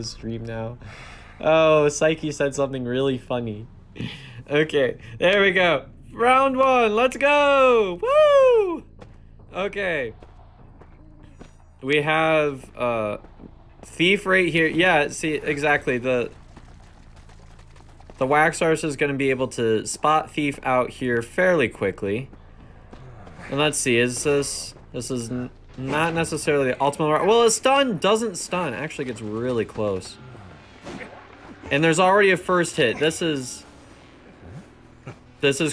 stream now. Oh, Psyche said something really funny. Okay, there we go. Round one, let's go! Woo! Okay. We have Thief right here. Yeah, see, exactly. The Wax Arse is going to be able to spot Thief out here fairly quickly. And let's see, is this is not necessarily the ultimate. Well, a stun doesn't stun. Actually gets really close. And there's already a first hit. This is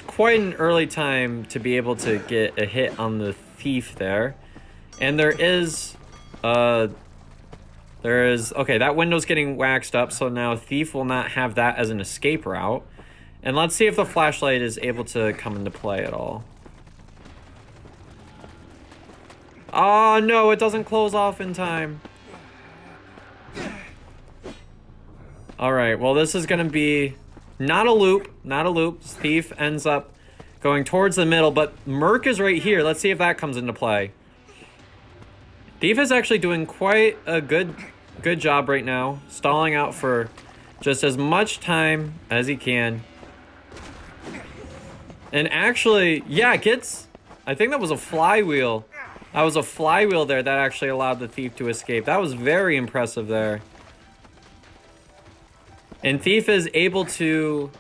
quite an early time to be able to get a hit on the Thief there. And there is okay, that window's getting waxed up, so now Thief will not have that as an escape route. And let's see if the flashlight is able to come into play at all. Oh no, it doesn't close off in time. Alright, well this is gonna be not a loop. Thief ends up going towards the middle, but Merc is right here. Let's see if that comes into play. Thief is actually doing quite a good job right now, stalling out for just as much time as he can. And actually, yeah, I think that was a flywheel. That was a flywheel there that actually allowed the Thief to escape. That was very impressive there. And Thief is able to,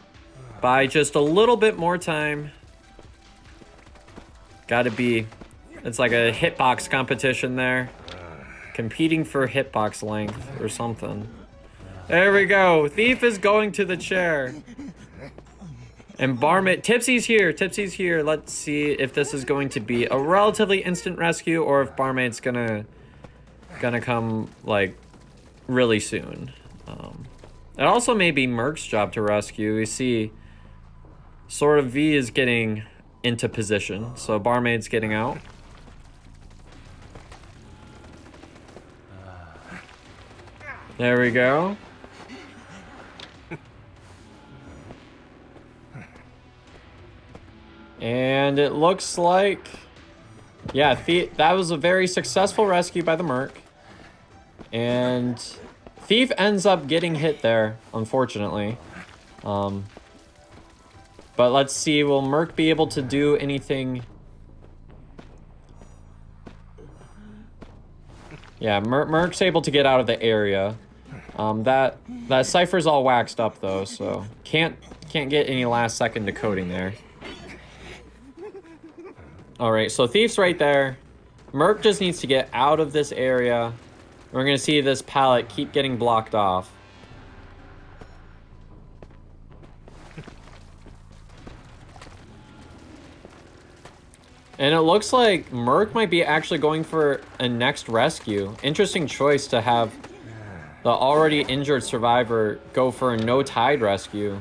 by just a little bit more time, it's like a hitbox competition there. Competing for hitbox length or something. There we go. Thief is going to the chair. And Barmaid, Tipsy's here. Let's see if this is going to be a relatively instant rescue or if Barmaid's gonna come like really soon. It also may be Merc's job to rescue. You see, sort of V is getting into position, so Barmaid's getting out. There we go. And it looks like, yeah, that was a very successful rescue by the Merc. And Thief ends up getting hit there, unfortunately. But let's see, will Merc be able to do anything? Yeah, Merc's able to get out of the area. That Cypher's all waxed up though, so can't get any last second decoding there. Alright, so Thief's right there. Merc just needs to get out of this area. We're gonna see this pallet keep getting blocked off. And it looks like Merc might be actually going for a next rescue. Interesting choice to have the already injured survivor go for a no-tide rescue.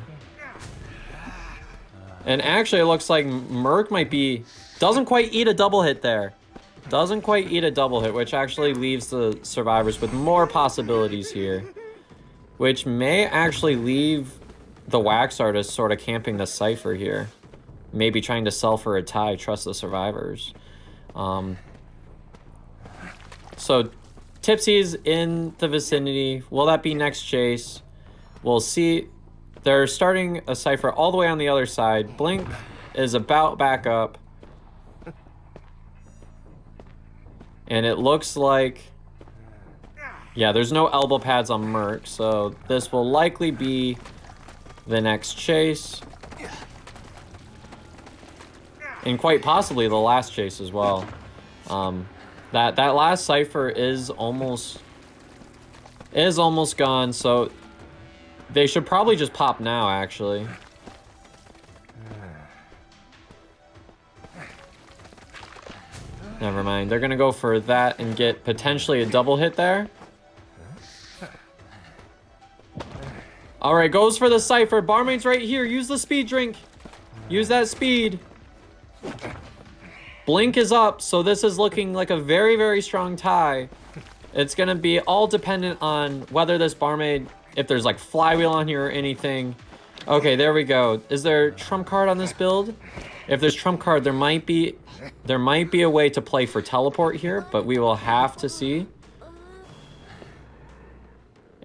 And actually it looks like Merc doesn't quite eat a double hit there. Doesn't quite eat a double hit, which actually leaves the survivors with more possibilities here. Which may actually leave the Wax Artist sort of camping the Cypher here. Maybe trying to sell for a tie, trust the survivors. So Tipsy's in the vicinity. Will that be next chase? We'll see. They're starting a Cypher all the way on the other side. Blink is about back up. And it looks like, yeah, there's no elbow pads on Merc, so this will likely be the next chase. And quite possibly the last chase as well. That last Cypher is almost gone, so they should probably just pop now, actually. Never mind. They're gonna go for that and get potentially a double hit there. Alright, goes for the Cypher. Barmaid's right here. Use the speed drink. Use that speed. Blink is up, so this is looking like a very, very strong tie. It's gonna be all dependent on whether this Barmaid, if there's like flywheel on here or anything. Okay, there we go. Is there trump card on this build? If there's trump card, there might be a way to play for teleport here, but we will have to see.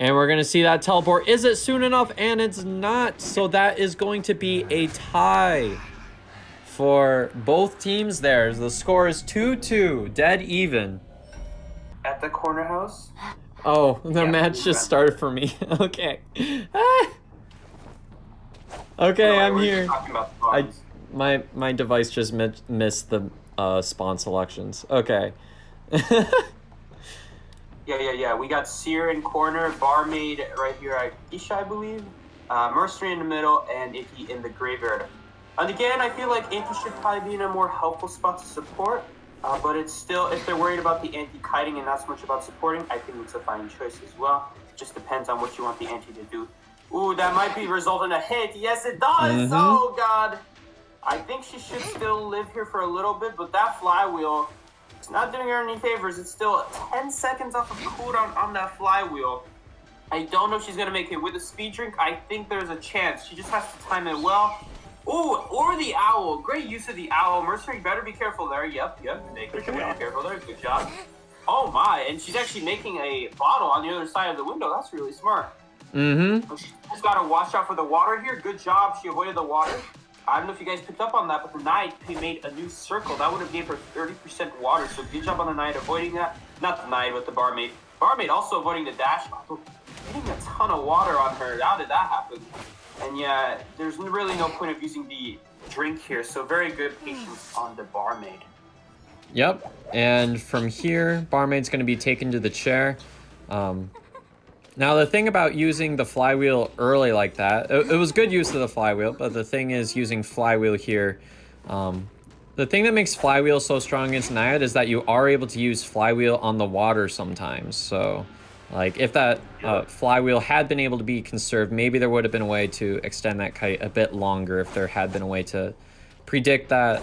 And we're going to see that teleport. Is it soon enough? And it's not. So that is going to be a tie for both teams there. The score is 2-2, dead even. At the corner house? Oh, the match just started for me. Okay. Okay, I'm here. My device just missed the spawn selections. Okay. Yeah. We got Seer in corner, Barmaid right here, Isha, I believe. Mercenary in the middle, and Inky in the graveyard. And again, I feel like Inky should probably be in a more helpful spot to support. But it's still, if they're worried about the anti-kiting and not so much about supporting, I think it's a fine choice as well. It just depends on what you want the anti to do. Ooh, that might be result in a hit. Yes, it does. Oh, God. I think she should still live here for a little bit, but that flywheel, it's not doing her any favors. It's still 10 seconds off of cooldown on that flywheel. I don't know if she's going to make it. With a speed drink, I think there's a chance. She just has to time it well. Ooh, or the owl. Great use of the owl. Mercenary, better be careful there. Yep. Making sure be careful there. Good job. Oh, my. And she's actually making a bottle on the other side of the window. That's really smart. She's just got to watch out for the water here. Good job. She avoided the water. I don't know if you guys picked up on that, but the Knight made a new circle. That would have gave her 30% water, so good job on the Knight avoiding that. Not the Knight, but the Barmaid. Barmaid also avoiding the dash. Getting a ton of water on her. How did that happen? And yeah, there's really no point of using the drink here, so very good patience on the Barmaid. Yep, and from here, Barmaid's going to be taken to the chair. Now, the thing about using the flywheel early like that, it was good use of the flywheel, but the thing is using flywheel here. The thing that makes flywheel so strong against Naiad is that you are able to use flywheel on the water sometimes. So, like, if that flywheel had been able to be conserved, maybe there would have been a way to extend that kite a bit longer if there had been a way to predict that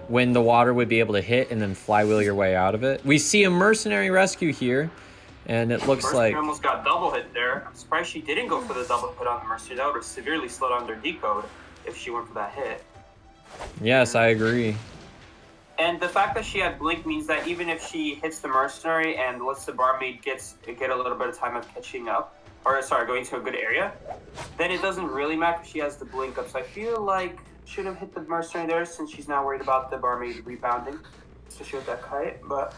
when the water would be able to hit and then flywheel your way out of it. We see a mercenary rescue here. And it looks like... Mercenary almost got double hit there. I'm surprised she didn't go for the double hit on the Mercenary. That would have severely slowed down their decode if she went for that hit. Yes, I agree. And the fact that she had Blink means that even if she hits the Mercenary and lets the Barmaid get a little bit of time of catching up, or sorry, going to a good area, then it doesn't really matter if she has the Blink up. So I feel like should have hit the Mercenary there since she's now worried about the Barmaid rebounding, especially with that kite, but...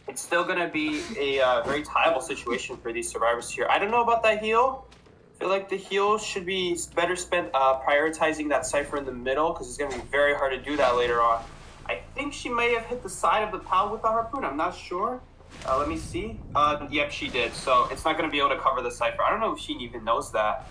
It's still going to be a very tiable situation for these survivors here. I don't know about that heal. I feel like the heal should be better spent prioritizing that Cypher in the middle because it's going to be very hard to do that later on. I think she may have hit the side of the pal with the harpoon. I'm not sure. Let me see. Yep, she did. So it's not going to be able to cover the Cypher. I don't know if she even knows that.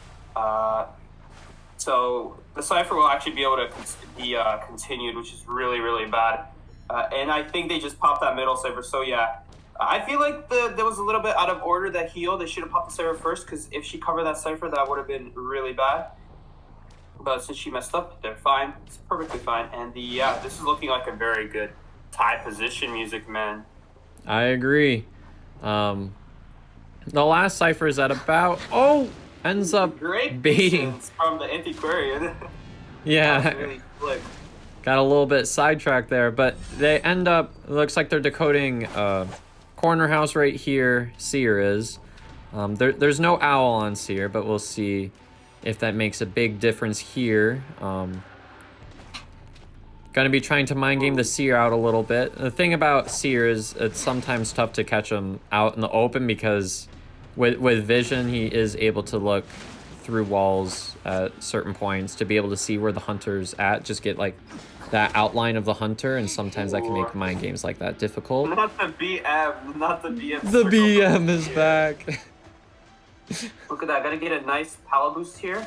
So the Cypher will actually be able to be continued, which is really, really bad. And I think they just popped that middle Cypher. So yeah, I feel like there was a little bit out of order that heal. They should have popped the Cypher first because if she covered that Cypher, that would have been really bad. But since she messed up, they're fine. It's perfectly fine. And this is looking like a very good tie position, Music Man. I agree. The last Cypher is at about... Oh! Ends up great baiting. From the Antiquarian. Yeah. Really slick. Got a little bit sidetracked there, but they end up, it looks like they're decoding corner house right here, Seer is. There's no owl on Seer, but we'll see if that makes a big difference here. Gonna be trying to mind game the Seer out a little bit. The thing about Seer is it's sometimes tough to catch him out in the open because with vision, he is able to look through walls at certain points to be able to see where the hunter's at, just get like that outline of the hunter, and sometimes that can make mind games like that difficult. Not the BM, not the BM. The BM is back. Look at that, gotta get a nice power boost here.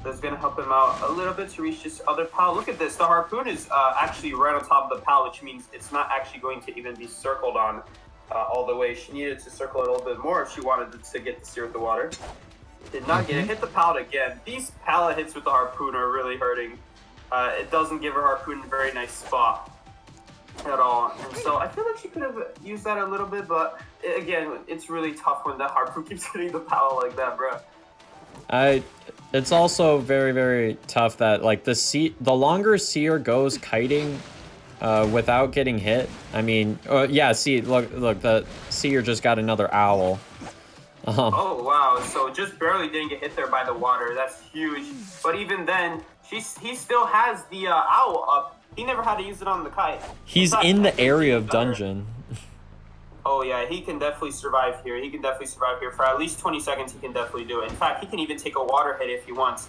That's gonna help him out a little bit to reach this other pal. Look at this, the harpoon is actually right on top of the pal, which means it's not actually going to even be circled on all the way. She needed to circle it a little bit more if she wanted to get the Seer with the water. Did not get it. Hit the pallet again. These pallet hits with the harpoon are really hurting. It doesn't give her harpoon a very nice spot at all. And so I feel like she could have used that a little bit, but again, it's really tough when the harpoon keeps hitting the pallet like that, bro. It's also very, very tough that like the longer Seer goes kiting without getting hit. I mean, yeah, see, look, the Seer just got another owl. Oh wow, so just barely didn't get hit there by the water. That's huge. But even then, he still has the owl up. He never had to use it on the kite. He's in the area of dungeon. Oh yeah, he can definitely survive here. He can definitely survive here for at least 20 seconds. He can definitely do it. In fact, he can even take a water hit if he wants.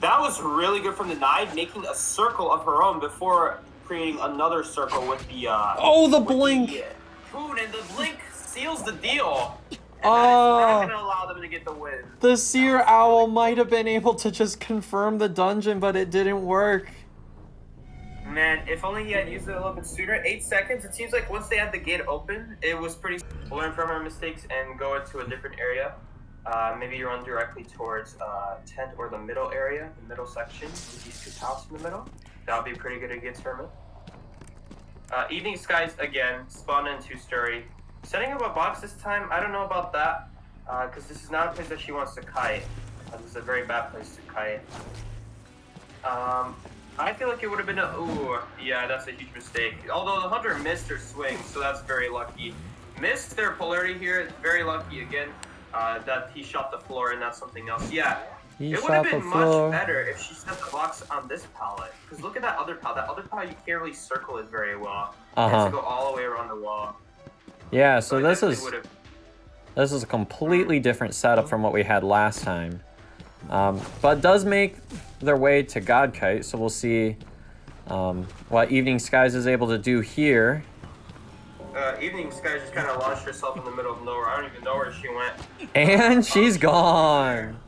That was really good from the knife, making a circle of her own before creating another circle with the oh, the blink! Food, and the blink seals the deal. And Oh, that is not gonna allow them to get the win. the seer owl might have been able to just confirm the dungeon, but it didn't work. Man, if only he had used it a little bit sooner. 8 seconds. It seems like once they had the gate open, it was pretty. Learn from our mistakes and go into a different area. Maybe you run directly towards tent or the middle area, the middle section with these 2 tiles in the middle. That would be pretty good against Hermit. Evening Skies again, spawn in 2-story. Setting up a box this time, I don't know about that, because this is not a place that she wants to kite. This is a very bad place to kite. I feel like it would have been a... Ooh, yeah, that's a huge mistake. Although the hunter missed her swing, so that's very lucky. Missed their polarity here, very lucky again. That he shot the floor and that's something else. Yeah, it would have been much better if she set the box on this pallet. Because look at that other pallet. That other pallet, you can't really circle it very well. It has to go all the way around the wall. Yeah, so this is a completely different setup from what we had last time. But does make their way to God Kite, so we'll see what Evening Skies is able to do here. Evening Skies just kind of launched herself in the middle of nowhere. I don't even know where she went. And she's gone.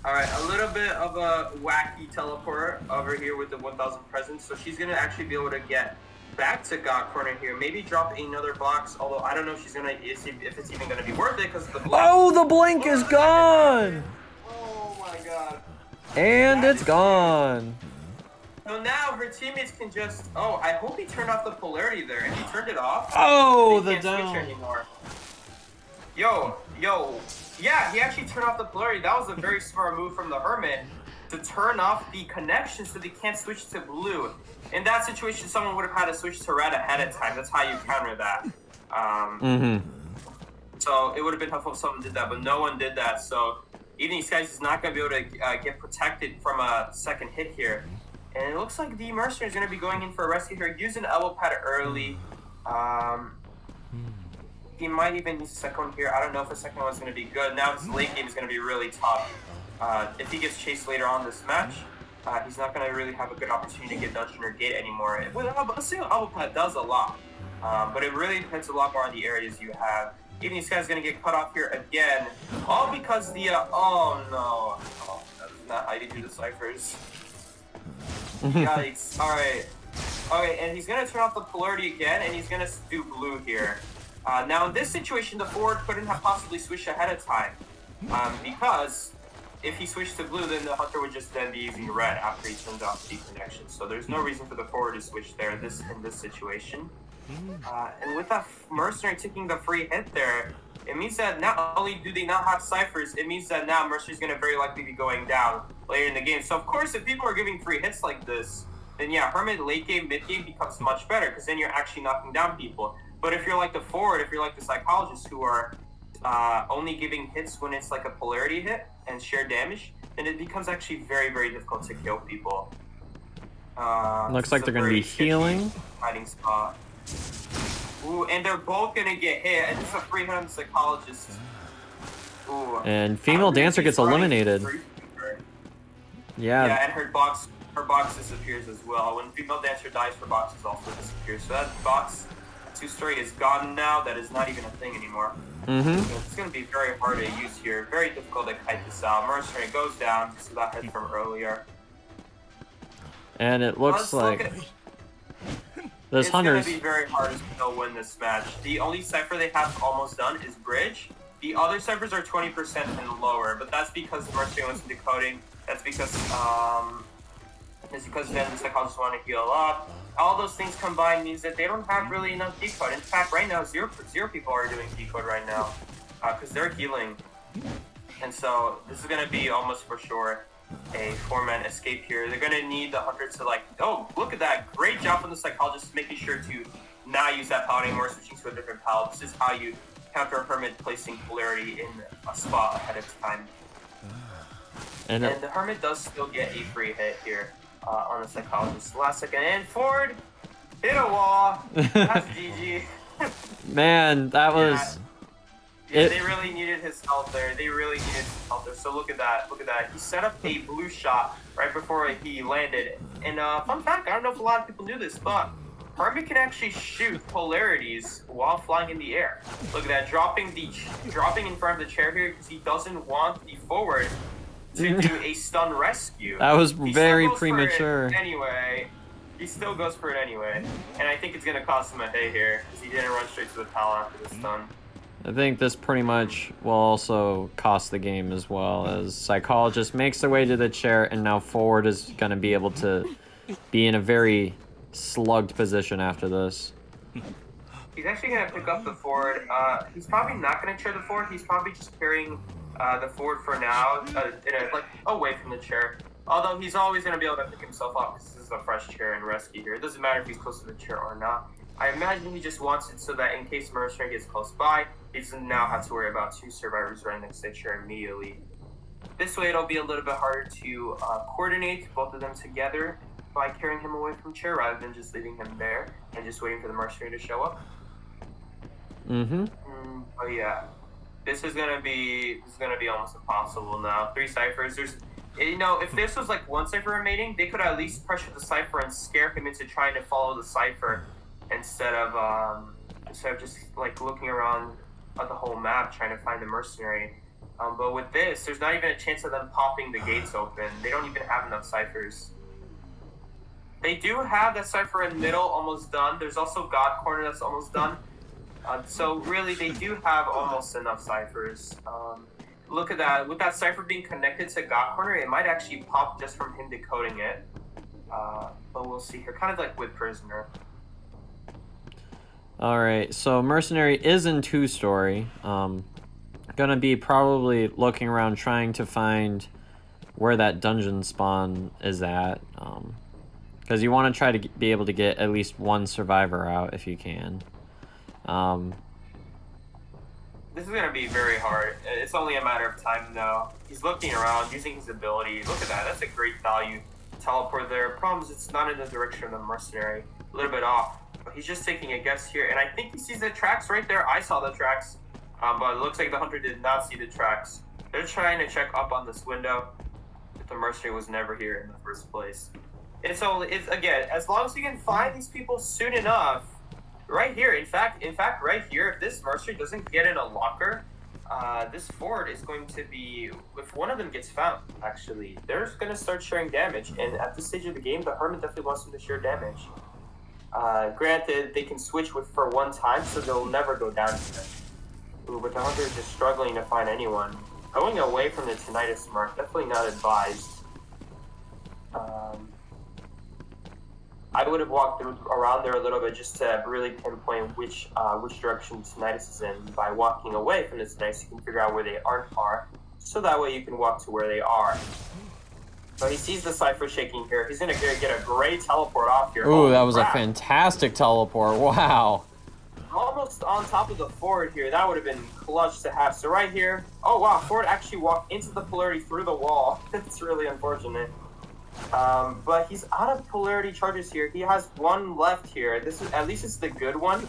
Alright, a little bit of a wacky teleporter over here with the 1000 presents. So she's going to actually be able to get back to God Corner here. Maybe drop another box, although I don't know if she's going to, if it's even going to be worth it because the blink. Oh, the blink is gone. Oh my god. And it's gone. So now her teammates can just... Oh, I hope he turned off the polarity there. If he turned it off, oh, the can't down. switch anymore. Yo. Yeah, he actually turned off the polarity. That was a very smart move from the Hermit to turn off the connection so they can't switch to blue. In that situation, someone would have had to switch to red ahead of time. That's how you counter that. So it would have been helpful if someone did that, but no one did that. So Evening Skies is not going to be able to get protected from a second hit here. And it looks like the Mercenary is going to be going in for a rescue here. Using elbow pad early. He might even use a second one here. I don't know if the second one is going to be good. Now his late game is going to be really tough. If he gets chased later on this match, he's not going to really have a good opportunity to get dungeon or gate anymore. A single elbow pad does a lot. But it really depends a lot more on the areas you have. Evening Sky is going to get cut off here again. All because the... oh no. Oh, that's not how you do the ciphers. Yikes. Alright. Okay, and he's going to turn off the polarity again, and he's going to do blue here. Now, in this situation, the forward couldn't have possibly switched ahead of time. Because if he switched to blue, then the hunter would just then be using red after he turns off the connection. So there's no reason for the forward to switch there in this situation. And with that Mercenary taking the free hit there, it means that not only do they not have ciphers, it means that now Mercenary's going to very likely be going down later in the game. So of course, if people are giving free hits like this, then yeah, Hermit late game, mid game becomes much better because then you're actually knocking down people. But if you're like the forward, if you're like the psychologists who are only giving hits when it's like a polarity hit and shared damage, then it becomes actually very, very difficult to kill people. Looks like they're going to be healing. Hiding spot. Ooh, and they're both gonna get hit. And this is a 300 psychologist. Ooh. And female dancer gets eliminated. Yeah, and her box disappears as well. When female dancer dies, her box also disappears. So that box 2-story is gone now. That is not even a thing anymore. So it's gonna be very hard to use here. Very difficult to kite this out. Mercenary goes down. So that hit from earlier. And it looks like it's going to be very hard to win this match. The only cipher they have almost done is Bridge. The other ciphers are 20% and lower, but that's because the Mercenary wasn't decoding. That's because then the psychologists want to heal up. All those things combined means that they don't have really enough decode. In fact, right now, zero people are doing decode right now because they're healing. And so this is going to be almost for sure a 4-man escape here. They're going to need the hunter to like, oh, look at that. Great job from the psychologist making sure to not use that pallet anymore, switching to a different pallet. This is how you counter Hermit placing polarity in a spot ahead of time. And the Hermit does still get a free hit here on the Psychologist. Last second, and Ford hit a wall. That's GG. Man, that was... Yeah, they really needed his help there. So look at that. He set up a blue shot right before he landed. And fun fact, I don't know if a lot of people knew this, but Hermit can actually shoot polarities while flying in the air. Look at that, dropping in front of the chair here because he doesn't want the forward to do a stun rescue. That was very premature. Anyway, he still goes for it anyway. And I think it's going to cost him a hit here because he didn't run straight to the pal after the stun. I think this pretty much will also cost the game as well, as Psychologist makes their way to the chair, and now forward is going to be able to be in a very slugged position after this. He's actually going to pick up the forward. He's probably not going to chair the forward. He's probably just carrying the forward for now, away from the chair. Although he's always going to be able to pick himself up because this is a fresh chair and rescue here. It doesn't matter if he's close to the chair or not. I imagine he just wants it so that in case Mercenary gets close by, he doesn't now have to worry about two survivors right next to the chair immediately. This way it'll be a little bit harder to coordinate both of them together by carrying him away from chair rather than just leaving him there and just waiting for the Mercenary to show up. But yeah, this is gonna be almost impossible now. 3 ciphers. If this was like 1 cipher remaining, they could at least pressure the cipher and scare him into trying to follow the cipher instead of just like looking around at the whole map trying to find the Mercenary. But with this, there's not even a chance of them popping the gates open. They don't even have enough ciphers. They do have that cipher in middle almost done. There's also God Corner that's almost done. So really, they do have almost enough ciphers. Look at that. With that cipher being connected to God Corner, it might actually pop just from him decoding it. But we'll see here. Kind of like with Prisoner. Alright, so Mercenary is in 2-story. Gonna be probably looking around trying to find where that dungeon spawn is at. Because you want to try to be able to get at least 1 survivor out if you can. This is going to be very hard. It's only a matter of time, though. He's looking around, using his ability. Look at that. That's a great value teleport there. Problem is, it's not in the direction of the Mercenary. A little bit off. But he's just taking a guess here. And I think he sees the tracks right there. I saw the tracks. But it looks like the Hunter did not see the tracks. They're trying to check up on this window. But the Mercenary was never here in the first place. It's again, as long as you can find these people soon enough. Right here, in fact, right here, if this Mercenary doesn't get in a locker, this Ford is going to be, if one of them gets found, actually, they're going to start sharing damage. And at this stage of the game, the Hermit definitely wants them to share damage. Granted, they can switch for 1 time, so they'll never go down here. Ooh, but the Hunter is just struggling to find anyone. Going away from the Tinnitus mark, definitely not advised. I would have walked around there a little bit just to really pinpoint which direction Tinnitus is in. By walking away from the Tinnitus, you can figure out where they are, so that way you can walk to where they are. So he sees the cipher shaking here. He's going to get a great teleport off here. Ooh, that was a fantastic teleport. Wow. Almost on top of the Ford here. That would have been clutch to have. So right here. Oh, wow. Ford actually walked into the polarity through the wall. It's really unfortunate. But he's out of polarity charges here. He has 1 left here. This is, at least it's the good one.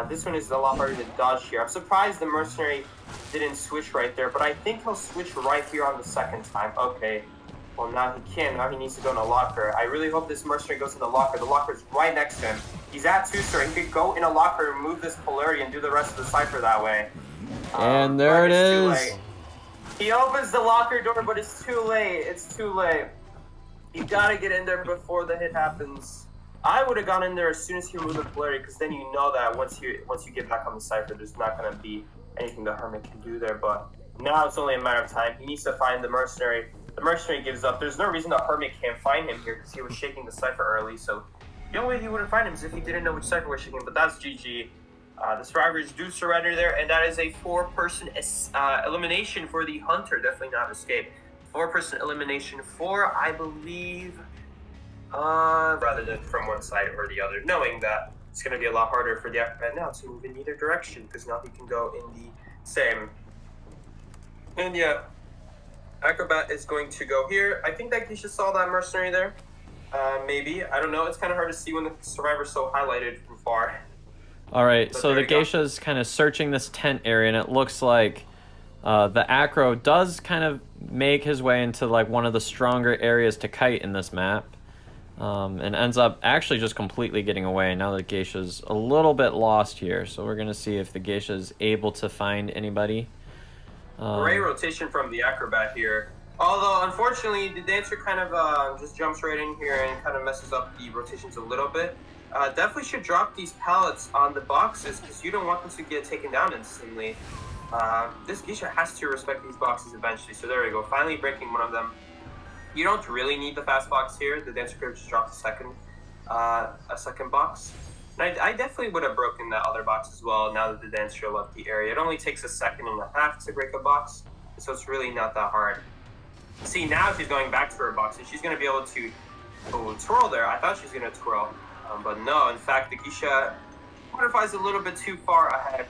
This one is a lot harder to dodge here. I'm surprised the Mercenary didn't switch right there, but I think he'll switch right here on the 2nd time. Okay. Well, now he can. Now he needs to go in a locker. I really hope this Mercenary goes in the locker. The locker's right next to him. He's at 2-story. He could go in a locker, remove this polarity, and do the rest of the cipher that way. And there it is. He opens the locker door, but it's too late. It's too late. You gotta get in there before the hit happens. I would have gone in there as soon as he removed the polarity, because then you know that once you get back on the cipher, there's not gonna be anything the Hermit can do there. But now it's only a matter of time. He needs to find the Mercenary. The Mercenary gives up. There's no reason the Hermit can't find him here, because he was shaking the cipher early. So the only way he wouldn't find him is if he didn't know which cipher was shaking. But that's GG. The survivors do surrender there, and that is a 4-person elimination for the Hunter. Definitely not escape. 4-person elimination for, I believe, rather than from one side or the other, knowing that it's going to be a lot harder for the acrobat now to move in either direction, because now he can go in the same. And yeah, acrobat is going to go here. I think that Geisha saw that mercenary there. Maybe. I don't know. It's kind of hard to see when the survivor's so highlighted from far. Alright, But so there the you go. Geisha's kind of searching this tent area, and it looks like the acro does kind of make his way into like one of the stronger areas to kite in this map. And ends up actually just completely getting away. Now the Geisha's a little bit lost here, so we're going to see if the Geisha's able to find anybody. Great rotation from the acrobat here. Although, unfortunately, the dancer kind of just jumps right in here and kind of messes up the rotations a little bit. Definitely should drop these pallets on the boxes, because you don't want them to get taken down instantly. This Geisha has to respect these boxes eventually. So there we go, finally breaking one of them. You don't really need the fast box here. The dancer could have just dropped a second box. And I definitely would have broken that other box as well now that the dancer left the area. It only takes 1.5 seconds to break a box, so it's really not that hard. See, now she's going back to her box, and she's going to be able to twirl there. I thought she was going to twirl, but no. In fact, the Geisha butterflies a little bit too far ahead.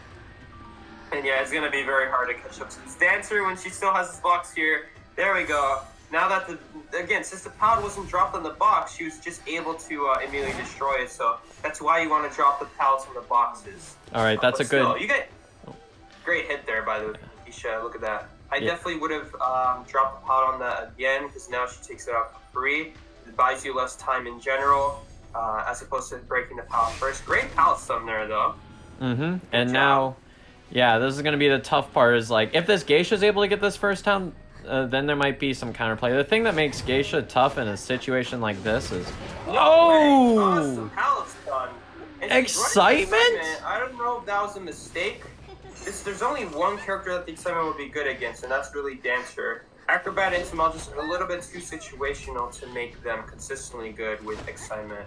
And yeah, it's going to be very hard to catch up to this dancer when she still has this box here. There we go. Now that again, since the pallet wasn't dropped on the box, she was just able to immediately destroy it. So that's why you want to drop the pallets on the boxes. All right, that's a still, good. You get great hit there, by the way, Geisha. Look at that. I definitely would have dropped the pallet on that again, because now she takes it out for free. It buys you less time in general, as opposed to breaking the pallet first. Great pallet stun there, though. Mm-hmm. And now, yeah, this is going to be the tough part. Is like if this Geisha's able to get this first down. Then there might be some counterplay. The thing that makes Geisha tough in a situation like this is... Oh! Awesome. Pallet's done. Excitement? I don't know if that was a mistake. There's only one character that the excitement would be good against, and that's really Dancer. Acrobat and Tamal just a little bit too situational to make them consistently good with excitement.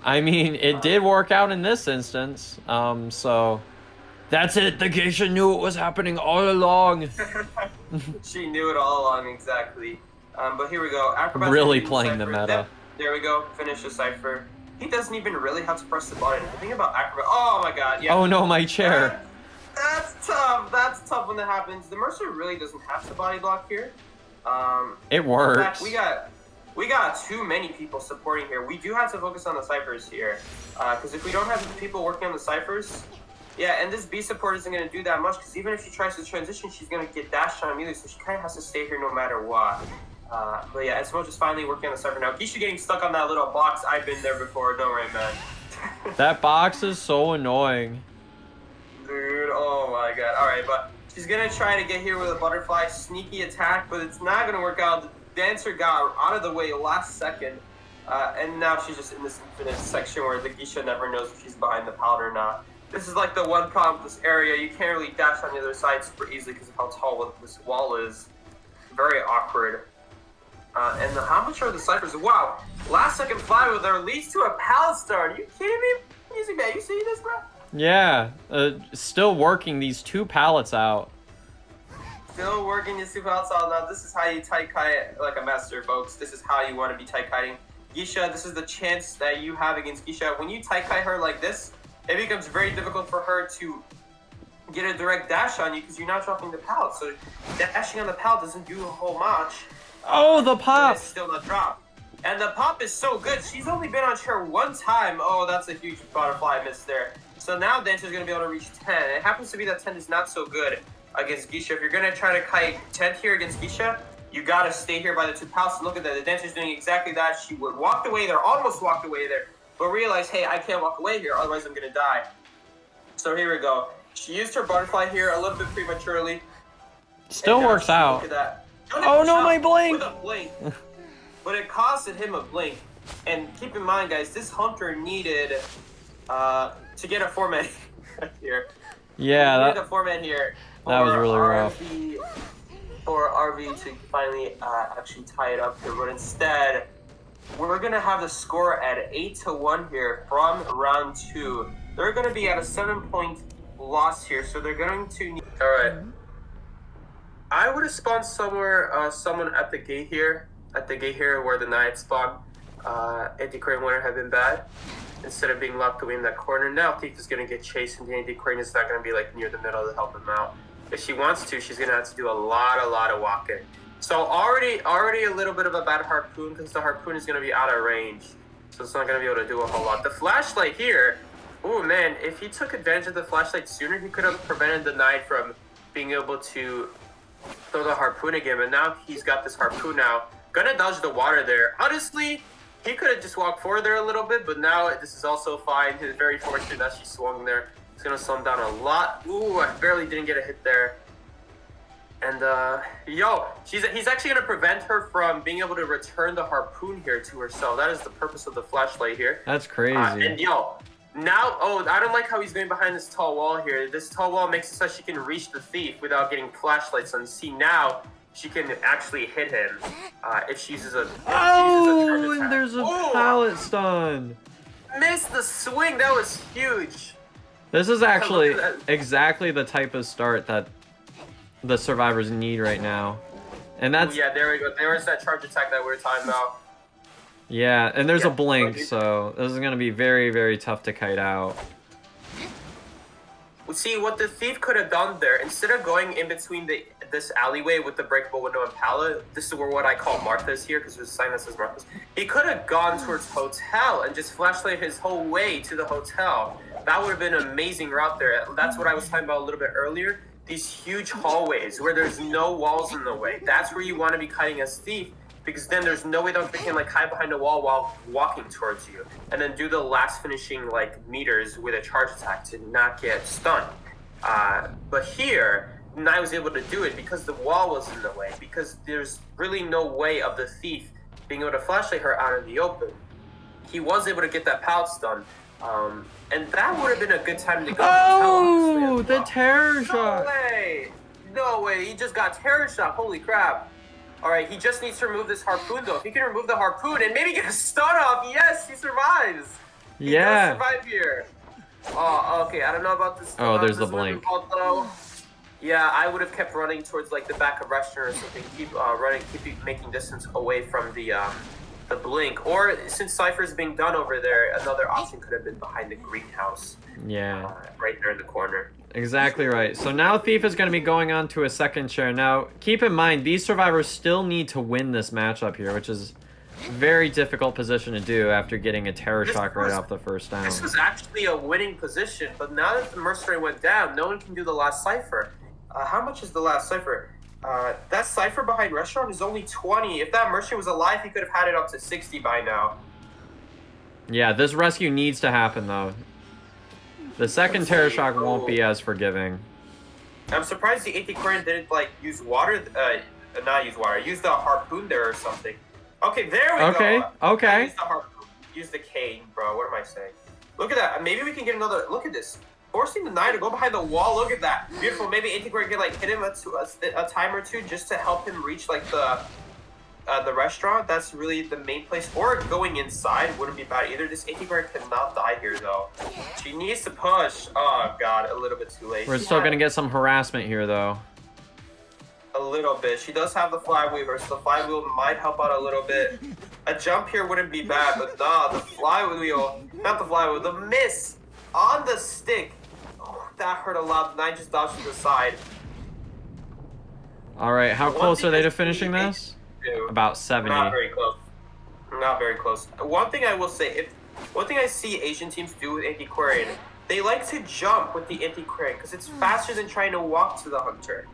I mean, it did work out in this instance. So... That's it. The Geisha knew it was happening all along. She knew it all along, exactly. But here we go. Acrobat's really playing the meta. There we go. Finish the cipher. He doesn't even really have to press the button. The thing about Acrobat... Oh my god, yeah. Oh no, my chair. That's tough. That's tough when that happens. The Mercer really doesn't have to body block here. It works. In fact, we got too many people supporting here. We do have to focus on the ciphers here. Because if we don't have people working on the ciphers... Yeah, and this B support isn't going to do that much, because even if she tries to transition, she's going to get dashed on immediately, so she kind of has to stay here no matter what. But yeah, Esmo just finally working on the cipher now. Geisha getting stuck on that little box. I've been there before, don't worry, man. That box is so annoying. Dude, oh my god. Alright, but she's going to try to get here with a butterfly sneaky attack, but it's not going to work out. The dancer got out of the way last second, and now she's just in this infinite section where the Geisha never knows if she's behind the pallet or not. This is like the one problem with this area. You can't really dash on the other side super easily because of how tall this wall is. Very awkward. And how much are the ciphers? Wow. Last second fly with there leads to a pallet start. Are you kidding me? Easy man, you see this, bro? Yeah. Still working these 2 pallets out. Still working these 2 pallets out. Now this is how you tight kite like a master, folks. This is how you want to be tight kiting. Geisha, this is the chance that you have against Geisha. When you tight kite her like this, it becomes very difficult for her to get a direct dash on you because you're not dropping the pallet. So dashing on the pallet doesn't do a whole much. Oh, the pop! It's still not dropped. And the pop is so good. She's only been on chair 1 time. Oh, that's a huge butterfly miss there. So now Dancer's going to be able to reach 10. It happens to be that 10 is not so good against Geisha. If you're going to try to kite 10 here against Geisha, you got to stay here by the 2 pallets. Look at that. The Dancer's doing exactly that. She walked away there, almost walked away there. But realized, hey, I can't walk away here, otherwise I'm going to die. So here we go. She used her butterfly here a little bit prematurely. Still works out. Look at that. Oh no, my blink! With a blink. But it costed him a blink. And keep in mind, guys, this hunter needed to get a 4-man here. Yeah, that, a 4-man here. That was really rough. For RV to finally actually tie it up here. But instead, we're going to have the score at 8-1 here from round 2. They're going to be at a 7-point loss here, so they're going to need... All right. I would have spawned somewhere, someone at the gate here where the knights spawn. Anti-Crane winner have been bad. instead of being locked away in that corner. Now Thief is going to get chased, and the anti-Queen is not going to be like near the middle to help him out. If she wants to, she's going to have to do a lot of walking. So already a little bit of a bad harpoon, because the harpoon is going to be out of range. So it's not going to be able to do a whole lot. The flashlight here, oh man, if he took advantage of the flashlight sooner, he could have prevented the knight from being able to throw the harpoon again. But now he's got this harpoon now. Gonna dodge the water there. Honestly, he could have just walked forward there a little bit, but now this is also fine. He's very fortunate that she swung there. It's gonna slow him down a lot. Ooh, I barely didn't get a hit there. And he's actually gonna prevent her from being able to return the harpoon here to herself. That is the purpose of the flashlight here. That's crazy. And now, I don't like how he's going behind this tall wall here. This tall wall makes it so she can reach the thief without getting flashlights on. See, now she can actually hit him if she uses a charge attack. And there's a pallet stun. Missed the swing. That was huge. This is actually exactly the type of start that the survivors need right now. And that's... Ooh, yeah, there we go. There was that charge attack that we were talking about. Yeah, and there's a blink, so this is going to be very, very tough to kite out. See, what the thief could have done there, instead of going in between this alleyway with the breakable window and pallet, this is what I call Martha's here, because there's a sign that says Martha's. He could have gone towards hotel and just flashlight his whole way to the hotel. That would have been an amazing route there. That's what I was talking about a little bit earlier. These huge hallways where there's no walls in the way. That's where you want to be kiting as thief, because then there's no way that they can like hide behind a wall while walking towards you, and then do the last finishing like meters with a charge attack to not get stunned. But here, Knight was able to do it because the wall was in the way, because there's really no way of the thief being able to flashlight her out in the open. He was able to get that pallet stun, and that would have been a good time to go. Oh, the terror shot! No way! He just got terror shot. Holy crap! All right, he just needs to remove this harpoon, though. If he can remove the harpoon and maybe get a stun off, yes, he survives. He does survive here. Oh, okay. I don't know about this. Oh, there's the blink. Though. Yeah, I would have kept running towards like the back of restaurant or something. Keep running, keep making distance away from the blink. Or since Cypher's being done over there, another option could have been behind the greenhouse. Yeah. Right there in the corner. Exactly right. So now Thief is going to be going on to a second chair. Now, keep in mind, these survivors still need to win this matchup here, which is a very difficult position to do after getting a terror shock right off the first down. This was actually a winning position, but now that the Mercenary went down, no one can do the last Cypher. How much is the last Cypher? That Cypher behind Restaurant is only 20. If that Mercenary was alive, he could have had it up to 60 by now. Yeah, this rescue needs to happen, though. The second terror shock won't be as forgiving. I'm surprised the antiquarian didn't like use water, use the harpoon there or something. Okay, there we go. Okay. Use the harpoon. Use the cane, bro. What am I saying? Look at that. Maybe we can get another. Look at this. Forcing the knight to go behind the wall. Look at that. Beautiful. Maybe antiquarian can like hit him a time or two just to help him reach like the restaurant. That's really the main place. Or going inside wouldn't be bad either. This antiquarian cannot die here though. She needs to push. Oh god, a little bit too late. We're still gonna get some harassment here though. A little bit. She does have the flywheel, so the flywheel might help out a little bit. A jump here wouldn't be bad, but nah, the flywheel, not the flywheel, the miss on the stick. Oh, that hurt a lot. The knight just dodged to the side. All right, how close are they to finishing this? About 70. Not very close. Not very close. One thing I will say, one thing I see Asian teams do with Antiquarian, they like to jump with the Antiquarian because it's faster than trying to walk to the hunter.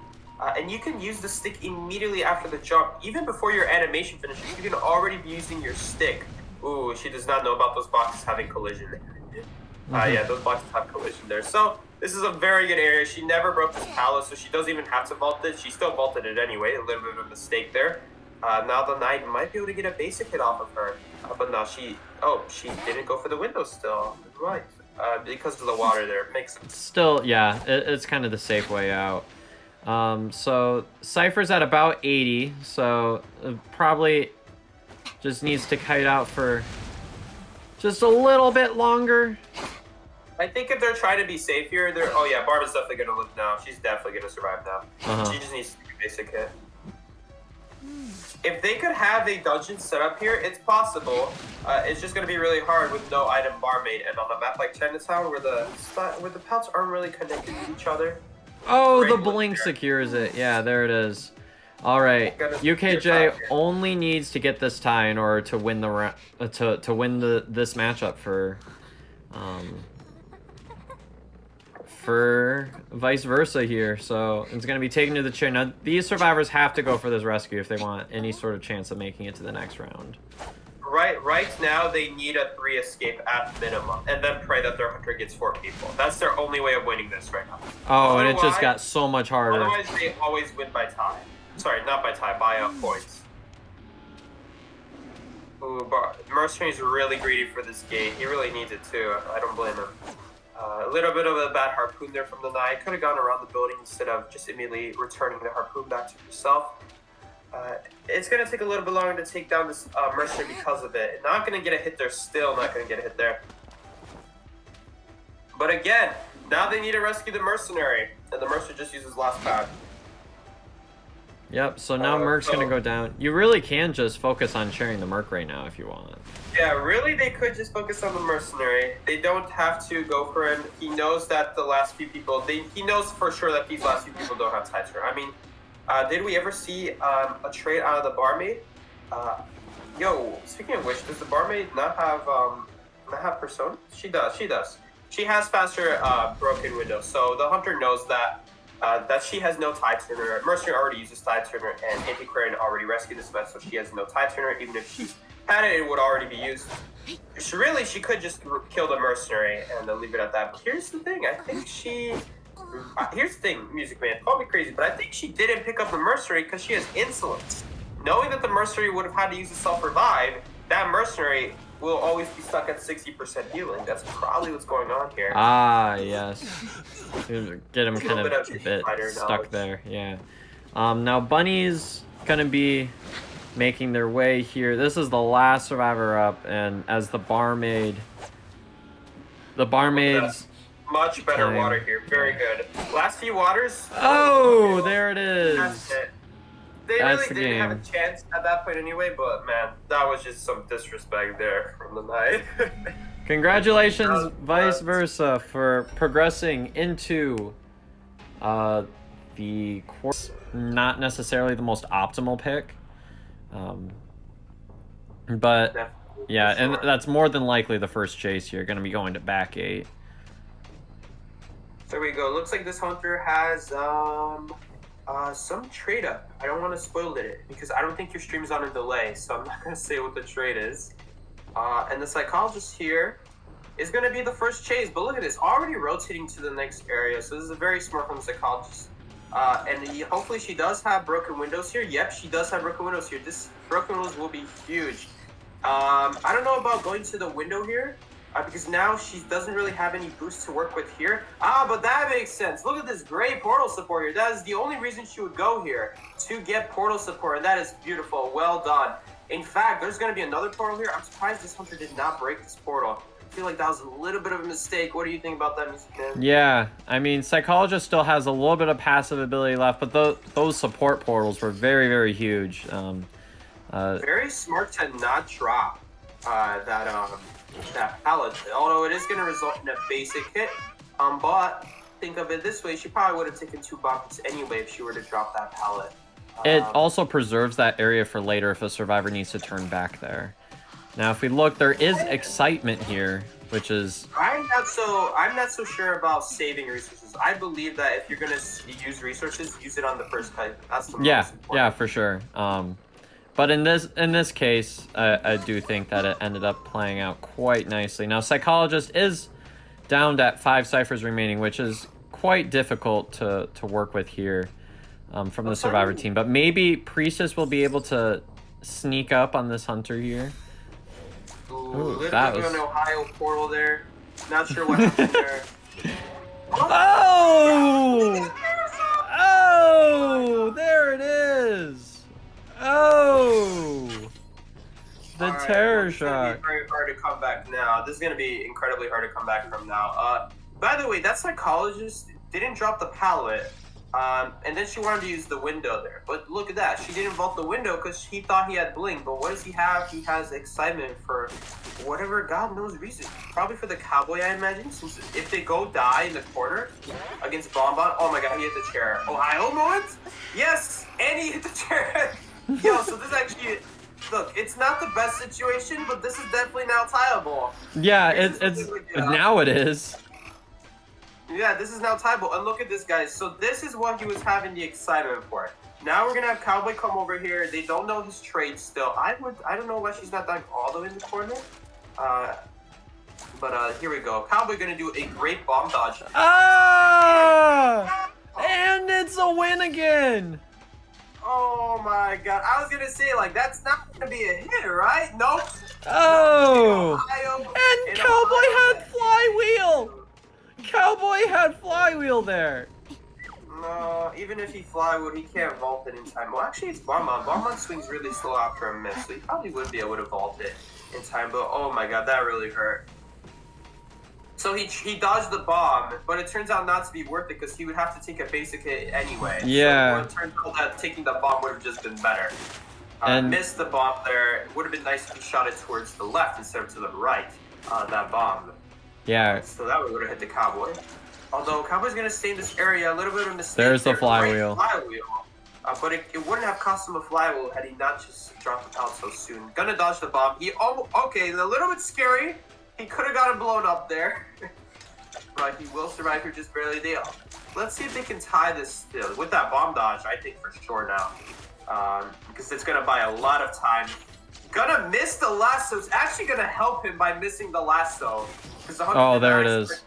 And you can use the stick immediately after the jump. Even before your animation finishes, you can already be using your stick. Ooh, she does not know about those boxes having collision. Yeah, those boxes have collision there. So this is a very good area. She never broke this pallet, so she doesn't even have to vault it. She still vaulted it anyway. A little bit of a mistake there. Now the knight might be able to get a basic hit off of her. But now she didn't go for the window still. Right. Because of the water there. Makes sense. Still, yeah, it's kind of the safe way out. So Cypher's at about 80, so probably just needs to kite out for just a little bit longer. I think if they're trying to be safe here, oh yeah, Barbara's definitely gonna live now. She's definitely gonna survive now. She just needs to take a basic hit. If they could have a dungeon set up here, it's possible. It's just gonna be really hard with no item barmaid, and on a map like Chinatown, where the pallets aren't really connected to each other. Oh, the blink secures it. Yeah, there it is. All right, UKJ only needs to get this tie in order to win the this matchup for vice versa here. So it's going to be taken to the chair. Now, these survivors have to go for this rescue if they want any sort of chance of making it to the next round. Right now, they need a 3 escape at minimum, and then pray that their hunter gets 4 people. That's their only way of winning this right now. Oh, and it just got so much harder. Otherwise, they always win by tie. Sorry, not by tie, by points. Ooh, Mercenary's really greedy for this gate. He really needs it too. I don't blame him. A little bit of a bad harpoon there from the knight. Could have gone around the building instead of just immediately returning the harpoon back to yourself. It's going to take a little bit longer to take down this Mercenary because of it. Not going to get a hit there, still not going to get a hit there. But again, now they need to rescue the Mercenary. And the Mercenary just uses last pad. Yep, so now Merc's going to go down. You really can just focus on sharing the Merc right now if you want. Yeah, really, they could just focus on the Mercenary. They don't have to go for him. He knows that the last few people, he knows for sure that these last few people don't have Tiger. I mean, did we ever see a trade out of the barmaid? Yo, speaking of which, does the barmaid not have persona? She does. She has faster broken windows, so the hunter knows that she has no tie turner. Mercenary already uses tie turner, and Antiquarian already rescued this mess, so she has no tie turner. Even if she had it, it would already be used. She could just kill the Mercenary and then leave it at that. But here's the thing, I think she... here's the thing, Music Man, call me crazy, but I think she didn't pick up the Mercenary because she has insolence. Knowing that the Mercenary would have had to use a self-revive, that Mercenary will always be stuck at 60% healing. That's probably what's going on here. Ah, yes. Get him kind of a bit stuck there, yeah. Now Bunny's gonna be making their way here. This is the last survivor up, and as the barmaid's much better water here, very good. Last few waters. Oh, there it is. That's it. They really didn't have a chance at that point anyway, but man, that was just some disrespect there from the knight. Congratulations, vice versa, for progressing into the course. Not necessarily the most optimal pick, but yeah, and that's more than likely the first chase here. Going to be going to back 8. There we go. Looks like this hunter has some trade up. I don't want to spoil it because I don't think your stream is on a delay, so I'm not going to say what the trade is. And the psychologist here is going to be the first chase, but look at this, already rotating to the next area. So this is a very smart from the psychologist. And hopefully she does have broken windows here. Yep, she does have broken windows here. This broken windows will be huge. I don't know about going to the window here. Because now she doesn't really have any boosts to work with here. But that makes sense. Look at this great portal support here. That is the only reason she would go here, to get portal support, and that is beautiful. Well done. In fact, there's going to be another portal here. I'm surprised this hunter did not break this portal. I feel like that was a little bit of a mistake. What do you think about that, Music Man? Yeah, I mean, Psychologist still has a little bit of passive ability left, but those support portals were very, very huge. Very smart to not drop that pallet, although it is going to result in a basic hit. But think of it this way, she probably would have taken 2 buckets anyway if she were to drop that pallet. It also preserves that area for later if a survivor needs to turn back there. Now, if we look, there is excitement here, which is... I'm not so sure about saving resources. I believe that if you're going to use resources, use it on the first type. That's the most important. Yeah, for sure. But in this case, I do think that it ended up playing out quite nicely. Now, Psychologist is down at 5 ciphers remaining, which is quite difficult to work with here from the Survivor team. But maybe Priestess will be able to sneak up on this Hunter here. Ooh, that was an Ohio portal there. Not sure what happened there. Oh! Oh! There it is! Oh! The terror shock. It's gonna be very hard to come back now. This is gonna be incredibly hard to come back from now. By the way, that Psychologist didn't drop the pallet. And then she wanted to use the window there. But look at that. She didn't vault the window because he thought he had bling. But what does he have? He has excitement for whatever God knows reason. Probably for the cowboy, I imagine. Since if they go die in the corner against Bonbon, oh my God, he hit the chair. Ohio moment? Yes! And he hit the chair. Yo, so this actually... Look, it's not the best situation, but this is definitely now tieable. Yeah, it's now it is. Yeah, this is now tieable. And look at this, guys. So this is what he was having the excitement for. Now we're gonna have Cowboy come over here. They don't know his trade still. I don't know why she's not dying all the way in the corner. But here we go. Cowboy gonna do a great bomb dodge. Ah! And it's a win again. Oh my God! I was gonna say like that's not gonna be a hit, right? Nope. Oh! And Cowboy had flywheel. Cowboy had flywheel there. No, even if he flywood, he can't vault it in time. Well, actually, it's Bonbon. Bonbon swings really slow after a miss, so he probably would be able to vault it in time. But oh my God, that really hurt. So he dodged the bomb, but it turns out not to be worth it because he would have to take a basic hit anyway. Yeah. So it turns out that taking the bomb would have just been better. And missed the bomb there. It would have been nice if he shot it towards the left instead of to the right. That bomb. yeah, So that would have hit the Cowboy. Although Cowboy's gonna stay in this area, a little bit of a mistake. There's the there. flywheel. Great flywheel. But it wouldn't have cost him a flywheel had he not just dropped it out so soon. Gonna dodge the bomb. He almost, okay, a little bit scary. He could have gotten blown up there. But he will survive here just barely. Let's see if they can tie this still. With that bomb dodge, I think for sure now. Because it's gonna buy a lot of time. Gonna miss the lasso. It's actually gonna help him by missing the lasso. oh, there it is.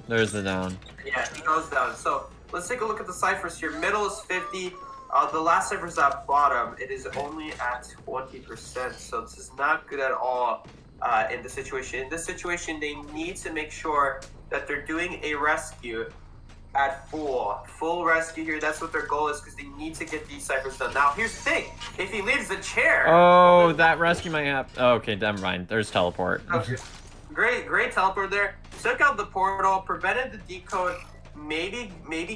There's the down. Yeah, he goes down. So let's take a look at the ciphers here. Middle is 50. The last cipher is at bottom. It is only at 20%. So this is not good at all in this situation. In this situation, they need to make sure that they're doing a rescue at full rescue here. That's what their goal is because they need to get these ciphers done. Now, here's the thing. If he leaves the chair... Oh, that rescue might have... Oh, okay, never mind. There's teleport. Okay. Great teleport there. Took out the portal, prevented the decode, maybe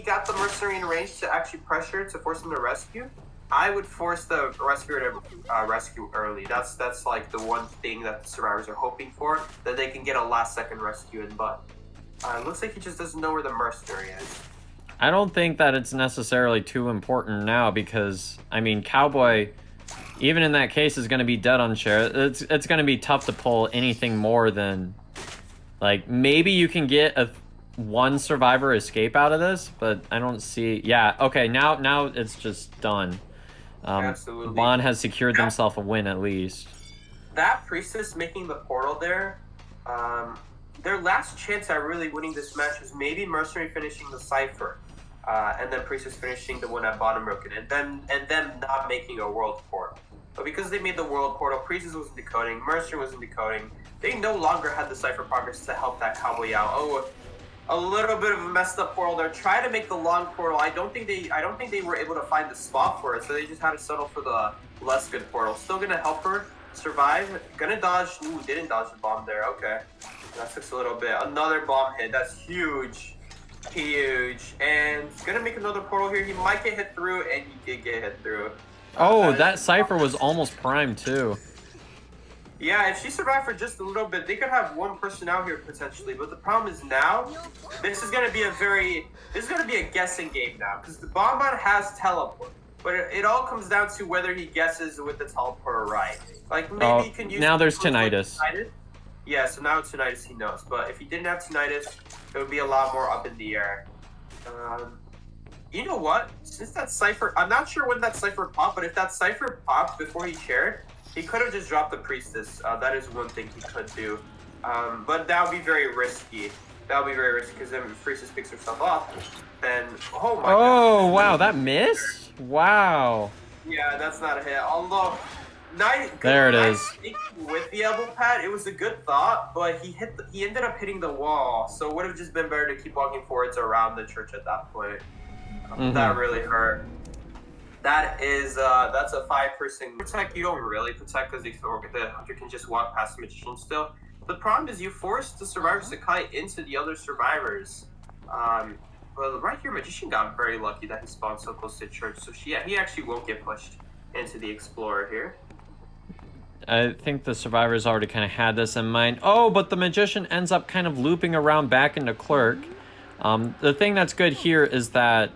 got the mercenary in range to actually pressure to force him to rescue. I would force the rescuer to rescue early. That's like the one thing that the survivors are hoping for, that they can get a last second rescue in, but looks like he just doesn't know where the mercenary is. I don't think that it's necessarily too important now because, I mean, Cowboy, even in that case, is going to be dead on chair. It's going to be tough to pull anything more than, like, maybe you can get one survivor escape out of this, but I don't see... Yeah, okay, now it's just done. Absolutely. Bond has secured themselves a win at least. That priestess making the portal there, their last chance at really winning this match was maybe mercenary finishing the cipher, and then priestess finishing the one at bottom broken, and them not making a world portal. But because they made the world portal, priestess wasn't decoding, mercenary wasn't decoding. They no longer had the cipher progress to help that cowboy out. Oh, a little bit of a messed up portal there. Try to make the long portal. I don't think they were able to find the spot for it, so they just had to settle for the less good portal. Still gonna help her survive. Gonna dodge. Ooh, didn't dodge the bomb there. Okay, that took a little bit. Another bomb hit. That's huge, and gonna make another portal here. He might get hit through, and he did get hit through. Oh, that cipher was almost primed too. Yeah, if she survived for just a little bit, they could have one person out here potentially. But the problem is now, this is gonna be a guessing game now because the Bonbon has teleport, but it all comes down to whether he guesses with the teleport right. Like maybe he can use. Now there's tinnitus. Yeah, so now it's tinnitus. He knows, but if he didn't have tinnitus, it would be a lot more up in the air. You know what? Since that cipher, I'm not sure when that cipher popped, but if that cipher popped before he shared, he could have just dropped the priestess. That is one thing he could do. But that would be very risky. That would be very risky because then if priestess picks herself up, then oh my god. Oh wow, that missed? Wow. Yeah, that's not a hit. Although there it is. With the elbow pad, it was a good thought, but he ended up hitting the wall, so it would have just been better to keep walking forwards around the church at that point. That really hurt. That is, that's a 5-person protect. You don't really protect because the hunter can just walk past the magician still. The problem is you force the survivors to kite into the other survivors. Well, right here, Magician got very lucky that he spawned so close to church. So he actually won't get pushed into the Explorer here. I think the survivors already kind of had this in mind. Oh, but the Magician ends up kind of looping around back into Clerk. The thing that's good here is that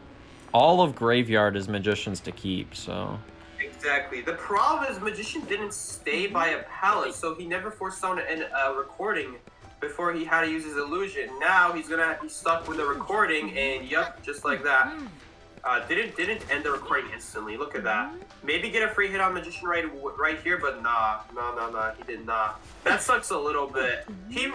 all of Graveyard is Magician's to keep, so... Exactly. The problem is Magician didn't stay by a pallet, so he never forced on a recording before he had to use his illusion. Now he's gonna be stuck with the recording, and yep, just like that. Didn't end the recording instantly. Look at that. Maybe get a free hit on Magician right here, but nah, he did not. That sucks a little bit.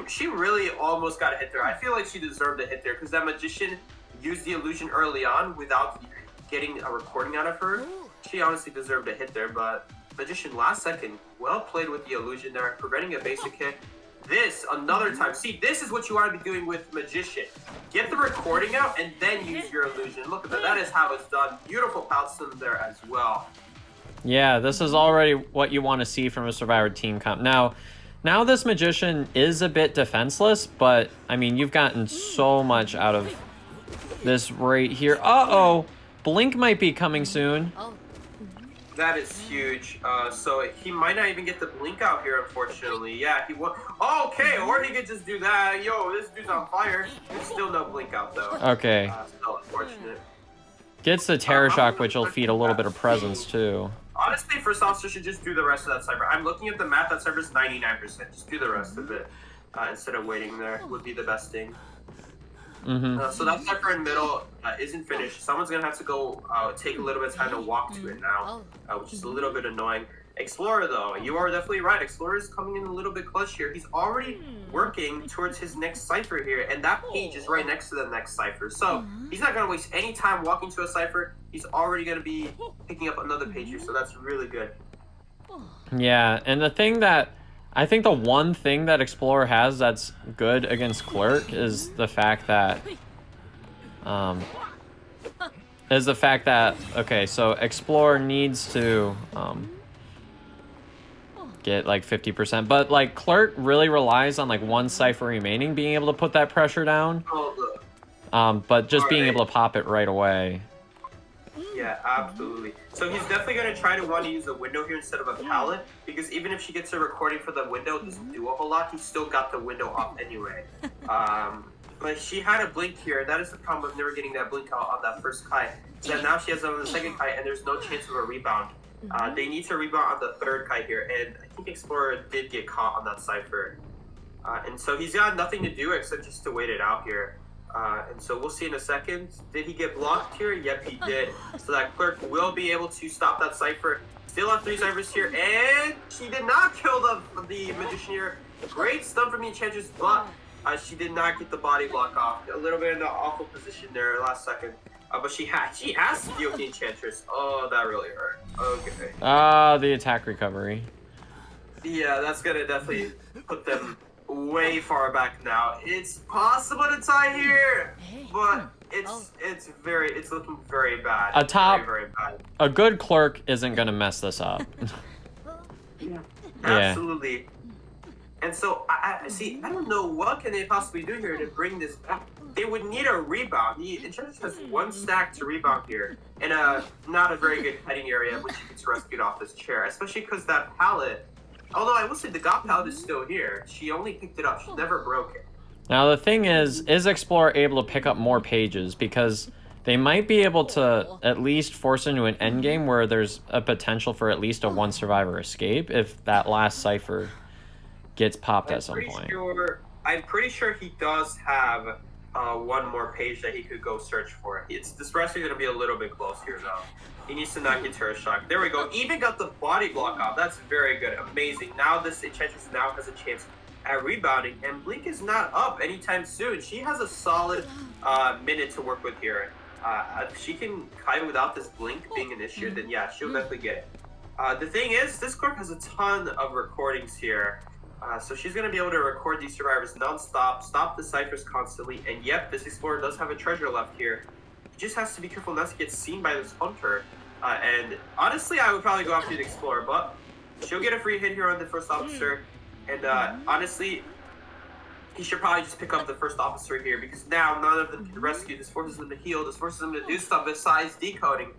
She really almost got a hit there. I feel like she deserved a hit there because that Magician used the illusion early on without getting a recording out of her. She honestly deserved a hit there, but Magician last second, well played with the illusion there, preventing a basic hit. This, another time. See, this is what you want to be doing with Magician. Get the recording out and then use your illusion. Look at that. That is how it's done. Beautiful Palston there as well. Yeah, this is already what you want to see from a Survivor team comp. Now this Magician is a bit defenseless, but, I mean, you've gotten so much out of this right here. Uh-oh! Blink might be coming soon. That is huge. So he might not even get the blink out here, unfortunately. Yeah, he won't. Okay, or he could just do that. Yo, this dude's on fire. There's still no blink out, though. Okay. Still unfortunate. Gets the Terror Shock, which will feed a little bit of presence, too. Honestly, first officer should just do the rest of that cipher. I'm looking at the map. That cipher's 99%. Just do the rest of it instead of waiting there. Would be the best thing. So that cipher in middle isn't finished. Someone's gonna have to go take a little bit of time to walk to it now, which is a little bit annoying. Explorer, though, you are definitely right. Explorer is coming in a little bit clutch here. He's already working towards his next cipher here, and that page is right next to the next cipher. So he's not gonna waste any time walking to a cipher. He's already gonna be picking up another page here, so that's really good. Yeah, and the thing that I think the one thing that Explorer has that's good against Clerk is the fact that okay, so Explorer needs to get like 50%, but like Clerk really relies on like one cipher remaining being able to put that pressure down. But just being able to pop it right away. Yeah, absolutely. So he's definitely going to try to want to use a window here instead of a pallet, because even if she gets a recording for the window, it doesn't do a whole lot. He still got the window off anyway. But she had a blink here. That is the problem with never getting that blink out on that first kite. So now she has it on the second kite, and there's no chance of a rebound. They need to rebound on the third kite here, and I think Explorer did get caught on that cipher. And so he's got nothing to do except just to wait it out here. And so we'll see in a second. Did he get blocked here? Yep, he did. So that Clerk will be able to stop that cipher. Still have 3 ciphers here, and she did not kill the Magician here. Great stun from the Enchantress, but she did not get the body block off. A little bit in the awful position there last second. But she has to deal with the Enchantress. Oh, that really hurt. Okay. The attack recovery. Yeah, that's gonna definitely put them way far back now. It's possible to tie here, but it's looking very bad. Very bad. A good Clerk isn't gonna mess this up. Yeah, absolutely. And so I don't know what can they possibly do here to bring this back. They would need a rebound. The Enchantress has 1 stack to rebound here, and not a very good heading area when she gets rescued off this chair, especially because that pallet. Although I will say the God pallet is still here. She only picked it up. She never broke it. Now the thing is Explorer able to pick up more pages? Because they might be able to at least force into an endgame where there's a potential for at least a 1 survivor escape if that last cipher gets popped at some point. I'm pretty sure he does have 1 more page that he could go search for. This rescue is going to be a little bit close here, though. He needs to not get Terror Shock. There we go. Even got the body block off. That's very good. Amazing. Now this Enchantress now has a chance at rebounding, and Blink is not up anytime soon. She has a solid minute to work with here. If she can kite without this Blink being an issue, then yeah, she'll definitely get it. The thing is, this Clerk has a ton of recordings here. So she's going to be able to record these survivors non-stop, stop the ciphers constantly, and yep, this Explorer does have a treasure left here. He just has to be careful not to get seen by this Hunter. And honestly, I would probably go after the Explorer, but she'll get a free hit here on the first officer. And honestly, he should probably just pick up the first officer here, because now none of them can rescue. This forces them to heal. This forces them to do stuff besides decoding,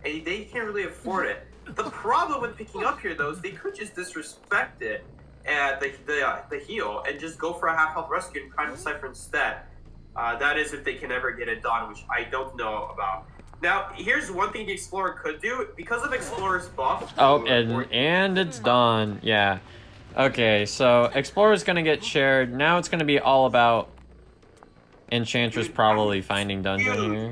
and they can't really afford it. The problem with picking up here, though, is they could just disrespect it and the heal and just go for a half health rescue and prime the Cypher instead. That is if they can ever get it done, which I don't know about. Now, here's one thing the Explorer could do. Because of Explorer's buff... Oh, and it's done. Yeah. Okay, so Explorer's going to get shared. Now it's going to be all about Enchantress probably finding dungeon here.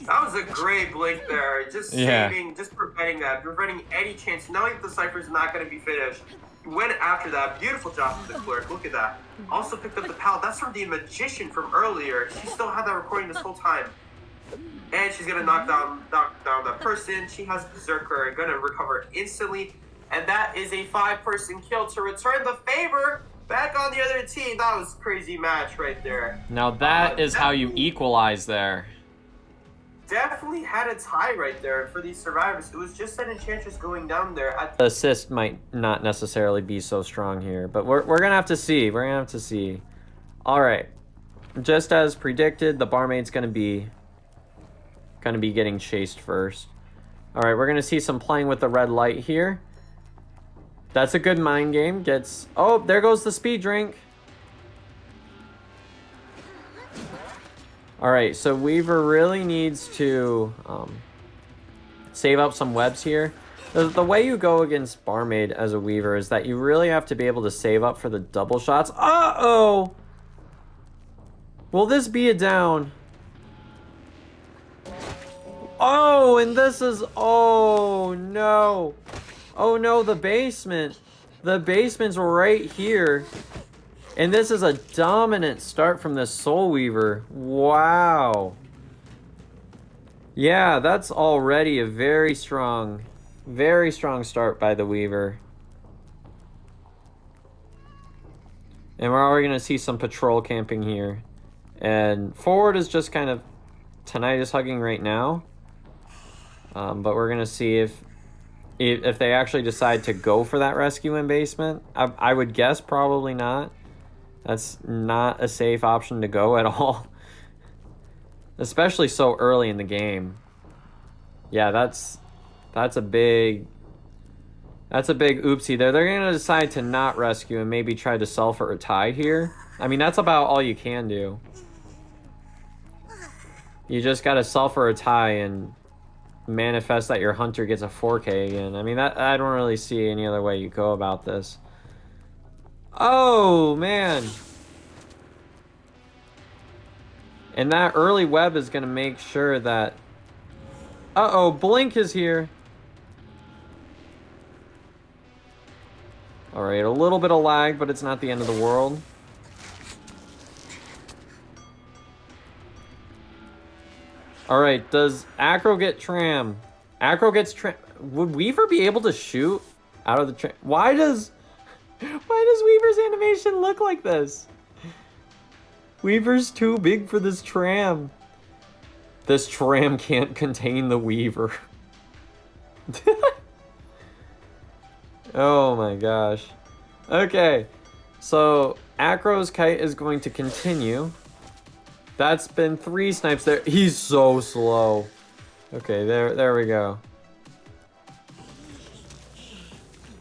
That was a great blink there. Just saving, just preventing that. Preventing any chance. Knowing that the Cypher's not going to be finished. Went after that. Beautiful job from the clerk. Look at that. Also picked up the pallet. That's from the Magician from earlier. She still had that recording this whole time. And she's going to knock down that person. She has Berserker and going to recover instantly. And that is a 5-person kill to return the favor back on the other team. That was a crazy match right there. Now that is how you equalize there. Definitely had a tie right there for these survivors. It was just that Enchantress going down there. The assist might not necessarily be so strong here, but we're going to have to see. We're going to have to see. All right. Just as predicted, the barmaid's going to be getting chased first. All right, we're going to see some playing with the red light here. That's a good mind game. Oh, there goes the speed drink. All right, so Weaver really needs to save up some webs here. The way you go against Barmaid as a Weaver is that you really have to be able to save up for the double shots. Uh-oh! Will this be a down? Oh, and this is... Oh, no. Oh, no, the basement. The basement's right here. And this is a dominant start from the Soul Weaver. Wow. Yeah, that's already a very strong start by the Weaver. And we're already going to see some patrol camping here. And forward is just kind of tinnitus hugging right now. But we're going to see if they actually decide to go for that rescue in basement. I would guess probably not. That's not a safe option to go at all. Especially so early in the game. Yeah, that's a big oopsie there. They're going to decide to not rescue and maybe try to sell for a tie here. I mean, that's about all you can do. You just got to sell for a tie and manifest that your hunter gets a 4K again. I mean, I don't really see any other way you go about this. Oh, man. And that early web is going to make sure that... Uh-oh, Blink is here. Alright, a little bit of lag, but it's not the end of the world. Alright, does Acro get tram? Acro gets tram... Would Weaver be able to shoot out of the tram? Why does Weaver's animation look like this? Weaver's too big for this tram. This tram can't contain the Weaver. Oh my gosh. Okay, so Acro's kite is going to continue. That's been 3 snipes there. He's so slow. Okay, there we go.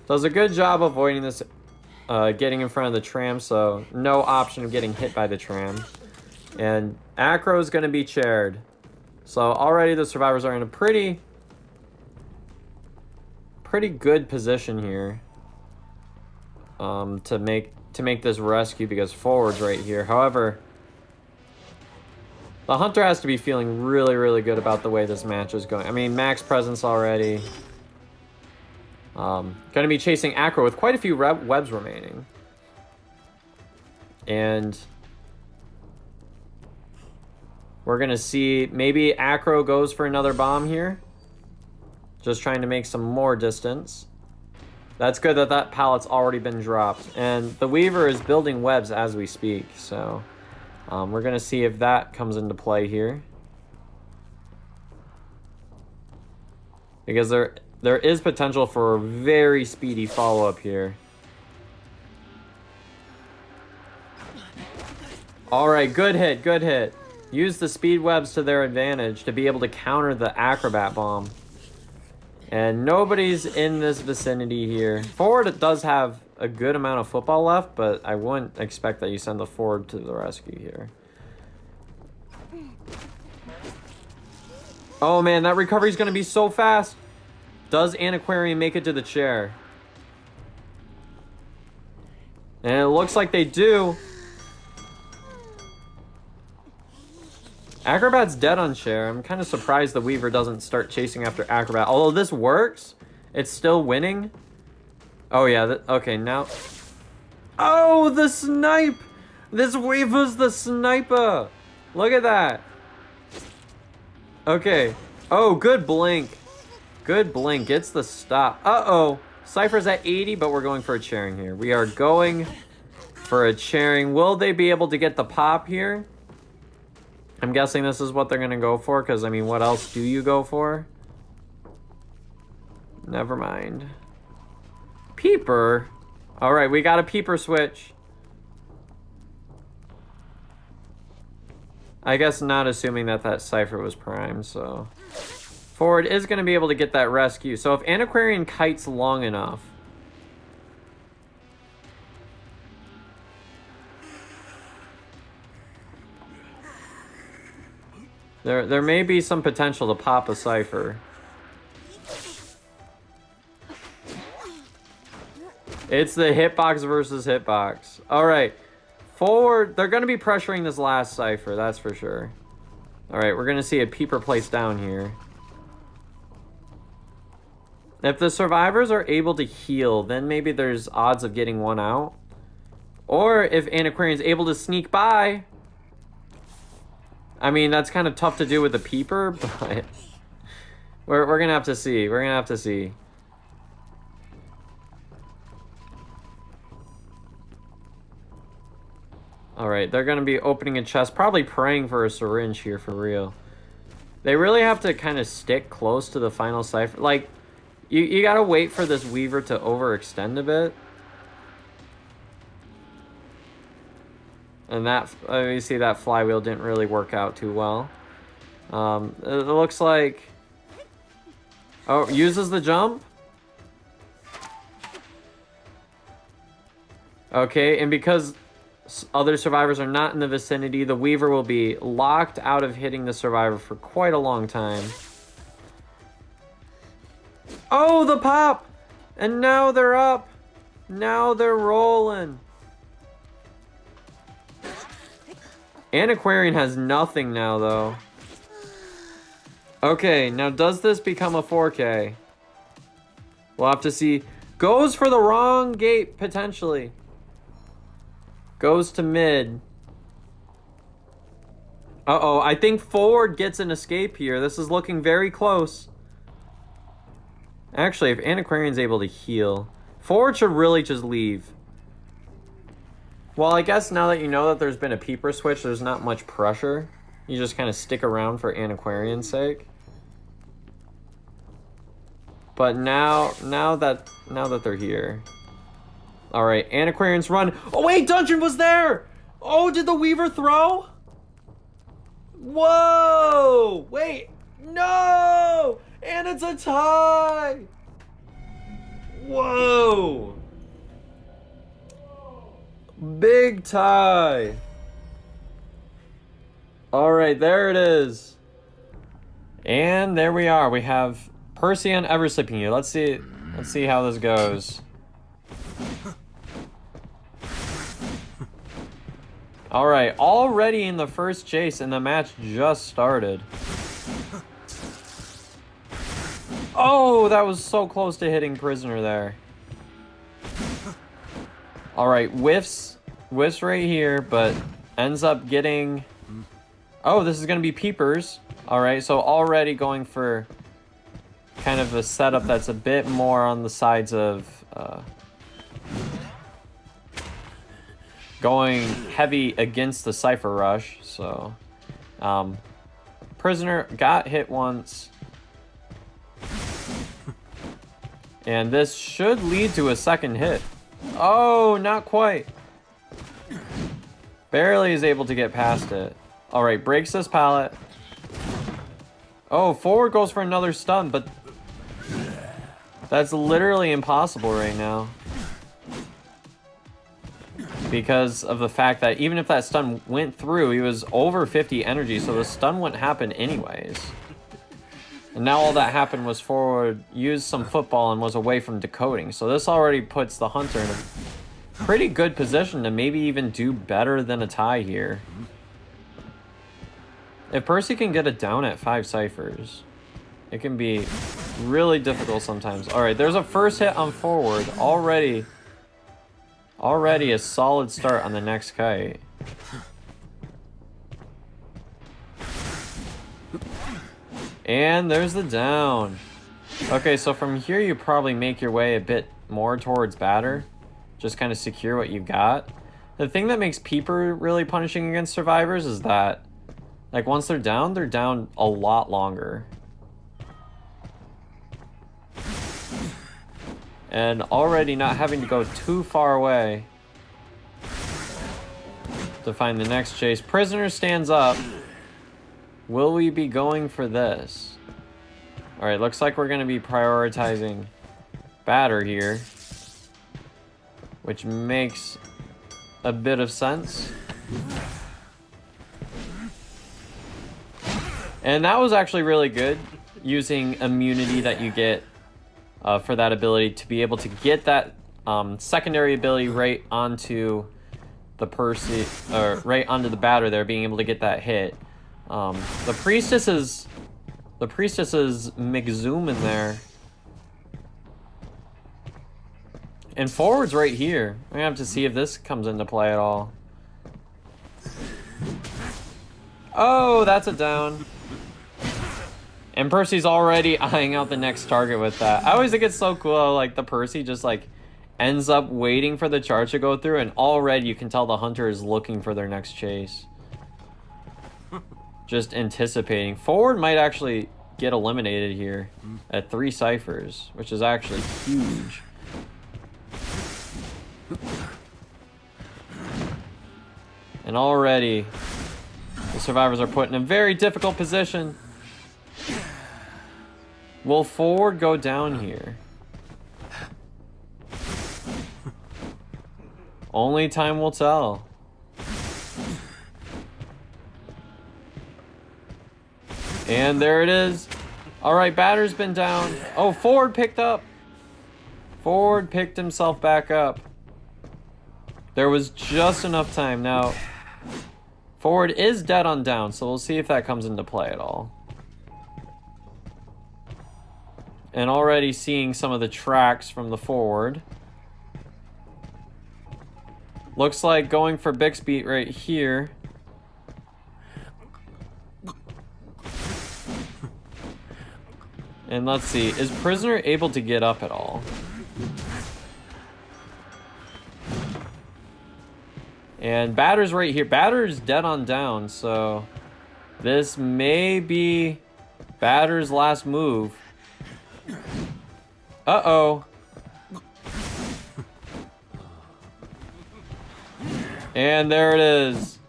Does a good job avoiding this, getting in front of the tram, so no option of getting hit by the tram. And Acro is going to be chaired. So already the survivors are in a pretty good position here to make this rescue, because forward's right here. However, the hunter has to be feeling really good about the way this match is going. I mean, max presence already. Going to be chasing Acro with quite a few webs remaining. And we're going to see maybe Acro goes for another bomb here. Just trying to make some more distance. That's good that pallet's already been dropped. And the Weaver is building webs as we speak. So we're going to see if that comes into play here. Because there is potential for a very speedy follow-up here. Alright, good hit, good hit. Use the speed webs to their advantage to be able to counter the acrobat bomb. And nobody's in this vicinity here. Forward does have a good amount of football left, but I wouldn't expect that you send the forward to the rescue here. Oh man, that recovery is going to be so fast. Does Antiquarian make it to the chair? And it looks like they do. Acrobat's dead on chair. I'm kind of surprised the Weaver doesn't start chasing after Acrobat. Although this works, it's still winning. Oh yeah, okay, now... Oh, the snipe! This Weaver's the sniper! Look at that! Okay. Oh, good blink. Good blink. Gets the stop. Uh-oh. Cypher's at 80, but we're going for a chairing here. We are going for a chairing. Will they be able to get the pop here? I'm guessing this is what they're going to go for, because, I mean, what else do you go for? Never mind. Peeper? Alright, we got a peeper switch. I guess not assuming that that Cypher was primed, so... Forward is going to be able to get that rescue. So if Antiquarian kites long enough... There may be some potential to pop a Cypher. It's the hitbox versus hitbox. Alright. Forward, they're going to be pressuring this last Cypher, that's for sure. Alright, we're going to see a peeper placed down here. If the survivors are able to heal, then maybe there's odds of getting one out. Or if Antiquarian's able to sneak by. I mean, that's kind of tough to do with a peeper, but... We're going to have to see. We're going to have to see. Alright, they're going to be opening a chest, probably praying for a syringe here for real. They really have to kind of stick close to the final Cypher. Like, you got to wait for this Weaver to overextend a bit. And that, you see that flywheel didn't really work out too well. It looks like... Oh, uses the jump? Okay, and because other survivors are not in the vicinity, the Weaver will be locked out of hitting the survivor for quite a long time. Oh, the pop! And now they're up. Now they're rolling. Antiquarian has nothing now, though. Okay, now does this become a 4K? We'll have to see. Goes for the wrong gate, potentially. Goes to mid. Uh-oh, I think forward gets an escape here. This is looking very close. Actually, if Antiquarian's able to heal, forward should really just leave. Well, I guess now that you know that there's been a peeper switch, there's not much pressure. You just kind of stick around for Antiquarian's sake. But now that they're here. Alright, Antiquarian's run. Oh wait, Dungeon was there! Oh, did the Weaver throw? Whoa! Wait, no! And it's a tie! Whoa! Big tie! Alright, there it is. And there we are. We have Percy and Eversleeping here. Let's see how this goes. Alright, already in the first chase and the match just started. Oh, that was so close to hitting Prisoner there. Alright, whiffs right here, but ends up getting... Oh, this is going to be Peepers. Alright, so already going for kind of a setup that's a bit more on the sides of... going heavy against the Cypher Rush, so... Prisoner got hit once. And this should lead to a second hit. Oh, not quite. Barely is able to get past it. Alright, breaks this pallet. Oh, forward goes for another stun, but that's literally impossible right now. Because of the fact that even if that stun went through, he was over 50 energy, so the stun wouldn't happen anyways. And now all that happened was forward used some football and was away from decoding. So this already puts the hunter in a pretty good position to maybe even do better than a tie here. If Percy can get it down at 5 ciphers, it can be really difficult sometimes. Alright, there's a first hit on forward. Already a solid start on the next kite. And there's the down. Okay, so from here you probably make your way a bit more towards batter. Just kind of secure what you've got. The thing that makes Peeper really punishing against survivors is that, like, once they're down a lot longer. And already not having to go too far away to find the next chase. Prisoner stands up. Will we be going for this? Alright, looks like we're going to be prioritizing batter here, which makes a bit of sense. And that was actually really good, using immunity that you get for that ability to be able to get that secondary ability right onto the Percy, or right onto the batter there, being able to get that hit. The priestess is McZoom in there. And forward's right here. I'm gonna have to see if this comes into play at all. Oh, that's a down. And Percy's already eyeing out the next target with that. I always think it's so cool, like, the Percy just, like, ends up waiting for the charge to go through, and already you can tell the hunter is looking for their next chase. Just anticipating. Forward might actually get eliminated here at 3 ciphers, which is actually huge. And already the survivors are put in a very difficult position. Will forward go down here? Only time will tell. And there it is. Alright, batter's been down. Oh, forward picked up. Forward picked himself back up. There was just enough time. Now, forward is dead on down, so we'll see if that comes into play at all. And already seeing some of the tracks from the forward. Looks like going for Bixby right here. And let's see, is Prisoner able to get up at all? And Batter's right here. Batter's dead on down, so this may be Batter's last move. Uh-oh. And there it is.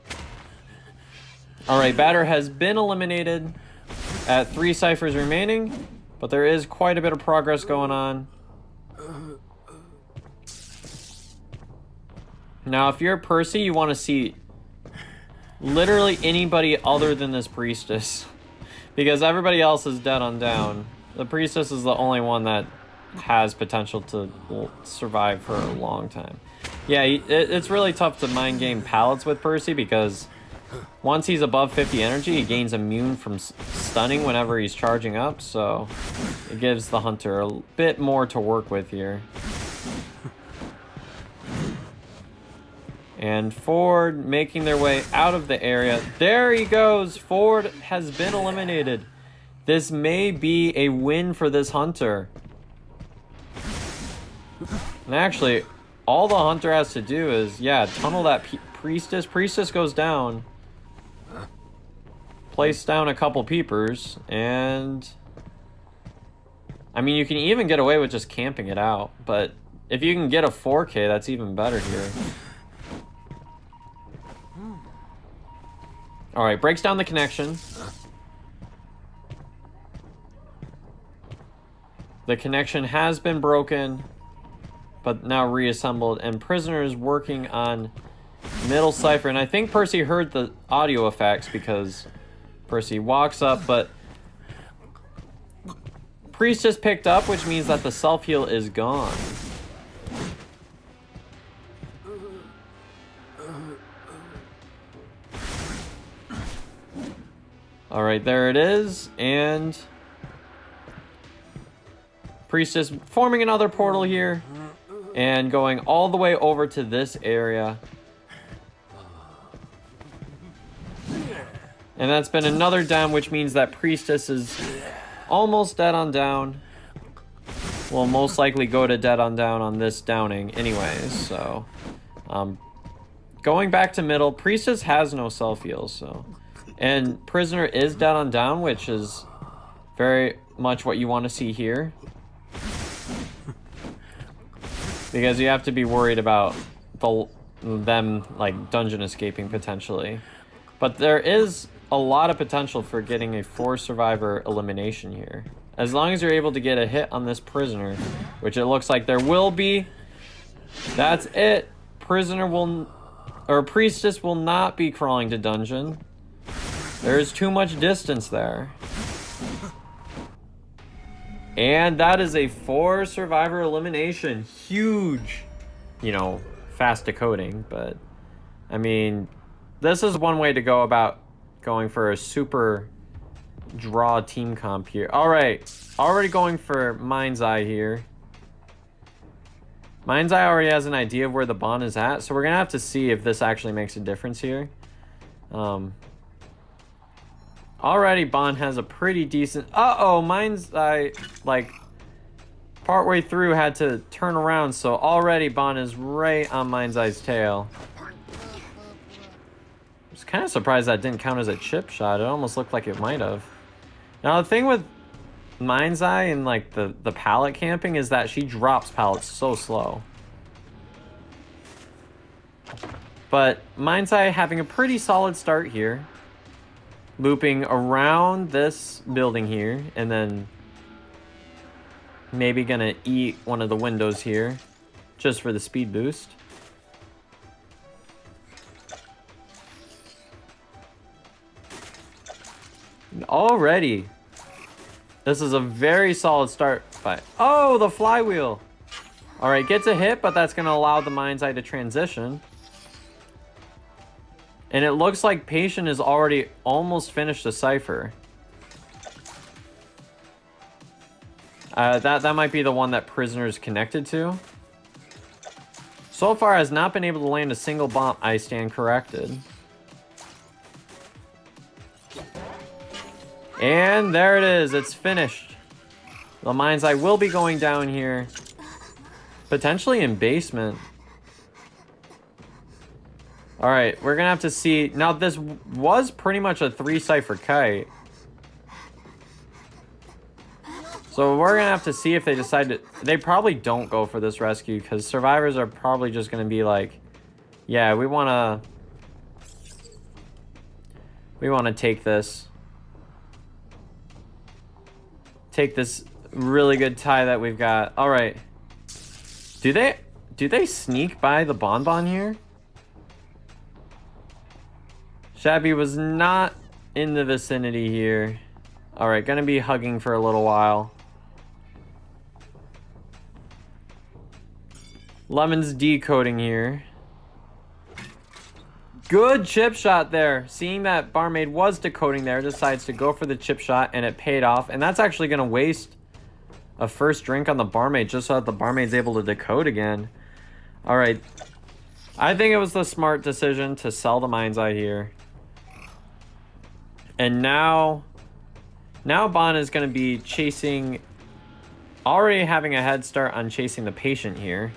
Alright, Batter has been eliminated at 3 ciphers remaining, but there is quite a bit of progress going on. Now, if you're Percy, you want to see literally anybody other than this priestess, because everybody else is dead on down. The priestess is the only one that has potential to survive for a long time. Yeah, it's really tough to mind game pallets with Percy, because once he's above 50 energy, he gains immune from stunning whenever he's charging up, so it gives the hunter a bit more to work with here. And Ford making their way out of the area. There he goes! Ford has been eliminated. This may be a win for this hunter. And actually, all the hunter has to do is, yeah, tunnel that priestess. Priestess goes down. Place down a couple peepers, and I mean, you can even get away with just camping it out, but if you can get a 4K, that's even better here. All right, breaks down the connection. The connection has been broken, but now reassembled, and prisoner is working on middle cipher. And I think Percy heard the audio effects because Percy walks up, but priest just picked up, which means that the self-heal is gone. All right, there it is, and priest is forming another portal here and going all the way over to this area. And that's been another down, which means that priestess is almost dead on down. Will most likely go to dead on down on this downing anyways, so going back to middle, priestess has no self-heal, so, and prisoner is dead on down, which is very much what you want to see here, because you have to be worried about them like dungeon escaping potentially. But there is a lot of potential for getting a 4 survivor elimination here, as long as you're able to get a hit on this prisoner, which it looks like there will be. That's it. Prisoner will, or priestess will not be crawling to dungeon. There's too much distance there. And that is a 4 survivor elimination. Huge, you know, fast decoding, but I mean, this is one way to go about going for a super draw team comp here. All right, already going for Mind's Eye here. Mind's Eye already has an idea of where the Bond is at, so we're gonna have to see if this actually makes a difference here. Already Bond has a pretty decent, Mind's Eye, like, partway through had to turn around, so already Bond is right on Mind's Eye's tail. I was kind of surprised that didn't count as a chip shot. It almost looked like it might have. Now the thing with Mind's Eye and like the pallet camping is that she drops pallets so slow. But Mind's Eye having a pretty solid start here. Looping around this building here and then maybe gonna eat one of the windows here just for the speed boost. Already, this is a very solid start by, oh, the flywheel. All right, gets a hit, but that's going to allow the Mind's Eye to transition. And it looks like Patient is already almost finished the cipher. That might be the one that Prisoner's connected to. So far has not been able to land a single bomb. I stand corrected. And there it is. It's finished. The Mind's Eye will be going down here. Potentially in basement. Alright, we're going to have to see. Now, this was pretty much a 3-cipher kite. So we're going to have to see if they decide to... They probably don't go for this rescue, because survivors are probably just going to be like, yeah, we want to take this. Take this really good tie that we've got. All right. Do they sneak by the Bonbon here? Shabby was not in the vicinity here. All right, gonna be hugging for a little while. Lemon's decoding here. Good chip shot there. Seeing that Barmaid was decoding there, decides to go for the chip shot, and it paid off. And that's actually going to waste a first drink on the Barmaid just so that the Barmaid's able to decode again. All right. I think it was the smart decision to sell the Mind's Eye here. And now Bond is going to be chasing, already having a head start on chasing the Patient here.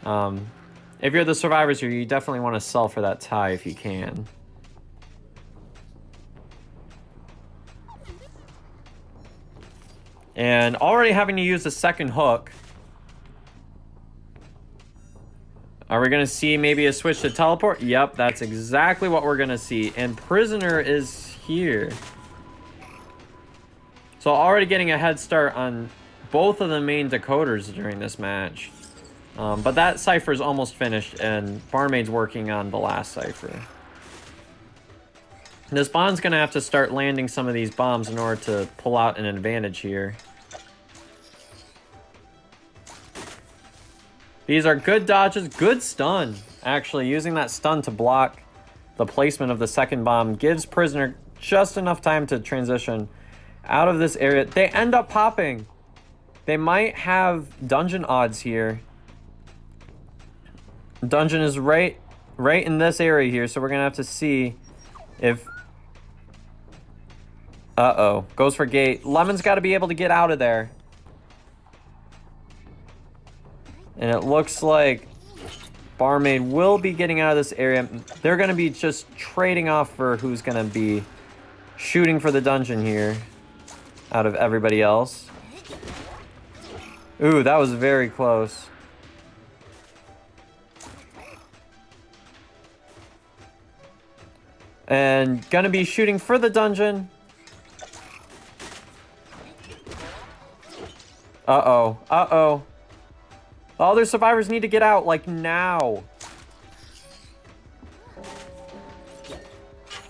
If you're the survivors here, you definitely want to sell for that tie if you can. And already having to use the second hook. Are we gonna see maybe a switch to teleport? Yep, that's exactly what we're gonna see. And Prisoner is here. So already getting a head start on both of the main decoders during this match. But that cipher is almost finished, and Barmaid's working on the last cipher. This Bond's gonna have to start landing some of these bombs in order to pull out an advantage here. These are good dodges, good stun. Actually, using that stun to block the placement of the second bomb gives Prisoner just enough time to transition out of this area. They end up popping. They might have dungeon odds here. Dungeon is right in this area here, so we're gonna have to see if... Uh-oh. Goes for gate. Lemon's got to be able to get out of there. And it looks like Barmaid will be getting out of this area. They're going to be just trading off for who's going to be shooting for the dungeon here out of everybody else. Ooh, that was very close. And going to be shooting for the dungeon. Uh-oh. Uh-oh. The other survivors need to get out, like, now.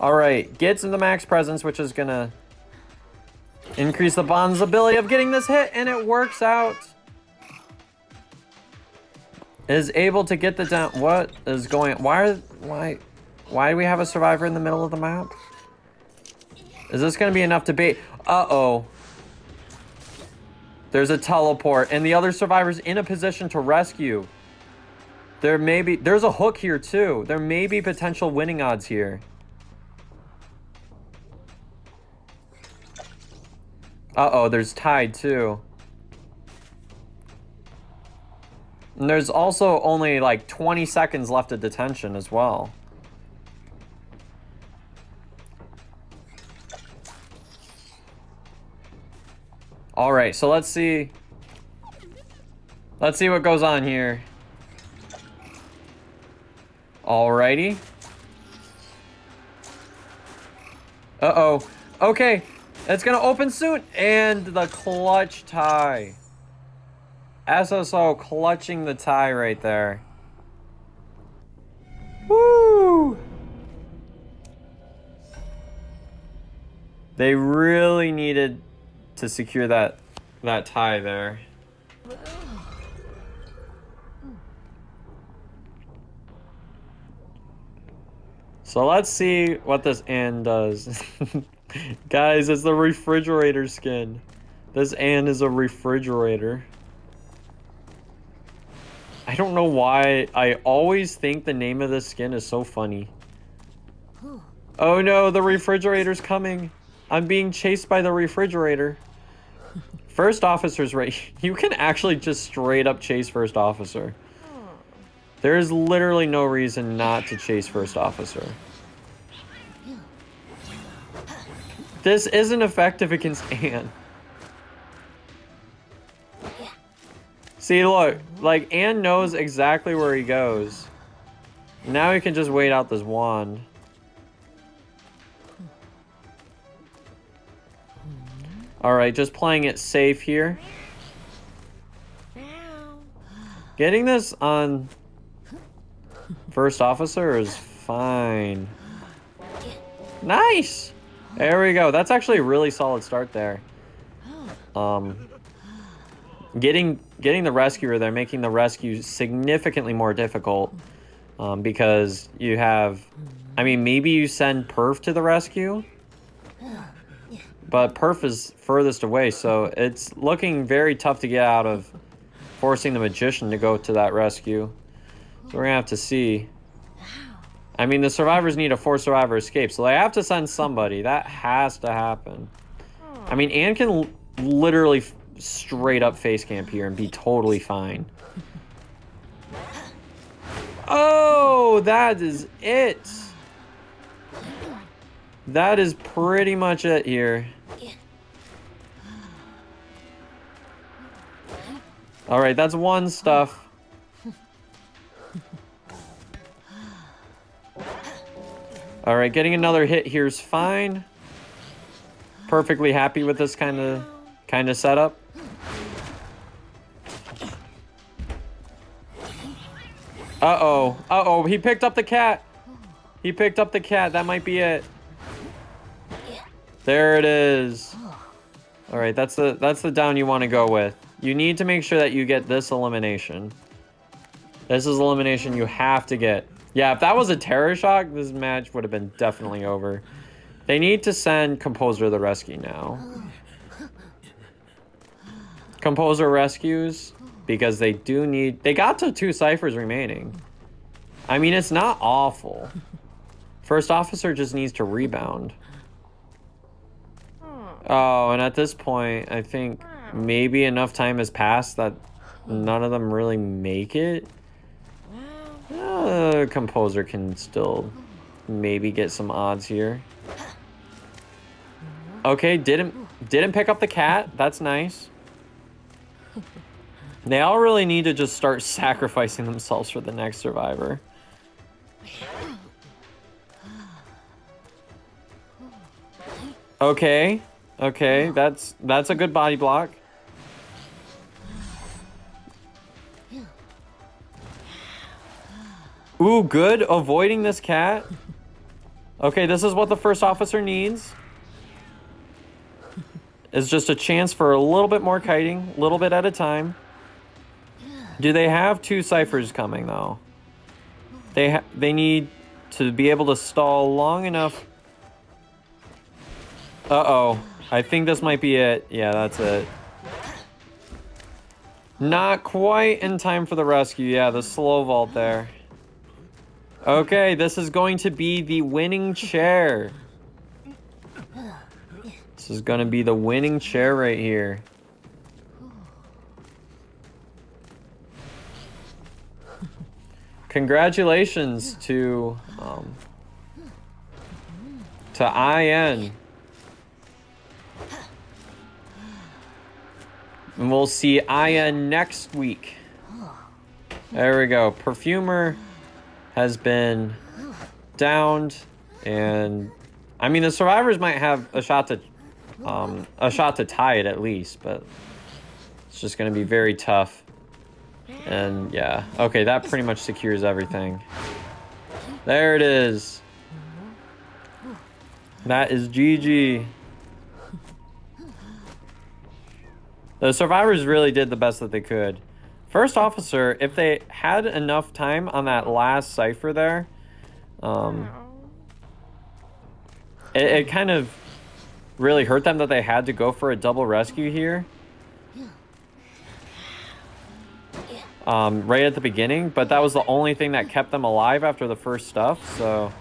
Alright, gets in the max presence, which is gonna increase the Bond's ability of getting this hit, and it works out. Is able to get the down... What is going... Why do we have a survivor in the middle of the map? Is this gonna be enough to bait? Uh-oh. There's a teleport, and the other survivor's in a position to rescue. There's a hook here, too. There may be potential winning odds here. Uh-oh, there's tide, too. And there's also only, like, 20 seconds left of detention as well. All right, so let's see. Let's see what goes on here. Alrighty. Uh-oh. Okay, it's gonna open soon. And the clutch tie. SSO clutching the tie right there. Woo! They really needed to secure that tie there. So let's see what this Ann does. Guys, it's the refrigerator skin. This Ann is a refrigerator. I don't know why I always think the name of this skin is so funny. Oh no, the refrigerator's coming. I'm being chased by the refrigerator. First officer's right. You can actually just straight up chase first officer. There is literally no reason not to chase first officer. This isn't effective against Ann. See, look, like Ann knows exactly where he goes. Now he can just wait out this wand. Alright, just playing it safe here. Getting this on first officer is fine. Nice! There we go. That's actually a really solid start there. Getting the rescuer there, making the rescue significantly more difficult. Because you have... I mean, maybe you send Perf to the rescue? But Perf is furthest away, so it's looking very tough to get out of forcing the Magician to go to that rescue. So we're gonna have to see. I mean, the survivors need a 4-survivor escape, so they have to send somebody. That has to happen. I mean, Ann can literally straight up face camp here and be totally fine. Oh, that is it. That is pretty much it here. Alright, that's one stuff. All right, getting another hit here is fine. Perfectly happy with this kind of setup. Uh-oh. Uh-oh, he picked up the cat. He picked up the cat. That might be it. There it is. All right, that's the down you want to go with. You need to make sure that you get this elimination. This is elimination you have to get. Yeah, if that was a terror shock, this match would have been definitely over. They need to send Composer to the rescue now. Composer rescues because they do need... They got to 2 ciphers remaining. I mean, it's not awful. First officer just needs to rebound. Oh, and at this point, I think maybe enough time has passed that none of them really make it. Composer can still maybe get some odds here. Okay, didn't pick up the cat. That's nice. They all really need to just start sacrificing themselves for the next survivor. Okay. Okay, that's a good body block. Ooh, good. Avoiding this cat. Okay, this is what the first officer needs. It's just a chance for a little bit more kiting, a little bit at a time. Do they have 2 ciphers coming, though? They need to be able to stall long enough. Uh-oh. I think this might be it. Yeah, that's it. Not quite in time for the rescue. Yeah, the slow vault there. Okay, this is going to be the winning chair. This is going to be the winning chair right here. Congratulations to IN. And we'll see IN next week. There we go. Perfumer has been downed, and I mean the survivors might have a shot to tie it at least, but it's just going to be very tough. And yeah, okay, that pretty much secures everything. There it is. That is GG. The survivors really did the best that they could. First officer, if they had enough time on that last cipher there, it kind of really hurt them that they had to go for a double rescue here. Right at the beginning, but that was the only thing that kept them alive after the first stuff, so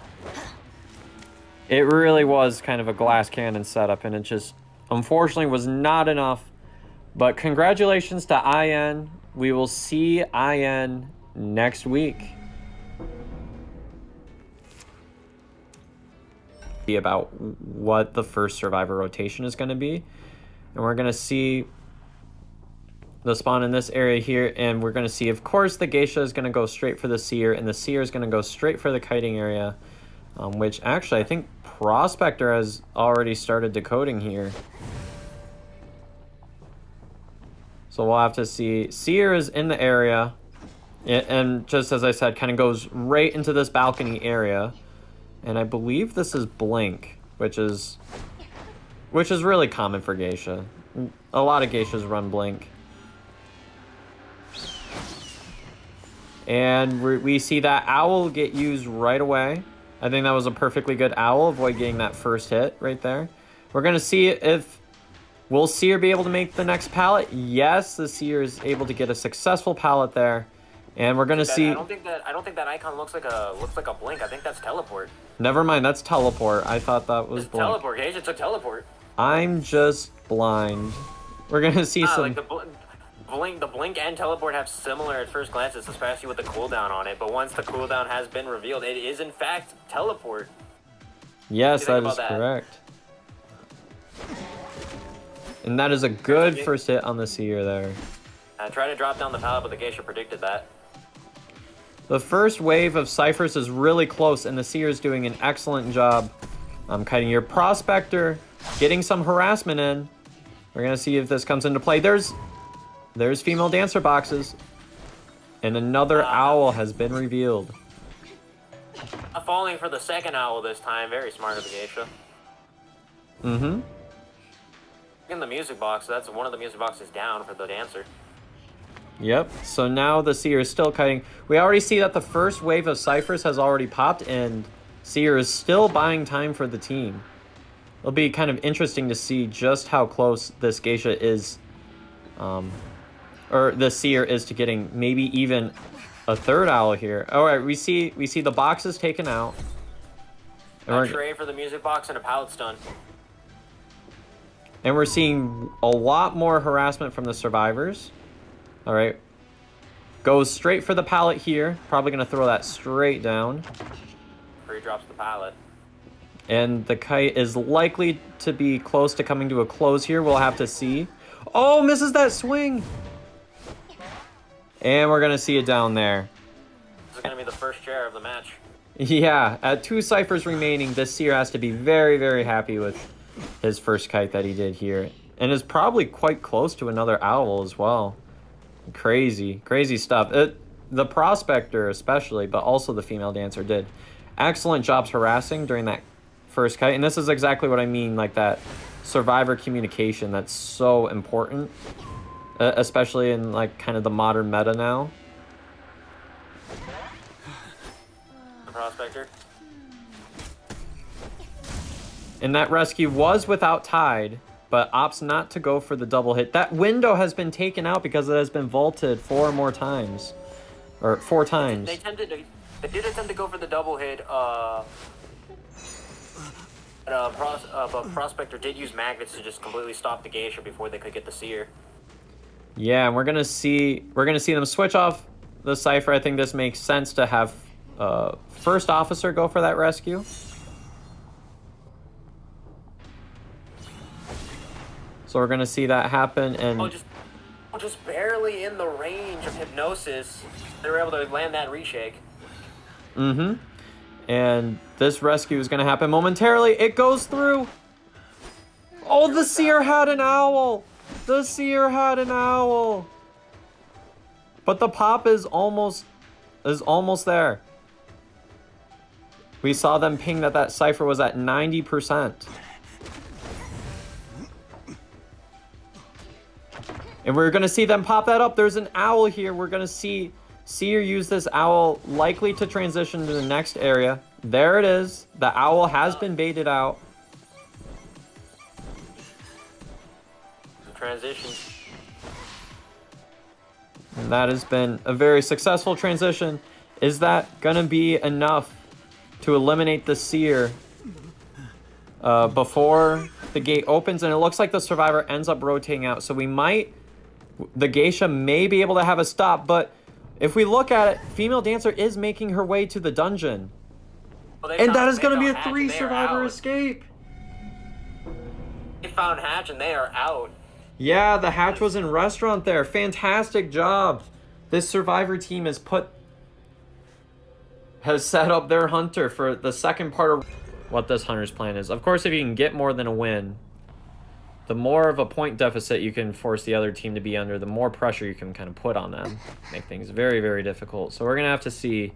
it really was kind of a glass cannon setup, and it just unfortunately was not enough. But congratulations to IN. We will see IN next week. About what the first survivor rotation is going to be, and we're going to see the spawn in this area here, and we're going to see, of course, the geisha is going to go straight for the seer, and the seer is going to go straight for the kiting area, which actually I think Prospector has already started decoding here. So we'll have to see. Seer is in the area, and just as I said, kind of goes right into this balcony area, and I believe this is Blink, which is really common for geisha. A lot of geishas run Blink. And we see that owl get used right away. I think that was a perfectly good owl. Avoid getting that first hit right there. We're going to see if... Will Seer be able to make the next pallet? Yes, the Seer is able to get a successful pallet there. And we're going to see... I don't think that icon looks like a blink. I think that's teleport. Never mind, that's teleport. I thought that was blink. Teleport, Gage. It's a teleport. I'm just blind. We're going to see some... Like the blink and teleport have similar at first glances, especially with the cooldown on it. But once the cooldown has been revealed, it is in fact teleport. Yes, that is correct. And that is a good first hit on the Seer there. Try to drop down the pallet, but the Geisha predicted that. The first wave of ciphers is really close, and the Seer is doing an excellent job. Kiting your Prospector, getting some harassment in. We're gonna see if this comes into play. There's female dancer boxes, and another owl has been revealed. Falling for the second owl this time. Very smart of the geisha. Mm-hmm. In the music box, that's one of the music boxes down for the dancer. Yep, so now the Seer is still kiting. We already see that the first wave of ciphers has already popped, and Seer is still buying time for the team. It'll be kind of interesting to see just how close this geisha is, or the Seer is to getting maybe even a third owl here. All right, we see the boxes taken out. A tray for the music box and a pallet stun. And we're seeing a lot more harassment from the survivors. All right. Goes straight for the pallet here. Probably going to throw that straight down. Where he drops the pallet. And the kite is likely to be close to coming to a close here. We'll have to see. Oh, misses that swing. And we're going to see it down there. This is going to be the first chair of the match. Yeah, at 2 ciphers remaining, this Seer has to be very, very happy with his first kite that he did here. And is probably quite close to another owl as well. Crazy stuff. The Prospector especially, but also the female dancer did excellent jobs harassing during that first kite. And this is exactly what I mean, like that survivor communication that's so important, especially in like kind of the modern meta now. The Prospector. And that rescue was without tide, but opts not to go for the double hit. That window has been taken out because it has been vaulted 4 more times. Or 4 times. They did attempt to go for the double hit. But Prospector did use magnets to just completely stop the geisha before they could get the Seer. Yeah, and we're gonna see them switch off the cipher. I think this makes sense to have first officer go for that rescue. So we're gonna see that happen, and just barely in the range of hypnosis, they were able to land that reshake. Mm-hmm. And this rescue is gonna happen momentarily. It goes through. Oh, the Seer had an owl. The Seer had an owl. But the pop is almost there. We saw them ping that cipher was at 90%. And we're going to see them pop that up. There's an owl here. We're going to see Seer use this owl, likely to transition to the next area. There it is. The owl has been baited out. Transition. And that has been a very successful transition. Is that going to be enough to eliminate the Seer before the gate opens? And it looks like the survivor ends up rotating out. So the geisha may be able to have a stop, but if we look at it, female dancer is making her way to the dungeon. Well, and that is going to be a 3 survivor escape. They found Hatch and they are out. Yeah, the Hatch was in restaurant there. Fantastic job. This survivor team has set up their hunter for the second part of what this hunter's plan is. Of course, if you can get more than a win, the more of a point deficit you can force the other team to be under, the more pressure you can kind of put on them. Make things very, very difficult. So we're going to have to see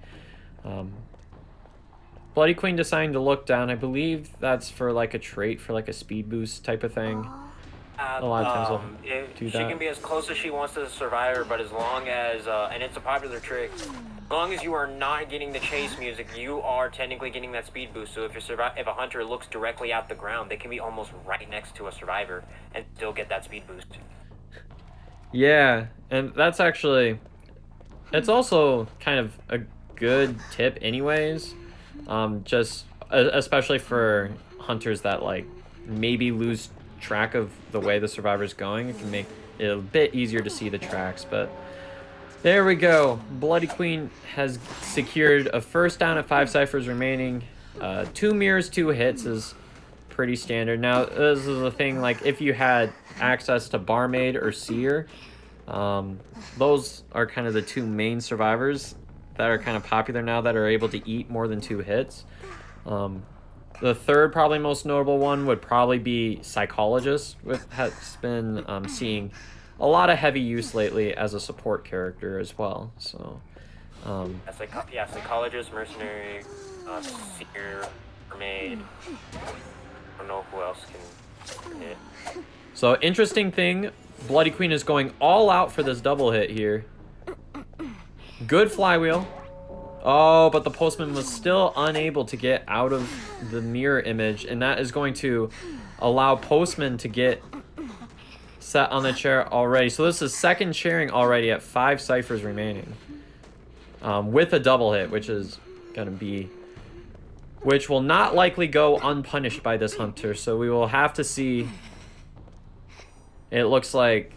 Bloody Queen deciding to look down. I believe that's for like a trait, for like a speed boost type of thing. A lot of times they'll do that. She can be as close as she wants to the survivor, but as long as, and it's a popular trick, as long as you are not getting the chase music, you are technically getting that speed boost. So if if a hunter looks directly at the ground, they can be almost right next to a survivor and still get that speed boost. Yeah, and that's actually, it's also kind of a good tip anyways. Just especially for hunters that like maybe lose track of the way the survivor's going. It can make it a bit easier to see the tracks, but there we go. Bloody Queen has secured a first down at 5 ciphers remaining. 2 mirrors, 2 hits is pretty standard. Now, this is the thing, like if you had access to Barmaid or Seer, those are kind of the 2 main survivors. that are kind of popular now that are able to eat more than 2 hits. The third, probably most notable one, would probably be Psychologist, which has been seeing a lot of heavy use lately as a support character as well. So, Psychologist, Mercenary, Seer, Mermaid. I don't know who else can hit. So, interesting thing, Bloody Queen is going all out for this double hit here. Good flywheel. Oh, but the Postman was still unable to get out of the mirror image, and that is going to allow Postman to get set on the chair already. So this is second chairing already at 5 ciphers remaining. With a double hit, which will not likely go unpunished by this hunter. So we will have to see. It looks like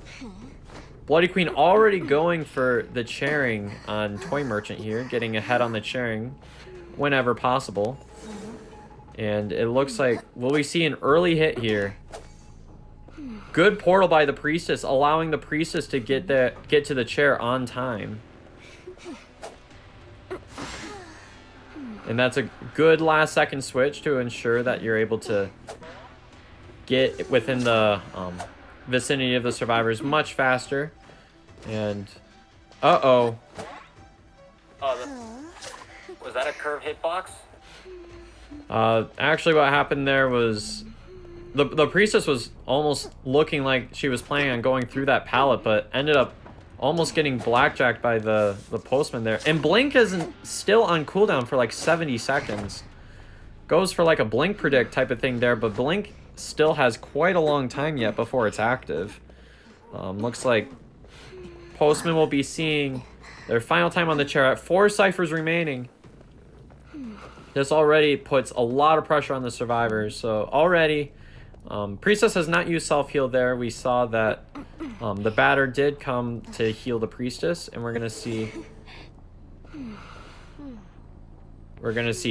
Bloody Queen already going for the chairing on Toy Merchant here, getting ahead on the chairing whenever possible. And it looks like, will we see an early hit here? Good portal by the Priestess, allowing the Priestess to get to the chair on time. And that's a good last second switch to ensure that you're able to get within the vicinity of the survivors much faster. And was that a curve hitbox? Actually what happened there was the Priestess was almost looking like she was planning on going through that pallet, but ended up almost getting blackjacked by the Postman there. And Blink isn't still on cooldown for like 70 seconds. Goes for like a Blink predict type of thing there, but Blink still has quite a long time yet before it's active. Looks like Postman will be seeing their final time on the chair at 4 ciphers remaining. This already puts a lot of pressure on the survivors. So already, Priestess has not used self-heal there. We saw that the batter did come to heal the Priestess, and we're gonna see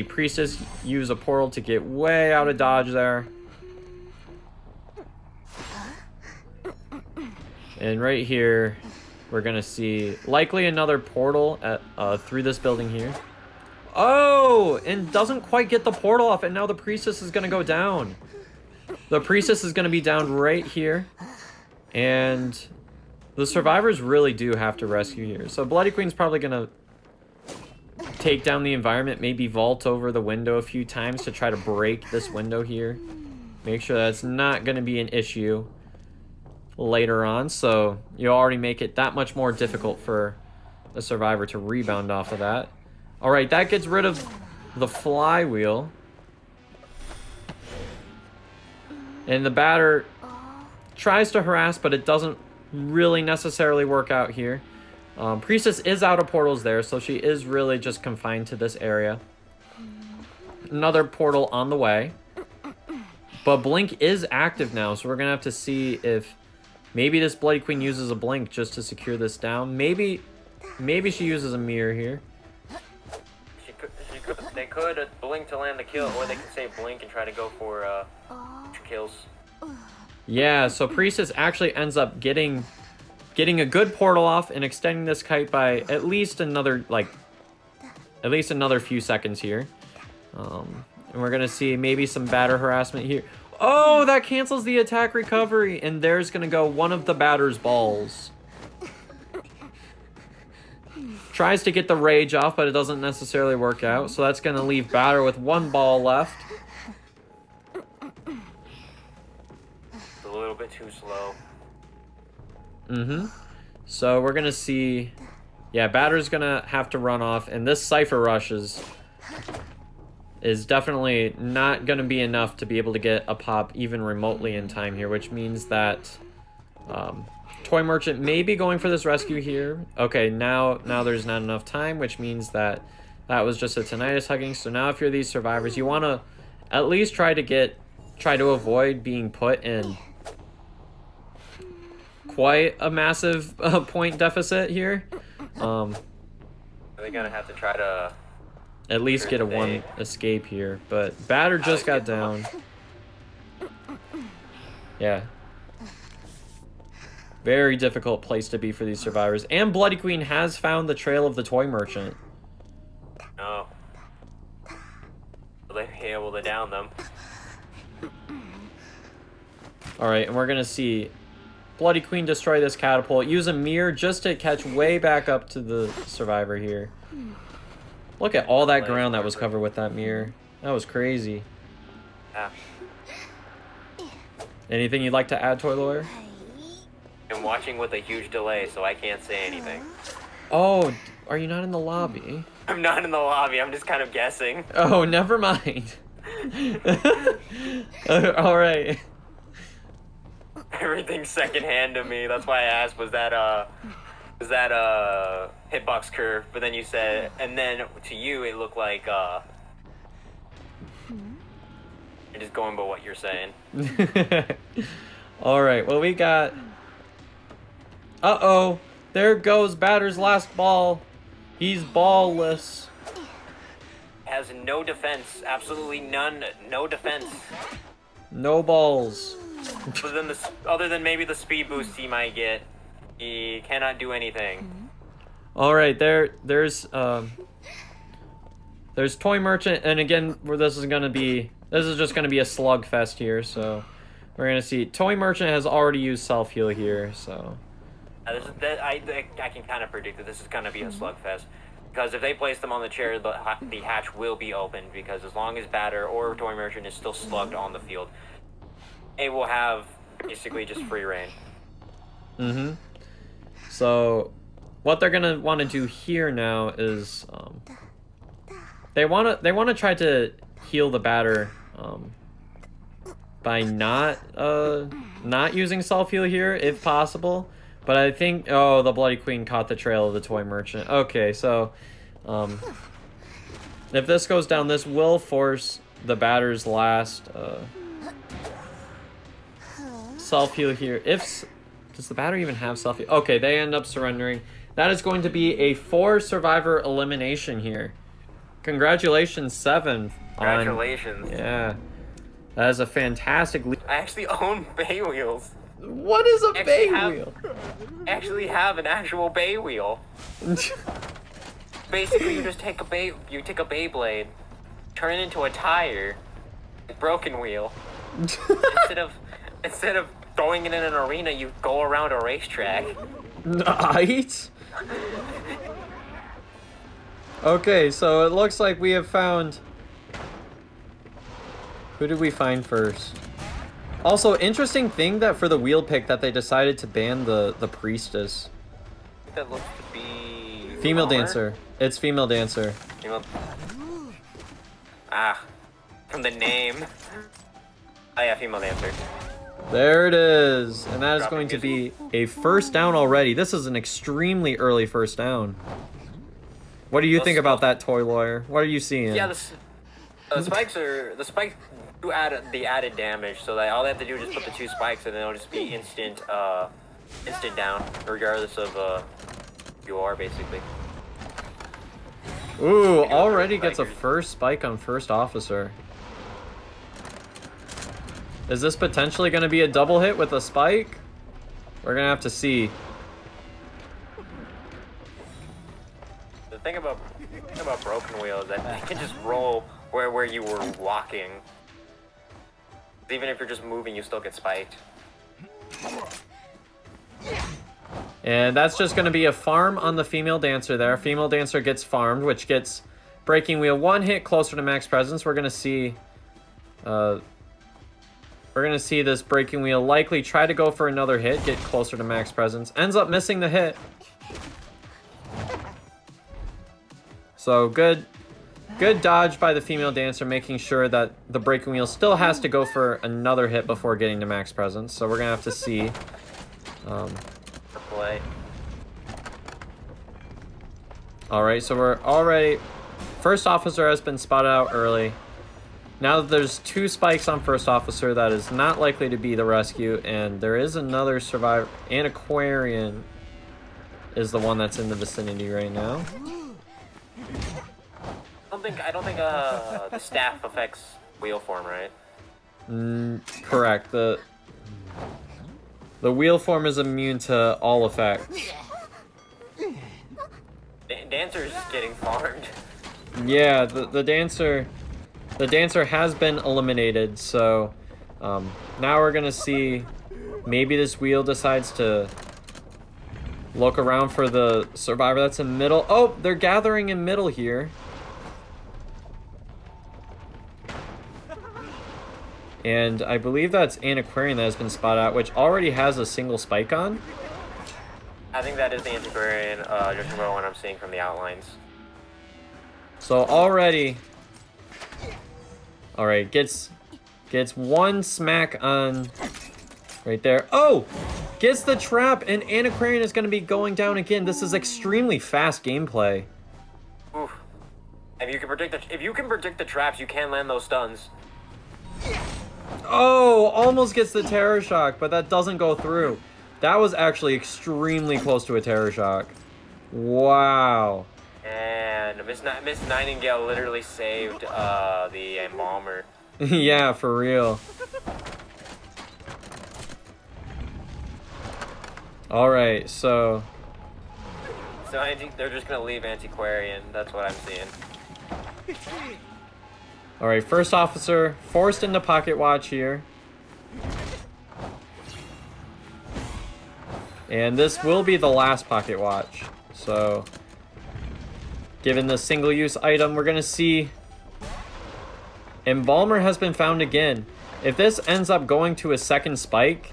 Priestess use a portal to get way out of dodge there. And right here, we're gonna see likely another portal at through this building here. Oh, and doesn't quite get the portal off, and now the Priestess is gonna go down. The Priestess is gonna be down right here, and the survivors really do have to rescue here. So Bloody Queen's probably gonna take down the environment, maybe vault over the window a few times to try to break this window here. Make sure that's not gonna be an issue later on, so you already make it that much more difficult for the survivor to rebound off of that. All right, that gets rid of the flywheel, and the batter tries to harass, but it doesn't really necessarily work out here. Priestess is out of portals there, so she is really just confined to this area. Another portal on the way, but Blink is active now, so we're gonna have to see if maybe this Bloody Queen uses a Blink just to secure this down. Maybe she uses a mirror here. They could Blink to land the kill, or they could say Blink and try to go for 2 kills. Yeah, so Priestess actually ends up getting a good portal off and extending this kite by at least another few seconds here. And we're gonna see maybe some batter harassment here. Oh, that cancels the attack recovery, and there's gonna go one of the batter's balls. Tries to get the rage off, but it doesn't necessarily work out, so that's gonna leave batter with 1 ball left. It's a little bit too slow. So we're gonna see, yeah, batter's gonna have to run off, and this cipher rush is definitely not gonna be enough to be able to get a pop even remotely in time here, which means that Toy Merchant may be going for this rescue here. Okay, now there's not enough time, which means that was just a tinnitus hugging. So now if you're these survivors, you want to at least try to avoid being put in quite a massive point deficit here. They're gonna have to try to at least get a 1 escape here, but batter just got down. Yeah. Very difficult place to be for these survivors. And Bloody Queen has found the trail of the Toy Merchant. around them. Alright, and we're gonna see Bloody Queen destroy this catapult. Use a mirror just to catch way back up to the survivor here. Look at all that ground that was covered with that mirror. That was crazy. Yeah. Anything you'd like to add, Toy Lawyer? I'm watching with a huge delay, so I can't say anything. Oh, are you not in the lobby? I'm not in the lobby, I'm just kind of guessing. Oh, never mind. Alright. Everything's secondhand to me. That's why I asked, was that hitbox curve? But then you said, and then to you it looked like I'm just going by what you're saying. Alright, well we got... Uh-oh, there goes Batter's last ball. He's ballless. Has no defense, absolutely none, no defense. No balls. Other than maybe the speed boost he might get, he cannot do anything. Alright, there's Toy Merchant, and again, this is just gonna be a slugfest here, so we're gonna see. Toy Merchant has already used self-heal here, so... I can kind of predict that this is gonna be a slugfest. Because if they place them on the chair, the hatch will be opened, because as long as Batter or Toy Merchant is still slugged on the field, it will have basically just free reign. Mm-hmm. So, what they're gonna want to do here now is, they wanna try to heal the Batter, by not using self-heal here, if possible. But I think, oh, the Bloody Queen caught the trail of the Toy Merchant. Okay, so, if this goes down, this will force the Batter's last, self-heal here. Does the Batter even have self-heal? Okay, they end up surrendering. That is going to be a 4-survivor elimination here. Congratulations, 7. Congratulations. Yeah. That is a fantastic lead. I actually own bay wheels. What is a bay wheel? I actually have an actual bay wheel. Basically, you just take a Beyblade, turn it into a tire, a broken wheel. instead of throwing it in an arena, you go around a racetrack. Right? Okay, so it looks like we have found... Who did we find first? Also, interesting thing that for the wheel pick that they decided to ban the priestess. That looks to be... Female dancer. It's female dancer. From the name. Oh yeah, female dancer. There it is. And that is going to be a first down already. This is an extremely early first down. What do you think about that, Toy Lawyer? What are you seeing? Yeah, the spikes do add the added damage, so that all they have to do is just put the 2 spikes and it'll just be instant down, regardless of who you are, basically. Ooh, already gets a first spike on first officer. Is this potentially going to be a double hit with a spike? We're going to have to see. The thing about broken wheel is that they can just roll where you were walking. Even if you're just moving, you still get spiked. And that's just going to be a farm on the female dancer there. Female dancer gets farmed, which gets breaking wheel 1 hit closer to max presence. We're going to see this breaking wheel likely try to go for another hit, get closer to max presence. Ends up missing the hit. So good dodge by the female dancer, making sure that the breaking wheel still has to go for another hit before getting to max presence. So we're going to have to see. Alright, so we're already... First officer has been spotted out early. Now that there's 2 spikes on first officer, that is not likely to be the rescue. And there is another survivor. Antiquarian is the one that's in the vicinity right now. I don't think the staff affects wheel form, right? Correct. The wheel form is immune to all effects. Dancer's getting farmed. Yeah, the dancer The dancer has been eliminated, so now we're gonna see maybe this wheel decides to look around for the survivor that's in middle. Oh, they're gathering in middle here. And I believe that's Antiquarian that has been spotted out, which already has a single spike on. I think that is the Antiquarian, just from what I'm seeing from the outlines. So already, all right, gets one smack on right there. Oh, gets the trap, and Antiquarian is going to be going down again. This is extremely fast gameplay. Oof. If you can predict the traps, you can land those stuns. Oh, almost gets the terror shock, but that doesn't go through. That was actually extremely close to a terror shock. Wow. And Miss Nightingale literally saved the embalmer. Yeah, for real. All right, so They're just gonna leave Antiquarian. That's what I'm seeing. all right, first officer forced into pocket watch here. And this will be the last pocket watch. So, given the single-use item, we're gonna see Embalmer has been found again. If this ends up going to a second spike,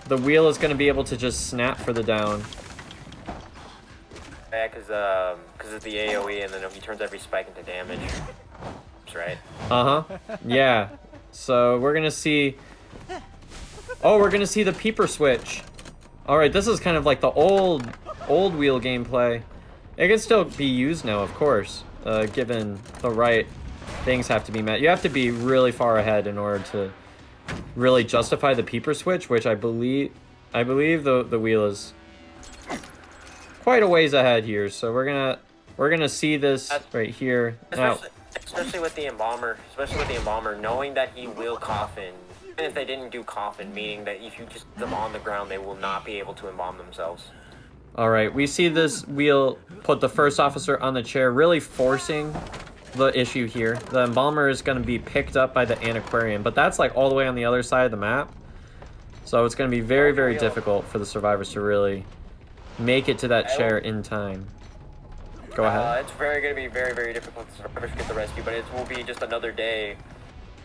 the wheel is gonna be able to just snap for the down. Yeah, because it's the AoE, and then he turns every spike into damage. That's right. Uh-huh. Yeah. So we're gonna see... Oh, we're gonna see the peeper switch. Alright, this is kind of like the old wheel gameplay. It can still be used now, of course, given the right things have to be met. You have to be really far ahead in order to really justify the peeper switch, which I believe the wheel is quite a ways ahead here. So we're gonna see this right here. Especially with the embalmer, knowing that he will coffin. Even if they didn't do coffin, meaning that if you just put them on the ground, they will not be able to embalm themselves. All right, we see this wheel put the first officer on the chair, really forcing the issue here. The embalmer is going to be picked up by the Antiquarian, but that's like all the way on the other side of the map. So it's going to be very, very difficult for the survivors to really make it to that chair in time. Go ahead. It's going to be very, very difficult to survivors get the rescue, but it will be just another day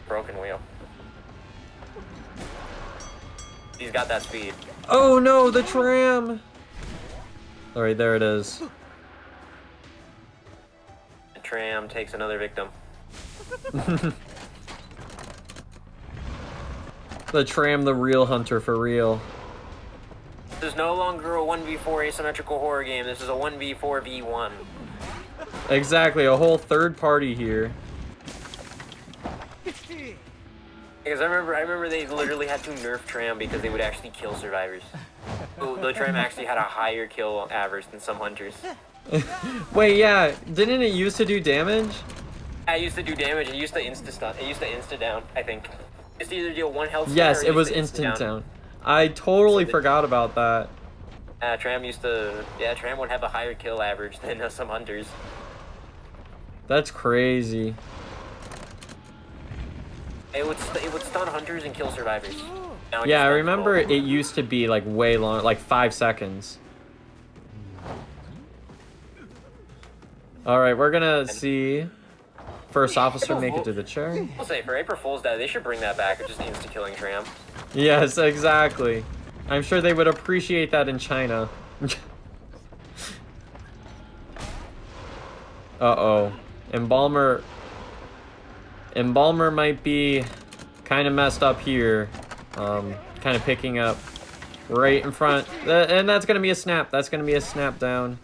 broken wheel. He's got that speed. Oh no, the tram! All right, there it is. The tram takes another victim. The tram, the real hunter for real. This is no longer a 1v4 asymmetrical horror game. This is a 1v4v1. Exactly, a whole third party here. Because I remember they literally had to nerf tram because they would actually kill survivors. The tram actually had a higher kill average than some hunters. Wait, yeah, didn't it used to do damage? It used to do damage. It used to insta-stun. It used to insta-down, I think. It used to either deal one health stun Yes, or it was instant down. I totally forgot about that. Tram would have a higher kill average than some hunters. That's crazy. It would stun hunters and kill survivors. Yeah, I remember it used to be like way long, like 5 seconds. All right, we're gonna see first officer make it to the chair. I'll say for April Fool's Day, they should bring that back. It's just insta-killing tram. Yes, exactly. I'm sure they would appreciate that in China. Uh-oh. Embalmer might be kind of messed up here. Kind of picking up right in front. And that's going to be a snap. That's going to be a snap down.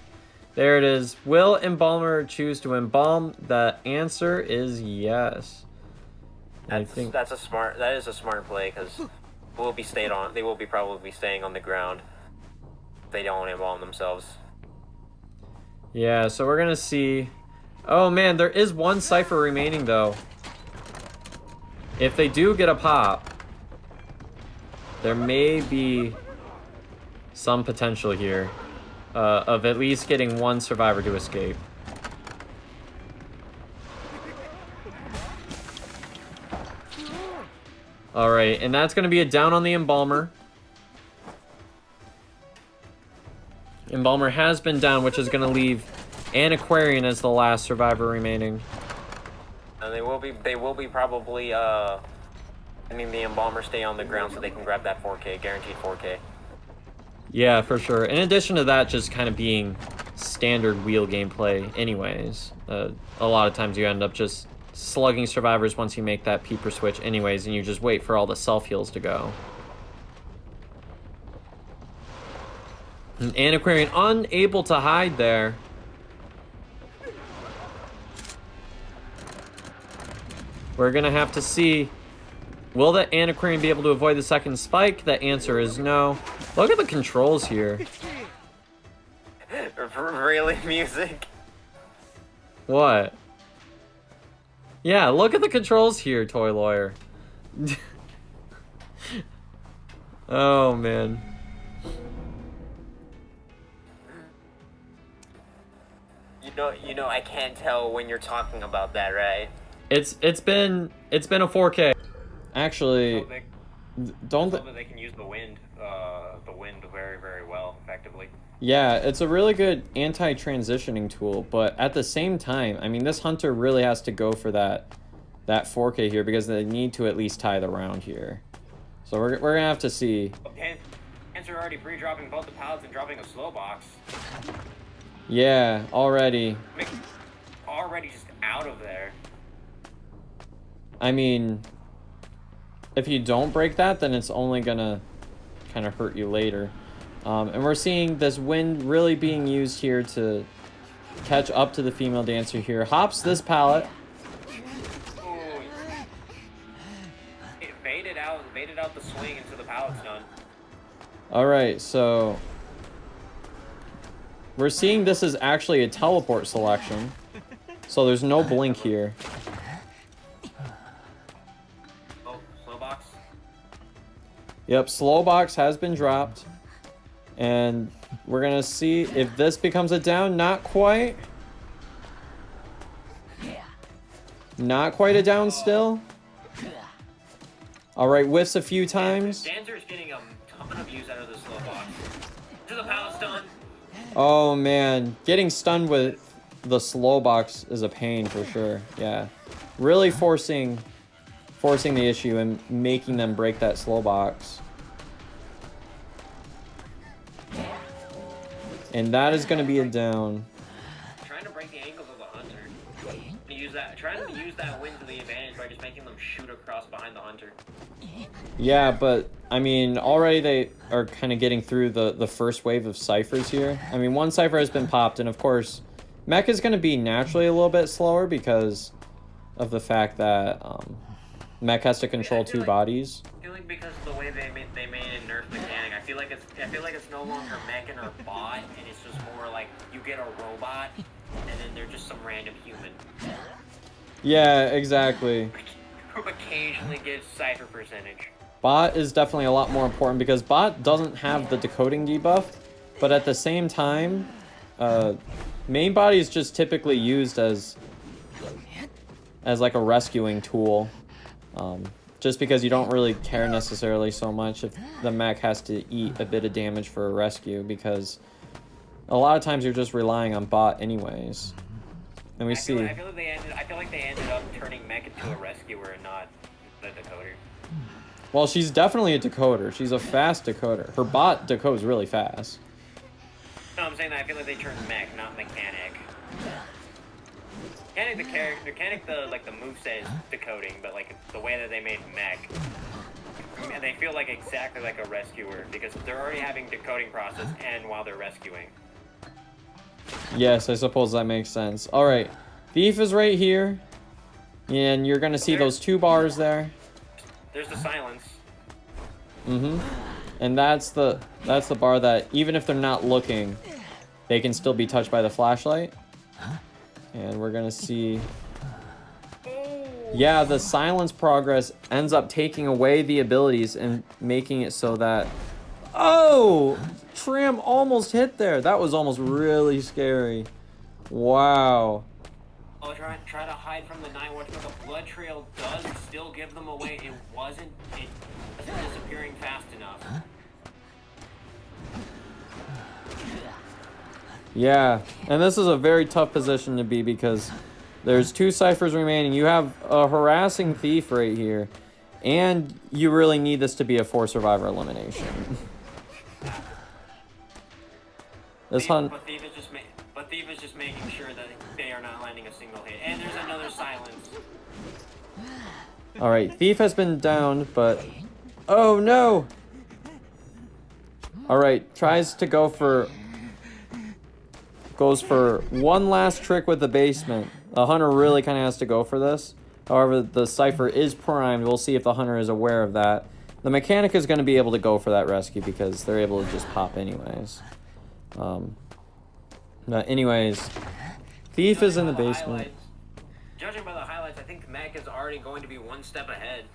There it is. Will Embalmer choose to embalm? The answer is yes. That is a smart play because they will be probably staying on the ground if they don't embalm themselves. Yeah, so we're going to see. Oh man, there is one cipher remaining though. If they do get a pop, there may be some potential here of at least getting one survivor to escape. Alright, and that's going to be a down on the Embalmer. Embalmer has been down, which is going to leave Antiquarian as the last survivor remaining. And they will be probably, I mean, the Embalmer stay on the ground so they can grab that 4K, guaranteed 4K. Yeah, for sure. In addition to that, just kind of being standard wheel gameplay anyways. A lot of times you end up just slugging survivors once you make that peeper switch anyways, and you just wait for all the self-heals to go. And Antiquarian unable to hide there. We're gonna have to see, will the Antiquarian be able to avoid the second spike? The answer is no. Look at the controls here. Really, music? What? Yeah, look at the controls here, Toy Lawyer. Oh, man. You know, I can't tell when you're talking about that, right? It's been a 4K. Actually, So they can use the wind very, very well, effectively. Yeah, it's a really good anti-transitioning tool, but at the same time, I mean, this hunter really has to go for that 4K here because they need to at least tie the round here. So we're gonna have to see. Hands are already pre-dropping both the pallets and dropping a slow box. Yeah, already. Already just out of there. I mean, if you don't break that, then it's only gonna kind of hurt you later. And we're seeing this wind really being used here to catch up to the female dancer here. Hops this pallet. Ooh. It baited out the swing until the pallet's done. Alright, so we're seeing this is actually a teleport selection. So there's no blink here. Oh, slow box. Yep, slow box has been dropped. And we're gonna see if this becomes a down. Not quite. Not quite a down still. Alright, whiffs a few times. Dancer's getting a ton of use out of the slow box. To the pallet's done. Oh man, getting stunned with the slow box is a pain for sure. Yeah, really forcing the issue and making them break that slow box. And that is going to be a down. Trying to break the ankles of the hunter. Trying to use that win to the advantage by just making them shoot across behind the hunter. Yeah, but I mean, already they are kind of getting through the first wave of ciphers here. I mean, one cipher has been popped, and of course, mech is going to be naturally a little bit slower because of the fact that mech has to control two bodies. I feel like because of the way they made a nerf mechanic, I feel like it's no longer mech and or bot, and it's just more like you get a robot, and then they're just some random human. Yeah, exactly. Who occasionally gives cipher percentage. Bot is definitely a lot more important because bot doesn't have the decoding debuff, but at the same time, main body is just typically used as like a rescuing tool. Just because you don't really care necessarily so much if the mech has to eat a bit of damage for a rescue, because a lot of times you're just relying on bot anyways. And we see. I feel like they ended up turning mech into a rescuer and not the decoder. Well, she's definitely a decoder. She's a fast decoder. Her bot decodes really fast. No, I'm saying that I feel like they turned mech, not mechanic. Mechanic, the moveset is decoding, but like the way that they made mech, and they feel like exactly like a rescuer because they're already having decoding process and while they're rescuing. Yes, I suppose that makes sense. All right, Thief is right here, and you're gonna see those two bars there. There's the silence. Mm-hmm. And that's the bar that even if they're not looking, they can still be touched by the flashlight. And we're gonna see. Yeah, the silence progress ends up taking away the abilities and making it so that. Oh! Tram almost hit there. That was almost really scary. Wow. Oh, try to hide from the Night Watch, but the blood trail does still give them away. It wasn't disappearing fast enough. Yeah, and this is a very tough position to be because there's 2 ciphers remaining. You have a harassing thief right here, and you really need this to be a 4 survivor elimination. This hunt. But Thief is just making sure that they are not landing a single hit. And there's another silence. All right, Thief has been downed, but oh no! All right, tries to goes for one last trick with the basement. The hunter really kind of has to go for this. However, the cipher is primed. We'll see if the hunter is aware of that. The mechanic is going to be able to go for that rescue because they're able to just pop anyways. But anyways, Thief is in the basement. Judging by the highlights, I think Mech is already going to be 1 step ahead.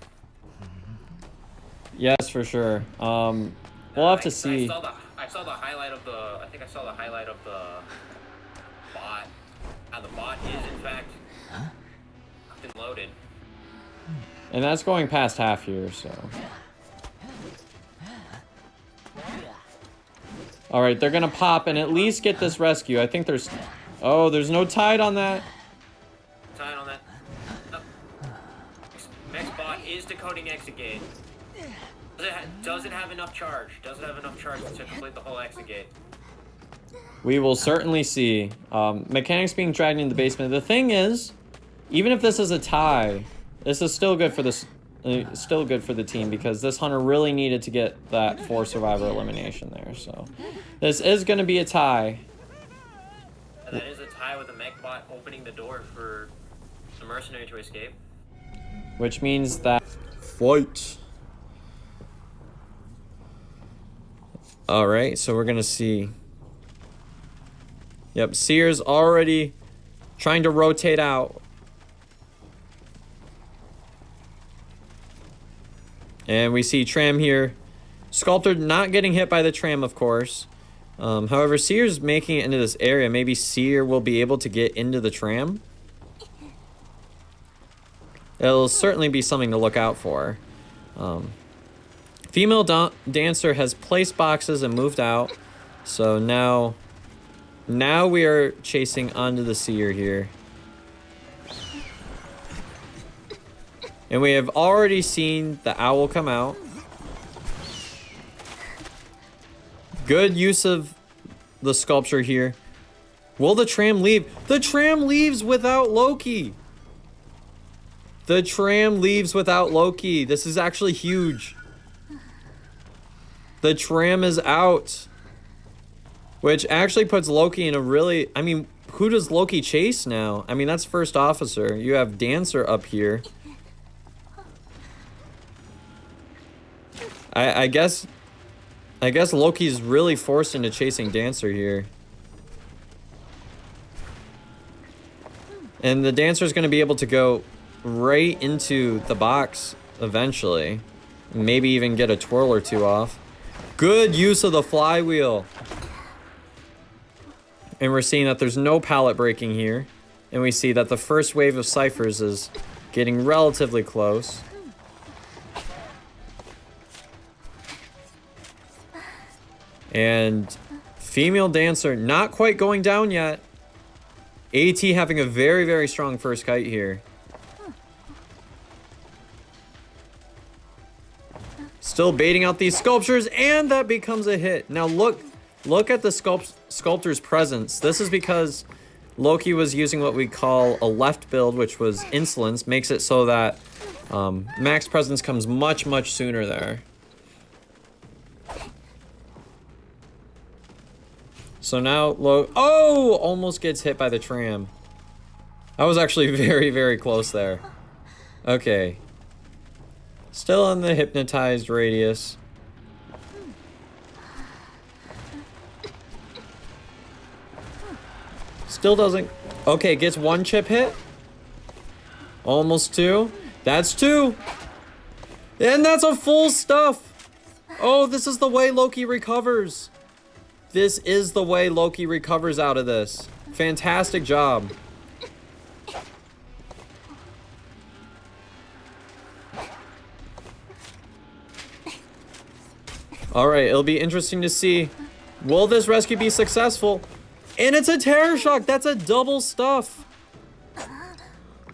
Yes, for sure. We'll have to see. I saw the highlight of the. I think I saw the highlight of the bot. Now the bot is in fact been loaded. And that's going past half here, so. All right, they're gonna pop and at least get this rescue. I think there's. Oh, there's no tide on that. Tide on that. Oh. Mech's bot is decoding exit gate. Does it have enough charge? Does it have enough charge to complete the whole exit gate? We will certainly see. Mechanics being dragged into the basement. The thing is, even if this is a tie, this is still good for this. Still good for the team because this hunter really needed to get that 4 survivor elimination there. So this is going to be a tie. And that is a tie with the mech bot opening the door for the mercenary to escape. Which means that fight. All right, so we're going to see. Yep, Seer's already trying to rotate out. And we see Tram here. Sculptor not getting hit by the Tram, of course. However, Seer's making it into this area. Maybe Seer will be able to get into the Tram. It'll certainly be something to look out for. Female dancer has placed boxes and moved out. So now we are chasing onto the Seer here. And we have already seen the owl come out. Good use of the sculpture here. Will the Tram leave? The Tram leaves without Loki. The Tram leaves without Loki. This is actually huge. The Tram is out. Which actually puts Loki in a really... I mean, who does Loki chase now? I mean, that's first officer. You have Dancer up here. I guess Loki's really forced into chasing Dancer here. And the Dancer's going to be able to go right into the box eventually. Maybe even get a twirl or 2 off. Good use of the flywheel. And we're seeing that there's no pallet breaking here. And we see that the first wave of ciphers is getting relatively close. And female dancer not quite going down yet. AT having a very, very strong first kite here. Still baiting out these sculptures, and that becomes a hit. Now look at the sculptor's presence. This is because Loki was using what we call a left build, which was insolence. Makes it so that max presence comes much, much sooner there. So now, almost gets hit by the Tram. I was actually very, very close there. Okay. Still on the hypnotized radius. Still doesn't... Okay, gets 1 chip hit. Almost 2. That's 2. And that's a full stuff. Oh, this is the way Loki recovers. This is the way Loki recovers out of this. Fantastic job. All right, it'll be interesting to see. Will this rescue be successful? And it's a terror shock. That's a double stuff.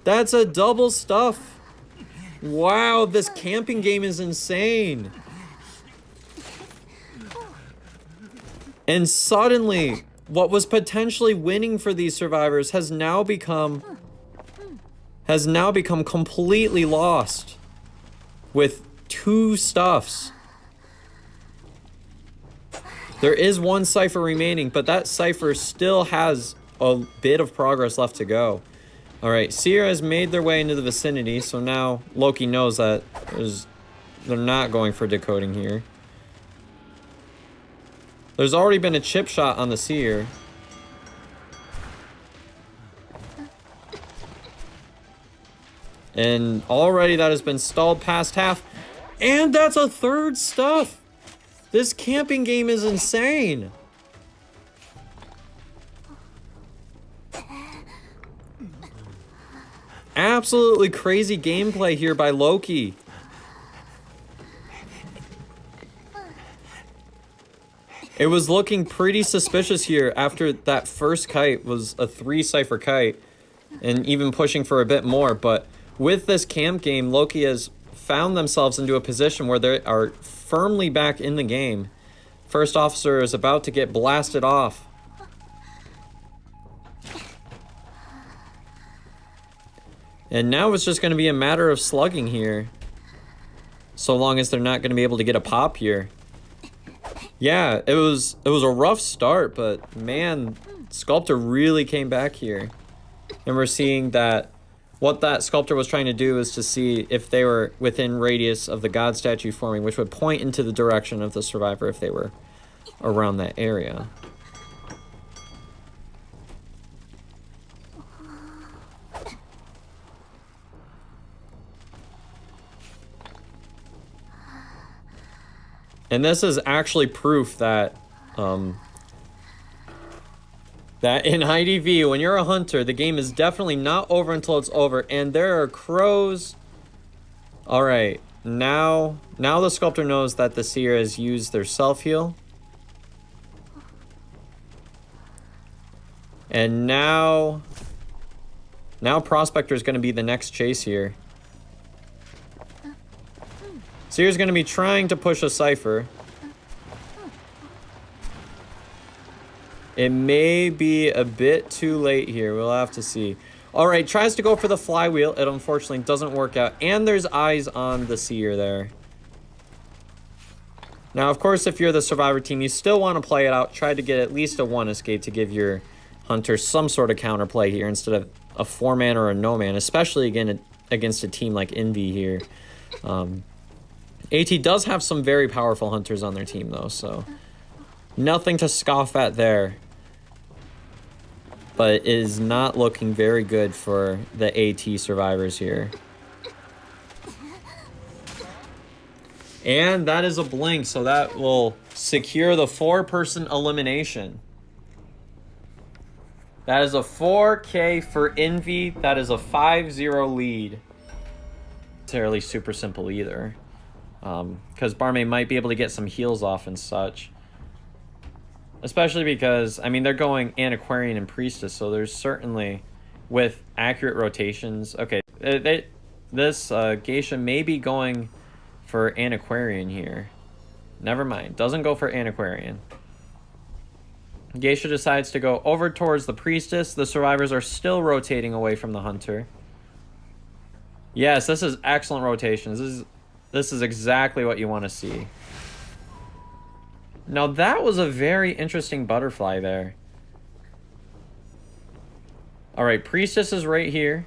That's a double stuff. Wow, this camping game is insane. And suddenly, what was potentially winning for these survivors has now become completely lost with 2 stuffs. There is 1 cipher remaining, but that cipher still has a bit of progress left to go. All right, Seer has made their way into the vicinity, so now Loki knows that they're not going for decoding here. There's already been a chip shot on the Seer. And already that has been stalled past half. And that's a 3rd stuff. This camping game is insane. Absolutely crazy gameplay here by Loki. It was looking pretty suspicious here after that first kite was a 3 cipher kite and even pushing for a bit more. But with this camp game, Loki has found themselves into a position where they are firmly back in the game. First officer is about to get blasted off. And now it's just going to be a matter of slugging here. So long as they're not going to be able to get a pop here. Yeah, it was a rough start, but man, Sculptor really came back here. And we're seeing that what that Sculptor was trying to do is to see if they were within radius of the God statue forming, which would point into the direction of the survivor if they were around that area. And this is actually proof that that in IDV, when you're a hunter, the game is definitely not over until it's over. And there are crows. All right, now the Sculptor knows that the Seer has used their self-heal. And now Prospector is going to be the next chase here. Seer's going to be trying to push a cipher. It may be a bit too late here. We'll have to see. All right, tries to go for the flywheel. It unfortunately doesn't work out. And there's eyes on the Seer there. Now, of course, if you're the survivor team, you still want to play it out. Try to get at least a 1 escape to give your hunter some sort of counterplay here instead of a 4-man or a no-man, especially again against a team like Envy here. AT does have some very powerful hunters on their team, though, so nothing to scoff at there. But it is not looking very good for the AT survivors here. And that is a blink, so that will secure the 4-person elimination. That is a 4K for Envy. That is a 5-0 lead. Not necessarily super simple either. Because Barmaid might be able to get some heals off and such. Especially because, I mean, they're going Antiquarian and Priestess, so there's certainly, with accurate rotations... Okay, this Geisha may be going for Antiquarian here. Never mind, doesn't go for Antiquarian. Geisha decides to go over towards the Priestess. The survivors are still rotating away from the Hunter. Yes, this is excellent rotations. This is exactly what you want to see. Now that was a very interesting butterfly there. Alright, Priestess is right here.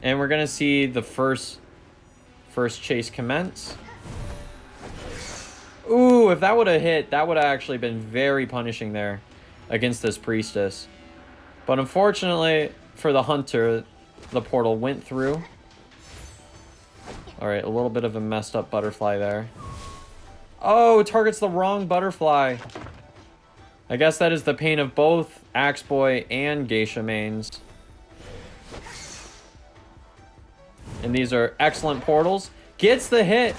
And we're going to see the first chase commence. Ooh, if that would have hit, that would have actually been very punishing there against this Priestess. But unfortunately for the Hunter, the portal went through. Alright, a little bit of a messed up butterfly there. Oh, targets the wrong butterfly. I guess that is the pain of both Axeboy and Geisha mains. And these are excellent portals. Gets the hit.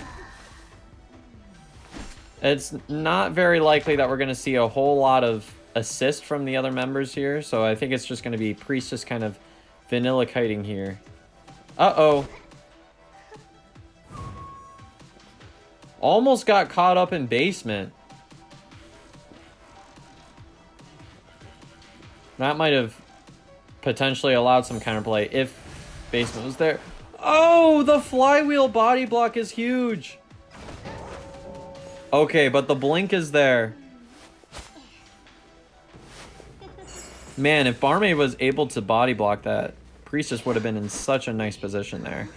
It's not very likely that we're going to see a whole lot of assist from the other members here, so I think it's just going to be Priestess kind of vanilla kiting here. Uh-oh. Almost got caught up in basement. That might have potentially allowed some counterplay if basement was there. Oh, the flywheel body block is huge. Okay, but the blink is there. Man, if Barmaid was able to body block that, Priestess would have been in such a nice position there.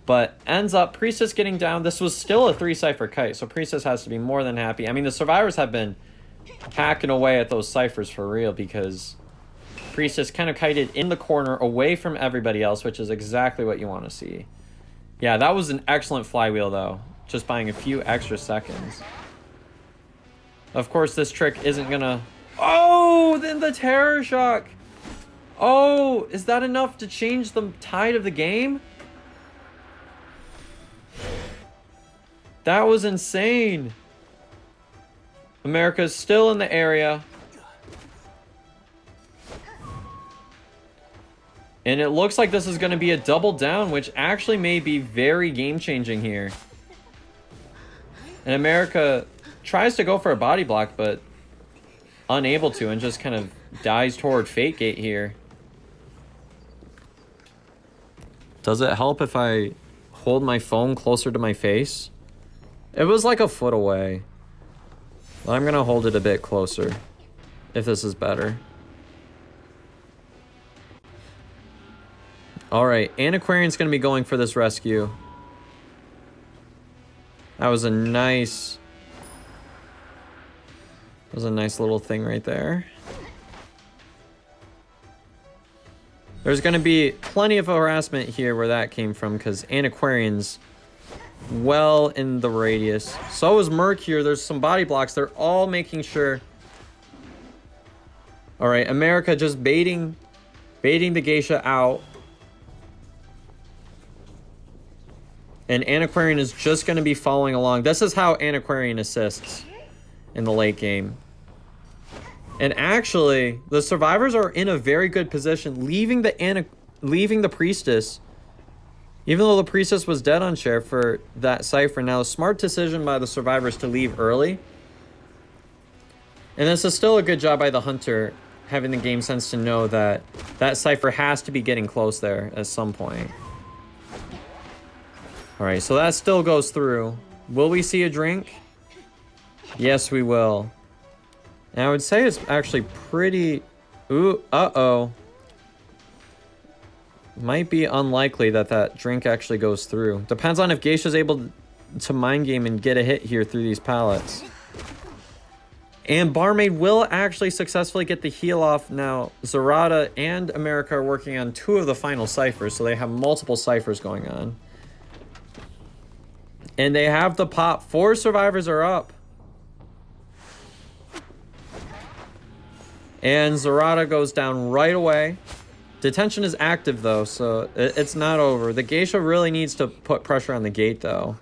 But ends up Priestess getting down. This was still a 3-cipher kite, so Priestess has to be more than happy. I mean, the survivors have been hacking away at those ciphers for real because Priestess kind of kited in the corner away from everybody else, which is exactly what you want to see. Yeah, that was an excellent flywheel, though. Just buying a few extra seconds. Of course, this trick isn't gonna... Oh, then the terror shock. Oh, is that enough to change the tide of the game? That was insane. America's still in the area. And it looks like this is going to be a double down, which actually may be very game-changing here. And America tries to go for a body block, but unable to, and just kind of dies toward Fate Gate here. Does it help if I hold my phone closer to my face? It was like a foot away. But I'm going to hold it a bit closer, if this is better. Alright, Antiquarian's going to be going for this rescue. That was a nice... That was a nice little thing right there. There's going to be plenty of harassment here where that came from, because Antiquarian's well in the radius. So is Merc here. There's some body blocks. They're all making sure... Alright, America just baiting the Geisha out. And Antiquarian is just going to be following along. This is how Antiquarian assists in the late game. And actually, the survivors are in a very good position, leaving the Priestess, even though the Priestess was dead on share for that cipher. Now, a smart decision by the survivors to leave early. And this is still a good job by the Hunter, having the game sense to know that that cipher has to be getting close there at some point. Alright, so that still goes through. Will we see a drink? Yes, we will. And I would say it's actually pretty... Ooh, uh-oh. Might be unlikely that that drink actually goes through. Depends on if Geisha's able to mind game and get a hit here through these pallets. And Barmaid will actually successfully get the heal off. Now, Zarada and America are working on 2 of the final ciphers, so they have multiple ciphers going on. And they have the pop. 4 survivors are up. And Zarada goes down right away. Detention is active, though, so it's not over. The Geisha really needs to put pressure on the gate, though.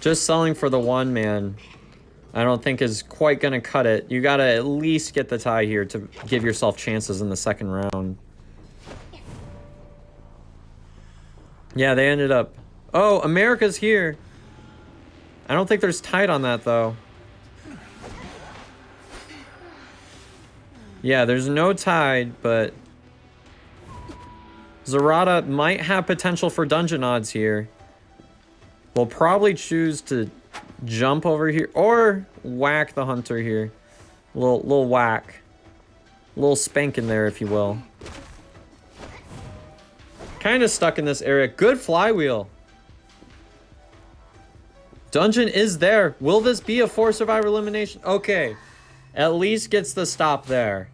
Just selling for the 1 man, I don't think is quite going to cut it. You got to at least get the tie here to give yourself chances in the second round. Yeah, they ended up... Oh, America's here. I don't think there's tide on that, though. Yeah, there's no tide, but... Zarada might have potential for dungeon odds here. We'll probably choose to jump over here, or whack the Hunter here. Little whack. Little spank in there, if you will. Kind of stuck in this area. Good flywheel. Dungeon is there. Will this be a 4 survivor elimination? Okay. At least gets the stop there.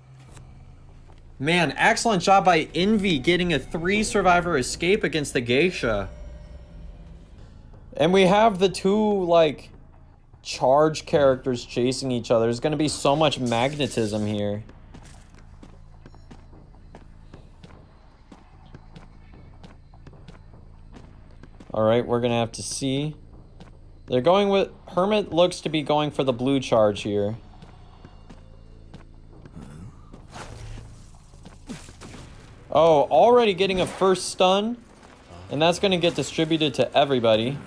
Man, excellent job by Envy getting a 3 survivor escape against the Geisha. And we have the 2, like, charge characters chasing each other. There's going to be so much magnetism here. Alright, we're going to have to see. They're going with... Hermit looks to be going for the blue charge here. Oh, already getting a first stun. And that's going to get distributed to everybody.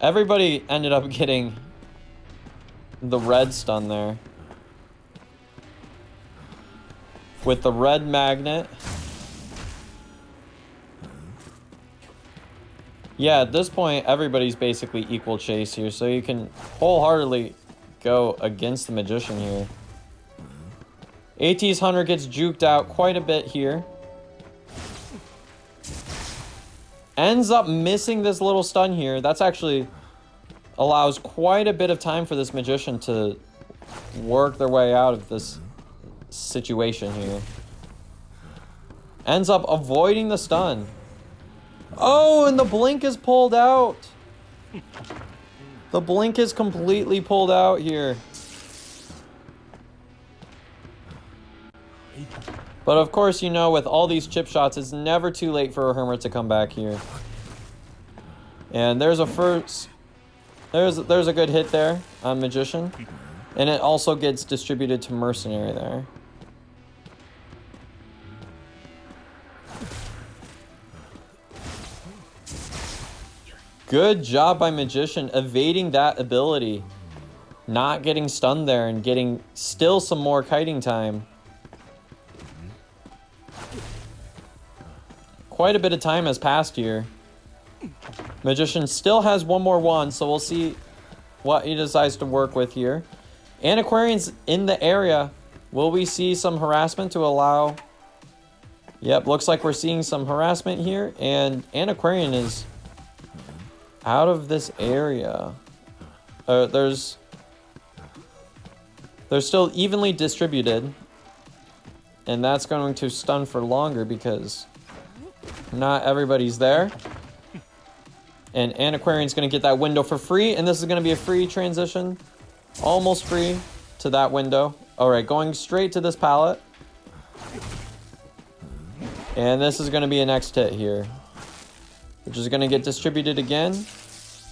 Everybody ended up getting the red stun there. With the red magnet. Yeah, at this point, everybody's basically equal chase here. So you can wholeheartedly go against the Magician here. AT's Hunter gets juked out quite a bit here. Ends up missing this little stun here. That's actually allows quite a bit of time for this Magician to work their way out of this situation here. Ends up avoiding the stun. Oh, and the blink is pulled out. The blink is completely pulled out here. But of course, you know, with all these chip shots, it's never too late for a Hermit to come back here. And there's a first... There's a good hit there on Magician. And it also gets distributed to Mercenary there. Good job by Magician evading that ability. Not getting stunned there and getting still some more kiting time. Quite a bit of time has passed here. Magician still has one more wand, so we'll see what he decides to work with here. Antiquarian's in the area. Will we see some harassment to allow... Yep, looks like we're seeing some harassment here. And Antiquarian is out of this area. They're still evenly distributed. And that's going to stun for longer because not everybody's there. And Antiquarian's going to get that window for free. And this is going to be a free transition. Almost free to that window. Alright, going straight to this pallet. And this is going to be a next hit here. Which is going to get distributed again.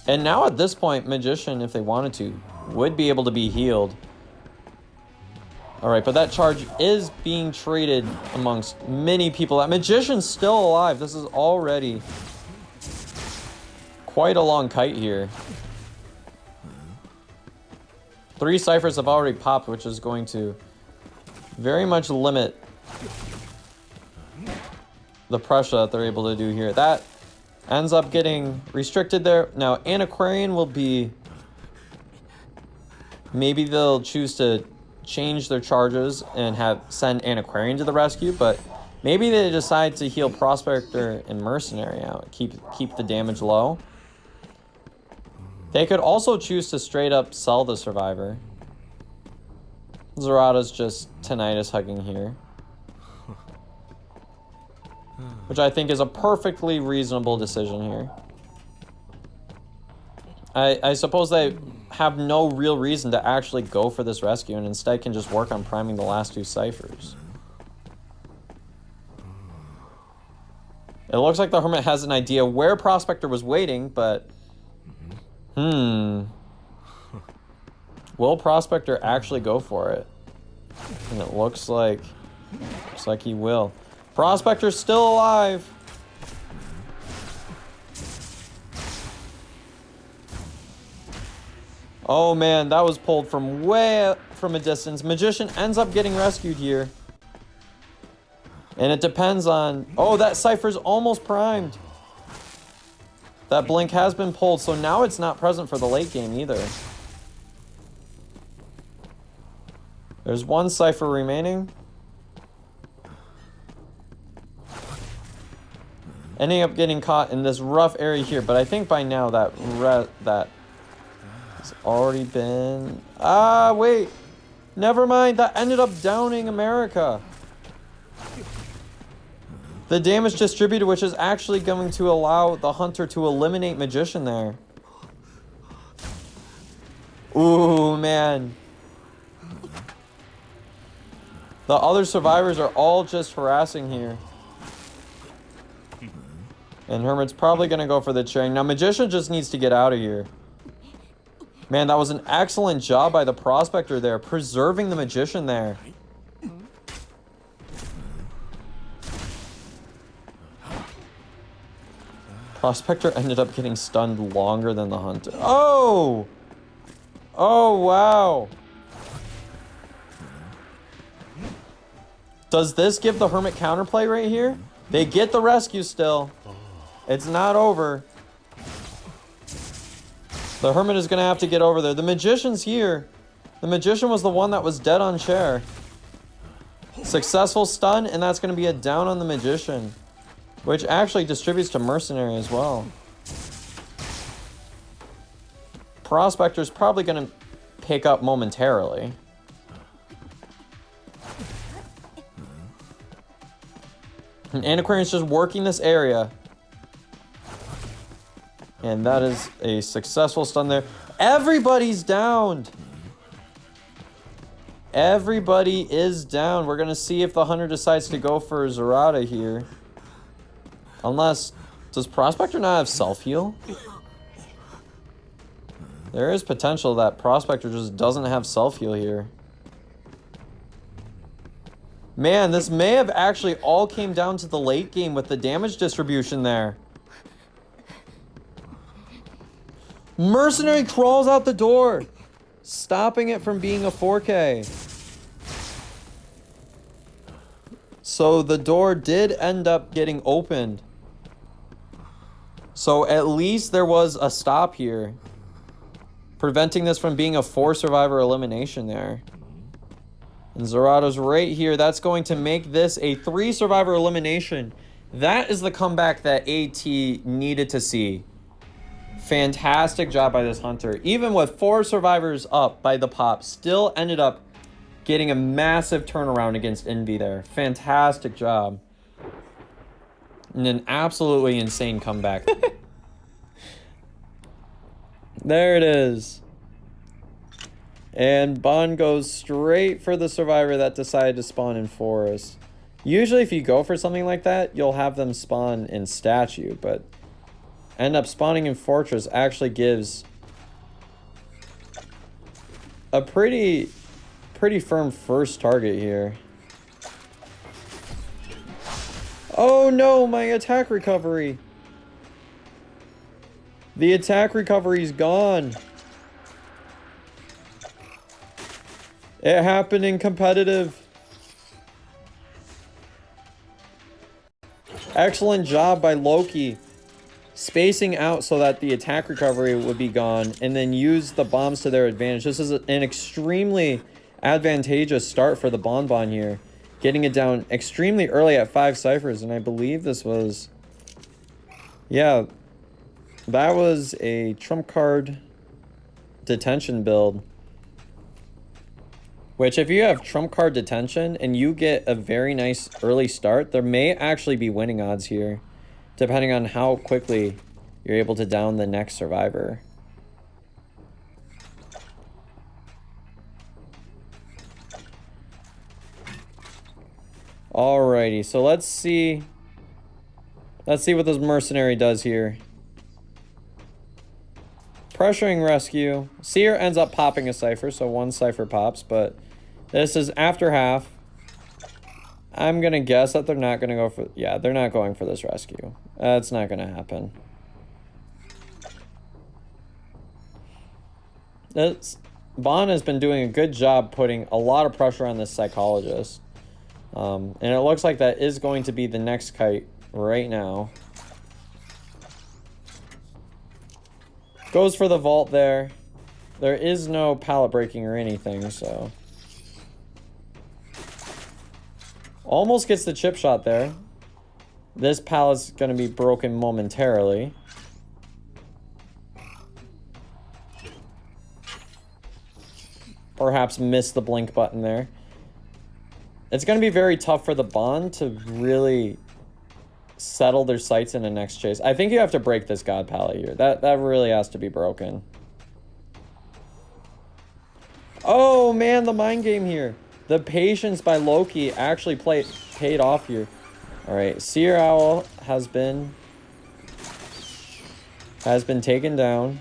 And now at this point, Magician, if they wanted to, would be able to be healed. Alright, but that charge is being traded amongst many people. That Magician's still alive. This is already quite a long kite here. 3 ciphers have already popped, which is going to very much limit the pressure that they're able to do here. That ends up getting restricted there. Now, Antiquarian will be... Maybe they'll choose to change their charges and send Antiquarian to the rescue, but maybe they decide to heal Prospector and Mercenary out. Keep the damage low. They could also choose to straight up sell the Survivor. Zerata's just tinnitus hugging here. Which I think is a perfectly reasonable decision here. I suppose they have no real reason to actually go for this rescue and instead can just work on priming the last 2 ciphers. It looks like the Hermit has an idea where Prospector was waiting, but... Will Prospector actually go for it? And it looks like he will. Prospector's still alive. Oh man, that was pulled from way from a distance. Magician ends up getting rescued here. And it depends on... Oh, that cipher's almost primed. That blink has been pulled, so now it's not present for the late game either. There's 1 cipher remaining. Ending up getting caught in this rough area here, but I think by now that has already been... Ah, wait! Never mind, that ended up downing America. The damage distributed, which is actually going to allow the Hunter to eliminate Magician there. Ooh, man. The other survivors are all just harassing here. And Hermit's probably going to go for the chain. Now, Magician just needs to get out of here. Man, that was an excellent job by the Prospector there, preserving the Magician there. Prospector ended up getting stunned longer than the Hunter. Oh! Oh, wow. Does this give the Hermit counterplay right here? They get the rescue still. It's not over. The Hermit is going to have to get over there. The Magician's here. The Magician was the one that was dead on chair. Successful stun, and that's going to be a down on the Magician. Which actually distributes to Mercenary as well. Prospector's probably going to pick up momentarily. And Antiquarian's just working this area. And that is a successful stun there. Everybody's downed! Everybody is down. We're going to see if the Hunter decides to go for Zerata here. Unless... Does Prospector not have self-heal? There is potential that Prospector just doesn't have self-heal here. Man, this may have actually all came down to the late game with the damage distribution there. Mercenary crawls out the door, stopping it from being a 4K. So the door did end up getting opened. So at least there was a stop here, preventing this from being a 4-survivor elimination there. And Zerato's right here. That's going to make this a 3-survivor elimination. That is the comeback that AT needed to see. Fantastic job by this Hunter. Even with 4 survivors up by the pop, still ended up getting a massive turnaround against Envy there. Fantastic job. And an absolutely insane comeback. There it is. And Bond goes straight for the survivor that decided to spawn in Forest. Usually if you go for something like that, you'll have them spawn in Statue, but end up spawning in Fortress actually gives a pretty firm first target here. Oh no, my attack recovery. The attack recovery's gone. It happened in competitive. Excellent job by Loki. Spacing out so that the attack recovery would be gone and then use the bombs to their advantage. This is an extremely advantageous start for the Bonbon here. Getting it down extremely early at 5 ciphers, and I believe this was... Yeah, that was a trump card detention build. Which, if you have trump card detention and you get a very nice early start, there may actually be winning odds here, depending on how quickly you're able to down the next survivor. Alrighty, so let's see what this mercenary does here. Pressuring rescue. Seer ends up popping a cipher, so 1 cipher pops, but this is after half. I'm gonna guess that they're not gonna go for... Yeah, they're not going for this rescue. That's not gonna happen. Bond has been doing a good job putting a lot of pressure on this psychologist. And it looks like that is going to be the next kite right now. Goes for the vault there. There is no pallet breaking or anything, so... Almost gets the chip shot there. This pallet's going to be broken momentarily. Perhaps miss the blink button there. It's going to be very tough for the Bond to really settle their sights in the next chase. I think you have to break this God pallet here. That really has to be broken. Oh, man, the mind game here. The patience by Loki actually paid off here. All right, Seer Owl has been has been taken down.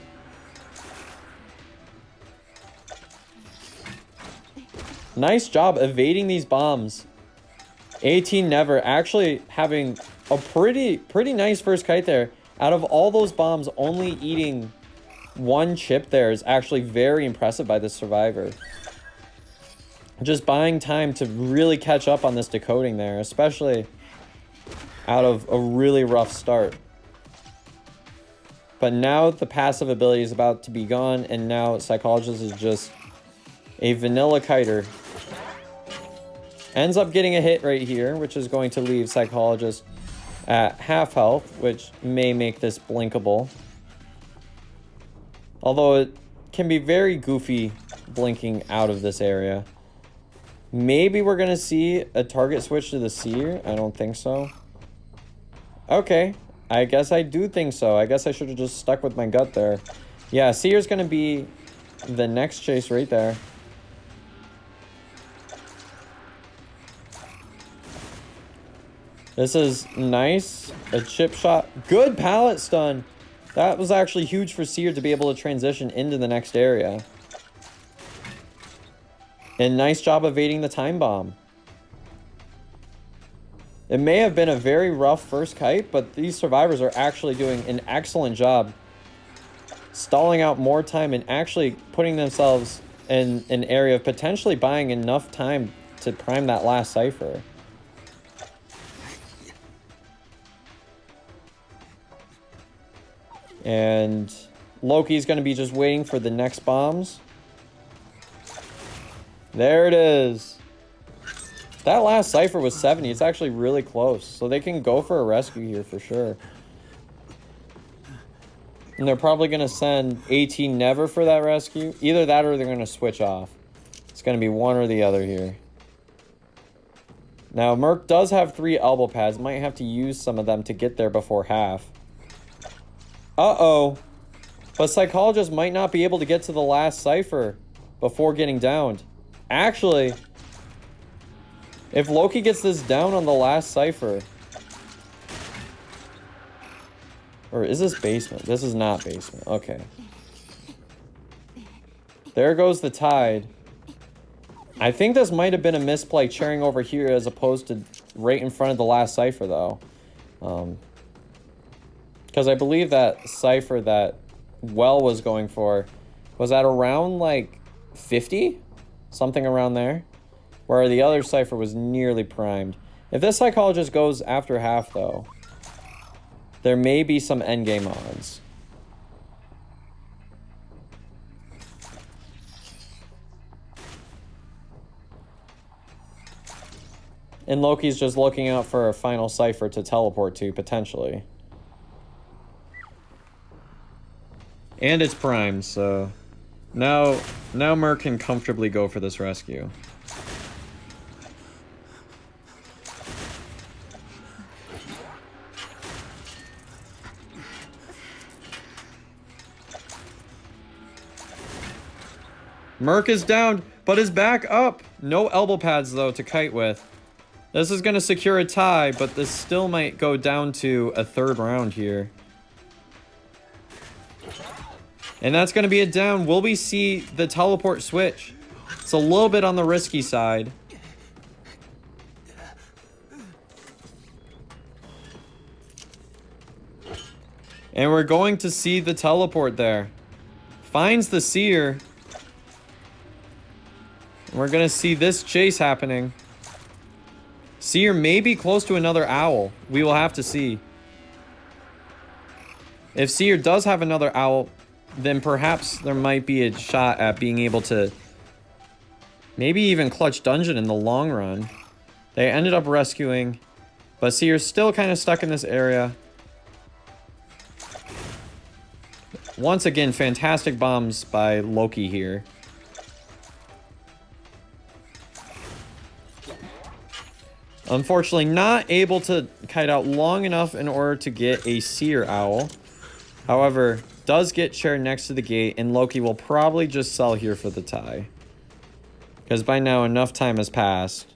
Nice job evading these bombs. 18 Never actually having a pretty nice first kite there. Out of all those bombs, only eating one chip there is actually very impressive by this survivor. Just buying time to really catch up on this decoding there, especially out of a really rough start. But now the passive ability is about to be gone, and now Psychologist is just a vanilla kiter. Ends up getting a hit right here, which is going to leave Psychologist at half health, which may make this blinkable. Although it can be very goofy blinking out of this area. Maybe we're going to see a target switch to the Seer. I don't think so. Okay. I guess I do think so. I guess I should have just stuck with my gut there. Yeah, Seer's going to be the next chase right there. This is nice. A chip shot. Good pallet stun. That was actually huge for Seer to be able to transition into the next area. And nice job evading the time bomb. It may have been a very rough first kite, but these survivors are actually doing an excellent job stalling out more time and actually putting themselves in an area of potentially buying enough time to prime that last cipher. And Loki's going to be just waiting for the next bombs. There it is. That last cipher was 70. It's actually really close. So they can go for a rescue here for sure. And they're probably going to send 18 Never for that rescue. Either that or they're going to switch off. It's going to be one or the other here. Now, Merc does have 3 elbow pads. Might have to use some of them to get there before half. Uh-oh. But Psychologist might not be able to get to the last cipher before getting downed. Actually, if Loki gets this down on the last cipher... Or is this basement? This is not basement. Okay. There goes the tide. I think this might have been a misplay chairing over here as opposed to right in front of the last cipher, though. Because I believe that cipher that Well was going for was at around, like, 50? Something around there. Where the other cipher was nearly primed. If this Psychologist goes after half, though, there may be some endgame odds. And Loki's just looking out for a final cipher to teleport to, potentially. And it's primed, so... Now Merc can comfortably go for this rescue. Merc is down, but is back up. No elbow pads, though, to kite with. This is going to secure a tie, but this still might go down to a third round here. And that's going to be a down. Will we see the teleport switch? It's a little bit on the risky side. And we're going to see the teleport there. Finds the Seer. We're going to see this chase happening. Seer may be close to another owl. We will have to see. If Seer does have another owl, then perhaps there might be a shot at being able to maybe even clutch dungeon in the long run. They ended up rescuing, but Seer's still kind of stuck in this area. Once again, fantastic bombs by Loki here. Unfortunately, not able to kite out long enough in order to get a Seer owl. However, does get chaired next to the gate, and Loki will probably just sell here for the tie. Because by now, enough time has passed.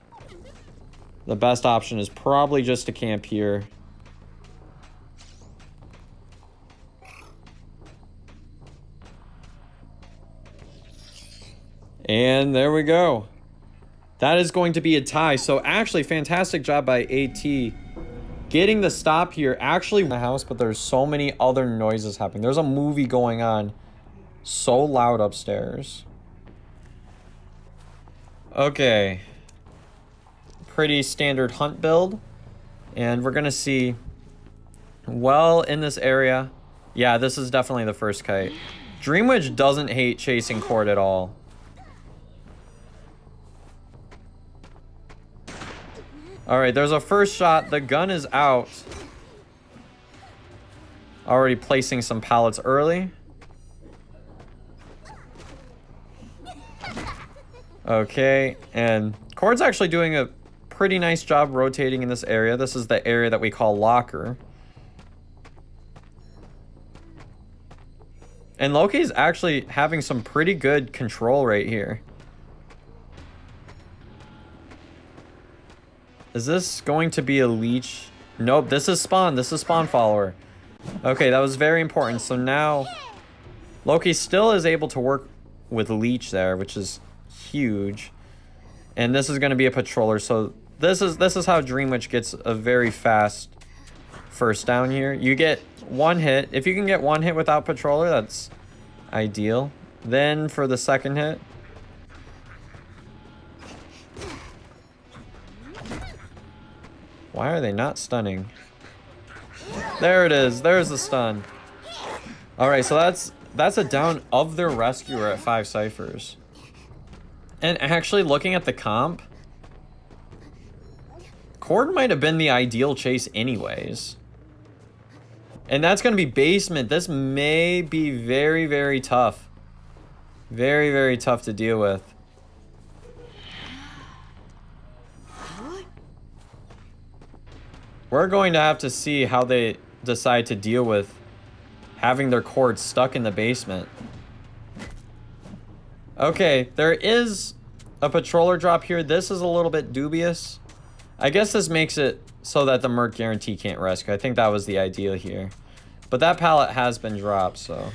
The best option is probably just to camp here. And there we go. That is going to be a tie. So actually, fantastic job by AT. Getting the stop here. Actually in the house, but there's so many other noises happening. There's a movie going on. So loud upstairs. Okay. Pretty standard hunt build. And we're going to see... Well, in this area... Yeah, this is definitely the first kite. Dreamwitch doesn't hate chasing Cord at all. Alright, there's a first shot. The gun is out. Already placing some pallets early. Okay, and Cord's actually doing a pretty nice job rotating in this area. This is the area that we call locker. And Loki's actually having some pretty good control right here. Is this going to be a leech? Nope, this is spawn. This is spawn follower. Okay, that was very important. So now Loki still is able to work with leech there, which is huge. And this is going to be a patroller. So this is how Dreamwitch gets a very fast first down here. You get one hit. If you can get one hit without patroller, that's ideal. Then for the second hit, why are they not stunning? There it is. There's the stun. All right, so that's a down of their rescuer at 5 ciphers. And actually looking at the comp, Cord might have been the ideal chase anyways. And that's going to be basement. This may be very, very tough. Very, very tough to deal with. We're going to have to see how they decide to deal with having their Cord stuck in the basement. Okay, there is a patroller drop here. This is a little bit dubious. I guess this makes it so that the Merc guarantee can't rescue. I think that was the idea here. But that pallet has been dropped, so...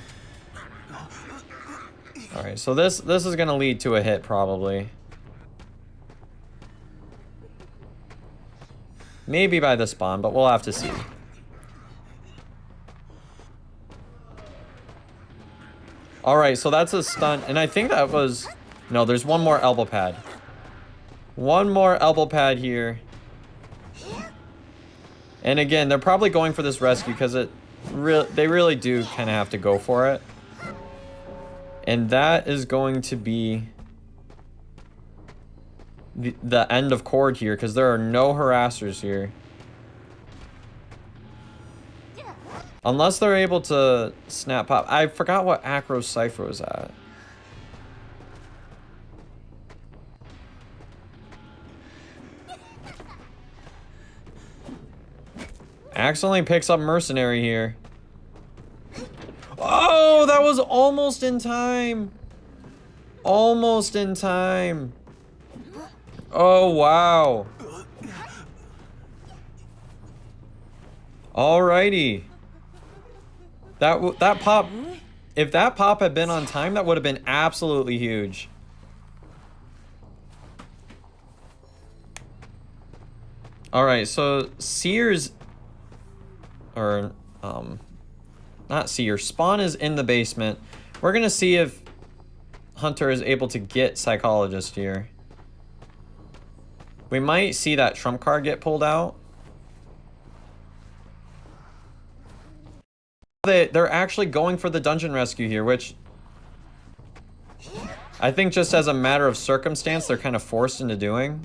Alright, so this is going to lead to a hit, probably. Maybe by the spawn, but we'll have to see. Alright, so that's a stunt. And I think that was... No, there's one more elbow pad. One more elbow pad here. And again, they're probably going for this rescue because they really do kind of have to go for it. And that is going to be the end of Cord here because there are no harassers here. Unless they're able to snap pop. I forgot what Acro's Cypher was at. Accidentally picks up Mercenary here. Oh, that was almost in time. Almost in time. Oh, wow. Alrighty. That pop, if that pop had been on time, that would have been absolutely huge. Alright, so Sears, or, not Seer, Spawn is in the basement. We're gonna see if Hunter is able to get Psychologist here. We might see that trump card get pulled out. They're actually going for the dungeon rescue here, which I think just as a matter of circumstance, they're kind of forced into doing.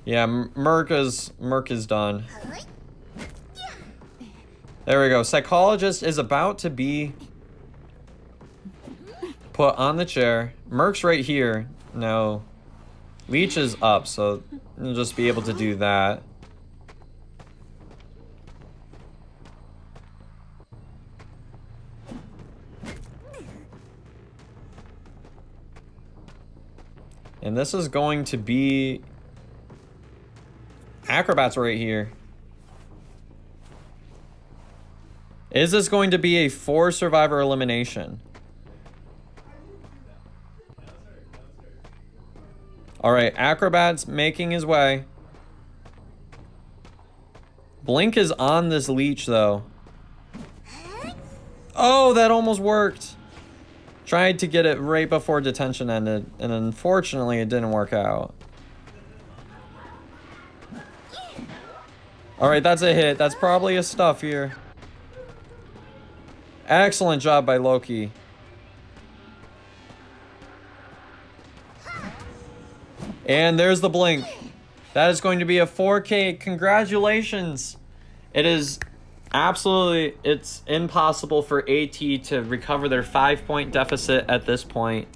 Yeah, Merc is done. There we go. Psychologist is about to be put on the chair. Merc's right here. No. Leech is up, so we'll just be able to do that. And this is going to be... Acrobat's right here. Is this going to be a 4-survivor elimination? Alright, Acrobat's making his way. Blink is on this leech, though. Oh, that almost worked. Tried to get it right before detention ended, and unfortunately it didn't work out. Alright, that's a hit. That's probably a stuff here. Excellent job by Loki. And there's the blink. That is going to be a 4K. Congratulations. It is absolutely, it's impossible for AT to recover their 5-point deficit at this point.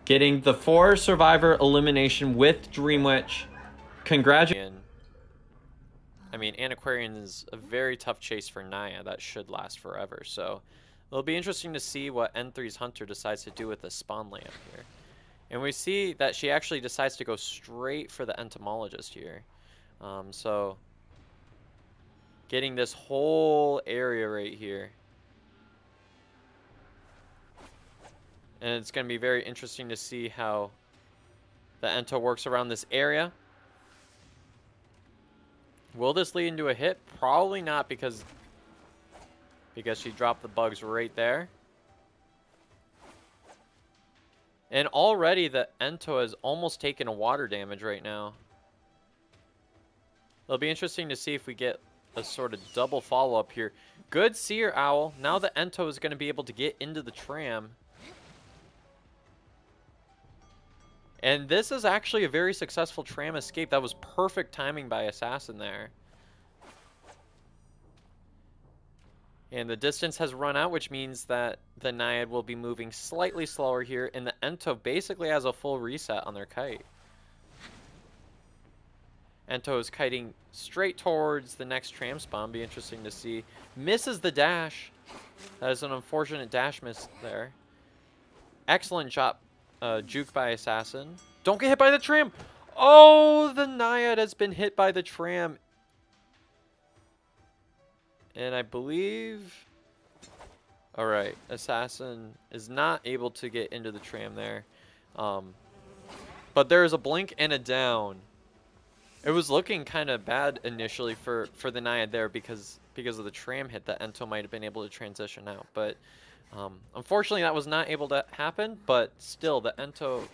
Getting the 4-survivor elimination with Dream Witch. Congratulations. I mean, Antiquarian is a very tough chase for Naya. That should last forever. So it'll be interesting to see what N3's Hunter decides to do with the spawn lamp here. And we see that she actually decides to go straight for the Entomologist here. So getting this whole area right here. And it's going to be very interesting to see how the Ento works around this area. Will this lead into a hit? Probably not, because she dropped the bugs right there. And already the Ento has almost taken a water damage right now. It'll be interesting to see if we get a sort of double follow-up here. Good Seer Owl. Now the Ento is going to be able to get into the tram. And this is actually a very successful tram escape. That was perfect timing by Assassin there. And the distance has run out, which means that the Naiad will be moving slightly slower here. And the Ento basically has a full reset on their kite. Ento is kiting straight towards the next tram spawn. Be interesting to see. Misses the dash. That is an unfortunate dash miss there. Excellent job. Juke by Assassin. Don't get hit by the tram. Oh, the Naiad has been hit by the tram. And I believe... Alright, Assassin is not able to get into the tram there. But there is a blink and a down. It was looking kind of bad initially for the Naiad there because of the tram hit that Ento might have been able to transition out. But unfortunately that was not able to happen. But still, the Ento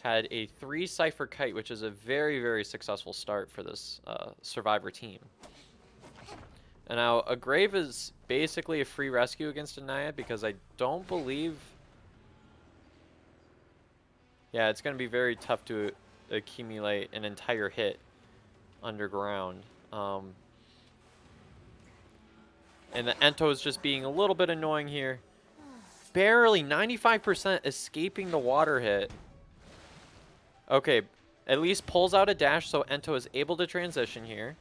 had a 3-cipher kite, which is a very, very successful start for this Survivor team. And now a Grave is basically a free rescue against a Naiad because I don't believe... Yeah, it's going to be very tough to accumulate an entire hit underground. And the Ento is just being a little bit annoying here. Barely 95% escaping the water hit. Okay, at least pulls out a dash so Ento is able to transition here.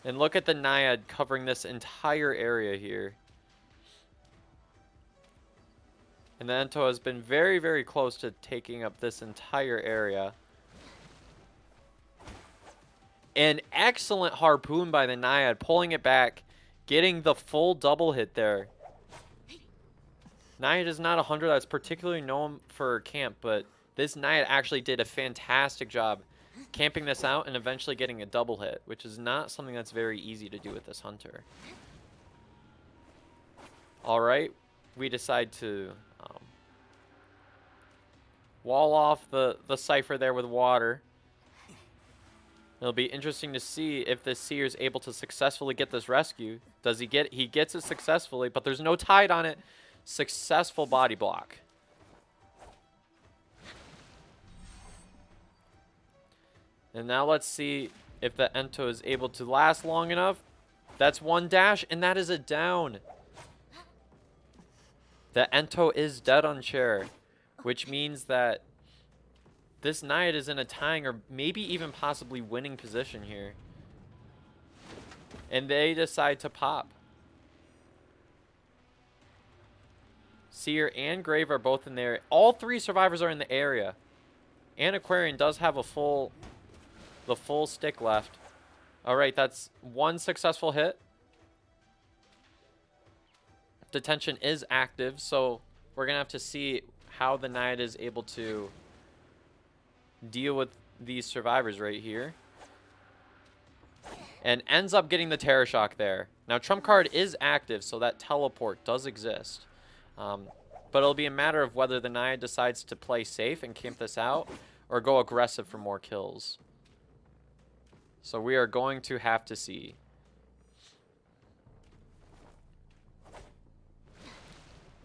And look at the Naiad covering this entire area here. And the Ento has been very, very close to taking up this entire area. An excellent harpoon by the Naiad, pulling it back, getting the full double hit there. Naiad is not a hunter that's particularly known for camp, but this Naiad actually did a fantastic job camping this out and eventually getting a double hit, which is not something that's very easy to do with this hunter. Alright, we decide to wall off the cipher there with water. It'll be interesting to see if this Seer is able to successfully get this rescue. Does he get it? He gets it successfully, but there's no tide on it. Successful body block. And now let's see if the Ento is able to last long enough. That's one dash, and that is a down. The Ento is dead on chair, which means that this Naiad is in a tying or maybe even possibly winning position here. And they decide to pop. Seer and Grave are both in there. All 3 survivors are in the area. And Aquarian does have the full stick left. Alright, that's one successful hit. Detention is active, so we're going to have to see how the Naiad is able to deal with these survivors right here. And ends up getting the Terror Shock there. Now, Trump card is active, so that teleport does exist. But it'll be a matter of whether the Naiad decides to play safe and camp this out, or go aggressive for more kills. So we are going to have to see.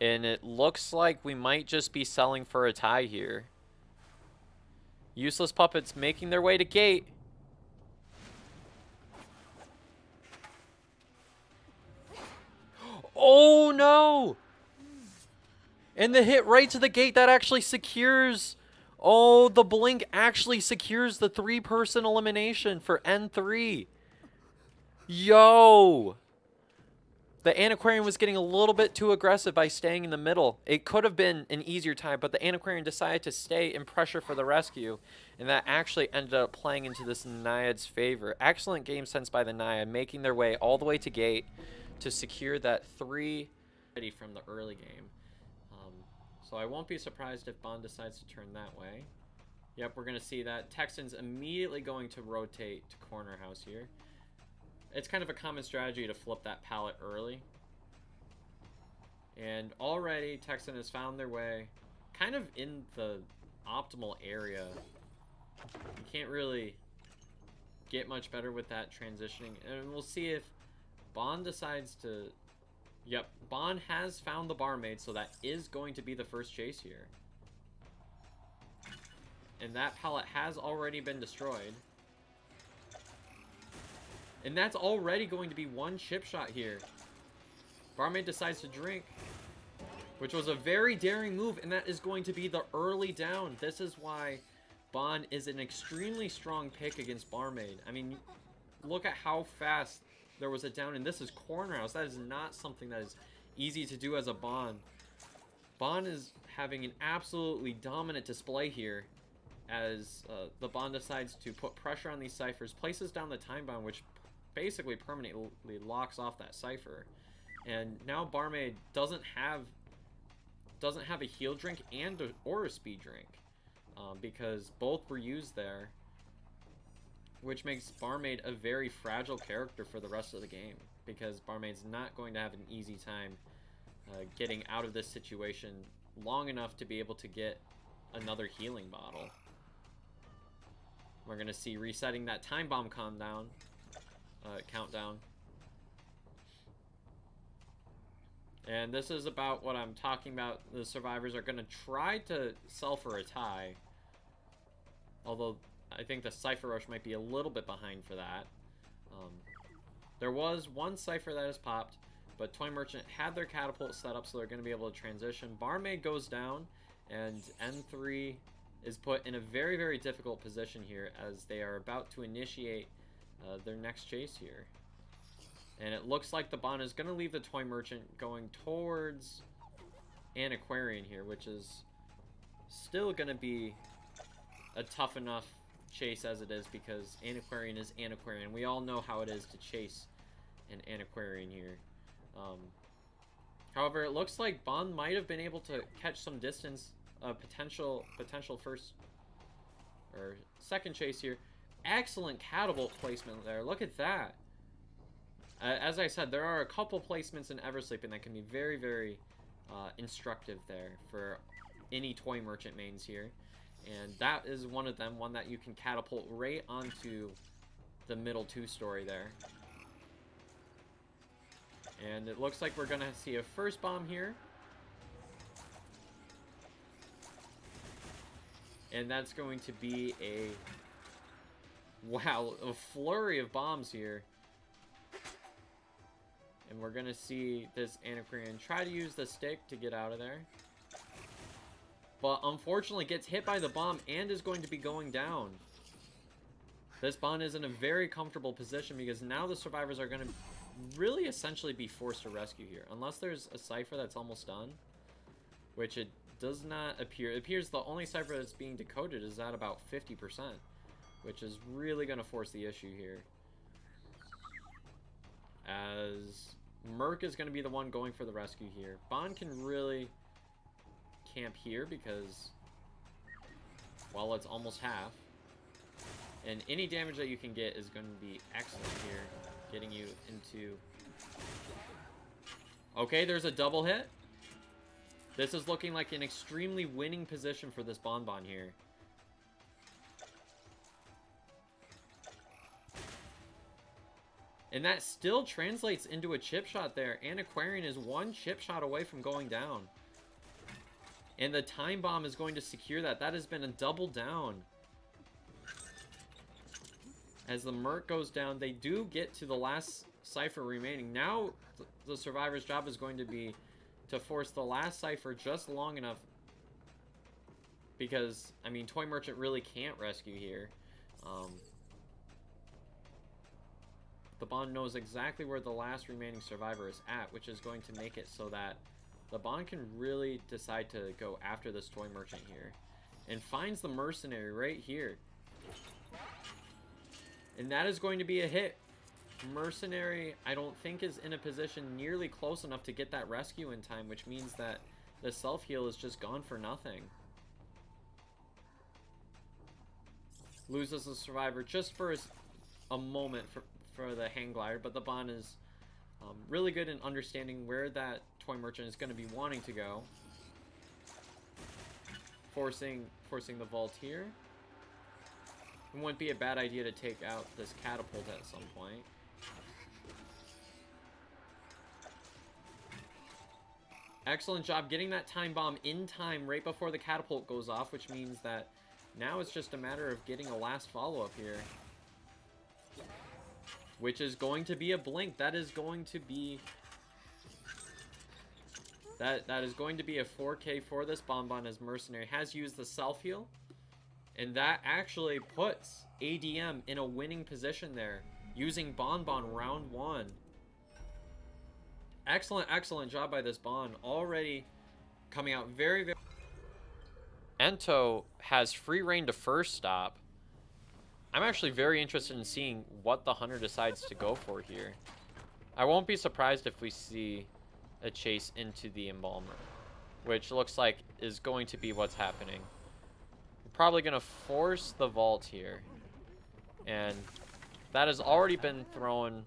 And it looks like we might just be selling for a tie here. Useless puppets making their way to gate. Oh no! And the hit right to the gate, that actually secures. Oh, the blink actually secures the 3-person elimination for N3. Yo! The Antiquarian was getting a little bit too aggressive by staying in the middle. It could have been an easier time, but the Antiquarian decided to stay in pressure for the rescue, and that actually ended up playing into this Naiad's favor. Excellent game sense by the Naiad, making their way all the way to gate to secure that 3 from the early game. So I won't be surprised if Bond decides to turn that way. Yep, we're going to see that. Texan's immediately going to rotate to corner house here. It's kind of a common strategy to flip that pallet early. And already Texan has found their way kind of in the optimal area. You can't really get much better with that transitioning. And we'll see if Bond decides to... Yep, Bond has found the barmaid, so that is going to be the first chase here. And that pallet has already been destroyed. And that's already going to be 1 chip shot here. Barmaid decides to drink, which was a very daring move, and that is going to be the early down. This is why Bond is an extremely strong pick against Barmaid. I mean, look at how fast there was a down, and this is corner house. That is not something that is easy to do as a Bond. Bond is having an absolutely dominant display here as the Bond decides to put pressure on these ciphers, places down the time bomb, which basically permanently locks off that cipher. And now Barmaid doesn't have a heal drink or a speed drink, because both were used there, which makes Barmaid a very fragile character for the rest of the game, because Barmaid's not going to have an easy time getting out of this situation long enough to be able to get another healing bottle. We're going to see resetting that time bomb countdown. And this is about what I'm talking about. The survivors are going to try to sell for a tie, although I think the Cypher Rush might be a little bit behind for that. There was 1 Cypher that has popped, but Toy Merchant had their catapult set up, so they're going to be able to transition. Barmaid goes down, and N3 is put in a very, very difficult position here as they are about to initiate their next chase here. And it looks like the Bond is going to leave the Toy Merchant going towards Antiquarian here, which is still going to be a tough enough chase as it is, because Antiquarian is Antiquarian. We all know how it is to chase an Antiquarian here. However, it looks like Bond might have been able to catch some distance, potential first or second chase here. Excellent catapult placement there. Look at that. As I said, there are a couple placements in Eversleeping that can be very, very instructive there for any Toy Merchant mains here. And that is one of them, one that you can catapult right onto the middle 2-story there. And it looks like we're going to see a first bomb here. And that's going to be a... Wow, a flurry of bombs here. And we're going to see this Antiquarian try to use the stick to get out of there. But unfortunately gets hit by the bomb and is going to be going down. This Bond is in a very comfortable position because now the survivors are going to really essentially be forced to rescue here. Unless there's a cipher that's almost done, which it does not appear. It appears the only cipher that's being decoded is at about 50%, which is really going to force the issue here. because Merc is going to be the one going for the rescue here. Bond can really camp here because, well, it's almost half. And any damage that you can get is going to be excellent here, getting you into... Okay, there's a double hit. This is looking like an extremely winning position for this Bonbon here. And that still translates into a chip shot there. And Aquarian is one chip shot away from going down. And the time bomb is going to secure that. That has been a double down. As the Merc goes down, they do get to the last Cypher remaining. Now the Survivor's job is going to be to force the last Cypher just long enough. Because, I mean, Toy Merchant really can't rescue here. The Bond knows exactly where the last remaining Survivor is at, which is going to make it so that the Bond can really decide to go after this Toy Merchant here. And finds the Mercenary right here. And that is going to be a hit. Mercenary, I don't think, is in a position nearly close enough to get that rescue in time, which means that the self-heal is just gone for nothing. Loses the Survivor just for a moment for the hang glider, but the Bond is really good in understanding where that Toy Merchant is going to be wanting to go. Forcing the vault here. It wouldn't be a bad idea to take out this catapult at some point. Excellent job getting that time bomb in time right before the catapult goes off, which means that now it's just a matter of getting a last follow-up here. Which is going to be a blink. That is going to be... That is going to be a 4K for this Bonbon, as Mercenary has used the self-heal. And that actually puts ADM in a winning position there, using Bonbon round 1. Excellent, excellent job by this Bond. Already coming out very, very... Ento has free reign to first stop. I'm actually very interested in seeing what the Hunter decides to go for here. I won't be surprised if we see a chase into the Embalmer, which looks like is going to be what's happening. We're probably going to force the vault here. And that has already been thrown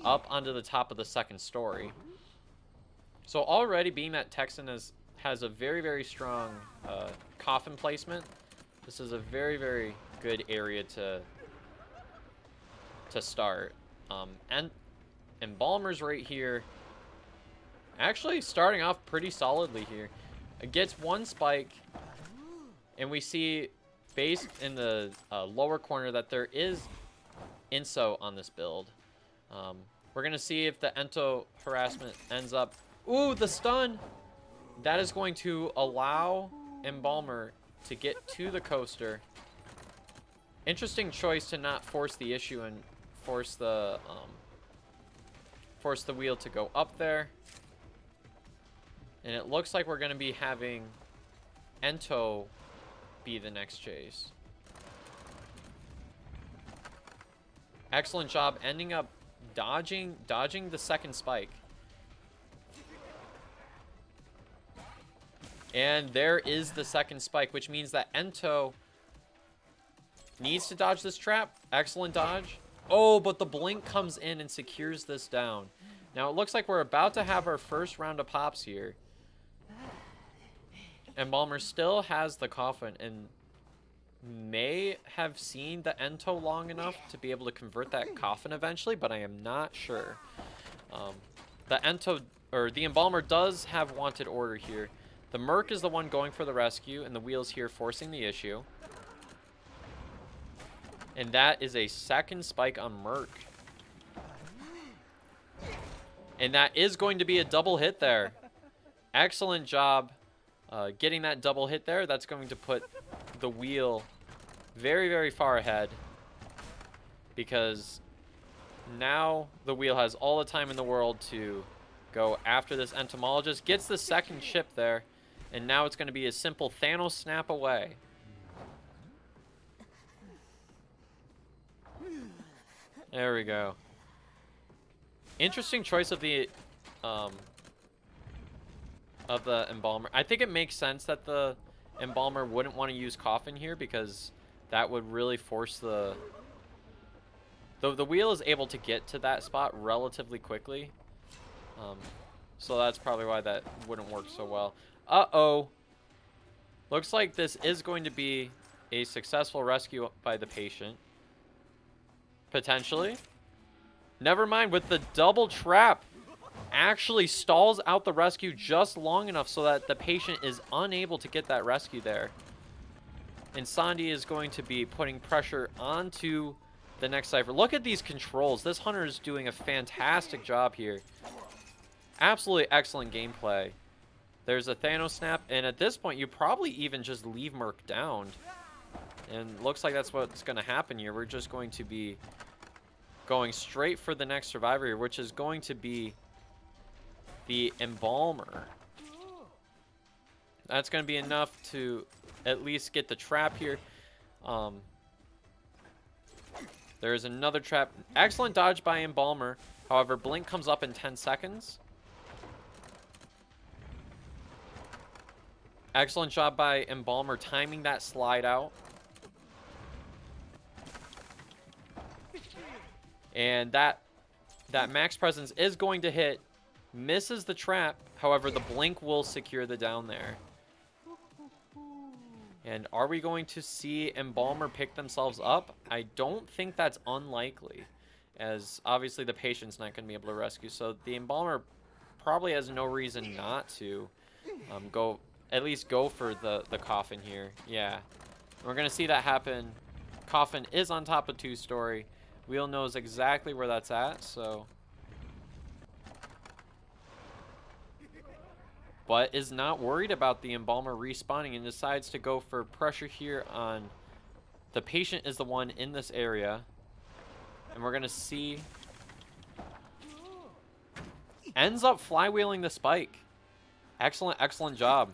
up onto the top of the second story. So already, being that Texan has a very, very strong coffin placement, this is a very, very good area to start. And Embalmer's right here, actually starting off pretty solidly here. It gets one spike, and we see based in the lower corner that there is Inso on this build. We're going to see if the Ento harassment ends up... Ooh, the stun! That is going to allow Embalmer to get to the coaster. Interesting choice to not force the issue and force the wheel to go up there. And it looks like we're going to be having Ento be the next chase. Excellent job ending up dodging the second spike. And there is the second spike, which means that Ento needs to dodge this trap. Excellent dodge. Oh, but the blink comes in and secures this down. Now it looks like we're about to have our first round of pops here. Embalmer still has the coffin and may have seen the Ento long enough to be able to convert that coffin eventually, but I am not sure. The Ento, or the Embalmer, does have wanted order here. The Merc is the one going for the rescue, and the wheel's here forcing the issue. And that is a second spike on Merc. And that is going to be a double hit there. Excellent job getting that double hit there. That's going to put the wheel very, very far ahead, because now the wheel has all the time in the world to go after this entomologist. Gets the second chip there, and now it's going to be a simple Thanos snap away. There we go. Interesting choice of the embalmer. I think it makes sense that the embalmer wouldn't want to use coffin here because that would really force the wheel is able to get to that spot relatively quickly. So that's probably why that wouldn't work so well. Uh-oh. Looks like this is going to be a successful rescue by the patient. Potentially. Never mind, with the double trap. Actually stalls out the rescue just long enough so that the patient is unable to get that rescue there. And Sandy is going to be putting pressure onto the next cipher. Look at these controls. This hunter is doing a fantastic job here. Absolutely excellent gameplay. There's a Thanos snap, and at this point, you probably even just leave Merc down. And looks like that's what's going to happen here. We're just going to be going straight for the next survivor here, which is going to be the embalmer. That's going to be enough to at least get the trap here. There's another trap. Excellent dodge by embalmer. However, blink comes up in 10 seconds. Excellent job by embalmer timing that slide out. And that max presence is going to hit. Misses the trap. However, the blink will secure the down there. And are we going to see embalmer pick themselves up? I don't think that's unlikely, as obviously the patient's not going to be able to rescue. So the embalmer probably has no reason not to at least go for the coffin here. Yeah, we're going to see that happen. Coffin is on top of two-story. Wheel knows exactly where that's at, so... but is not worried about the embalmer respawning and decides to go for pressure here on the patient is the one in this area. And we're going to see... ends up flywheeling the spike. Excellent, excellent job.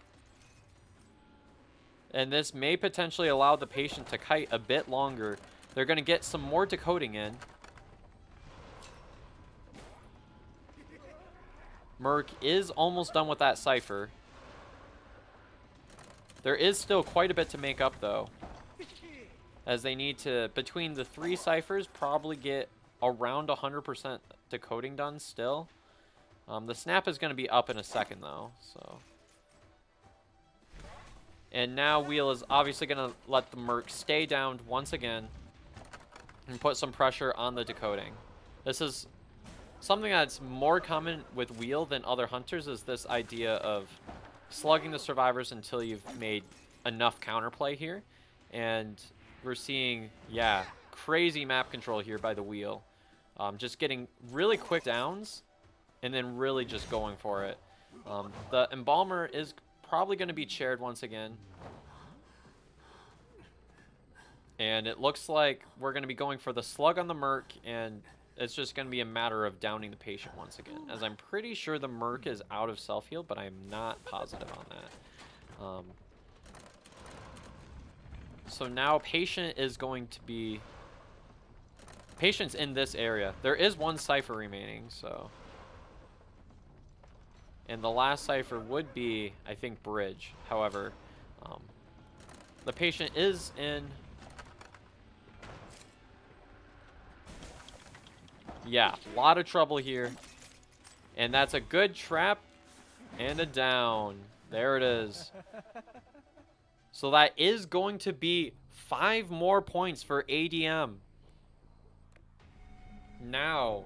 And this may potentially allow the patient to kite a bit longer. They're going to get some more decoding in. Merc is almost done with that cipher. There is still quite a bit to make up, though, as they need to, between the 3 ciphers, probably get around 100% decoding done still. The snap is going to be up in a second, though. So, and now Wheel is obviously going to let the Merc stay down once again and put some pressure on the decoding. This is something that's more common with Wheel than other hunters, is this idea of slugging the survivors until you've made enough counterplay here. And we're seeing, yeah, crazy map control here by the Wheel. Just getting really quick downs and then really just going for it. The embalmer is probably going to be chaired once again. And it looks like we're going to be going for the slug on the Merc, and it's just going to be a matter of downing the patient once again, as I'm pretty sure the Merc is out of self-heal, but I'm not positive on that. So now patient is going to be... patient's in this area. There is 1 cipher remaining, so... and the last cipher would be, I think, bridge. However, the patient is in... yeah, a lot of trouble here. And that's a good trap and a down. There it is. So that is going to be 5 more points for ADM. Now,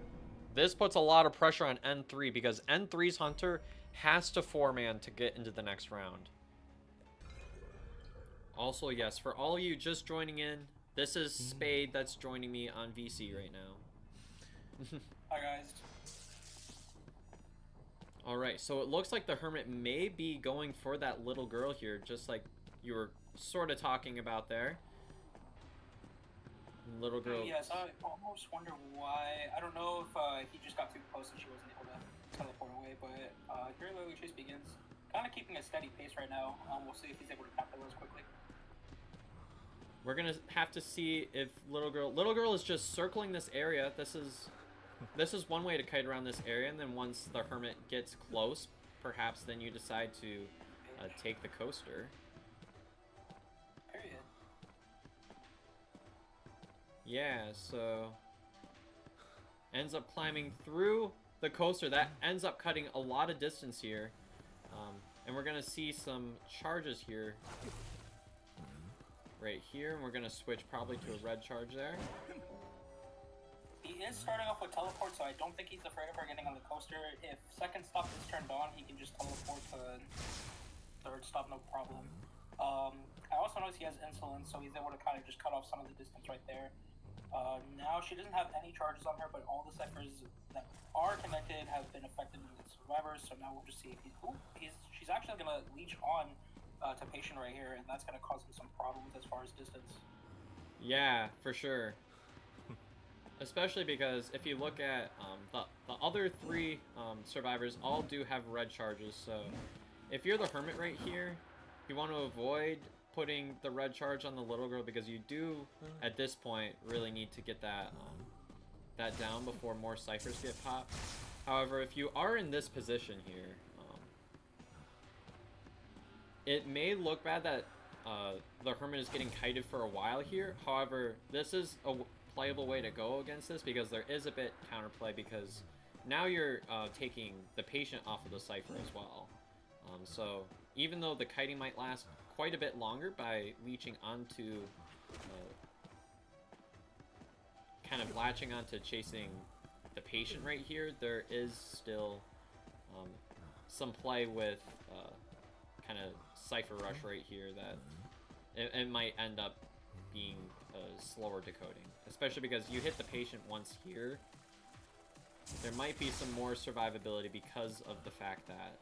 this puts a lot of pressure on N3 because N3's Hunter has to 4-man to get into the next round. Also, yes, for all of you just joining in, this is Spade that's joining me on VC right now. Hi guys. Alright, so it looks like the Hermit may be going for that little girl here, just like you were sort of talking about there. Little girl. Yes, I almost wonder why. I don't know if he just got too close and she wasn't able to teleport away, but here Lily Chase begins. Kind of keeping a steady pace right now. We'll see if he's able to capitalize quickly. We're gonna have to see if Little Girl is just circling this area. This is this is one way to kite around this area, and then once the Hermit gets close, perhaps then you decide to take the coaster. Period. Yeah, so ends up climbing through the coaster. That ends up cutting a lot of distance here. And we're gonna see some charges here. Right here, and we're gonna switch probably to a red charge there. He is starting off with teleport, so I don't think he's afraid of her getting on the coaster. If second stop is turned on, he can just teleport to third stop, no problem. I also noticed he has insulin, so he's able to kind of just cut off some of the distance right there. Now she doesn't have any charges on her, but all the ciphers that are connected have been affected in the survivors, so now we'll just see if she's actually going to leech on to patient right here, and that's going to cause him some problems as far as distance. Yeah, for sure. Especially because if you look at the other three survivors, all do have red charges. So if you're the Hermit right here, you want to avoid putting the red charge on the little girl, because you do at this point really need to get that that down before more ciphers get popped. However, if you are in this position here, it may look bad that the Hermit is getting kited for a while here. However, this is a playable way to go against this, because there is a bit counterplay, because now you're taking the patient off of the cipher as well. So even though the kiting might last quite a bit longer by leeching onto, kind of latching onto chasing the patient right here, there is still some play with kind of cipher rush right here that it might end up being slower decoding, especially because you hit the patient once here. There might be some more survivability because of the fact that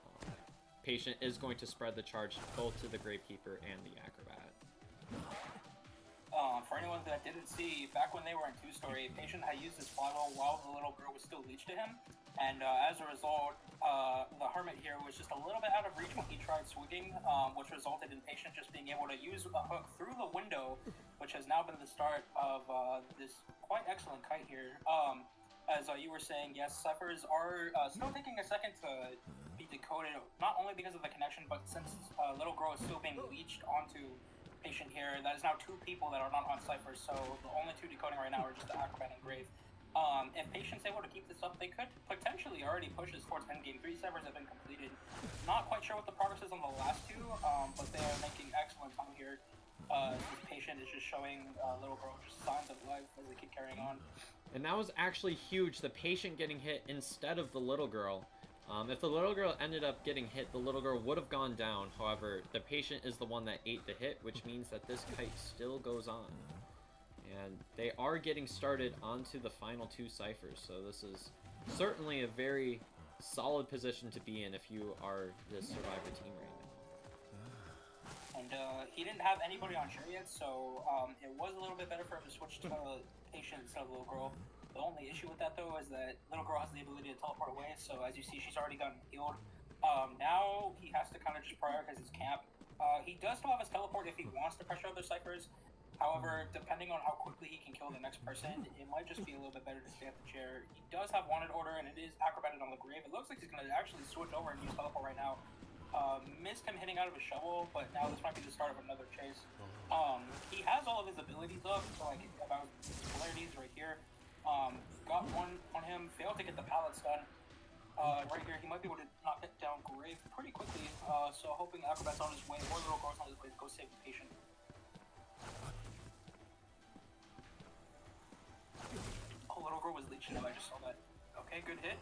patient is going to spread the charge both to the Gravekeeper and the Acrobat. For anyone that didn't see, back when they were in two-story, patient had used his flywheel while the little girl was still leeched to him, and as a result, the Hermit here was just a little bit out of reach when he tried swinging, which resulted in patient just being able to use a hook through the window, which has now been the start of this quite excellent kite here. As you were saying, yes, ciphers are still taking a second to be decoded, not only because of the connection, but since little girl is still being leeched onto patient here, that is now two people that are not on ciphers, so the only two decoding right now are just the Acrobat and Grave. If patient's able to keep this up, they could potentially already push this towards endgame. 3 ciphers have been completed. Not quite sure what the progress is on the last two, but they are making excellent time here. This patient is just showing little girl just signs of life as they keep carrying on. And that was actually huge, the patient getting hit instead of the little girl. If the little girl ended up getting hit, the little girl would have gone down. However, the patient is the one that ate the hit, which means that this kite still goes on. And they are getting started onto the final 2 ciphers, so this is certainly a very solid position to be in if you are this survivor team right now. And he didn't have anybody on share yet, so it was a little bit better for him to switch to the patient instead of the little girl. The only issue with that, though, is that little girl has the ability to teleport away, so as you see, she's already gotten healed. Now he has to kind of just prioritize his camp. He does still have his teleport if he wants to pressure other ciphers. However, depending on how quickly he can kill the next person, it might just be a little bit better to stay at the chair. He does have wanted order, and it is acrobated on the Grave. It looks like he's going to actually switch over and use teleport right now. Missed him hitting out of his shovel, but now this might be the start of another chase. He has all of his abilities up, so like about his polarities right here. Got one on him, failed to get the pallets done. Right here, he might be able to knock it down Grave pretty quickly, so hoping Acrobat's on his way, or Little Girl's on his way to go save the patient. Oh, Little Girl was leeching him, I just saw that. Okay, good hit.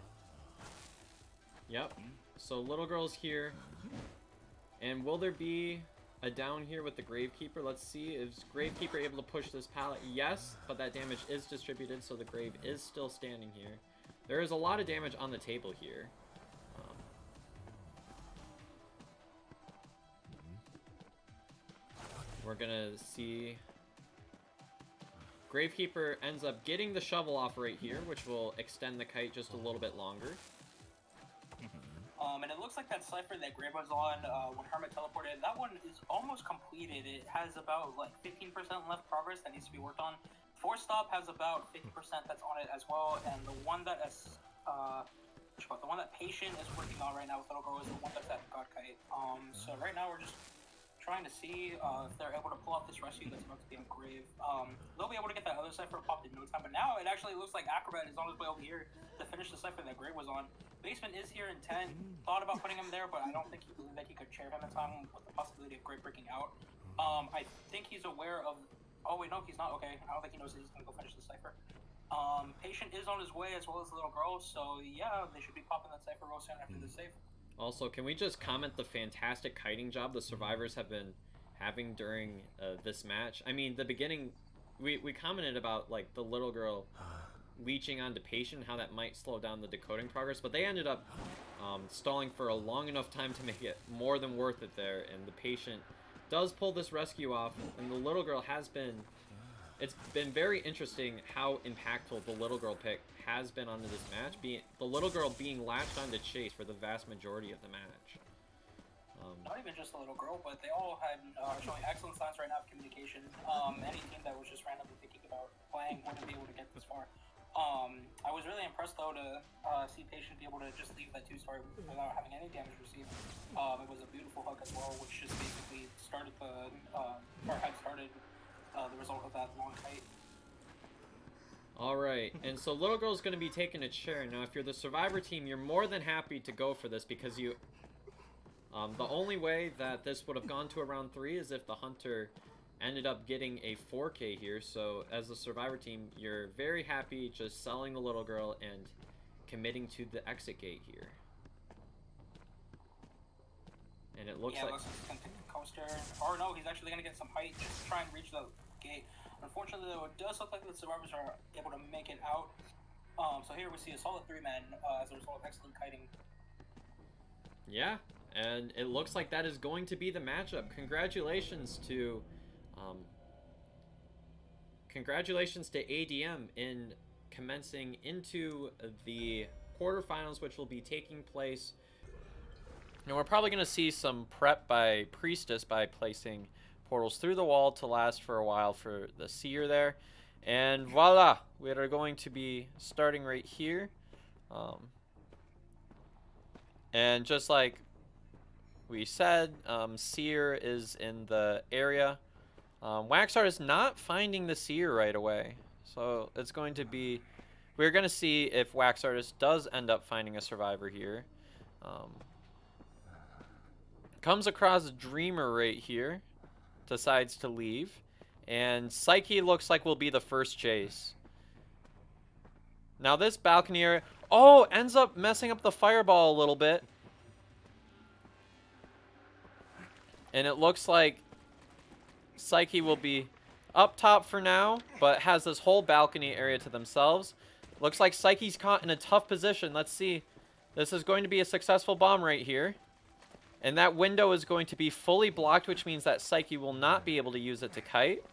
Yep, so little girl's here. And will there be a down here with the Gravekeeper? Let's see, is Gravekeeper able to push this pallet? Yes, but that damage is distributed, so the Grave is still standing here. There is a lot of damage on the table here. We're gonna see Gravekeeper ends up getting the shovel off right here, which will extend the kite just a little bit longer. And it looks like that cipher that Grave was on when Hermit teleported, that one is almost completed. It has about like 15% left progress that needs to be worked on. Four stop has about 50% that's on it as well, and the one that is the one that Patient is working on right now with Little Girl is the one that's at God Kite. So right now we're just trying to see if they're able to pull off this rescue that's about to be on Grave. They'll be able to get that other cipher popped in no time, but now it actually looks like Acrobat is on his way over here to finish the cipher that Grave was on. Basement is here in 10. Thought about putting him there, but I don't think he believed that he could chair him in time with the possibility of Grave breaking out. I think he's aware of... Oh wait, no, he's not. Okay, I don't think he knows that he's gonna go finish the cipher. Patient is on his way as well as the Little Girl, so yeah, they should be popping that cipher real soon after the save. Also, can we just comment the fantastic kiting job the survivors have been having during this match? I mean, the beginning, we commented about like the Little Girl leeching onto Patient, how that might slow down the decoding progress, but they ended up stalling for a long enough time to make it more than worth it there, and the Patient does pull this rescue off, and the Little Girl has been... It's been very interesting how impactful the Little Girl pick has been onto this match, the Little Girl being latched onto Chase for the vast majority of the match. Not even just the Little Girl, but they all had showing excellent signs right now of communication. Any team that was just randomly thinking about playing wouldn't be able to get this far. I was really impressed though to see Patient be able to just leave that 2-story without having any damage received. It was a beautiful hook as well, which just basically started the result of that long kite. Alright, and so Little Girl's going to be taking a chair. Now, if you're the Survivor team, you're more than happy to go for this because you... the only way that this would have gone to a round 3 is if the Hunter ended up getting a 4K here. So, as the Survivor team, you're very happy just selling the Little Girl and committing to the exit gate here. And it looks like... Looks like he's going to take the coaster. Or no, he's actually going to get some height just to try and reach the gate. Unfortunately, though, it does look like the survivors are able to make it out. So here we see a solid 3-man as a result of excellent kiting. Yeah, and it looks like that is going to be the matchup. Congratulations to ADM in commencing into the quarterfinals, which will be taking place. And we're probably going to see some prep by Priestess by placing portals through the wall to last for a while for the Seer there. And voila, we are going to be starting right here. And just like we said, Seer is in the area. Waxart is not finding the Seer right away. So it's going to be... We're going to see if Wax Artist does end up finding a survivor here. Comes across Dreamer right here. Decides to leave. And Psyche looks like will be the first chase. Now this balcony area... Oh! Ends up messing up the fireball a little bit. And it looks like Psyche will be up top for now, but has this whole balcony area to themselves. Looks like Psyche's caught in a tough position. Let's see. This is going to be a successful bomb right here. And that window is going to be fully blocked, which means that Psyche will not be able to use it to kite.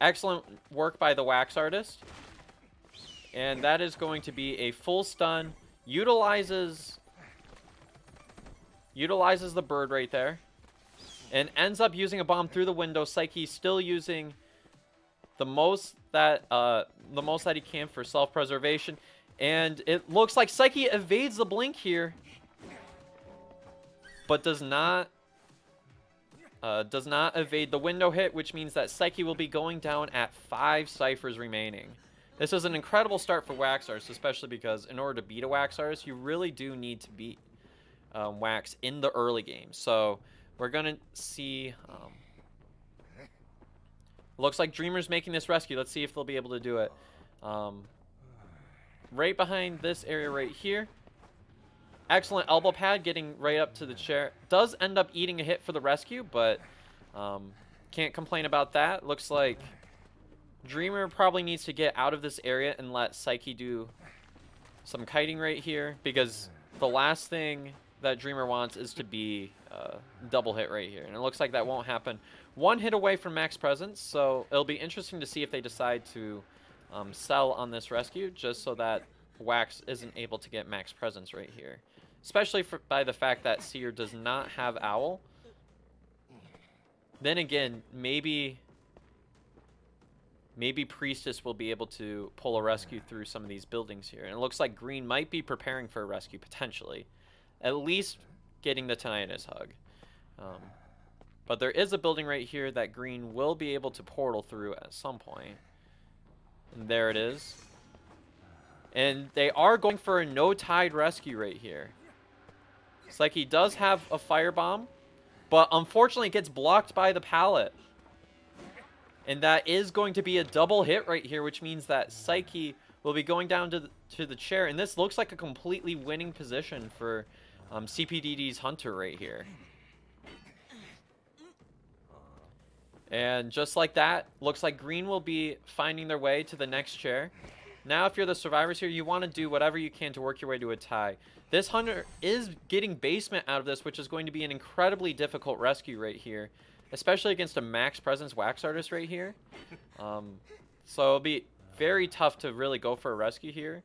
Excellent work by the Wax Artist. And that is going to be a full stun. Utilizes the bird right there. And ends up using a bomb through the window. Psyche still using the most that he can for self-preservation. And it looks like Psyche evades the blink here. But does not evade the window hit, which means that Psyche will be going down at 5 ciphers remaining. This is an incredible start for Wax Artist, especially because in order to beat a Wax Artist, you really do need to beat Wax in the early game. So we're going to see... looks like Dreamer's making this rescue. Let's see if they'll be able to do it. Right behind this area right here. Excellent elbow pad getting right up to the chair. Does end up eating a hit for the rescue, but can't complain about that. Looks like Dreamer probably needs to get out of this area and let Psyche do some kiting right here, because the last thing that Dreamer wants is to be double hit right here. And it looks like that won't happen. 1 hit away from max presence, so it'll be interesting to see if they decide to sell on this rescue, just so that Wax isn't able to get max presence right here. Especially by the fact that Seer does not have Owl. Then again, maybe maybe Priestess will be able to pull a rescue through some of these buildings here. And it looks like Green might be preparing for a rescue, potentially. At least getting the tinnitus hug. But there is a building right here that Green will be able to portal through at some point. And there it is. And they are going for a no-tide rescue right here. It's like he does have a firebomb, but unfortunately it gets blocked by the pallet. And that is going to be a double hit right here, which means that Psyche will be going down to the chair. And this looks like a completely winning position for CPDD's Hunter right here. And just like that, looks like Green will be finding their way to the next chair. Now, if you're the survivors here, you want to do whatever you can to work your way to a tie. This Hunter is getting basement out of this, which is going to be an incredibly difficult rescue right here, especially against a max presence wax artist right here. So it'll be very tough to really go for a rescue here.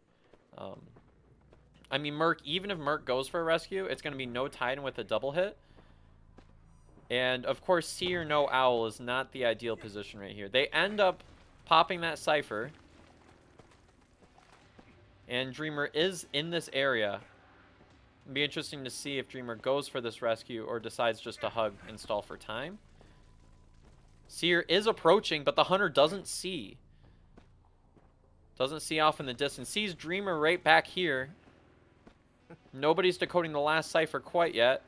I mean, Merc, even if Merc goes for a rescue, it's going to be no Titan with a double hit. And, of course, See or No Owl is not the ideal position right here. They end up popping that Cypher. And Dreamer is in this area. It'll be interesting to see if Dreamer goes for this rescue or decides just to hug and stall for time. Seer is approaching, but the Hunter doesn't see. Doesn't see off in the distance. Sees Dreamer right back here. Nobody's decoding the last cipher quite yet.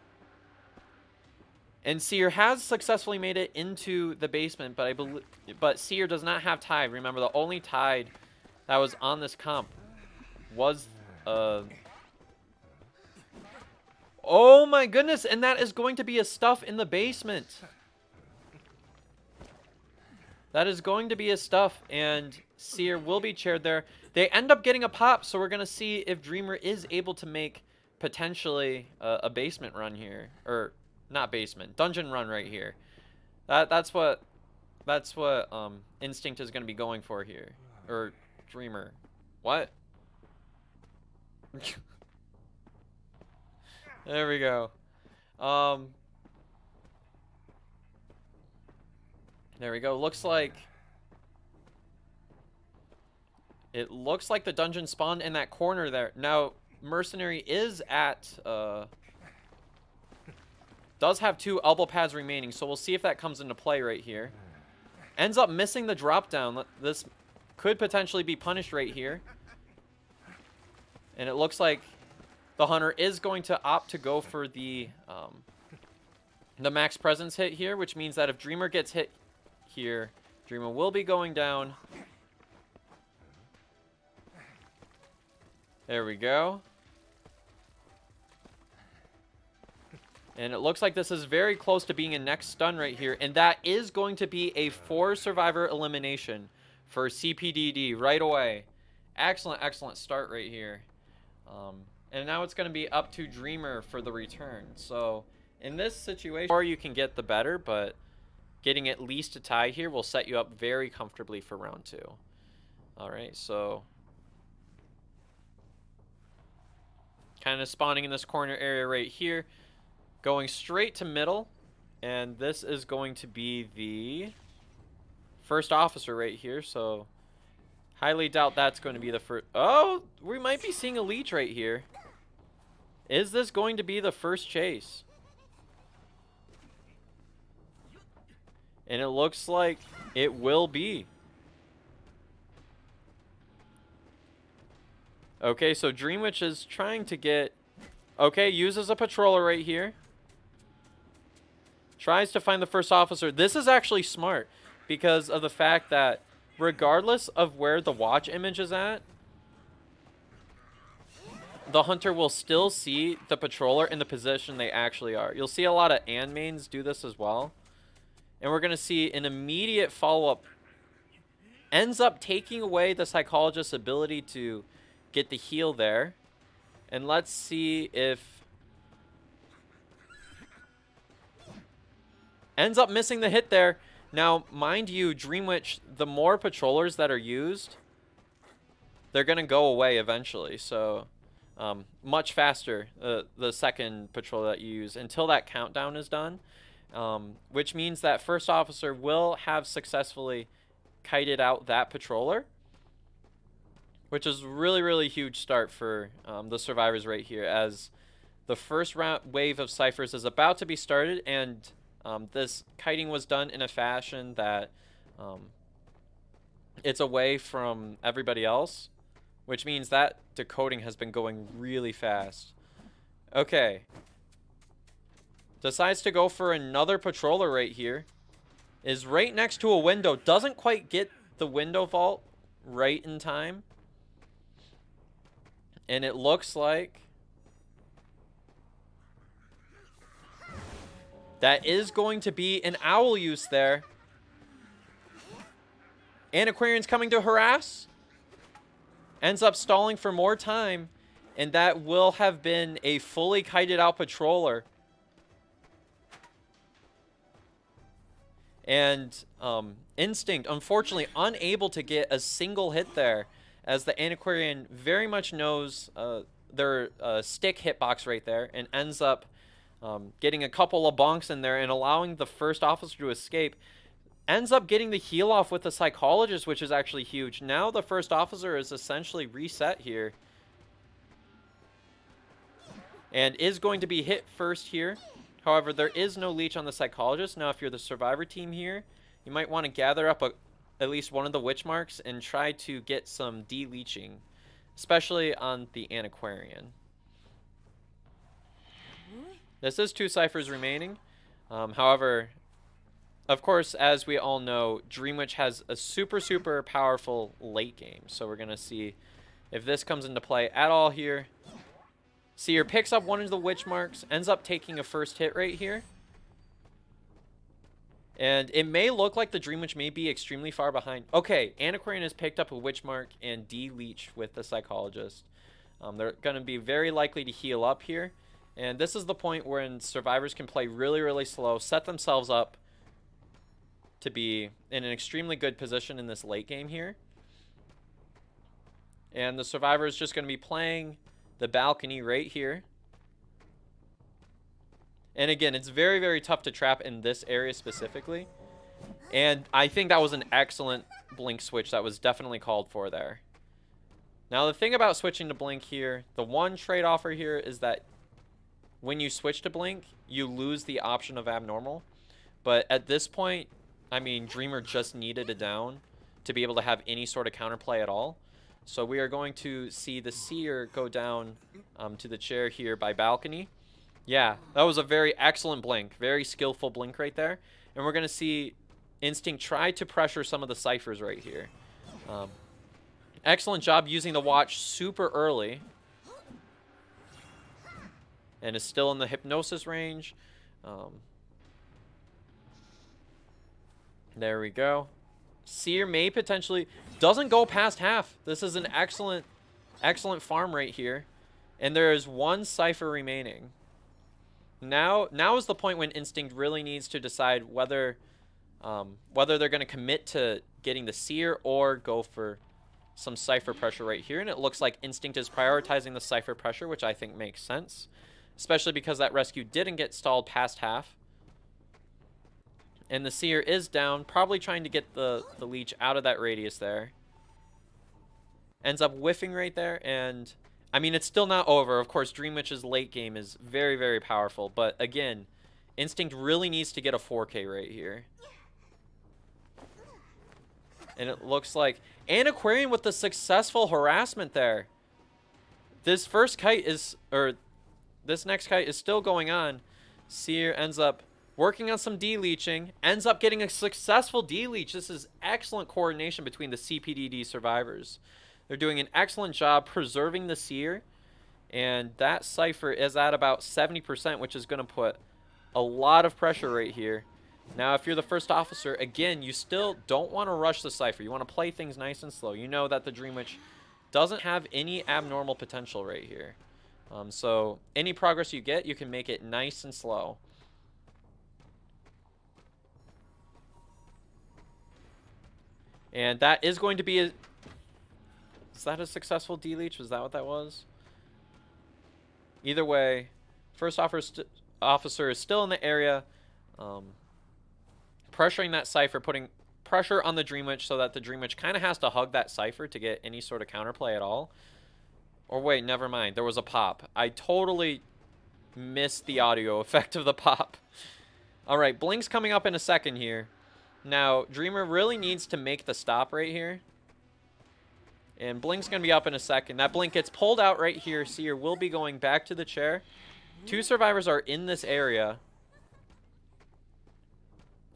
And Seer has successfully made it into the basement, but Seer does not have Tide. Remember, the only Tide that was on this comp was oh my goodness, and that is going to be a stuff in the basement. That is going to be a stuff, and Seer will be chaired there. They end up getting a pop, so we're going to see if Dreamer is able to make potentially a basement run here. Or, not basement, dungeon run right here. That's what Instinct is going to be going for here. Or Dreamer. What? There we go. There we go. Looks like the dungeon spawned in that corner there. Now, Mercenary is at does have 2 elbow pads remaining, so we'll see if that comes into play right here. Ends up missing the drop down. This could potentially be punished right here. And it looks like the Hunter is going to opt to go for the max presence hit here, which means that if Dreamer gets hit here, Dreamer will be going down. There we go. And it looks like this is very close to being a next stun right here. And that is going to be a 4-survivor elimination for CPDD right away. Excellent, excellent start right here. And now it's going to be up to Dreamer for the return. So in this situation, the more you can get, the better. But getting at least a tie here will set you up very comfortably for round 2. All right, so kind of spawning in this corner area right here. Going straight to middle, and this is going to be the first officer right here, so highly doubt that's going to be the first. Oh, we might be seeing a leech right here. Is this going to be the first chase? And it looks like it will be. Okay, so Dreamwitch is trying to get... Okay, uses a patroller right here. Tries to find the first officer. This is actually smart because of the fact that regardless of where the watch image is at, the Hunter will still see the patroller in the position they actually are. You'll see a lot of AND mains do this as well. And we're going to see an immediate follow-up. Ends up taking away the psychologist's ability to get the heal there. And let's see if... Ends up missing the hit there. Now, mind you, Dreamwitch, the more patrollers that are used, they're going to go away eventually. So, much faster, the second patrol that you use, until that countdown is done. Which means that first officer will have successfully kited out that patroller, which is really, really huge start for the survivors right here, as the first wave of ciphers is about to be started, and this kiting was done in a fashion that it's away from everybody else, which means that decoding has been going really fast. Okay. Decides to go for another patroller right here. Is right next to a window. Doesn't quite get the window vault right in time. And it looks like that is going to be an owl use there. Antiquarian's coming to harass. Ends up stalling for more time. And that will have been a fully kited out patroller. And Instinct, unfortunately, unable to get a single hit there, as the Antiquarian very much knows their stick hitbox right there, and ends up getting a couple of bonks in there and allowing the first officer to escape. Ends up getting the heal off with the Psychologist, which is actually huge. Now the first officer is essentially reset here. And is going to be hit first here. However, there is no leech on the Psychologist. Now, if you're the survivor team here, you might want to gather up at least one of the witch marks and try to get some de-leeching, especially on the Antiquarian. This is 2 ciphers remaining. However, of course, as we all know, Dreamwitch has a super, super powerful late game. So we're going to see if this comes into play at all here. Seer picks up one of the witch marks, ends up taking a first hit right here. And it may look like the Dreamwitch may be extremely far behind. Okay, Antiquarian has picked up a witch mark and de-leech with the Psychologist. They're going to be very likely to heal up here. And this is the point where survivors can play really, really slow, set themselves up to be in an extremely good position in this late game here. And the survivor is just going to be playing the balcony right here. And again, it's very, very tough to trap in this area specifically. And I think that was an excellent blink switch that was definitely called for there. Now, the thing about switching to blink here, the one trade-off here is that when you switch to blink, you lose the option of abnormal. But at this point, I mean, Dreamer just needed a down to be able to have any sort of counterplay at all. So we are going to see the Seer go down to the chair here by balcony. Yeah, that was a very excellent blink. Very skillful blink right there. And we're going to see Instinct try to pressure some of the ciphers right here. Excellent job using the watch super early. And is still in the hypnosis range. There we go. Seer may potentially... Doesn't go past half. This is an excellent farm right here. And there is 1 cipher remaining. Now is the point when Instinct really needs to decide whether they're going to commit to getting the Seer or go for some cipher pressure right here. And it looks like Instinct is prioritizing the cipher pressure, which I think makes sense. Especially because that rescue didn't get stalled past half. And the Seer is down, probably trying to get the leech out of that radius there. Ends up whiffing right there, and I mean, it's still not over. Of course, Dreamwitch's late game is very, very powerful. But again, Instinct really needs to get a 4K right here. And it looks like Antiquarian with the successful harassment there. This first kite is, or this next kite is still going on. Seer ends up working on some de-leeching, ends up getting a successful de-leech. This is excellent coordination between the CPDD survivors. They're doing an excellent job preserving the Seer, and that cipher is at about 70%, which is going to put a lot of pressure right here. Now, if you're the first officer, again, you still don't want to rush the cipher. You want to play things nice and slow. You know that the Dreamwitch doesn't have any abnormal potential right here. So any progress you get, you can make it nice and slow. And that is going to be a... Is that a successful de-leech? Was that what that was? Either way, first officer is still in the area. Pressuring that cipher, putting pressure on the Dream Witch so that the Dream Witch kind of has to hug that Cypher to get any sort of counterplay at all. Or wait, never mind. There was a pop. I totally missed the audio effect of the pop. Alright, Blink's coming up in a second here. Now, Dreamer really needs to make the stop right here. And Blink's going to be up in a second. That Blink gets pulled out right here. Seer will be going back to the chair. 2 survivors are in this area.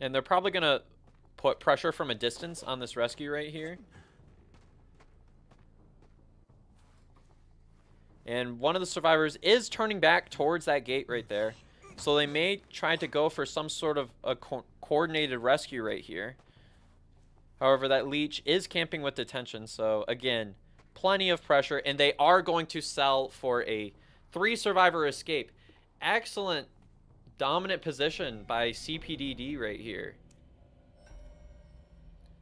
And they're probably going to put pressure from a distance on this rescue right here. And one of the survivors is turning back towards that gate right there. So they may try to go for some sort of a coordinated rescue right here. However, that leech is camping with detention. So again, plenty of pressure. And they are going to sell for a 3-survivor escape. Excellent dominant position by CPDD right here.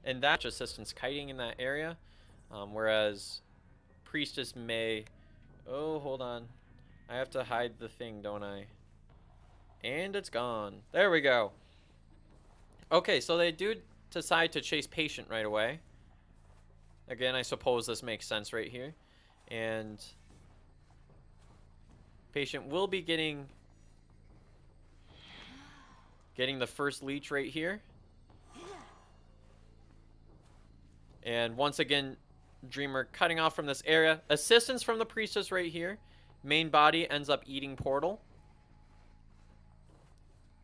And that's assistance kiting in that area. Whereas Priestess may... Oh, hold on. I have to hide the thing, don't I? And it's gone. There we go. Okay, so they do decide to chase Patient right away. Again, I suppose this makes sense right here. And Patient will be getting the first leech right here. And once again, Dreamer cutting off from this area. Assistance from the Priestess right here. Main body ends up eating Portal.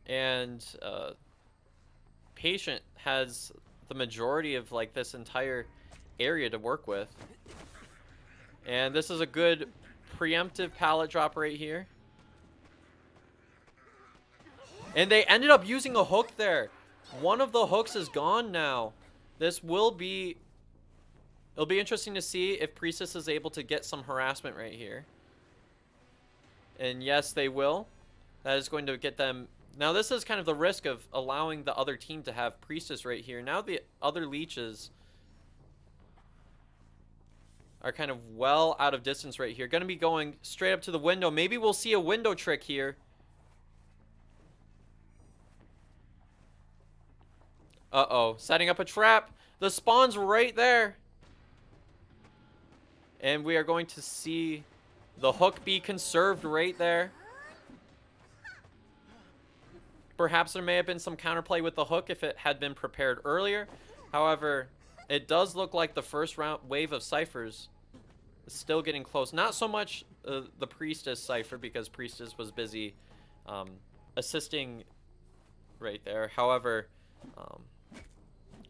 And Patient has the majority of like this entire area to work with. And this is a good preemptive pallet drop right here. And they ended up using a hook there. One of the hooks is gone now. This will be... It'll be interesting to see if Priestess is able to get some harassment right here. And yes, they will. That is going to get them... Now, this is kind of the risk of allowing the other team to have Priestess right here. Now the other leeches are kind of well out of distance right here. Going to be going straight up to the window. Maybe we'll see a window trick here. Uh-oh. Setting up a trap. The spawn's right there. And we are going to see the hook be conserved right there. Perhaps there may have been some counterplay with the hook if it had been prepared earlier. However, it does look like the first wave of ciphers is still getting close. Not so much the Priestess cipher, because Priestess was busy assisting right there. However,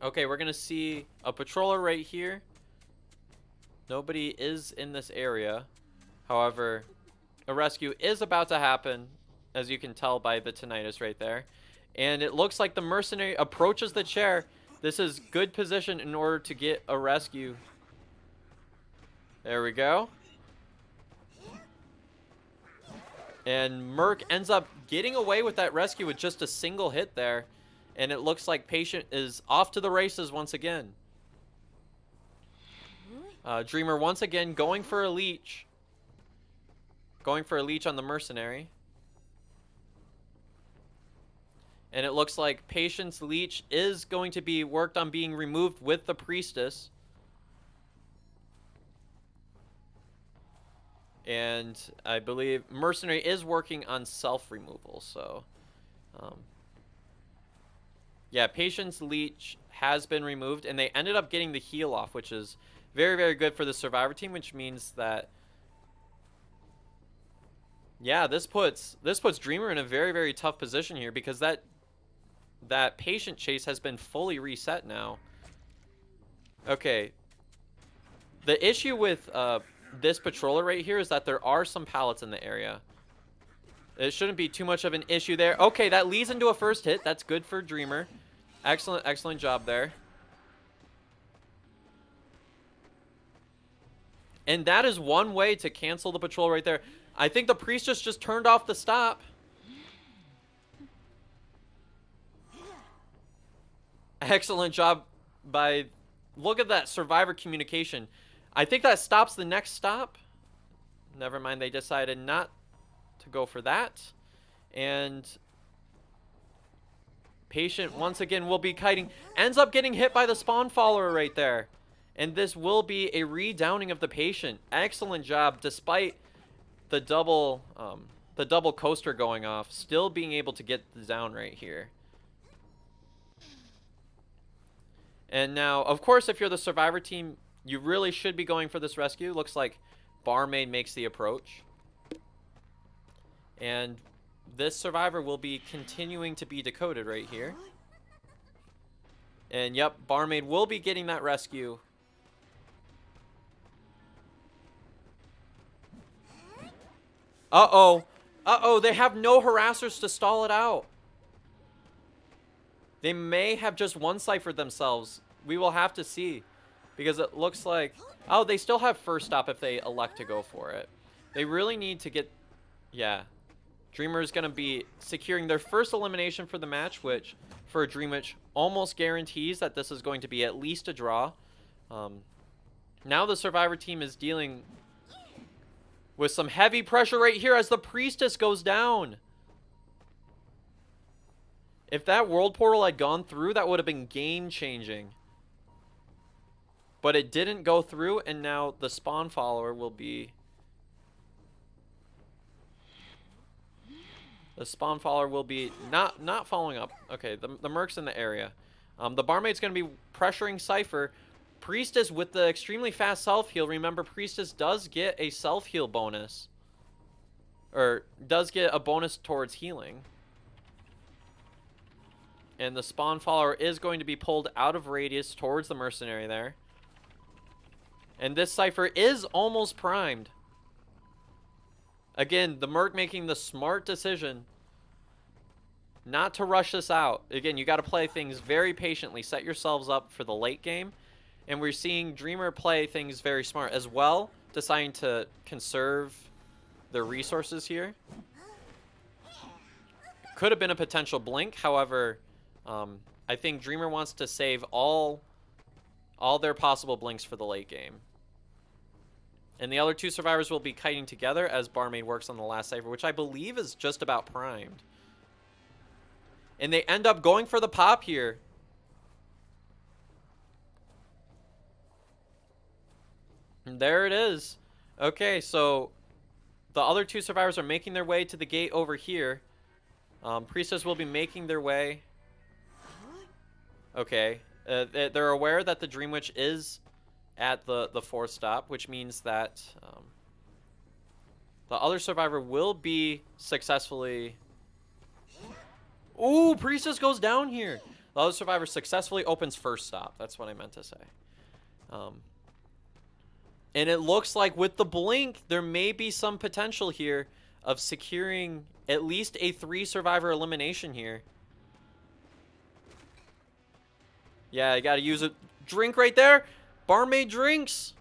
okay, we're going to see a patroller right here. Nobody is in this area. However, a rescue is about to happen, as you can tell by the tinnitus right there. And it looks like the mercenary approaches the chair. This is good position in order to get a rescue. There we go. And Merc ends up getting away with that rescue with just a single hit there. And it looks like Patient is off to the races once again. Dreamer once again going for a leech. Going for a leech on the mercenary. And it looks like Patient's leech is going to be worked on being removed with the Priestess. And I believe mercenary is working on self-removal, so... yeah, Patient's leech has been removed, and they ended up getting the heal off, which is very, very good for the Survivor team, which means that... Yeah, this puts Dreamer in a very, very tough position here, because that Patient chase has been fully reset now. Okay. The issue with this patroller right here is that there are some pallets in the area. It shouldn't be too much of an issue there. Okay, that leads into a first hit. That's good for Dreamer. Excellent, excellent job there. And that is one way to cancel the patrol right there. I think the Priestess just turned off the stop. Excellent job by... Look at that Survivor communication. I think that stops the next stop. Never mind, they decided not to go for that. And Patient, once again, will be kiting. Ends up getting hit by the spawn follower right there. And this will be a re-downing of the patient. Excellent job, despite the double coaster going off. Still being able to get the down right here. And now, of course, if you're the survivor team, you really should be going for this rescue. Looks like Barmaid makes the approach. And this survivor will be continuing to be decoded right here. And yep, Barmaid will be getting that rescue. Uh-oh. Uh-oh, they have no harassers to stall it out. They may have just one-ciphered themselves. We will have to see. Because it looks like... Oh, they still have first stop if they elect to go for it. They really need to get... Yeah. Dreamer is going to be securing their first elimination for the match, which, for a Dream Witch, almost guarantees that this is going to be at least a draw. Now the Survivor team is dealing with some heavy pressure right here as the Priestess goes down. If that World Portal had gone through, that would have been game-changing. But it didn't go through, and now the spawn follower will be... The spawn follower will be not following up. Okay, the Merc's in the area. The Barmaid's going to be pressuring Cypher. Priestess with the extremely fast self-heal. Remember, Priestess does get a self-heal bonus. Or does get a bonus towards healing. And the spawn follower is going to be pulled out of radius towards the mercenary there. And this Cypher is almost primed. Again, the Merc making the smart decision not to rush this out. Again, you got to play things very patiently. Set yourselves up for the late game. And we're seeing Dreamer play things very smart as well, deciding to conserve their resources here. Could have been a potential blink. However, I think Dreamer wants to save all their possible blinks for the late game. And the other two survivors will be kiting together as Barmaid works on the last cipher, which I believe is just about primed. And they end up going for the pop here. And there it is. Okay, so the other two survivors are making their way to the gate over here. Priestess will be making their way. Okay. They're aware that the Dream Witch is at the fourth stop, which means that the other survivor will be successfully... Ooh, Priestess goes down here. The other survivor successfully opens first stop. That's what I meant to say. And it looks like with the blink, there may be some potential here of securing at least a 3-survivor elimination here. Yeah, you gotta use a drink right there. Barmaid drinks.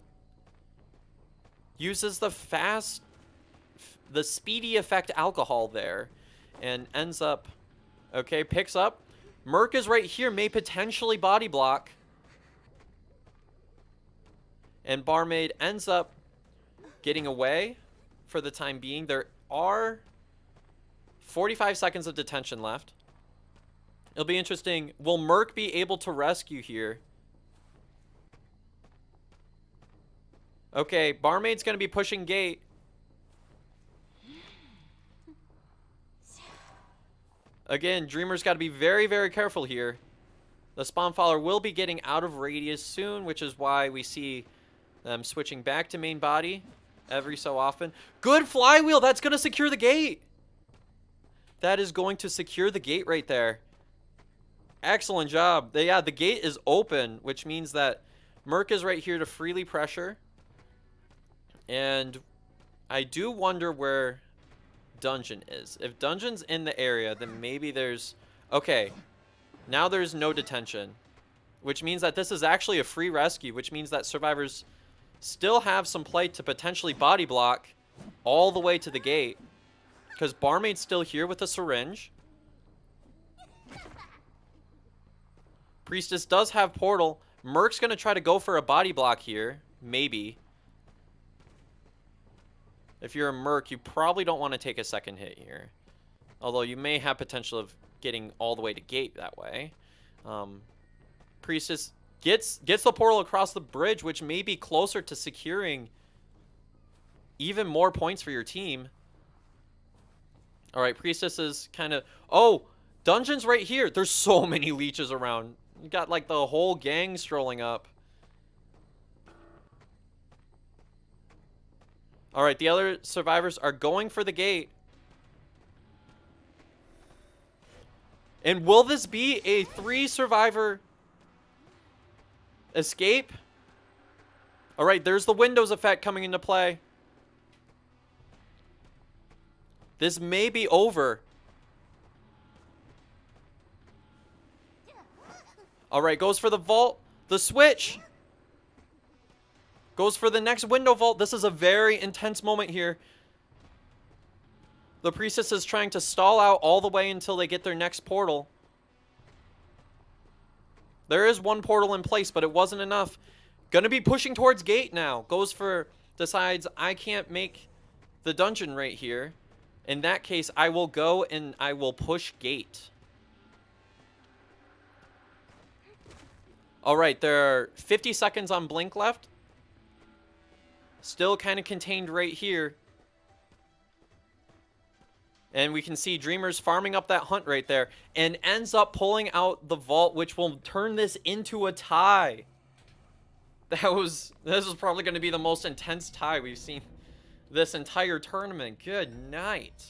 Uses the speedy effect alcohol there. And ends up, okay, picks up. Merc is right here, may potentially body block. And Barmaid ends up getting away for the time being. There are 45 seconds of detention left. It'll be interesting. Will Merc be able to rescue here? Okay, Barmaid's going to be pushing gate. Again, Dreamer's got to be very, very careful here. The spawn follower will be getting out of radius soon, which is why we see them switching back to main body every so often. Good flywheel. That's going to secure the gate. That is going to secure the gate right there. Excellent job. Yeah, the gate is open, which means that Merc is right here to freely pressure. And I do wonder where Dungeon is. If Dungeon's in the area, then maybe there's... Okay, now there's no detention, which means that this is actually a free rescue, which means that survivors still have some play to potentially body block all the way to the gate, because Barmaid's still here with a syringe. Priestess does have portal. Merc's going to try to go for a body block here. Maybe. If you're a Merc, you probably don't want to take a second hit here. Although you may have potential of getting all the way to gate that way. Priestess gets the portal across the bridge, which may be closer to securing even more points for your team. All right, Priestess is kind of... Oh, dungeon's right here. There's so many leeches around. You got, like, the whole gang strolling up. All right, the other survivors are going for the gate. And will this be a 3-survivor escape? All right, there's the Windows effect coming into play. This may be over. All right, goes for the vault. The switch. Goes for the next window vault. This is a very intense moment here. The Priestess is trying to stall out all the way until they get their next portal. There is one portal in place, but it wasn't enough. Gonna be pushing towards gate now. Goes for... Decides, I can't make the dungeon right here. In that case, I will go and I will push gate. Alright, there are 50 seconds on blink left. Still kind of contained right here. And we can see Dreamers farming up that hunt right there. And ends up pulling out the vault, which will turn this into a tie. This is probably going to be the most intense tie we've seen this entire tournament. Good night.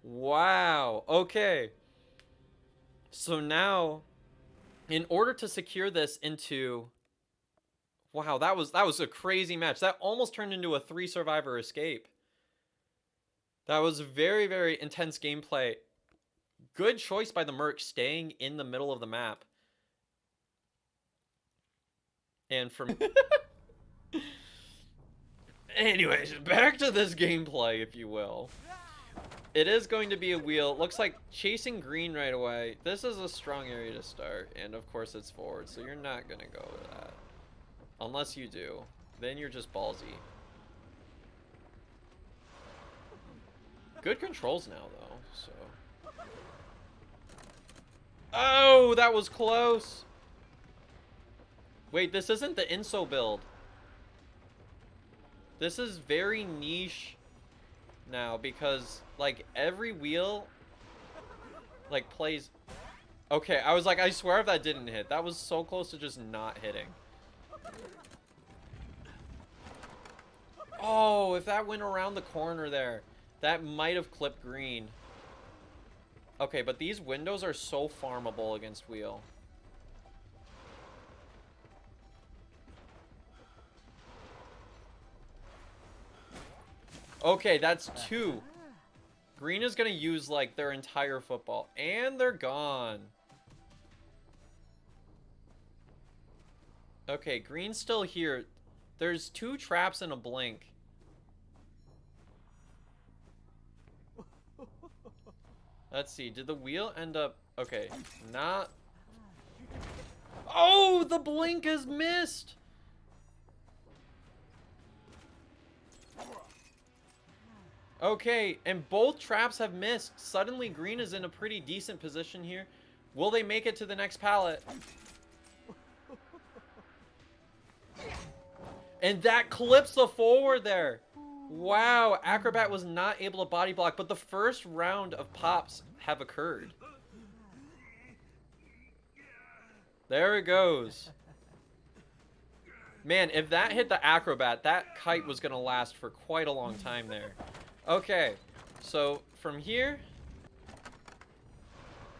Wow. Okay. So now, in order to secure this into... Wow, that was a crazy match. That almost turned into a 3-survivor escape. That was very, very intense gameplay. Good choice by the Merc staying in the middle of the map. And from... Anyways, back to this gameplay, if you will. It is going to be a wheel. Looks like chasing green right away. This is a strong area to start. And of course it's forward, so you're not going to go with that. Unless you do. Then you're just ballsy. Good controls now, though, so... Oh, that was close! Wait, this isn't the Inso build. This is very niche now, because, like, every wheel, like, plays... Okay, I was like, I swear if that didn't hit. That was so close to just not hitting. Oh, if that went around the corner there, that might have clipped green. Okay, but these windows are so farmable against wheel. Okay, that's 2. Green is going to use, like, their entire football. And they're gone. Okay, green's still here. There's 2 traps and a blink. Let's see. Did the wheel end up... Okay, not... Oh, the blink is missed! Okay, and both traps have missed. Suddenly, green is in a pretty decent position here. Will they make it to the next pallet? And that clips the forward there. Wow, Acrobat was not able to body block, but the first round of pops have occurred. There it goes. Man, if that hit the Acrobat, that kite was going to last for quite a long time there. Okay, so from here,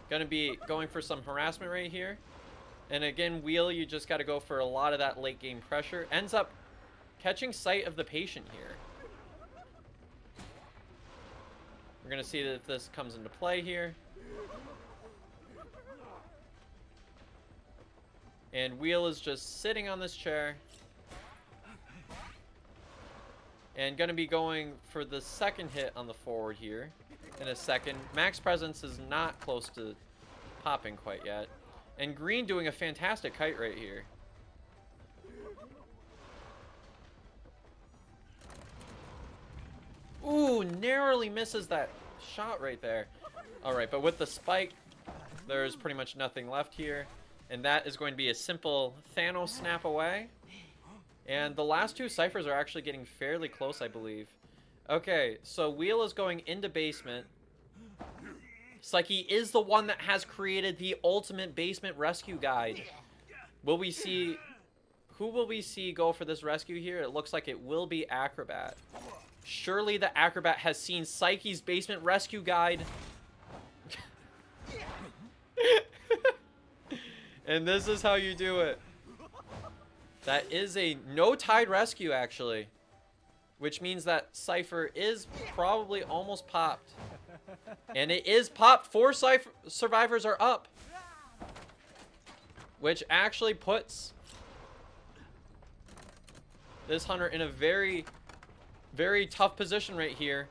going to be going for some harassment right here. And again, wheel, you just got to go for a lot of that late game pressure. Ends up catching sight of the patient here. We're going to see if this comes into play here. And wheel is just sitting on this chair. And going to be going for the second hit on the forward here in a second. Max Presence is not close to popping quite yet. And green doing a fantastic kite right here. Ooh, narrowly misses that shot right there. Alright, but with the spike, there's pretty much nothing left here. And that is going to be a simple Thanos snap away. And the last two ciphers are actually getting fairly close, I believe. Okay, so Wheel is going into basement. Psyche is the one that has created the ultimate basement rescue guide. Will we see... Who will we see go for this rescue here? It looks like it will be Acrobat. Surely the Acrobat has seen Psyche's basement rescue guide. And this is how you do it. That is a no-tide rescue, actually. Which means that Cypher is probably almost popped. And it is popped. 4 survivors are up. Which actually puts this hunter in a very, very tough position right here.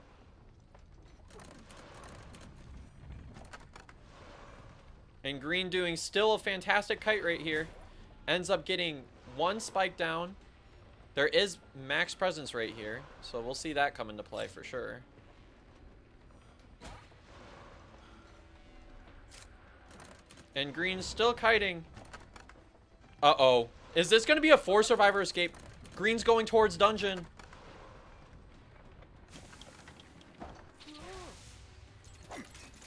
And Green doing still a fantastic kite right here. Ends up getting 1 spike down. There is max presence right here, so we'll see that come into play for sure. And Green's still kiting. Uh-oh. Is this going to be a 4 survivor escape? Green's going towards dungeon.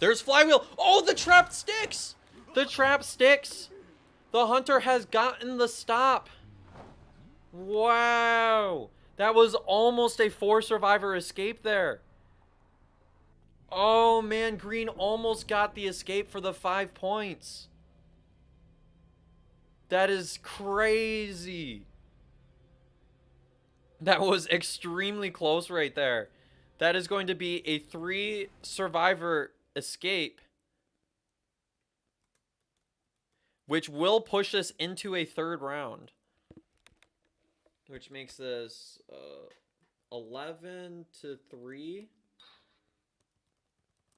There's flywheel. Oh, the trap sticks. The trap sticks. The hunter has gotten the stop. Wow. That was almost a 4 survivor escape there. Oh, man. Green almost got the escape for the 5 points. That is crazy. That was extremely close right there. That is going to be a 3 survivor escape, which will push this into a 3rd round, which makes this 11 to 3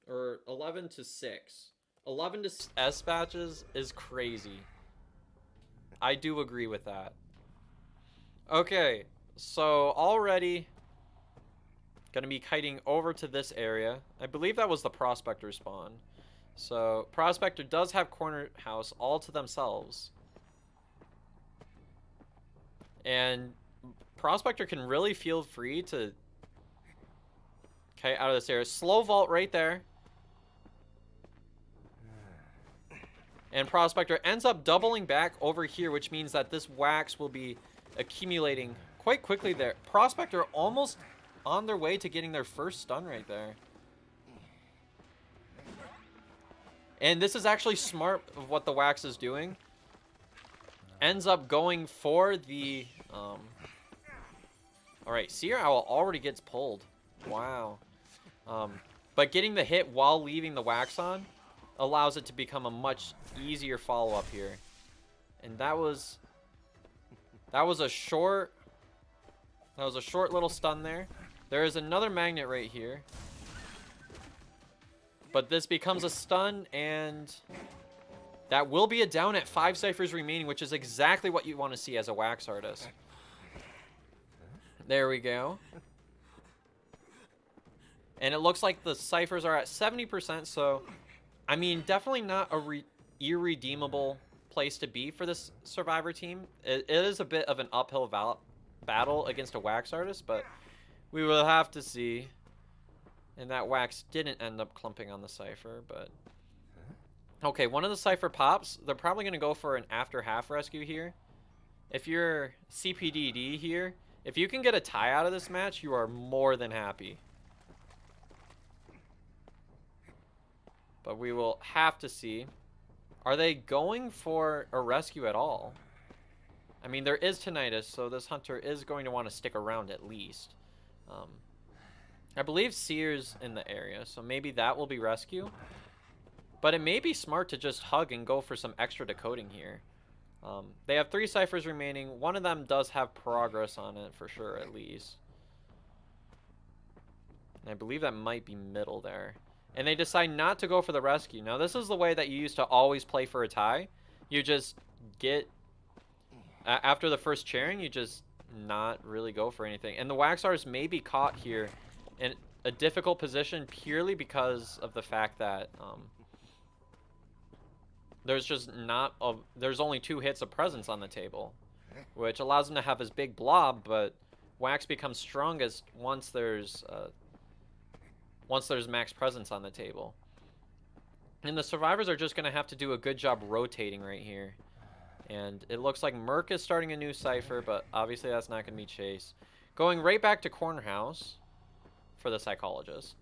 or 11 to 6. 11 to S batches is crazy. I do agree with that. Okay, so already gonna be kiting over to this area. I believe that was the Prospector spawn. So Prospector does have corner house all to themselves. And Prospector can really feel free to kite out of this area. Slow vault right there. And Prospector ends up doubling back over here, which means that this wax will be accumulating quite quickly there. Prospector almost on their way to getting their first stun right there. And this is actually smart of what the wax is doing. Ends up going for the... Alright, Seer Owl already gets pulled. Wow. But getting the hit while leaving the wax on allows it to become a much easier follow-up here. And that was a short little stun there. There is another magnet right here. But this becomes a stun, and that will be a down at 5 ciphers remaining, which is exactly what you want to see as a wax artist. There we go. And it looks like the ciphers are at 70%, so, I mean, definitely not a irredeemable place to be for this survivor team. It is a bit of an uphill battle against a wax artist, but we will have to see. And that wax didn't end up clumping on the cipher, but... Okay, one of the cipher pops. They're probably going to go for an after half rescue here. If you're CPDD here, if you can get a tie out of this match, you are more than happy. But we will have to see. Are they going for a rescue at all? I mean, there is tinnitus, so this hunter is going to want to stick around at least. I believe Seer's in the area, so maybe that will be rescue. But it may be smart to just hug and go for some extra decoding here. They have 3 ciphers remaining. One of them does have progress on it for sure, at least. And I believe that might be middle there. And they decide not to go for the rescue. Now, this is the way that you used to always play for a tie. You just get... after the first chairing, you just not really go for anything. And the wax artist may be caught here. And a difficult position purely because of the fact that there's just not a, there's only 2 hits of presence on the table, which allows him to have his big blob, but Wax becomes strongest once there's max presence on the table. And the survivors are just going to have to do a good job rotating right here. And it looks like Merc is starting a new cipher, but obviously that's not going to be Chase. Going right back to Corner House for the Psychologist.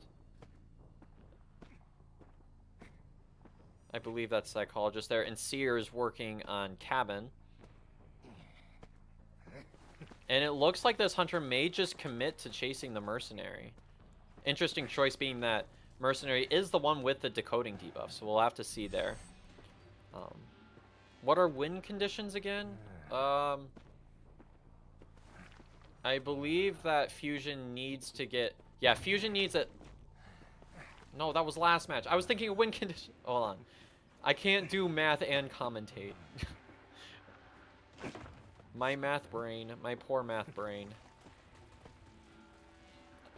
I believe that's Psychologist there. And Sears working on Cabin. And it looks like this Hunter may just commit to chasing the Mercenary. Interesting choice being that Mercenary is the one with the decoding debuff, so we'll have to see there. What are win conditions again? I believe that Fusion needs to get... Yeah, Fusion needs it... No, that was last match. I was thinking of win condition... Hold on. I can't do math and commentate. My math brain. My poor math brain.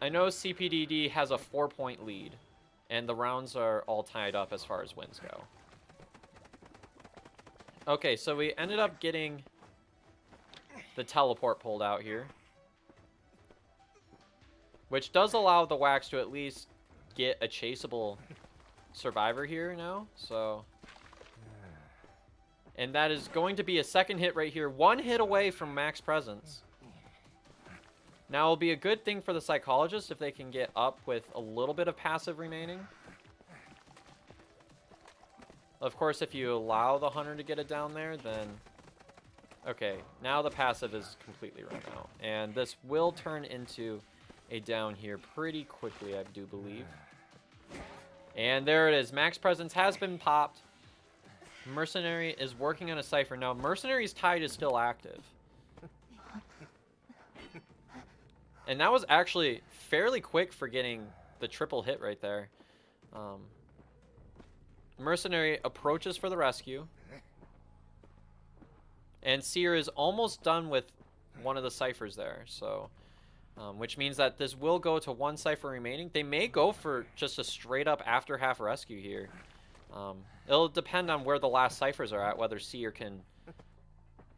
I know CPDD has a 4-point lead, and the rounds are all tied up as far as wins go. Okay, so we ended up getting the teleport pulled out here, which does allow the Wax to at least get a chaseable survivor here now, so... And that is going to be a second hit right here. 1 hit away from max presence. Now, it'll be a good thing for the Psychologist if they can get up with a little bit of passive remaining. Of course, if you allow the Hunter to get it down there, then... Okay, now the passive is completely run out. And this will turn into a down here pretty quickly, I do believe. And there it is. Max presence has been popped. Mercenary is working on a cipher. Now, Mercenary's tide is still active. And that was actually fairly quick for getting the triple hit right there. Mercenary approaches for the rescue. And Seer is almost done with one of the ciphers there. So, which means that this will go to 1 cipher remaining. They may go for just a straight up after half rescue here. It'll depend on where the last ciphers are at, whether Seer can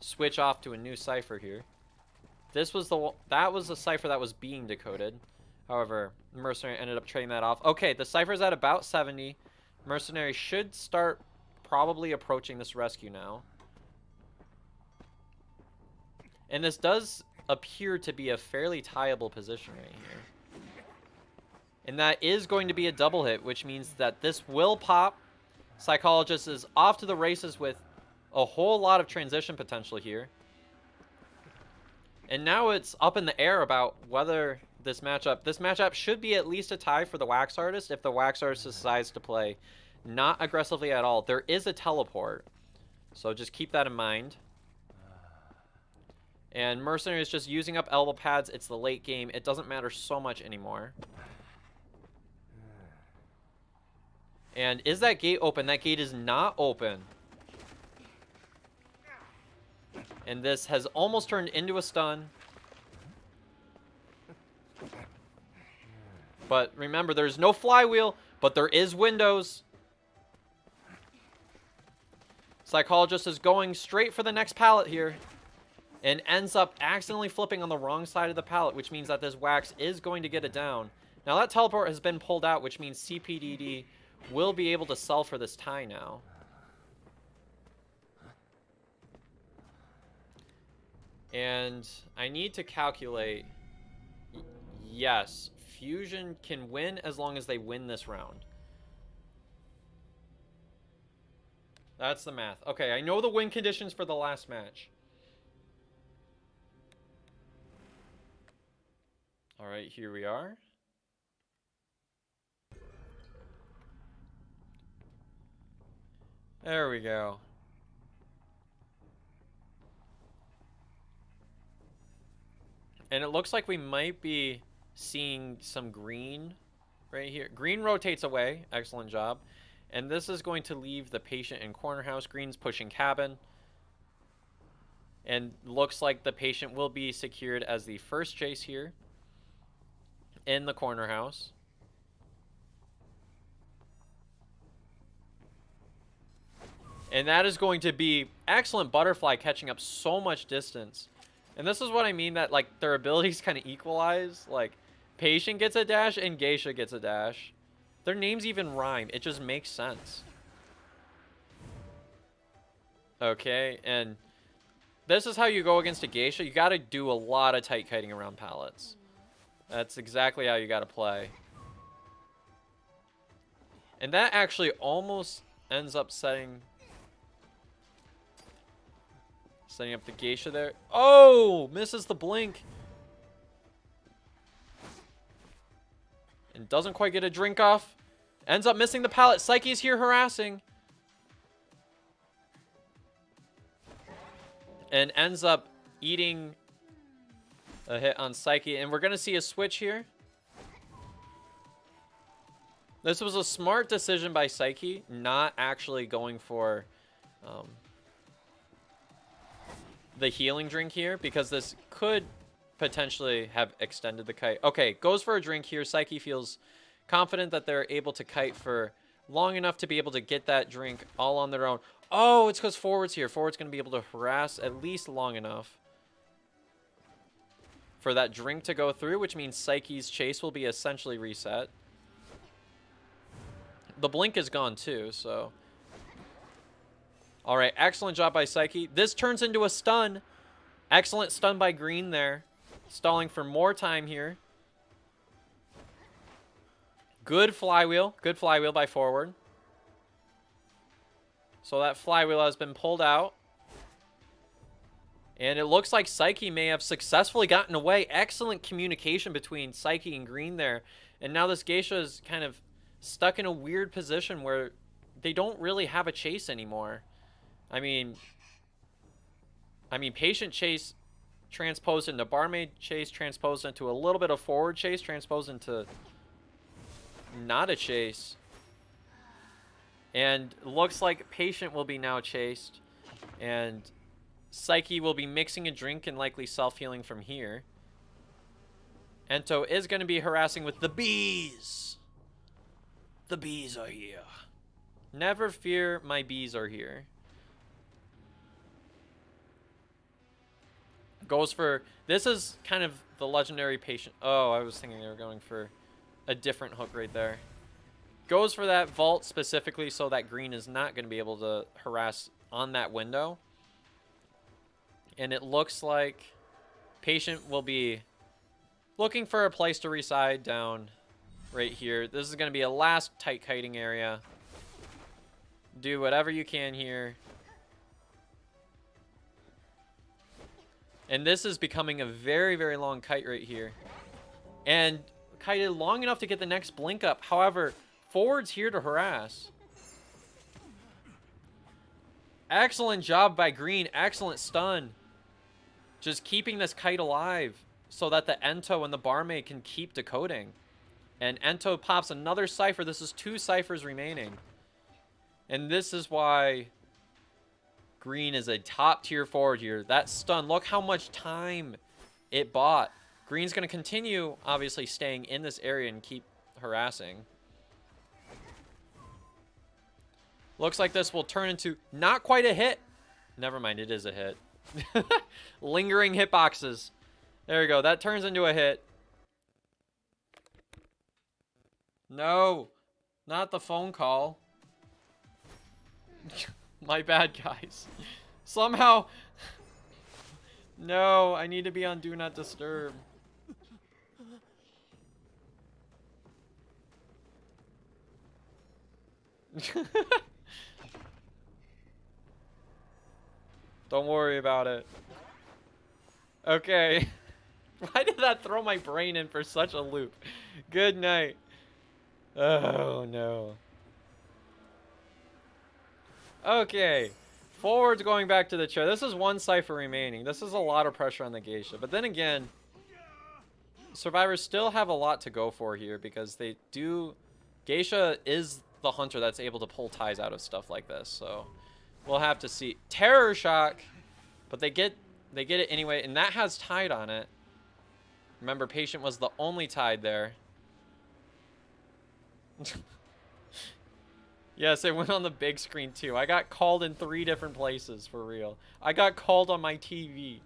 switch off to a new cipher here. That was the cipher that was being decoded. However, Mercenary ended up trading that off. Okay, the cipher's at about 70. Mercenary should start probably approaching this rescue now. And this does appear to be a fairly tieable position right here. And that is going to be a double hit, which means that this will pop. Psychologist is off to the races with a whole lot of transition potential here. And now it's up in the air about whether this matchup should be at least a tie for the Wax Artist if the Wax Artist decides to play not aggressively at all. There is a teleport, so just keep that in mind. And Mercenary is just using up elbow pads. It's the late game. It doesn't matter so much anymore. And is that gate open? That gate is not open. And this has almost turned into a stun. But remember, there's no flywheel, but there is windows. Psychologist is going straight for the next pallet here. And ends up accidentally flipping on the wrong side of the pallet, which means that this Wax is going to get it down. Now that teleport has been pulled out, which means CPDD will be able to sell for this tie now. And I need to calculate. Yes, Fusion can win as long as they win this round. That's the math. Okay, I know the win conditions for the last match. All right, here we are. There we go. And it looks like we might be seeing some green right here. Green rotates away. Excellent job. And this is going to leave the patient in corner house. Green's pushing cabin. And looks like the patient will be secured as the first chase here in the corner house. And that is going to be excellent butterfly, catching up so much distance. And this is what I mean, that like their abilities kind of equalize. Like Patient gets a dash and Geisha gets a dash. Their names even rhyme. It just makes sense. Okay, and this is how you go against a Geisha. You got to do a lot of tight kiting around pallets. That's exactly how you got to play. And that actually almost ends up setting up the Geisha there. Oh, misses the blink. And doesn't quite get a drink off. Ends up missing the pallet. Psyche's here harassing. And ends up eating a hit on Psyche. And we're going to see a switch here. This was a smart decision by Psyche, not actually going for the healing drink here, because this could potentially have extended the kite. Okay, goes for a drink here. Psyche feels confident that they're able to kite for long enough to be able to get that drink all on their own. Oh, it's because Forward's here. Forward's going to be able to harass at least long enough for that drink to go through, which means Psyche's chase will be essentially reset. The blink is gone too, so... All right, excellent job by Psyche. This turns into a stun. Excellent stun by Green there. Stalling for more time here. Good flywheel. Good flywheel by Forward. So that flywheel has been pulled out. And it looks like Psyche may have successfully gotten away. Excellent communication between Psyche and Green there. And now this Geisha is kind of stuck in a weird position where they don't really have a chase anymore. I mean, Patient chase transposed into Barmaid chase, transposed into a little bit of Forward chase, transposed into not a chase. And looks like Patient will be now chased. And Psyche will be mixing a drink and likely self-healing from here. Ento is going to be harassing with the bees. The bees are here. Never fear, my bees are here. Goes for... This is kind of the legendary Patient... Oh, I was thinking they were going for a different hook right there. Goes for that vault specifically so that Green is not going to be able to harass on that window. And it looks like Patient will be looking for a place to reside down right here. This is going to be a last tight kiting area. Do whatever you can here. And this is becoming a very, very long kite right here. And kited long enough to get the next blink up. However, Forward's here to harass. Excellent job by Green. Excellent stun. Just keeping this kite alive so that the Ento and the Barmaid can keep decoding. And Ento pops another Cypher. This is 2 Cyphers remaining. And this is why Green is a top tier Forward here. That stun, look how much time it bought. Green's going to continue, obviously, staying in this area and keep harassing. Looks like this will turn into not quite a hit. Never mind, it is a hit. Lingering hitboxes. There we go. That turns into a hit. No, not the phone call. My bad, guys. Somehow... No, I need to be on Do Not Disturb. Don't worry about it. Okay. Why did that throw my brain in for such a loop? Good night. Oh, no. Okay. Forward's going back to the chair. This is 1 Cypher remaining. This is a lot of pressure on the Geisha. But then again, Survivors still have a lot to go for here because they do... Geisha is the hunter that's able to pull ties out of stuff like this. So we'll have to see. Terror Shock. But they get it anyway. And that has Tide on it. Remember, Patient was the only Tide there. Yes, it went on the big screen too. I got called in 3 different places, for real. I got called on my TV.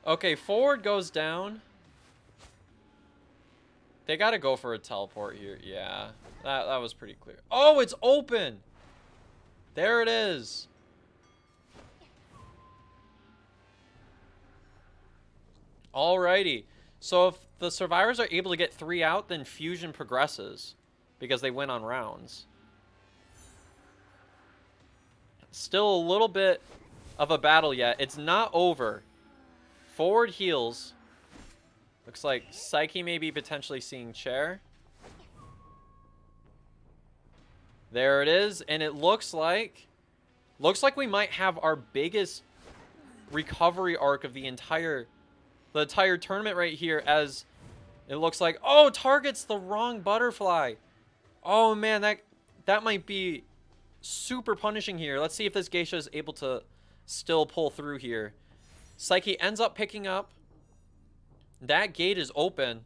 Okay, forward goes down. They gotta go for a teleport here. Yeah, that was pretty clear. Oh, it's open! There it is. Alrighty. So if the survivors are able to get 3 out, then fusion progresses. Because they win on rounds. Still a little bit of a battle yet. It's not over. Forward heals. Looks like Psyche may be potentially seeing Chair. There it is. And it looks like we might have our biggest recovery arc of the entire tournament right here, as it looks like, oh, targets the wrong butterfly. Oh man, that might be super punishing here. Let's see if this geisha is able to still pull through here. Psyche ends up picking up. That gate is open.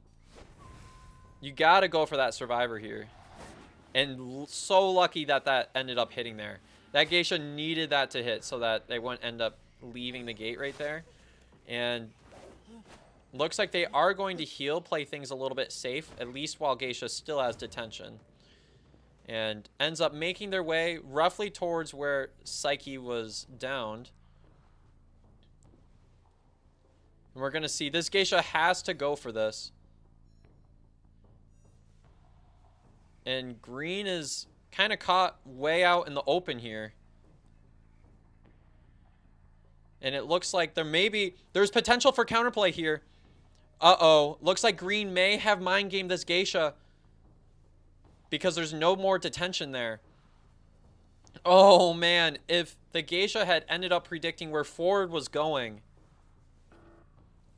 You gotta go for that survivor here. And so lucky that ended up hitting there. That geisha needed that to hit so that they wouldn't end up leaving the gate right there. And looks like they are going to heal, play things a little bit safe, at least while geisha still has detention. And ends up making their way roughly towards where Psyche was downed. And we're going to see this geisha has to go for this. And green is kind of caught way out in the open here. And it looks like there's potential for counterplay here. Uh-oh. Looks like green may have mind gamed this geisha, because there's no more detention there. Oh man, if the geisha had ended up predicting where forward was going.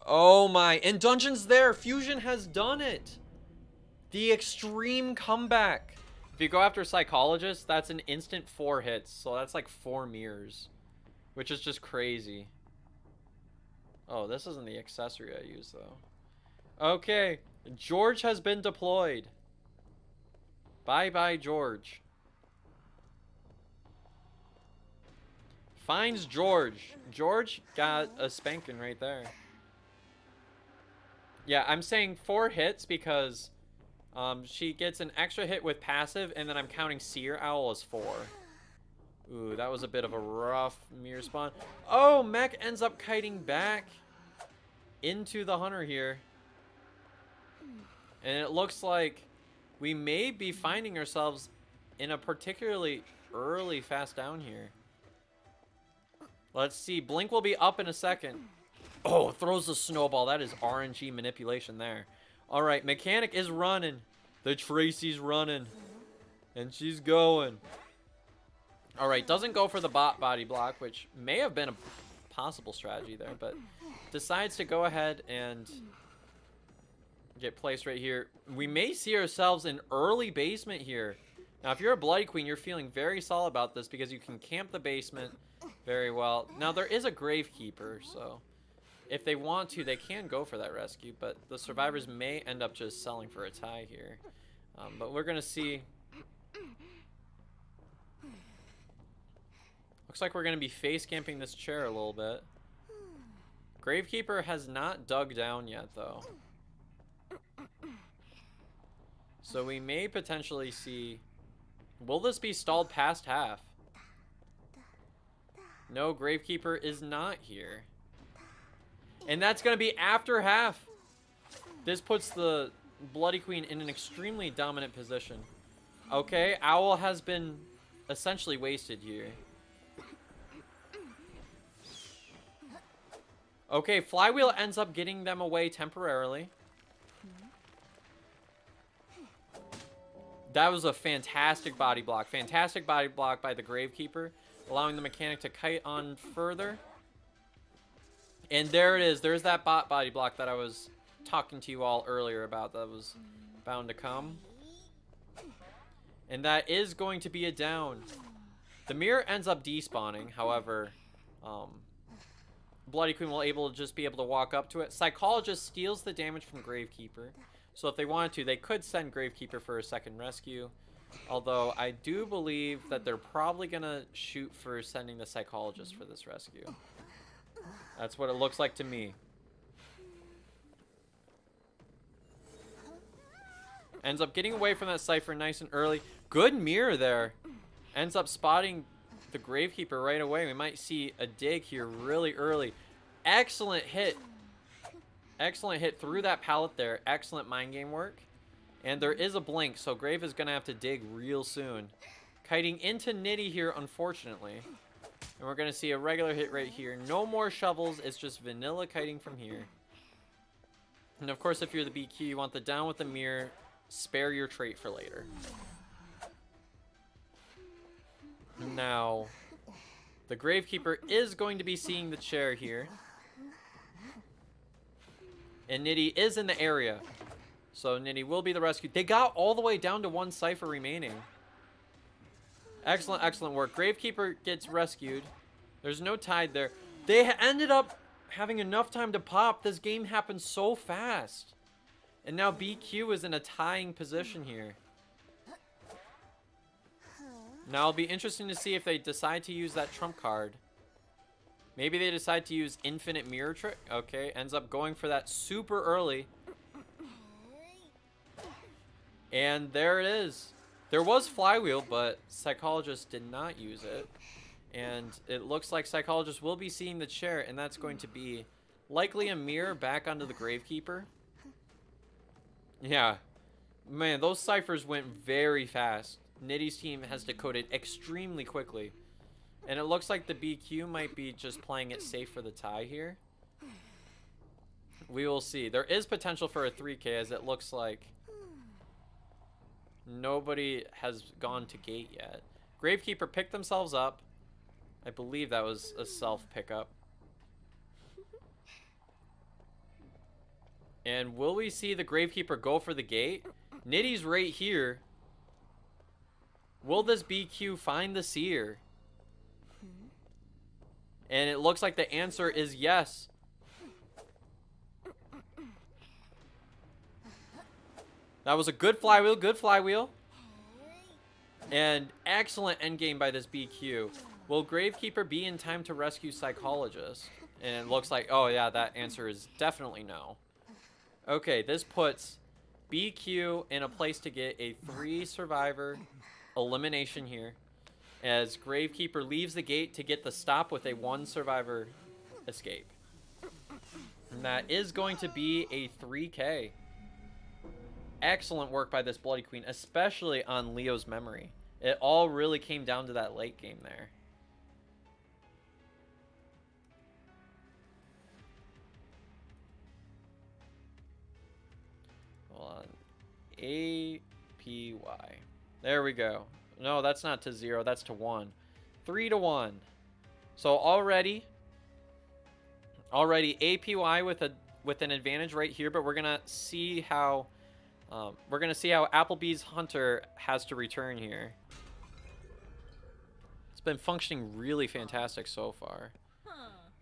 Oh my, and dungeon's there. Fusion has done it. The extreme comeback. If you go after psychologist, that's an instant 4 hits. So that's like 4 mirrors, which is just crazy. Oh, this isn't the accessory I use though. Okay, George has been deployed. Bye-bye, George. Finds George. George got a spanking right there. Yeah, I'm saying 4 hits because she gets an extra hit with passive, and then I'm counting Seer Owl as 4. Ooh, that was a bit of a rough mirror spawn. Oh, Mech ends up kiting back into the hunter here. And it looks like we may be finding ourselves in a particularly early fast down here. Let's see. Blink will be up in a second. Oh, throws the snowball. That is RNG manipulation there. All right, Mechanic is running. The Tracy's running. And she's going. All right, doesn't go for the bot body block, which may have been a possible strategy there, but decides to go ahead and get placed right here. We may see ourselves in early basement here. Now, if you're a Bloody Queen, you're feeling very solid about this because you can camp the basement very well. Now, there is a Gravekeeper, so if they want to, they can go for that rescue, but the survivors may end up just selling for a tie here. But we're going to see. Looks like we're going to be face camping this chair a little bit. Gravekeeper has not dug down yet, though. So we may potentially see. Will this be stalled past half? No, Gravekeeper is not here. And that's going to be after half. This puts the Bloody Queen in an extremely dominant position. Okay, Owl has been essentially wasted here. Okay, Flywheel ends up getting them away temporarily. That was a fantastic body block. Fantastic body block by the Gravekeeper, allowing the Mechanic to kite on further. And there it is. There's that bot body block that I was talking to you all earlier about that was bound to come. And that is going to be a down. The mirror ends up despawning. However, Bloody Queen will just be able to walk up to it. Psychologist steals the damage from Gravekeeper. So if they wanted to, they could send Gravekeeper for a second rescue. Although I do believe that they're probably going to shoot for sending the Psychologist for this rescue. That's what it looks like to me. Ends up getting away from that Cypher nice and early. Good mirror there. Ends up spotting the Gravekeeper right away. We might see a dig here really early. Excellent hit. Excellent hit through that pallet there. Excellent mind game work. And there is a blink, so Grave is going to have to dig real soon. Kiting into Nitty here, unfortunately. And we're going to see a regular hit right here. No more shovels. It's just vanilla kiting from here. And of course, if you're the BQ, you want the down with the mirror. Spare your trait for later. Now, the Gravekeeper is going to be seeing the chair here. And Nitty is in the area. So Nitty will be the rescue. They got all the way down to 1 Cypher remaining. Excellent, excellent work. Gravekeeper gets rescued. There's no tide there. They ended up having enough time to pop. This game happened so fast. And now BQ is in a tying position here. Now it'll be interesting to see if they decide to use that trump card. Maybe they decide to use infinite mirror trick. Okay, ends up going for that super early. And there it is. There was flywheel, but Psychologist did not use it. And it looks like Psychologist will be seeing the chair, and that's going to be likely a mirror back onto the Gravekeeper. Yeah. Man, those ciphers went very fast. Nitty's team has decoded extremely quickly. And it looks like the BQ might be just playing it safe for the tie here. We will see. There is potential for a 3K, as it looks like nobody has gone to gate yet. Gravekeeper picked themselves up. I believe that was a self pickup. And will we see the Gravekeeper go for the gate? Nitty's right here. Will this BQ find the seer? And it looks like the answer is yes. That was a good flywheel, good flywheel. And excellent endgame by this BQ. Will Gravekeeper be in time to rescue Psychologist? And it looks like, oh yeah, that answer is definitely no. Okay, this puts BQ in a place to get a 3 survivor elimination here, as Gravekeeper leaves the gate to get the stop with a 1 survivor escape. And that is going to be a 3K. Excellent work by this Bloody Queen, especially on Leo's memory. It all really came down to that late game there. Hold on. APY. There we go. No, that's not to 0. That's to 1. 3 to 1. So already APY with an advantage right here, but we're gonna see how Applebee's Hunter has to return here. It's been functioning really fantastic so far.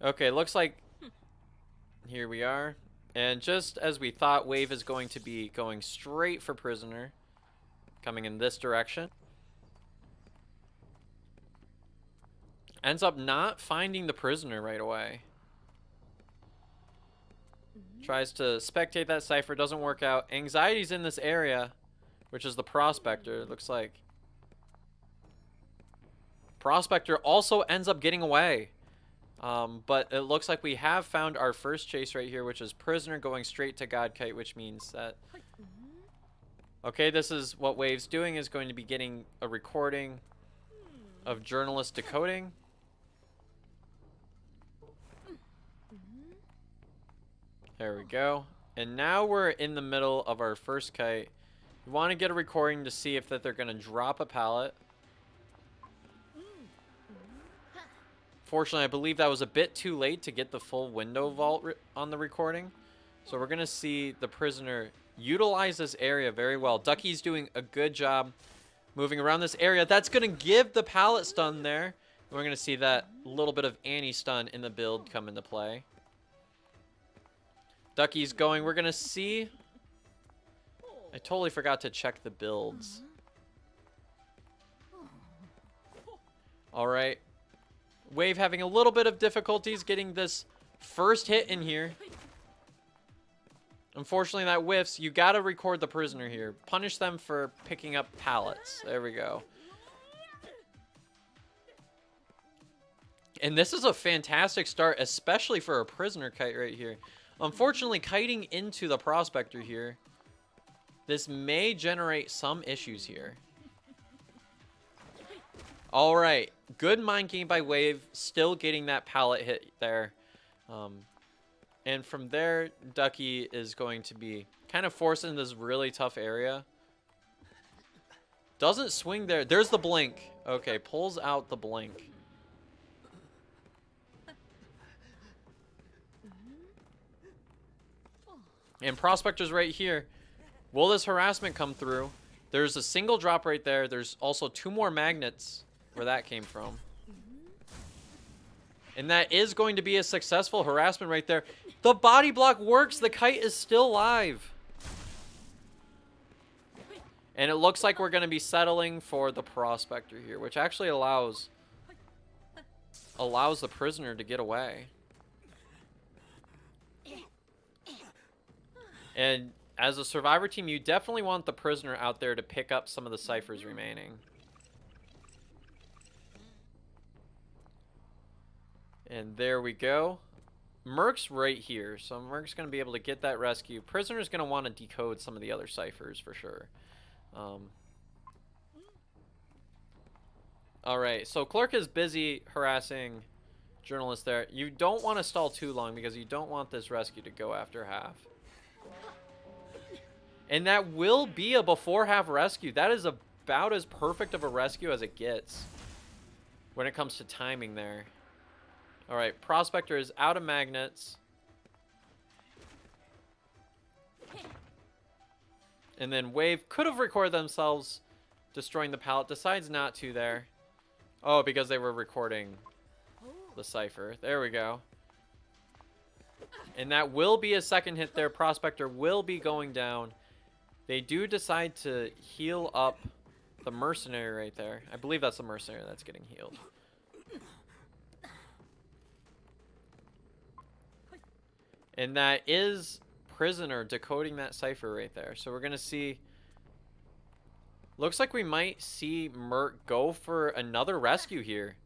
Okay, looks like here we are. And just as we thought, Wave is going to be going straight for Prisoner, coming in this direction. Ends up not finding the Prisoner right away. Tries to spectate that Cypher, doesn't work out. Anxiety's in this area, which is the Prospector. It looks like Prospector also ends up getting away. But it looks like we have found our first chase right here, which is Prisoner going straight to Godkite, which means that... Okay, this is what Wave's doing, is going to be getting a recording of journalist decoding. There we go. And now we're in the middle of our first kite. We want to get a recording to see if that they're going to drop a pallet. Fortunately, I believe that was a bit too late to get the full window vault on the recording. So we're going to see the Prisoner utilize this area very well. Ducky's doing a good job moving around this area. That's going to give the pallet stun there. And we're going to see that little bit of Annie stun in the build come into play. Ducky's going. We're going to see I totally forgot to check the builds. Alright. Wave having a little bit of difficulties getting this first hit in here. Unfortunately, that whiffs. You gotta record the prisoner here. Punish them for picking up pallets. There we go. And this is a fantastic start, especially for a prisoner kite right here. Unfortunately, kiting into the prospector here, this may generate some issues here. All right, good mind game by Wave, still getting that pallet hit there. And from there, Ducky is going to be kind of forced in this really tough area. Doesn't swing there. There's the blink. Okay, pulls out the blink. And Prospector's right here. Will this harassment come through? There's a single drop right there. There's also 2 more magnets where that came from. And that is going to be a successful harassment right there. The body block works. The kite is still live. And it looks like we're going to be settling for the Prospector here, which actually allows the prisoner to get away. And as a survivor team, you definitely want the prisoner out there to pick up some of the ciphers remaining. And there we go. Merc's right here, so Merc's going to be able to get that rescue. Prisoner's going to want to decode some of the other ciphers for sure. Alright, so Clerk is busy harassing journalists there. You don't want to stall too long because you don't want this rescue to go after half. And that will be a before half rescue. That is about as perfect of a rescue as it gets when it comes to timing there. Alright, Prospector is out of magnets. And then Wave could have recorded themselves destroying the pallet. Decides not to there. Oh, because they were recording the cipher. There we go. And that will be a second hit there. Prospector will be going down. They do decide to heal up the mercenary right there. I believe that's the mercenary that's getting healed. And that is prisoner decoding that cipher right there. So we're going to see... Looks like we might see Mert go for another rescue here.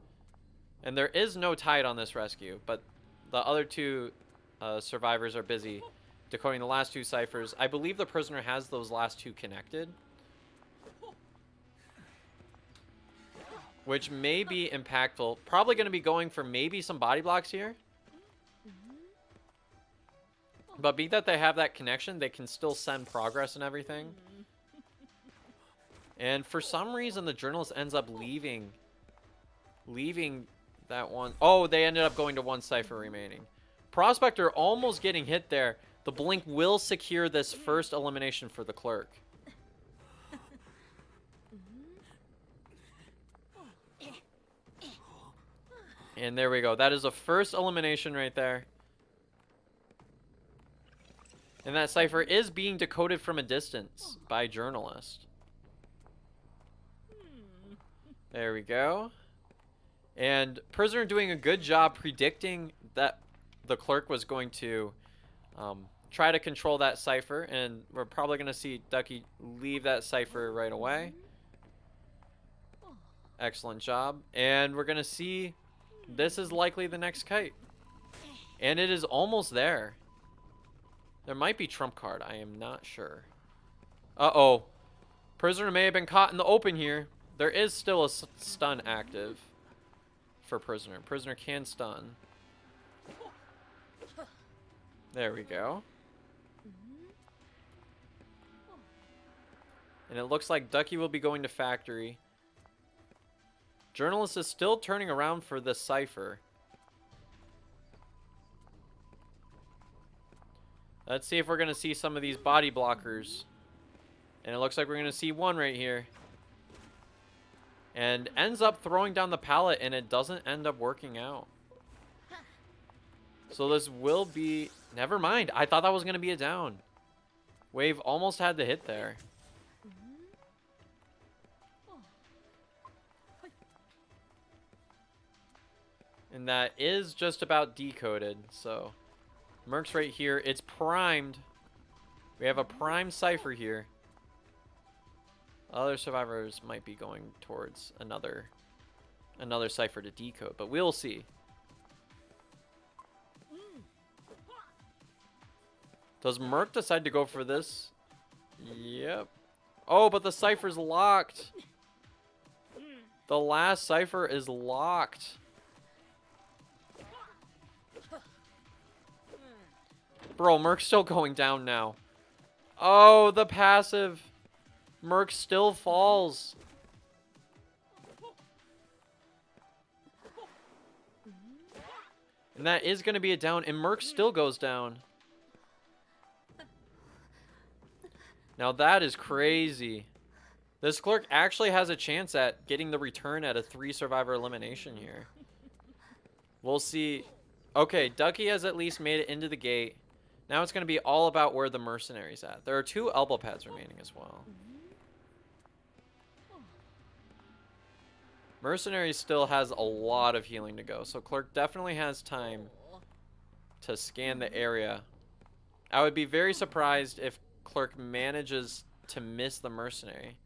And there is no tide on this rescue. But the other 2 survivors are busy decoding the last 2 ciphers. I believe the prisoner has those last 2 connected. Which may be impactful. Probably going to be going for maybe some body blocks here. But be that they have that connection, they can still send progress and everything. And for some reason, the journalist ends up leaving that one. Oh, they ended up going to 1 cipher remaining. Prospector almost getting hit there. The blink will secure this first elimination for the Clerk. And there we go. That is a first elimination right there. And that cipher is being decoded from a distance by journalist. There we go. And prisoner doing a good job predicting that the Clerk was going to try to control that cipher. And we're probably going to see Ducky leave that cipher right away. Excellent job. And we're going to see this is likely the next kite. And it is almost there. There might be trump card. I am not sure. Uh-oh. Prisoner may have been caught in the open here. There is still a stun active for prisoner. Prisoner can stun. There we go. And it looks like Ducky will be going to factory. Journalist is still turning around for this cipher. Let's see if we're going to see some of these body blockers. And it looks like we're going to see one right here. And ends up throwing down the pallet, and it doesn't end up working out. So this will be... Never mind. I thought that was going to be a down. Wave almost had the hit there. And that is just about decoded, so... Merc's right here. It's primed. We have a prime cipher here. Other survivors might be going towards another cipher to decode, but we'll see. Does Merc decide to go for this? Yep. Oh, but the cipher's locked. The last cipher is locked. Bro, Merc's still going down now. Oh, the passive. Merc still falls. And that is going to be a down, and Merc still goes down. Now that is crazy. This clerk actually has a chance at getting the return at a 3-survivor elimination here. We'll see. Okay, Ducky has at least made it into the gate. Now it's going to be all about where the mercenary's at. There are 2 elbow pads remaining as well. Mercenary still has a lot of healing to go, so Clerk definitely has time to scan the area. I would be very surprised if Clerk manages to miss the mercenary.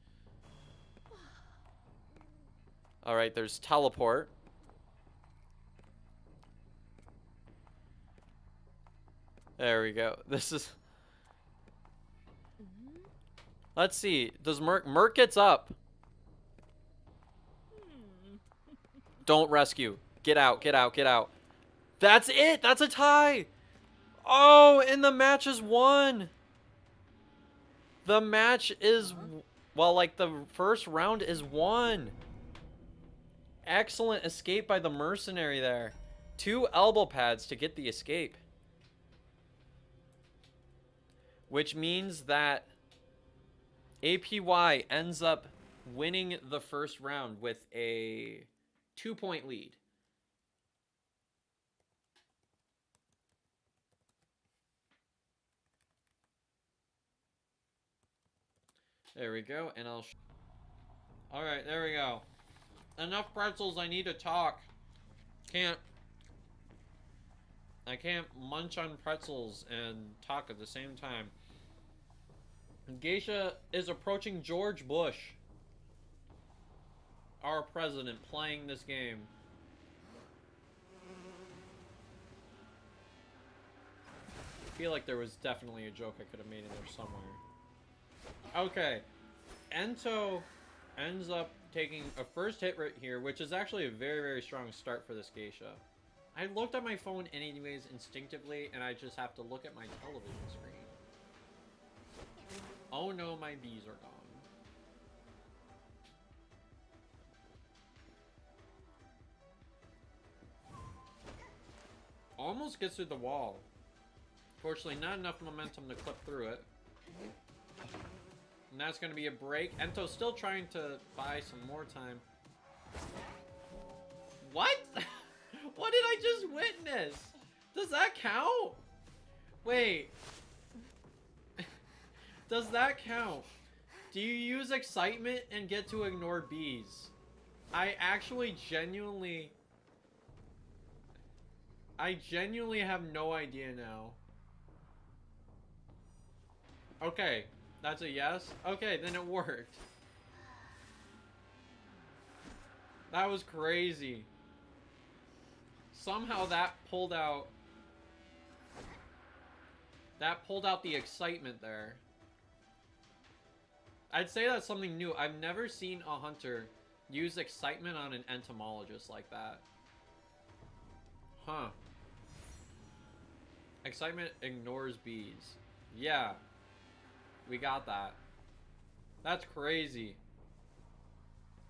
Alright, there's teleport. There we go. This is... Let's see. Does Merc gets up. Don't rescue. Get out, get out, get out. That's it. That's a tie. Oh, and the match is won. The match is... Well, like, the first round is won. Excellent escape by the mercenary there. 2 elbow pads to get the escape. Which means that APY ends up winning the first round with a 2-point lead. There we go, and I'll... Alright, there we go. Enough pretzels, I need to talk. I can't munch on pretzels and talk at the same time. Geisha is approaching George Bush, our president, playing this game. I feel like there was definitely a joke I could have made in there somewhere. Okay. Ento ends up taking a first hit right here, which is actually a very, very strong start for this Geisha. I looked at my phone anyways instinctively, and I just have to look at my television screen. Oh no, my bees are gone. Almost gets through the wall. Fortunately, not enough momentum to clip through it. And that's going to be a break. Ento's still trying to buy some more time. What? What did I just witness? Does that count? Wait. Does that count? Do you use excitement and get to ignore bees? I genuinely have no idea now. Okay, that's a yes? Okay, then it worked. That was crazy. Somehow that pulled out the excitement there. I'd say that's something new. I've never seen a hunter use excitement on an entomologist like that. Huh. Excitement ignores bees. Yeah. We got that. That's crazy.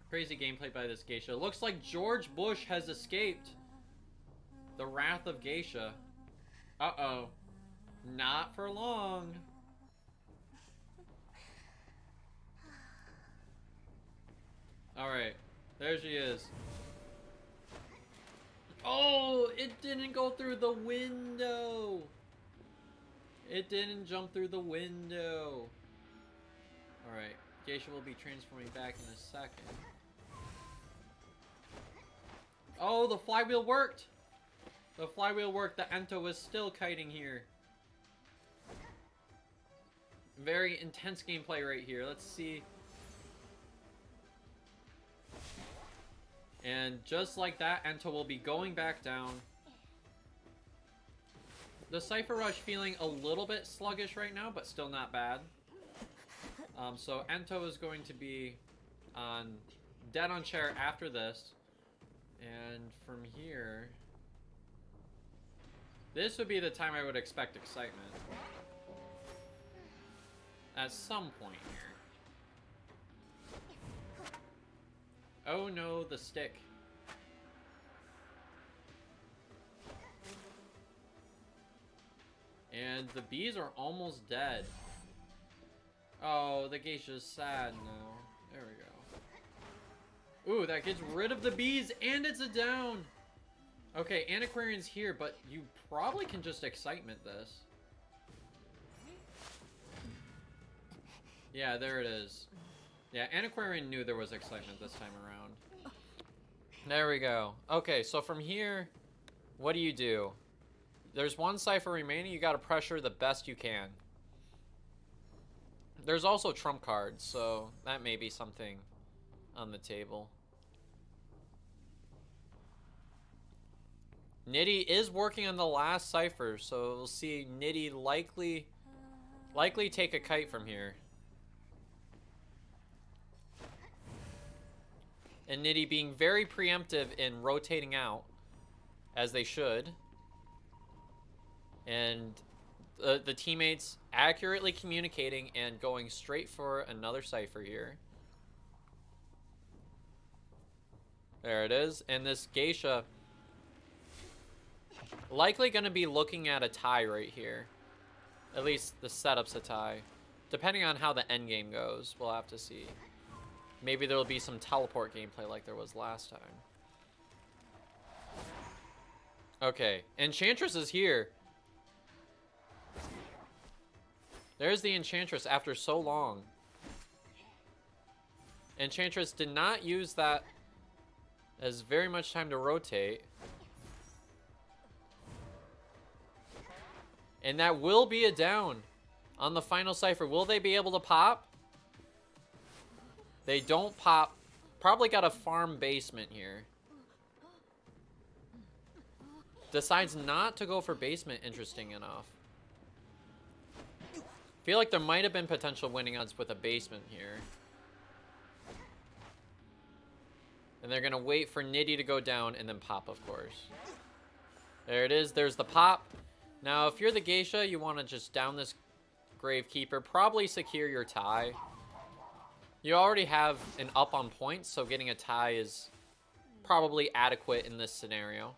Crazy gameplay by this Geisha. Looks like George Bush has escaped the wrath of Geisha. Uh-oh. Not for long. Alright. There she is. Oh, it didn't go through the window. It didn't jump through the window. Alright. Geisha will be transforming back in a second. Oh, the flywheel worked! The flywheel worked. The Ento is still kiting here. Very intense gameplay right here. Let's see. And just like that, Ento will be going back down. The Cypher Rush feeling a little bit sluggish right now, but still not bad. So Ento is going to be dead on chair after this. And from here... This would be the time I would expect excitement. At some point here. Oh no, the stick. And the bees are almost dead. Oh, the geisha's sad now. There we go. Ooh, that gets rid of the bees, and it's a down! Okay, Antiquarian's here, but you probably can just excitement this. Yeah, there it is. Yeah, Antiquarian knew there was excitement this time around. There we go. Okay, so from here, what do? There's one cipher remaining. You gotta pressure the best you can. There's also trump cards, so that may be something on the table. Nitty is working on the last cipher, so we'll see Nitty likely take a kite from here. And Nitty being very preemptive in rotating out, as they should. And the teammates accurately communicating and going straight for another cipher here. There it is. And this geisha likely going to be looking at a tie right here. At least the setup's a tie. Depending on how the end game goes, we'll have to see. Maybe there'll be some teleport gameplay like there was last time. Okay, Enchantress is here. There's the Enchantress after so long. Enchantress did not use that as very much time to rotate. And that will be a down on the final cipher. Will they be able to pop? They don't pop. Probably got a farm basement here. Decides not to go for basement, interesting enough. Feel like there might have been potential winning odds with a basement here. And they're going to wait for Nitty to go down and then pop, of course. There it is. There's the pop. Now, if you're the geisha, you want to just down this Gravekeeper. Probably secure your tie. You already have an up on points, so getting a tie is probably adequate in this scenario.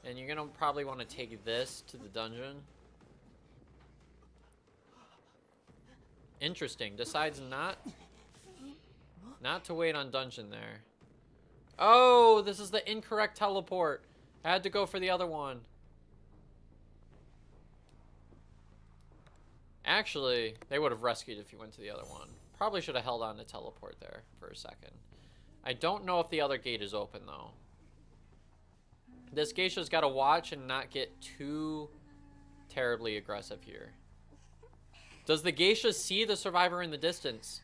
And you're going to probably want to take this to the dungeon. Interesting. Decides not to wait on dungeon there. Oh, this is the incorrect teleport. I had to go for the other one. Actually, they would have rescued if you went to the other one. Probably should have held on to teleport there for a second. I don't know if the other gate is open, though. This geisha's got to watch and not get too terribly aggressive here. Does the geisha see the survivor in the distance?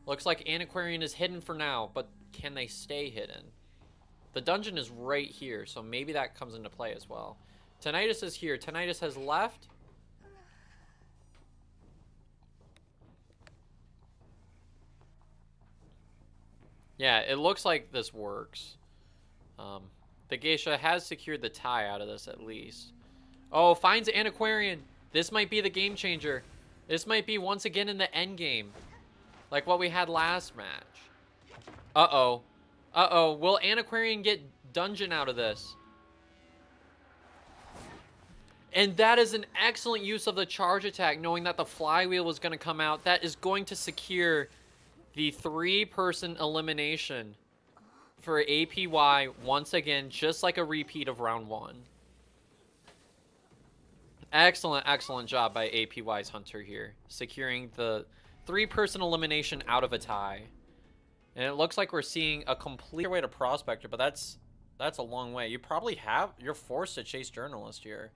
Looks like Antiquarian is hidden for now, but can they stay hidden? The dungeon is right here, so maybe that comes into play as well. Tinnitus is here. Tinnitus has left. Yeah, it looks like this works. The geisha has secured the tie out of this at least. Oh, finds Antiquarian. This might be the game changer. This might be once again in the end game. Like what we had last match. Uh-oh. Uh-oh. Will Antiquarian get dungeon out of this? And that is an excellent use of the charge attack, knowing that the flywheel was going to come out. That is going to secure the 3-person elimination for APY once again, just like a repeat of round 1. Excellent, excellent job by APY's Hunter here, securing the 3-person elimination out of a tie. And it looks like we're seeing a complete way to Prospector, but that's a long way. You're forced to chase Journalist here.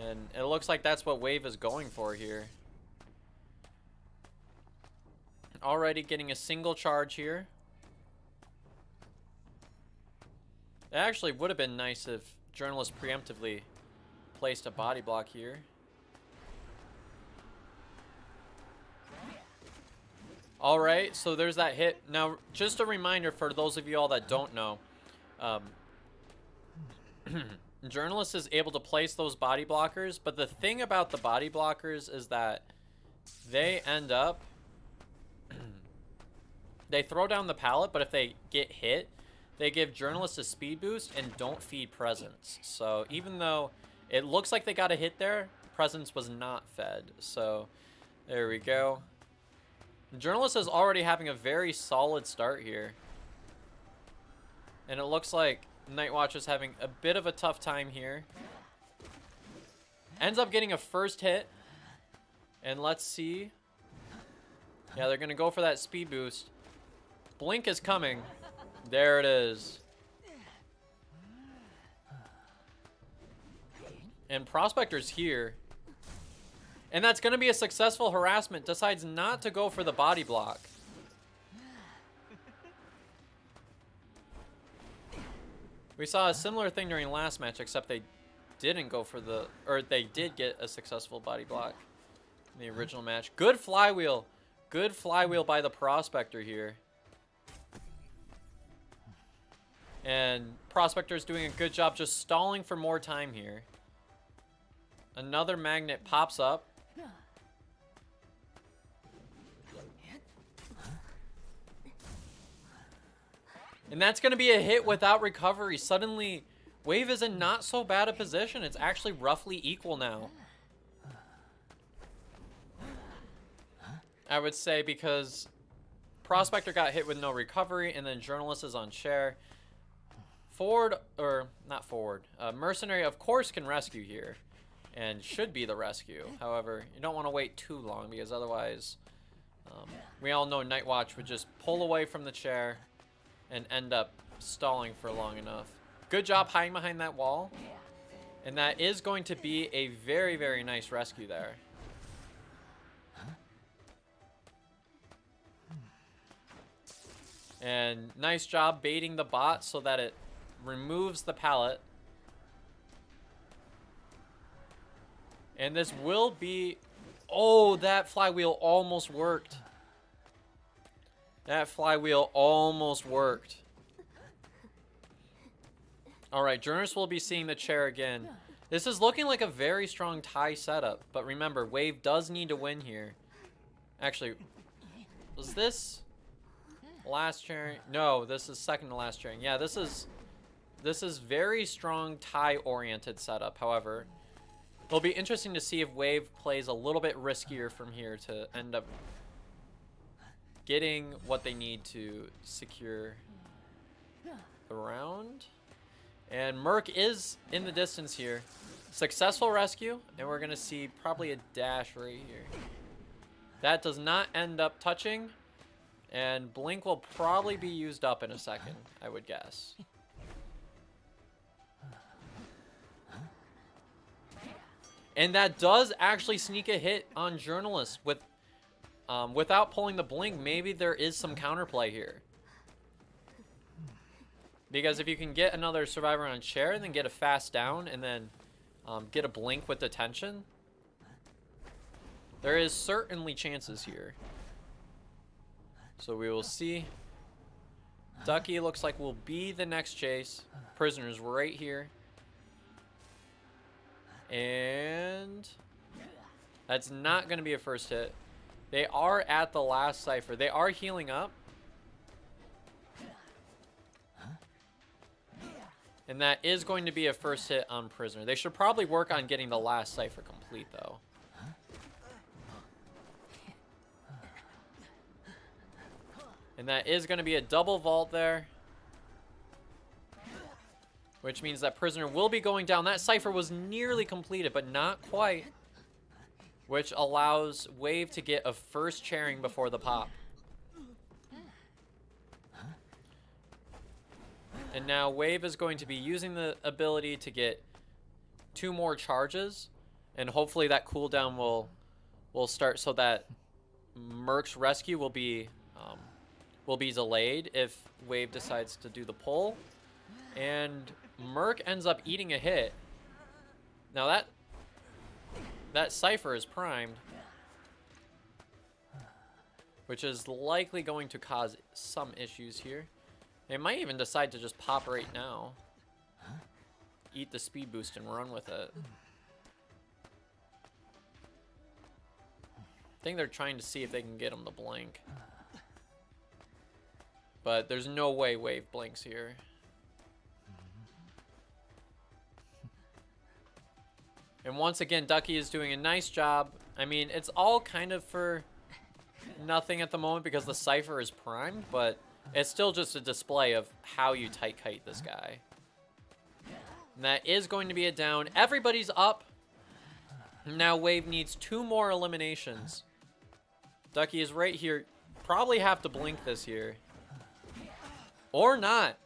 And it looks like that's what Wave is going for here. Already getting a single charge here. It actually would have been nice if Journalist preemptively placed a body block here. Alright, so there's that hit. Now, just a reminder for those of you all that don't know. Journalist is able to place those body blockers, but the thing about the body blockers is that they end up... they throw down the pallet, but if they get hit, they give Journalist a speed boost and don't feed Presence. So even though it looks like they got a hit there, Presence was not fed. So there we go. The Journalist is already having a very solid start here. And it looks like Nightwatch is having a bit of a tough time here. Ends up getting a first hit. And let's see. Yeah, they're going to go for that speed boost. Blink is coming. There it is. And Prospector's here. And that's going to be a successful harassment. Decides not to go for the body block. We saw a similar thing during last match, except they didn't go for the... Or they did get a successful body block in the original match. Good flywheel. Good flywheel by the Prospector here. And Prospector's doing a good job just stalling for more time here. Another magnet pops up. And that's going to be a hit without recovery. Suddenly, Wave is in not so bad a position. It's actually roughly equal now. I would say because Prospector got hit with no recovery, and then Journalist is on share. Mercenary, of course, can rescue here. And should be the rescue. However, you don't want to wait too long, because otherwise, we all know Nightwatch would just pull away from the chair and end up stalling for long enough. Good job hiding behind that wall. And that is going to be a very, very nice rescue there. And nice job baiting the bot so that it removes the pallet. And this will be... Oh, that flywheel almost worked. That flywheel almost worked. Alright, Journalist will be seeing the chair again. This is looking like a very strong tie setup. But remember, Wave does need to win here. Actually, was this last chair? No, this is second to last chair. Yeah, this is very strong tie-oriented setup. However, it'll be interesting to see if Wave plays a little bit riskier from here to end up getting what they need to secure the round. And Merc is in the distance here. Successful rescue, and we're going to see probably a dash right here. That does not end up touching, and Blink will probably be used up in a second, I would guess. And that does actually sneak a hit on Journalist with without pulling the Blink. Maybe there is some counterplay here. Because if you can get another survivor on chair and then get a fast down and then get a Blink with detention, there is certainly chances here. So we will see. Ducky looks like will be the next chase. Prisoner's right here. And that's not going to be a first hit. They are at the last cipher. They are healing up. And that is going to be a first hit on Prisoner. They should probably work on getting the last cipher complete, though. And that is going to be a double vault there. which means that Prisoner will be going down. That Cypher was nearly completed, but not quite, which allows Wave to get a first chairing before the pop. And now Wave is going to be using the ability to get 2 more charges, and hopefully that cooldown will start so that Merc's rescue will be delayed if Wave decides to do the pull. And Merc ends up eating a hit. Now that Cypher is primed, which is likely going to cause some issues here. They might even decide to just pop right now. Eat the speed boost and run with it. I think they're trying to see if they can get him to blink. But there's no way Wave blinks here. And once again, Ducky is doing a nice job. I mean, it's all kind of for nothing at the moment because the Cypher is primed, but it's still just a display of how you tight kite this guy. And that is going to be a down. Everybody's up. Now Wave needs 2 more eliminations. Ducky is right here. Probably have to blink this here. Or not.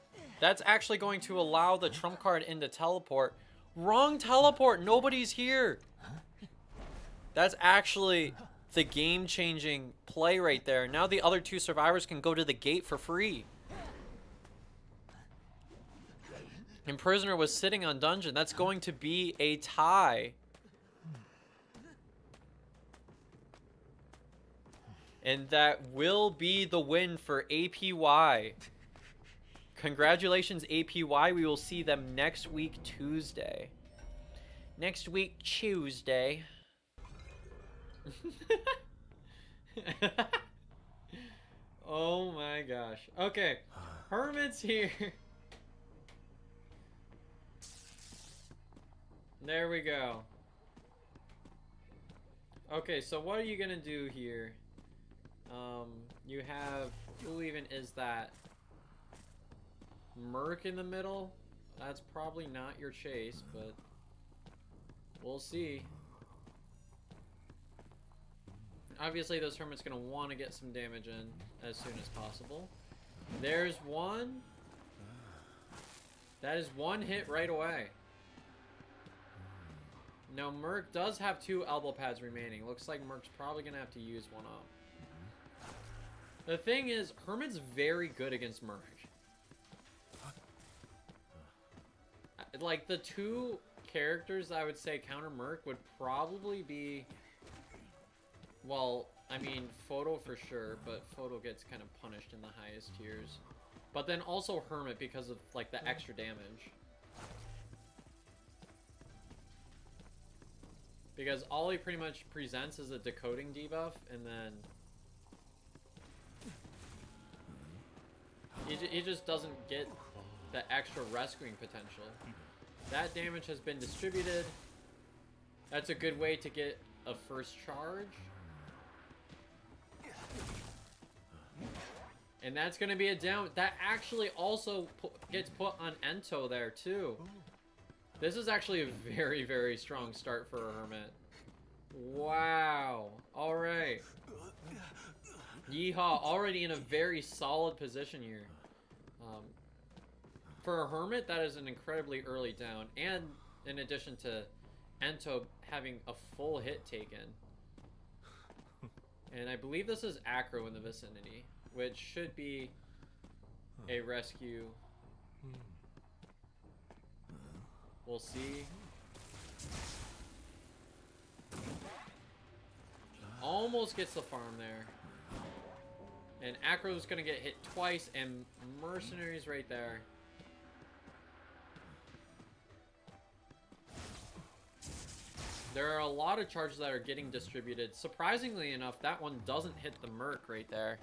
That's actually going to allow the trump card into teleport. Wrong teleport. Nobody's here. That's actually the game-changing play right there. Now the other 2 survivors can go to the gate for free. And Prisoner was sitting on dungeon. That's going to be a tie. And that will be the win for APY. Congratulations, APY. We will see them next week, Tuesday. Next week, Tuesday. Oh my gosh. Okay. Hermit's here. There we go. Okay, so what are you gonna do here? You have... Who even is that? Merc in the middle? That's probably not your chase, but... We'll see. Obviously, this Hermit's gonna want to get some damage in as soon as possible. There's one. That is 1 hit right away. Now, Merc does have 2 elbow pads remaining. Looks like Merc's probably gonna have to use one up. The thing is, Hermit's very good against Merc. Like, the 2 characters I would say counter Merc would probably be... Well, I mean, Photo for sure, but Photo gets kind of punished in the highest tiers. But then also Hermit because of, like, the extra damage. Because all he pretty much presents is a decoding debuff, and then... He just doesn't get the extra rescuing potential. That damage has been distributed. That's a good way to get a first charge. And that's going to be a down. That actually also gets put on Ento there, too. This is actually a very, very strong start for a Hermit. Wow. Alright. Yeehaw. Already in a very solid position here. For a Hermit, that is an incredibly early down. And in addition to Ento having a full hit taken. And I believe this is Acro in the vicinity, which should be a rescue. We'll see. Almost gets the farm there. And Acro's gonna get hit twice, and Mercenary's right there. There are a lot of charges that are getting distributed. Surprisingly enough, that one doesn't hit the Merc right there,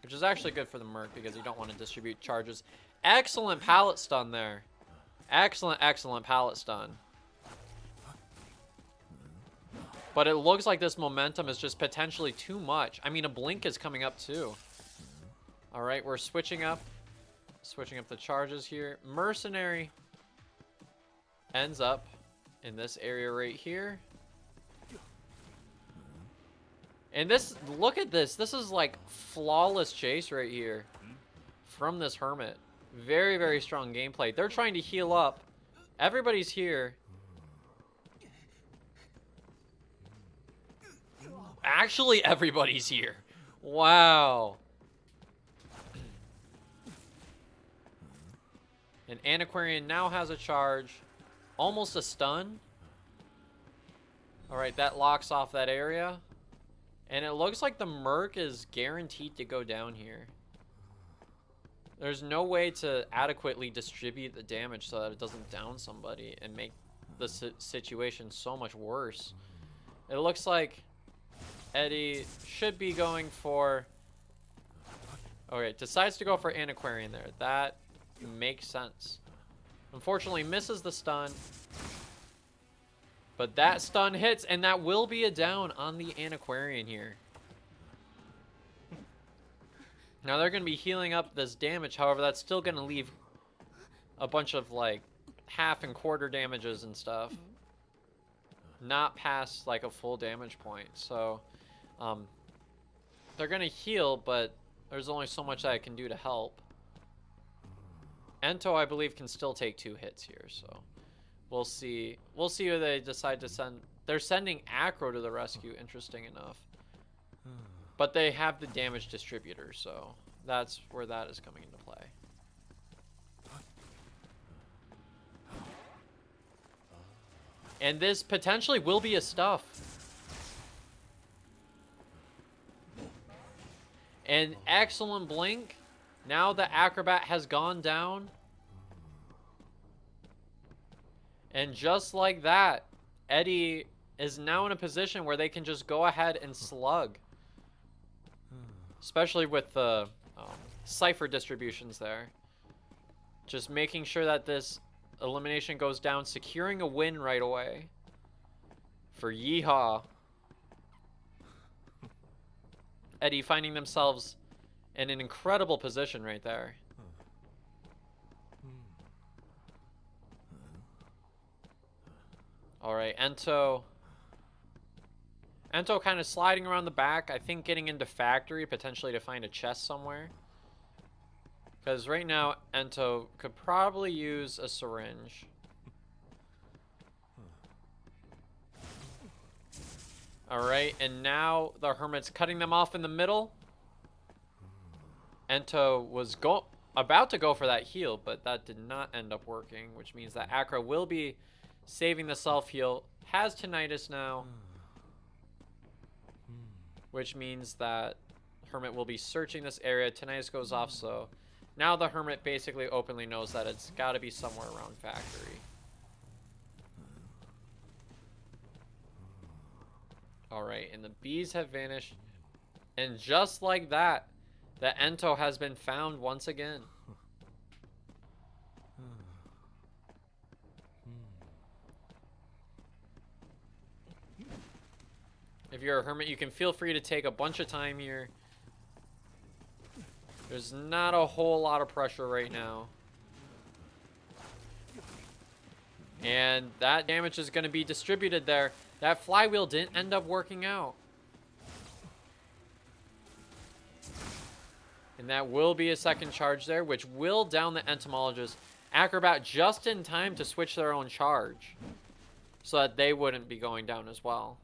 which is actually good for the Merc because you don't want to distribute charges. Excellent pallet stun there. Excellent, excellent pallet stun. But it looks like this momentum is just potentially too much. I mean, a blink is coming up too. All right, we're switching up the charges here. Mercenary ends up in this area right here. And this, look at this. This is like flawless chase right here from this Hermit. Very, very strong gameplay. They're trying to heal up. Everybody's here. Actually, everybody's here. Wow. And Antiquarian now has a charge. Almost a stun. Alright, that locks off that area. And it looks like the Merc is guaranteed to go down here. There's no way to adequately distribute the damage so that it doesn't down somebody and make the situation so much worse. It looks like Eddie should be going for... Okay, decides to go for Antiquarian there. That makes sense. Unfortunately, misses the stun. But that stun hits, and that will be a down on the Antiquarian here. Now they're going to be healing up this damage. However, that's still going to leave a bunch of like half and quarter damages and stuff. Not past like a full damage point. So they're going to heal, but there's only so much that I can do to help. Ento, I believe, can still take 2 hits here. So we'll see. We'll see who they decide to send. They're sending Acro to the rescue, interesting enough. But they have the damage distributor, so that's where that is coming into play. And this potentially will be a stuff. An excellent blink. Now the Acrobat has gone down. And just like that, Eddie is now in a position where they can just go ahead and slug. Especially with the cipher distributions there. Just making sure that this elimination goes down, securing a win right away for Yeehaw. Eddie finding themselves in an incredible position right there. Alright, Ento kind of sliding around the back. I think getting into factory, potentially to find a chest somewhere. Because right now, Ento could probably use a syringe. Alright, and now the Hermit's cutting them off in the middle. Ento was about to go for that heal, but that did not end up working, which means that Acro will be saving the self-heal. Has tinnitus now. Which means that Hermit will be searching this area. Tinnitus goes off, so now the Hermit basically openly knows that it's got to be somewhere around factory. Alright, and the bees have vanished. And just like that, the Ento has been found once again. If you're a Hermit, you can feel free to take a bunch of time here. There's not a whole lot of pressure right now. And that damage is going to be distributed there. That flywheel didn't end up working out. And that will be a second charge there, which will down the Entomologist. Acrobat just in time to switch their own charge. So that they wouldn't be going down as well.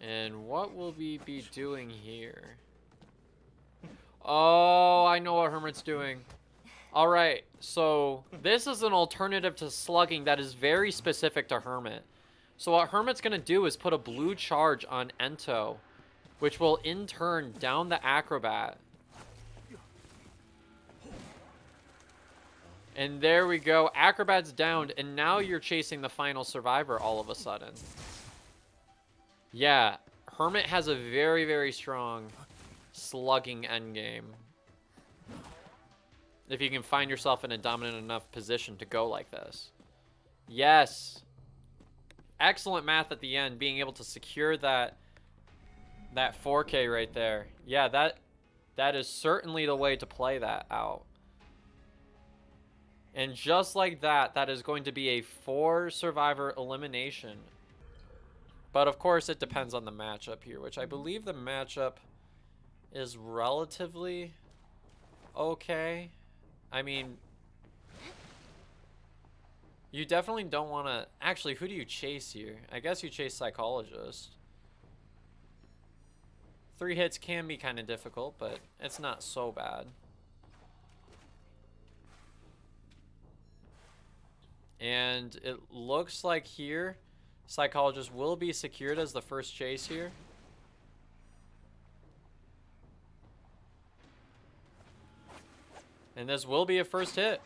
And what will we be doing here? Oh, I know what Hermit's doing. Alright, so this is an alternative to slugging that is very specific to Hermit. So what Hermit's going to do is put a blue charge on Ento, which will in turn down the Acrobat. And there we go. Acrobat's downed, and now you're chasing the final survivor all of a sudden. Yeah, Hermit has a very, very strong slugging endgame. If you can find yourself in a dominant enough position to go like this. Yes. Excellent math at the end, being able to secure that 4K right there. Yeah, That is certainly the way to play that out. And just like that, that is going to be a 4 survivor elimination. But of course, it depends on the matchup here, which I believe the matchup is relatively okay. I mean, you definitely don't want to... Actually, who do you chase here? I guess you chase Psychologist. 3 hits can be kind of difficult, but it's not so bad. And it looks like here, Psychologist will be secured as the first chase here. And this will be a first hit.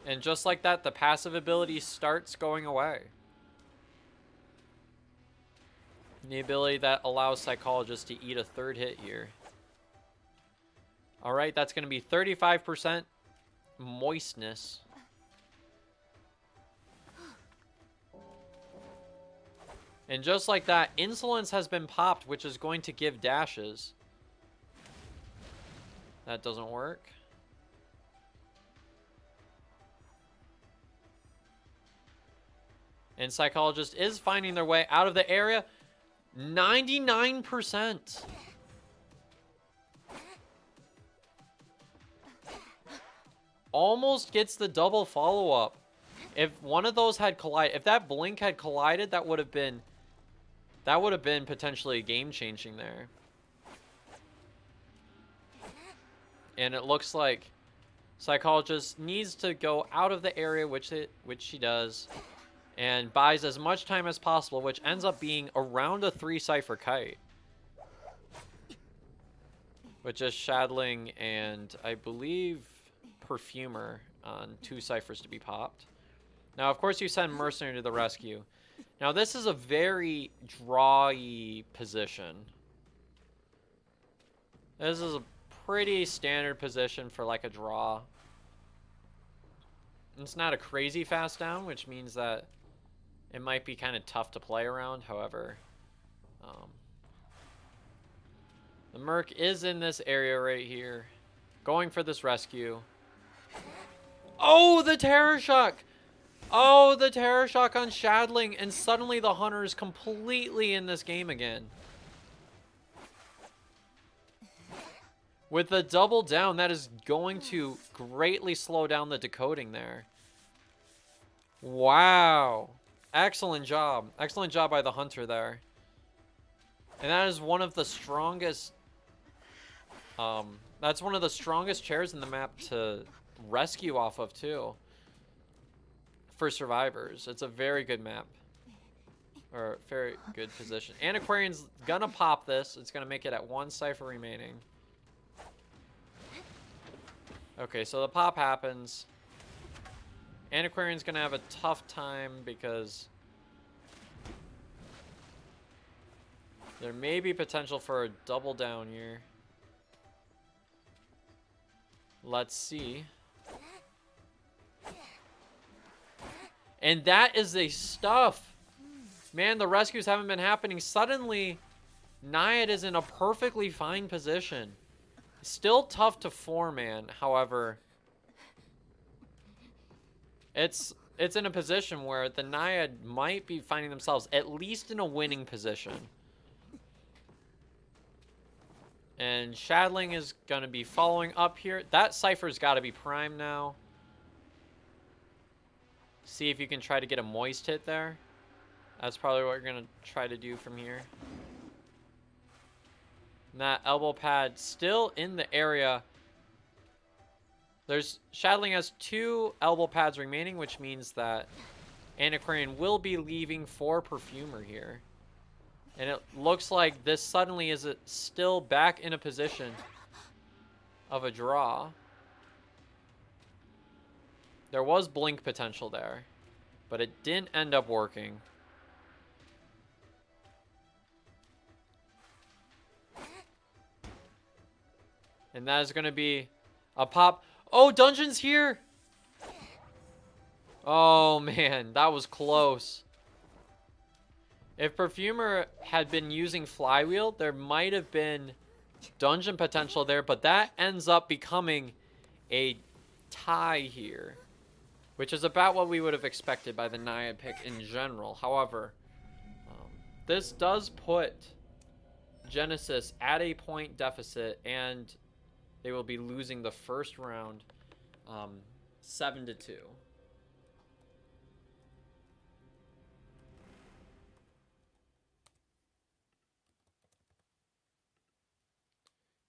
And just like that, the passive ability starts going away. The ability that allows Psychologist to eat a 3rd hit here. Alright, that's going to be 35% moistness. And just like that, Insolence has been popped, which is going to give dashes. That doesn't work. And Psychologist is finding their way out of the area. 99%. Almost gets the double follow-up. If one of those had collided, if that blink had collided, that would have been potentially game-changing there. And it looks like Psychologist needs to go out of the area, which she does, and buys as much time as possible, which ends up being around a 3 Cypher Kite. With just Shadling and, I believe, Perfumer on 2 Cyphers to be popped. Now, of course, you send Mercenary to the rescue. Now, this is a very drawy position. This is a pretty standard position for, like, a draw. It's not a crazy fast down, which means that it might be kind of tough to play around. However, the Merc is in this area right here, going for this rescue. Oh, the Terror Shock! Oh, the Terror Shock on Shadling, and suddenly the Hunter is completely in this game again. With the double down, that is going to greatly slow down the decoding there. Wow. Excellent job. Excellent job by the Hunter there. And that is one of the strongest... that's one of the strongest chairs in the map to rescue off of, too. For survivors. It's a very good map. Or very good position. Antiquarian's gonna pop this. It's gonna make it at 1 Cypher remaining. Okay, so the pop happens. Antiquarian's gonna have a tough time because there may be potential for a double down here. Let's see. And that is the stuff. Man, the rescues haven't been happening. Suddenly, Naiad is in a perfectly fine position. Still tough to 4-man, however. It's in a position where the Naiad might be finding themselves at least in a winning position. And Shadling is going to be following up here. That Cypher's got to be primed now. See if you can try to get a moist hit there. That's probably what you're going to try to do from here. And that elbow pad still in the area. Shadling has 2 elbow pads remaining, which means that Antiquarian will be leaving for Perfumer here. And it looks like this suddenly is still back in a position of a draw. There was blink potential there, but it didn't end up working. And that is going to be a pop. Oh, Dungeon's here! Oh, man, that was close. If Perfumer had been using Flywheel, there might have been dungeon potential there, but that ends up becoming a tie here, which is about what we would have expected by the Naiad pick in general. However, this does put Genesis at a point deficit, and they will be losing the first round 7-2.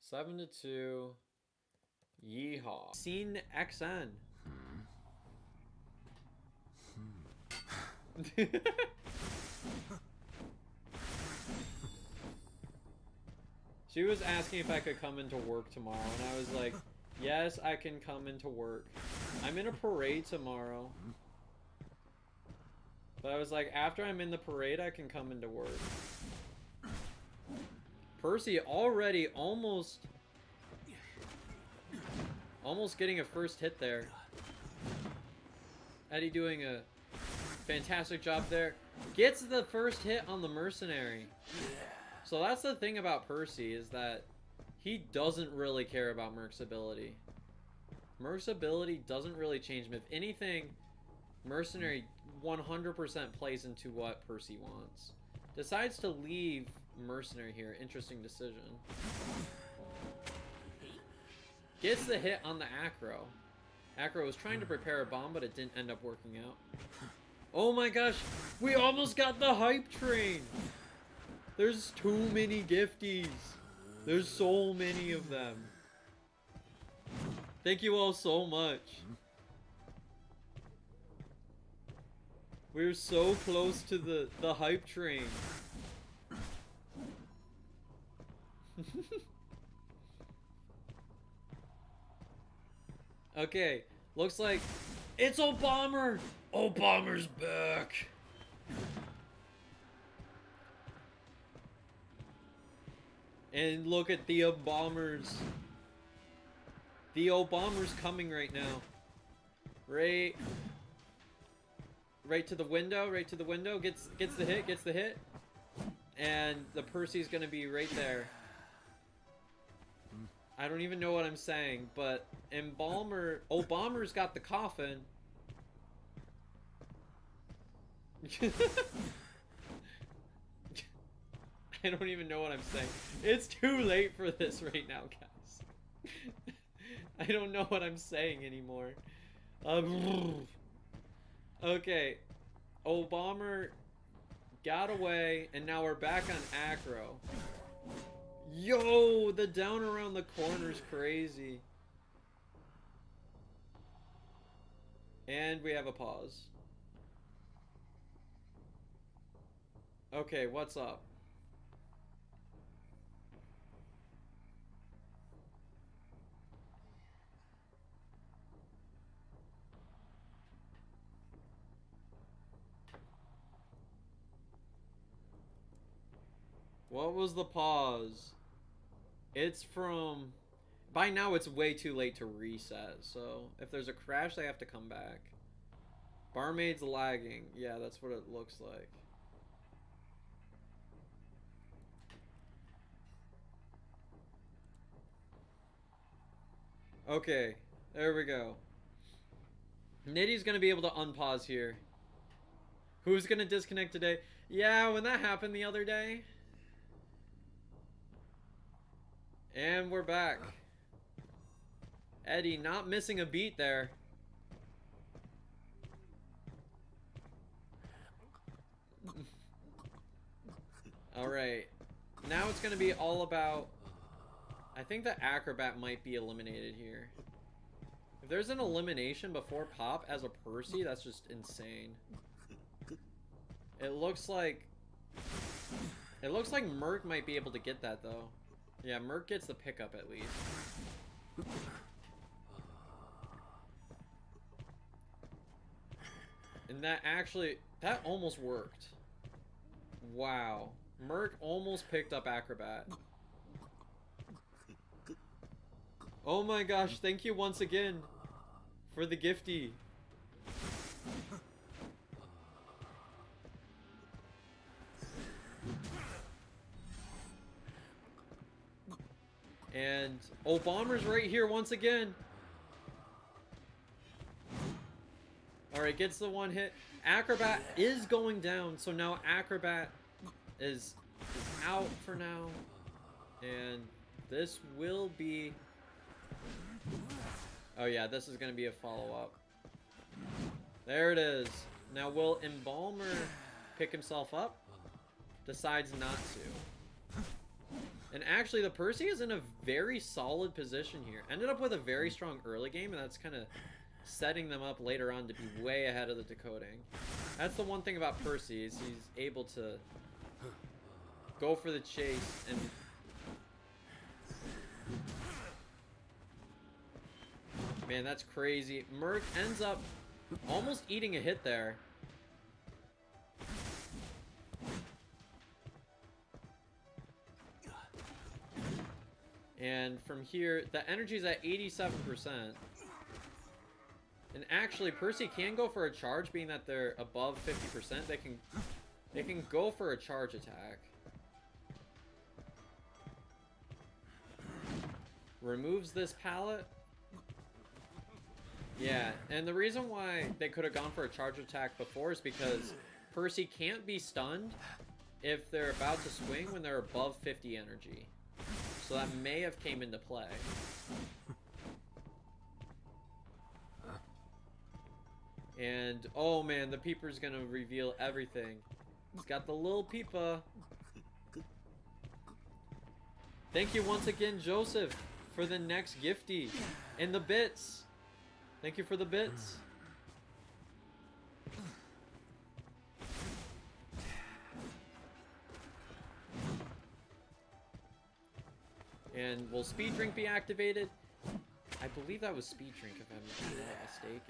Seven to 2. Yeehaw. Scene XN. She was asking if I could come into work tomorrow, and I was like, yes, I can come into work. I'm in a parade tomorrow. But I was like, after I'm in the parade, I can come into work. Percy already almost getting a first hit there. Eddie doing a fantastic job there. Gets the first hit on the mercenary. So that's the thing about Percy, is that he doesn't really care about Merc's ability. Merc's ability doesn't really change him. If anything, mercenary 100% plays into what Percy wants. Decides to leave mercenary here. Interesting decision. Gets the hit on the Acro. Acro was trying to prepare a bomb, but it didn't end up working out. Oh my gosh, we almost got the hype train. There's too many gifties. There's so many of them. Thank you all so much. We're so close to the hype train. Okay, looks like it's Obama. Obama's back. And look at the Bombers. The Obama's coming right now. Right to the window, right to the window. Gets the hit. And the Percy's gonna be right there. I don't even know what I'm saying, but Obama's got the coffin. I don't even know what I'm saying. It's too late for this right now, guys. I don't know what I'm saying anymore. Okay. Obama got away, and now we're back on Acro. Yo, the down around the corner's crazy. And we have a pause. Okay, what's up? What was the pause? It's from... By now, it's way too late to reset, so if there's a crash, they have to come back. Barmaid's lagging. Yeah, that's what it looks like. Okay, there we go. Nitty's gonna be able to unpause here. Who's gonna disconnect today? Yeah, when that happened the other day. And we're back. Eddie not missing a beat there. Alright. Now it's going to be all about... I think the Acrobat might be eliminated here. If there's an elimination before Pop as a Percy, that's just insane. It looks like Merc might be able to get that, though. Yeah, Merc gets the pickup at least. And that almost worked. Wow. Merc almost picked up Acrobat. Oh my gosh, thank you once again for the gifty. And, oh, Bomber's right here once again. Alright, gets the one hit. Acrobat is going down, so now Acrobat is out for now. And this will be... Oh yeah, this is going to be a follow-up. There it is. Now will Embalmer pick himself up? Decides not to. And actually, the Percy is in a very solid position here. Ended up with a very strong early game, and that's kind of setting them up later on to be way ahead of the decoding. That's the one thing about Percy, is he's able to go for the chase and... Man, that's crazy. Merc ends up almost eating a hit there. And from here, the energy's at 87%. And actually, Percy can go for a charge, being that they're above 50%. They can go for a charge attack. Removes this pallet. Yeah, and the reason why they could have gone for a charge attack before is because Percy can't be stunned if they're about to swing when they're above 50 energy. So that may have came into play. And, oh man, the Peeper's gonna reveal everything. He's got the little Peepa. Thank you once again, Joseph, for the next gifty. And the bits. Thank you for the bits. And will Speed Drink be activated? I believe that was Speed Drink, if I'm not mistaken.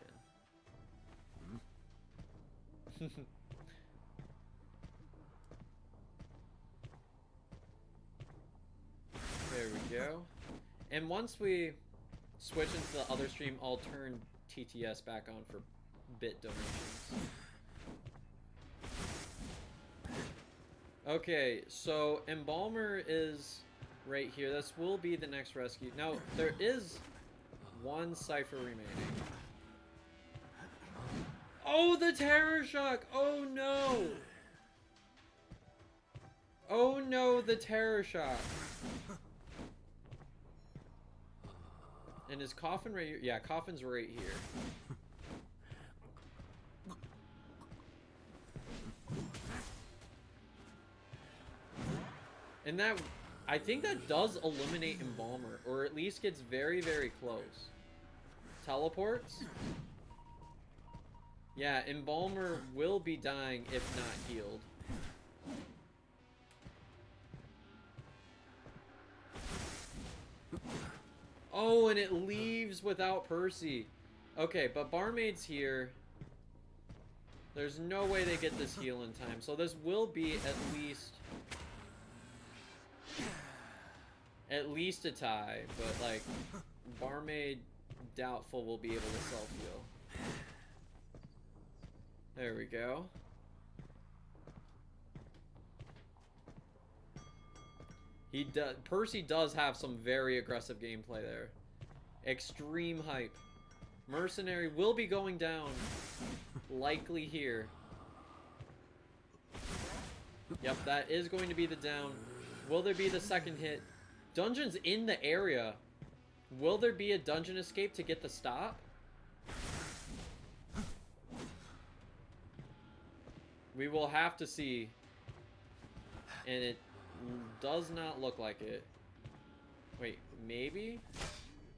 There we go. And once we switch into the other stream, I'll turn TTS back on for bit donations. Okay, so Embalmer is right here. This will be the next rescue. Now, there is one Cypher remaining. Oh, the Terror Shock! Oh no! Oh no, the Terror Shock! And is Coffin right here? Yeah, Coffin's right here. And that, I think that does eliminate Embalmer, or at least gets very, very close. Teleports? Yeah, Embalmer will be dying if not healed. Oh, and it leaves without Percy. Okay, but Barmaid's here. There's no way they get this heal in time. So this will be at least a tie. But, like, Barmaid doubtful will be able to self-heal. There we go. Percy does have some very aggressive gameplay there. Extreme hype. Mercenary will be going down. Likely here. Yep, that is going to be the down. Will there be the second hit? Dungeon's in the area. Will there be a dungeon escape to get the stop? We will have to see. And it does not look like it. Wait, maybe?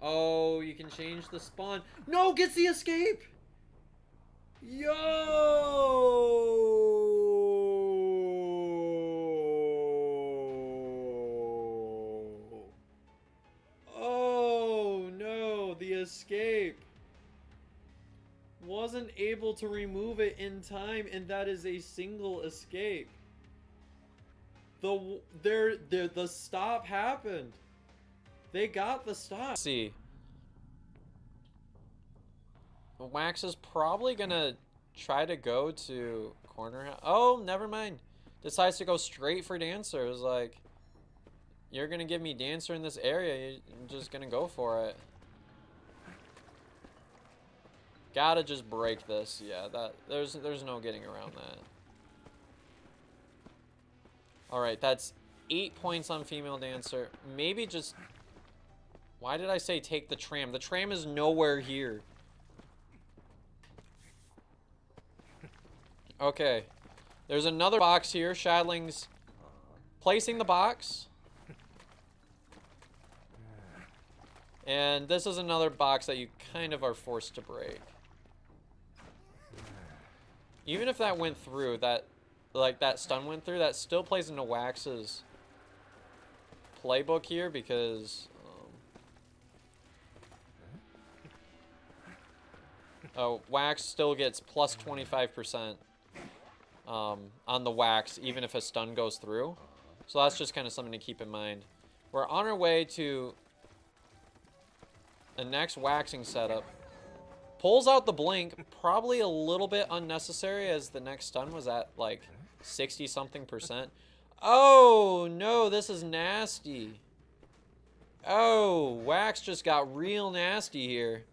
Oh, you can change the spawn. No, gets the escape! Yo! Oh, no, the escape. Wasn't able to remove it in time, and that is a single escape. The stop happened. They got the stop. Let's see. Wax is probably gonna try to go to corner. Oh, never mind. Decides to go straight for Dancer. It was like, you're gonna give me Dancer in this area, you're just gonna go for it. Gotta just break this. Yeah, there's no getting around that. Alright, that's 8 points on Female Dancer. Maybe just... Why did I say take the tram? The tram is nowhere here. Okay. There's another box here. Shadling's placing the box. And this is another box that you kind of are forced to break. Even if that went through, that stun went through, that still plays into Wax's playbook here because... Wax still gets plus 25% on the Wax, even if a stun goes through. So that's just kind of something to keep in mind. We're on our way to the next waxing setup. Pulls out the blink, probably a little bit unnecessary as the next stun was at like 60-something%. Oh, no, this is nasty. Oh, Wax just got real nasty here.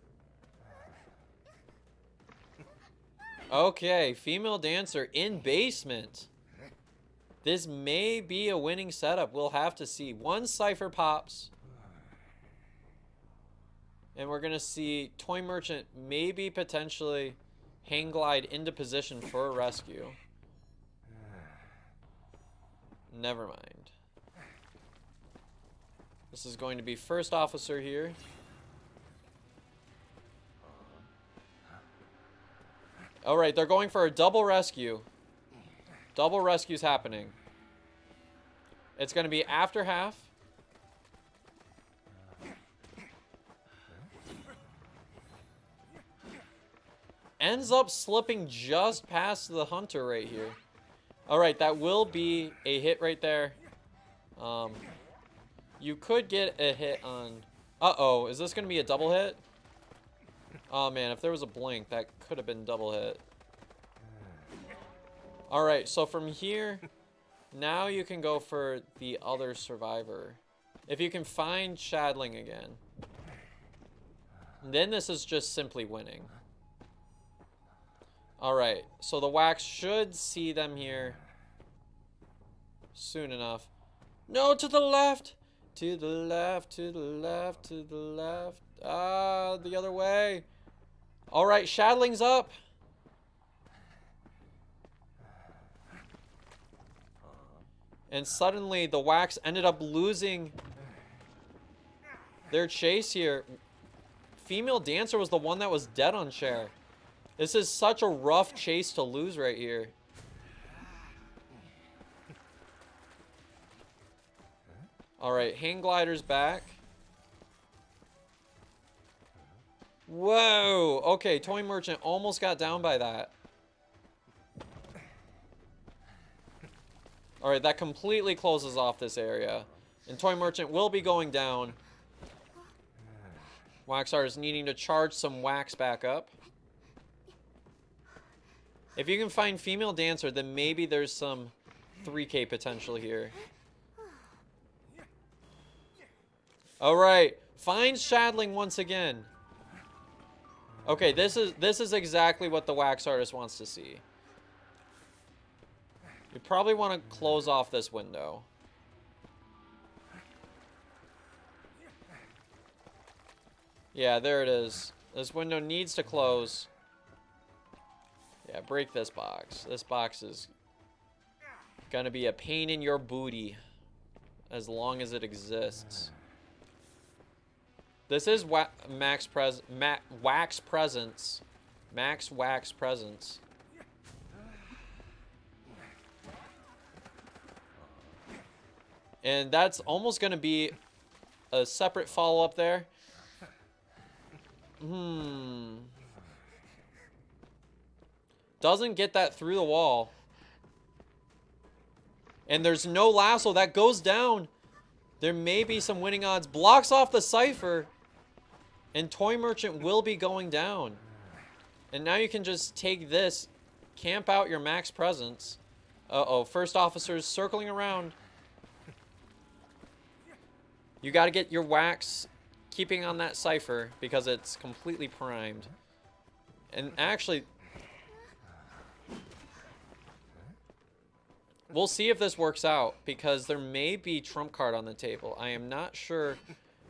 Okay, Female Dancer in basement. This may be a winning setup. We'll have to see. One Cypher pops. And we're going to see Toy Merchant maybe potentially hang glide into position for a rescue. Never mind. This is going to be first officer here. Alright, they're going for a double rescue. Double rescue's happening. It's going to be after half. Ends up slipping just past the hunter right here. Alright, that will be a hit right there. You could get a hit on... Uh-oh, is this going to be a double hit? Oh man, if there was a blink, that could have been double hit. Alright, so from here, now you can go for the other survivor. If you can find Shadling again. Then this is just simply winning. Alright, so the Wax should see them here soon enough. No, to the left! To the left, to the left, to the left. Ah, the other way. Alright, Shadling's up. And suddenly the Wax ended up losing their chase here. Female Dancer was the one that was dead on Cher. This is such a rough chase to lose right here. Alright, Hang Glider's back. Whoa! Okay, Toy Merchant almost got down by that. Alright, that completely closes off this area. And Toy Merchant will be going down. Waxar is needing to charge some Wax back up. If you can find Female Dancer, then maybe there's some 3K potential here. Alright, finds Shadling once again. Okay, this is exactly what the Wax Artist wants to see. You probably want to close off this window. Yeah, there it is. This window needs to close. Yeah, break this box. This box is gonna be a pain in your booty as long as it exists. This is Wax Presence. Max Wax Presence. And that's almost going to be a separate follow-up there. Doesn't get that through the wall. And there's no lasso. That goes down. There may be some winning odds. Blocks off the Cypher. And Toy Merchant will be going down. And now you can just take this. Camp out your Max Presence. Uh-oh. First officer's circling around. You got to get your wax keeping on that cipher because it's completely primed. And actually, we'll see if this works out because there may be trump card on the table. I am not sure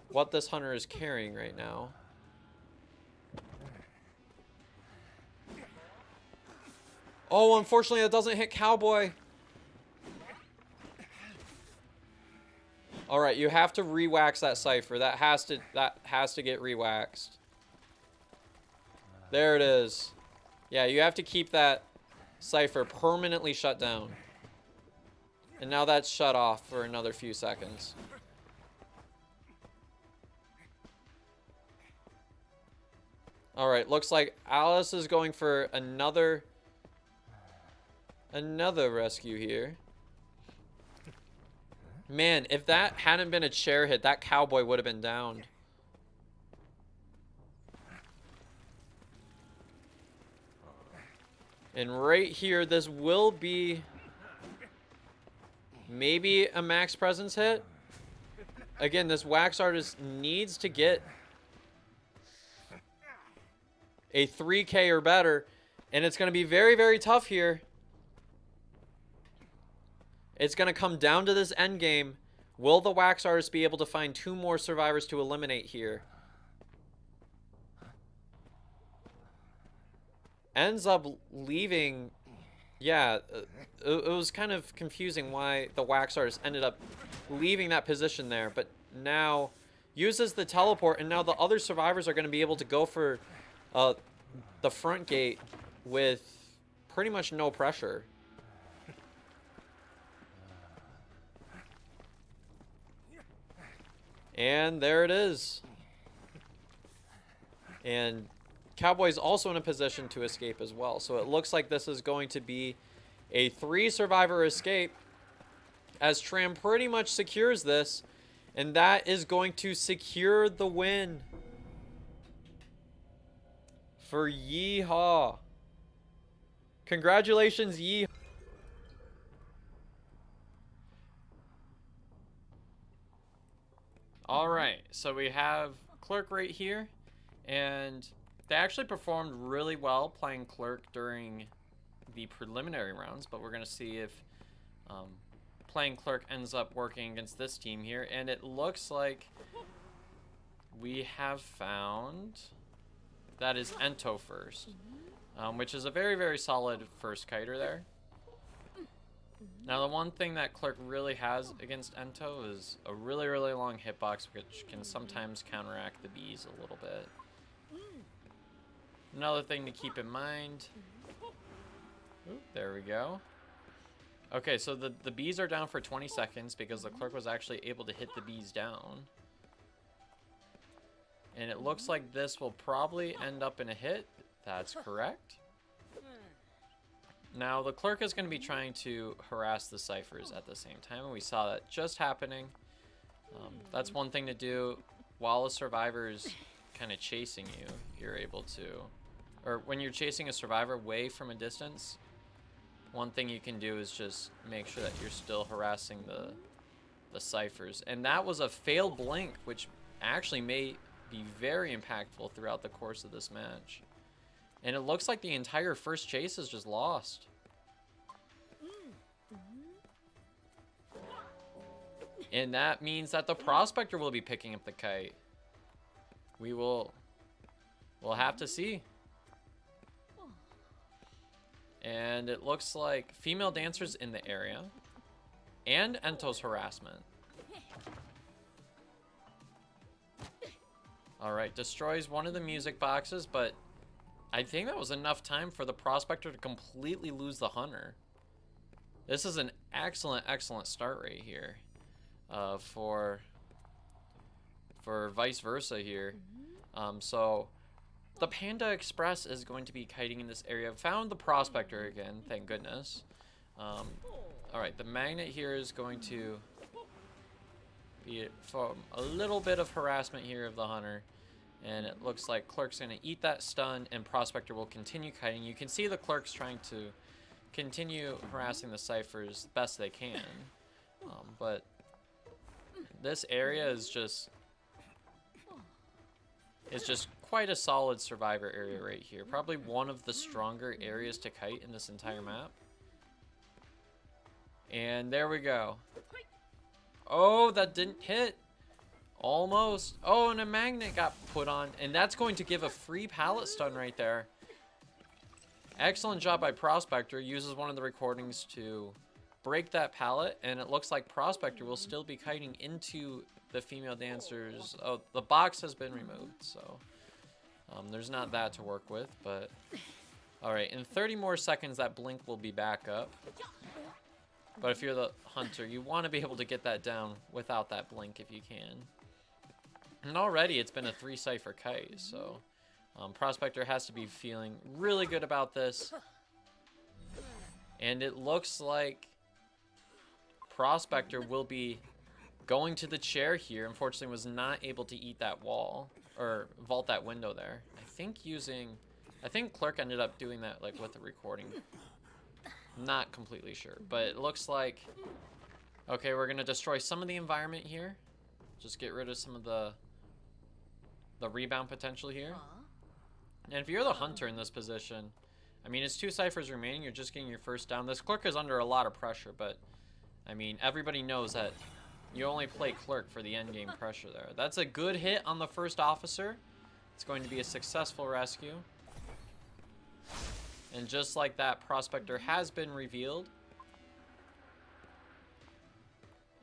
what this hunter is carrying right now. Oh, unfortunately, that doesn't hit Cowboy. All right, you have to re-wax that cipher. That has to get re-waxed. There it is. Yeah, you have to keep that cipher permanently shut down. And now that's shut off for another few seconds. All right, looks like Alice is going for another rescue here. Man, if that hadn't been a chair hit, that Cowboy would have been downed. And right here, this will be maybe a max presence hit. Again, this wax artist needs to get a 3K or better, and it's going to be very, very tough here. It's going to come down to this end game. Will the wax artist be able to find 2 more survivors to eliminate here? Ends up leaving. Yeah, it was kind of confusing why the wax artist ended up leaving that position there, but now uses the teleport, and now the other survivors are going to be able to go for the front gate with pretty much no pressure. And there it is. And Cowboy's also in a position to escape as well. So it looks like this is going to be a 3-survivor escape as Tram pretty much secures this. And that is going to secure the win for Yeehaw. Congratulations, Yeehaw. All right, so we have Clerk right here, and they actually performed really well playing Clerk during the preliminary rounds, but we're going to see if playing Clerk ends up working against this team here, and it looks like we have found that is Ento first, which is a very, very solid first kiter there. Now, the one thing that Clerk really has against Ento is a really, really long hitbox, which can sometimes counteract the bees a little bit. Another thing to keep in mind. Ooh, there we go. Okay, so the bees are down for 20 seconds because the Clerk was actually able to hit the bees down. And it looks like this will probably end up in a hit. That's correct. Now, the Clerk is going to be trying to harass the ciphers at the same time, and we saw that just happening. That's one thing to do while a survivor's kind of chasing you. You're able to, or when you're chasing a survivor way from a distance, one thing you can do is just make sure that you're still harassing the ciphers. And that was a failed blink, which actually may be very impactful throughout the course of this match. And it looks like the entire first chase is just lost. And that means that the Prospector will be picking up the kite. We'll have to see. And it looks like female dancers in the area. And Ento's harassment. Alright, destroys one of the music boxes, but I think that was enough time for the Prospector to completely lose the Hunter. This is an excellent, excellent start right here for vice versa here. So the Panda Express is going to be kiting in this area. Found the Prospector again, thank goodness. Alright, the Magnet here is going to be from a little bit of harassment here of the Hunter. And it looks like Clerk's going to eat that stun, and Prospector will continue kiting. You can see the Clerk's trying to continue harassing the ciphers best they can. But this area is just quite a solid survivor area right here. Probably one of the stronger areas to kite in this entire map. And there we go. Oh, that didn't hit. Almost. Oh, and a magnet got put on. And that's going to give a free pallet stun right there. Excellent job by Prospector. Uses one of the recordings to break that pallet. And it looks like Prospector will still be kiting into the female dancers. Oh, the box has been removed. So there's not that to work with. But alright, in 30 more seconds, that blink will be back up. But if you're the hunter, you want to be able to get that down without that blink if you can. And already it's been a 3 cipher kite, so Prospector has to be feeling really good about this. And it looks like Prospector will be going to the chair here. Unfortunately, was not able to eat that wall or vault that window there. I think Clerk ended up doing that like with the recording. Not completely sure, but it looks like, okay, we're gonna destroy some of the environment here. Just get rid of some of the rebound potential here. And if you're the hunter in this position, I mean, it's 2 ciphers remaining. You're just getting your first down. This Clerk is under a lot of pressure, but I mean, everybody knows that you only play Clerk for the end game pressure there. That's a good hit on the first officer. It's going to be a successful rescue. And just like that, Prospector has been revealed.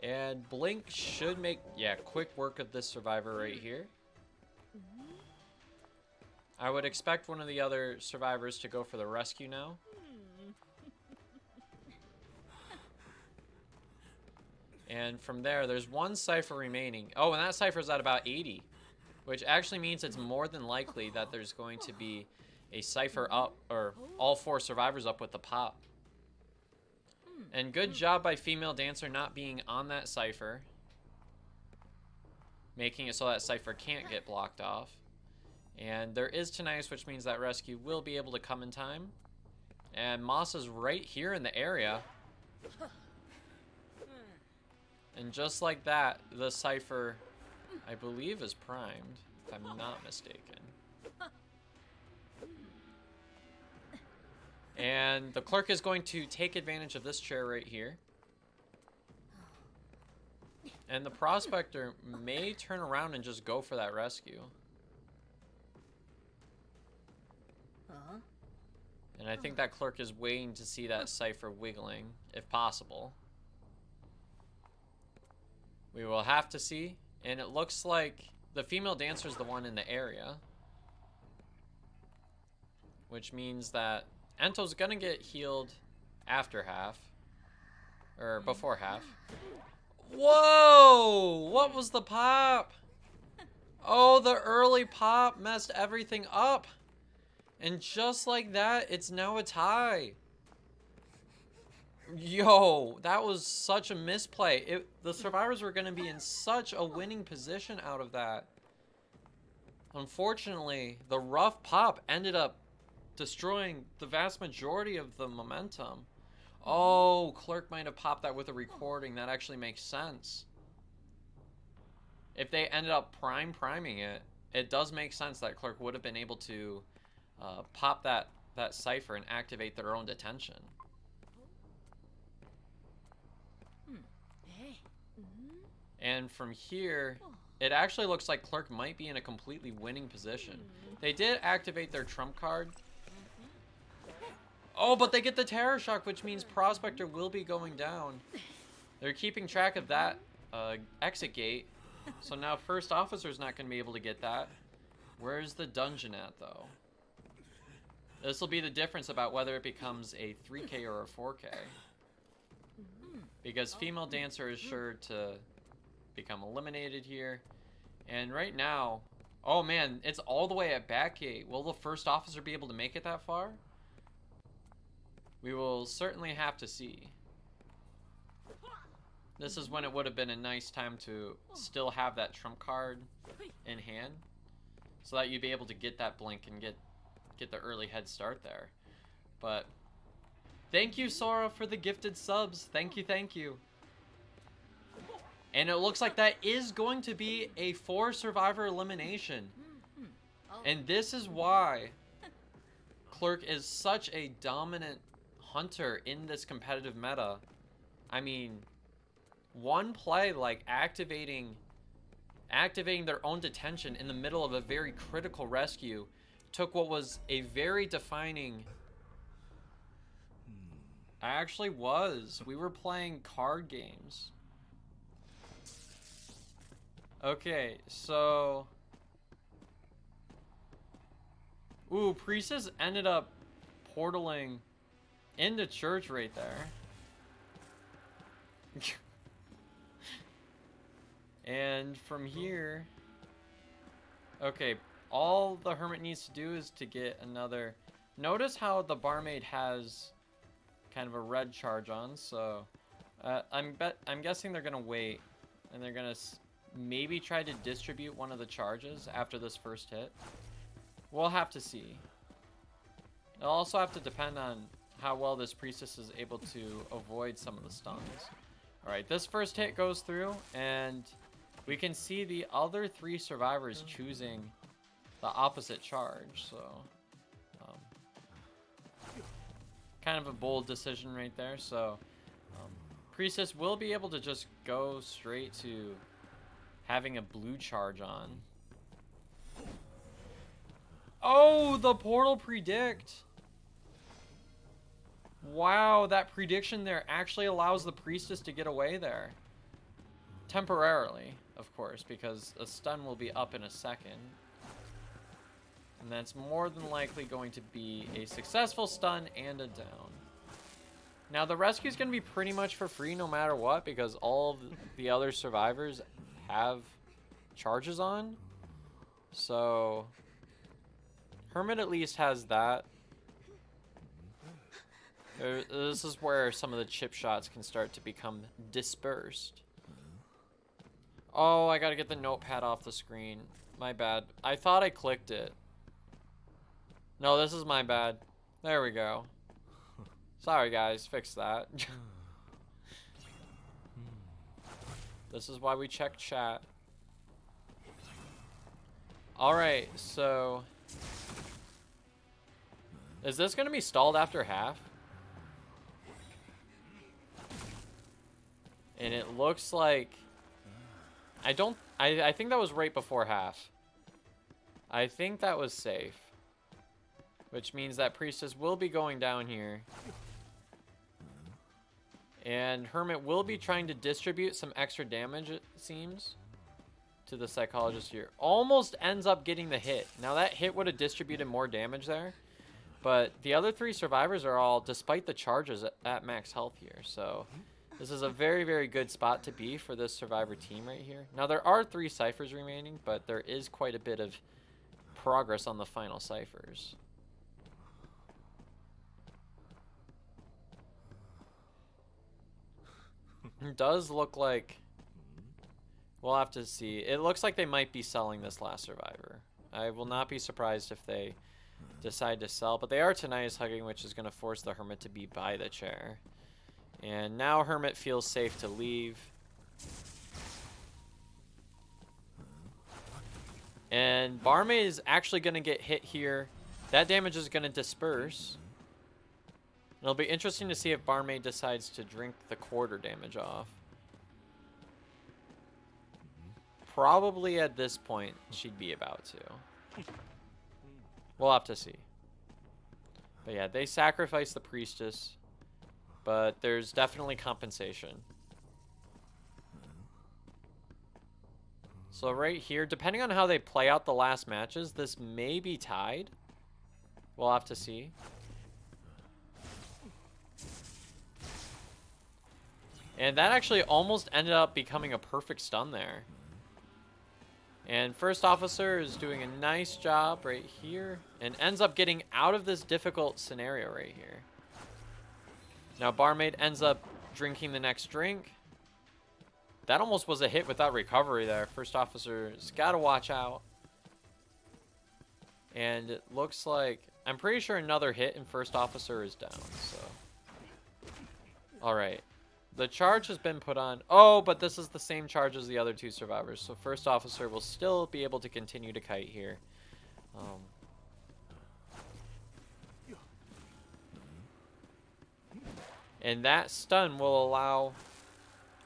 And Blink should make, yeah, quick work of this survivor right here. I would expect one of the other survivors to go for the rescue now. And from there, there's 1 cipher remaining. Oh, and that cipher's at about 80. Which actually means it's more than likely that there's going to be a cipher up, or all 4 survivors up with the pop. And good job by female dancer not being on that cipher, making it so that cipher can't get blocked off. And there is tinnitus, which means that rescue will be able to come in time. And Moss is right here in the area. And just like that, the cipher, I believe, is primed, if I'm not mistaken. And the Clerk is going to take advantage of this chair right here. And the Prospector may turn around and just go for that rescue. And I think that Clerk is waiting to see that cipher wiggling, if possible. We will have to see. And it looks like the female dancer is the one in the area. Which means that Ento's gonna get healed after half. Or before half. Whoa! What was the pop? Oh, the early pop messed everything up. And just like that, it's now a tie. Yo, that was such a misplay. The survivors were gonna be in such a winning position out of that. Unfortunately, the rough pop ended up destroying the vast majority of the momentum. Oh, Clerk might have popped that with a recording. That actually makes sense. If they ended up priming it, it does make sense that Clerk would have been able to pop that cipher and activate their own detention. And from here, it actually looks like Clerk might be in a completely winning position. They did activate their trump card. Oh, but they get the Terror Shock, which means Prospector will be going down. They're keeping track of that exit gate. So now First Officer's not going to be able to get that. Where's the dungeon at, though? This will be the difference about whether it becomes a 3K or a 4K. Because Female Dancer is sure to become eliminated here. And right now, oh man, it's all the way at back gate. Will the First Officer be able to make it that far? We will certainly have to see. This is when it would have been a nice time to still have that trump card in hand, so that you'd be able to get that blink and get the early head start there. But thank you, Sora, for the gifted subs. Thank you, thank you. And it looks like that is going to be a 4-survivor elimination. And this is why Clerk is such a dominant hunter in this competitive meta. I mean, one play like activating their own detention in the middle of a very critical rescue took what was a very defining... Actually was. We were playing card games. Okay, so... Ooh, Priestess ended up portaling into church right there. And from here... Okay, all the Hermit needs to do is to get another... Notice how the Barmaid has kind of a red charge on, so... I'm guessing they're gonna wait, and they're gonna maybe try to distribute one of the charges after this first hit. We'll have to see. It'll also have to depend on how well this Priestess is able to avoid some of the stuns. Alright, this first hit goes through, and we can see the other 3 survivors choosing the opposite charge, so... kind of a bold decision right there, so... Priestess will be able to just go straight to having a blue charge on. Oh, the portal predict! Wow, that prediction there actually allows the Priestess to get away there. Temporarily, of course, because a stun will be up in a second. And that's more than likely going to be a successful stun and a down. Now, the rescue is going to be pretty much for free no matter what, because all of the other survivors have charges on. So, Hermit at least has that. This is where some of the chip shots can start to become dispersed. Oh, I gotta get the notepad off the screen. My bad. I thought I clicked it. No, this is my bad. There we go. Sorry, guys. Fix that. This is why we check chat. Alright, so... Is this going to be stalled after half? And it looks like... I think that was right before half. I think that was safe. Which means that Priestess will be going down here. And Hermit will be trying to distribute some extra damage, it seems, to the Psychologist here. Almost ends up getting the hit. Now that hit would have distributed more damage there. But the other 3 survivors are all, despite the charges, at max health here. So this is a very, very good spot to be for this survivor team right here. Now there are 3 ciphers remaining, but there is quite a bit of progress on the final ciphers. It does look like... We'll have to see. It looks like they might be selling this last survivor. I will not be surprised if they decide to sell, but they are Tinnitus hugging, which is going to force the Hermit to be by the chair. And now Hermit feels safe to leave. And Barmaid is actually going to get hit here. That damage is going to disperse. It'll be interesting to see if Barmaid decides to drink the quarter damage off. Probably at this point, she'd be about to. We'll have to see. But yeah, they sacrifice the Priestess. But there's definitely compensation. So right here, depending on how they play out the last matches, this may be tied. We'll have to see. And that actually almost ended up becoming a perfect stun there. And First Officer is doing a nice job right here. And ends up getting out of this difficult scenario right here. Now Barmaid ends up drinking the next drink. That almost was a hit without recovery there. First Officer's got to watch out. And it looks like... I'm pretty sure another hit and First Officer is down, so... Alright. the charge has been put on. Oh, but this is the same charge as the other 2 survivors. So first officer will still be able to continue to kite here. And that stun will allow...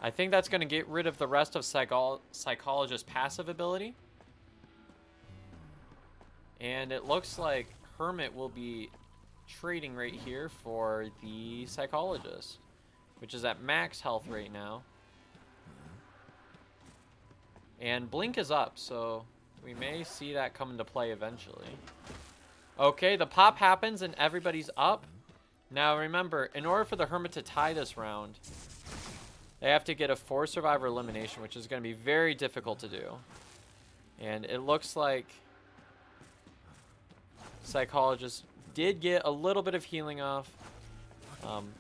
I think that's going to get rid of the rest of Psychologist's passive ability. And it looks like Hermit will be trading right here for the Psychologist, which is at max health right now. And Blink is up, so we may see that come into play eventually. Okay, the pop happens and everybody's up. Now remember, in order for the Hermit to tie this round, they have to get a 4 survivor elimination, which is going to be very difficult to do. And it looks like Psychologist did get a little bit of healing off.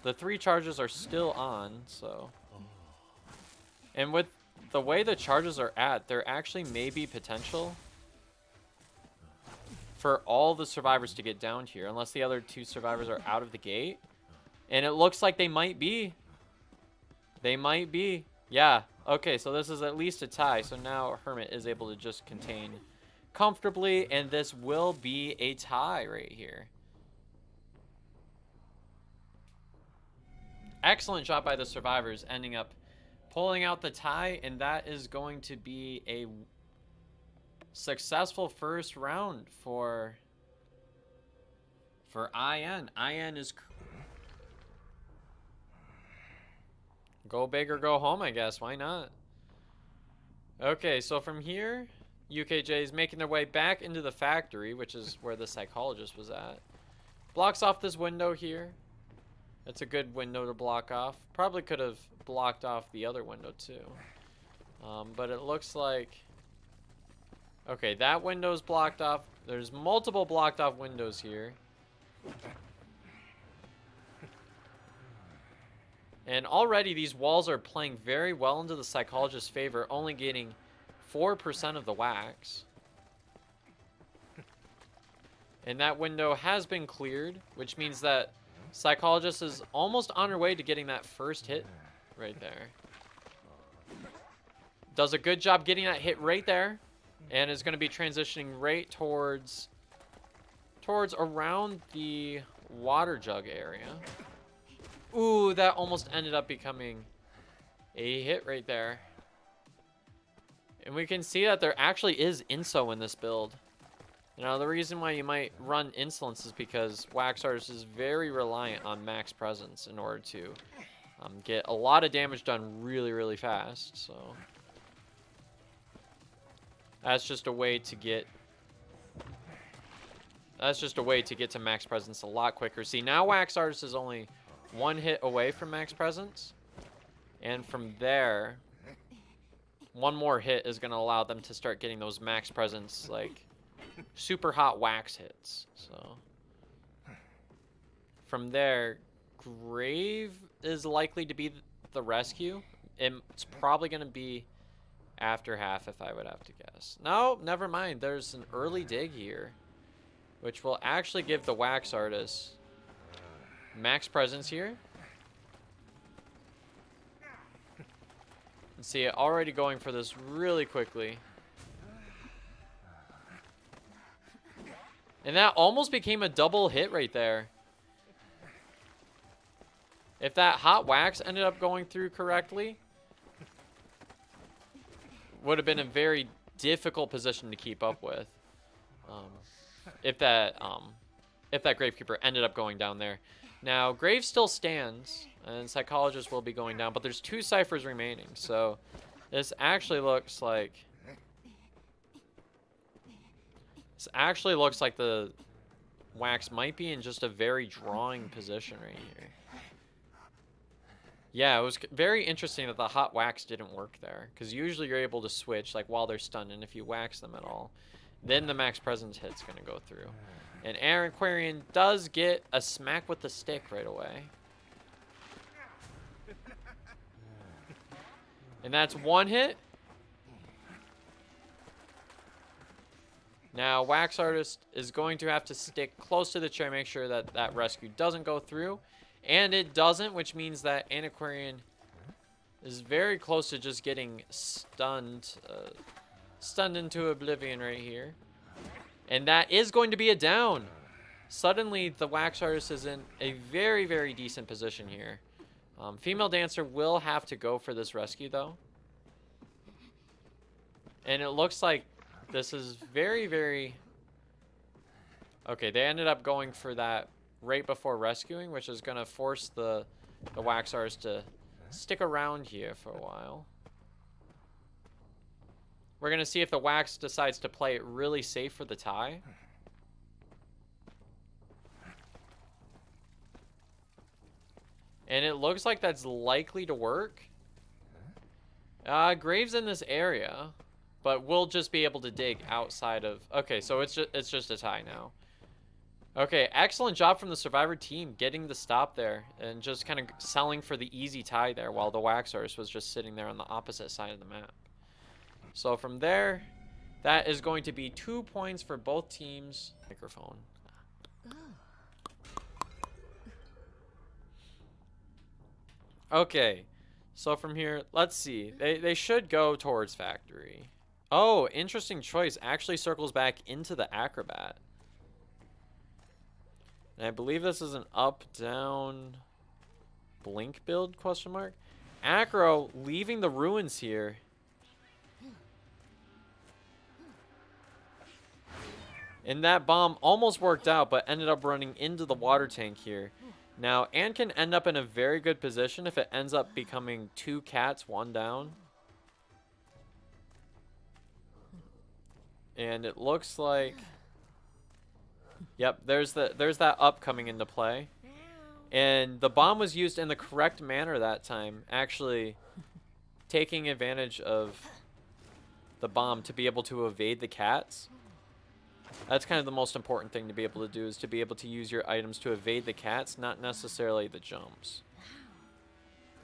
The 3 charges are still on, so... And with the way the charges are at, there actually may be potential for all the survivors to get down here, unless the other 2 survivors are out of the gate. And it looks like they might be. They might be. Yeah. Okay, so this is at least a tie. So now Hermit is able to just contain comfortably, and this will be a tie right here. Excellent job by the survivors, ending up pulling out the tie, and that is going to be a successful first round for IN. IN is go big or go home, I guess. Why not? Okay, so from here, UKJ is making their way back into the factory, which is where the Psychologist was at. Blocks off this window here. It's a good window to block off. Probably could have blocked off the other window too. But it looks like... Okay, that window's blocked off. There's multiple blocked off windows here. And already these walls are playing very well into the Psychologist's favor, only getting 4% of the wax. And that window has been cleared, which means that Psychologist is almost on her way to getting that first hit right there. Does a good job getting that hit right there. And is going to be transitioning right towards around the water jug area. Ooh, that almost ended up becoming a hit right there. And we can see that there actually is inso in this build. You know, the reason why you might run insolence is because Wax Artist is very reliant on max presence in order to get a lot of damage done really, really fast. So that's just a way to get to max presence a lot quicker. See, now Wax Artist is only 1 hit away from max presence. And from there, 1 more hit is going to allow them to start getting those max presence, like, super hot wax hits. So from there, Grave is likely to be the rescue. It's probably going to be after half, if I would have to guess. No, never mind. There's an early dig here, which will actually give the Wax Artist max presence here. And see it already going for this really quickly. And that almost became a double hit right there. If that hot wax ended up going through correctly, would have been a very difficult position to keep up with. If that Gravekeeper ended up going down there. Now, Grave still stands, and Psychologist will be going down, but there's 2 ciphers remaining, so this actually looks like... the wax might be in just a very drawing position right here. Yeah, it was very interesting that the hot wax didn't work there, because usually you're able to switch like while they're stunned, and if you wax them at all, then the max presence hit's going to go through. And Aquarian does get a smack with the stick right away. And that's 1 hit. Now, Wax Artist is going to have to stick close to the chair, make sure that that rescue doesn't go through. And it doesn't, which means that Antiquarian is very close to just getting stunned. Stunned into oblivion right here. And that is going to be a down. Suddenly, the wax artist is in a very, very decent position here. Female dancer will have to go for this rescue, though. And it looks like this is very, very... Okay, they ended up going for that right before rescuing, which is going to force the wax artist to stick around here for a while. We're going to see if the wax decides to play it really safe for the tie. And it looks like that's likely to work. Graves in this area, but we'll just be able to dig outside of... Okay, so it's just a tie now. Okay, excellent job from the Survivor team getting the stop there and just kind of selling for the easy tie there while the wax artist was just sitting there on the opposite side of the map. So from there, that is going to be 2 points for both teams. Microphone. Okay, so from here, let's see. They should go towards factory. Oh, interesting choice. Actually circles back into the acrobat. And I believe this is an up-down blink build, question mark. Acro leaving the ruins here. And that bomb almost worked out, but ended up running into the water tank here. Now, Anne can end up in a very good position if it ends up becoming 2 cats, 1 down. And it looks like... Yep, there's that up coming into play. And the bomb was used in the correct manner that time, actually taking advantage of the bomb to be able to evade the cats. That's kind of the most important thing to be able to do, is to be able to use your items to evade the cats, not necessarily the jumps.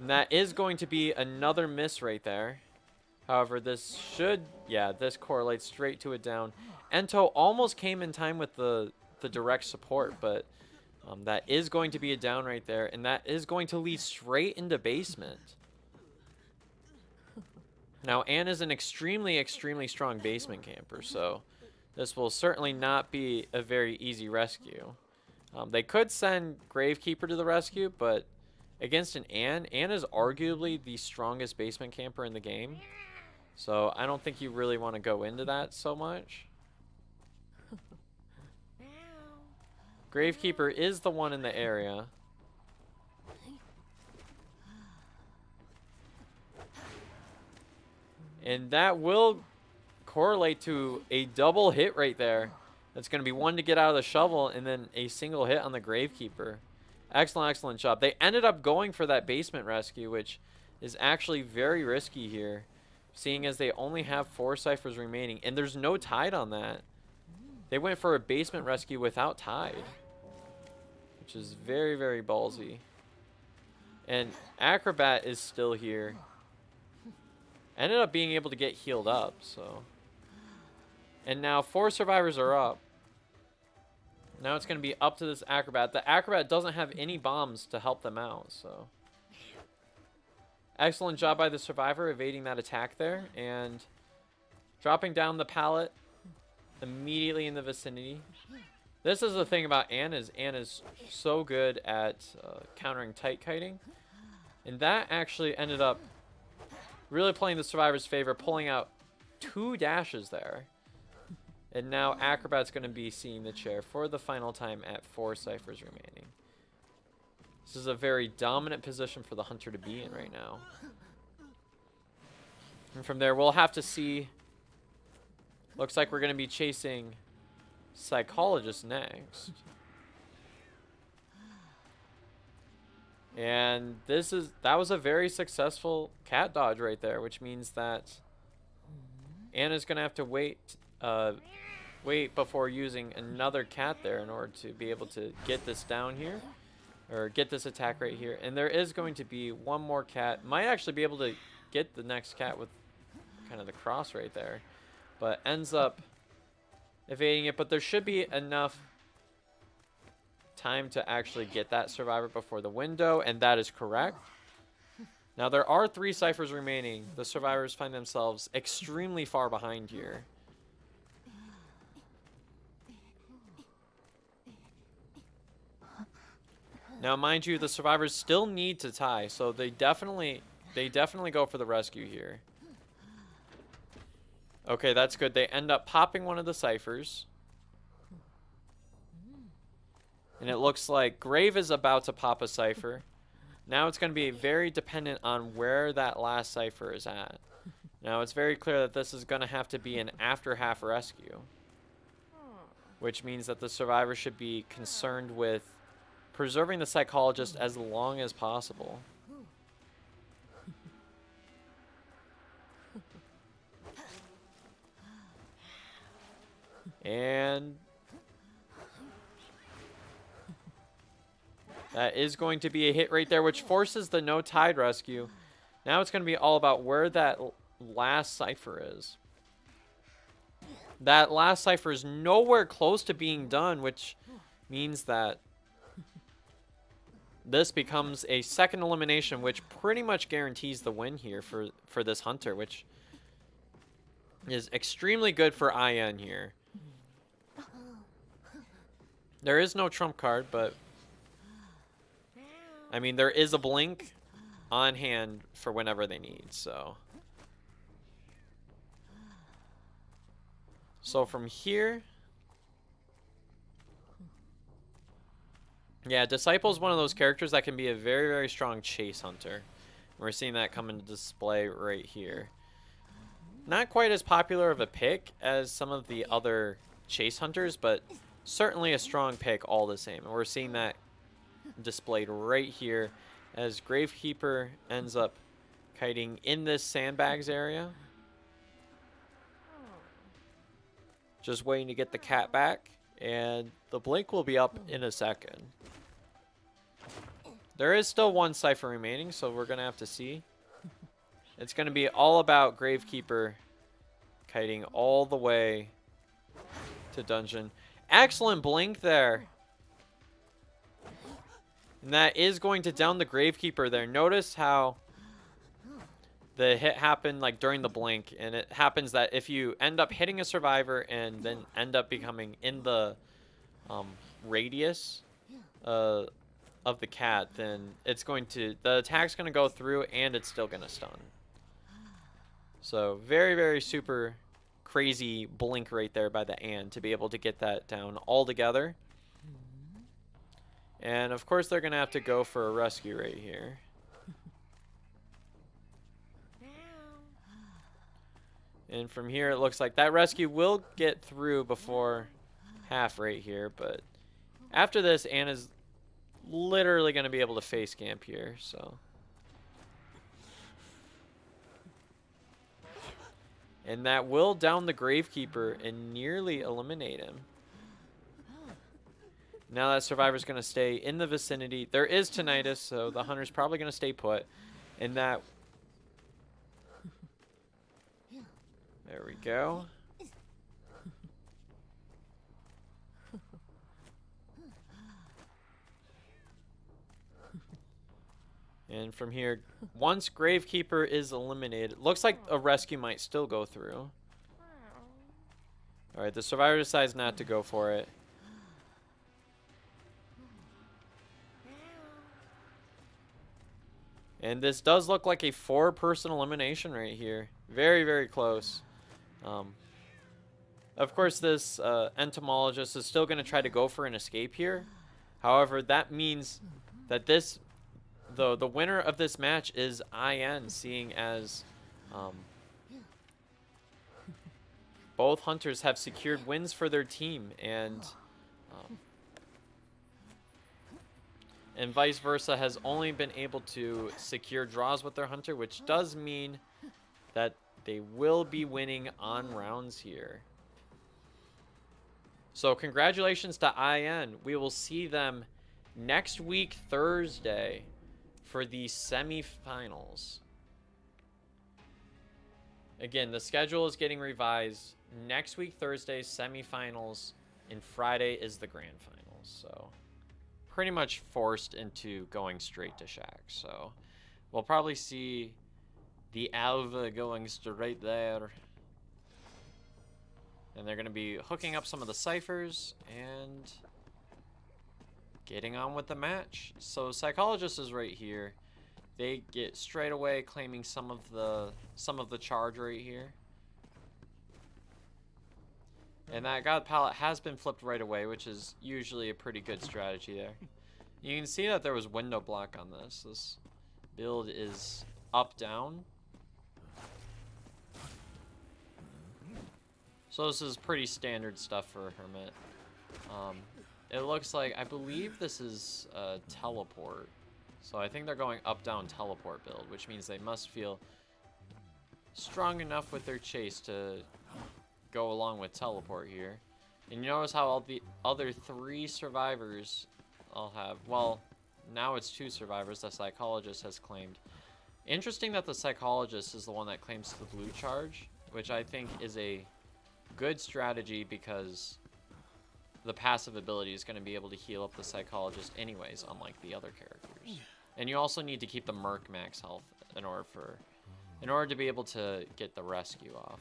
And that is going to be another miss right there. However, this should... Yeah, this correlates straight to a down. Ento almost came in time with the direct support, but that is going to be a down right there. And that is going to lead straight into basement. Now, Anne is an extremely, extremely strong basement camper, so... This will certainly not be a very easy rescue. They could send Gravekeeper to the rescue, but against an Anne is arguably the strongest basement camper in the game. So I don't think you really want to go into that so much. Gravekeeper is the one in the area. And that will... correlate to a double hit right there. That's going to be 1 to get out of the shovel and then a single hit on the Gravekeeper. Excellent, excellent job. They ended up going for that basement rescue, which is actually very risky here, seeing as they only have 4 ciphers remaining, and there's no tide on that. They went for a basement rescue without tide, which is very, very ballsy. And Acrobat is still here. Ended up being able to get healed up, so... And now 4 survivors are up. Now it's going to be up to this Acrobat. The Acrobat doesn't have any bombs to help them out, so... Excellent job by the survivor evading that attack there. And dropping down the pallet immediately in the vicinity. This is the thing about Anne is so good at countering tight kiting. And that actually ended up really playing the survivor's favor, pulling out 2 dashes there. And now Acrobat's going to be seeing the chair for the final time at 4 ciphers remaining. This is a very dominant position for the Hunter to be in right now. And from there, we'll have to see. Looks like we're going to be chasing Psychologist next. And that was a very successful cat dodge right there, which means that Anna's going to have to wait before using another cat there in order to be able to get this down here, or get this attack right here. And there is going to be 1 more cat. Might actually be able to get the next cat with kind of the cross right there, but ends up evading it. But there should be enough time to actually get that survivor before the window, and that is correct. Now, there are 3 ciphers remaining. The survivors find themselves extremely far behind here. Now, mind you, the survivors still need to tie, so they definitely go for the rescue here. Okay, that's good. They end up popping one of the ciphers. And it looks like Grave is about to pop a cipher. Now it's going to be very dependent on where that last cipher is at. Now it's very clear that this is going to have to be an after half rescue. Which means that the survivor should be concerned with preserving the psychologist as long as possible. And that is going to be a hit right there, which forces the no tide rescue. Now it's going to be all about where that last cipher is. That last cipher is nowhere close to being done, which means that this becomes a second elimination, which pretty much guarantees the win here for this hunter, which is extremely good for IN here. There is no trump card, but I mean, there is a blink on hand for whenever they need, so. So from here, yeah, Disciple is one of those characters that can be a very, very strong chase hunter. We're seeing that come into display right here. Not quite as popular of a pick as some of the other chase hunters, but certainly a strong pick all the same. And we're seeing that displayed right here as Gravekeeper ends up kiting in this sandbags area. Just waiting to get the cat back, and the blink will be up in a second. There is still 1 cipher remaining, so we're going to have to see. It's going to be all about Gravekeeper kiting all the way to dungeon. Excellent blink there. And that is going to down the Gravekeeper there. Notice how the hit happened like during the blink, and it happens that if you end up hitting a survivor and then end up becoming in the radius of the cat, then it's going to, the attack's going to go through and it's still going to stun. So very, very super crazy blink right there by the Ann to be able to get that down all together. And of course they're going to have to go for a rescue right here. And from here it looks like that rescue will get through before half right here. But after this, Anna's literally going to be able to face camp here. So. And that will down the Gravekeeper and nearly eliminate him. Now that survivor's going to stay in the vicinity. There is tinnitus, so the hunter's probably going to stay put. And that... There we go. And from here, once Gravekeeper is eliminated, looks like a rescue might still go through. Alright, the survivor decides not to go for it. And this does look like a 4-person elimination right here. Very, very close. Of course, this entomologist is still going to try to go for an escape here. However, that means that this... The winner of this match is IN, seeing as both hunters have secured wins for their team, and vice versa has only been able to secure draws with their hunter, which does mean that they will be winning on rounds here. So congratulations to IN. We will see them next week, Thursday, for the semifinals. Again, the schedule is getting revised. Next week, Thursday, semifinals, and Friday is the grand finals. So pretty much forced into going straight to Shaq. So We'll probably see the Alva going straight there. And they're going to be hooking up some of the ciphers and getting on with the match. So Psychologist is right here. They get straight away claiming some of the charge right here. And that God pallet has been flipped right away, which is usually a pretty good strategy there. You can see that there was window block on this. This build is up-down. So this is pretty standard stuff for a Hermit. It looks like, I believe this is a teleport. So I think they're going up-down teleport build, which means they must feel strong enough with their chase to go along with teleport here. And you notice how all the other 3 survivors all have, well, now it's 2 survivors the Psychologist has claimed. Interesting that the Psychologist is the one that claims the blue charge, which I think is a good strategy because the passive ability is going to be able to heal up the Psychologist anyways, unlike the other characters. And you also need to keep the Merc max health in order to be able to get the rescue off.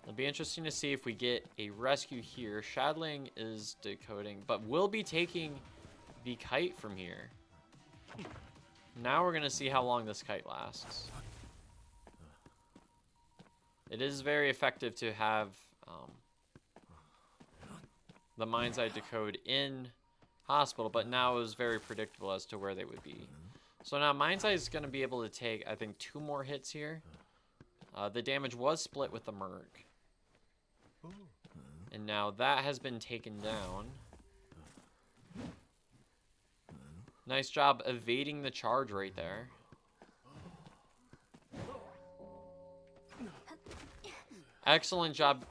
It'll be interesting to see if we get a rescue here. Shadling is decoding, but we'll be taking the kite from here. Now we're going to see how long this kite lasts. It is very effective to have the Mind's Eye decode in hospital, but now it was very predictable as to where they would be. So now Mind's Eye is going to be able to take, I think, 2 more hits here. The damage was split with the Merc. And now that has been taken down. Nice job evading the charge right there. Excellent job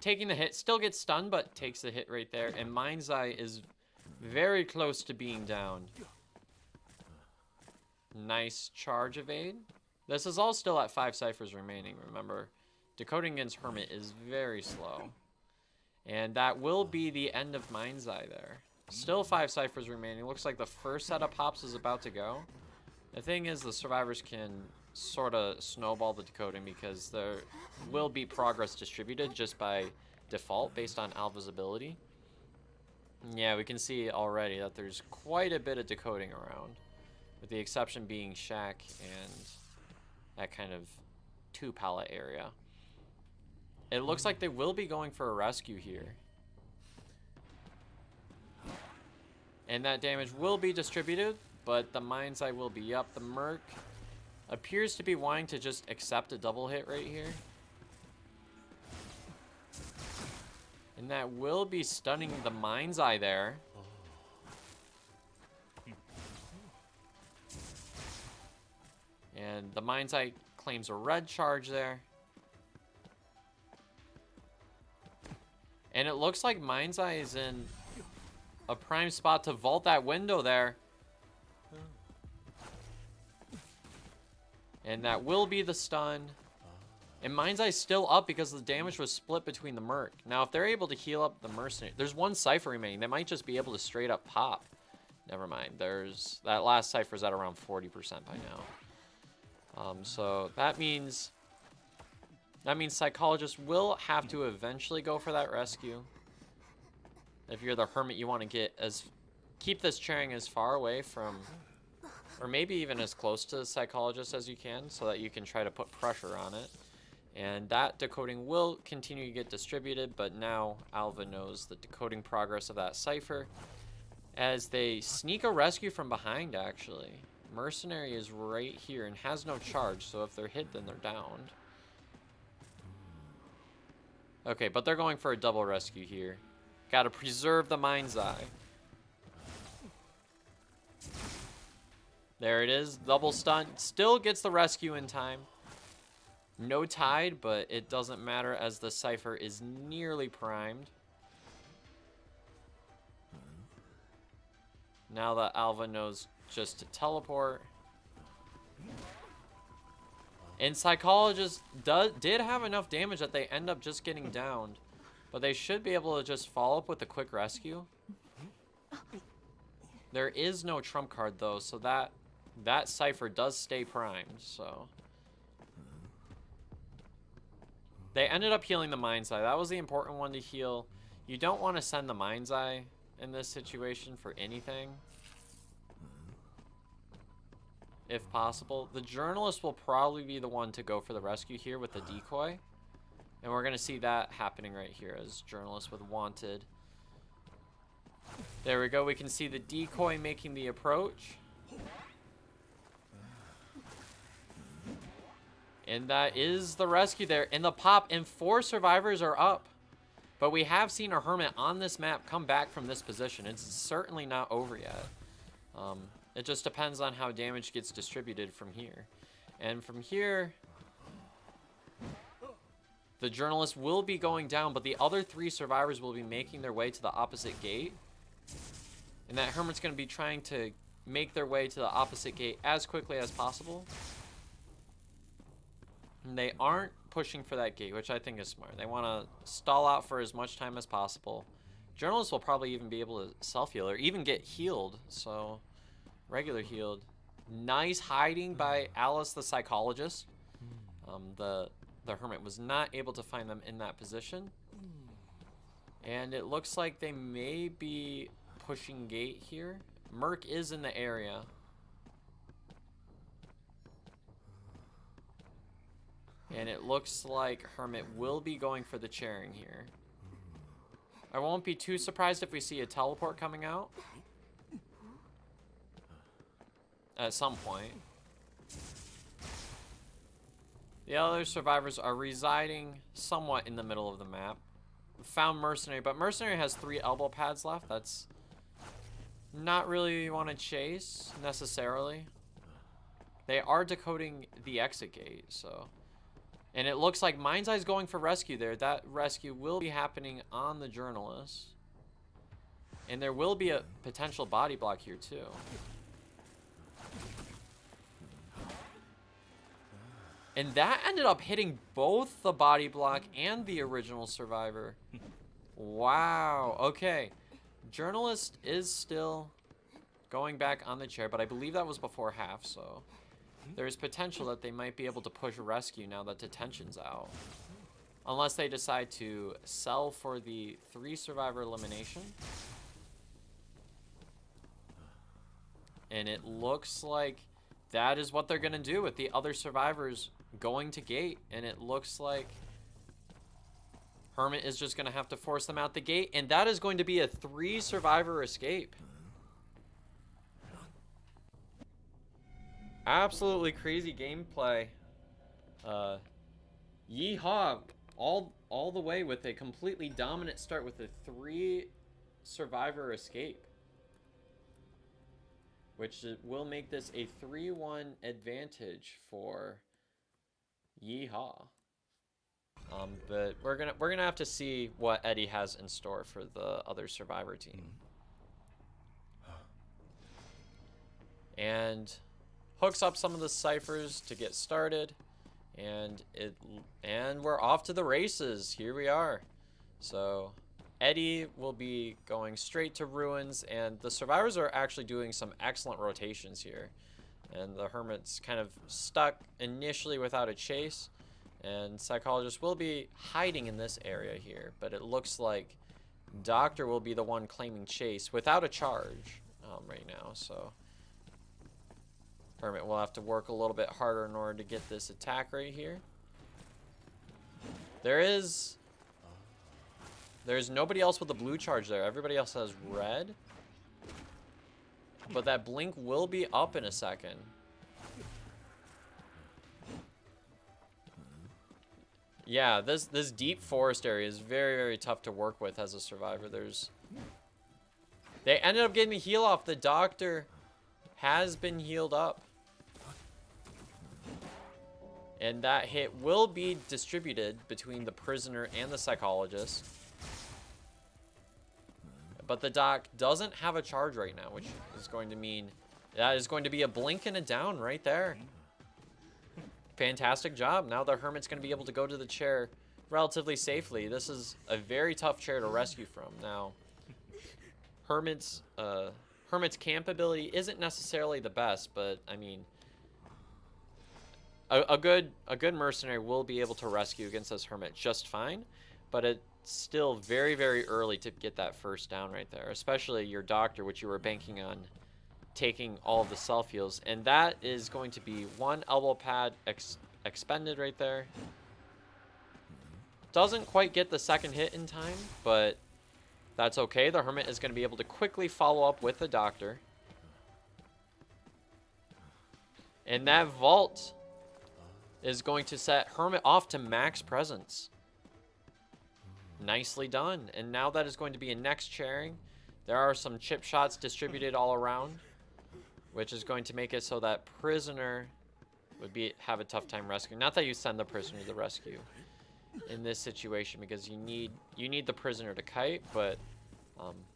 taking the hit. Still gets stunned, but takes the hit right there. And Mind's Eye is very close to being down. Nice charge evade. This is all still at 5 ciphers remaining, remember. Decoding against Hermit is very slow. And that will be the end of Mind's Eye there. Still 5 ciphers remaining. Looks like the first set of pops is about to go. The thing is, the survivors can sort of snowball the decoding because there will be progress distributed just by default based on Alva's ability. Yeah, we can see already that there's quite a bit of decoding around, with the exception being Shack and that kind of 2 pallet area. It looks like they will be going for a rescue here. And that damage will be distributed, but the Mind's Eye will be up. The Merc appears to be wanting to just accept a double hit right here. And that will be stunning the Mind's Eye there. And the Mind's Eye claims a red charge there. And it looks like Mind's Eye is in a prime spot to vault that window there. And that will be the stun. And Mind's Eye still up because the damage was split between the Merc. Now, if they're able to heal up the Mercenary, there's 1 cipher remaining. They might just be able to straight up pop. Never mind. There's that last cipher's at around 40% by now. So that means Psychologist will have to eventually go for that rescue. If you're the Hermit, you want to keep this chairing as far away from, or maybe even as close to the Psychologist as you can, so that you can try to put pressure on it. And that decoding will continue to get distributed, but now Alva knows the decoding progress of that cipher as they sneak a rescue from behind, actually. Mercenary is right here and has no charge, so if they're hit, then they're downed. Okay, but they're going for a double rescue here. Gotta preserve the Mind's Eye. There it is, double stun. Still gets the rescue in time. No tide, but it doesn't matter as the cipher is nearly primed. Now that Alva knows just to teleport. And Psychologist did have enough damage that they end up just getting downed. But they should be able to just follow up with a quick rescue. There is no trump card though, so that that cipher does stay primed, so. They ended up healing the Mind's Eye. That was the important one to heal. You don't want to send the Mind's Eye in this situation for anything, if possible. The journalist will probably be the one to go for the rescue here with the decoy. And we're going to see that happening right here as journalist with wanted. There we go. We can see the decoy making the approach. And that is the rescue there. And the pop, and 4 survivors are up. But we have seen a hermit on this map come back from this position. It's certainly not over yet. It just depends on how damage gets distributed from here. And from here, the journalist will be going down, but the other 3 survivors will be making their way to the opposite gate. And that hermit's going to be trying to make their way to the opposite gate as quickly as possible. And they aren't pushing for that gate, which I think is smart. They want to stall out for as much time as possible. Journalists will probably even be able to self-heal or even get healed. So, regular healed. Nice hiding by Alice the psychologist. The hermit was not able to find them in that position. And it looks like they may be pushing gate here. Merc is in the area. And it looks like hermit will be going for the chairing here. I won't be too surprised if we see a teleport coming out at some point. The other survivors are residing somewhat in the middle of the map. Found Mercenary, but Mercenary has 3 elbow pads left. That's not really what you want to chase, necessarily. They are decoding the exit gate, so. And it looks like Mind's Eye's going for rescue there. That rescue will be happening on the journalist. And there will be a potential body block here, too. And that ended up hitting both the body block and the original survivor. Wow. Okay. Journalist is still going back on the chair, but I believe that was before half, so there's potential that they might be able to push rescue now that detention's out. Unless they decide to sell for the 3 survivor elimination. And it looks like that is what they're going to do with the other survivors going to gate. And it looks like hermit is just going to have to force them out the gate. And that is going to be a 3 survivor escape. Absolutely crazy gameplay. Yeehaw, all the way with a completely dominant start with a 3 survivor escape, which will make this a 3-1 advantage for Yeehaw. But we're gonna have to see what Eddie has in store for the other survivor team. And hooks up some of the ciphers to get started, and we're off to the races. Here we are. So Eddie will be going straight to ruins, and the survivors are actually doing some excellent rotations here. And the hermit's kind of stuck initially without a chase, and psychologist will be hiding in this area here, but it looks like doctor will be the one claiming chase without a charge right now. So hermit will have to work a little bit harder in order to get this attack right here. There's nobody else with the blue charge there. Everybody else has red. But that blink will be up in a second. Yeah, this deep forest area is very, very tough to work with as a survivor. They ended up getting the heal off. The doctor has been healed up. And that hit will be distributed between the prisoner and the psychologist. But the doc doesn't have a charge right now, which is going to mean that is going to be a blink and a down right there. Fantastic job. Now the hermit's going to be able to go to the chair relatively safely. This is a very tough chair to rescue from. Now, hermit's Hermit's camp ability isn't necessarily the best, but I mean, a good mercenary will be able to rescue against this Hermit just fine, but it's still very, very early to get that first down right there, especially your doctor, which you were banking on taking all of the self heals, and that is going to be one elbow pad expended right there. Doesn't quite get the second hit in time, but that's okay. The Hermit is going to be able to quickly follow up with the doctor. And that vault is going to set Hermit off to max presence. Nicely done. And now that is going to be a next chairing. There are some chip shots distributed all around, which is going to make it so that prisoner would have a tough time rescuing. Not that you send the prisoner to the rescue in this situation, because you need the prisoner to kite, but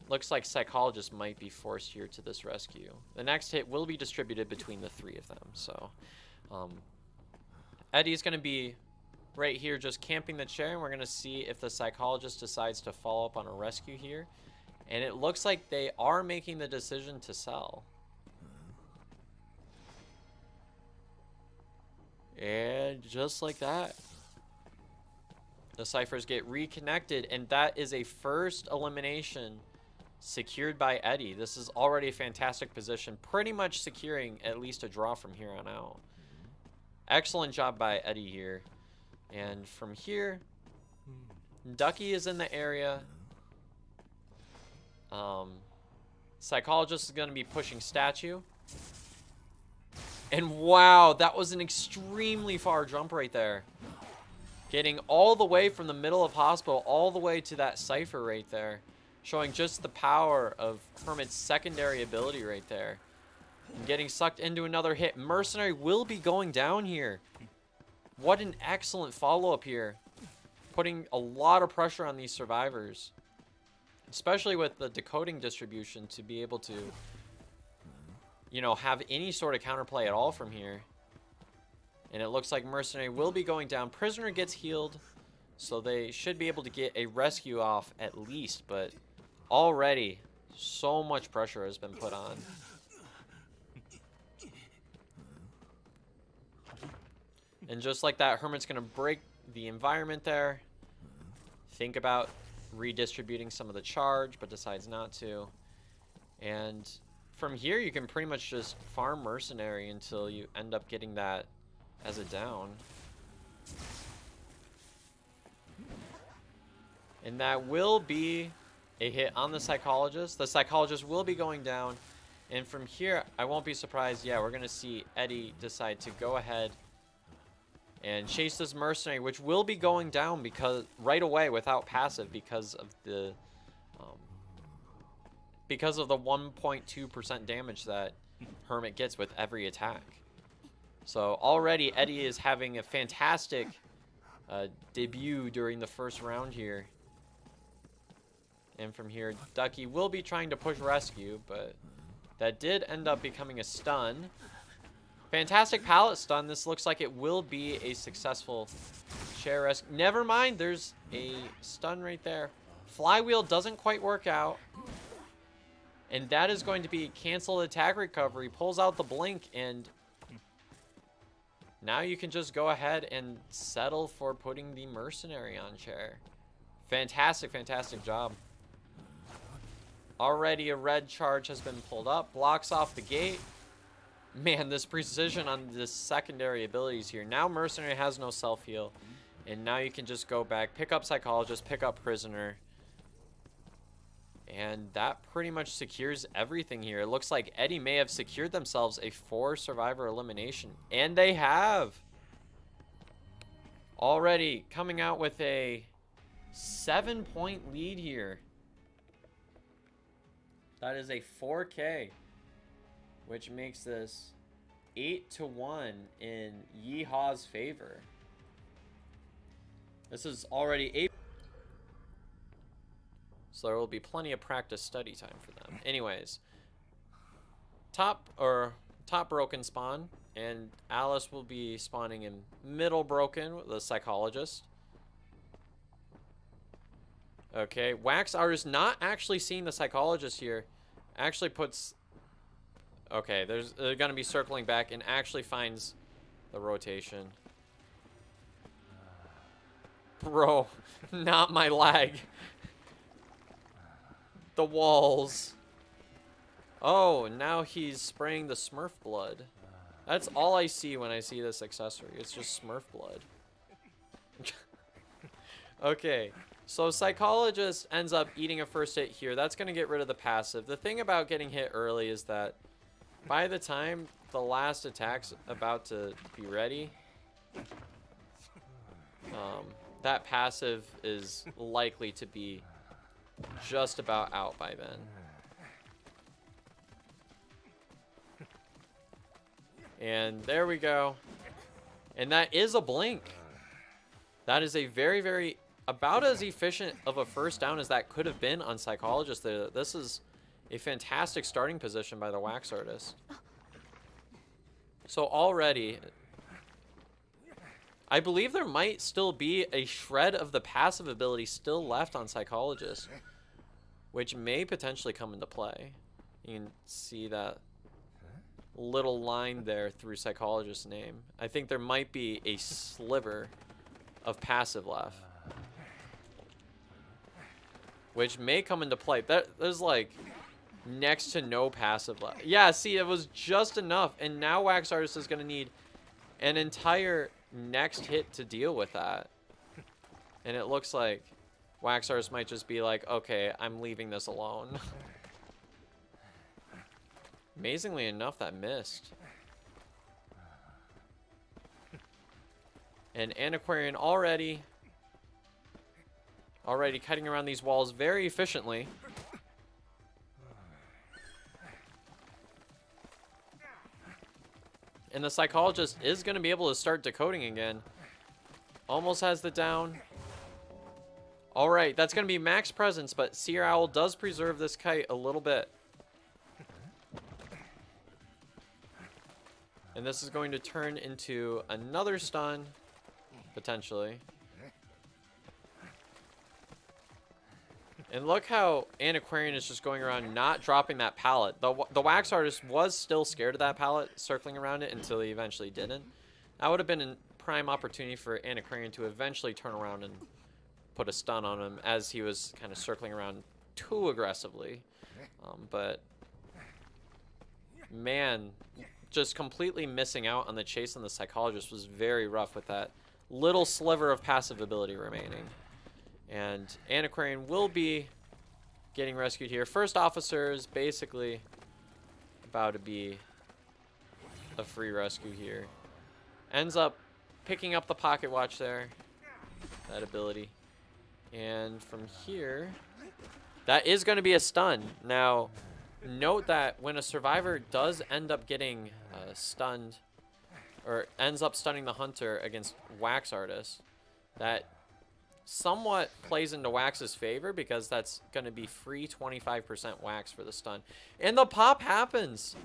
looks like psychologist might be forced here to this rescue. The next hit will be distributed between the three of them. So Eddie's going to be right here just camping the chair, and we're going to see if the psychologist decides to follow up on a rescue here. And it looks like they are making the decision to sell. And just like that, the Ciphers get reconnected, and that is a first elimination secured by Eddie. This is already a fantastic position, pretty much securing at least a draw from here on out. Excellent job by Eddie here. And from here, Ducky is in the area. Psychologist is going to be pushing Statue. And wow, that was an extremely far jump right there. Getting all the way from the middle of hospital all the way to that Cypher right there. Showing just the power of Hermit's secondary ability right there. And getting sucked into another hit. Mercenary will be going down here. What an excellent follow-up here. Putting a lot of pressure on these survivors. Especially with the decoding distribution to be able to, you know, have any sort of counterplay at all from here. And it looks like Mercenary will be going down. Prisoner gets healed, so they should be able to get a rescue off at least. But already, so much pressure has been put on. And just like that, Hermit's going to break the environment there. Think about redistributing some of the charge, but decides not to. And from here, you can pretty much just farm Mercenary until you end up getting that as a down. And that will be a hit on the Psychologist. The Psychologist will be going down. And from here, I won't be surprised. Yeah, we're going to see Eddie decide to go ahead and chase this Mercenary, which will be going down because right away without passive because of the 1.2% damage that Hermit gets with every attack. So already Eddie is having a fantastic debut during the first round here. And from here, Ducky will be trying to push rescue, but that did end up becoming a stun. Fantastic pallet stun. This looks like it will be a successful chair rescue. Never mind, there's a stun right there. Flywheel doesn't quite work out. And that is going to be canceled attack recovery. Pulls out the blink, and now you can just go ahead and settle for putting the Mercenary on chair. Fantastic, fantastic job. Already a red charge has been pulled up. Blocks off the gate. Man, this precision on the secondary abilities here. Now Mercenary has no self-heal. And now you can just go back, pick up Psychologist, pick up Prisoner. And that pretty much secures everything here. It looks like Eddie may have secured themselves a 4-survivor elimination. And they have. Already coming out with a 7-point lead here. That is a 4K. Which makes this 8-1 in Yeehaw's favor. This is already 8. So there will be plenty of practice study time for them. Anyways, top broken spawn, and Alice will be spawning in middle broken with the Psychologist. Okay, Wax Artist not actually seeing the Psychologist here. Actually puts Okay, they're gonna be circling back and actually finds the rotation. Bro, not my lag. The walls. Oh, now he's spraying the Smurf blood. That's all I see when I see this accessory. It's just Smurf blood. Okay, so Psychologist ends up eating a first hit here. That's going to get rid of the passive. The thing about getting hit early is that by the time the last attack's about to be ready, that passive is likely to be just about out by then. And there we go. And that is a blink. That is a very, very, about as efficient of a first down as that could have been on Psychologist there. This is a fantastic starting position by the Wax Artist. So already, I believe there might still be a shred of the passive ability still left on Psychologist, which may potentially come into play. You can see that little line there through Psychologist's name. I think there might be a sliver of passive left, which may come into play. There's like next to no passive left. Yeah, see, it was just enough, and now Wax Artist is going to need an entire next hit to deal with that. And it looks like Wax Artist might just be like, okay, I'm leaving this alone. Amazingly enough, that missed. And Antiquarian already cutting around these walls very efficiently. And the Psychologist is going to be able to start decoding again. Almost has the down. All right, that's going to be max presence, but Seer Owl does preserve this kite a little bit. And this is going to turn into another stun, potentially. And look how Antiquarian is just going around not dropping that pallet. The Wax Artist was still scared of that pallet, circling around it until he eventually didn't. That would have been a prime opportunity for Antiquarian to eventually turn around and put a stun on him as he was kind of circling around too aggressively. But, man, just completely missing out on the chase on the Psychologist was very rough with that little sliver of passive ability remaining. And Antiquarian will be getting rescued here. First Officer is basically about to be a free rescue here. Ends up picking up the pocket watch there. That ability. And from here, that is going to be a stun. Now, note that when a survivor does end up getting stunned, or ends up stunning the Hunter against Wax Artist, that somewhat plays into Wax's favor because that's going to be free 25% Wax for the stun. And the pop happens.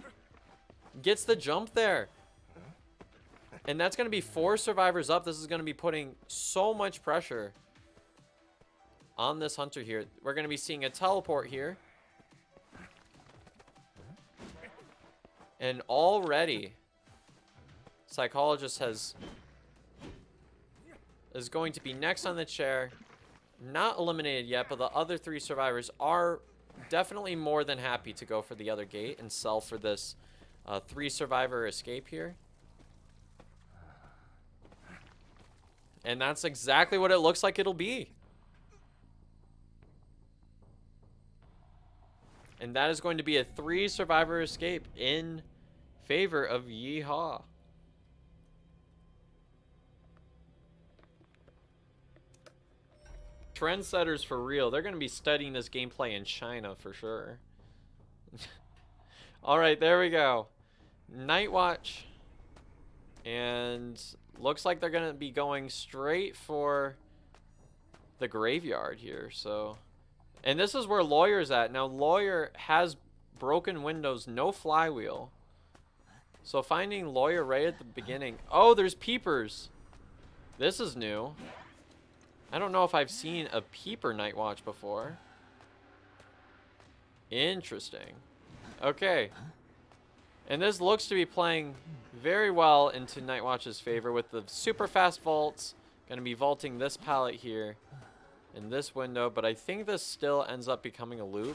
Gets the jump there. And that's going to be 4 survivors up. This is going to be putting so much pressure on this Hunter here. We're going to be seeing a teleport here. And already, Psychologist is going to be next on the chair. Not eliminated yet, but the other 3 survivors are definitely more than happy to go for the other gate and sell for this 3 survivor escape here. And that's exactly what it looks like it'll be. And that is going to be a 3 survivor escape in favor of Yeehaw. Trendsetters for real. They're going to be studying this gameplay in China for sure. Alright, there we go. Night Watch. And looks like they're going to be going straight for the graveyard here. So, and this is where Lawyer's at. Now, Lawyer has broken windows, no flywheel. So finding Lawyer right at the beginning. Oh, there's peepers. This is new. I don't know if I've seen a peeper Night Watch before. Interesting. Okay. And this looks to be playing very well into Nightwatch's favor with the super fast vaults. Going to be vaulting this pallet here in this window, but I think this still ends up becoming a loop.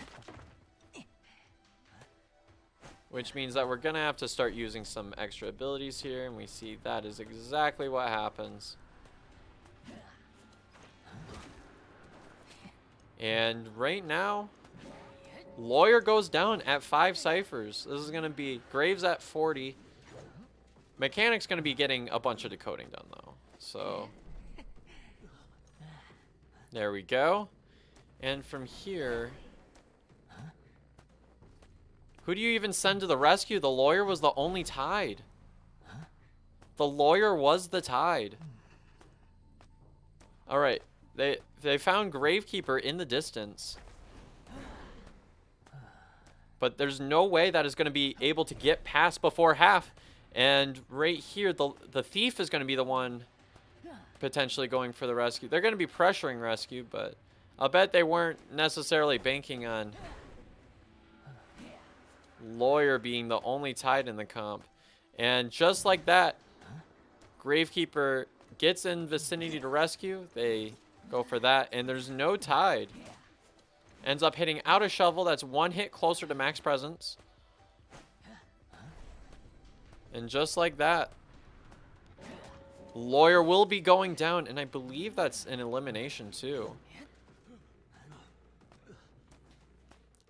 Which means that we're going to have to start using some extra abilities here, and we see that is exactly what happens. And right now, Lawyer goes down at 5 ciphers. This is going to be Graves at 40. Mechanic's going to be getting a bunch of decoding done, though. So, there we go. And from here, who do you even send to the rescue? The Lawyer was the only tied. The Lawyer was the tied. All right. They found Gravekeeper in the distance. But there's no way that is going to be able to get past before half. And right here, the Thief is going to be the one potentially going for the rescue. They're going to be pressuring rescue, but I'll bet they weren't necessarily banking on Lawyer being the only tied in the comp. And just like that, Gravekeeper gets in vicinity to rescue. They go for that, and there's no tied. Ends up hitting out a shovel. That's 1 hit closer to max presence. And just like that, Lawyer will be going down, and I believe that's an elimination too.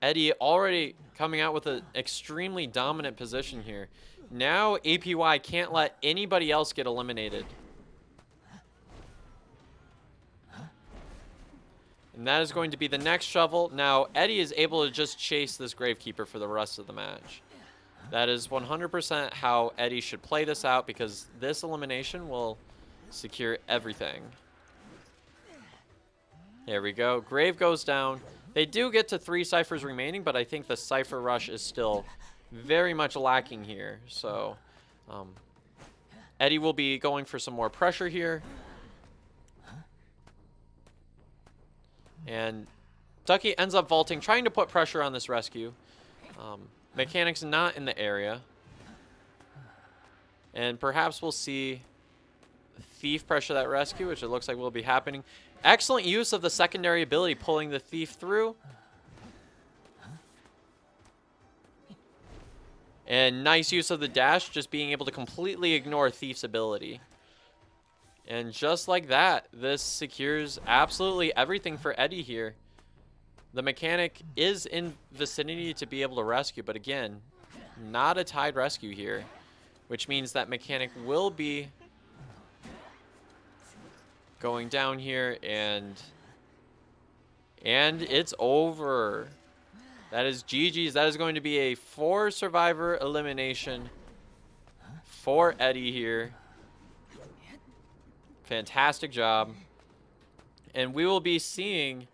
Eddie already coming out with an extremely dominant position here. Now APY can't let anybody else get eliminated. And that is going to be the next shovel. Now, Eddie is able to just chase this Gravekeeper for the rest of the match. That is 100% how Eddie should play this out, because this elimination will secure everything. There we go. Grave goes down. They do get to 3 ciphers remaining, but I think the cipher rush is still very much lacking here. So, Eddie will be going for some more pressure here. And Ducky ends up vaulting, trying to put pressure on this rescue. Mechanic's not in the area. And perhaps we'll see Thief pressure that rescue, which it looks like will be happening. Excellent use of the secondary ability, pulling the Thief through. And nice use of the dash, just being able to completely ignore Thief's ability. And just like that, this secures absolutely everything for Eddie here. The Mechanic is in vicinity to be able to rescue, but again, not a tied rescue here, which means that Mechanic will be going down here, and it's over. That is GG's. That is going to be a 4 survivor elimination for Eddie here. Fantastic job. And we will be seeing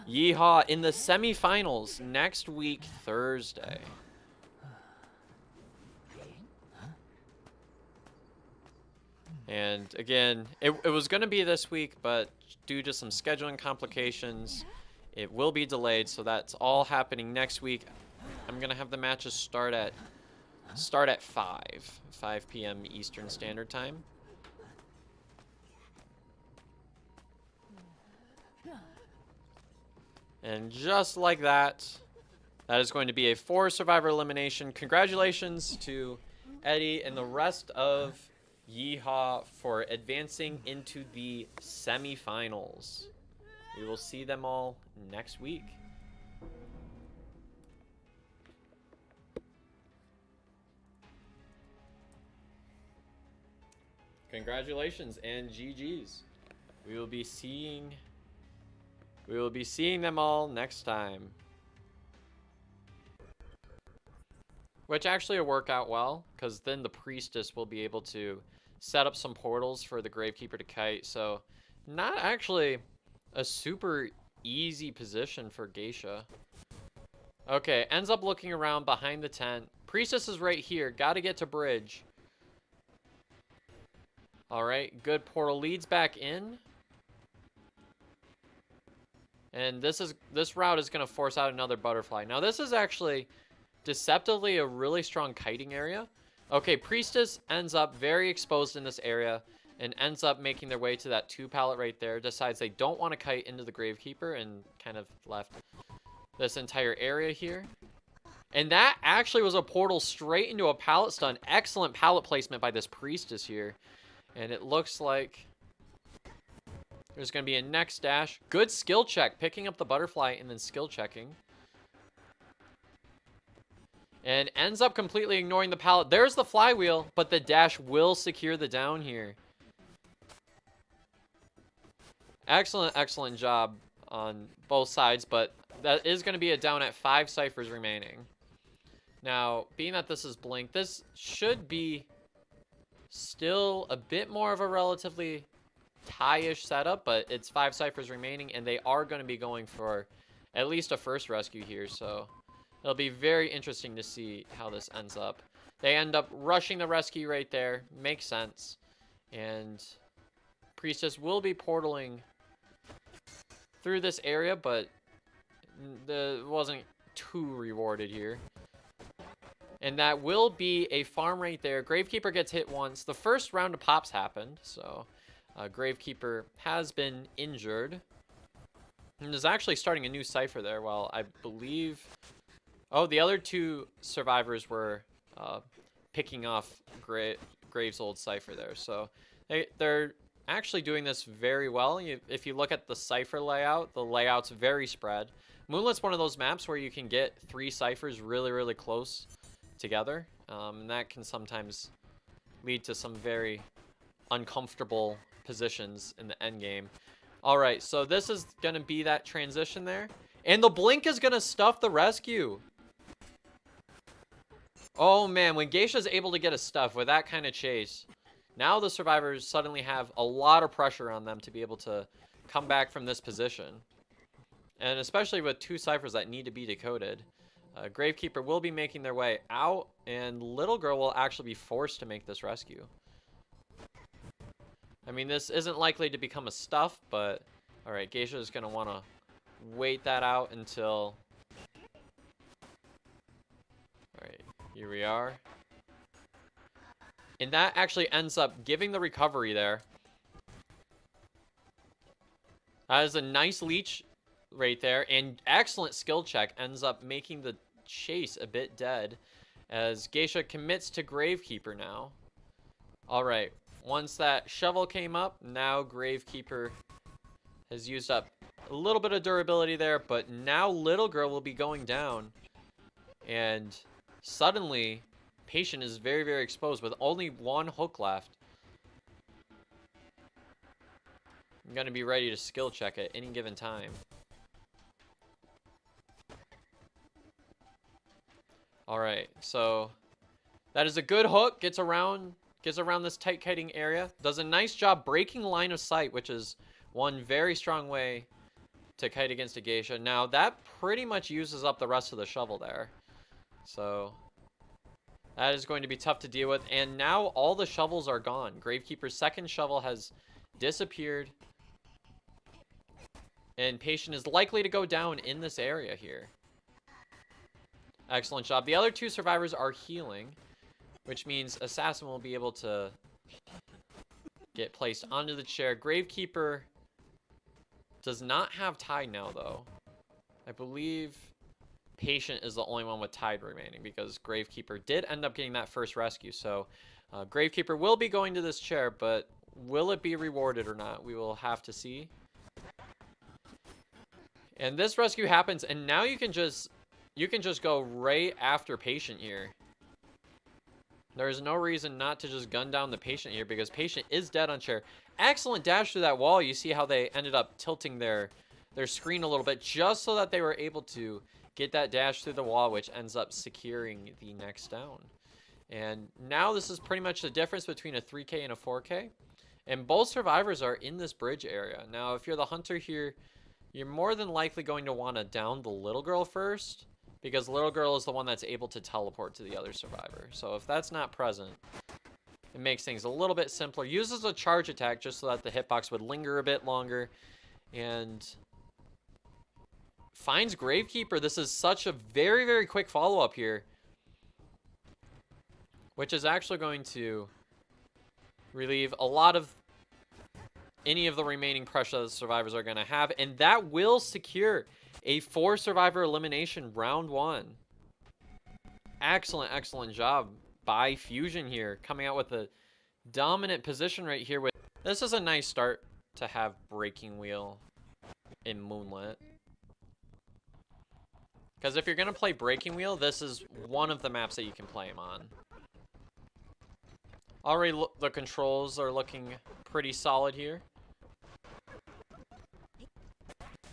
Yeehaw in the semifinals next week, Thursday. And again, it was going to be this week, but due to some scheduling complications, it will be delayed. So that's all happening next week. I'm going to have the matches start at 5 p.m. Eastern Standard Time. And just like that, that is going to be a 4 survivor elimination. Congratulations to Eddie and the rest of Yeehaw for advancing into the semifinals. We will see them all next week. Congratulations and GG's. We will be seeing them all next time. Which actually will work out well, because then the Priestess will be able to set up some portals for the Gravekeeper to kite. So, not actually a super easy position for Geisha. Okay, ends up looking around behind the tent. Priestess is right here. Got to get to bridge. Alright, good portal leads back in. And this route is going to force out another butterfly. Now, this is actually deceptively a really strong kiting area. Okay, Priestess ends up very exposed in this area and ends up making their way to that 2 pallet right there. Decides they don't want to kite into the Gravekeeper and kind of left this entire area here. And that actually was a portal straight into a pallet stun. Excellent pallet placement by this Priestess here. And it looks like there's going to be a next dash. Good skill check, picking up the butterfly and then skill checking. And ends up completely ignoring the pallet. There's the flywheel, but the dash will secure the down here. Excellent, excellent job on both sides, but that is going to be a down at 5 ciphers remaining. Now, being that this is Blink, this should be still a bit more of a relatively tie-ish setup, but it's 5 ciphers remaining, and they are going to be going for at least a first rescue here, so it'll be very interesting to see how this ends up. They end up rushing the rescue right there. Makes sense. And Priestess will be portaling through this area, but it wasn't too rewarded here. And that will be a farm right there. Gravekeeper gets hit once. The first round of pops happened, so Gravekeeper has been injured. And is actually starting a new cipher there, while I believe... Oh, the other 2 survivors were picking off Graves' old cipher there. So they're actually doing this very well. If you look at the cipher layout, the layout's very spread. Moonlight's one of those maps where you can get 3 ciphers really, really close together. And that can sometimes lead to some very uncomfortable positions in the end game. All right, so this is going to be that transition there. And the Blink is going to stuff the rescue. Oh, man, when Geisha's able to get a stuff with that kind of chase, now the survivors suddenly have a lot of pressure on them to be able to come back from this position. And especially with 2 ciphers that need to be decoded. Gravekeeper will be making their way out, and Little Girl will actually be forced to make this rescue. I mean, this isn't likely to become a stuff, but... Alright, Geisha is going to want to wait that out until... Alright, here we are. And that actually ends up giving the recovery there. That is a nice leech right there. And excellent skill check ends up making the chase a bit dead. As Geisha commits to Gravekeeper now. Alright, once that shovel came up, now Gravekeeper has used up a little bit of durability there. But now Little Girl will be going down. And suddenly... Patient is very, very exposed with only 1 hook left. I'm going to be ready to skill check at any given time. Alright, so that is a good hook. Gets around this tight kiting area. Does a nice job breaking line of sight, which is one very strong way to kite against a Geisha. Now, that pretty much uses up the rest of the shovel there. So... that is going to be tough to deal with. And now all the shovels are gone. Gravekeeper's second shovel has disappeared. And Patient is likely to go down in this area here. Excellent job. The other 2 survivors are healing, which means Assassin will be able to get placed onto the chair. Gravekeeper does not have Tide now, though. I believe... Patient is the only one with Tide remaining because Gravekeeper did end up getting that first rescue. So Gravekeeper will be going to this chair, but will it be rewarded or not? We will have to see. And this rescue happens, and now you can just go right after Patient here. There's no reason not to just gun down the Patient here because Patient is dead on chair. Excellent dash through that wall. You see how they ended up tilting their screen a little bit just so that they were able to get that dash through the wall, which ends up securing the next down. And now this is pretty much the difference between a 3K and a 4K. And both survivors are in this bridge area. Now, if you're the hunter here, you're more than likely going to want to down the Little Girl first, because Little Girl is the one that's able to teleport to the other survivor. So if that's not present, it makes things a little bit simpler. Uses a charge attack just so that the hitbox would linger a bit longer. And... finds Gravekeeper. This is such a very, very quick follow-up here. which is actually going to relieve a lot of any of the remaining pressure the survivors are going to have, and that will secure a 4-survivor elimination round 1. Excellent, excellent job by Fusion here, coming out with a dominant position right here. This is a nice start to have Breaking Wheel in Moonlit. Because if you're going to play Breaking Wheel, this is one of the maps that you can play him on. Already the controls are looking pretty solid here.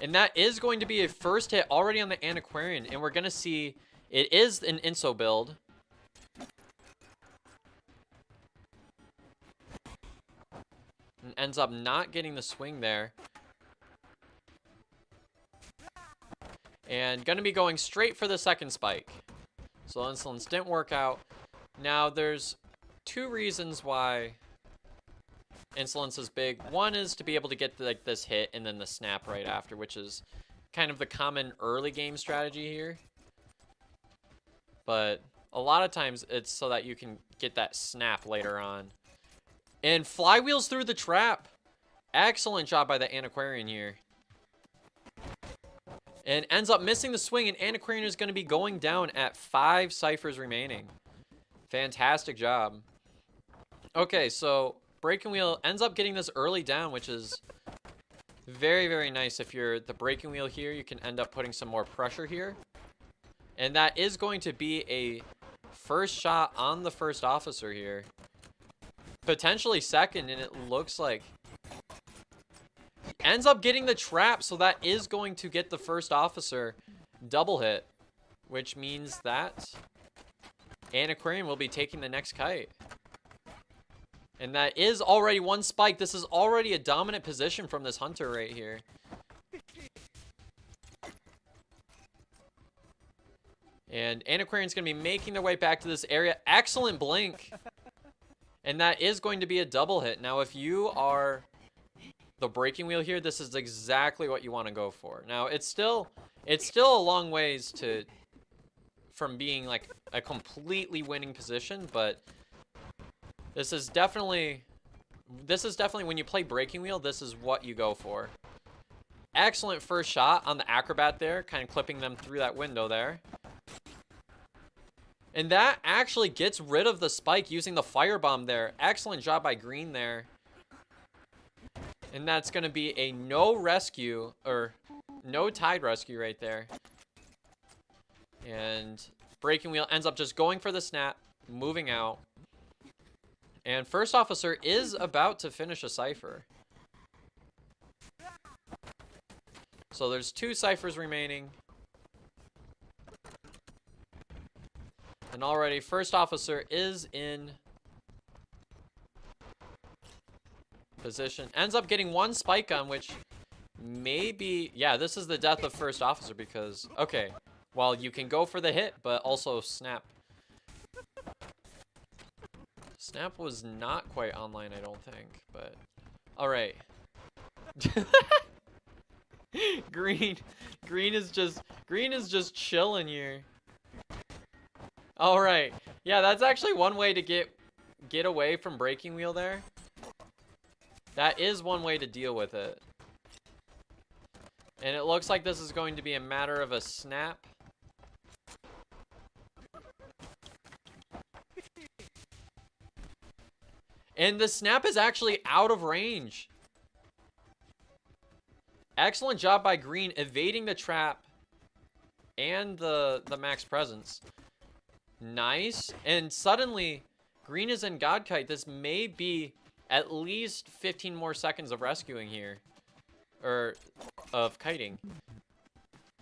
And that is going to be a first hit already on the Antiquarian. And we're going to see it is an Inso build. And ends up not getting the swing there. And going to be going straight for the second spike. So Insolence didn't work out. Now there's 2 reasons why Insolence is big. One is to be able to get like this hit and then the snap right after, which is kind of the common early game strategy here. But a lot of times it's so that you can get that snap later on. And flywheels through the trap. Excellent job by the Antiquarian here. And ends up missing the swing, and Antiquarian is going to be going down at 5 ciphers remaining. Fantastic job. Okay, so Breaking Wheel ends up getting this early down, which is very, very nice. If you're the Breaking Wheel here, you can end up putting some more pressure here. And that is going to be a first shot on the first officer here. Potentially second, and it looks like ends up getting the trap, so that is going to get the first officer double hit, which means that Antiquarian will be taking the next kite. And that is already 1 spike. This is already a dominant position from this hunter right here. And Antiquarian's going to be making their way back to this area. Excellent blink. And that is going to be a double hit. Now, if you are the Breaking Wheel here, this is exactly what you want to go for. Now, it's still a long ways from being like a completely winning position, but this is definitely when you play Breaking Wheel, this is what you go for. Excellent first shot on the Acrobat there, kind of clipping them through that window there. And that actually gets rid of the spike using the firebomb there. Excellent job by Green there. And that's going to be a no rescue, or no tide rescue right there. And Breaking Wheel ends up just going for the snap, moving out. And first officer is about to finish a cipher. So there's 2 ciphers remaining. And already first officer is in position. Ends up getting 1 spike gun, which maybe, yeah, this is the death of first officer because, okay, well, you can go for the hit, but also snap. Snap was not quite online, I don't think, but all right. Green is just chilling here. All right. Yeah, that's actually one way to get away from Breaking Wheel there. That is one way to deal with it. And it looks like this is going to be a matter of a snap. And the snap is actually out of range. Excellent job by Green evading the trap and the max presence. Nice. And suddenly, Green is in God Kite. This may be at least 15 more seconds of rescuing here. Or of kiting.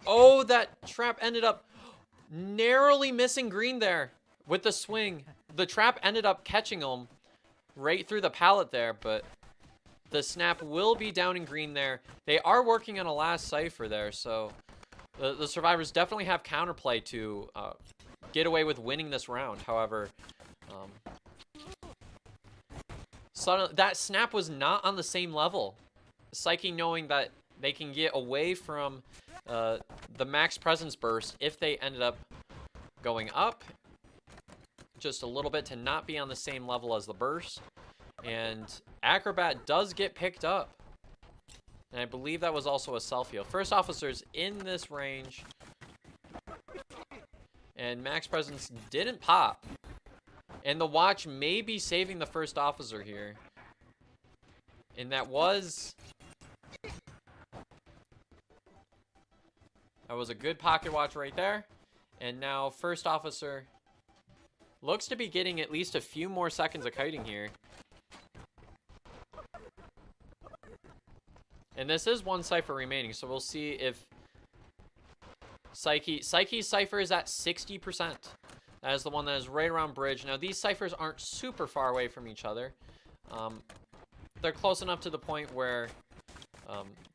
Oh, that trap ended up narrowly missing Green there with the swing. The trap ended up catching him right through the pallet there, but the snap will be down in Green there. They are working on a last cipher there, so the survivors definitely have counterplay to get away with winning this round. However, suddenly, that snap was not on the same level. Psyche knowing that they can get away from the max presence burst if they ended up going up. just a little bit to not be on the same level as the burst. And Acrobat does get picked up. And I believe that was also a self-heal. First officer's in this range. And Max Presence didn't pop. And the watch may be saving the first officer here. And that was a good pocket watch right there. And now first officer looks to be getting at least a few more seconds of kiting here. And this is one cipher remaining, so we'll see if Psyche's cipher is at 60%. That is the one that is right around bridge. Now, these ciphers aren't super far away from each other. They're close enough to the point where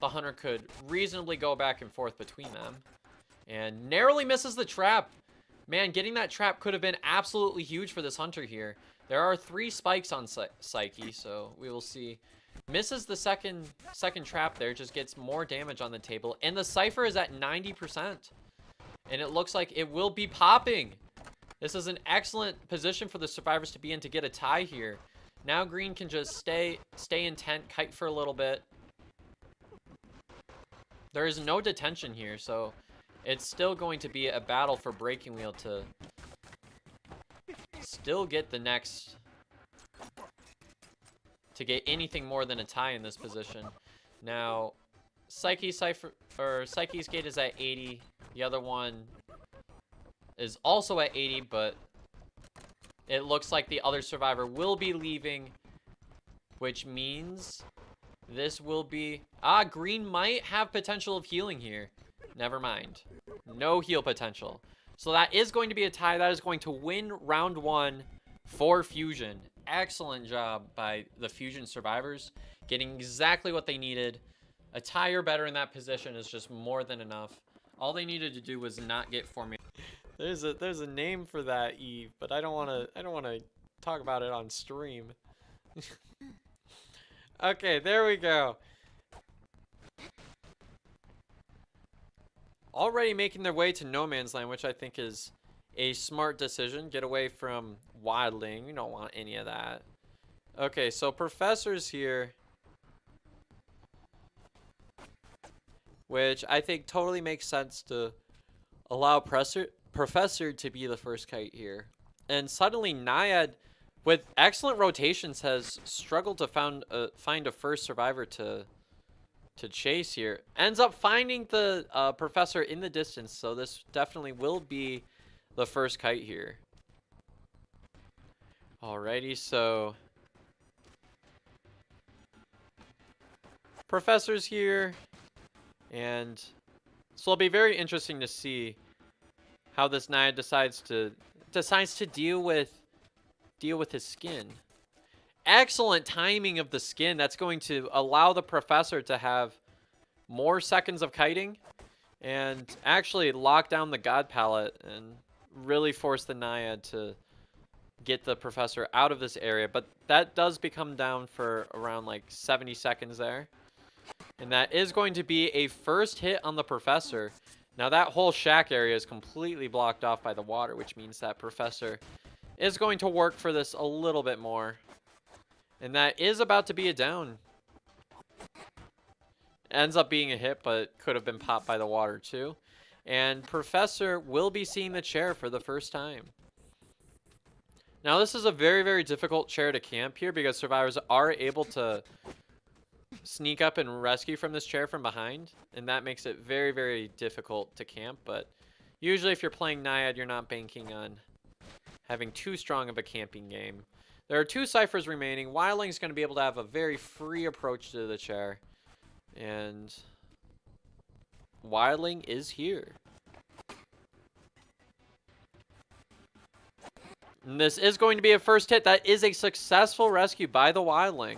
the hunter could reasonably go back and forth between them. And narrowly misses the trap. Man, getting that trap could have been absolutely huge for this hunter here. There are 3 spikes on Psyche, so we will see. Misses the second trap there, just gets more damage on the table. And the cipher is at 90%. And it looks like it will be popping. This is an excellent position for the survivors to be in to get a tie here. Now green can just stay intent, kite for a little bit. There is no detention here, so it's still going to be a battle for Breaking Wheel to still get the next, to get anything more than a tie in this position. Now, Psyche's gate is at 80. The other one is also at 80, but it looks like the other survivor will be leaving, which means this will be... green might have potential of healing here. Never mind. No heal potential. So that is going to be a tie. That is going to win round 1 for Fusion. Excellent job by the Fusion survivors, getting exactly what they needed. A tie or better in that position is just more than enough. All they needed to do was not get formation. There's a name for that, Eve, but I don't want to talk about it on stream. Okay, there we go. Already making their way to No Man's Land, which I think is a smart decision. Get away from Wildling. You don't want any of that. Okay, so Professor's here, which I think totally makes sense to allow Professor to be the first kite here. And suddenly Naiad, with excellent rotations, has struggled to find a first survivor to chase here. Ends up finding the Professor in the distance, so this definitely will be the first kite here. Alrighty, so Professor's here, and so it'll be very interesting to see how this Naiad decides to deal with his skin. Excellent timing of the skin. That's going to allow the Professor to have more seconds of kiting and actually lock down the God Palette and really force the Naiad to get the Professor out of this area. But that does become down for around like 70 seconds there. And that is going to be a first hit on the Professor. Now that whole shack area is completely blocked off by the water, which means that Professor is going to work for this a little bit more. And that is about to be a down. Ends up being a hit, but could have been popped by the water too. And Professor will be seeing the chair for the first time. Now this is a very, very difficult chair to camp here because survivors are able to sneak up and rescue from this chair from behind. And that makes it very, very difficult to camp. But usually if you're playing Naiad, you're not banking on having too strong of a camping game. There are 2 ciphers remaining. Wildling's going to be able to have a very free approach to the chair. And Wildling is here. And this is going to be a first hit. That is a successful rescue by the Wildling.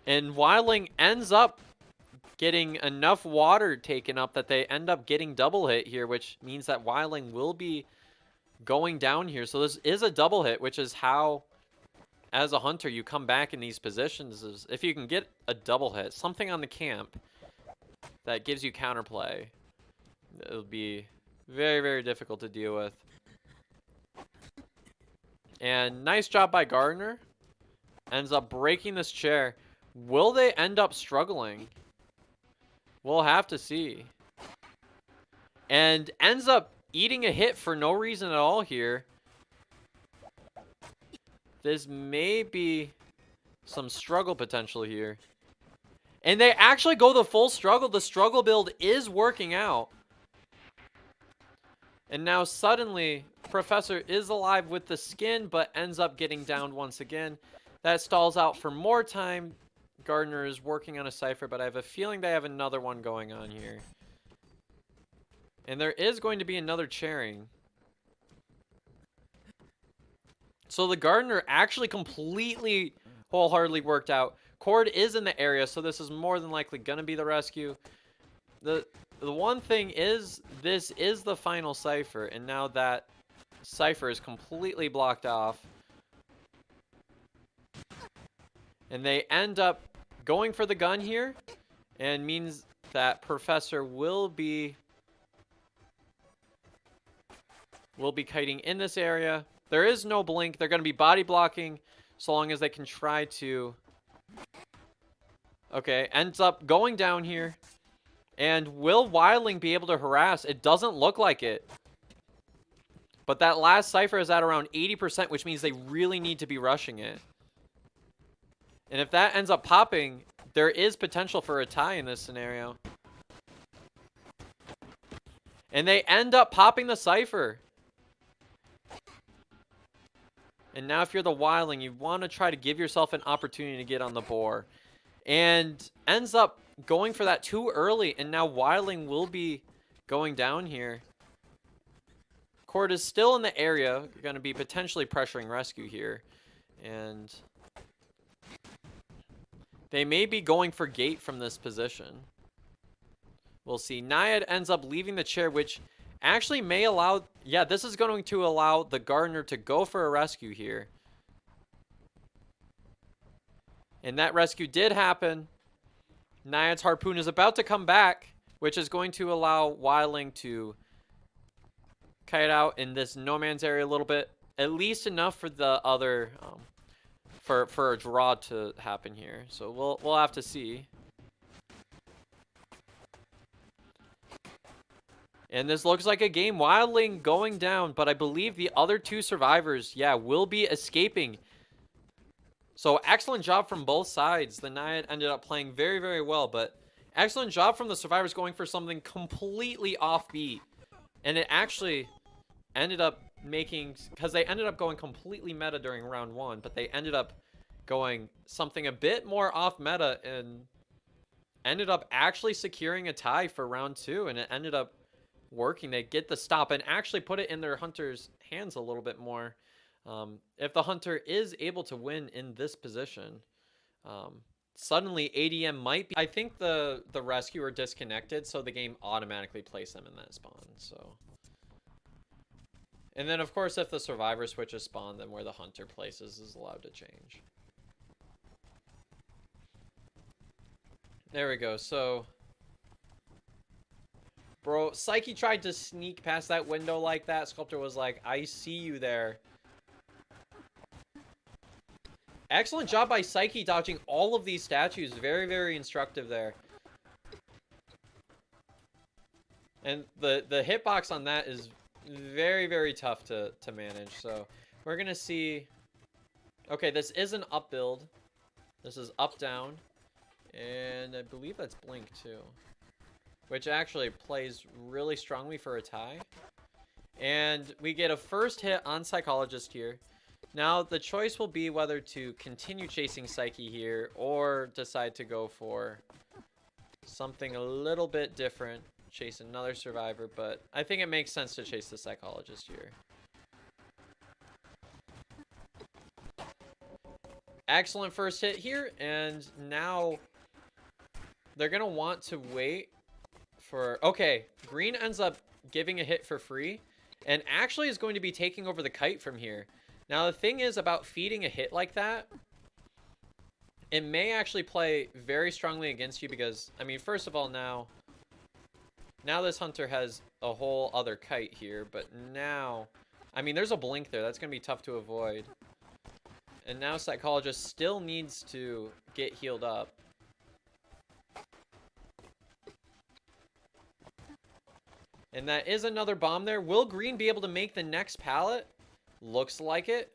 And Wildling ends up getting enough water taken up that they end up getting double hit here, which means that Wildling will be going down here. So this is a double hit, which is how, as a hunter, you come back in these positions. Is if you can get a double hit, something on the camp that gives you counterplay, it'll be Very, very difficult to deal with. And nice job by Gardner. Ends up breaking this chair. Will they end up struggling? We'll have to see. And ends up eating a hit for no reason at all here. This may be some struggle potential here. And they actually go the full struggle. The struggle build is working out. And now suddenly, Professor is alive with the skin, but ends up getting downed once again. That stalls out for more time. Gardner is working on a cipher, but I have a feeling they have another one going on here. And there is going to be another chairing. So the Gardner actually completely wholeheartedly worked out. Cord is in the area, so this is more than likely going to be the rescue. The one thing is, this is the final cipher, and now that cipher is completely blocked off. And they end up going for the gun here, and means that Professor will be kiting in this area. There is no blink. They're going to be body blocking so long as they can try to... Okay, ends up going down here. And will Wildling be able to harass? It doesn't look like it. But that last cipher is at around 80%, which means they really need to be rushing it. And if that ends up popping, there is potential for a tie in this scenario. And they end up popping the cipher. And now if you're the Wildling, you want to try to give yourself an opportunity to get on the board. And ends up going for that too early. And now Wildling will be going down here. Cord is still in the area. You're going to be potentially pressuring rescue here. And they may be going for gate from this position. We'll see. Naiad ends up leaving the chair, which actually may allow... Yeah, this is going to allow the Gardner to go for a rescue here. And that rescue did happen. Naiad's harpoon is about to come back, which is going to allow Wildling to kite out in this no man's area a little bit. At least enough for the other... for a draw to happen here. So we'll have to see. And this looks like a game. Wildling going down, but I believe the other two survivors, yeah, will be escaping. So excellent job from both sides. The Naiad ended up playing very, very well, but excellent job from the survivors going for something completely offbeat. And it actually ended up making, because they ended up going completely meta during round one, but they ended up going something a bit more off meta and ended up actually securing a tie for round two, and it ended up working. They get the stop and actually put it in their hunter's hands a little bit more. If the hunter is able to win in this position, suddenly ADM might be... I think the rescuer disconnected, so the game automatically placed them in that spawn. So, and then of course if the survivor switches spawn, then where the hunter places is allowed to change. There we go. So, bro, Psyche tried to sneak past that window like that. Sculptor was like, I see you there. Excellent job by Psyche dodging all of these statues. Very, very instructive there. And the hitbox on that is very, very tough to manage. So we're going to see... Okay, this is an up build. This is up, down. And I believe that's blink too. Which actually plays really strongly for a tie. And we get a first hit on Psychologist here. Now, the choice will be whether to continue chasing Psyche here or decide to go for something a little bit different. Chase another survivor, but I think it makes sense to chase the Psychologist here. Excellent first hit here, and now they're going to want to wait for... Okay, Green ends up giving a hit for free, and actually is going to be taking over the kite from here. Now, the thing is about feeding a hit like that, it may actually play very strongly against you because, I mean, first of all, now Now this hunter has a whole other kite here, but now... I mean, there's a blink there. That's going to be tough to avoid. And now Psychologist still needs to get healed up. And that is another bomb there. Will Green be able to make the next pallet? Looks like it.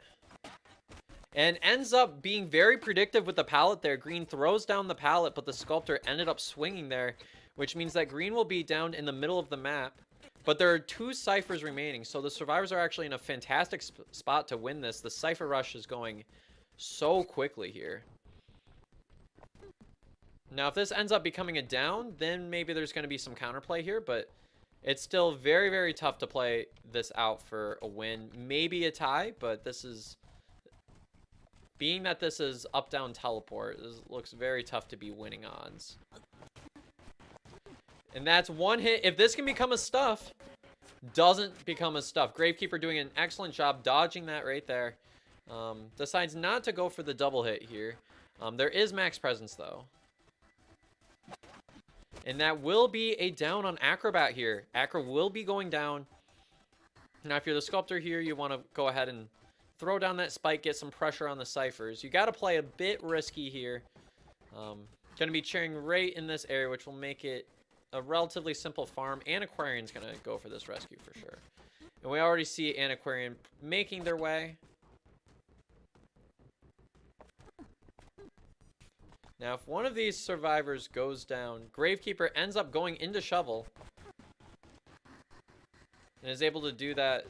And ends up being very predictive with the pallet there. Green throws down the pallet, but the Sculptor ended up swinging there, which means that Green will be down in the middle of the map. But there are 2 ciphers remaining, so the survivors are actually in a fantastic spot to win this. The cipher rush is going so quickly here. Now, if this ends up becoming a down, then maybe there's going to be some counterplay here, but it's still very, very tough to play this out for a win. Maybe a tie, but this is... Being that this is up-down teleport, this looks very tough to be winning odds. And that's one hit. If this can become a stuff, doesn't become a stuff. Gravekeeper doing an excellent job dodging that right there. Decides not to go for the double hit here. There is max presence, though. And that will be a down on Acrobat here. Acro will be going down. Now, if you're the Sculptor here, you want to go ahead and throw down that spike, get some pressure on the ciphers. You got to play a bit risky here. Going to be cheering right in this area, which will make it a relatively simple farm. Antiquarian's going to go for this rescue for sure. And we already see Antiquarian making their way. Now, if one of these survivors goes down, Gravekeeper ends up going into Shovel. And is able to do that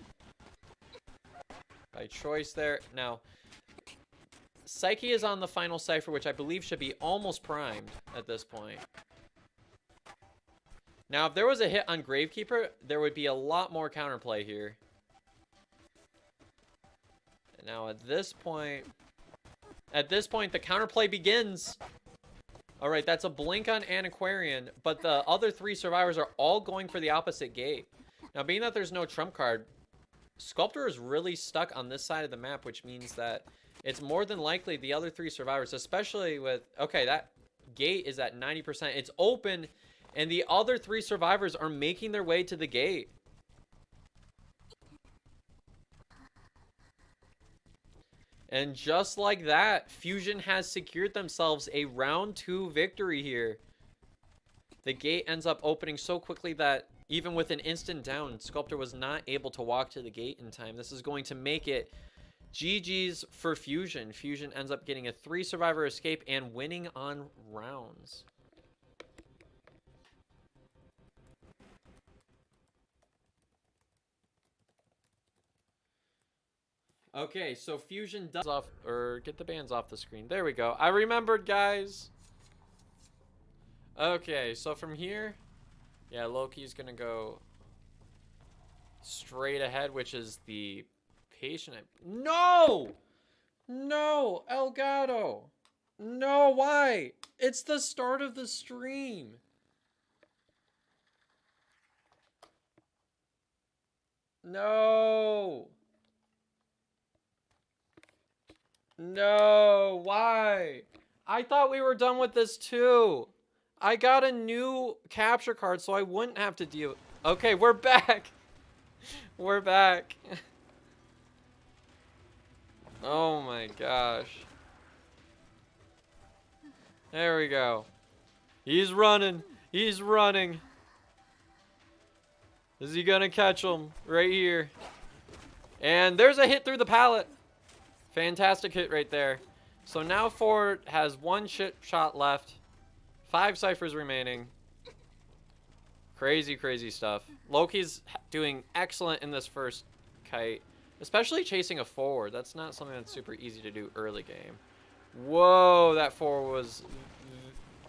by choice there. Now, Psyche is on the final cipher, which I believe should be almost primed at this point. Now, if there was a hit on Gravekeeper, there would be a lot more counterplay here. And now at this point, the counterplay begins. All right, that's a blink on Antiquarian, but the other 3 survivors are all going for the opposite gate. Now, being that there's no trump card, Sculptor is really stuck on this side of the map, which means that it's more than likely the other 3 survivors, especially with... Okay, that gate is at 90%. It's open, and the other 3 survivors are making their way to the gate. And just like that, Fusion has secured themselves a round 2 victory here. The gate ends up opening so quickly that even with an instant down, Sculptor was not able to walk to the gate in time. This is going to make it GG's for Fusion. Fusion ends up getting a 3 survivor escape and winning on rounds. Okay, so Fusion does off, or get the bands off the screen. There we go. I remembered, guys. Okay, so from here, yeah, Loki's gonna go straight ahead, which is the patient. No! No, Elgato. No, why? It's the start of the stream. No. No, why? I thought we were done with this too. I got a new capture card so I wouldn't have to deal. Okay, we're back. We're back. Oh my gosh. There we go. He's running. He's running. Is he gonna catch him? Right here. And there's a hit through the pallet. Fantastic hit right there. So now Ford has 1 shot left. 5 ciphers remaining. Crazy, crazy stuff. Loki's doing excellent in this first kite. Especially chasing a forward. That's not something that's super easy to do early game. Whoa, that forward was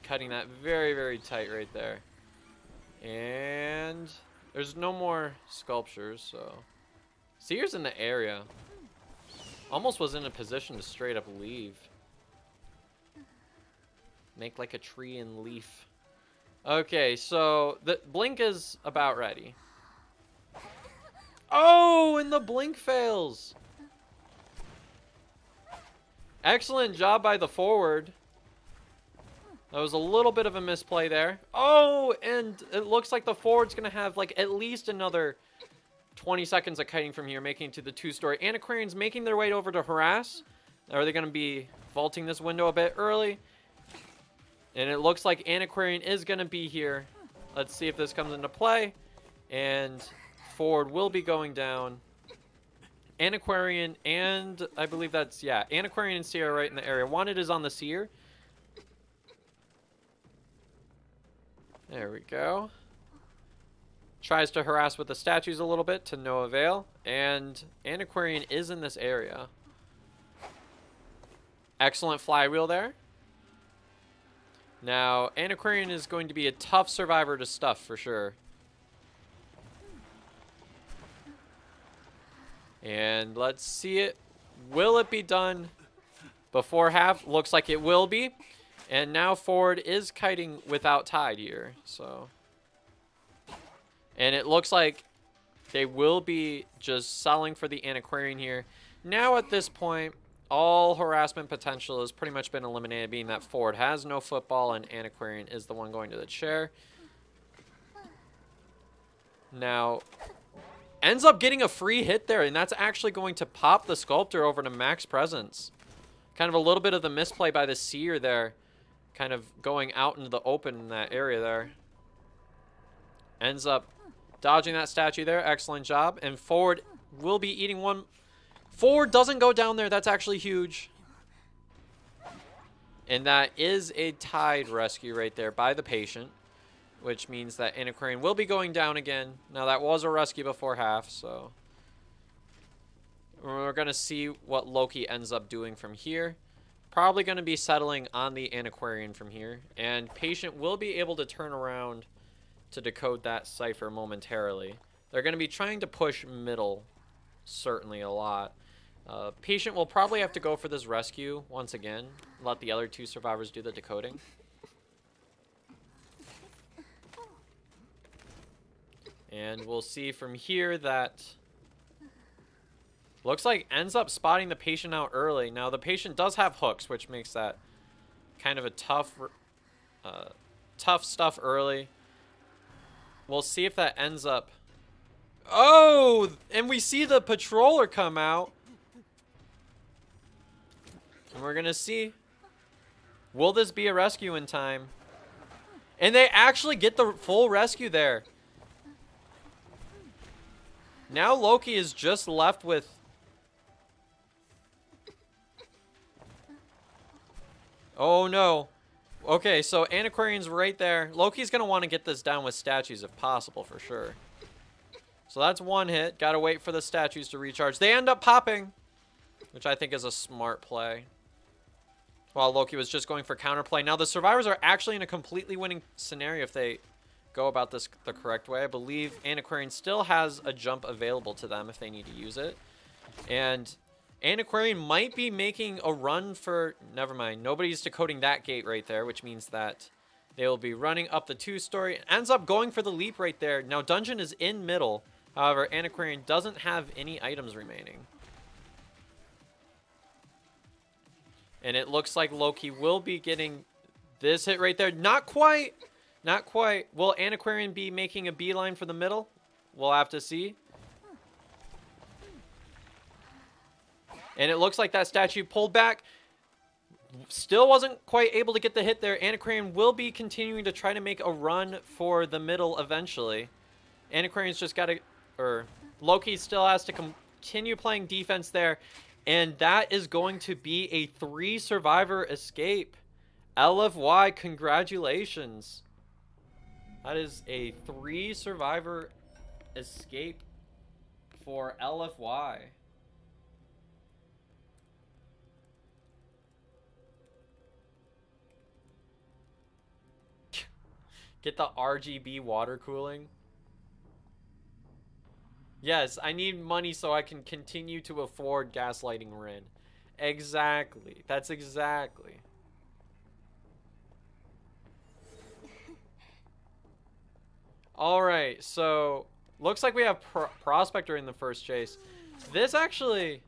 cutting that very, very tight right there. And there's no more sculptures, so... Seer's in the area. Almost was in a position to straight up leave. Make like a tree and leaf. Okay, so the blink is about ready. Oh, and the blink fails. Excellent job by the forward. That was a little bit of a misplay there. Oh, and it looks like the forward's going to have like at least another 20 seconds of kiting from here, making it to the 2-story. Antiquarians making their way over to harass. Are they going to be vaulting this window a bit early? And it looks like Antiquarian is going to be here. Let's see if this comes into play. And forward will be going down. Antiquarian and I believe that's, yeah, Antiquarian and Seer right in the area. Wanted is on the Seer. There we go. Tries to harass with the statues a little bit to no avail. And Antiquarian is in this area. Excellent flywheel there. Now, Antiquarian is going to be a tough survivor to stuff for sure. And let's see it. Will it be done before half? Looks like it will be. And now forward is kiting without tide here. So, and it looks like they will be just selling for the Antiquarian here. Now at this point, all harassment potential has pretty much been eliminated, being that forward has no football and Antiquarian is the one going to the chair. Now, ends up getting a free hit there, and that's actually going to pop the Sculptor over to max presence. Kind of a little bit of the misplay by the Seer there. Kind of going out into the open in that area there. Ends up dodging that statue there. Excellent job. And forward will be eating one. Forward doesn't go down there. That's actually huge. And that is a tide rescue right there by the patient. Which means that Antiquarian will be going down again. Now that was a rescue before half, so. We're going to see what Loki ends up doing from here. Probably going to be settling on the Antiquarian from here. And patient will be able to turn around to decode that cipher momentarily. They're going to be trying to push middle, certainly a lot. Patient will probably have to go for this rescue once again. Let the other 2 survivors do the decoding. And we'll see from here that looks like ends up spotting the patient out early. Now the patient does have hooks, which makes that kind of a tough stuff early. We'll see if that ends up. Oh, and we see the patroller come out. And we're going to see, will this be a rescue in time? And they actually get the full rescue there. Now Loki is just left with... Oh no. Okay, so Antiquarian's right there. Loki's going to want to get this down with statues if possible, for sure. So that's one hit. Got to wait for the statues to recharge. They end up popping, which I think is a smart play. While Loki was just going for counterplay. Now the survivors are actually in a completely winning scenario if they go about this the correct way. I believe Antiquarian still has a jump available to them if they need to use it. And Antiquarian might be making a run for... Never mind. Nobody's decoding that gate right there, which means that they will be running up the 2-story. Ends up going for the leap right there. Now, Dungeon is in middle. However, Antiquarian doesn't have any items remaining. And it looks like Loki will be getting this hit right there. Not quite. Not quite. Will Antiquarian be making a beeline for the middle? We'll have to see. And it looks like that statue pulled back. Still wasn't quite able to get the hit there. Antiquarian will be continuing to try to make a run for the middle eventually. Antiquarian's just got to... Or Loki still has to continue playing defense there. And that is going to be a 3-survivor escape. LFY, congratulations. That is a 3-survivor escape for LFY. Get the RGB water cooling. Yes, I need money so I can continue to afford gaslighting Rin. Exactly. That's exactly. Alright, so looks like we have Prospector in the first chase. This actually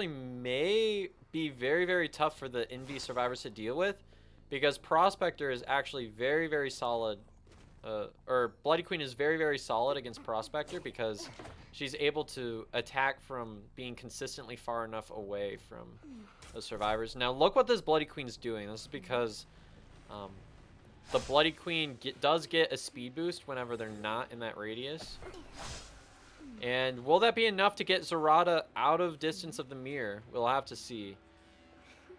may be very, very tough for the NV survivors to deal with. because Prospector is actually very, very solid. Or Bloody Queen is very, very solid against Prospector because she's able to attack from being consistently far enough away from the survivors. Now, look what this Bloody Queen's doing. This is because the Bloody Queen does get a speed boost whenever they're not in that radius. And will that be enough to get Zerata out of distance of the mirror? We'll have to see.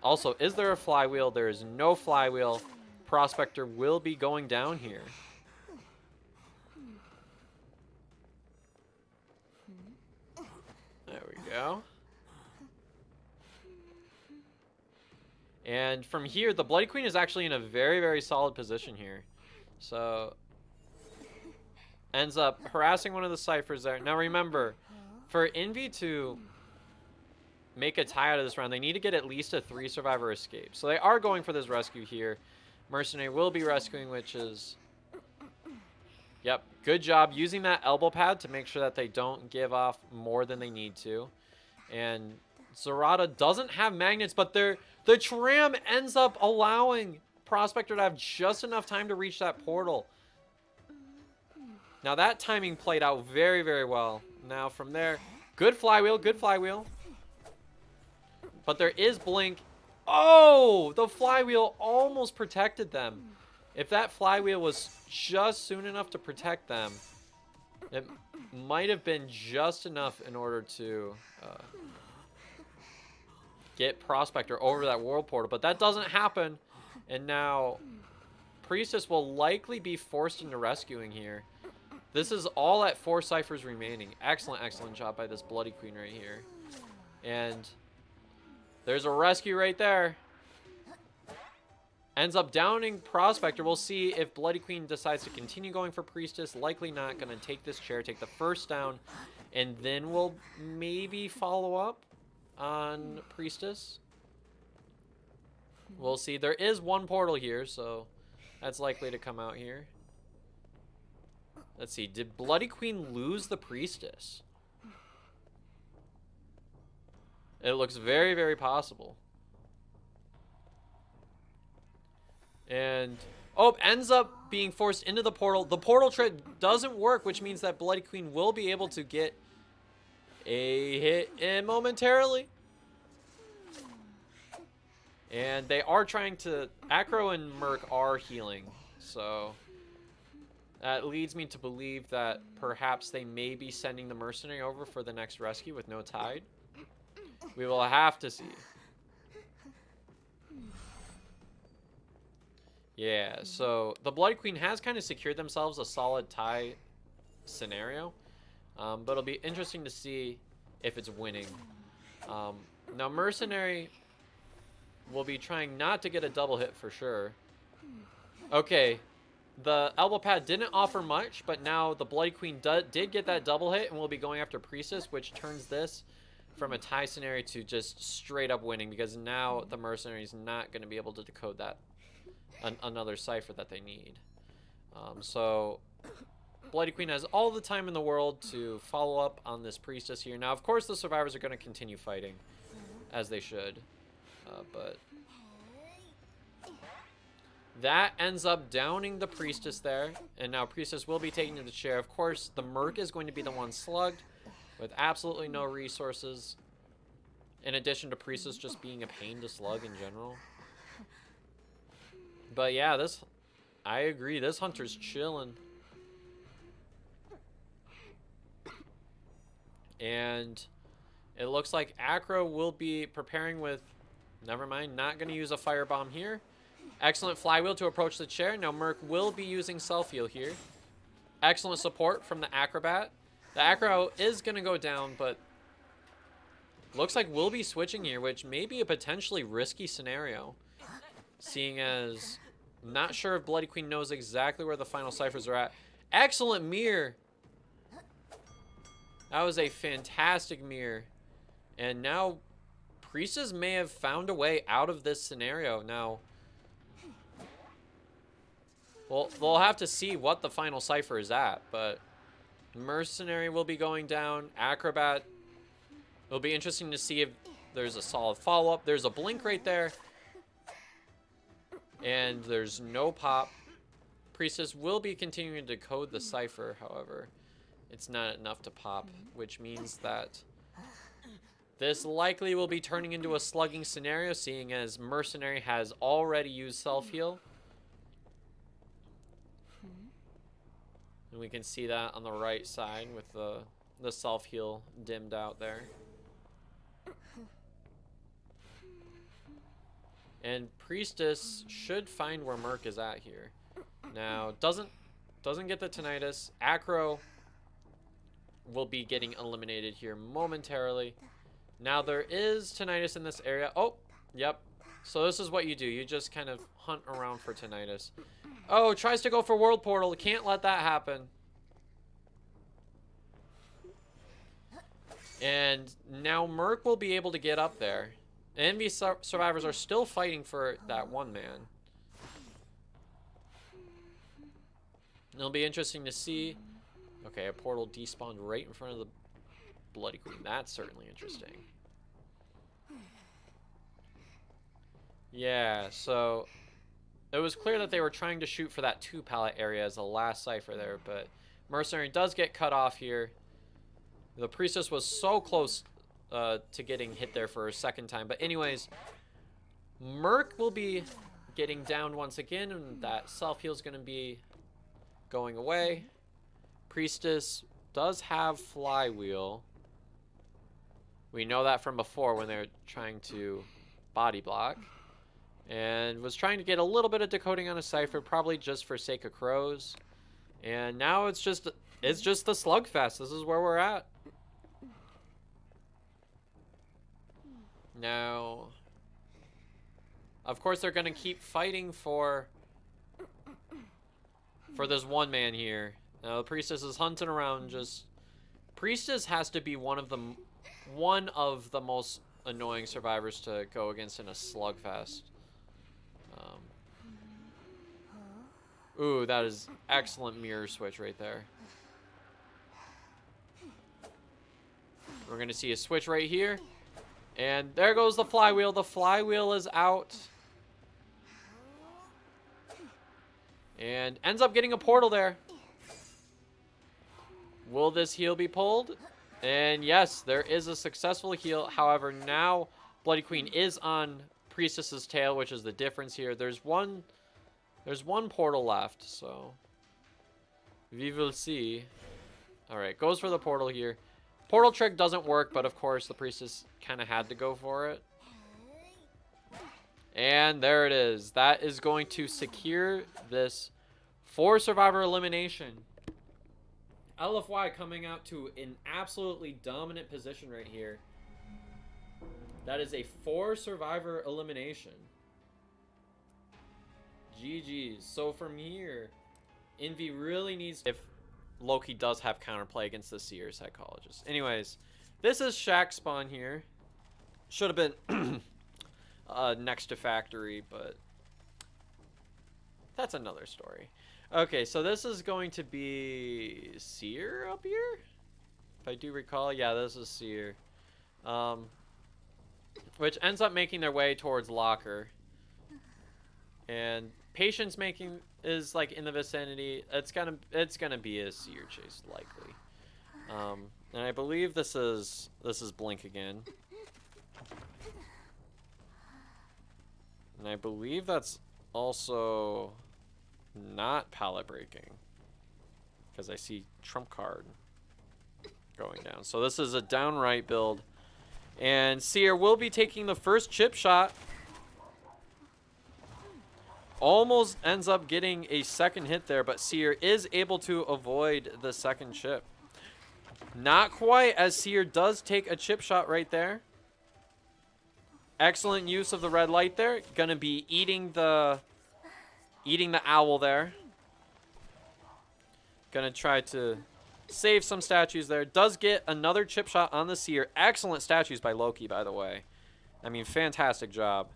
Also, is there a flywheel? There is no flywheel. Prospector will be going down here. There we go. And from here, the Bloody Queen is actually in a very, very solid position here. So, ends up harassing one of the ciphers there. Now remember, for Envy to make a tie out of this round, they need to get at least a 3-survivor escape. So they are going for this rescue here. Mercenary will be rescuing witches. Yep, good job using that elbow pad to make sure that they don't give off more than they need to. And Zerata doesn't have magnets, but the tram ends up allowing Prospector to have just enough time to reach that portal. Now that timing played out very, very well. Now from there, good flywheel, good flywheel. But there is blink. Oh, the flywheel almost protected them. If that flywheel was just soon enough to protect them, it might have been just enough in order to get Prospector over that world portal. But that doesn't happen. And now Priestess will likely be forced into rescuing here. This is all at 4 ciphers remaining. Excellent, excellent job by this Bloody Queen right here. And there's a rescue right there. Ends up downing Prospector. We'll see if Bloody Queen decides to continue going for Priestess. Likely not. Going to take this chair, take the first down, and then we'll maybe follow up on Priestess. We'll see. There is one portal here, so that's likely to come out here. Let's see. Did Bloody Queen lose the Priestess? It looks very, very possible. And, oh, ends up being forced into the portal. The portal trick doesn't work, which means that Bloody Queen will be able to get a hit in momentarily. And they are trying to... Acro and Merc are healing. So, that leads me to believe that perhaps they may be sending the Mercenary over for the next rescue with no tide. We will have to see. Yeah, so the Bloody Queen has kind of secured themselves a solid tie scenario. But it'll be interesting to see if it's winning. Now, Mercenary will be trying not to get a double hit for sure. Okay, the elbow pad didn't offer much, but now the Bloody Queen did get that double hit and will be going after Priestess, which turns this from a tie scenario to just straight up winning, because now the Mercenary is not going to be able to decode that another cipher that they need. So Bloody Queen has all the time in the world to follow up on this Priestess here. Now, of course, the survivors are going to continue fighting, as they should. But that ends up downing the Priestess there. And now Priestess will be taken to the chair. Of course, the Merc is going to be the one slugged with absolutely no resources. In addition to Priestess just being a pain to slug in general. But yeah, I agree. This Hunter's chilling. And it looks like Acro will be preparing with... Never mind, not going to use a firebomb here. Excellent flywheel to approach the chair. Now Merc will be using self-heal here. Excellent support from the Acrobat. The Acro is going to go down, but looks like we'll be switching here, which may be a potentially risky scenario. Seeing as... Not sure if Bloody Queen knows exactly where the final ciphers are at. Excellent mirror. That was a fantastic mirror. And now Priestess may have found a way out of this scenario. Now, well, we'll have to see what the final cipher is at. But Mercenary will be going down. Acrobat. It'll be interesting to see if there's a solid follow-up. There's a blink right there. And there's no pop. Priestess will be continuing to decode the cipher, however. It's not enough to pop, which means that this likely will be turning into a slugging scenario, seeing as Mercenary has already used self-heal. And we can see that on the right side with the self-heal dimmed out there. And Priestess should find where Merc is at here. Now, doesn't get the Tinnitus. Acro will be getting eliminated here momentarily. Now, there is Tinnitus in this area. Oh, yep. So this is what you do. You just kind of hunt around for Tinnitus. Oh, tries to go for World Portal. Can't let that happen. And now Merc will be able to get up there. Envy survivors are still fighting for that one man. It'll be interesting to see. Okay, a portal despawned right in front of the Bloody Queen. That's certainly interesting. Yeah, so it was clear that they were trying to shoot for that 2 pallet area as the last cipher there, but Mercenary does get cut off here. The Priestess was so close to getting hit there for a second time. But anyways, Merc will be getting down once again, and that self-heal is going to be going away. Priestess does have Flywheel. We know that from before when they're trying to body block. And was trying to get a little bit of decoding on a cipher, probably just for sake of crows. And now it's just the slugfest. This is where we're at. Now, of course, they're going to keep fighting for this one man here. Now, the Priestess is hunting around. Priestess has to be one of the most annoying survivors to go against in a slugfest. Ooh, that is excellent mirror switch right there. We're going to see a switch right here. And there goes the Flywheel. The Flywheel is out. And ends up getting a portal there. Will this heal be pulled? And yes, there is a successful heal. However, now Bloody Queen is on Priestess's tail, which is the difference here. There's one portal left, so we will see. All right, goes for the portal here. Portal trick doesn't work, but of course the Priestess kind of had to go for it. And there it is. That is going to secure this 4 survivor elimination. LFY coming out to an absolutely dominant position right here. That is a 4 survivor elimination. GG's. So from here, Envy really needs... If Loki does have counterplay against the Seer Psychologist. Anyways, this is Shack spawn here. Should have been next to Factory, but that's another story. Okay, so this is going to be Seer up here? If I do recall, yeah, this is Seer. Which ends up making their way towards Locker. And Patience is like in the vicinity. It's gonna be a Seer chase likely. And I believe this is Blink again. And I believe that's also not pallet breaking, because I see trump card going down. So this is a downright build, and Seer will be taking the first chip shot. Almost ends up getting a second hit there, but Seer is able to avoid the second chip. Not quite, as Seer does take a chip shot right there. Excellent use of the red light there. Gonna be eating the owl there. Gonna try to save some statues there. Does get another chip shot on the Seer. Excellent statues by Loki, by the way. I mean, fantastic job.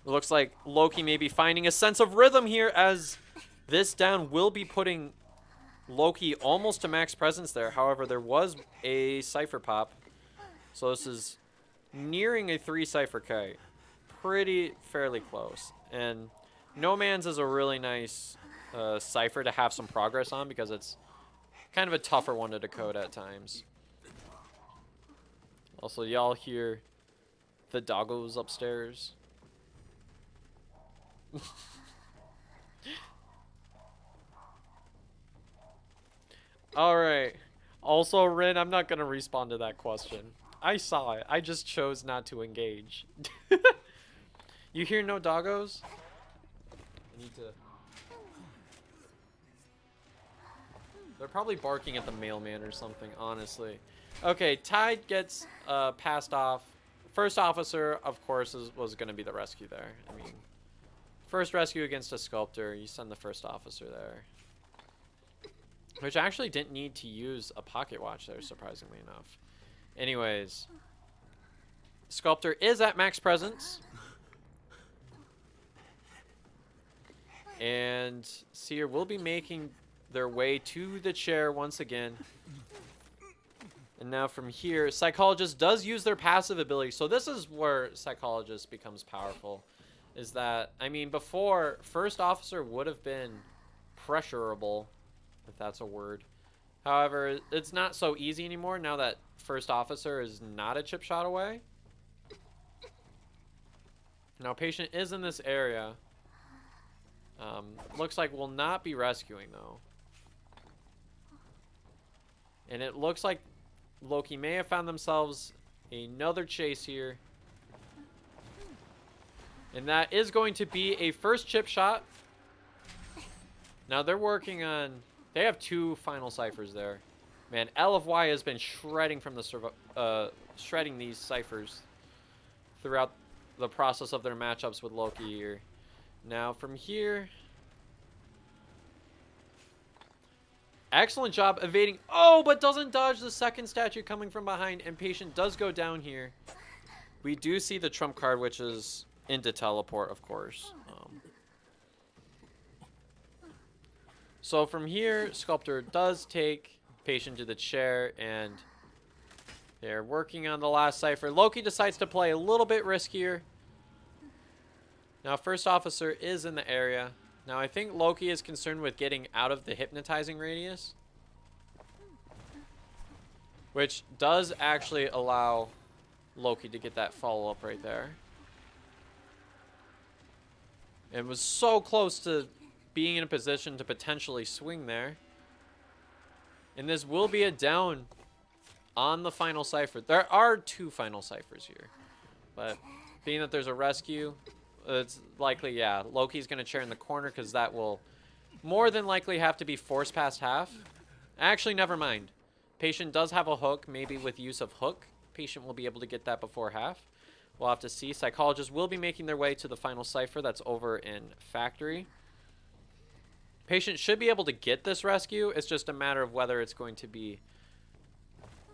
It looks like Loki may be finding a sense of rhythm here, as this down will be putting Loki almost to max presence there. However, there was a Cypher pop. So this is nearing a 3 Cypher kite. fairly close. And No Man's is a really nice cipher to have some progress on because it's kind of a tougher one to decode at times. Also, y'all hear the doggos upstairs. Alright. Also, Rin, I'm not going to respond to that question. I saw it. I just chose not to engage. You hear no doggos? I need to... They're probably barking at the mailman or something, honestly. Okay, Tide gets passed off. First officer, of course, was going to be the rescue there. I mean, first rescue against a sculptor, you send the first officer there. Which actually didn't need to use a pocket watch there, surprisingly enough. Anyways, sculptor is at max presence. And Seer will be making their way to the chair once again. And now from here, Psychologist does use their passive ability. So this is where Psychologist becomes powerful. Is that, I mean, before, First Officer would have been pressurable, if that's a word. However, it's not so easy anymore now that First Officer is not a chip shot away. Now, Patient is in this area. Looks like we'll not be rescuing, though. And it looks like Loki may have found themselves another chase here. And that is going to be a first chip shot. Now, they're working on... They have two final ciphers there. Man, L of Y has been shredding from the shredding these ciphers throughout the process of their matchups with Loki here. Now from here, excellent job evading. Oh, but doesn't dodge the second statue coming from behind, and Patient does go down here. We do see the trump card, which is into teleport, of course. So from here, Sculptor does take Patient to the chair, and they're working on the last cipher. Loki decides to play a little bit riskier. Now, First Officer is in the area. Now, I think Loki is concerned with getting out of the hypnotizing radius, which does actually allow Loki to get that follow-up right there. It was so close to being in a position to potentially swing there. And this will be a down on the final cipher. There are two final ciphers here. But being that there's a rescue, it's likely, yeah, Loki's going to chair in the corner because that will more than likely have to be forced past half. Actually, never mind. Patient does have a hook. Maybe with use of hook, Patient will be able to get that before half. We'll have to see. Psychologists will be making their way to the final cipher that's over in Factory. Patient should be able to get this rescue. It's just a matter of whether it's going to be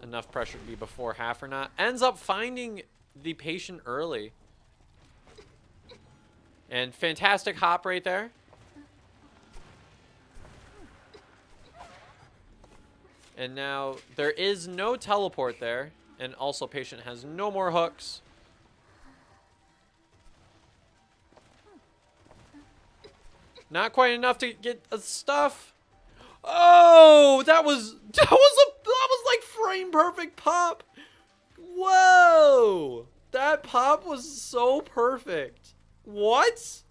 enough pressure to be before half or not. Ends up finding the Patient early. And fantastic hop right there. And now there is no teleport there. And also Patient has no more hooks. Not quite enough to get stuff. Oh, that was like frame perfect pop. Whoa, that pop was so perfect. What?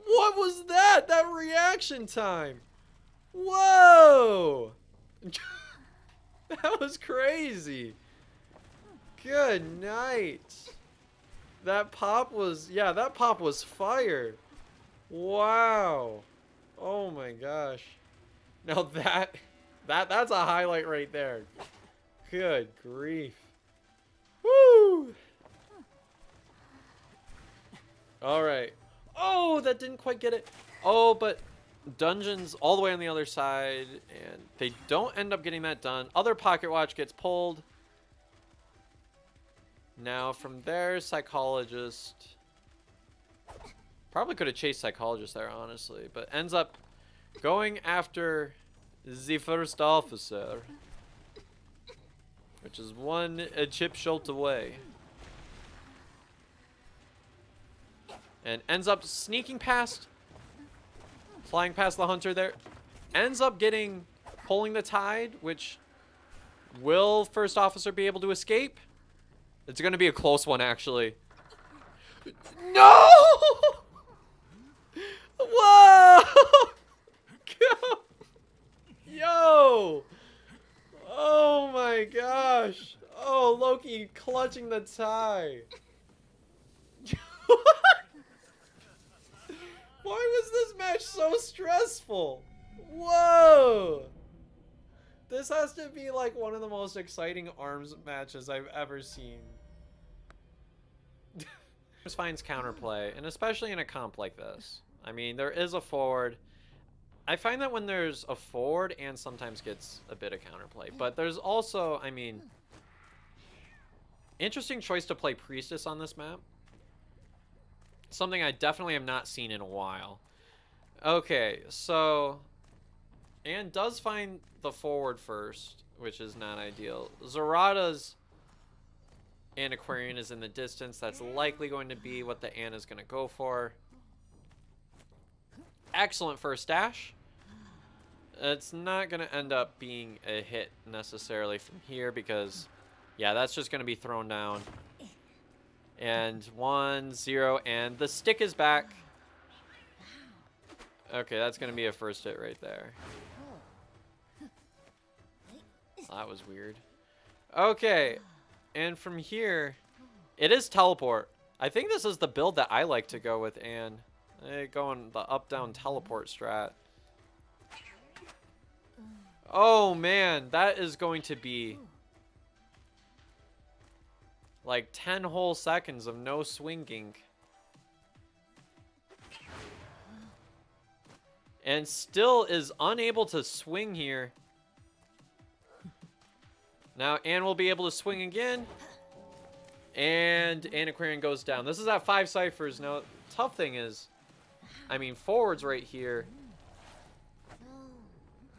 What was that? That reaction time. Whoa. That was crazy. Good night. That pop was, yeah, that pop was fire. Wow. Oh my gosh. Now that's a highlight right there. Good grief. Woo! All right. Oh, that didn't quite get it. Oh, but Dungeon's all the way on the other side, and they don't end up getting that done. Other pocket watch gets pulled. Now from there, Psychologist probably could have chased Psychologist there, honestly, but ends up going after the First Officer, which is a chip shot away. And ends up sneaking past. Flying past the hunter there. Ends up pulling the tide, which will first officer be able to escape? It's going to be a close one, actually. No! Whoa! Yo! Oh my gosh. Oh, Loki clutching the tie. Why was this match so stressful? Whoa! This has to be like one of the most exciting arms matches I've ever seen. Just finds counterplay, and especially in a comp like this. I mean, there is a forward. I find that when there's a forward, and sometimes gets a bit of counterplay. But there's also, I mean, interesting choice to play Priestess on this map. Something I definitely have not seen in a while. Okay, so Anne does find the forward first, which is not ideal. Zarada's Antiquarian is in the distance. That's likely going to be what the Anne is going to go for. Excellent first dash. It's not going to end up being a hit necessarily from here because, yeah, that's just going to be thrown down. And 1-0, and the stick is back. Okay, that's going to be a first hit right there. That was weird. Okay, and from here, it is teleport. I think this is the build that I like to go with, and going the up-down teleport strat. Oh man, that is going to be like 10 whole seconds of no swinging. And still is unable to swing here. Now Anne will be able to swing again. And Antiquarian goes down. This is at 5 ciphers. Now, tough thing is, I mean, forward's right here.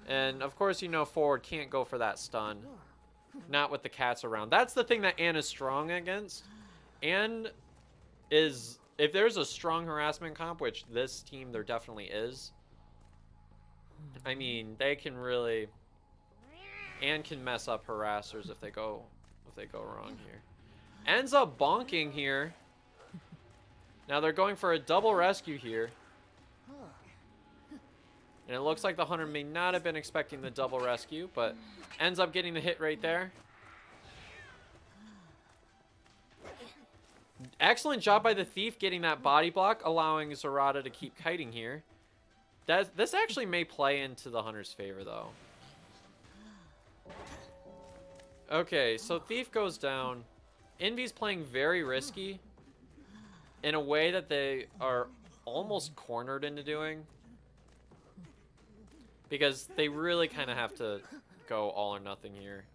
And of course, you know, forward can't go for that stun. Not with the cats around. That's the thing that Anne is strong against. Anne is, if there's a strong harassment comp, which this team there definitely is, I mean, they can really, Anne can mess up harassers if they go wrong here. Ends up bonking here. Now they're going for a double rescue here. And it looks like the hunter may not have been expecting the double rescue, but ends up getting the hit right there. Excellent job by the thief getting that body block, allowing Zarada to keep kiting here. This actually may play into the hunter's favor, though. Okay, so thief goes down. Envy's playing very risky in a way that they are almost cornered into doing. Because they really kind of have to go all or nothing here.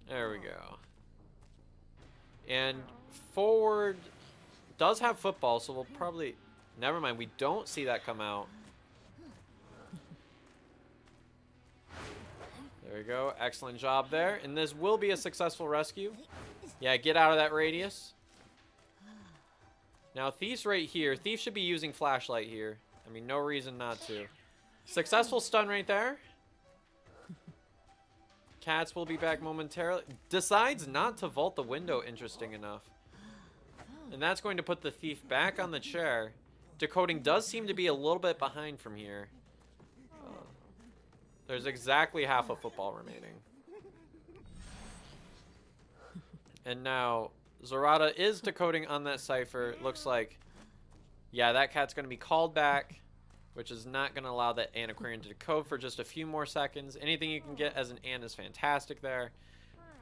There we go. And forward does have football, so we'll probably... Never mind, we don't see that come out. There we go. Excellent job there. And this will be a successful rescue. Yeah, get out of that radius. Now, Thief's right here. Thief should be using flashlight here. I mean, no reason not to. Successful stun right there. Cats will be back momentarily. Decides not to vault the window, interesting enough. And that's going to put the Thief back on the chair. Decoding does seem to be a little bit behind from here. There's exactly half a football remaining. And now... Zarada is decoding on that cipher. Looks like, yeah, that cat's going to be called back, which is not going to allow that Antiquarian to decode for just a few more seconds. Anything you can get as an Anne is fantastic there.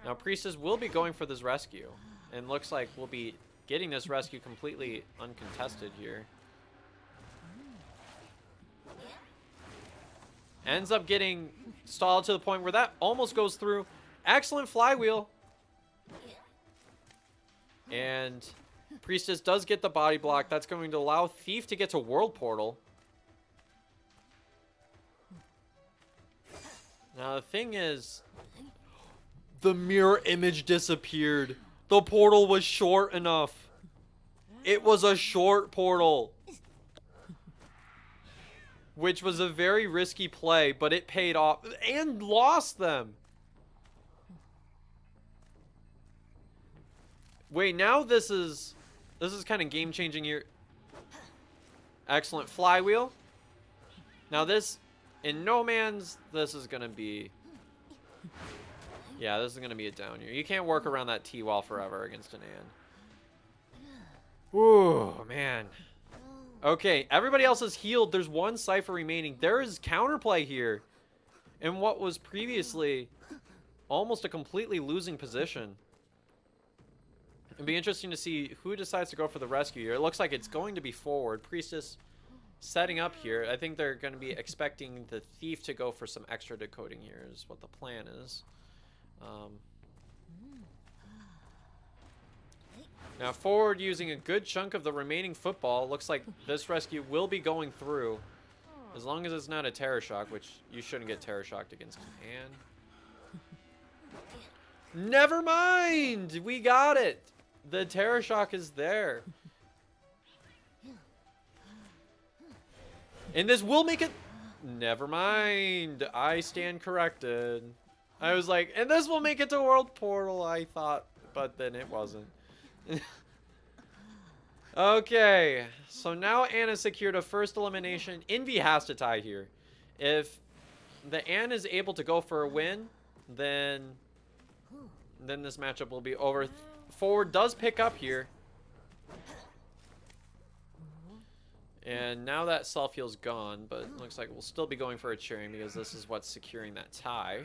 Now, Priestess will be going for this rescue, and looks like we'll be getting this rescue completely uncontested here. Ends up getting stalled to the point where that almost goes through. Excellent flywheel. And Priestess does get the body block. That's going to allow Thief to get to World Portal. Now, the thing is, the mirror image disappeared. The portal was short enough. It was a short portal. Which was a very risky play, but it paid off and lost them. Wait, now this is kind of game-changing here. Excellent flywheel. Now this, in No Man's, this is going to be... Yeah, this is going to be a down here. You can't work around that T-wall forever against an Ann. Ooh, man. Okay, everybody else is healed. There's one Cypher remaining. There is counterplay here. In what was previously almost a completely losing position. It'd be interesting to see who decides to go for the rescue here. It looks like it's going to be forward. Priestess setting up here. I think they're going to be expecting the Thief to go for some extra decoding here is what the plan is. Now forward using a good chunk of the remaining football. Looks like this rescue will be going through. As long as it's not a terror shock, which you shouldn't get terror shocked against Ann. Never mind! We got it! The terror shock is there. And this will make it... Never mind. I stand corrected. I was like, and this will make it to World Portal, I thought. But then it wasn't. Okay. So now Ann has secured a first elimination. Envy has to tie here. If the Ann is able to go for a win, then this matchup will be over. Forward does pick up here. And now that self-heal's gone, but it looks like we'll still be going for a cheering because this is what's securing that tie.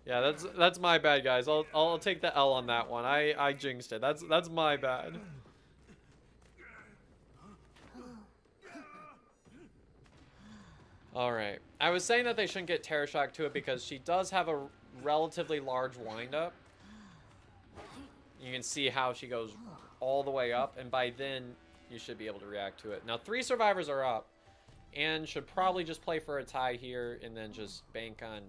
Yeah, that's my bad, guys. I'll take the L on that one. I jinxed it. That's my bad. All right. I was saying that they shouldn't get Terror Shock to it because she does have a relatively large wind-up. You can see how she goes all the way up, and by then you should be able to react to it. Now 3 survivors are up and should probably just play for a tie here and then just bank on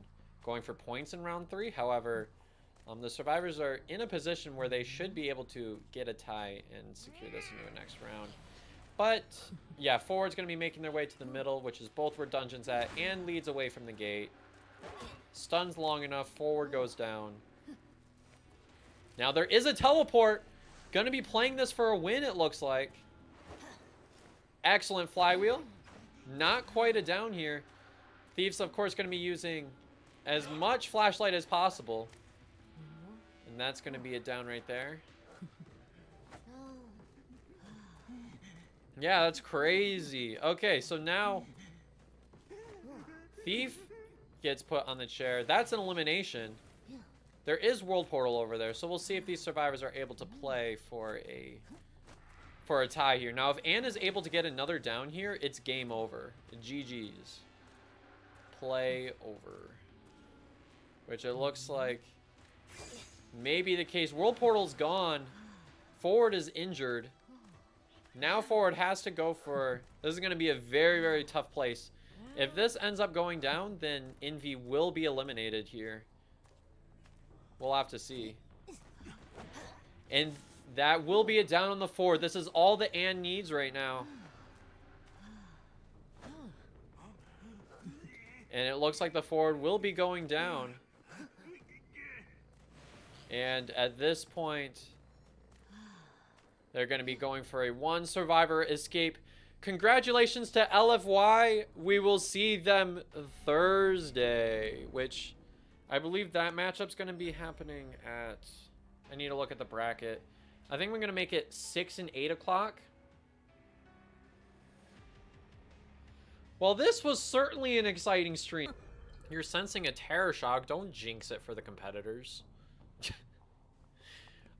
going for points in round 3. However, the survivors are in a position where they should be able to get a tie and secure this into the next round. But yeah, forward's going to be making their way to the middle, which is both where Dungeon's at, and leads away from the gate. Stuns long enough, forward goes down. Now there is a teleport. Going to be playing this for a win, it looks like. Excellent flywheel. Not quite a down here. Thieves, of course, going to be using as much flashlight as possible. And that's going to be a down right there. Yeah, that's crazy. Okay, so now Thief gets put on the chair. That's an elimination. There is World Portal over there, so we'll see if these survivors are able to play for a tie here. Now, if Ann is able to get another down here, it's game over. GG's. Play over. Which it looks like may be the case. World Portal's gone. Forward is injured. Now forward has to go for... This is going to be a very, very tough place. If this ends up going down, then Envy will be eliminated here. We'll have to see. And that will be a down on the forward. This is all that Ann needs right now. And it looks like the forward will be going down. And at this point, they're going to be going for a 1 survivor escape. Congratulations to LFY. We will see them Thursday, which I believe that matchup's going to be happening at... I need to look at the bracket. I think we're going to make it 6 and 8 o'clock. Well, this was certainly an exciting stream. You're sensing a terror shock. Don't jinx it for the competitors.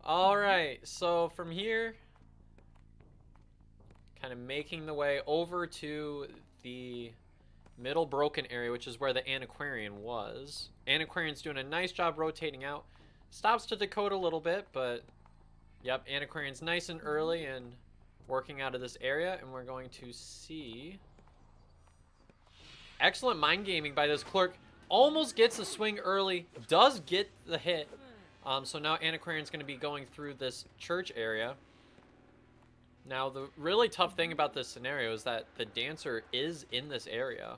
Alright, so from here, kind of making the way over to the middle broken area, which is where the Antiquarian was. Antiquarian's doing a nice job rotating out. Stops to decode a little bit, but yep, Antiquarian's nice and early and working out of this area, and we're going to see... Excellent mind gaming by this clerk. Almost gets a swing early. Does get the hit. So now Antiquarian's going to be going through this church area. Now, the really tough thing about this scenario is that the dancer is in this area.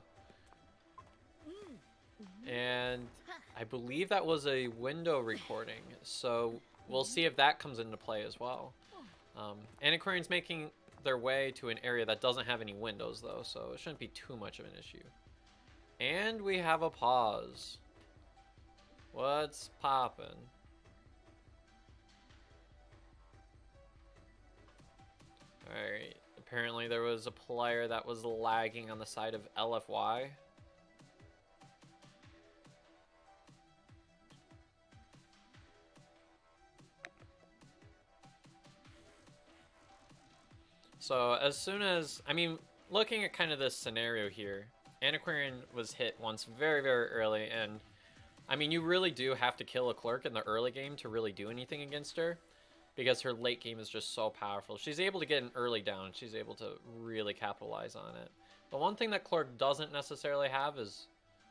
And I believe that was a window recording, so we'll see if that comes into play as well. Antiquarian's making their way to an area that doesn't have any windows, though, so it shouldn't be too much of an issue. And we have a pause. What's poppin'? Alright, apparently there was a player that was lagging on the side of LFY. So as soon as, I mean, looking at kind of this scenario here, Antiquarian was hit once very, very early, and I mean, you really do have to kill a clerk in the early game to really do anything against her, because her late game is just so powerful. She's able to get an early down, she's able to really capitalize on it. The one thing that clerk doesn't necessarily have is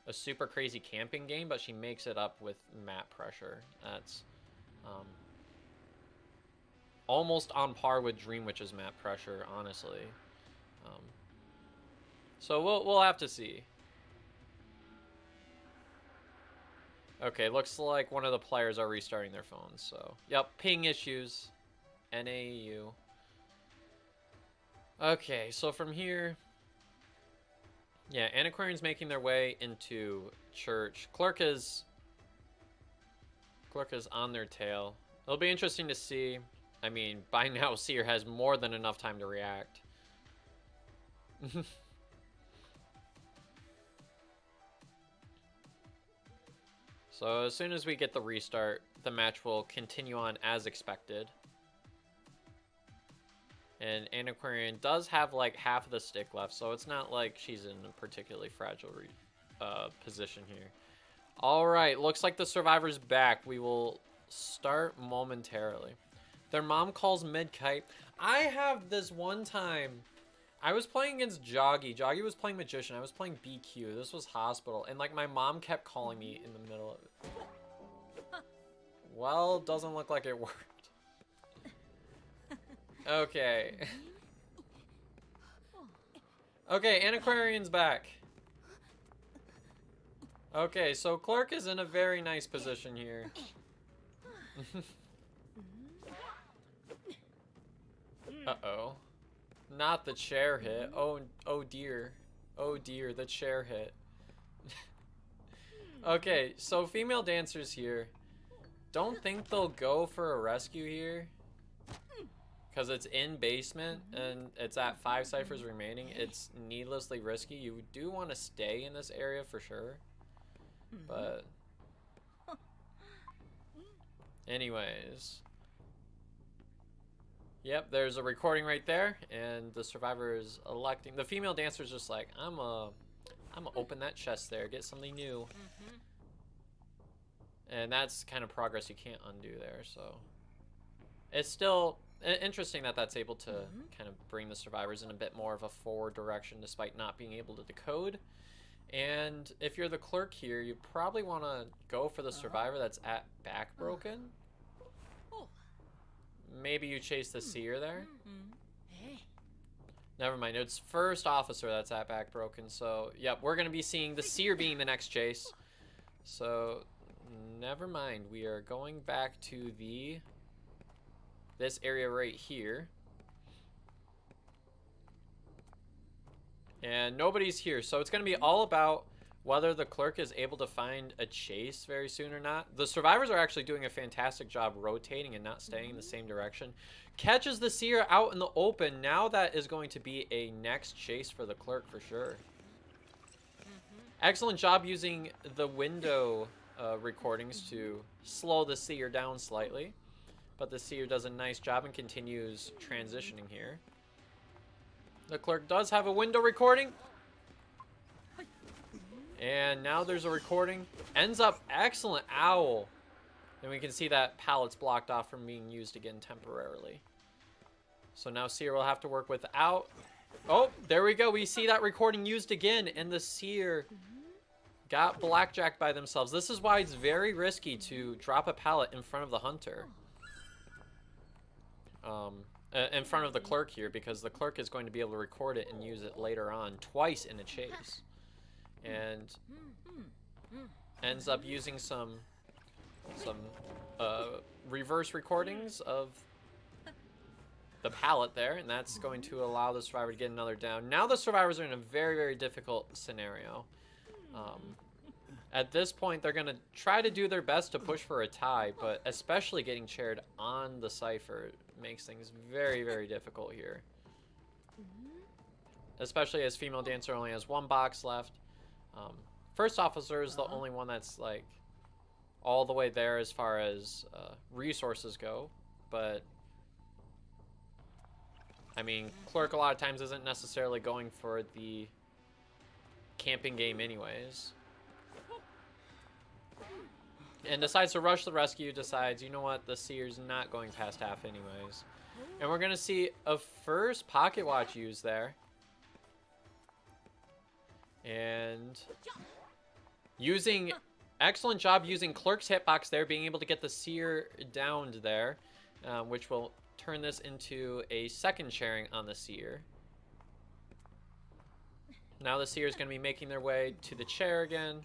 a super crazy camping game, but she makes it up with map pressure. That's almost on par with Dream Witch's map pressure, honestly. So we'll have to see. Okay, looks like one of the players are restarting their phones, so... Yep, ping issues. NAU. Okay, so from here... Yeah, Antiquarian's making their way into church. Clerk is on their tail. It'll be interesting to see. I mean, by now, Seer has more than enough time to react. So as soon as we get the restart, the match will continue on as expected. And Antiquarian does have like half of the stick left, so it's not like she's in a particularly fragile position here. Alright, looks like the survivor's back. We will start momentarily. Their mom calls mid-kite. I have this one time, I was playing against Joggy. Joggy was playing Magician. I was playing BQ. This was Hospital. And like my mom kept calling me in the middle of it. Well, doesn't look like it worked. Okay. Okay, Antiquarian's back. Okay, so Clerk is in a very nice position here. Uh-oh. Not the chair hit. Oh dear. Oh dear, the chair hit. Okay, so female dancers here. Don't think they'll go for a rescue here. Because it's in basement and it's at 5 ciphers remaining. It's needlessly risky. You do want to stay in this area for sure. But... anyways. Yep, there's a recording right there, and the survivor is electing. The female dancer is just like, I'm gonna open that chest there, get something new. And that's kind of progress you can't undo there, so. It's still interesting that that's able to kind of bring the survivors in a bit more of a forward direction despite not being able to decode. And if you're the clerk here, you probably want to go for the survivor that's at back broken. Maybe you chase the seer there. Never mind, it's first officer that's at back broken. So, yep, we're going to be seeing the seer being the next chase. So, never mind. We are going back to this area right here. And nobody's here. So, it's going to be all about whether the clerk is able to find a chase very soon or not. The survivors are actually doing a fantastic job rotating and not staying in the same direction. Catches the seer out in the open. Now that is going to be a next chase for the clerk for sure. Excellent job using the window recordings to slow the seer down slightly. But the seer does a nice job and continues transitioning here. The clerk does have a window recording. And now there's a recording. Ends up excellent owl. And we can see that pallet's blocked off from being used again temporarily. So now Seer will have to work without. Oh, there we go. We see that recording used again. And the Seer got blackjacked by themselves. This is why it's very risky to drop a pallet in front of the hunter. In front of the clerk here, because the clerk is going to be able to record it and use it later on twice in a chase. And ends up using some reverse recordings of the pallet there, and that's going to allow the survivor to get another down. Now the survivors are in a very, very difficult scenario. At this point, they're going to try to do their best to push for a tie, but especially getting chaired on the cipher makes things very, very difficult here. Especially as female dancer only has 1 box left. First officer is the only one that's like all the way there as far as resources go, but I mean, clerk a lot of times isn't necessarily going for the camping game anyways. And decides to rush the rescue, decides, you know what, the seer's not going past half anyways. And we're going to see a first pocket watch used there. And using, excellent job using clerk's hitbox there, being able to get the seer downed there, which will turn this into a second sharing on the seer. Now the seer is going to be making their way to the chair again.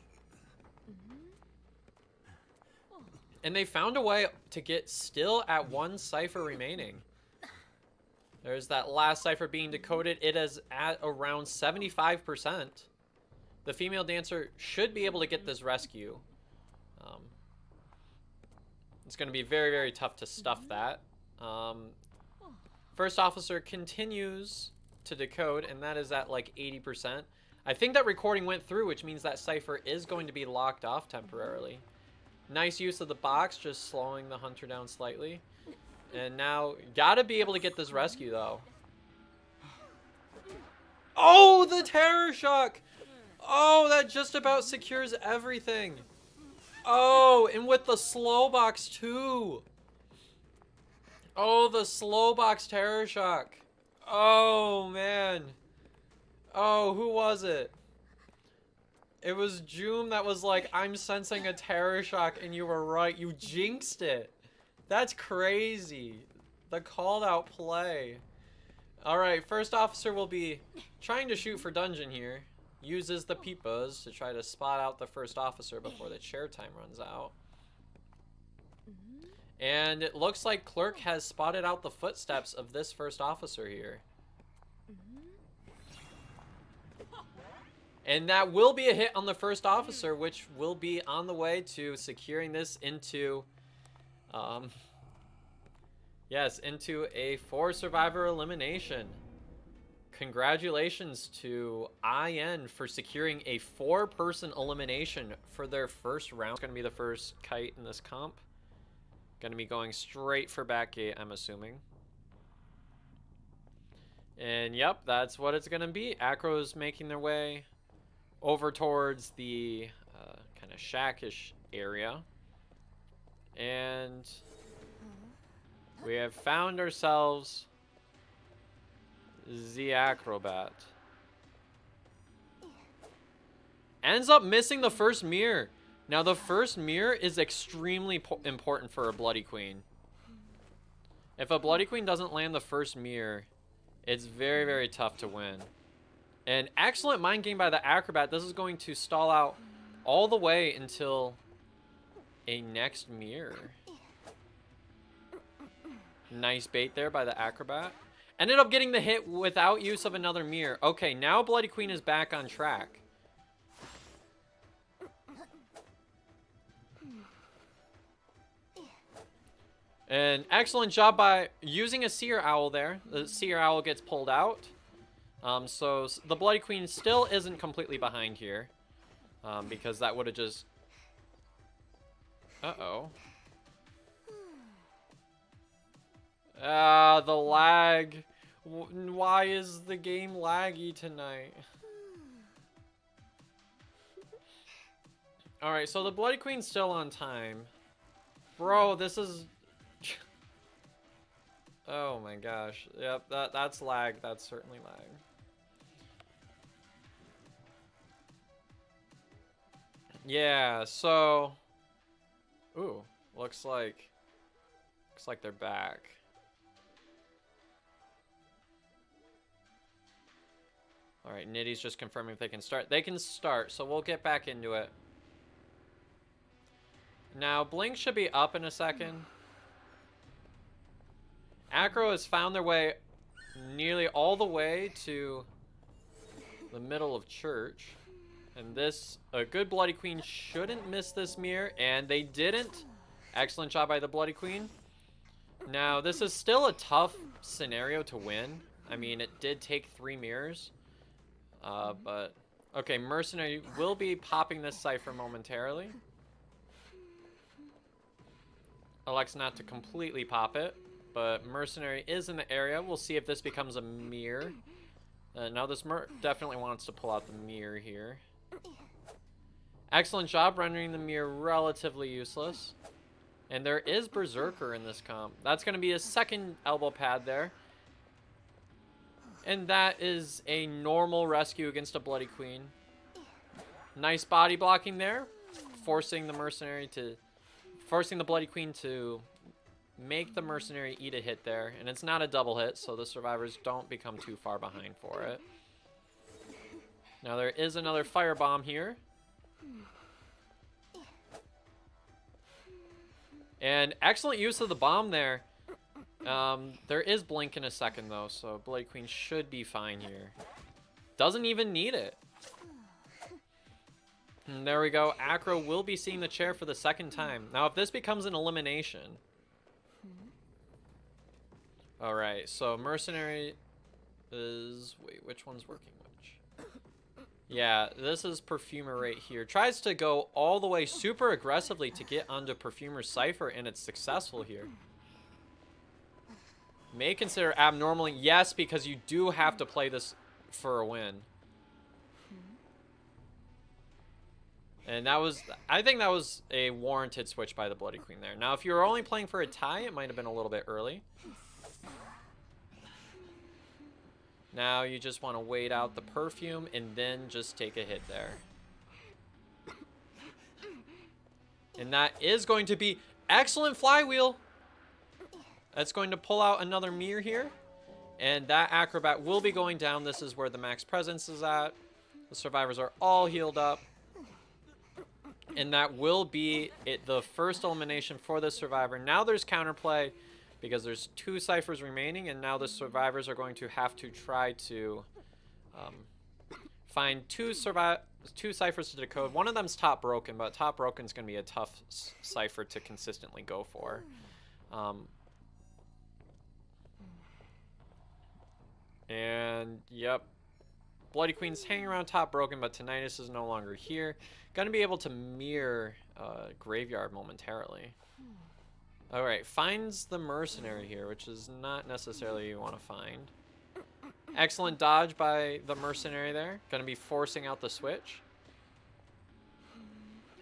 And they found a way to get still at 1 cipher remaining. There's that last cipher being decoded. It is at around 75%. The female dancer should be able to get this rescue. It's going to be very, very tough to stuff that. First officer continues to decode, and that is at like 80%. I think that recording went through, which means that cipher is going to be locked off temporarily. Nice use of the box, just slowing the hunter down slightly. And now, gotta be able to get this rescue, though. Oh, the terror shock! Oh, that just about secures everything. Oh, and with the slow box, too. Oh, the slow box terror shock. Oh, man. Oh, who was it? It was Joom that was like, I'm sensing a terror shock, and you were right. You jinxed it. That's crazy. The called out play. Alright, first officer will be trying to shoot for dungeon here. Uses the peepas to try to spot out the first officer before the chair time runs out. And it looks like clerk has spotted out the footsteps of this first officer here. And that will be a hit on the first officer, which will be on the way to securing this into, yes, into a 4 survivor elimination. Congratulations to IN for securing a 4-person elimination for their first round. It's going to be the first kite in this comp. Going to be going straight for backgate, I'm assuming. And yep, that's what it's going to be. Acro's making their way over towards the kind of shackish area. And we have found ourselves the acrobat. Ends up missing the first mirror. Now the first mirror is extremely important for a Bloody Queen. If a Bloody Queen doesn't land the first mirror, it's very, very tough to win. An excellent mind game by the acrobat. This is going to stall out all the way until a next mirror. Nice bait there by the acrobat. Ended up getting the hit without use of another mirror. Okay, now Bloody Queen is back on track. An excellent job by using a Seer Owl there. The Seer Owl gets pulled out. So the Bloody Queen still isn't completely behind here. Because that would have just... Uh-oh. Ah, the lag. Why is the game laggy tonight? Alright, so the Bloody Queen's still on time. Bro, this is... Oh my gosh. Yep, that's lag. That's certainly lag. Yeah, so... Ooh, looks like they're back. Alright, Nitty's just confirming if they can start. They can start, so we'll get back into it. Now, Blink should be up in a second. Acro has found their way nearly all the way to the middle of church. And this, a good Bloody Queen shouldn't miss this mirror, and they didn't. Excellent job by the Bloody Queen. Now, this is still a tough scenario to win. I mean, it did take 3 mirrors. But, okay, Mercenary will be popping this cipher momentarily. Elects not to completely pop it, but Mercenary is in the area. We'll see if this becomes a mirror. Now, this definitely wants to pull out the mirror here. Excellent job rendering the mirror relatively useless. And there is Berserker in this comp. That's going to be a second elbow pad there. And that is a normal rescue against a Bloody Queen. Nice body blocking there. Forcing the Bloody Queen to make the Mercenary eat a hit there. And it's not a double hit, so the survivors don't become too far behind for it. Now there is another firebomb here. And excellent use of the bomb there. There is Blink in a second, though, so Bloody Queen should be fine here. Doesn't even need it. And there we go. Acro will be seeing the chair for the second time. Now, if this becomes an elimination... Alright, so Mercenary is... Wait, which one's working which? Yeah, this is Perfumer right here. Tries to go all the way super aggressively to get onto Perfumer's Cypher, and it's successful here. May consider abnormally, yes, because you do have to play this for a win. And that was, I think that was a warranted switch by the Bloody Queen there. Now, if you were only playing for a tie, it might have been a little bit early. Now you just want to wait out the perfume and then just take a hit there. And that is going to be excellent flywheel. That's going to pull out another mirror here. And that acrobat will be going down. This is where the max presence is at. The survivors are all healed up. And that will be the first elimination for the survivor. Now there's counterplay because there's 2 ciphers remaining. And now the survivors are going to have to try to find 2 ciphers to decode. One of them's top broken, but top broken is going to be a tough cipher to consistently go for. And, yep. Bloody Queen's hanging around top broken, but Tinnitus is no longer here. Gonna be able to mirror Graveyard momentarily. Alright, finds the Mercenary here, which is not necessarily what you want to find. Excellent dodge by the Mercenary there. Gonna be forcing out the switch.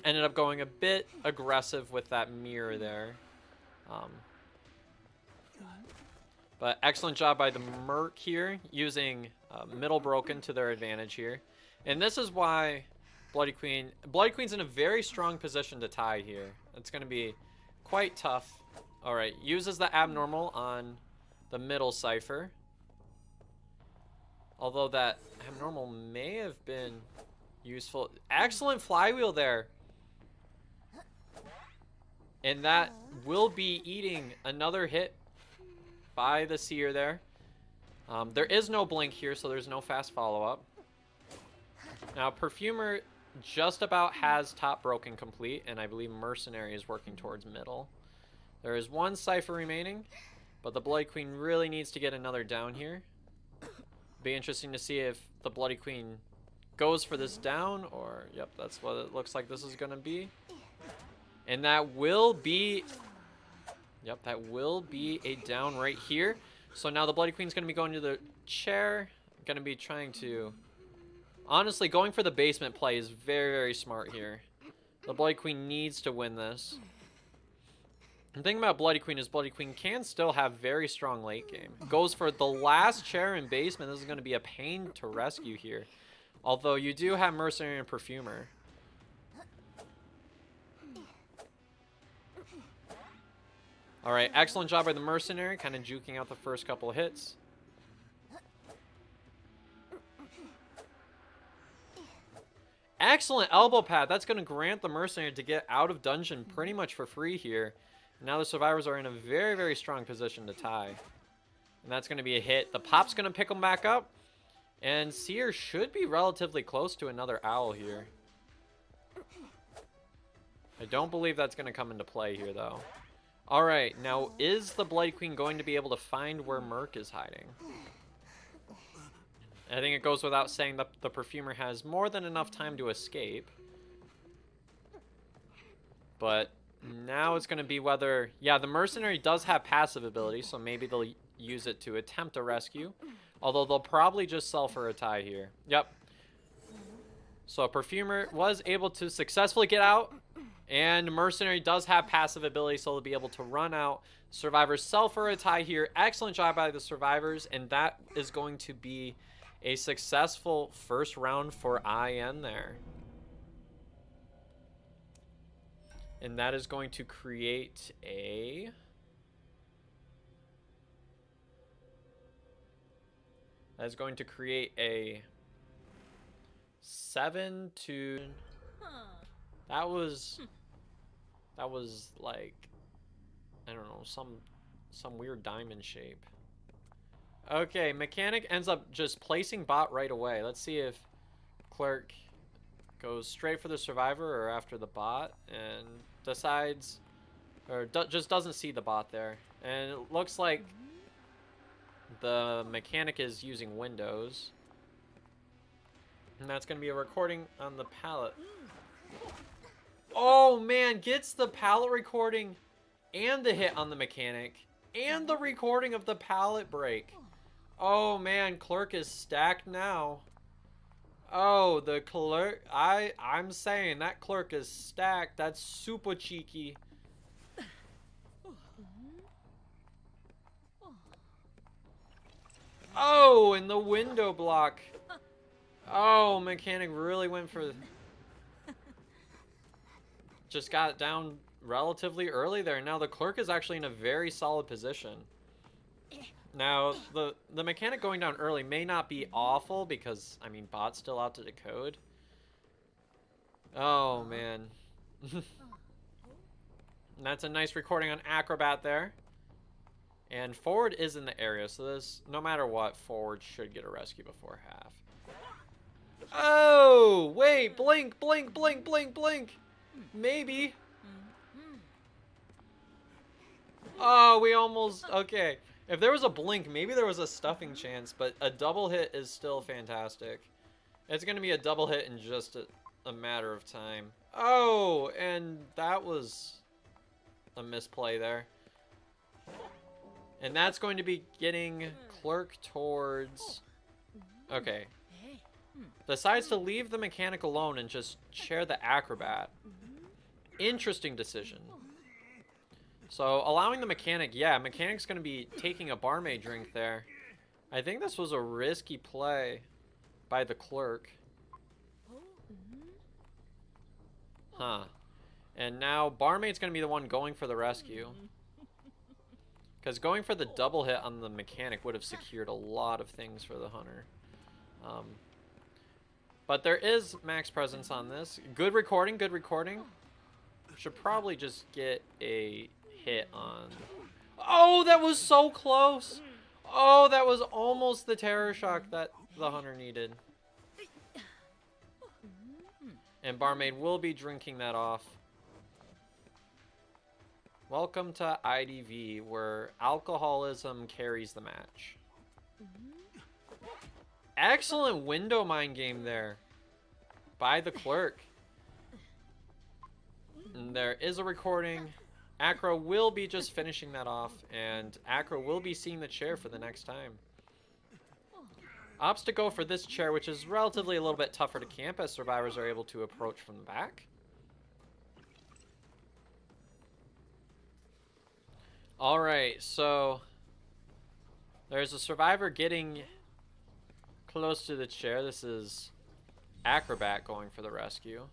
Ended up going a bit aggressive with that mirror there. But excellent job by the Merc here, using middle broken to their advantage here. And this is why Bloody Queen's in a very strong position to tie here. It's going to be quite tough. Alright, uses the abnormal on the middle cipher. Although that abnormal may have been useful. Excellent flywheel there. And that will be eating another hit by the Seer there. There is no Blink here, so there's no fast follow-up. Now, Perfumer just about has top broken complete, and I believe Mercenary is working towards middle. There is 1 cipher remaining, but the Bloody Queen really needs to get another down here. Be interesting to see if the Bloody Queen goes for this down, or, yep, that's what it looks like this is going to be. And that will be... Yep, that will be a down right here. So now the Bloody Queen's going to be going to the chair. Going to be trying to... Honestly, going for the basement play is very, very smart here. The Bloody Queen needs to win this. The thing about Bloody Queen is Bloody Queen can still have very strong late game. Goes for the last chair in basement. This is going to be a pain to rescue here. Although you do have Mercenary and Perfumer. Alright, excellent job by the mercenary, kind of juking out the first couple of hits. Excellent elbow pad. That's going to grant the mercenary to get out of dungeon pretty much for free here. Now the survivors are in a very, very strong position to tie. And that's going to be a hit. The pop's going to pick them back up. And Seer should be relatively close to another owl here. I don't believe that's going to come into play here, though. Alright, now is the Blood Queen going to be able to find where Merc is hiding? I think it goes without saying that the Perfumer has more than enough time to escape. But now it's going to be whether... Yeah, the Mercenary does have passive ability, so maybe they'll use it to attempt a rescue. Although they'll probably just sell for a tie here. Yep. So Perfumer was able to successfully get out. And Mercenary does have passive ability, so they'll be able to run out. Survivors sell for a tie here. Excellent job by the Survivors. And that is going to be a successful first round for IN there. And that is going to create a... That is going to create a 7-2... That was like, I don't know, some weird diamond shape. Okay, Mechanic ends up just placing bot right away. Let's see if Clerk goes straight for the Survivor or after the bot and decides, or just doesn't see the bot there. And it looks like the Mechanic is using Windows. And that's going to be a recording on the pallet. Oh, man, gets the pallet recording and the hit on the Mechanic and the recording of the pallet break. Oh, man, Clerk is stacked now. Oh, the Clerk, I'm saying that Clerk is stacked. That's super cheeky. Oh, and the window block. Oh, Mechanic really went for... Just got it down relatively early there. Now the Clerk is actually in a very solid position. Now, the Mechanic going down early may not be awful because, I mean, bot's still out to decode. Oh, man. And that's a nice recording on Acrobat there. And Forward is in the area, so this, no matter what, Forward should get a rescue before half. Oh, wait, blink, blink, blink, blink, blink. Maybe. Oh, we almost... Okay. If there was a blink, maybe there was a stuffing chance, but a double hit is still fantastic. It's going to be a double hit in just a matter of time. Oh, and that was a misplay there. And that's going to be getting Clerk towards... Okay. Decides to leave the Mechanic alone and just share the Acrobat. Interesting decision. So, allowing the Mechanic, yeah, Mechanic's going to be taking a barmaid drink there. I think this was a risky play by the Clerk. Huh. And now, barmaid's going to be the one going for the rescue. Because going for the double hit on the Mechanic would have secured a lot of things for the Hunter. But there is max presence on this. Good recording, good recording. Should probably just get a hit on... Oh, that was so close! Oh, that was almost the terror shock that the Hunter needed. And barmaid will be drinking that off. Welcome to IDV, where alcoholism carries the match. Excellent window mine game there by the Clerk. And there is a recording. Acro will be just finishing that off, and Acro will be seeing the chair for the next time. Opts to go for this chair, which is relatively a little bit tougher to camp as survivors are able to approach from the back. Alright, so there's a survivor getting close to the chair. This is Acrobat going for the rescue.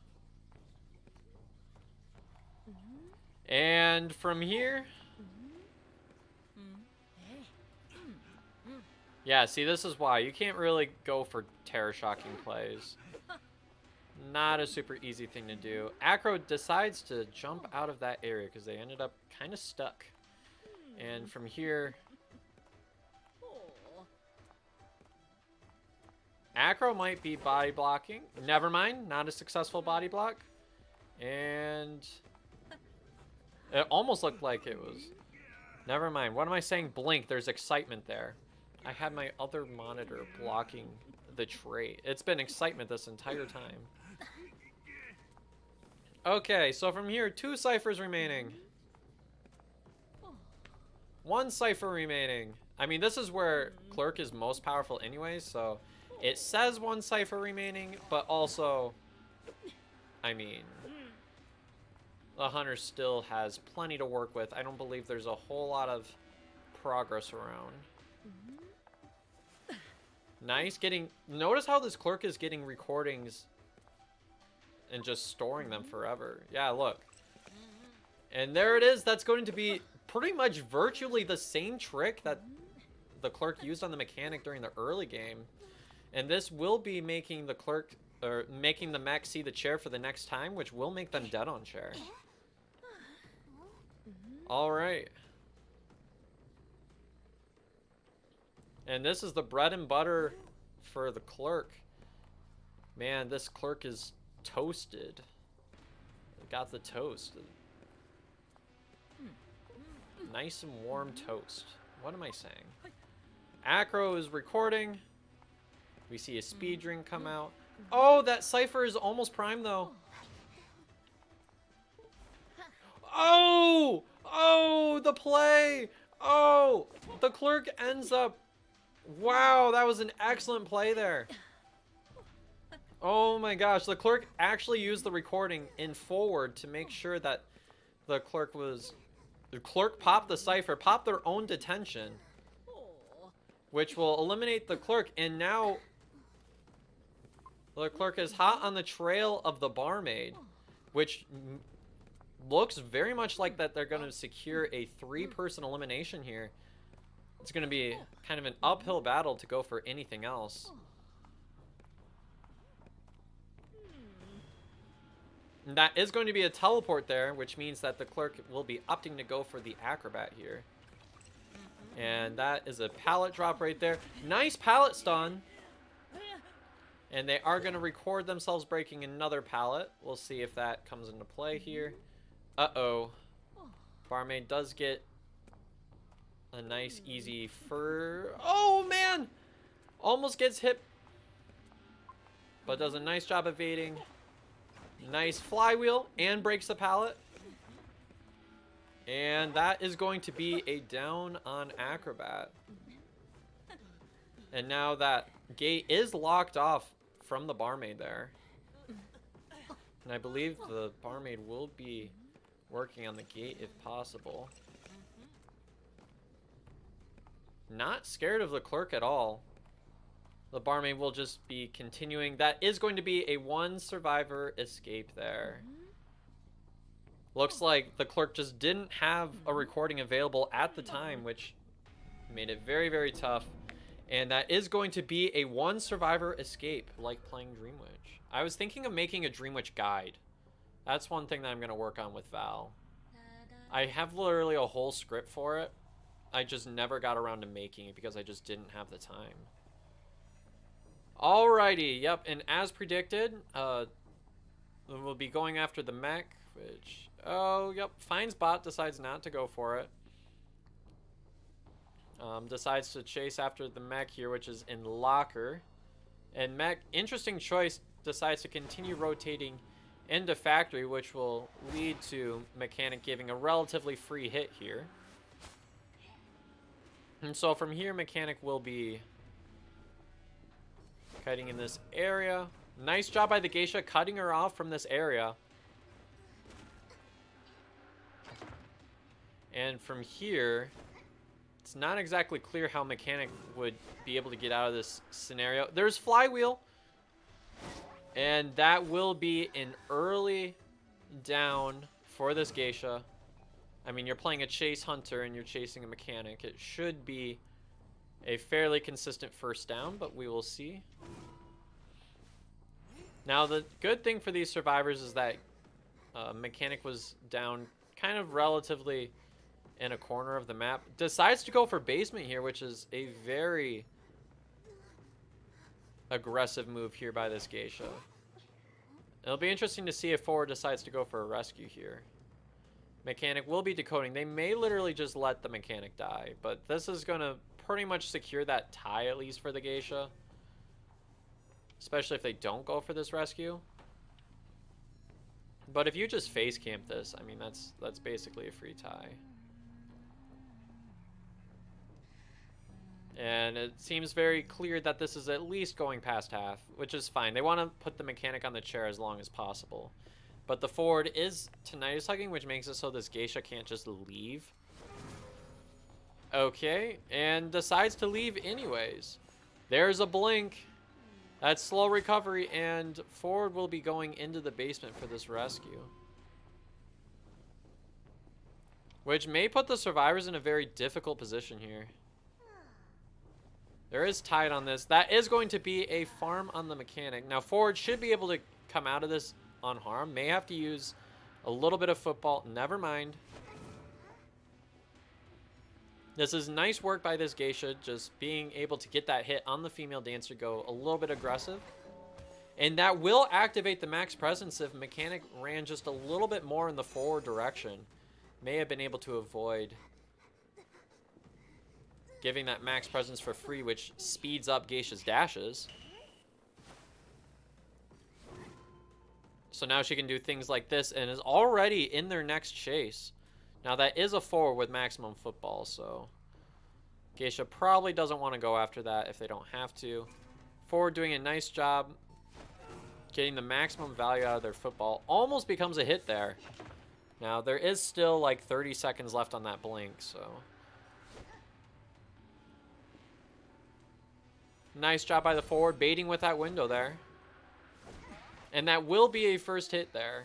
And from here... Yeah, see, this is why. You can't really go for terror-shocking plays. Not a super easy thing to do. Acro decides to jump out of that area because they ended up kind of stuck. And from here... Acro might be body blocking. Never mind, not a successful body block. And... It almost looked like it was... Never mind, what am I saying? Blink, there's excitement there. I had my other monitor blocking the trait. It's been excitement this entire time. Okay, so from here, 2 ciphers remaining. 1 cipher remaining. I mean, this is where Clerk is most powerful anyways, so it says 1 cipher remaining, but also, I mean, the Hunter still has plenty to work with. I don't believe there's a whole lot of progress around. Nice getting... Notice how this Clerk is getting recordings and just storing them forever. Yeah, look. And there it is. That's going to be pretty much virtually the same trick that the Clerk used on the mechanic during the early game. And this will be making the Clerk... Or making the mech see the chair for the next time, which will make them dead on chair. Alright. And this is the bread and butter for the Clerk. Man, this Clerk is toasted. Got the toast. Nice and warm toast. What am I saying? Acro is recording. We see a speed drink come out. Oh, that cipher is almost prime though. Oh! Oh, the play! Oh! The Clerk ends up... Wow, that was an excellent play there. Oh my gosh, the Clerk actually used the recording in forward to make sure that the Clerk was... The Clerk popped the cipher, popped their own detention, which will eliminate the Clerk, and now the Clerk is hot on the trail of the barmaid, which looks very much like that they're going to secure a 3-person elimination here. It's going to be kind of an uphill battle to go for anything else. And that is going to be a teleport there, which means that the Clerk will be opting to go for the acrobat here. And that is a pallet drop right there. Nice pallet stun. And they are going to record themselves breaking another pallet. We'll see if that comes into play here. Uh-oh. Barmaid does get a nice, easy fur. Oh, man! Almost gets hit. But does a nice job evading. Nice flywheel and breaks the pallet. And that is going to be a down on acrobat. And now that gate is locked off from the barmaid there. And I believe the barmaid will be working on the gate if possible. Not scared of the Clerk at all. The barmaid will just be continuing. That is going to be a 1 survivor escape there. Looks like the Clerk just didn't have a recording available at the time, which made it very, very tough. And that is going to be a 1 survivor escape, like playing Dreamwitch. I was thinking of making a Dreamwitch guide. That's one thing that I'm going to work on with Val. I have literally a whole script for it. I just never got around to making it because I just didn't have the time. Alrighty, yep, and as predicted, we'll be going after the mech, which, oh, yep, finds bot, decides not to go for it. Decides to chase after the mech here, which is in locker. And mech, interesting choice, decides to continue rotating into factory, which will lead to mechanic giving a relatively free hit here. And so from here, mechanic will be cutting in this area. Nice job by the geisha cutting her off from this area. And from here, it's not exactly clear how mechanic would be able to get out of this scenario. There's flywheel. And that will be an early down for this geisha. I mean, you're playing a chase hunter and you're chasing a mechanic. It should be a fairly consistent first down, but we will see. Now, the good thing for these survivors is that mechanic was down kind of relatively in a corner of the map. Decides to go for basement here, which is a very aggressive move here by this geisha. It'll be interesting to see if forward decides to go for a rescue here. Mechanic will be decoding. They may literally just let the mechanic die, but this is going to pretty much secure that tie, at least for the geisha. Especially if they don't go for this rescue. But if you just face camp this, I mean, that's basically a free tie. And it seems very clear that this is at least going past half, which is fine. They want to put the mechanic on the chair as long as possible. But the forward is tinnitus hugging, which makes it so this geisha can't just leave. Okay, and decides to leave anyways. There's a blink. That's slow recovery, and forward will be going into the basement for this rescue. Which may put the survivors in a very difficult position here. There is tide on this. That is going to be a farm on the mechanic. Now, forward should be able to come out of this unharmed. May have to use a little bit of football. Never mind. This is nice work by this geisha, just being able to get that hit on the female dancer, go a little bit aggressive. And that will activate the max presence if mechanic ran just a little bit more in the forward direction. May have been able to avoid giving that max presence for free, which speeds up geisha's dashes. So now she can do things like this and is already in their next chase. Now that is a forward with maximum football, so geisha probably doesn't want to go after that if they don't have to. Forward doing a nice job getting the maximum value out of their football. Almost becomes a hit there. Now there is still like 30 seconds left on that blink, so nice job by the forward, baiting with that window there. And that will be a first hit there.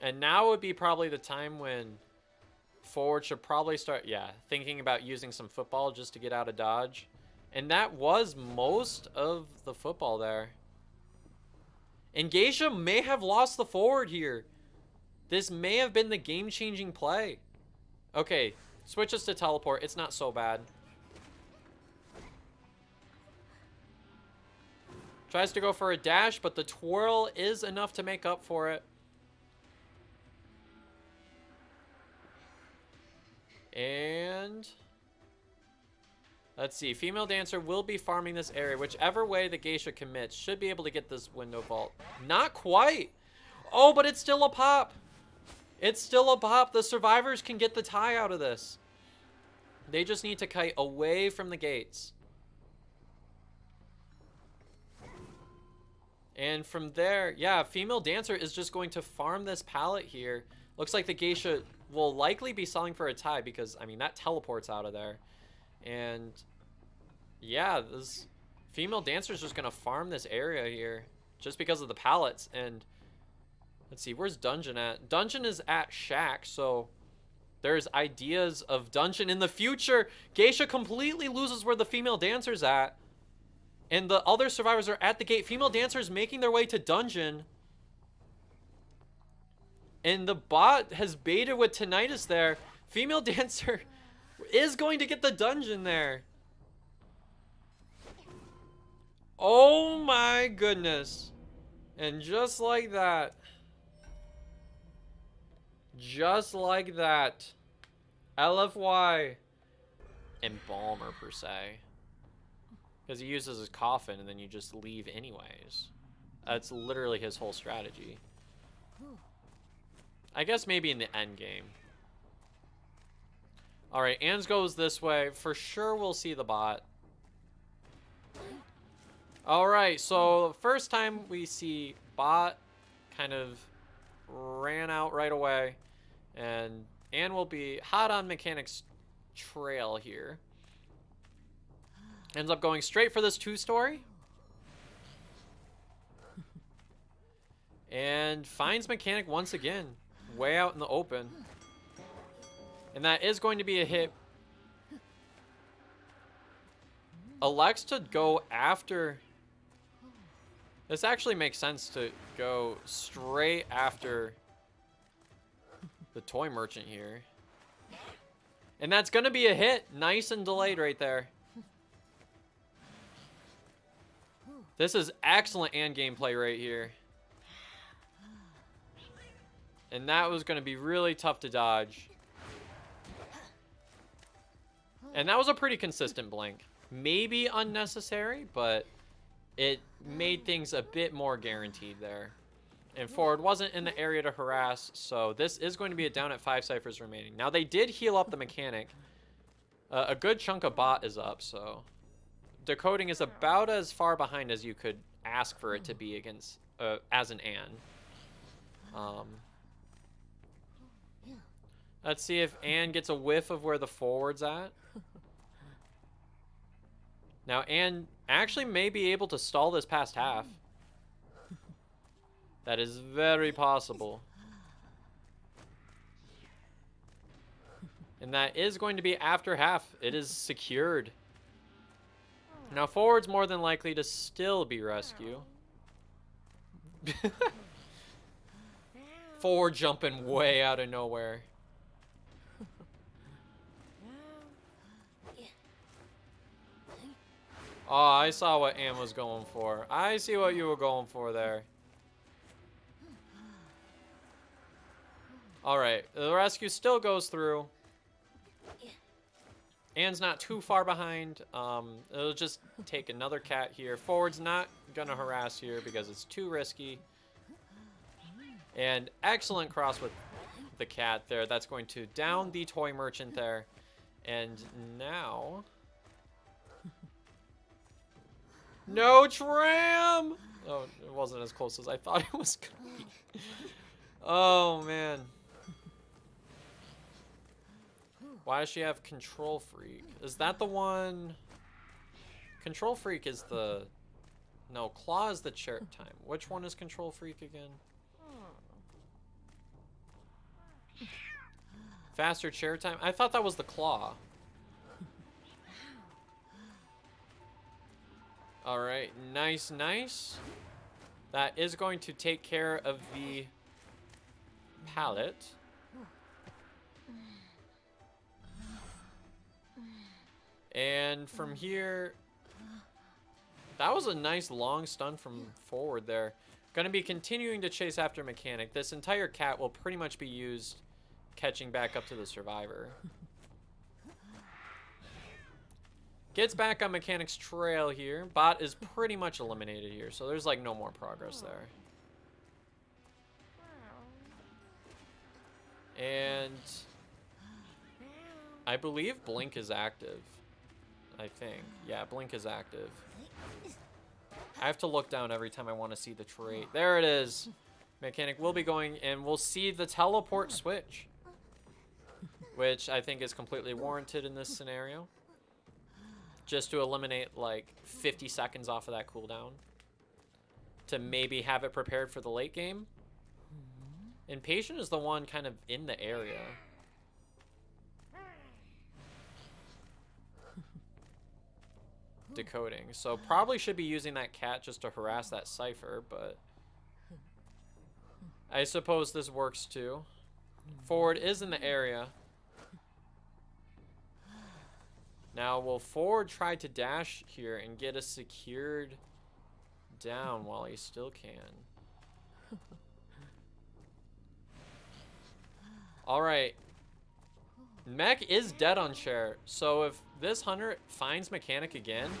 And now would be probably the time when forward should probably start, thinking about using some football just to get out of dodge. And that was most of the football there. And geisha may have lost the forward here. This may have been the game-changing play. Okay, switches to teleport. It's not so bad. Tries to go for a dash, but the twirl is enough to make up for it. And let's see. Female dancer will be farming this area. Whichever way the geisha commits, should be able to get this window vault. Not quite. Oh, but it's still a pop. It's still a pop. The survivors can get the tie out of this. They just need to kite away from the gates. And from there, yeah, female dancer is just going to farm this pallet here. Looks like the geisha will likely be selling for a tie because, I mean, that teleports out of there. And yeah, this female dancer is just going to farm this area here just because of the pallets. And let's see, where's Dungeon at? Dungeon is at Shack, so there's ideas of Dungeon in the future. Geisha completely loses where the female dancer's at. And the other survivors are at the gate. Female dancers making their way to Dungeon. And the bot has baited with tinnitus there. Female dancer is going to get the Dungeon there. Oh my goodness. And just like that. Just like that. LFY. Embalmer per se. Because he uses his coffin and then you just leave anyways. That's literally his whole strategy. I guess maybe in the end game. Alright, Ans goes this way. For sure we'll see the bot. Alright, so first time we see bot kind of ran out right away. And Ann will be hot on Mechanic's trail here. Ends up going straight for this 2-story. And finds Mechanic once again. way out in the open. And that is going to be a hit. Elects to go after... This actually makes sense to go straight after the toy merchant here. And that's going to be a hit. Nice and delayed right there. This is excellent and gameplay right here. And that was going to be really tough to dodge. And that was a pretty consistent blink. Maybe unnecessary, but it made things a bit more guaranteed there. And Forward wasn't in the area to harass, so this is going to be a down at 5 ciphers remaining. Now, they did heal up the mechanic. A good chunk of bot is up, so... Decoding is about as far behind as you could ask for it to be against as an Ann. Let's see if Ann gets a whiff of where the Forward's at. Now, Ann actually may be able to stall this past half. That is very possible. And that is going to be after half. It is secured. Now, Forward's more than likely to still be rescue. Forward jumping way out of nowhere. Oh, I saw what Ann was going for. I see what you were going for there. Alright, the rescue still goes through. Ann's not too far behind. It'll just take another cat here. Forward's not gonna harass here because it's too risky. And excellent cross with the cat there. That's going to down the toy merchant there. And now... No tram! Oh, it wasn't as close as I thought it was gonna be. Oh, man. Why does she have Control Freak? Is that the one? Control Freak is the... No, Claw is the chair time. Which one is Control Freak again? Faster chair time? I thought that was the Claw. Alright, nice, nice. That is going to take care of the pallet. And from here, that was a nice long stun from Forward there. Going to be continuing to chase after Mechanic. This entire cat will pretty much be used catching back up to the survivor. Gets back on Mechanic's trail here. Bot is pretty much eliminated here, so there's like no more progress there. And I believe Blink is active. I think. Yeah, Blink is active. I have to look down every time I want to see the trait. There it is. Mechanic will be going, and we'll see the teleport switch, which I think is completely warranted in this scenario. Just to eliminate like 50 seconds off of that cooldown. To maybe have it prepared for the late game. And Patient is the one kind of in the area. Decoding. So probably should be using that cat just to harass that cipher, but I suppose this works too. Forward is in the area. Now will Forward try to dash here and get a secured down while he still can? Alright. Mech is dead on chair, so if this hunter finds Mechanic again,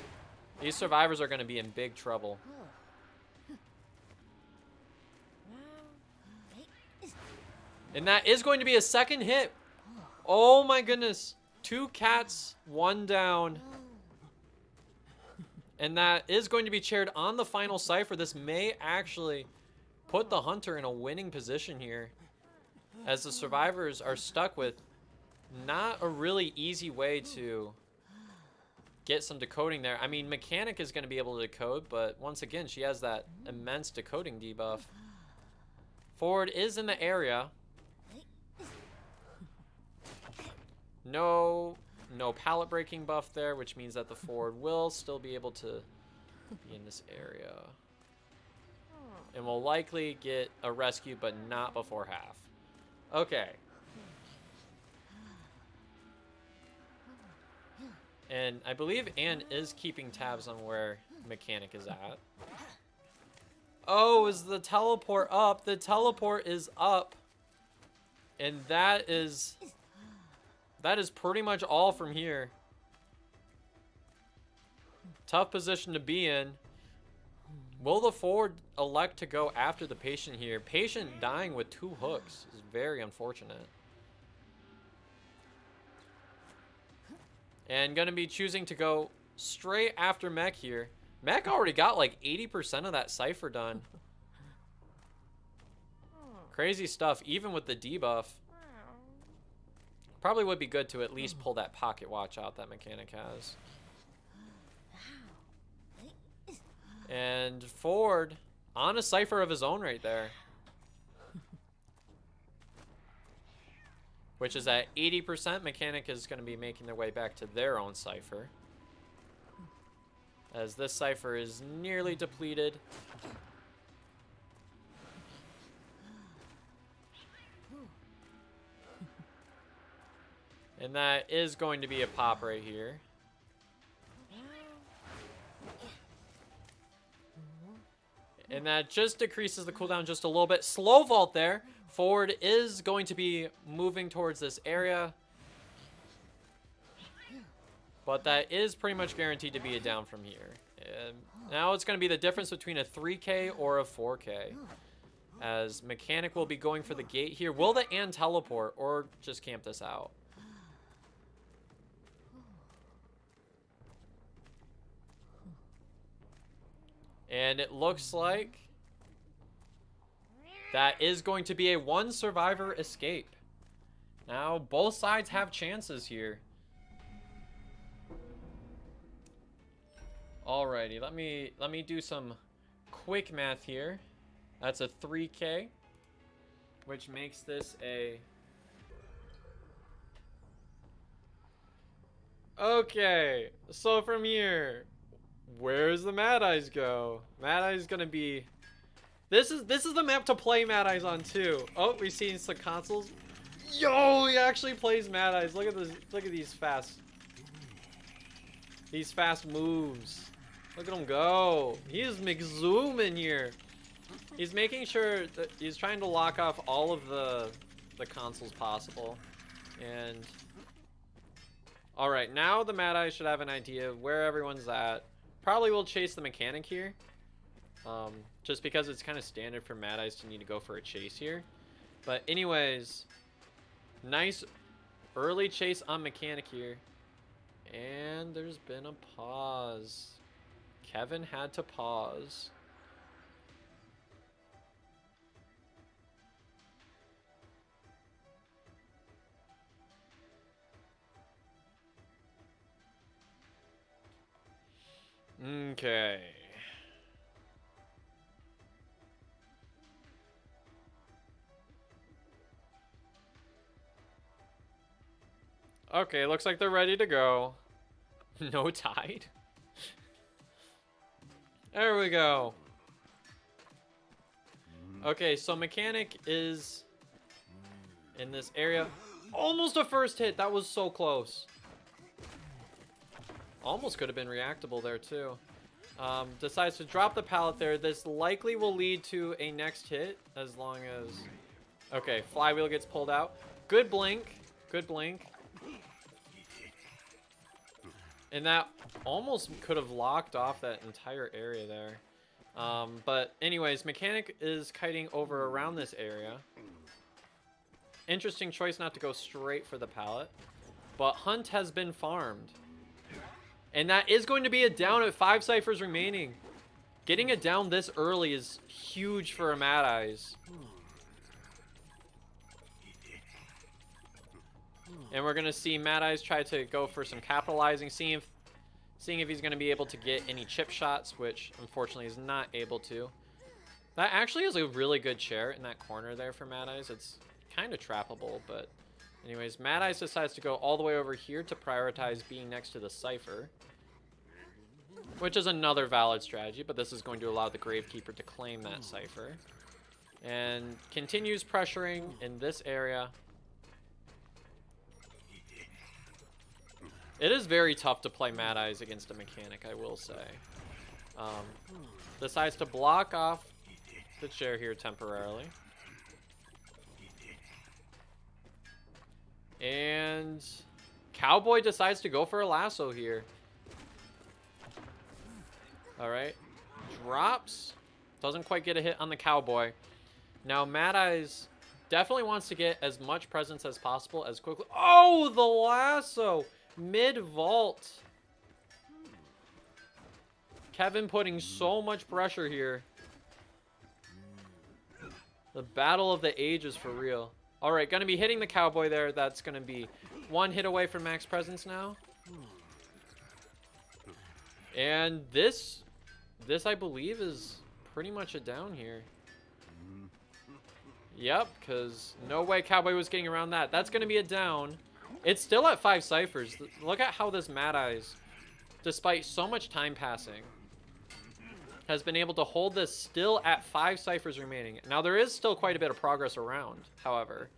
these survivors are going to be in big trouble. And that is going to be a second hit. Oh my goodness. 2 cats, 1 down. And that is going to be chaired on the final cipher. This may actually put the hunter in a winning position here, as the survivors are stuck with not a really easy way to get some decoding there. I mean, Mechanic is going to be able to decode, but once again, she has that immense decoding debuff. Forward is in the area. No pallet breaking buff there, which means that the Ford will still be able to be in this area. And will likely get a rescue, but not before half. Okay. And I believe Ann is keeping tabs on where Mechanic is at. Oh, is the teleport up? The teleport is up. And that is pretty much all from here. Tough position to be in. Will the Ford elect to go after the patient here? Patient dying with 2 hooks is very unfortunate. And gonna be choosing to go straight after Mech here. Mech already got like 80% of that cipher done. Crazy stuff, even with the debuff. Probably would be good to at least pull that pocket watch out that Mechanic has. And Ford on a cipher of his own right there. Which is at 80%. Mechanic is going to be making their way back to their own cipher. As this cipher is nearly depleted. And that is going to be a pop right here. And that just decreases the cooldown just a little bit. Slow vault there. Ford is going to be moving towards this area. But that is pretty much guaranteed to be a down from here. And now it's going to be the difference between a 3K or a 4K. As Mechanic will be going for the gate here. Will the Ann teleport or just camp this out? And it looks like that is going to be a 1 survivor escape. Now, both sides have chances here. Alrighty, let me do some quick math here. That's a 3K, which makes this a... Okay, so from here, where's the Mad Eyes go? Mad Eyes gonna be... This is the map to play Mad Eyes on too. Oh, we've seen some consoles. Yo, he actually plays Mad Eyes. Look at this. Look at these fast moves. Look at him go. He is McZooming here. He's making sure that he's trying to lock off all of the consoles possible. And all right, now the Mad Eyes should have an idea of where everyone's at. Probably will chase the Mechanic here. Just because it's kind of standard for Mad Eyes to need to go for a chase here. But anyways, nice early chase on Mechanic here. And there's been a pause. Kevin had to pause. Okay. Okay, looks like they're ready to go. No tide. There we go. Okay, so Mechanic is in this area. Almost a first hit. That was so close. Almost could have been reactable there too. Decides to drop the pallet there. This likely will lead to a next hit as long as... Okay, flywheel gets pulled out. Good blink. Good blink. And that almost could have locked off that entire area there. But anyways, Mechanic is kiting over around this area. Interesting choice not to go straight for the pallet. But Hunt has been farmed. And that is going to be a down at 5 ciphers remaining. Getting it down this early is huge for a Mad Eyes. And we're going to see Mad Eyes try to go for some capitalizing, seeing if he's going to be able to get any chip shots, which unfortunately is not able to. That actually is a really good chair in that corner there for Mad Eyes. It's kind of trappable, but Anyways, Mad Eyes decides to go all the way over here to prioritize being next to the Cypher. Which is another valid strategy, but this is going to allow the Gravekeeper to claim that Cypher. And continues pressuring in this area. It is very tough to play Mad Eyes against a mechanic, I will say. Decides to block off the chair here temporarily. And Cowboy decides to go for a lasso here. Alright. Drops. Doesn't quite get a hit on the Cowboy. Now Mad Eyes definitely wants to get as much presence as possible as quickly. Oh, the lasso! Mid-vault. Kevin putting so much pressure here. The battle of the ages for real. Alright, gonna be hitting the Cowboy there. That's gonna be one hit away from max presence now. And this I believe is pretty much a down here. Yep, because no way Cowboy was getting around that. That's gonna be a down. It's still at 5 ciphers. Look at how this Mad Eyes, despite so much time passing, has been able to hold this still at 5 ciphers remaining. Now, there is still quite a bit of progress around, however.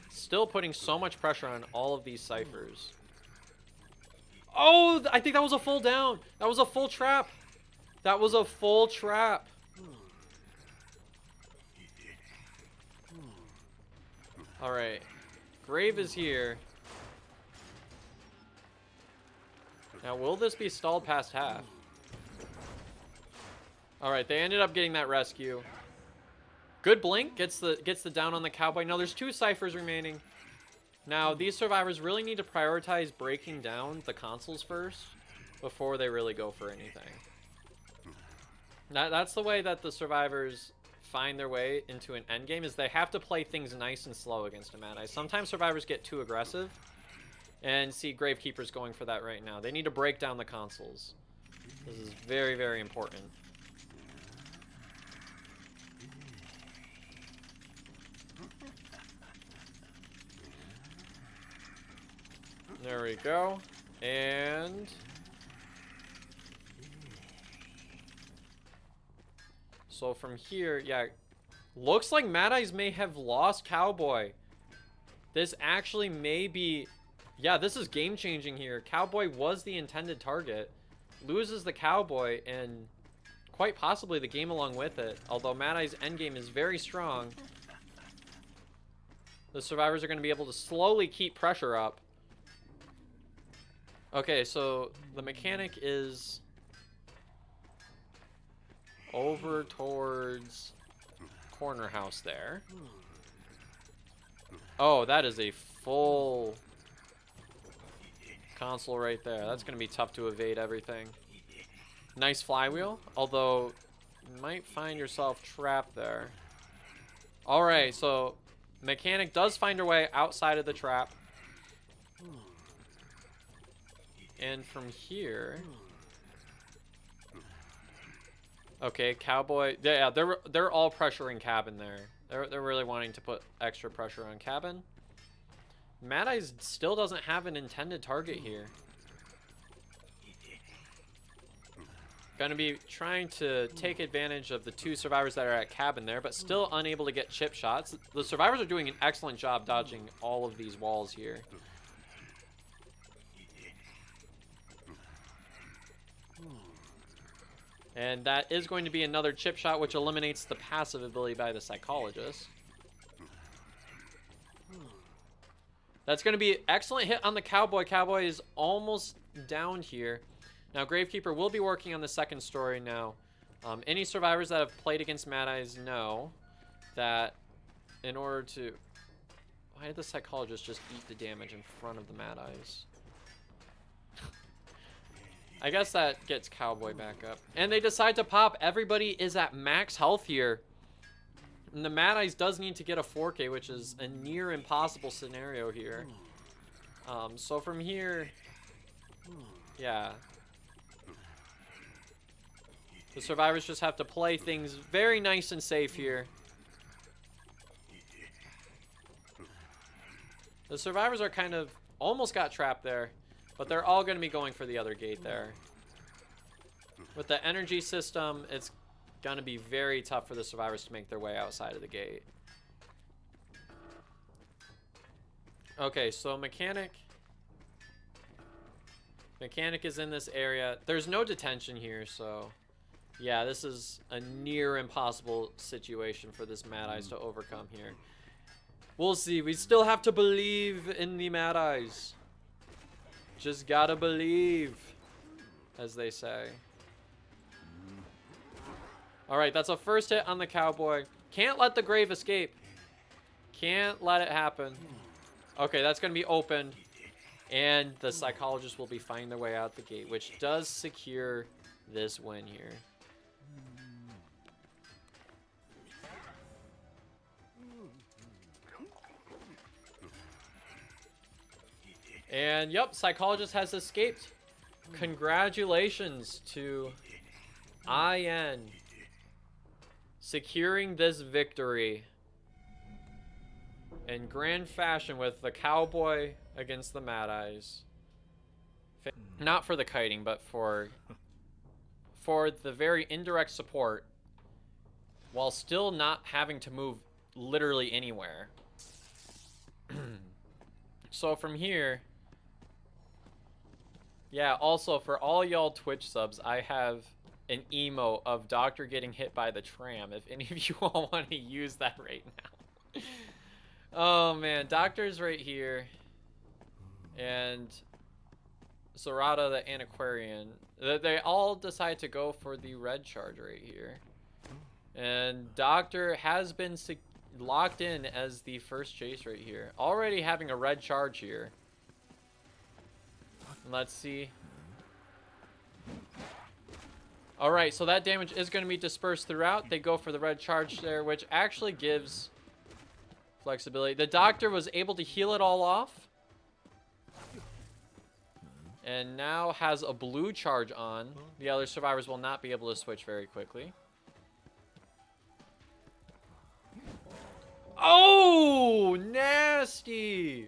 Still putting so much pressure on all of these ciphers. Oh, I think that was a full down. That was a full trap. That was a full trap. All right. Grave is here. Now, will this be stalled past half? All right, they ended up getting that rescue. Good blink, gets the down on the Cowboy. Now, there's 2 ciphers remaining. Now, these survivors really need to prioritize breaking down the consoles first before they really go for anything. That's the way that the survivors find their way into an endgame, is they have to play things nice and slow against a Mad Eye. Sometimes survivors get too aggressive, and see Gravekeeper's going for that right now. They need to break down the consoles. This is very, very important. There we go. And so from here, yeah, looks like Mad Eyes may have lost Cowboy. This actually may be, yeah, this is game changing here. Cowboy was the intended target, loses the Cowboy, and quite possibly the game along with it. Although Mad Eye's endgame is very strong, the survivors are going to be able to slowly keep pressure up. Okay, so the mechanic is over towards corner house there. Oh, that is a full console right there. That's going to be tough to evade everything. Nice flywheel, although you might find yourself trapped there. All right, so mechanic does find her way outside of the trap. And from here, okay, Cowboy. Yeah, they're all pressuring Cabin there. They're really wanting to put extra pressure on Cabin. Mad Eyes still doesn't have an intended target here. Gonna be trying to take advantage of the 2 survivors that are at Cabin there, but still unable to get chip shots. The survivors are doing an excellent job dodging all of these walls here. And that is going to be another chip shot, which eliminates the passive ability by the Psychologist. That's going to be an excellent hit on the Cowboy. Cowboy is almost down here. Now, Gravekeeper will be working on the second story now. Any survivors that have played against Mad Eyes know that in order to... Why did the Psychologist just eat the damage in front of the Mad Eyes? I guess that gets Cowboy back up. And they decide to pop. Everybody is at max health here. And the Mad Eyes does need to get a 4K, which is a near impossible scenario here. So from here, yeah. The survivors just have to play things very nice and safe here. The survivors are kind of almost got trapped there, but they're all going to be going for the other gate there. With the energy system, it's going to be very tough for the survivors to make their way outside of the gate. Okay, so Mechanic is in this area. There's no detention here, so yeah, this is a near impossible situation for this Mad Eyes to overcome here. We'll see. We still have to believe in the Mad Eyes. Just gotta believe, as they say. Alright, that's a first hit on the cowboy. Can't let the grave escape. Can't let it happen. Okay, that's gonna be opened. And the psychologist will be finding their way out the gate, which does secure this win here. And yep, psychologist has escaped. Congratulations to IN securing this victory in grand fashion with the cowboy against the Mad Eyes. Not for the kiting, but for the very indirect support while still not having to move literally anywhere. So from here, yeah, also for all y'all Twitch subs, I have an emote of Doctor getting hit by the tram, if any of you all want to use that right now. Oh man, Doctor's right here. And Serrata the Antiquarian. They all decide to go for the red charge right here. And Doctor has been locked in as the first chase right here. Already having a red charge here. Let's see. Alright, so that damage is going to be dispersed throughout. They go for the red charge there, which actually gives flexibility. The Doctor was able to heal it all off. And now has a blue charge on. The other survivors will not be able to switch very quickly. Oh, nasty.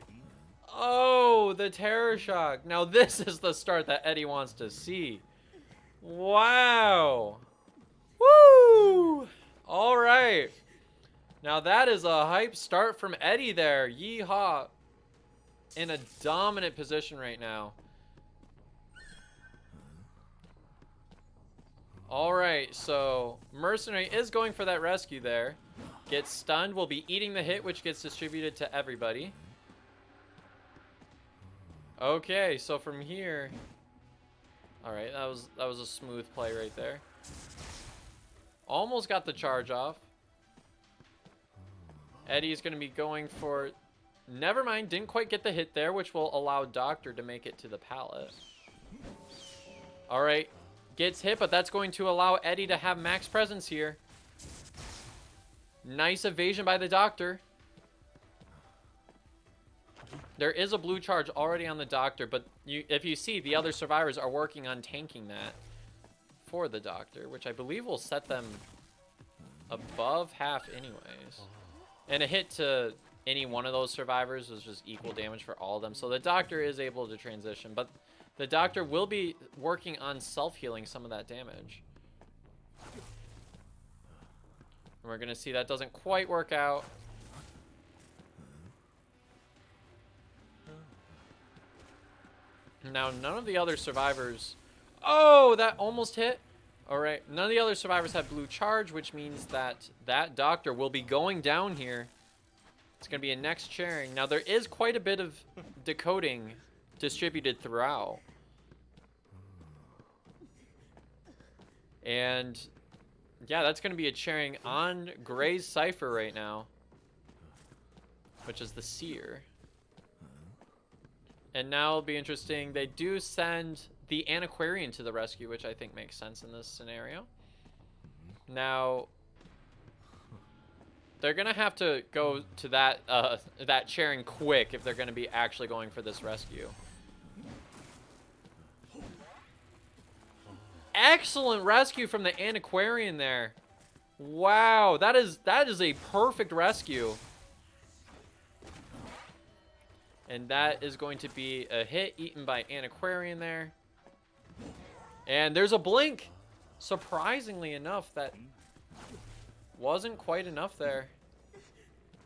Oh, the terror shock. Now this is the start that Eddie wants to see. Wow. Woo. All right. Now that is a hype start from Eddie there. Yeehaw. In a dominant position right now. All right, so Mercenary is going for that rescue there. Gets stunned, will be eating the hit, which gets distributed to everybody. Okay, so from here, all right, that was a smooth play right there. Almost got the charge off. Eddie is going to be going for, never mind, didn't quite get the hit there, which will allow Doctor to make it to the pallet. All right, gets hit, but that's going to allow Eddie to have max presence here. Nice evasion by the Doctor. There is a blue charge already on the Doctor, but if you see, the other survivors are working on tanking that for the Doctor, which I believe will set them above half anyways. And a hit to any one of those survivors was just equal damage for all of them. So the Doctor is able to transition, but the Doctor will be working on self-healing some of that damage. And we're going to see that doesn't quite work out. Now, none of the other survivors... Oh, that almost hit. All right, none of the other survivors have blue charge, which means that that Doctor will be going down here. It's going to be a next sharing. Now, there is quite a bit of decoding distributed throughout. And yeah, that's going to be a sharing on Gray's Cypher right now, which is the Seer. And now it'll be interesting. They do send the Antiquarian to the rescue, which I think makes sense in this scenario. Now, they're going to have to go to that that sharing quick if they're going to be actually going for this rescue. excellent rescue from the antiquarian there. Wow, that is a perfect rescue. And that is going to be a hit eaten by antiquarian there. And there's a blink. Surprisingly enough, that wasn't quite enough there.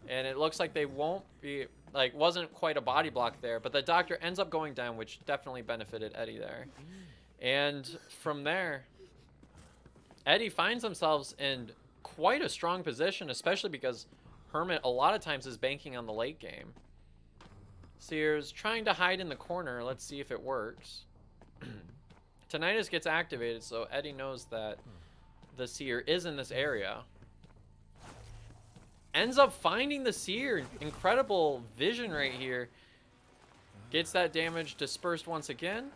And it looks like they won't be, like, wasn't quite a body block there. But the doctor ends up going down, which definitely benefited Eddie there. And from there, Eddie finds themselves in quite a strong position, especially because Hermit a lot of times is banking on the late game. Sears trying to hide in the corner. Let's see if it works. Tinnitus gets activated, so Eddie knows that the Seer is in this area. Ends up finding the Seer. Incredible vision right here. Gets that damage dispersed once again.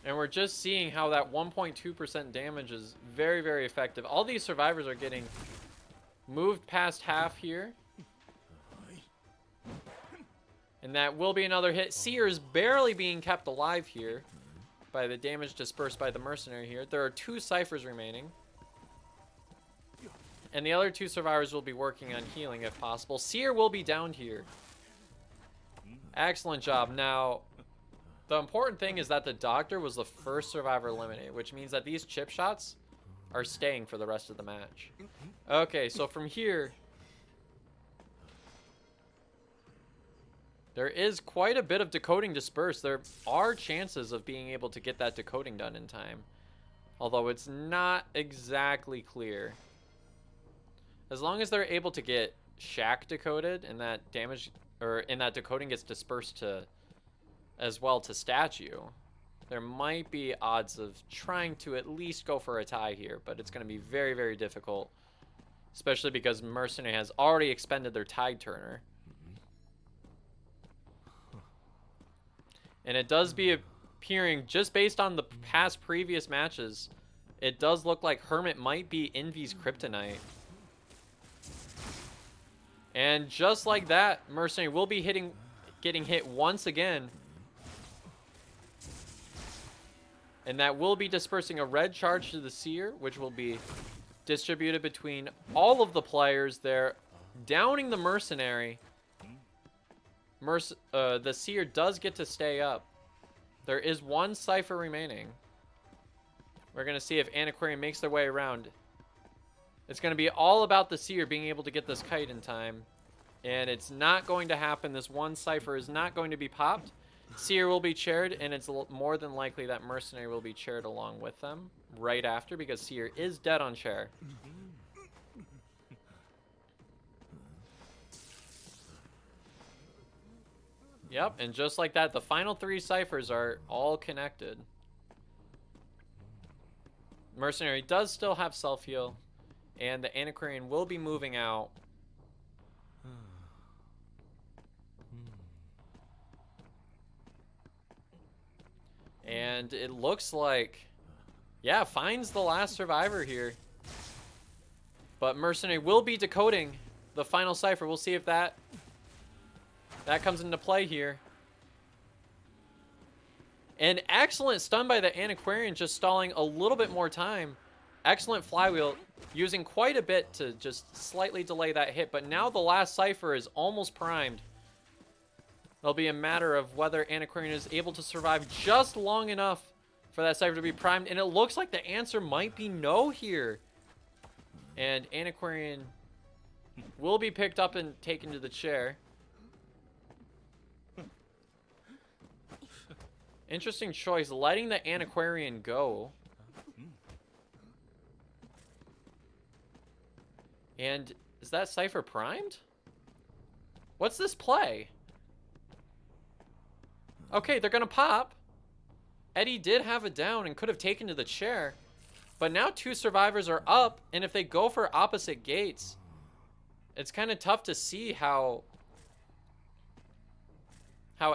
And we're just seeing how that 1.2% damage is very, very effective. All these survivors are getting moved past half here. And that will be another hit. Seer is barely being kept alive here by the damage dispersed by the mercenary here. There are 2 ciphers remaining. And the other 2 survivors will be working on healing if possible. Seer will be downed here. Excellent job. Now, the important thing is that the doctor was the first survivor eliminated, which means that these chip shots are staying for the rest of the match. Okay, so from here, there is quite a bit of decoding dispersed. There are chances of being able to get that decoding done in time, although it's not exactly clear. As long as they're able to get Shack decoded and that damage, or in that decoding gets dispersed to, as well to statue, there might be odds of trying to at least go for a tie here, but it's going to be very, very difficult, especially because Mercenary has already expended their Tide Turner. And it does be appearing, just based on the past previous matches, it does look like Hermit might be Envy's Kryptonite. And just like that, Mercenary will be getting hit once again. And that will be dispersing a red charge to the Seer, which will be distributed between all of the players there, downing the Mercenary. The Seer does get to stay up. There is 1 cipher remaining. We're going to see if Antiquarian makes their way around. It's going to be all about the Seer being able to get this kite in time. And it's not going to happen. This 1 cipher is not going to be popped. Seer will be chaired, and it's more than likely that Mercenary will be chaired along with them right after, because Seer is dead on chair. Yep, and just like that, the final 3 ciphers are all connected. Mercenary does still have self-heal, and the Antiquarian will be moving out. And it looks like, yeah, finds the last survivor here. But Mercenary will be decoding the final cipher. We'll see if that comes into play here. An excellent stun by the Antiquarian, just stalling a little bit more time. Excellent flywheel, using quite a bit to just slightly delay that hit. But now the last cipher is almost primed. It'll be a matter of whether Antiquarian is able to survive just long enough for that cipher to be primed. And it looks like the answer might be no here. And Antiquarian will be picked up and taken to the chair. Interesting choice, letting the Antiquarian go. And is that cipher primed? What's this play? Okay, they're gonna pop. Eddie did have it down and could have taken to the chair. But now 2 survivors are up, and if they go for opposite gates, it's kind of tough to see how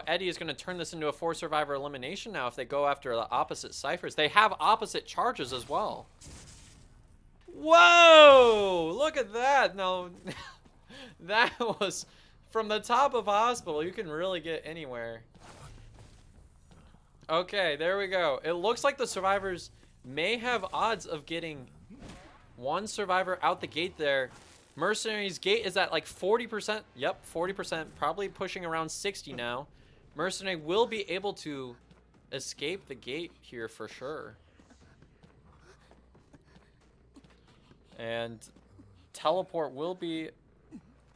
Eddie is going to turn this into a 4 survivor elimination now if they go after the opposite ciphers. They have opposite charges as well. Whoa! Look at that. No, that was from the top of hospital. You can really get anywhere. Okay, there we go. It looks like the survivors may have odds of getting one survivor out the gate there. Mercenary's gate is at like 40%. Yep, 40%. Probably pushing around 60 now. Mercenary will be able to escape the gate here for sure. And teleport will be...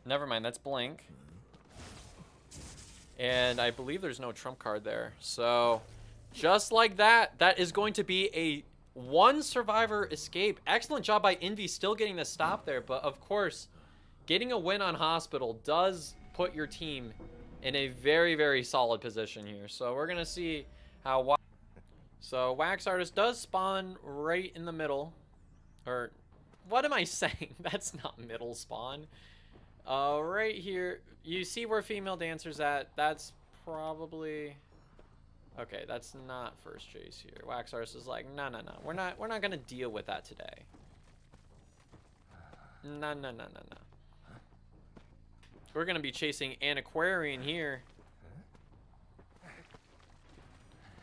Never mind, that's Blink. And I believe there's no trump card there. So, just like that, that is going to be a one survivor escape. Excellent job by Envy still getting the stop there. But, of course, getting a win on Hospital does put your team in a very, very solid position here. So, we're going to see how... So, Wax Artist does spawn right in the middle. Or, what am I saying? That's not middle spawn. Right here, you see where Female Dancer's at. That's probably... Okay, that's not first chase here. Wax Artist is like, no. We're not gonna deal with that today. No. We're gonna be chasing Antiquarian here.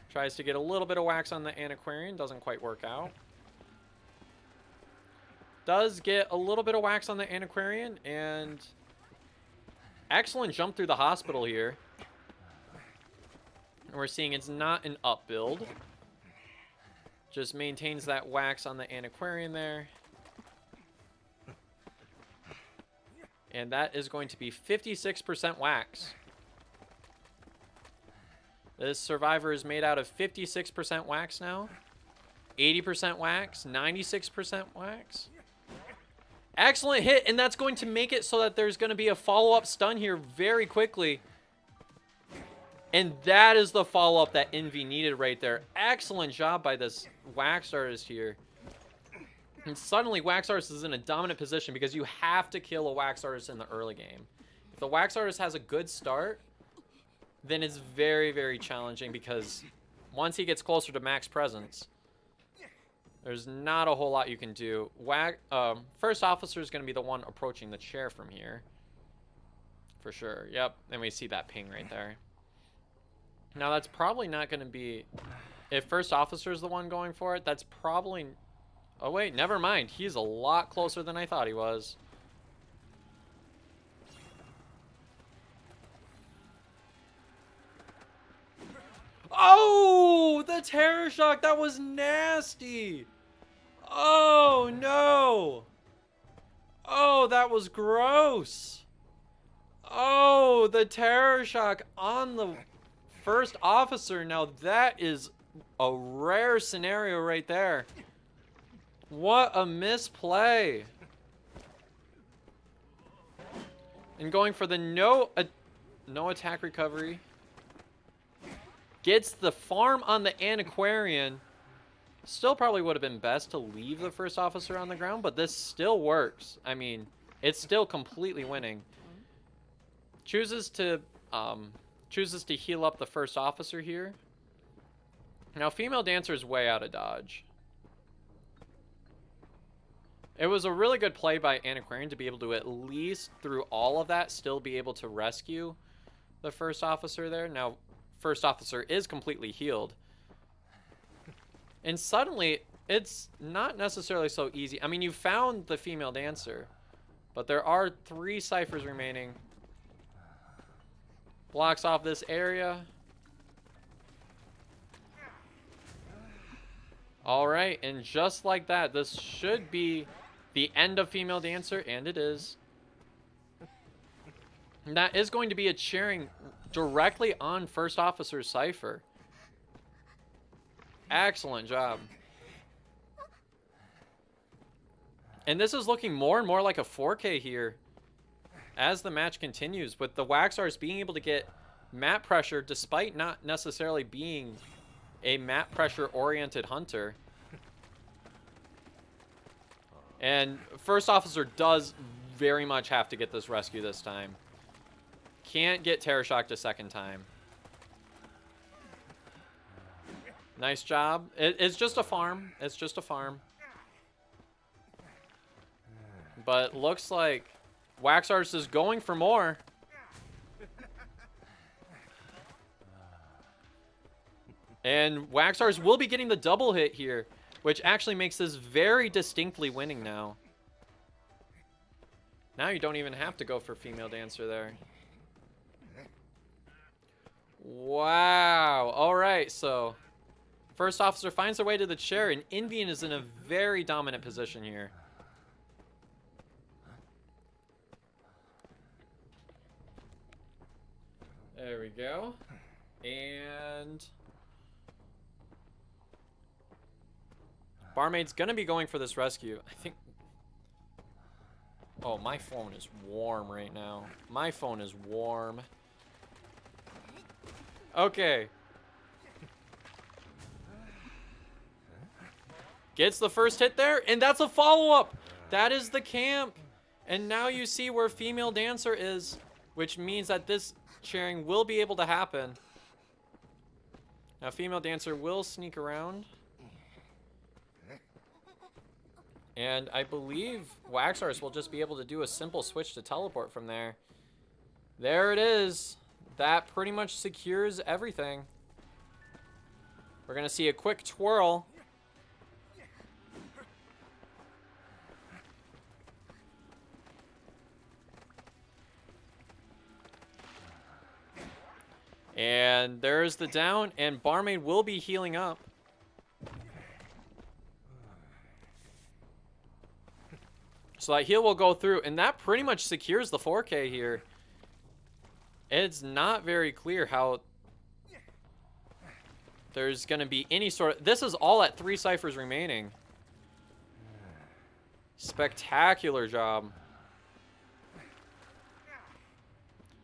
Tries to get a little bit of wax on the Antiquarian. Doesn't quite work out. Does get a little bit of wax on the Antiquarian, and excellent jump through the Hospital here. And we're seeing it's not an up build. Just maintains that wax on the Antiquarian there. And that is going to be 56% wax. This survivor is made out of 56% wax now. 80% wax, 96% wax. Excellent hit, and that's going to make it so that there's going to be a follow-up stun here very quickly. And that is the follow-up that Envy needed right there. Excellent job by this Wax Artist here. And suddenly, Wax Artist is in a dominant position because you have to kill a Wax Artist in the early game. If the Wax Artist has a good start, then it's very, very challenging because once he gets closer to max presence, there's not a whole lot you can do. First Officer is going to be the one approaching the chair from here. For sure. Yep. And we see that ping right there. Now, that's probably not going to be... If First Officer is the one going for it, that's probably... Oh, wait. Never mind. He's a lot closer than I thought he was. Oh! The Terror Shock! That was nasty! Oh, no! Oh, that was gross! Oh, the Terror Shock on the First Officer. Now, that is a rare scenario right there. What a misplay. And going for the no attack recovery. Gets the farm on the Antiquarian. Still probably would have been best to leave the First Officer on the ground, but this still works. I mean, it's still completely winning. Chooses to heal up the First Officer here. Now, Female Dancer is way out of dodge. It was a really good play by Antiquarian to be able to at least, through all of that, still be able to rescue the First Officer there. Now, First Officer is completely healed. And suddenly, it's not necessarily so easy. I mean, you found the Female Dancer, but there are 3 ciphers remaining. Blocks off this area. All right, and just like that, this should be the end of Female Dancer, and it is. And that is going to be a cheering directly on First Officer's cipher. Excellent job. And this is looking more and more like a 4K here as the match continues, with the Wax Artist being able to get map pressure despite not necessarily being a map pressure oriented hunter. And First Officer does very much have to get this rescue this time. Can't get Terror Shocked a second time. Nice job. It's just a farm. It's just a farm. But looks like Wax Artist is going for more. And Waxars will be getting the double hit here, which actually makes this very distinctly winning now. Now you don't even have to go for female dancer there. Wow. All right, so first officer finds their way to the chair, and Indian is in a very dominant position here. There we go. And barmaid's gonna be going for this rescue. I think. Oh, my phone is warm right now. My phone is warm. Okay. Gets the first hit there, and that's a follow-up. That is the camp. And now you see where female dancer is, which means that this sharing will be able to happen. Now, female dancer will sneak around. And I believe Waxars will just be able to do a simple switch to teleport from there. There it is. That pretty much secures everything. We're going to see a quick twirl. And there's the down, and barmaid will be healing up. So that heal will go through, and that pretty much secures the 4K here. It's not very clear how there's going to be any sort of... This is all at 3 ciphers remaining. Spectacular job.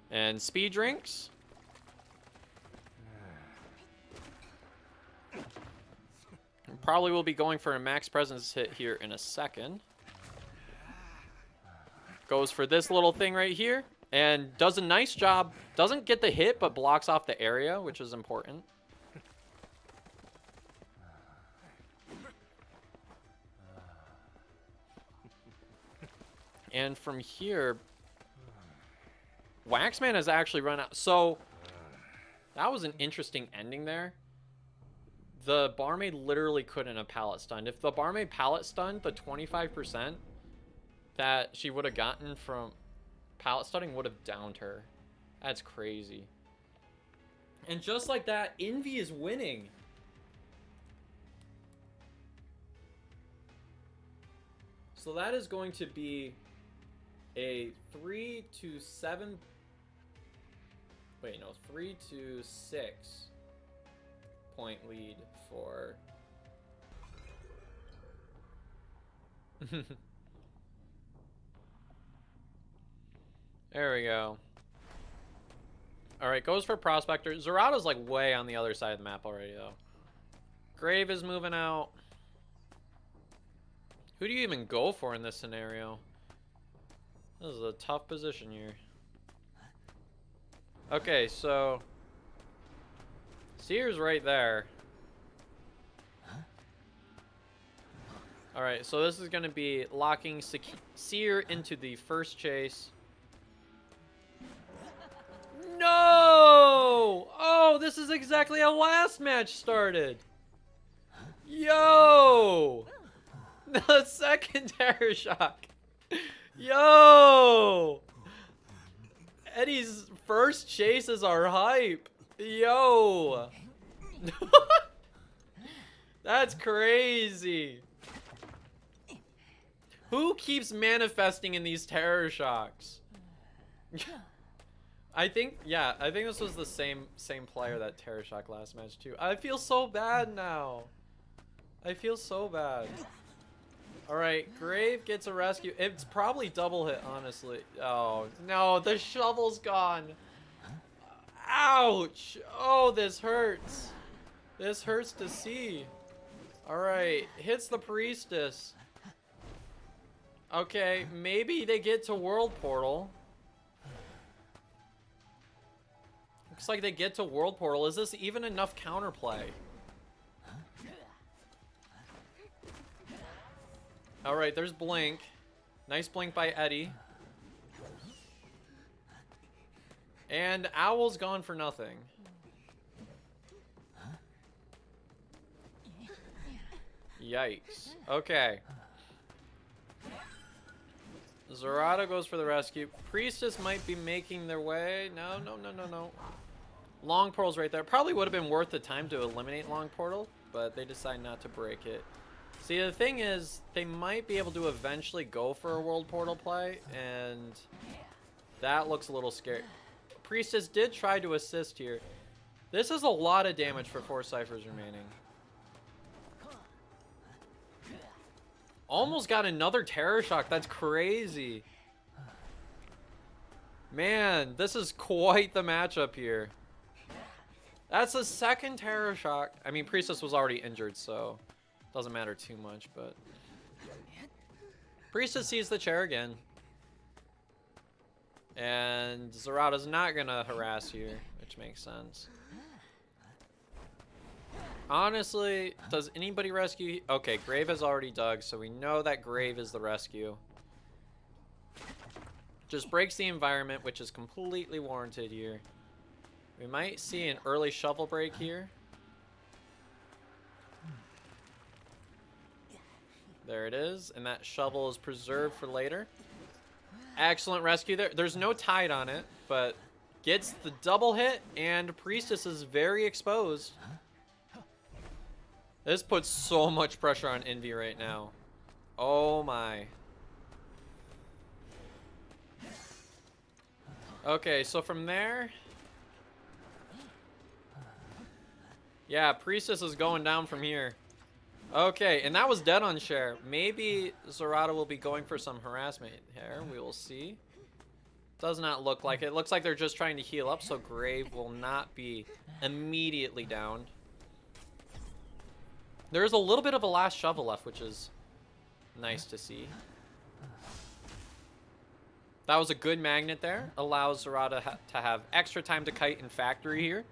And speed drinks. Probably will be going for a max presence hit here in a second. Goes for this little thing right here and does a nice job. Doesn't get the hit, but blocks off the area, which is important. And from here, Mus1cMan has actually run out. So that was an interesting ending there. The barmaid literally couldn't have pallet stunned. If the barmaid pallet stunned, the 25% that she would have gotten from pallet stunning would have downed her. That's crazy. And just like that, Envy is winning. So that is going to be a 3 to 7. Wait, no, 3 to 6 point lead for. There we go. Alright, goes for Prospector. Zerato's like way on the other side of the map already, though. Grave is moving out. Who do you even go for in this scenario? This is a tough position here. Okay, so Seer's right there. Alright, so this is going to be locking Seer into the first chase. No! Oh, this is exactly how last match started. Yo! The second terror shock. Yo! Eddie's first chases are hype. Yo! That's crazy. Who keeps manifesting in these terror shocks? I think this was the same player that terror shock last match too. I feel so bad now. I feel so bad. Alright, Grave gets a rescue. It's probably double hit, honestly. Oh, no, the shovel's gone. Ouch! Oh, this hurts. This hurts to see. Alright, hits the priestess. Okay, maybe they get to World Portal. Looks like they get to World Portal. Is this even enough counterplay? Alright, there's Blink. Nice Blink by Eddie. And Owl's gone for nothing. Yikes. Okay. Zerata goes for the rescue. Priestess might be making their way. No, no, no, no, no. Long portal's right there. Probably would have been worth the time to eliminate long portal, but they decide not to break it. See, the thing is, they might be able to eventually go for a world portal play, and that looks a little scary. Priestess did try to assist here. This is a lot of damage for 4 ciphers remaining. Almost got another Terror Shock. That's crazy. Man, this is quite the matchup here. That's the second Terror Shock. I mean, Priestess was already injured, so doesn't matter too much, but Priestess sees the chair again. And Zerata's not gonna harass here, which makes sense. Honestly, does anybody rescue? Okay, Grave has already dug, so we know that Grave is the rescue. Just breaks the environment, which is completely warranted here. We might see an early shovel break here. There it is, and that shovel is preserved for later. Excellent rescue there. There's no tide on it, but gets the double hit, and Priestess is very exposed. This puts so much pressure on Envy right now. Oh my. Okay, so from there... Yeah, Priestess is going down from here. Okay, and that was dead on Cher. Maybe Zerata will be going for some harassment here. We will see. Does not look like it. It looks like they're just trying to heal up, so Grave will not be immediately downed. There is a little bit of a last shovel left, which is nice to see. That was a good magnet there. Allows Zerata to have extra time to kite in factory here.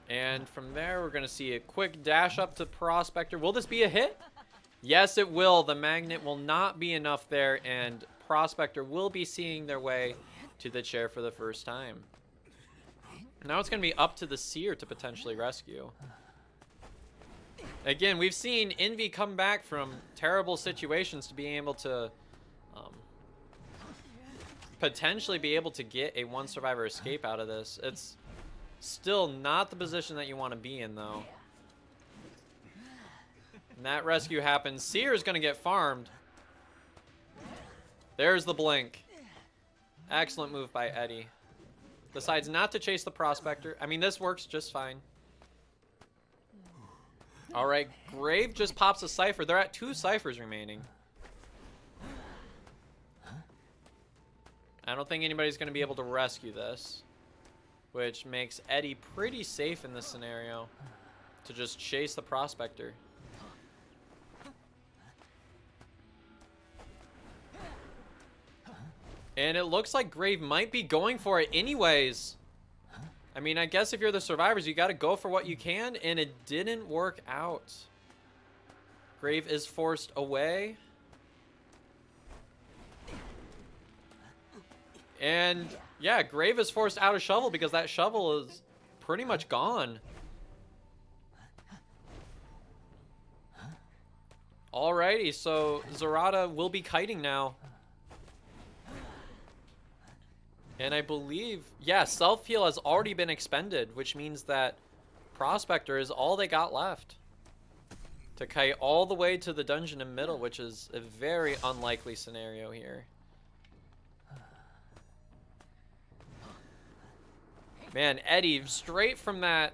And from there, we're going to see a quick dash up to Prospector. Will this be a hit? Yes, it will. The magnet will not be enough there, and Prospector will be seeing their way to the chair for the first time. Now it's going to be up to the Seer to potentially rescue. Again, we've seen Envy come back from terrible situations to being able to potentially be able to get a 1 survivor escape out of this. It's still not the position that you want to be in, though. And that rescue happens. Seer is going to get farmed. There's the blink. Excellent move by Eddie. Decides not to chase the Prospector. I mean, this works just fine. All right, Grave just pops a Cypher. They're at 2 Cyphers remaining. I don't think anybody's going to be able to rescue this, which makes Eddie pretty safe in this scenario to just chase the Prospector. And it looks like Grave might be going for it anyways. I mean, I guess if you're the survivors, you got to go for what you can, and it didn't work out. Grave is forced away. And yeah, Grave is forced out of shovel because that shovel is pretty much gone. Alrighty, so Zerata will be kiting now. And I believe, yeah, self-heal has already been expended, which means that Prospector is all they got left to kite all the way to the dungeon in middle, which is a very unlikely scenario here. Man, Eddie, straight from that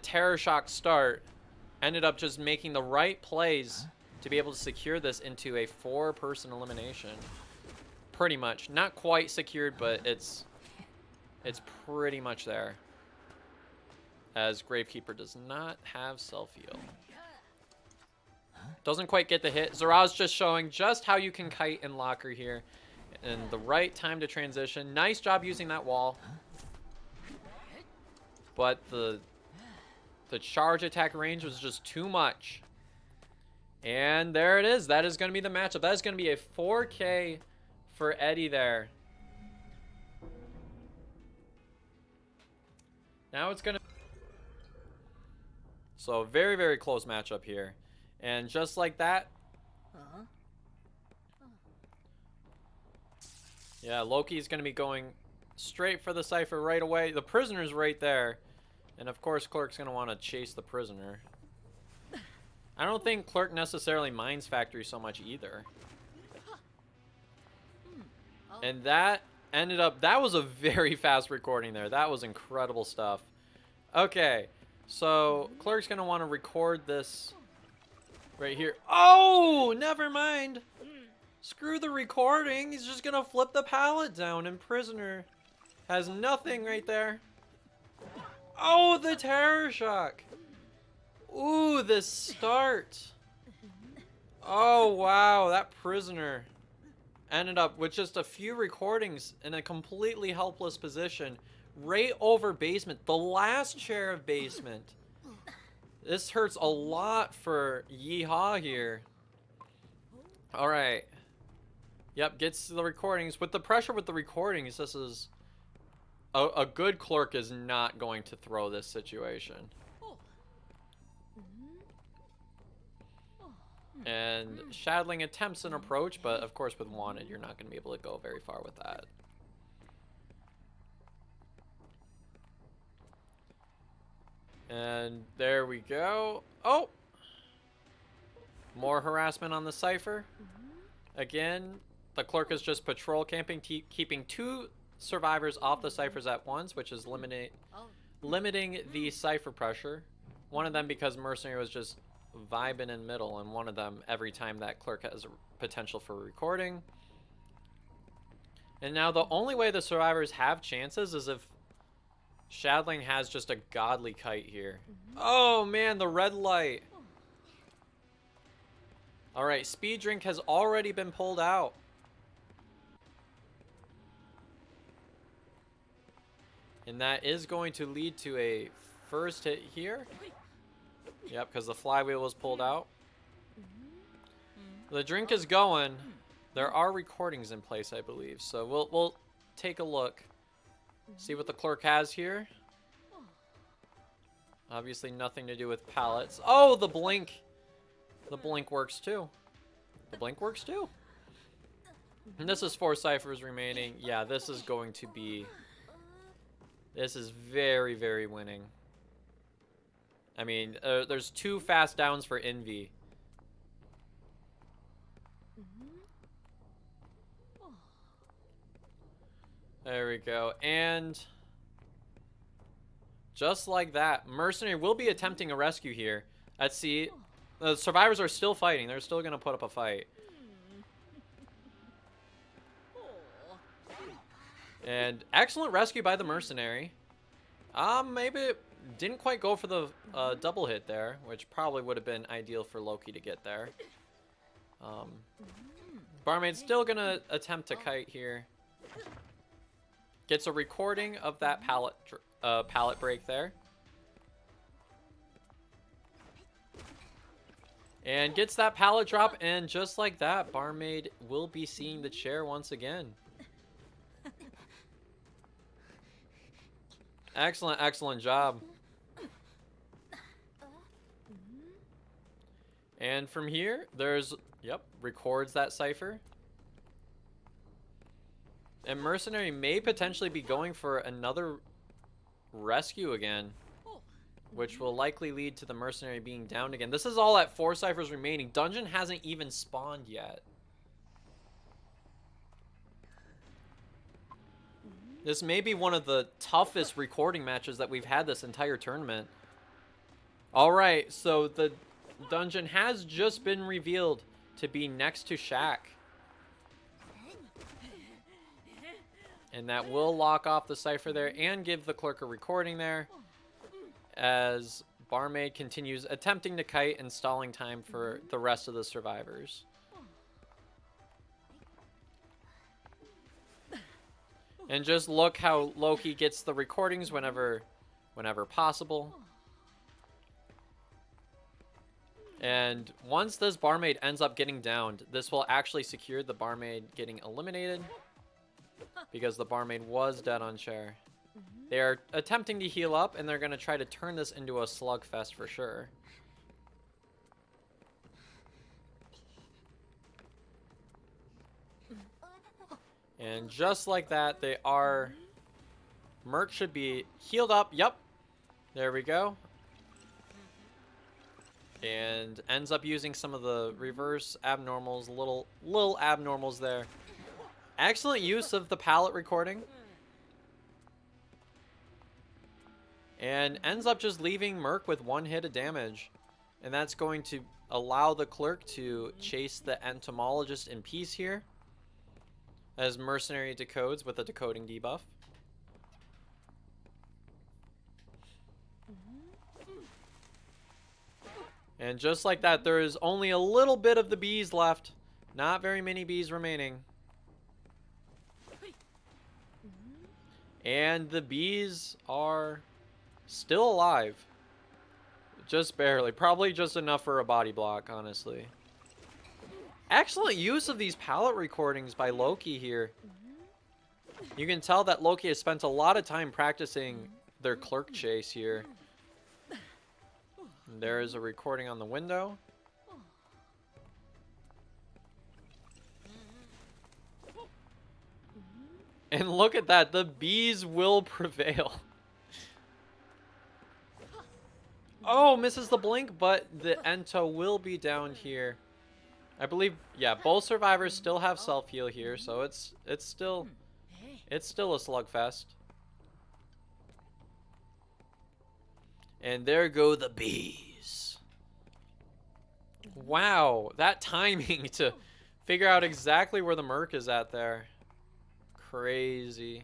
Terror Shock start, ended up just making the right plays to be able to secure this into a 4-person elimination. Pretty much. Not quite secured, but it's pretty much there. As Gravekeeper does not have self-heal. Doesn't quite get the hit. Zerata's just showing just how you can kite in Locker here. And the right time to transition. Nice job using that wall. But the charge attack range was just too much. And there it is. That is going to be the matchup. That is going to be a 4K for Eddie there. Now it's going to... So very, very close matchup here. And just like that. Yeah, Loki's going to be going straight for the Cypher right away. The prisoner's right there. And of course, Clerk's going to want to chase the prisoner. I don't think Clerk necessarily minds Factory so much either. And that ended up... That was a very fast recording there. That was incredible stuff. Okay. So, Clerk's going to want to record this right here. Oh! Never mind. Screw the recording. He's just going to flip the pallet down. And Prisoner has nothing right there. Oh, the Terror Shock. Ooh, this start. Oh, wow. That Prisoner ended up with just a few recordings in a completely helpless position. Right over basement. The last chair of basement. This hurts a lot for Yeehaw here. Alright. Yep, gets the recordings. With the pressure with the recordings, this is... A good Clerk is not going to throw this situation. And Shadling attempts an approach, but of course with Wanted, you're not going to be able to go very far with that. And there we go. Oh! More harassment on the Cypher. Again, the Clerk is just patrol camping, keeping 2 survivors off the Cyphers at once, which is limiting the Cypher pressure. One of them because Mercenary was just vibing in middle, and one of them every time that Clerk has a potential for recording. And now the only way the survivors have chances is if Shadling has just a godly kite here. Oh man, the red light. Alright, Speed Drink has already been pulled out. And that is going to lead to a first hit here. Yep, because the flywheel was pulled out. The drink is going. There are recordings in place, I believe. So we'll take a look. See what the Clerk has here. Obviously nothing to do with pallets. Oh, the blink. The blink works too. The blink works too. And this is 4 ciphers remaining. Yeah, this is going to be... This is very, very winning. I mean, there's 2 fast downs for Envy. There we go. And just like that, Mercenary will be attempting a rescue here. Let's see. The survivors are still fighting. They're still going to put up a fight. And excellent rescue by the Mercenary. Maybe it didn't quite go for the double hit there, which probably would have been ideal for Loki to get there. Barmaid's still going to attempt to kite here. Gets a recording of that pallet break there. And gets that pallet drop, and just like that, Barmaid will be seeing the chair once again. Excellent, excellent job. And from here, there's, yep, records that cipher. And Mercenary may potentially be going for another rescue again, which will likely lead to the Mercenary being downed again. This is all at 4 ciphers remaining. Dungeon hasn't even spawned yet. This may be one of the toughest recording matches that we've had this entire tournament. Alright, so the dungeon has just been revealed to be next to Shack. And that will lock off the cipher there and give the Clerk a recording there, as Barmaid continues attempting to kite and stalling time for the rest of the survivors. And just look how Loki gets the recordings whenever possible. And once this Barmaid ends up getting downed, this will actually secure the Barmaid getting eliminated, because the Barmaid was dead on chair. They are attempting to heal up, and they're going to try to turn this into a slugfest for sure. And just like that, they are... Merc should be healed up. Yep. There we go. And ends up using some of the reverse abnormals, little abnormals there. Excellent use of the pallet recording. And ends up just leaving Merc with 1 hit of damage. And that's going to allow the clerk to chase the entomologist in peace here. As Mercenary decodes with a decoding debuff. And just like that, there is only a little bit of the bees left. Not very many bees remaining. And the bees are still alive. Just barely. Probably just enough for a body block, honestly. Excellent use of these palette recordings by Loki here. You can tell that Loki has spent a lot of time practicing their clerk chase here. And there is a recording on the window. And look at that, the bees will prevail. Oh, misses the blink, but the Ento will be down here. I believe, yeah, both survivors still have self-heal here, so it's still a slugfest. And there go the bees. Wow, that timing to figure out exactly where the Merc is at there. Crazy.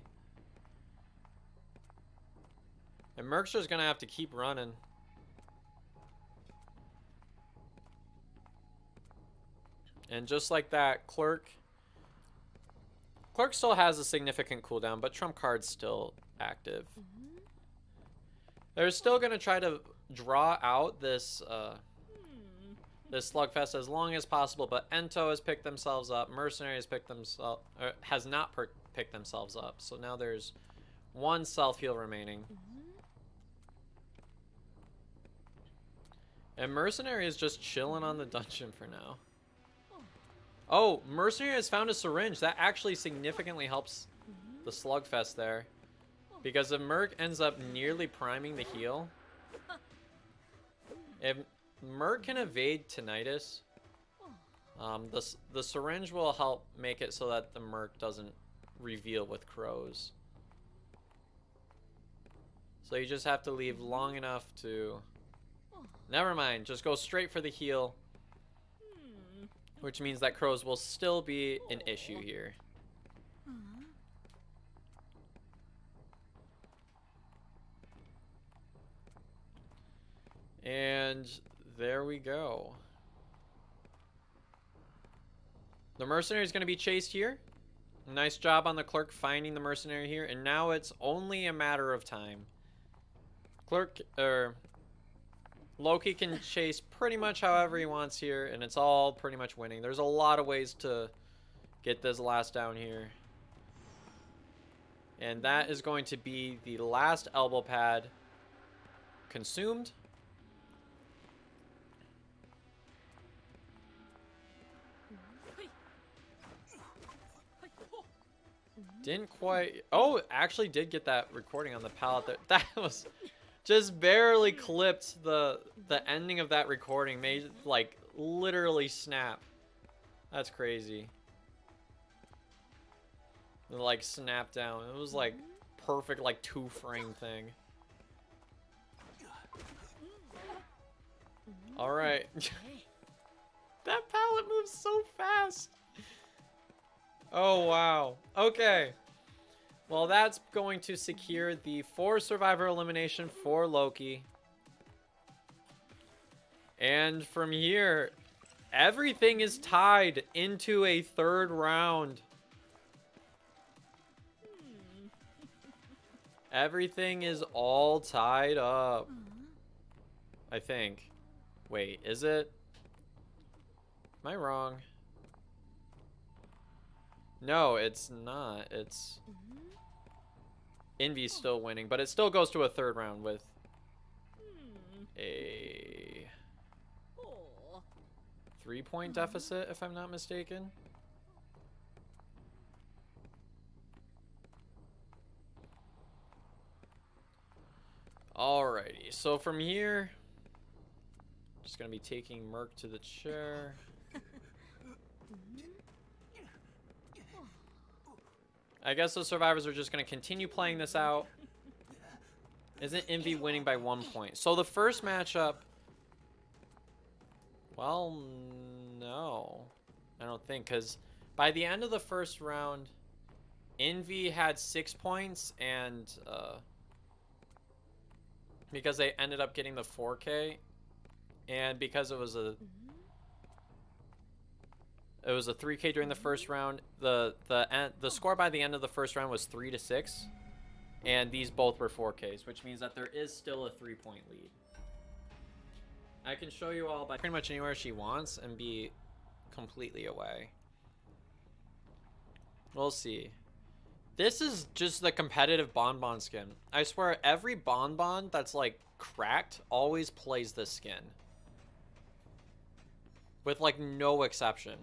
And Merc's just gonna have to keep running. And just like that, Clerk still has a significant cooldown, but Trump card's still active. They're still going to try to draw out this this slugfest as long as possible, but Ento has picked themselves up. Mercenary has picked themselves, has not picked themselves up. So now there's 1 self-heal remaining. And Mercenary is just chilling on the dungeon for now. Oh, Mercenary has found a syringe. That actually significantly helps the slugfest there. Because if Merc ends up nearly priming the heal, if Merc can evade Tinnitus, the syringe will help make it so that the Merc doesn't reveal with crows. So you just have to leave long enough to... Never mind, just go straight for the heal. Which means that crows will still be an issue here. And there we go. The mercenary is going to be chased here. Nice job on the clerk finding the mercenary here. And now it's only a matter of time. Loki can chase pretty much however he wants here, and it's all pretty much winning. There's a lot of ways to get this last down here. And that is going to be the last elbow pad consumed. Didn't quite... Oh, actually did get that recording on the pallet there. That was... Just barely clipped the ending of that recording. Made it, like, literally snap. That's crazy. It, like, snapped down. It was, like, perfect, like, 2-frame thing. Alright. That pallet moves so fast. Oh, wow. Okay. Well, that's going to secure the 4 survivor elimination for Loki. And from here, everything is tied into a 3rd round. Everything is all tied up. I think. Wait, is it? Am I wrong? No, it's not. Envy's still winning, but it still goes to a third round with a 3-point deficit, if I'm not mistaken. Alrighty, so from here, just gonna be taking Merc to the chair. I guess the survivors are just gonna continue playing this out. Isn't Envy winning by 1 point? So the first matchup, well, no, I don't think, because by the end of the first round, Envy had 6 points, and because they ended up getting the 4K, and because it was a 3K during the first round, the score by the end of the first round was 3-6, and these both were 4Ks, which means that there is still a 3-point lead. I can show you all by pretty much anywhere she wants and be completely away. We'll see. This is just the competitive Bonbon skin. I swear every Bonbon that's like cracked always plays this skin. With like no exception.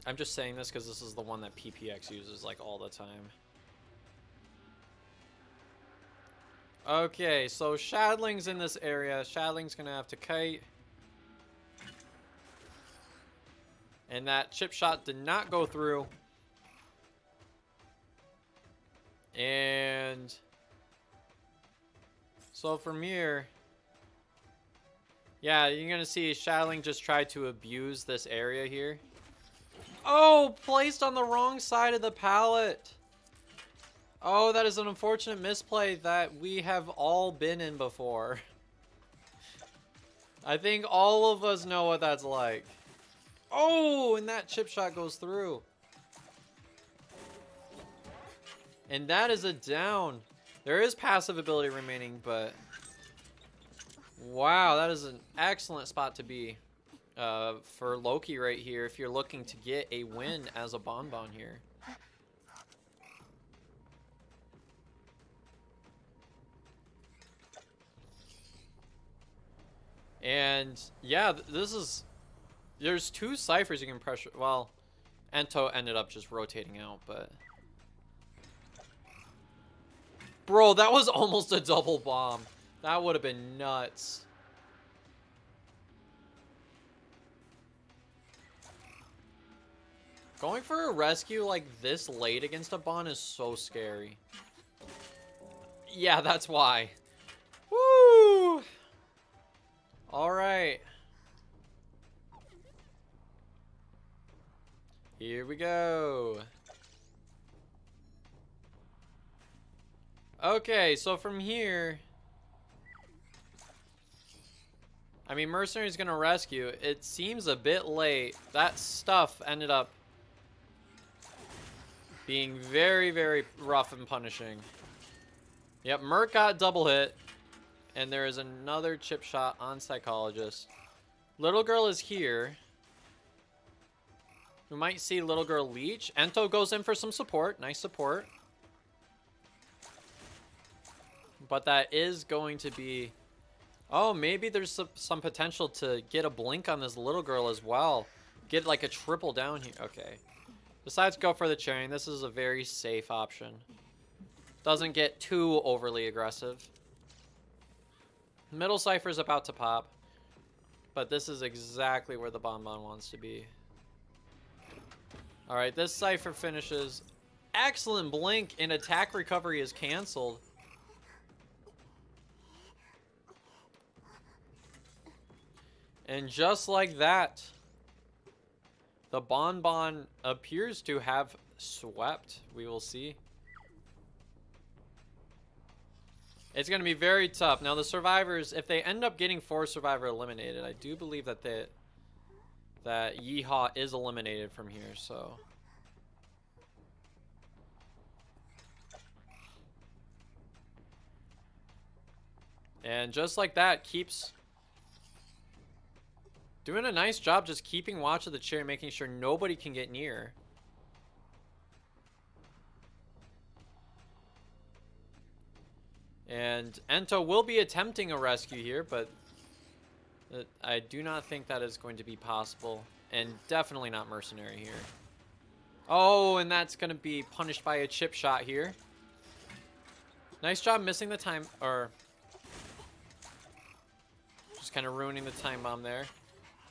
I'm just saying this because this is the one that PPX uses like all the time. Okay, so Shadling's in this area. Shadling's gonna have to kite. And that chip shot did not go through. And so from here, yeah, you're gonna see Shadling just tried to abuse this area here. Oh, placed on the wrong side of the pallet. Oh, that is an unfortunate misplay that we have all been in before. I think all of us know what that's like. Oh, and that chip shot goes through. And that is a down. There is passive ability remaining, but wow, that is an excellent spot to be for Loki right here if you're looking to get a win as a Bonbon here. And yeah, this is, there's 2 ciphers you can pressure. Well, Ento ended up just rotating out, but bro, that was almost a double bomb. That would have been nuts. Going for a rescue like this late against a Bon is so scary. Yeah, that's why. Woo! Alright. Here we go. Okay, so from here, I mean, Mercenary's gonna rescue. It seems a bit late. That stuff ended up being very, very rough and punishing. Yep, Merc got double hit. And there is another chip shot on Psychologist. Little Girl is here. We might see Little Girl leech. Ento goes in for some support. Nice support. But that is going to be... Oh, maybe there's some potential to get a blink on this Little Girl as well. Get like a triple down here. Okay. Besides go for the chairing, this is a very safe option. Doesn't get too overly aggressive. Middle Cypher's about to pop. But this is exactly where the Bonbon wants to be. Alright, this Cypher finishes. Excellent blink, and attack recovery is canceled. And just like that, the Bonbon appears to have swept. We will see. It's going to be very tough. Now, the survivors, if they end up getting 4 survivor eliminated, I do believe that that Yeehaw is eliminated from here, so. And just like that, keeps doing a nice job just keeping watch of the chair, making sure nobody can get near. And Ento will be attempting a rescue here, but I do not think that is going to be possible. And definitely not Mercenary here. Oh, and that's going to be punished by a chip shot here. Nice job missing the time, or just kind of ruining the time bomb there.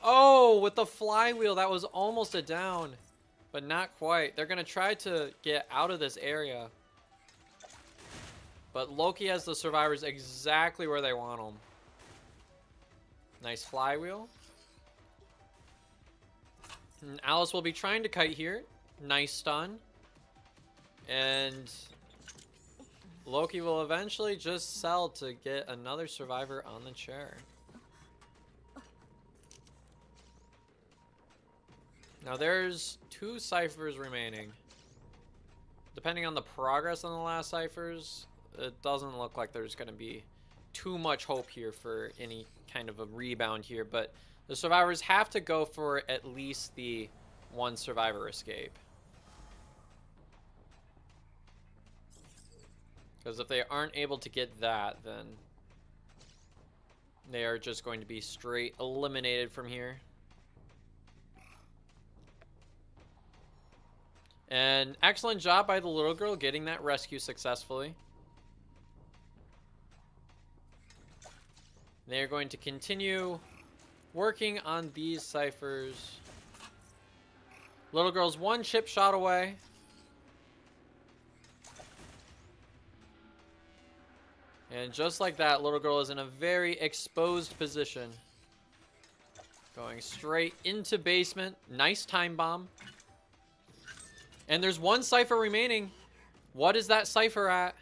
Oh, with the flywheel, that was almost a down, but not quite. They're going to try to get out of this area. But Loki has the survivors exactly where they want them. Nice flywheel. And Alice will be trying to kite here. Nice stun. And Loki will eventually just sell to get another survivor on the chair. Now there's 2 ciphers remaining. Depending on the progress on the last ciphers, it doesn't look like there's going to be too much hope here for any kind of a rebound here, but the survivors have to go for at least the 1 survivor escape. Because if they aren't able to get that, then they are just going to be straight eliminated from here. And excellent job by the little girl getting that rescue successfully. They are going to continue working on these ciphers. Little girl's 1 chip shot away. And just like that, little girl is in a very exposed position. Going straight into basement. Nice time bomb. And there's 1 cipher remaining. What is that cipher at?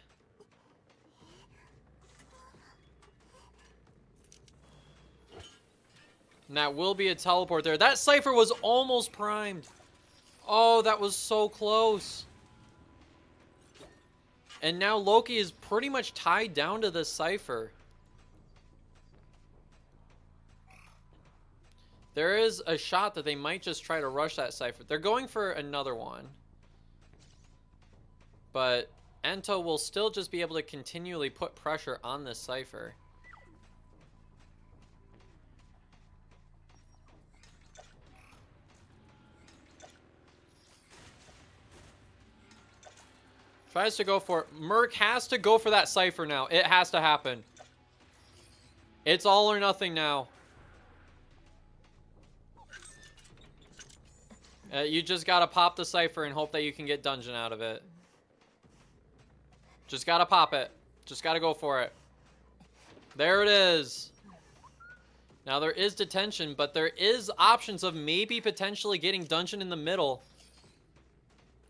And that will be a teleport there. That cipher was almost primed. Oh, that was so close. And now Loki is pretty much tied down to this cipher. There is a shot that they might just try to rush that cipher. They're going for another one. But Ento will still just be able to continually put pressure on this cipher. Tries to go for it. Merc has to go for that cipher now. It has to happen. It's all or nothing now. You just gotta pop the cipher and hope that you can get dungeon out of it. Just gotta pop it. Just gotta go for it. There it is. Now there is detention, but there is options of maybe potentially getting dungeon in the middle.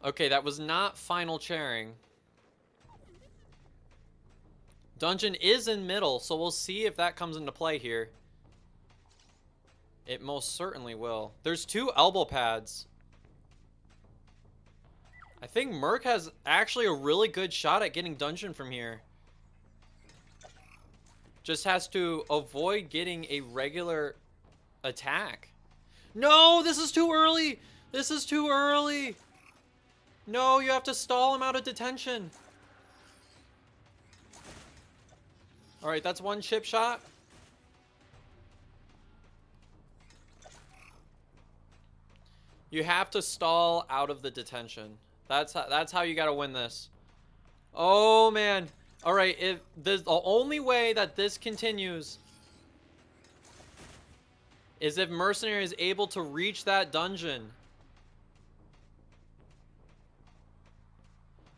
Okay, that was not final chairing. Dungeon is in middle, so we'll see if that comes into play here. It most certainly will. There's 2 elbow pads. I think Merc has actually a really good shot at getting dungeon from here. Just has to avoid getting a regular attack. No, this is too early. This is too early. No, you have to stall him out of detention. All right, that's 1 chip shot. You have to stall out of the detention. That's how you got to win this. Oh man. All right, if the only way that this continues is if Mercenary is able to reach that dungeon.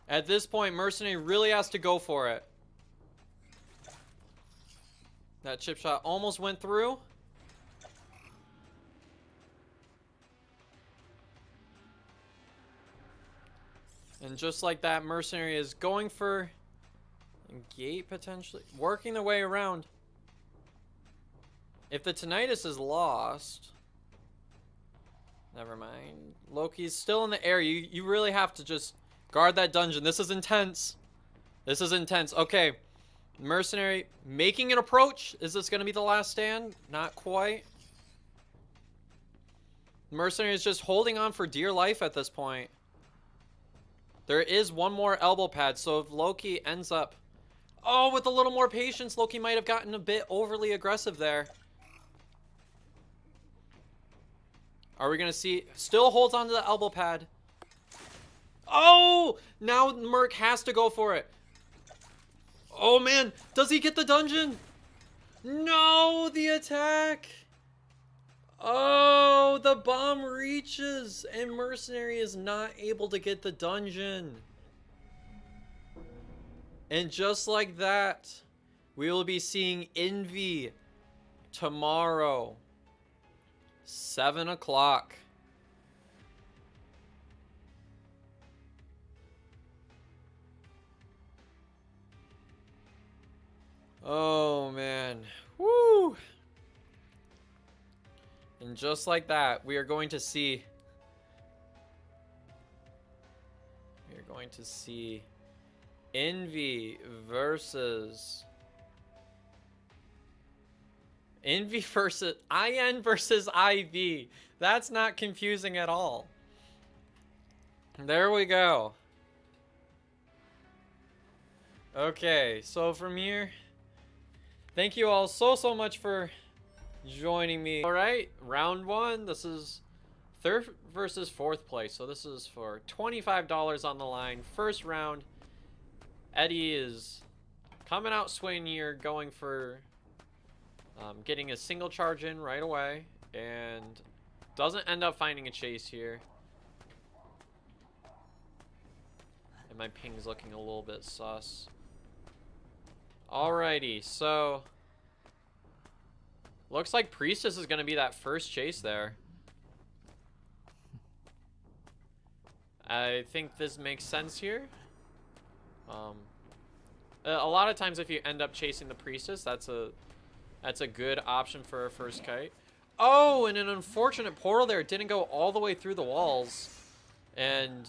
At this point, Mercenary really has to go for it. That chip shot almost went through. And just like that, Mercenary is going for a gate potentially. Working their way around. If the Tinnitus is lost... Never mind. Loki's still in the air. You really have to just guard that dungeon. This is intense. This is intense. Okay. Mercenary making an approach. Is this going to be the last stand? Not quite. Mercenary is just holding on for dear life at this point. There is 1 more elbow pad, so if Loki ends up Oh, with a little more patience, Loki might have gotten a bit overly aggressive there. Are we going to see? Still holds onto the elbow pad. Oh! Now Merc has to go for it. Oh, man. Does he get the dungeon? No, the attack. Oh, the bomb reaches. And Mercenary is not able to get the dungeon. And just like that, we will be seeing Envy tomorrow, 7 o'clock. Oh, man. Woo! And just like that, we are going to see... Envy versus IN versus IV. That's not confusing at all. There we go. Okay, so from here, thank you all so much for joining me. All right, round one. This is third versus fourth place. So this is for $25 on the line. First round. Eddie is coming out swinging here, going for getting a single charge in right away, and doesn't end up finding a chase here. And my ping's looking a little bit sus. Alrighty, so looks like Priestess is going to be that first chase there. I think this makes sense here. A lot of times if you end up chasing the Priestess, that's a good option for a first kite. Oh, and an unfortunate portal there. It didn't go all the way through the walls. And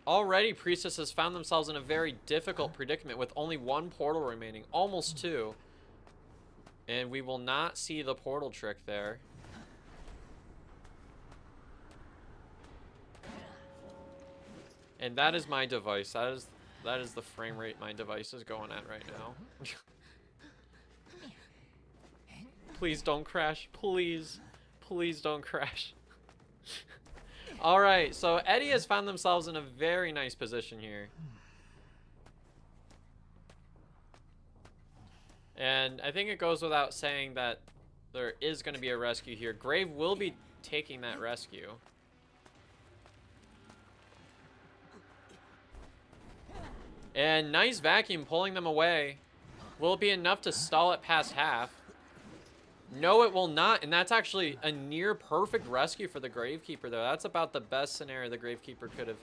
already Priestess has found themselves in a very difficult predicament with only one portal remaining. Almost two. And we will not see the portal trick there. And that is my device. That is the frame rate my device is going at right now. Please don't crash. Please. Please don't crash. Alright, so Eddie has found themselves in a very nice position here. And I think it goes without saying that there is going to be a rescue here. Grave will be taking that rescue. And nice vacuum pulling them away. Will it be enough to stall it past half? No, it will not. And that's actually a near perfect rescue for the Gravekeeper, though. That's about the best scenario the Gravekeeper could have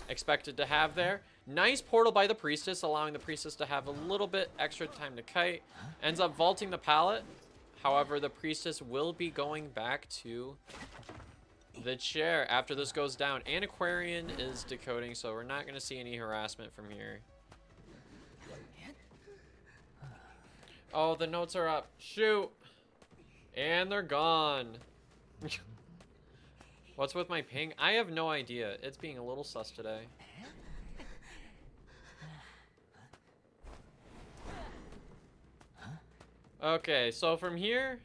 expected to have there. Nice portal by the Priestess, allowing the Priestess to have a little bit extra time to kite. Ends up vaulting the pallet. However, the Priestess will be going back to the chair after this goes down. Antiquarian is decoding, so we're not going to see any harassment from here. Oh, the notes are up. Shoot. And they're gone. What's with my ping? I have no idea. It's being a little sus today. Okay, so from here,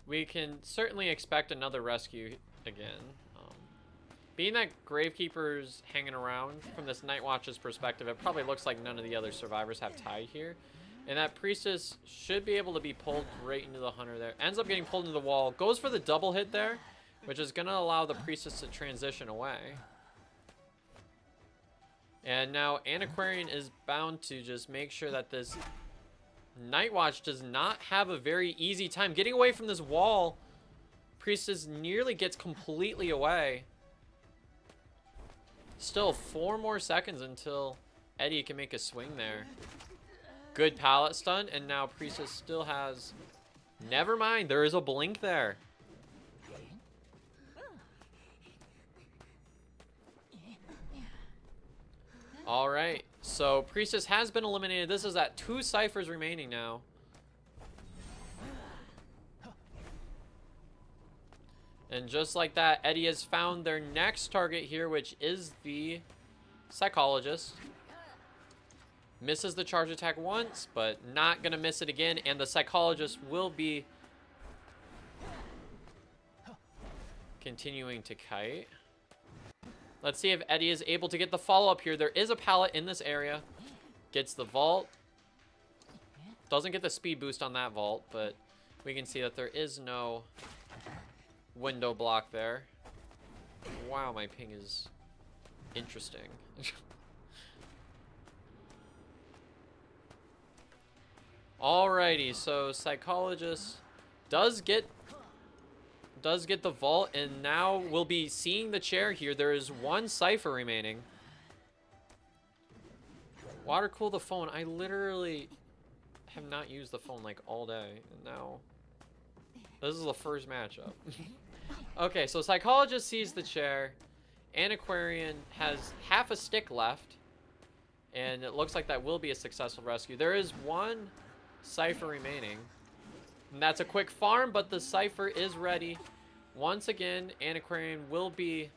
we can certainly expect another rescue again. Being that Gravekeeper's hanging around, from this Night Watch's perspective, it probably looks like none of the other survivors have tied here. And that Priestess should be able to be pulled right into the Hunter there. Ends up getting pulled into the wall. Goes for the double hit there, which is going to allow the Priestess to transition away. And now Antiquarian is bound to just make sure that this Night Watch does not have a very easy time getting away from this wall. Priestess nearly gets completely away. Still 4 more seconds until Eddie can make a swing there. Good pallet stun, and now Priestess still has... Never mind, there is a blink there. Alright, so Priestess has been eliminated. This is at 2 ciphers remaining now. And just like that, Eddie has found their next target here, which is the Psychologist. Misses the charge attack once, but not gonna miss it again, and the Psychologist will be continuing to kite. Let's see if Eddie is able to get the follow-up here. There is a pallet in this area. Gets the vault. Doesn't get the speed boost on that vault, but we can see that there is no window block there. Wow, my ping is interesting. Alrighty, so Psychologist does get the vault, and now we'll be seeing the chair here. There is one cipher remaining. Water cool the phone. I literally have not used the phone like all day, and now this is the first matchup. Okay, so Psychologist sees the chair. Antiquarian has half a stick left, and it looks like that will be a successful rescue. There is one cipher remaining, and that's a quick farm, but the cipher is ready. Once again, Antiquarian will be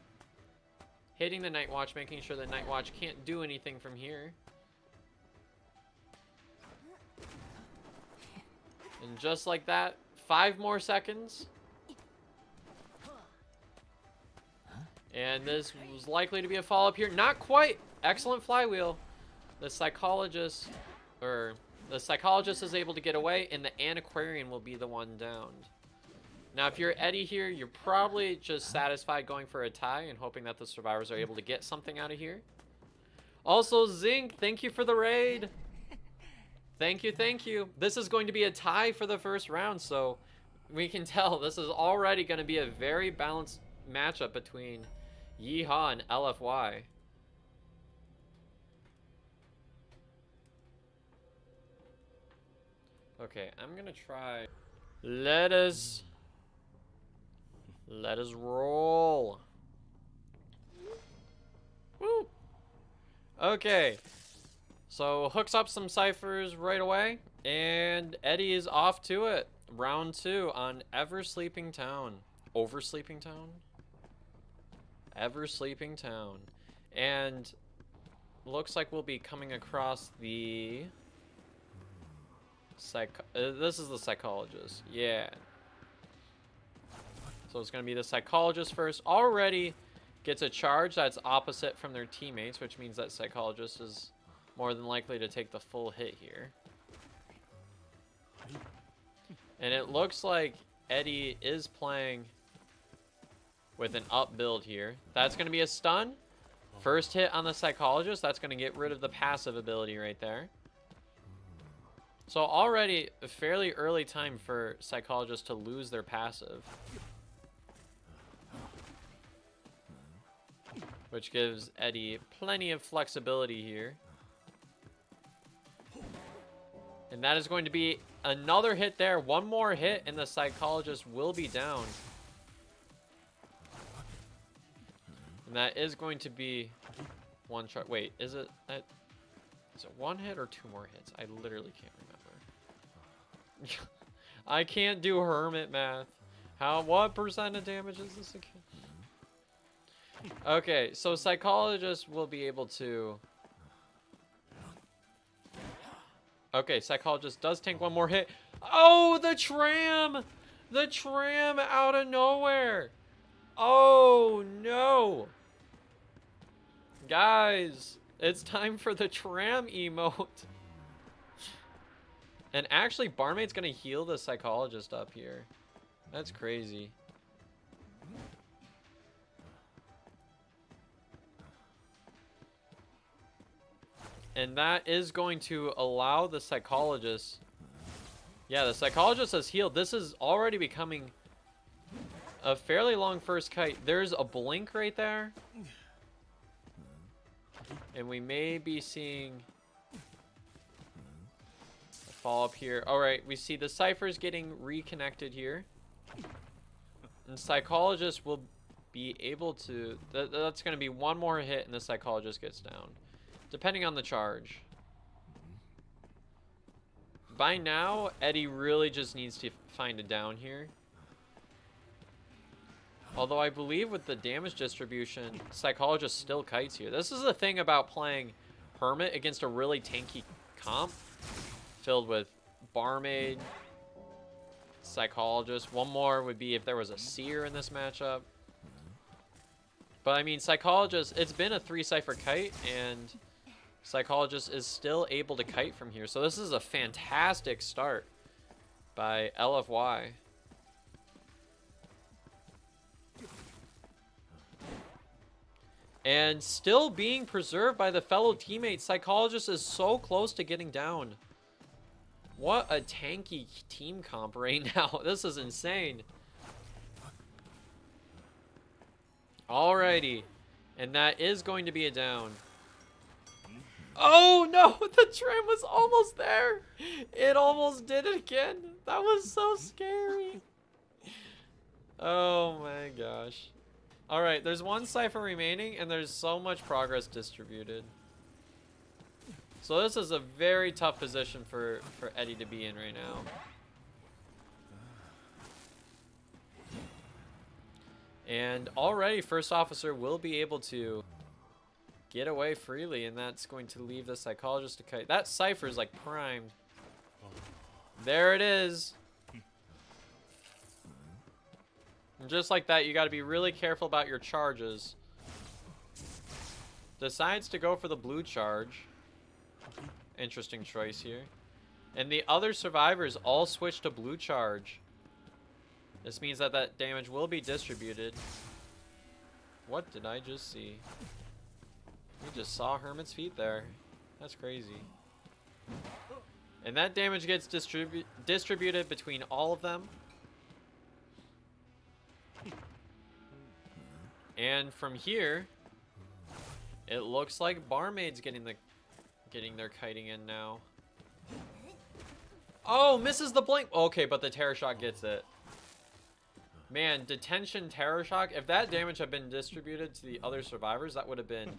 hitting the Night Watch, making sure that Night Watch can't do anything from here. And just like that, 5 more seconds. And this was likely to be a follow-up here. Not quite. Excellent flywheel. The Psychologist is able to get away, and the Antiquarian will be the one downed. Now, if you're Eddie here, you're probably just satisfied going for a tie and hoping that the survivors are able to get something out of here. Also, Zinc, thank you for the raid. Thank you, thank you. This is going to be a tie for the first round, so we can tell this is already going to be a very balanced matchup between Yeehaw and LFY. Okay, I'm gonna try. Let us roll. Woo. Okay, so hooks up some ciphers right away, and Eddie is off to it. Round 2 on Ever-Sleeping Town. Oversleeping Town? Ever-Sleeping Town. And looks like we'll be coming across the this is the Psychologist. Yeah. So it's going to be the Psychologist first. Already gets a charge that's opposite from their teammates, which means that Psychologist is more than likely to take the full hit here. And it looks like Eddie is playing with an up build here. That's going to be a stun. First hit on the Psychologist. That's going to get rid of the passive ability right there. So already a fairly early time for Psychologists to lose their passive, which gives Eddie plenty of flexibility here. And that is going to be another hit there. One more hit and the Psychologist will be down. And that is going to be one shot. Wait, is it one hit or 2 more hits? I literally can't remember. I can't do hermit math. What percent of damage is this again? Okay, so Psychologist will be able to... Okay, Psychologist does tank one more hit. Oh, the tram! The tram out of nowhere! Oh, no! Guys, it's time for the tram emote. And actually, Barmaid's gonna heal the Psychologist up here. That's crazy. And that is going to allow the Psychologist... Yeah, the Psychologist has healed. This is already becoming a fairly long first kite. There's a blink right there. And we may be seeing... Fall up here. Alright, we see the ciphers getting reconnected here. And Psychologist will be able to... That's going to be one more hit and the Psychologist gets down. Depending on the charge. By now, Eddie really just needs to find a down here. Although I believe with the damage distribution, Psychologist still kites here. This is the thing about playing Hermit against a really tanky comp filled with Barmaid, Psychologist. One more would be if there was a Seer in this matchup. But I mean, Psychologist, it's been a 3-cipher kite, and Psychologist is still able to kite from here. So this is a fantastic start by LFY. And still being preserved by the fellow teammate. Psychologist is so close to getting down. What a tanky team comp right now. This is insane. Alrighty. And that is going to be a down. Oh no! The tram was almost there! It almost did it again. That was so scary. Oh my gosh. Alright, there's one cipher remaining, and there's so much progress distributed. So this is a very tough position for Eddie to be in right now. And already, First Officer will be able to get away freely, and that's going to leave the Psychologist to kite. That cipher is like primed. There it is. And just like that, you got to be really careful about your charges. Decides to go for the blue charge. Interesting choice here. And the other survivors all switch to blue charge. This means that that damage will be distributed. What did I just see? We just saw Hermit's feet there. That's crazy. And that damage gets distributed between all of them. And from here, it looks like Barmaid's getting their kiting in now. Oh, misses the blink. Okay, but the Terror Shock gets it. Man, detention Terror Shock. If that damage had been distributed to the other survivors, that would have been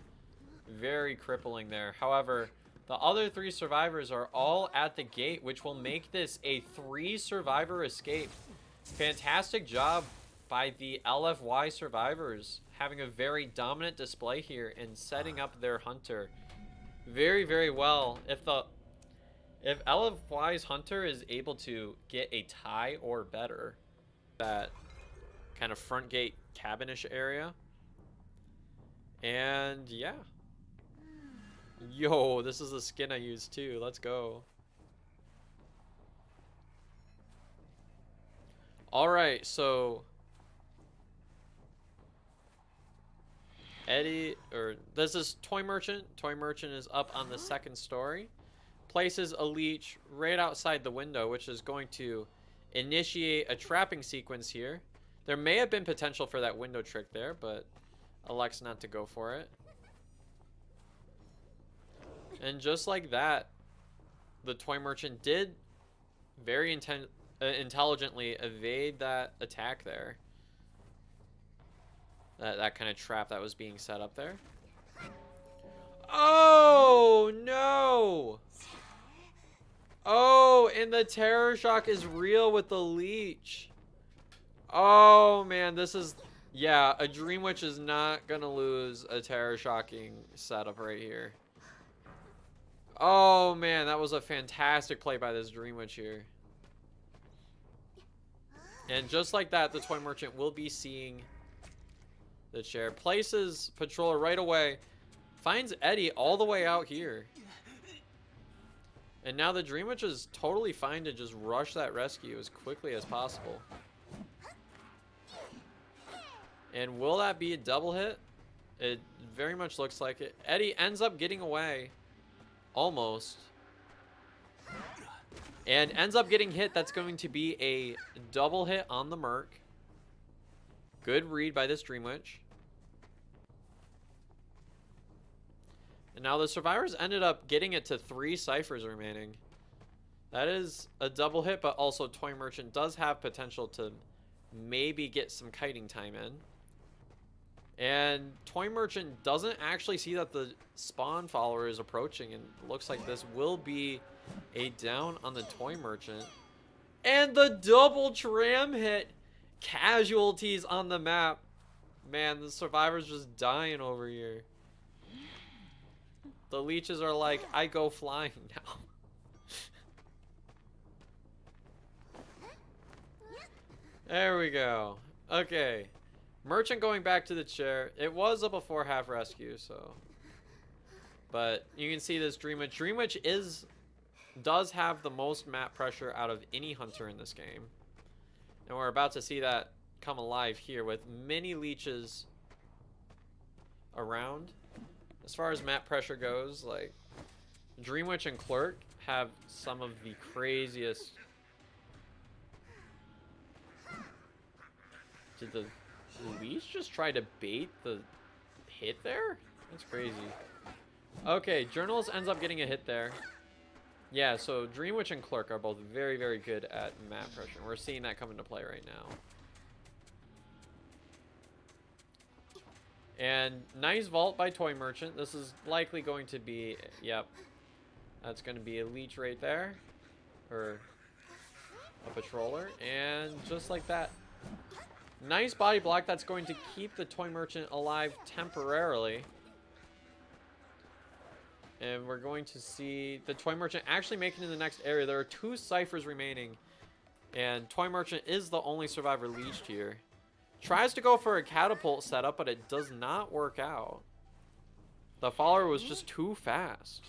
very crippling there. However, the other 3 survivors are all at the gate, which will make this a 3-survivor escape. Fantastic job by the LFY survivors, having a very dominant display here and setting up their hunter very, very well. If LFY's hunter is able to get a tie or better, that kind of front gate cabinish area, and yeah. Yo, this is the skin I used too. Let's go. Alright, so Eddie, or this is Toy Merchant. Toy Merchant is up on the 2nd story. Places a leech right outside the window, which is going to initiate a trapping sequence here. There may have been potential for that window trick there, but elects not to go for it. And just like that, the Toy Merchant did very intelligently evade that attack there. That kind of trap that was being set up there. Oh, no! Oh, and the Terror Shock is real with the leech. Oh, man, this is... Yeah, a Dream Witch is not going to lose a Terror Shocking setup right here. Oh, man, that was a fantastic play by this Dream Witch here. And just like that, the Toy Merchant will be seeing the chair. Places Patroller right away. Finds Eddie all the way out here. And now the Dream Witch is totally fine to just rush that rescue as quickly as possible. And will that be a double hit? It very much looks like it. Eddie ends up getting away. Almost. And ends up getting hit. That's going to be a double hit on the Merc. Good read by this Dream Witch. And now the survivors ended up getting it to 3 ciphers remaining. That is a double hit, but also Toy Merchant does have potential to maybe get some kiting time in. And Toy Merchant doesn't actually see that the spawn follower is approaching, and it looks like this will be a down on the Toy Merchant. And the double tram hit. Casualties on the map. Man, the survivors just dying over here. The leeches are like, I go flying now. There we go. Okay. Merchant going back to the chair. It was a before half rescue, so. But you can see this Dream Witch. Dream Witch does have the most map pressure out of any hunter in this game. And we're about to see that come alive here with many leeches around. As far as map pressure goes, like, Dream Witch and Clerk have some of the craziest. Did the leech just try to bait the hit there? That's crazy. Okay, Journalist ends up getting a hit there. Yeah, so Dream Witch and Clerk are both very, very good at map pressure. We're seeing that come into play right now. And nice vault by Toy Merchant. This is likely going to be, yep, that's going to be a leech right there. Or a patroller. And just like that. Nice body block that's going to keep the Toy Merchant alive temporarily. And we're going to see the Toy Merchant actually making it in the next area. There are 2 ciphers remaining. And Toy Merchant is the only survivor leashed here. Tries to go for a catapult setup, but it does not work out. The follower was just too fast.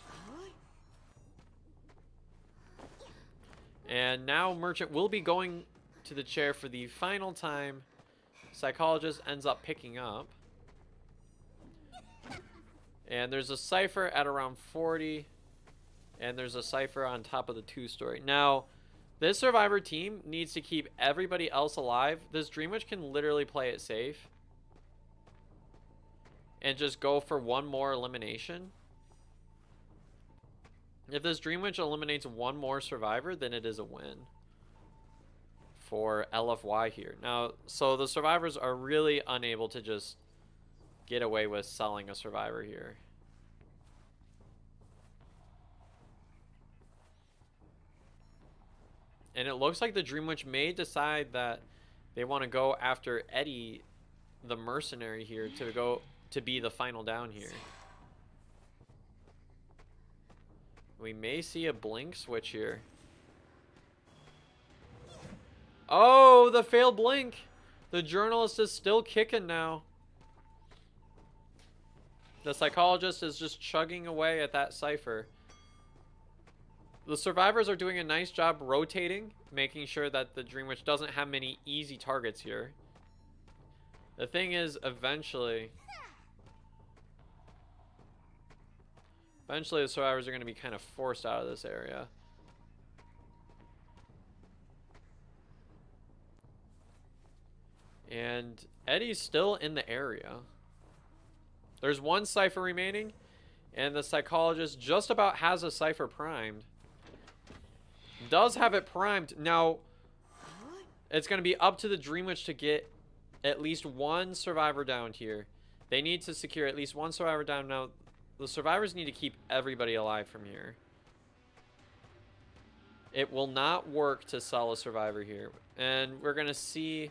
And now Merchant will be going to the chair for the final time. Psychologist ends up picking up. And there's a cipher at around 40. And there's a cipher on top of the 2-story. Now, this survivor team needs to keep everybody else alive. This Dream Witch can literally play it safe. And just go for one more elimination. If this Dream Witch eliminates one more survivor, then it is a win. For LFY here. Now, so the survivors are really unable to just get away with selling a survivor here. And it looks like the Dream Witch may decide that they want to go after Eddie, the mercenary here, to be the final down here. We may see a blink switch here. Oh, the failed blink. The journalist is still kicking now. The psychologist is just chugging away at that cipher. The survivors are doing a nice job rotating, making sure that the Dream Witch doesn't have many easy targets here. The thing is, eventually the survivors are going to be kind of forced out of this area. And Eddie's still in the area. There's 1 cipher remaining, and the psychologist just about has a cipher primed. Does have it primed. Now, it's going to be up to the Dream Witch to get at least 1 survivor down here. They need to secure at least 1 survivor down. Now, the survivors need to keep everybody alive from here. It will not work to sell a survivor here. And we're going to see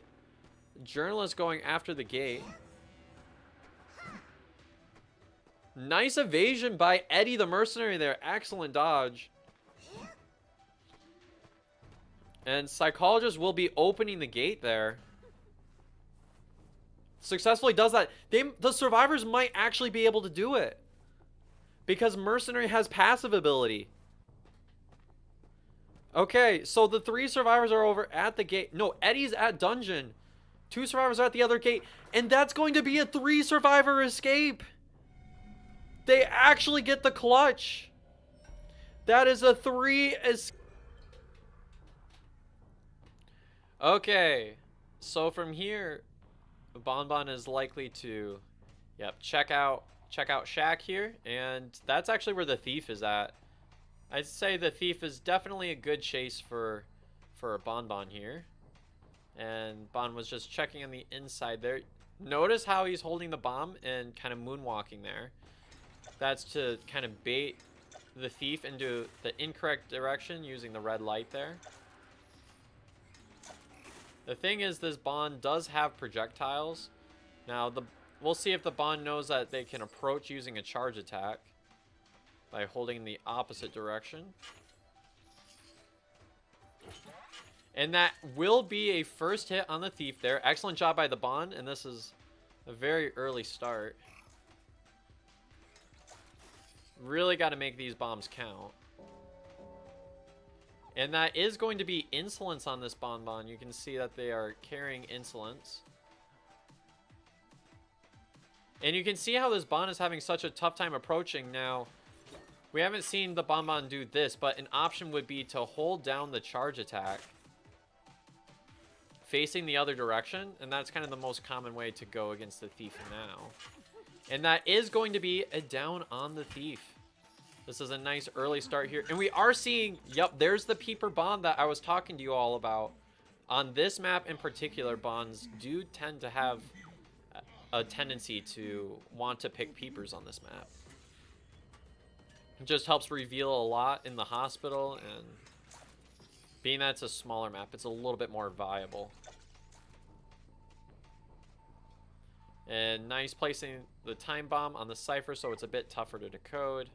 journalists going after the gate. Nice evasion by Eddie the mercenary there. Excellent dodge. And psychologist will be opening the gate there. Successfully does that. The survivors might actually be able to do it. Because mercenary has passive ability. Okay, so the 3 survivors are over at the gate. No, Eddie's at dungeon. 2 survivors are at the other gate. And that's going to be a 3 survivor escape. They actually get the clutch. That is a 3 escape. Okay, so from here, Bonbon is likely to, check out Shack here, and that's actually where the thief is at. I'd say the thief is definitely a good chase for Bonbon here, and Bon was just checking on the inside there. Notice how he's holding the bomb and kind of moonwalking there. That's to kind of bait the thief into the incorrect direction using the red light there. The thing is, this Bond does have projectiles. Now, we'll see if the Bond knows that they can approach using a charge attack. by holding in the opposite direction. And that will be a first hit on the thief there. Excellent job by the Bond, and this is a very early start. Really got to make these bombs count. And that is going to be insolence on this Bonbon. You can see that they are carrying insolence. And you can see how this Bond is having such a tough time approaching. Now, we haven't seen the Bonbon do this, but an option would be to hold down the charge attack facing the other direction, and that's kind of the most common way to go against the thief now. And that is going to be a down on the thief. This is a nice early start here. And we are seeing, yep, there's the Peeper Bond that I was talking to you all about. On this map in particular, Bonds do tend to have a tendency to want to pick Peepers on this map. It just helps reveal a lot in the hospital, and being that it's a smaller map, it's a little bit more viable. And nice placing the time bomb on the cipher so it's a bit tougher to decode.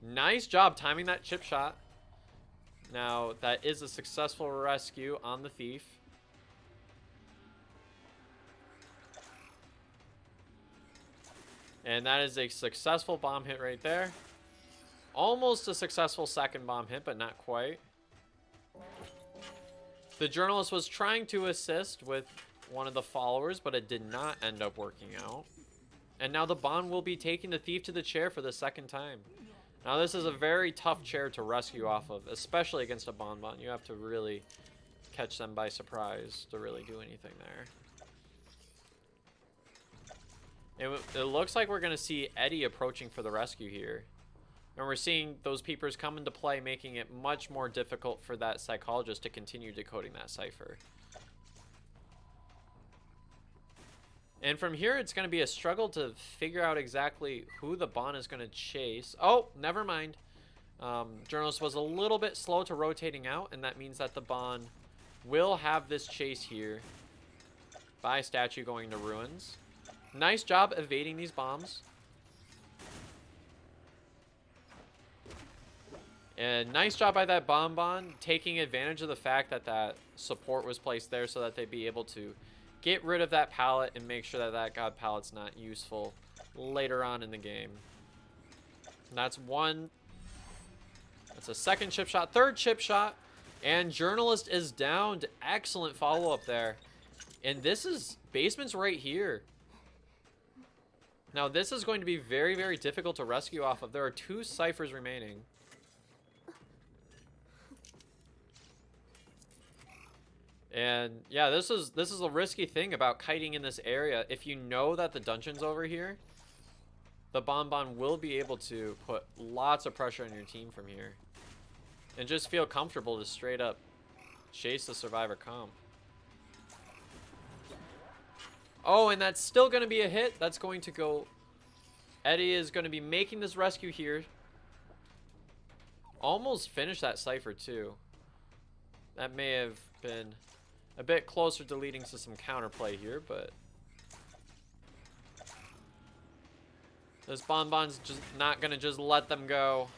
Nice job timing that chip shot. Now, that is a successful rescue on the thief. And that is a successful bomb hit right there. Almost a successful second bomb hit, but not quite. The journalist was trying to assist with one of the followers, but it did not end up working out. And now the Bond will be taking the thief to the chair for the second time. Now this is a very tough chair to rescue off of, especially against a Bonbon. You have to really catch them by surprise to really do anything there. It looks like we're going to see Eddie approaching for the rescue here. And we're seeing those peepers come into play, making it much more difficult for that psychologist to continue decoding that cipher. And from here, it's going to be a struggle to figure out exactly who the Bond is going to chase. Oh, never mind. Journalist was a little bit slow to rotating out, and that means that the Bond will have this chase here by statue going to ruins. Nice job evading these bombs. And nice job by that Bonbon taking advantage of the fact that that support was placed there so that they'd be able to get rid of that pallet and make sure that that God pallet's not useful later on in the game. And that's one. That's a second chip shot, third chip shot, and journalist is downed. Excellent follow-up there. And this is basement's right here. Now this is going to be very, very difficult to rescue off of. There are 2 ciphers remaining. And yeah, this is a risky thing about kiting in this area. If you know that the dungeon's over here, the Bonbon will be able to put lots of pressure on your team from here. And just feel comfortable to straight up chase the survivor comp. Oh, and that's still going to be a hit. That's going to go... Eddie is going to be making this rescue here. Almost finished that cipher too. That may have been a bit closer to leading to some counterplay here, but this Bonbon's just not gonna just let them go.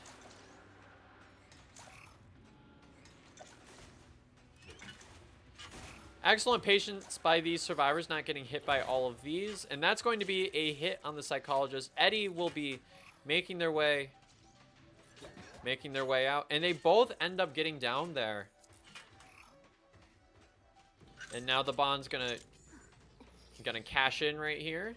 Excellent patience by these survivors, not getting hit by all of these, and that's going to be a hit on the psychologist. Eddie will be making their way out, and they both end up getting down there. And now the Bond's gonna cash in right here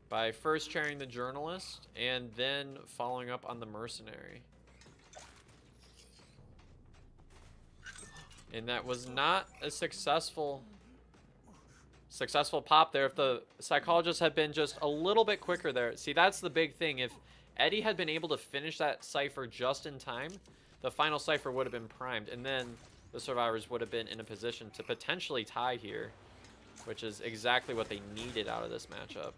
by first chairing the journalist and then following up on the mercenary. And that was not a successful pop there. If the psychologist had been just a little bit quicker there. See, that's the big thing. If Eddie had been able to finish that cipher just in time, the final cipher would have been primed, and then the survivors would have been in a position to potentially tie here, which is exactly what they needed out of this matchup.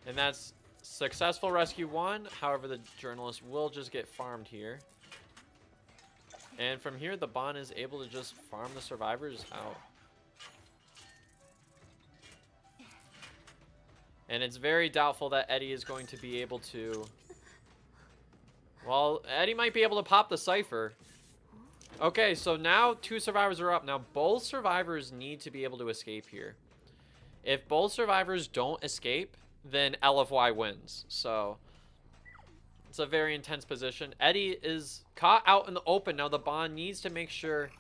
And that's successful rescue 1. However, the journalist will just get farmed here. And from here, the Bond is able to just farm the survivors out. And it's very doubtful that Eddie is going to be able to... Well, Eddie might be able to pop the Cypher. Okay, so now 2 survivors are up. Now, both survivors need to be able to escape here. If both survivors don't escape, then LFY wins. So, it's a very intense position. Eddie is caught out in the open. Now, the Bond needs to make sure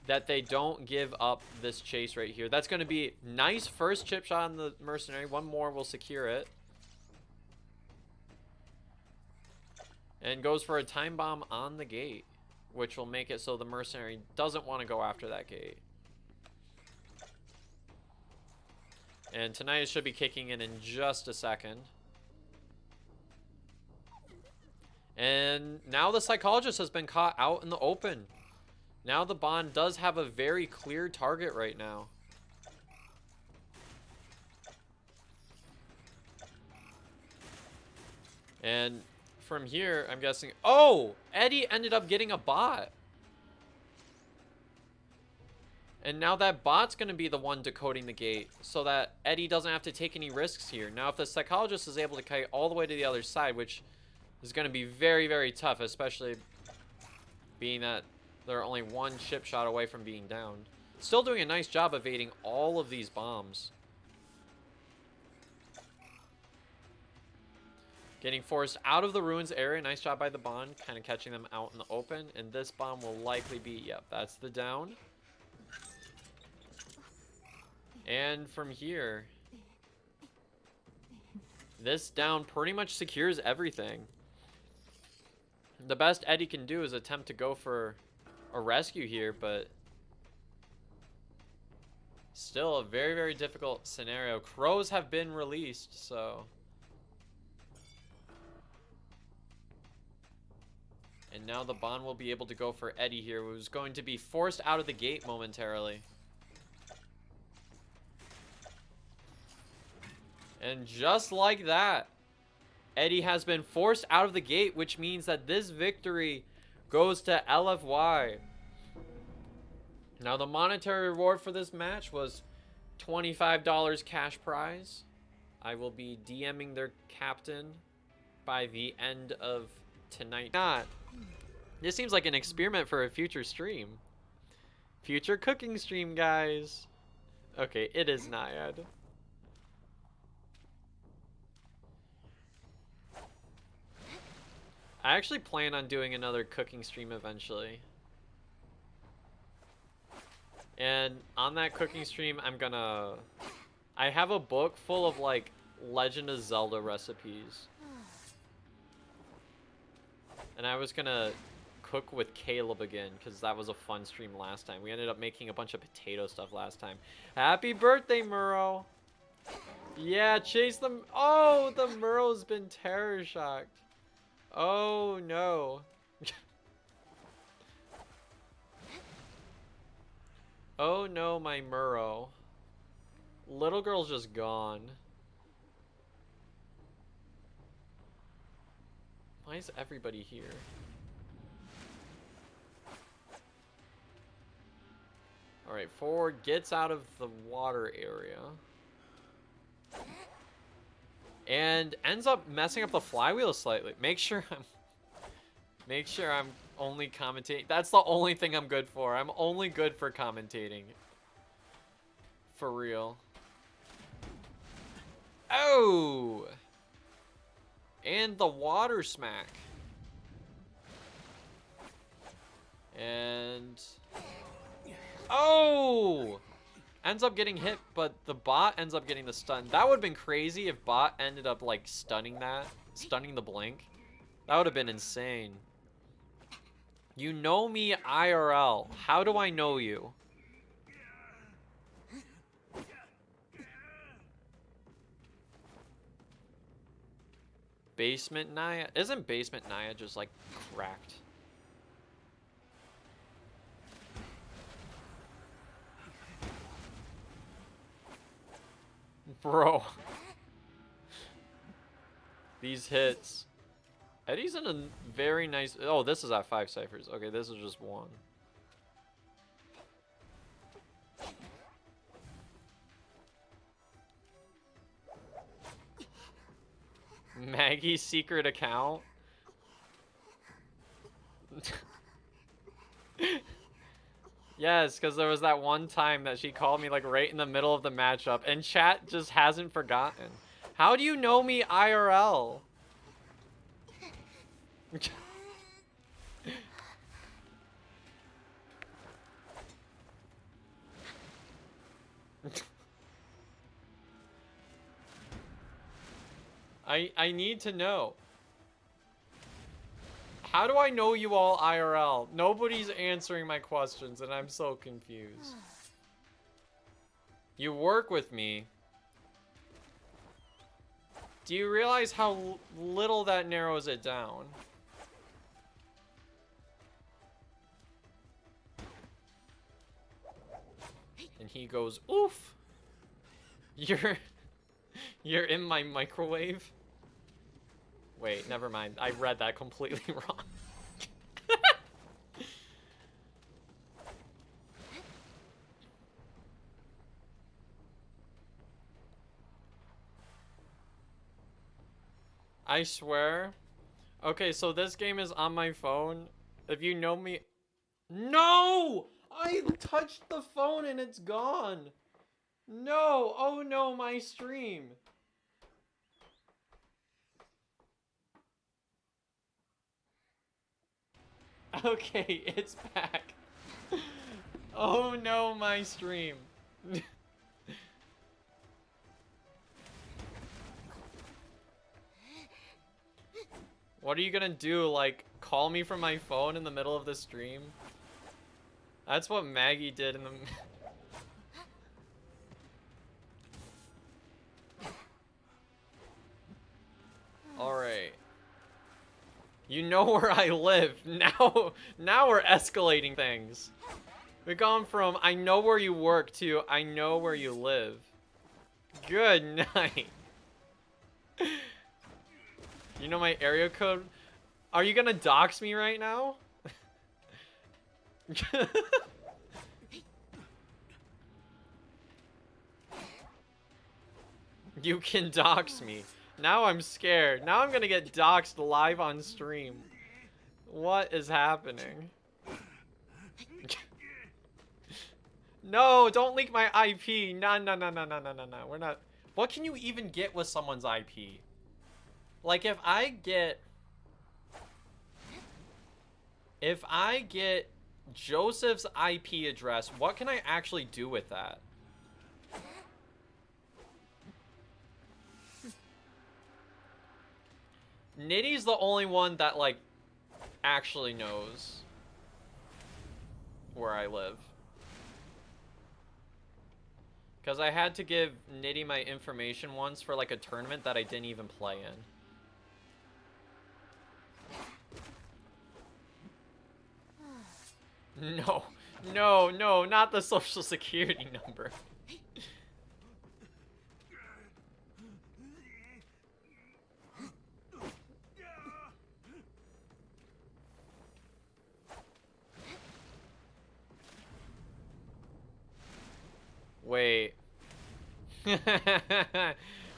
that they don't give up this chase right here. That's going to be nice first chip shot on the Mercenary. One more will secure it. And goes for a time bomb on the gate, which will make it so the Mercenary doesn't want to go after that gate. And tonight should be kicking in just a second. And now the Psychologist has been caught out in the open. Now the Bond does have a very clear target right now. And from here, I'm guessing... Oh! Eddie ended up getting a bot. And now that bot's going to be the one decoding the gate so that Eddie doesn't have to take any risks here. Now, if the Psychologist is able to kite all the way to the other side, which is going to be very, very tough, especially being that they're only 1 chip shot away from being downed. Still doing a nice job evading all of these bombs. Getting forced out of the ruins area. Nice job by the Bond, kind of catching them out in the open. And this bomb will likely be, yep, that's the down. And from here, this down pretty much secures everything. The best Eddie can do is attempt to go for a rescue here, but still a very, very difficult scenario. Crows have been released, so... And now the Bond will be able to go for Eddie here, who's going to be forced out of the gate momentarily. And just like that, Eddie has been forced out of the gate, which means that this victory goes to LFY. Now, the monetary reward for this match was $25 cash prize. I will be DMing their captain by the end of tonight. This seems like an experiment for a future stream. Future cooking stream, guys. Okay, it is Naiad. I actually plan on doing another cooking stream eventually. And on that cooking stream, I have a book full of, like, Legend of Zelda recipes. And I was gonna cook with Caleb again, because that was a fun stream last time. We ended up making a bunch of potato stuff last time. Happy birthday, Murrow! Yeah, chase them. Oh, the Murrow's been terror shocked. Oh, no. Oh, no, my Murrow. Little girl's just gone. Why is everybody here? Alright, forward gets out of the water area. And ends up messing up the flywheel slightly. Make sure I'm only commentating. That's the only thing I'm good for. I'm only good for commentating. For real. Oh! And the water smack. And... Oh! Ends up getting hit, but the bot ends up getting the stun. That would have been crazy if bot ended up, like, stunning the blink. That would have been insane. You know me IRL. How do I know you? Basement Naya? Isn't Basement Naya just, like, cracked? Bro. These hits. Eddie's in a very nice... Oh, this is at 5 ciphers. Okay, this is just 1. Maggie's secret account? Yes, because there was that one time that she called me like right in the middle of the matchup, and chat just hasn't forgotten. How do you know me IRL? I need to know. How do I know you all IRL? Nobody's answering my questions and I'm so confused. You work with me. Do you realize how little that narrows it down? And he goes, oof. You're in my microwave? Wait, never mind. I read that completely wrong. I swear. Okay, so this game is on my phone. If you know me... No! I touched the phone and it's gone. No! Oh no, my stream. Okay, it's back. Oh no, my stream. What are you gonna do? Like, call me from my phone in the middle of the stream? That's what Maggie did in the... Alright. You know where I live. Now we're escalating things. We've gone from I know where you work to I know where you live. Good night. You know my area code? Are you gonna dox me right now? You can dox me. Now I'm scared. Now I'm gonna get doxed live on stream. What is happening? No, don't leak my IP. No. We're not. What can you even get with someone's IP? Like if I get Joseph's IP address, what can I actually do with that? Nitty's the only one that, like, actually knows where I live. Because I had to give Nitty my information once for, like, a tournament that I didn't even play in. No, not the social security number. Wait.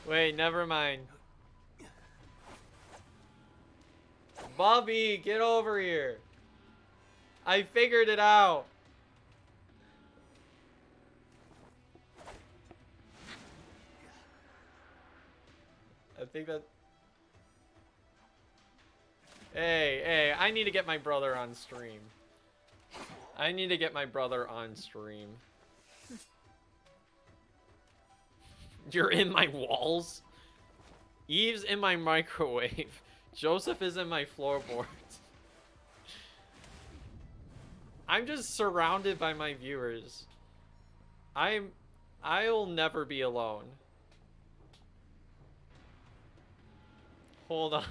Wait, never mind. Bobby, get over here. I figured it out. I think that... Hey, I need to get my brother on stream. You're in my walls? Eve's in my microwave. Joseph is in my floorboards. I'm just surrounded by my viewers. I'll never be alone. Hold on.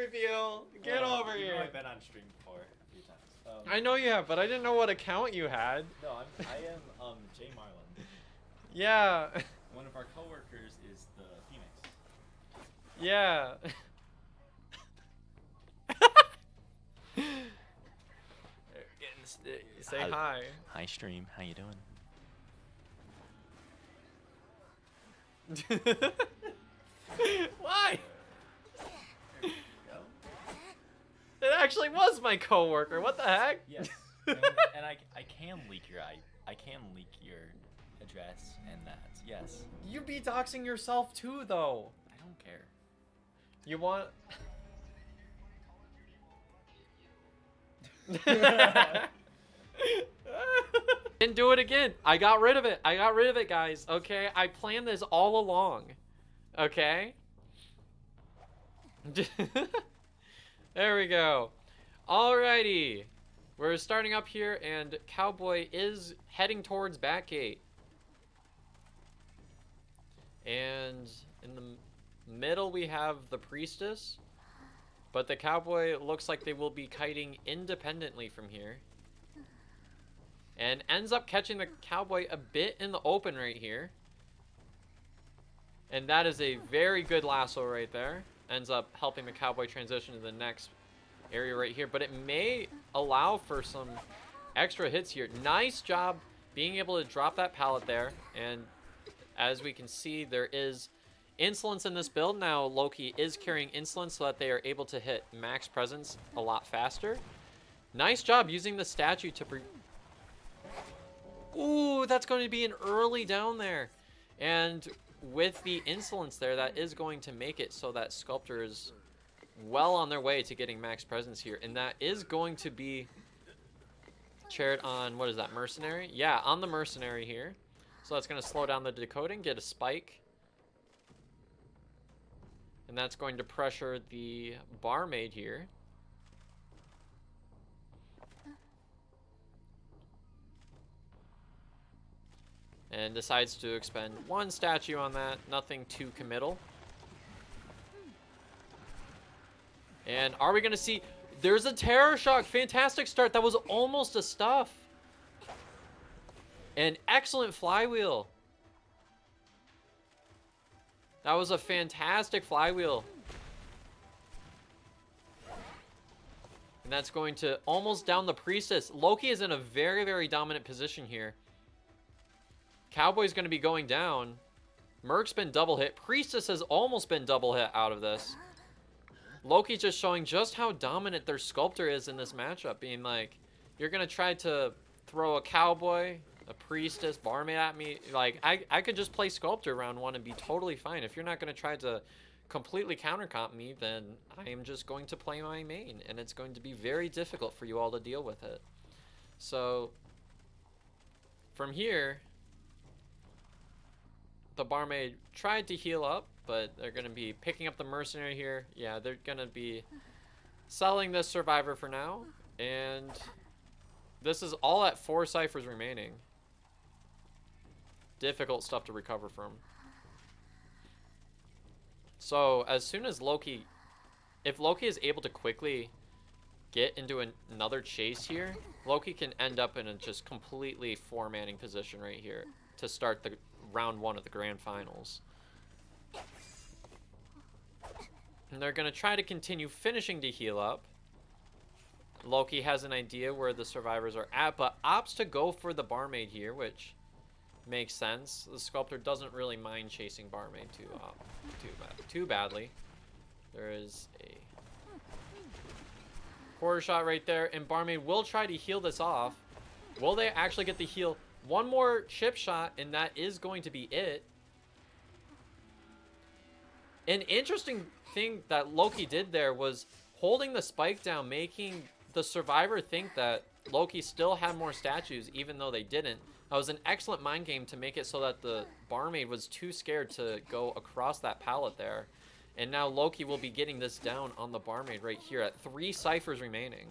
reveal. Get over You know here. I've been on stream before a few times. I know you have, but I didn't know what account you had. No, I am Jay Marlin. Yeah. One of our coworkers is the Phoenix. Yeah. Say hi. Hi stream, how you doing? Why? There we go. It actually was my coworker. What the heck? Yes. And I can leak your I can leak your address and that. Yes. You be doxing yourself too, though. I don't care. You want? Didn't do it again. I got rid of it. I got rid of it, guys. Okay, I planned this all along. Okay. There we go. Alrighty. We're starting up here, and Cowboy is heading towards Backgate. And in the middle, we have the Priestess. But the Cowboy looks like they will be kiting independently from here. And ends up catching the Cowboy a bit in the open right here. And that is a very good lasso right there. Ends up helping the Cowboy transition to the next area right here. But it may allow for some extra hits here. Nice job being able to drop that pallet there. And as we can see, there is insolence in this build. Now Loki is carrying insolence so that they are able to hit max presence a lot faster. Nice job using the statue to... Ooh, that's going to be an early down there. And with the insolence there, that is going to make it so that Sculptor is well on their way to getting max presence here. And that is going to be chaired on, what is that, Mercenary? Yeah, on the Mercenary here. So that's going to slow down the decoding, get a spike. And that's going to pressure the Barmaid here. And decides to expend one statue on that. Nothing too committal. And are we going to see... There's a Terror Shock. Fantastic start. That was almost a stuff. An excellent flywheel. That was a fantastic flywheel. And that's going to almost down the Priestess. Loki is in a very, very dominant position here. Cowboy's going to be going down. Merc's been double hit. Priestess has almost been double hit out of this. Loki just showing just how dominant their Sculptor is in this matchup. Being like, you're going to try to throw a Cowboy, a Priestess, Barmaid at me. Like, I could just play Sculptor round one and be totally fine. If you're not going to try to completely countercomp me, then I am just going to play my main. And it's going to be very difficult for you all to deal with it. So, from here... The Barmaid tried to heal up, but they're going to be picking up the Mercenary here. Yeah, they're going to be selling this Survivor for now. And this is all at 4 ciphers remaining. Difficult stuff to recover from. So, as soon as Loki... If Loki is able to quickly get into another chase here, Loki can end up in a just completely 4-manning position right here to start the... round 1 of the grand finals. And they're going to try to continue finishing to heal up. Loki has an idea where the survivors are at, but opts to go for the Barmaid here, which makes sense. The Sculptor doesn't really mind chasing Barmaid too badly. There is a quarter shot right there, and Barmaid will try to heal this off. Will they actually get the heal? One more chip shot, and that is going to be it. An interesting thing that Loki did there was holding the spike down, making the Survivor think that Loki still had more statues, even though they didn't. That was an excellent mind game to make it so that the Barmaid was too scared to go across that pallet there. And now Loki will be getting this down on the Barmaid right here at 3 ciphers remaining.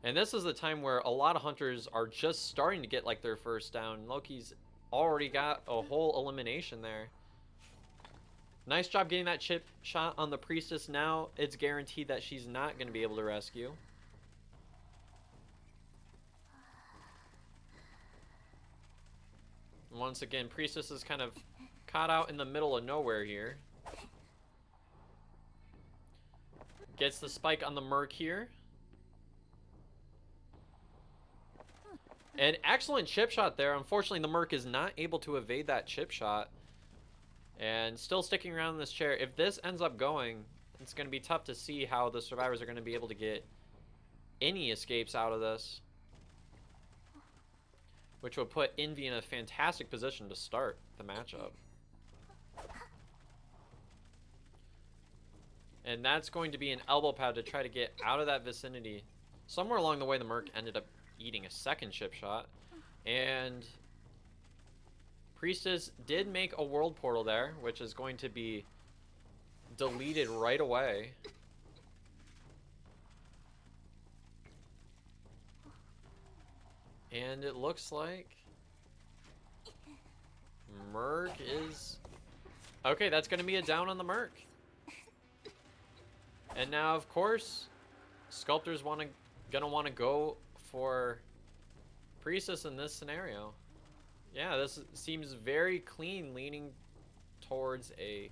And this is the time where a lot of hunters are just starting to get like their first down. Loki's already got a whole elimination there. Nice job getting that chip shot on the priestess. Now it's guaranteed that she's not going to be able to rescue. Once again, priestess is kind of caught out in the middle of nowhere here. Gets the spike on the merc here. An excellent chip shot there. Unfortunately, the merc is not able to evade that chip shot. And still sticking around in this chair. If this ends up going, it's going to be tough to see how the survivors are going to be able to get any escapes out of this. Which would put Envy in a fantastic position to start the matchup. And that's going to be an elbow pad to try to get out of that vicinity. Somewhere along the way, the merc ended up eating a second chip shot. And priestess did make a world portal there, which is going to be deleted right away. And it looks like merc is... Okay, that's going to be a down on the merc. And now, of course, sculptors gonna want to go for priestess in this scenario. Yeah, this seems very clean, leaning towards a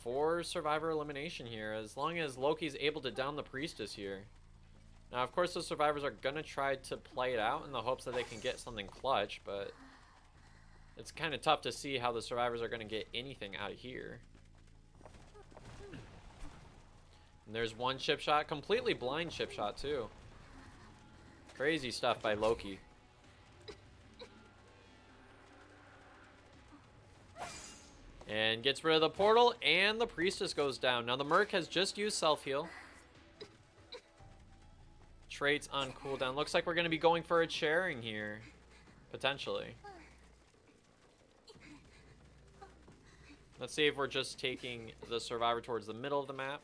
4 survivor elimination here, as long as Loki's able to down the priestess here. Now, of course, the survivors are gonna try to play it out in the hopes that they can get something clutch, but it's kind of tough to see how the survivors are gonna get anything out of here. And there's one chip shot, completely blind chip shot too. Crazy stuff by Loki. And gets rid of the portal, and the priestess goes down. Now the merc has just used self-heal. Traits on cooldown. Looks like we're going to be going for a chairing here. Potentially. Let's see if we're just taking the survivor towards the middle of the map.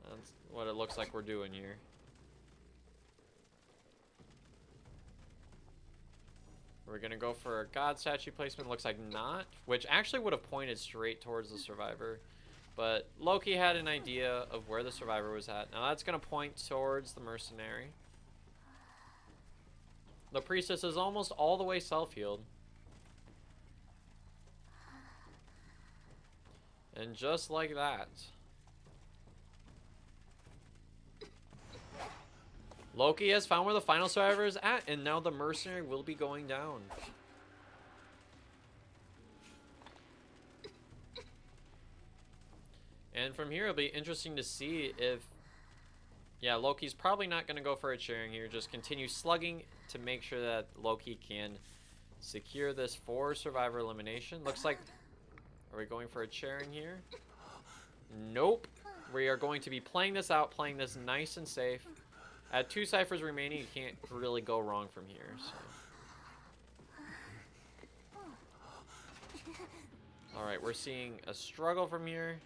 That's what it looks like we're doing here. We're going to go for a god statue placement. Looks like not. Which actually would have pointed straight towards the survivor. But Loki had an idea of where the survivor was at. Now that's going to point towards the mercenary. The priestess is almost all the way self-healed. And just like that, Loki has found where the final survivor is at, and now the mercenary will be going down. And from here, it'll be interesting to see if... Yeah, Loki's probably not going to go for a chairing here. Just continue slugging to make sure that Loki can secure this 4 survivor elimination. Looks like... Are we going for a chairing here? Nope. We are going to be playing this out, playing this nice and safe. At 2 ciphers remaining, you can't really go wrong from here. So. Alright, we're seeing a struggle from here.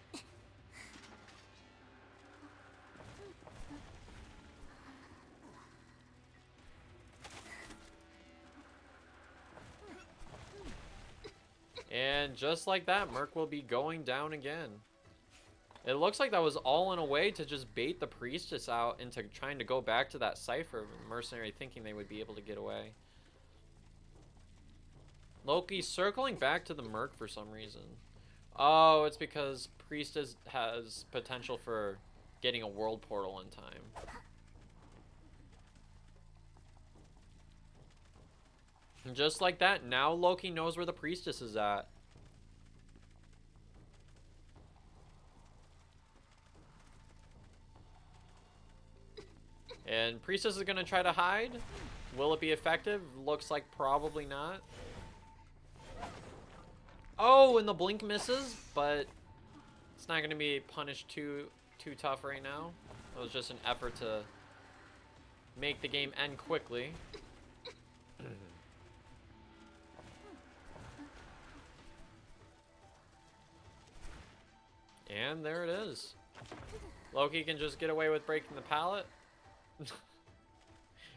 And just like that, Merc will be going down again. It looks like that was all in a way to just bait the priestess out into trying to go back to that cipher. Mercenary thinking they would be able to get away. Loki circling back to the Merc for some reason. Oh, it's because priestess has potential for getting a world portal in time. And just like that, now Loki knows where the priestess is at. And priestess is going to try to hide. Will it be effective? Looks like probably not. Oh, and the blink misses, but it's not going to be punished too tough right now. It was just an effort to make the game end quickly. And there it is. Loki can just get away with breaking the pallet.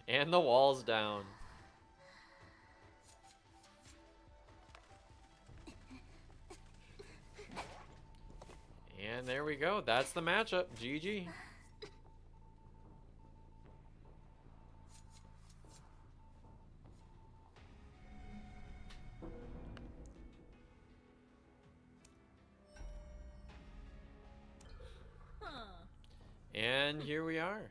And the wall's down. And there we go. That's the matchup. GG. And here we are.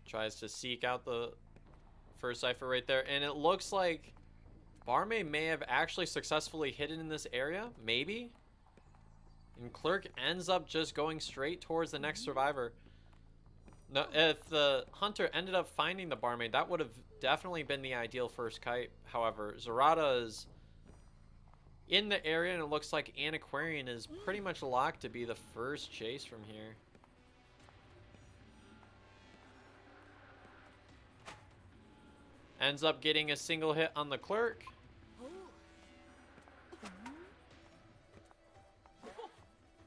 Tries to seek out the first cipher right there. And it looks like Barmaid may have actually successfully hidden in this area. Maybe. And Clerk ends up just going straight towards the next survivor. No, if the hunter ended up finding the barmaid, that would have definitely been the ideal first kite. However, Zerata is in the area, and it looks like Antiquarian is pretty much locked to be the first chase from here. Ends up getting a single hit on the Clerk.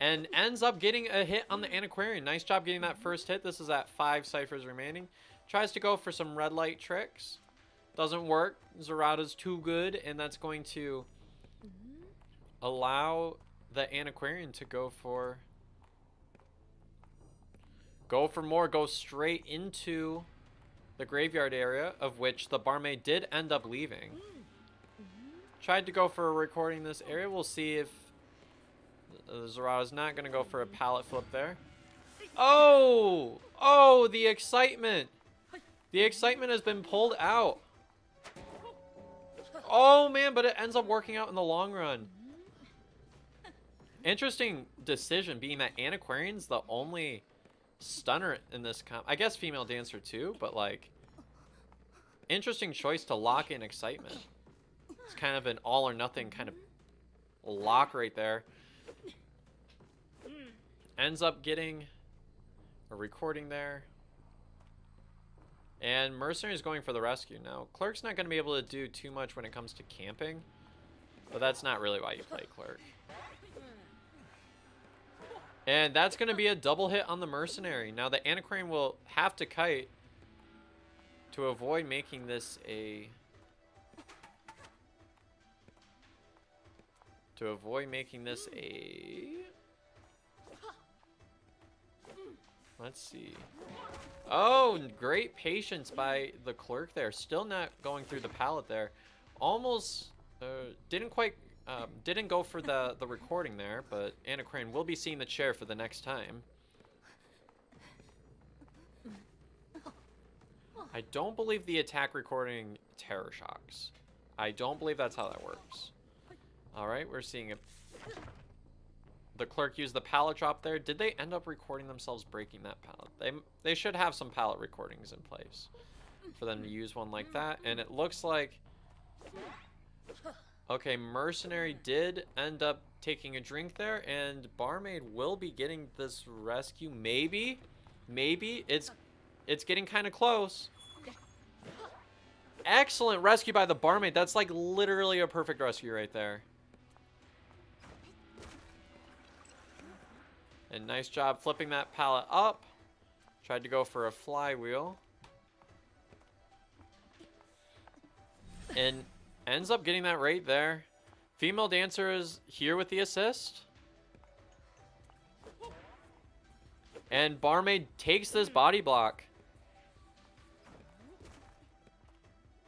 And ends up getting a hit on the Antiquarian. Nice job getting that first hit. This is at 5 ciphers remaining. Tries to go for some red light tricks. Doesn't work. Zerata's too good, and that's going to allow the Antiquarian to go for more. Go straight into the graveyard area, of which the barmaid did end up leaving. Tried to go for a recording in this area. We'll see if Zerata's not going to go for a pallet flip there. Oh! Oh, the excitement! The excitement has been pulled out. Oh, man, but it ends up working out in the long run. Interesting decision, being that Antiquarian's the only stunner in this comp. I guess female dancer too, but like, interesting choice to lock in excitement. It's kind of an all or nothing kind of lock right there. Ends up getting a recording there. And Mercenary is going for the rescue. Now, Clerk's not going to be able to do too much when it comes to camping, but that's not really why you play Clerk. And that's going to be a double hit on the Mercenary. Now, the Antiquarian will have to kite to avoid making this a... Let's see. Oh, great patience by the Clerk there. Still not going through the pallet there. Almost didn't go for the recording there, but Antiquarian will be seeing the chair for the next time. I don't believe the attack recording terror shocks. I don't believe that's how that works. All right, we're seeing it. The Clerk used the pallet drop there. Did they end up recording themselves breaking that pallet? They should have some pallet recordings in place for them to use one like that. And it looks like... Okay, Mercenary did end up taking a drink there, and Barmaid will be getting this rescue. Maybe? Maybe? It's getting kind of close. Excellent rescue by the Barmaid. That's like literally a perfect rescue right there. And nice job flipping that pallet up. Tried to go for a flywheel. And ends up getting that right there. Female dancer is here with the assist. And Barmaid takes this body block.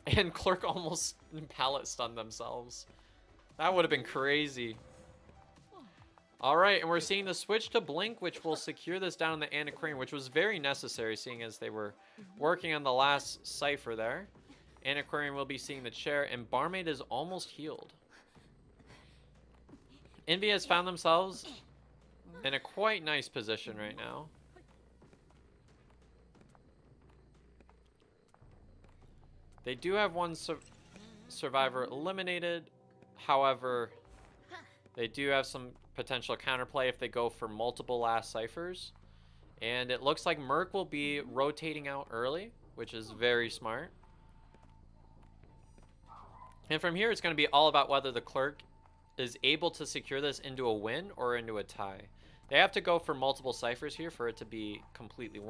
And Clerk almost pallet stunned themselves. That would have been crazy. Alright, and we're seeing the switch to Blink, which will secure this down in the Antiquarian, which was very necessary, seeing as they were working on the last cipher there. Antiquarian will be seeing the chair, and Barmaid is almost healed. Envy has found themselves in a quite nice position right now. They do have one survivor eliminated. However, they do have some potential counterplay if they go for multiple last ciphers. And it looks like Merc will be rotating out early, which is very smart. And from here, it's going to be all about whether the Clerk is able to secure this into a win or into a tie. They have to go for multiple ciphers here for it to be completely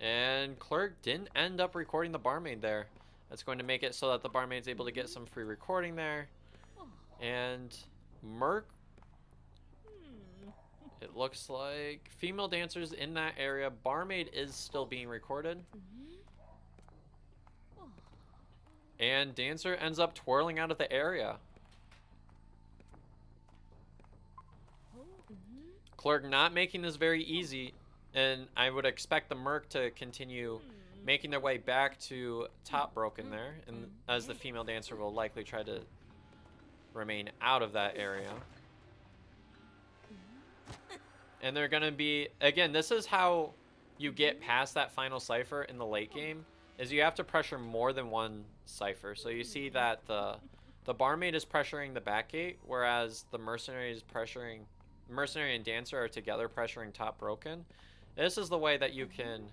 And Clerk didn't end up recording the barmaid there. That's going to make it so that the barmaid's able to get some free recording there. And Merc, it looks like female dancers in that area. Barmaid is still being recorded. And dancer ends up twirling out of the area. Clerk not making this very easy, and I would expect the Merc to continue making their way back to top broken there, and as the female dancer will likely try to remain out of that area. And they're gonna be, again, this is how you get past that final cipher in the late game, is you have to pressure more than one cipher. So you see that the barmaid is pressuring the back gate, whereas the mercenary and dancer are together pressuring top broken. This is the way that you can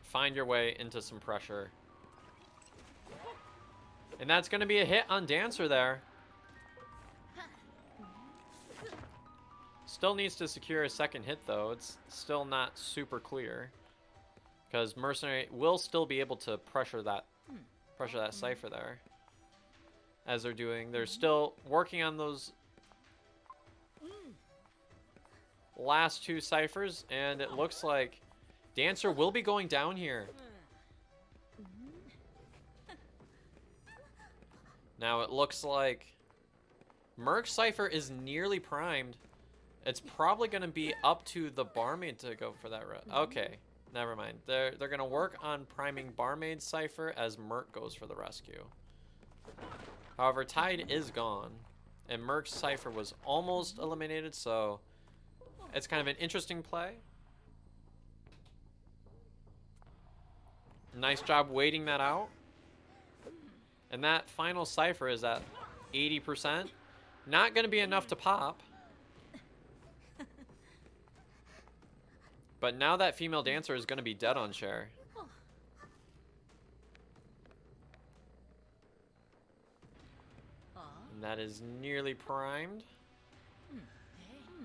find your way into some pressure. And that's going to be a hit on dancer there. Still needs to secure a second hit though. It's still not super clear, because mercenary will still be able to pressure that cipher there. As they're doing, they're still working on those last two ciphers, and it looks like dancer will be going down here. Now it looks like Merc's cipher is nearly primed. It's probably going to be up to the barmaid to go for that. Okay, never mind. They're going to work on priming barmaid's cipher as Merc goes for the rescue. However, Tide is gone, and Merc's cipher was almost eliminated, so it's kind of an interesting play. Nice job waiting that out. And that final cipher is at 80%. Not going to be enough to pop. But now that female dancer is going to be dead on chair. And that is nearly primed.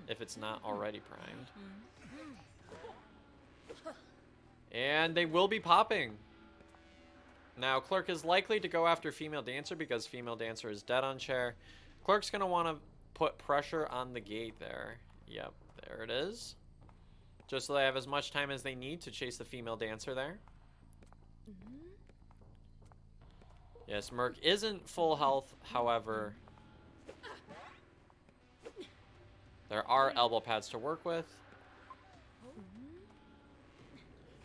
If it's not already primed. And they will be popping. Now, Clerk is likely to go after female dancer because female dancer is dead on chair. Clerk's going to want to put pressure on the gate there. Yep, there it is. Just so they have as much time as they need to chase the female dancer there. Yes, Merc isn't full health, however. There are elbow pads to work with.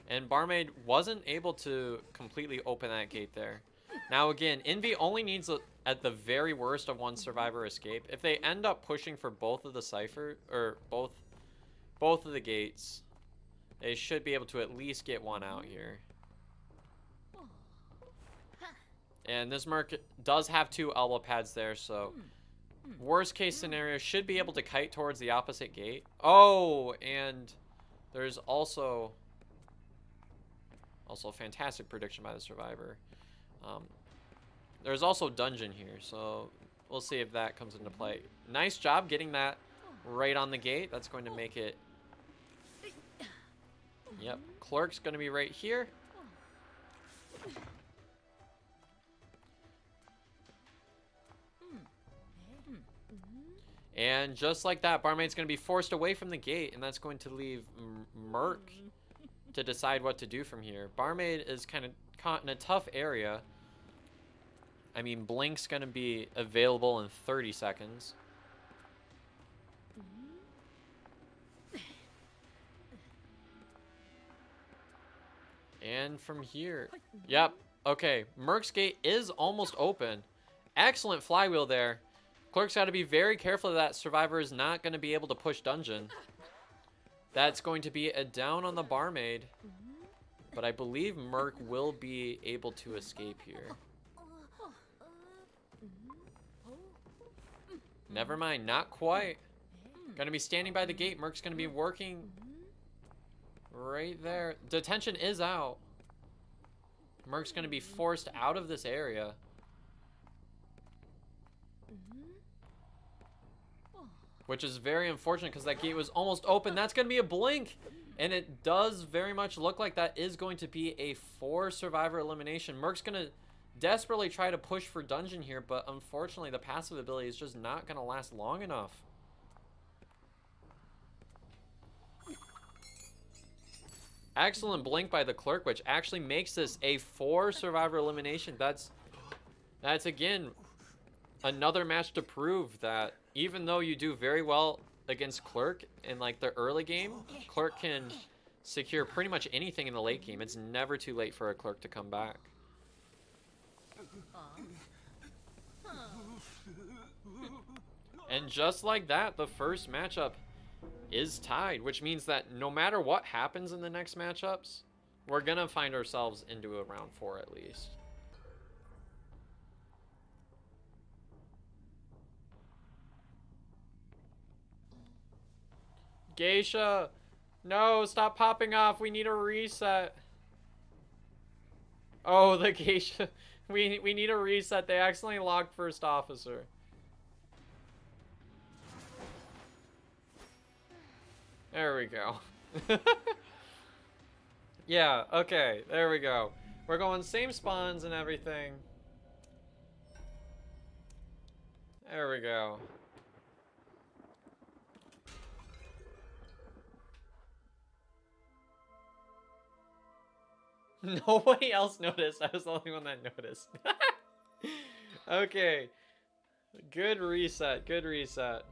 And barmaid wasn't able to completely open that gate there. Now again, Envy only needs, at the very worst, of one survivor escape. If they end up pushing for both of the cipher, or both of the gates, they should be able to at least get one out here. And this Merc does have two elbow pads there, so worst case scenario should be able to kite towards the opposite gate. Oh, and there's also fantastic prediction by the survivor. There's also dungeon here, so we'll see if that comes into play. Nice job getting that right on the gate. That's going to make it. Yep, Clerk's going to be right here. And just like that, barmaid's going to be forced away from the gate, and that's going to leave Merc to decide what to do from here. Barmaid is kind of caught in a tough area. I mean, Blink's going to be available in 30 seconds. And from here, yep, okay, Merc's gate is almost open. Excellent flywheel there. Clerk's got to be very careful that survivor is not going to be able to push dungeon. That's going to be a down on the barmaid. But I believe Merc will be able to escape here. Never mind, not quite. Gonna be standing by the gate. Merc's gonna be working right there. Detention is out. Merc's gonna be forced out of this area. Which is very unfortunate because that gate was almost open. That's going to be a blink. And it does very much look like that is going to be a 4 survivor elimination. Merc's gonna desperately try to push for dungeon here, but unfortunately the passive ability is just not gonna last long enough. Excellent blink by the clerk, which actually makes this a 4 survivor elimination. That's again another match to prove that even though you do very well against Clerk in like the early game, Clerk can secure pretty much anything in the late game. It's never too late for a Clerk to come back. And just like that, the first matchup is tied, which means that no matter what happens in the next matchups, we're gonna find ourselves into a round 4 at least. Geisha, no, stop popping off. We need a reset. Oh, the Geisha. We need a reset. They accidentally locked first officer. There we go. Yeah, okay, there we go. We're going same spawns and everything. There we go. Nobody else noticed. I was the only one that noticed. Okay. Good reset. Good reset.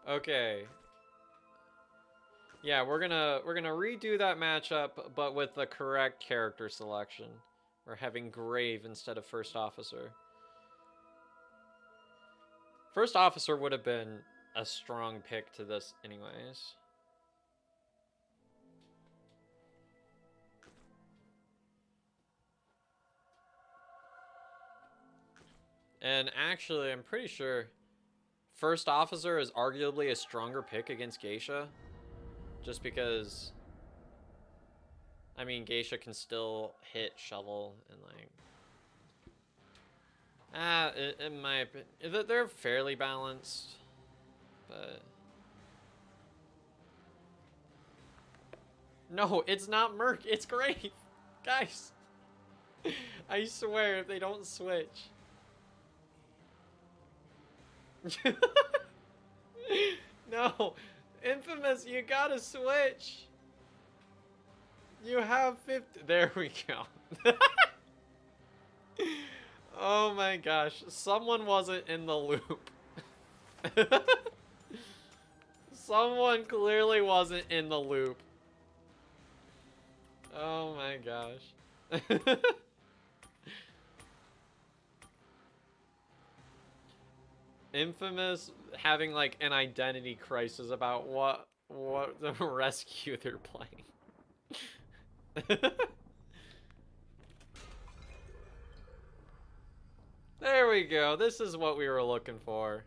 Okay. Yeah, we're gonna redo that matchup, but with the correct character selection. We're having Grave instead of First Officer. First Officer would have been a strong pick to this anyways. And actually, I'm pretty sure First Officer is arguably a stronger pick against Geisha. Just because, I mean, Geisha can still hit Shovel and like... in my opinion, they're fairly balanced, but... No, it's not Merc, it's Grave! Guys! I swear, if they don't switch... No! Infamous, you gotta switch! You have 50... There we go. Oh my gosh, someone wasn't in the loop. Someone clearly wasn't in the loop. Oh my gosh. Infamous having like an identity crisis about what the rescue they're playing. There we go. This is what we were looking for.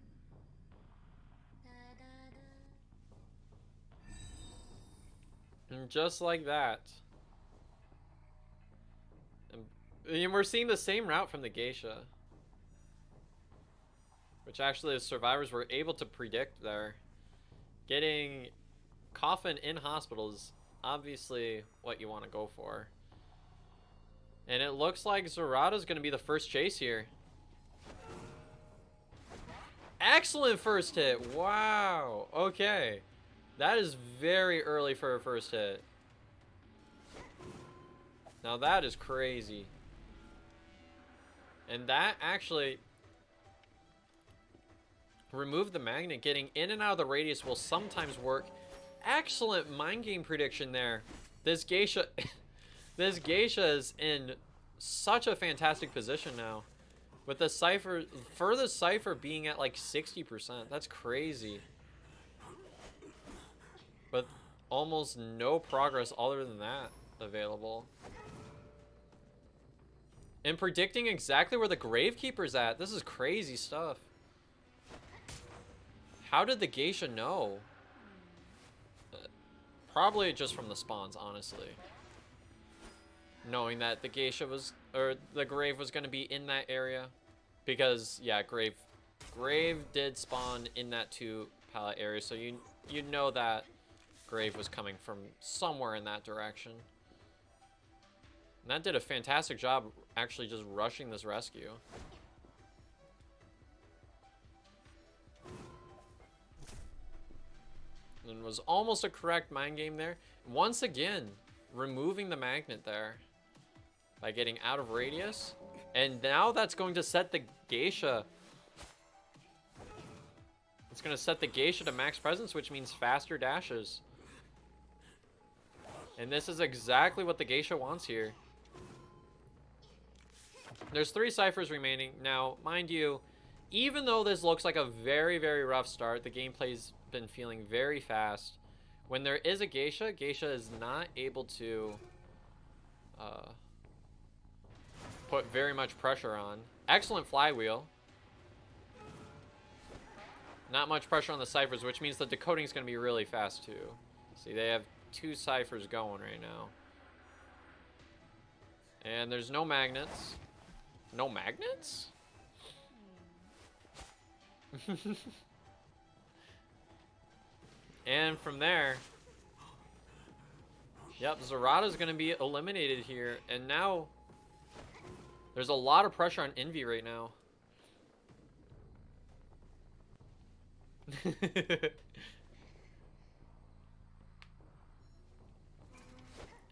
And just like that. And we're seeing the same route from the Geisha. Which actually the survivors were able to predict there. Getting Coffin in hospital is obviously what you want to go for. And it looks like Zorato's going to be the first chase here. Excellent first hit. Wow. Okay. That is very early for a first hit. Now that is crazy. And that actually... Remove the magnet. Getting in and out of the radius will sometimes work. Excellent mind game prediction there. This Geisha... This Geisha is in such a fantastic position now. With the Cypher... Furthest Cypher being at like 60%. That's crazy. But almost no progress other than that available. And predicting exactly where the Gravekeeper's at. This is crazy stuff. How did the Geisha know? Probably just from the spawns, honestly. Knowing that the Geisha was, or the Grave was going to be in that area. Because, yeah, Grave did spawn in that 2 pallet area, so you know that Grave was coming from somewhere in that direction. And that did a fantastic job actually just rushing this rescue. And was almost a correct mind game there. Once again, removing the magnet there by getting out of radius. And now that's going to set the Geisha. It's going to set the Geisha to max presence, which means faster dashes. And this is exactly what the Geisha wants here. There's 3 ciphers remaining. Now, mind you, even though this looks like a very, very rough start, the gameplay's been feeling very fast. When there is a Geisha, Geisha is not able to put very much pressure on. Excellent flywheel. Not much pressure on the ciphers, which means the decoding is going to be really fast too. See, they have 2 ciphers going right now. And there's no magnets. No magnets? And from there, yep, Zarada's going to be eliminated here. And now there's a lot of pressure on Envy right now.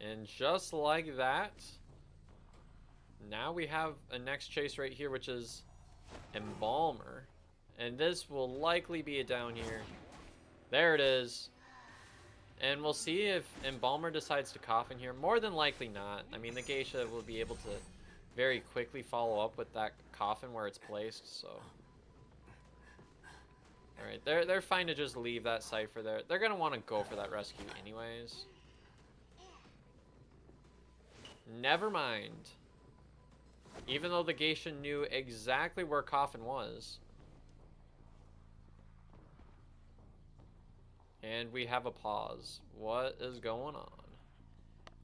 And just like that, now we have a next chase right here, which is Embalmer. And this will likely be a down here. There it is. And we'll see if Embalmer decides to cough in here. More than likely not. I mean, the Geisha will be able to very quickly follow up with that coffin where it's placed, so. Alright, they're fine to just leave that cipher there. They're going to want to go for that rescue anyways. Never mind. Even though the Geisha knew exactly where coffin was. And we have a pause. What is going on?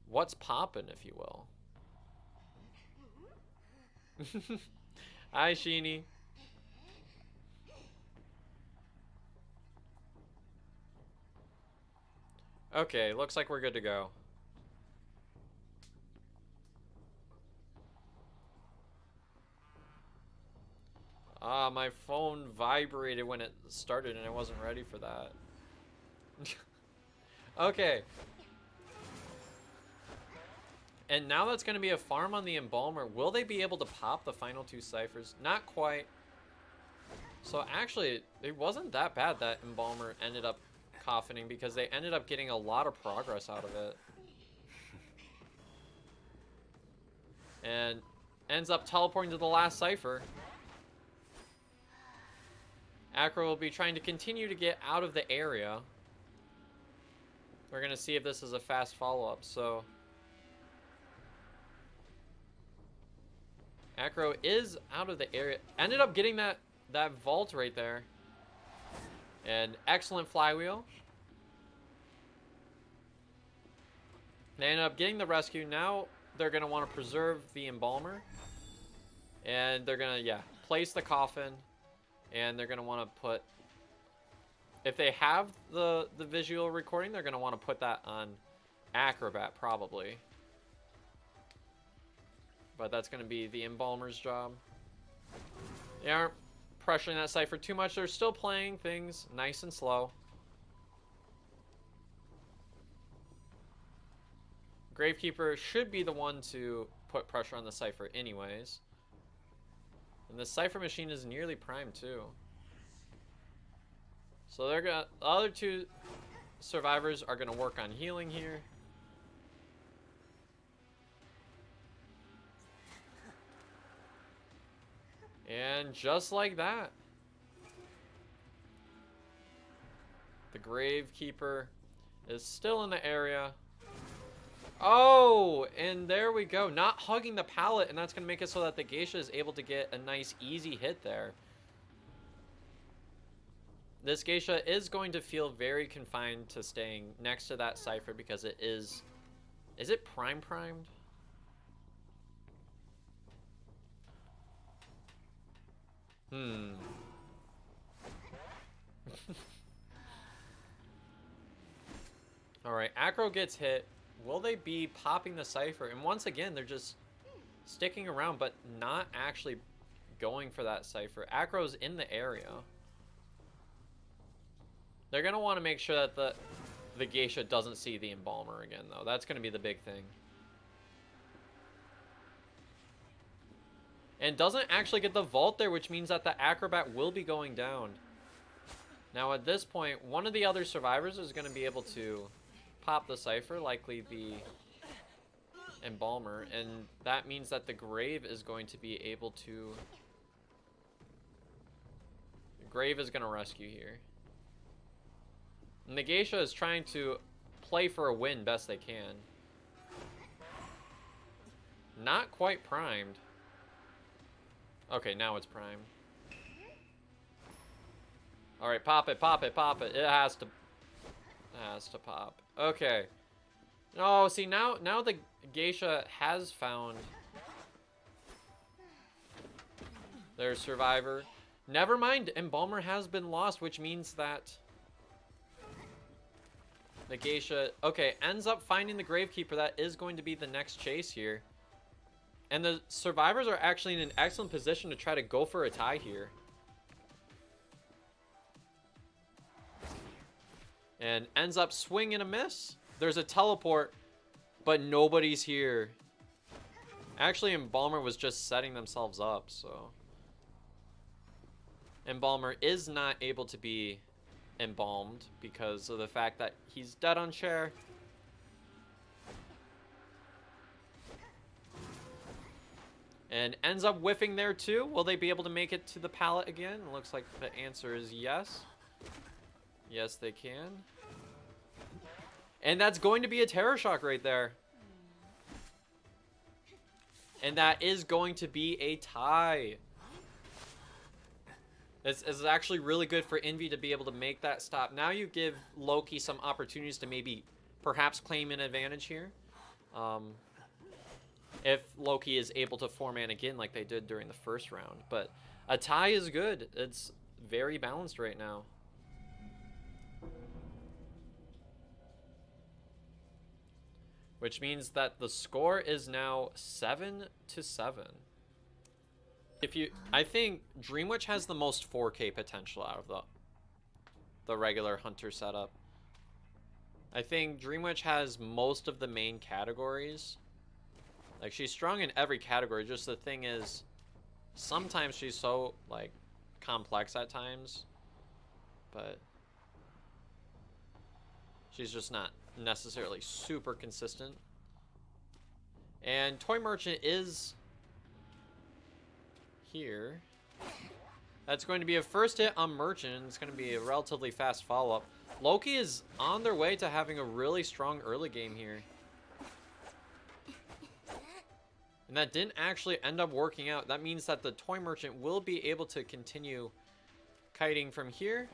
What's poppin', if you will? Hi, Sheeny. Okay, looks like we're good to go. Ah, my phone vibrated when it started and I wasn't ready for that. Okay. And now that's going to be a farm on the Embalmer. Will they be able to pop the final 2 ciphers? Not quite. So actually, it wasn't that bad that Embalmer ended up coffining because they ended up getting a lot of progress out of it. And ends up teleporting to the last cipher. Acro will be trying to continue to get out of the area. We're going to see if this is a fast follow-up, so. Acro is out of the area. Ended up getting that vault right there. And excellent flywheel. They ended up getting the rescue. Now they're going to want to preserve the Embalmer. And they're going to, yeah, place the coffin. And they're going to want to put... If they have the visual recording, they're going to want to put that on Acrobat, probably. But that's going to be the Embalmer's job. They aren't pressuring that cipher too much. They're still playing things nice and slow. Gravekeeper should be the one to put pressure on the cipher anyways. And the cipher machine is nearly primed too. So they're gonna, the other 2 survivors are gonna work on healing here. And just like that, the Gravekeeper is still in the area. Oh, and there we go. Not hugging the pallet, and that's going to make it so that the Geisha is able to get a nice, easy hit there. This Geisha is going to feel very confined to staying next to that cipher because it is... Is it primed? Alright, Acro gets hit. Will they be popping the Cypher? And once again, they're just sticking around, but not actually going for that Cypher. Acro's in the area. They're going to want to make sure that the Geisha doesn't see the Embalmer again, though. That's going to be the big thing. And doesn't actually get the Vault there, which means that the Acrobat will be going down. Now, at this point, one of the other survivors is going to be able to pop the Cypher, likely the Embalmer, and that means that the Grave is going to be able to... The Grave is going to rescue here. And the Geisha is trying to play for a win best they can. Not quite primed. Okay, now it's primed. Alright, pop it, pop it, pop it. It has to pop. Okay. Oh, see, now the Geisha has found their survivor. Never mind, Embalmer has been lost, which means that the Geisha, okay, ends up finding the Gravekeeper. That is going to be the next chase here. And the survivors are actually in an excellent position to try to go for a tie here. And ends up swing and a miss. There's a teleport, but nobody's here. Actually, Embalmer was just setting themselves up, so. Embalmer is not able to be embalmed because of the fact that he's dead on chair. And ends up whiffing there too. Will they be able to make it to the pallet again? It looks like the answer is yes. Yes, they can. And that's going to be a Terror Shock right there. And that is going to be a tie. This is actually really good for Envy to be able to make that stop. Now you give Loki some opportunities to maybe perhaps claim an advantage here. If Loki is able to 4-man again like they did during the first round. But a tie is good. It's very balanced right now. Which means that the score is now 7-7. I think Dreamwitch has the most 4K potential out of the regular Hunter setup. I think Dreamwitch has most of the main categories. Like, she's strong in every category. Just the thing is, sometimes she's so, like, complex at times. But she's just not necessarily super consistent. And Toy Merchant is here. That's going to be a first hit on Merchant, and it's going to be a relatively fast follow-up. Loki is on their way to having a really strong early game here. And that didn't actually end up working out. That means that the Toy Merchant will be able to continue kiting from here.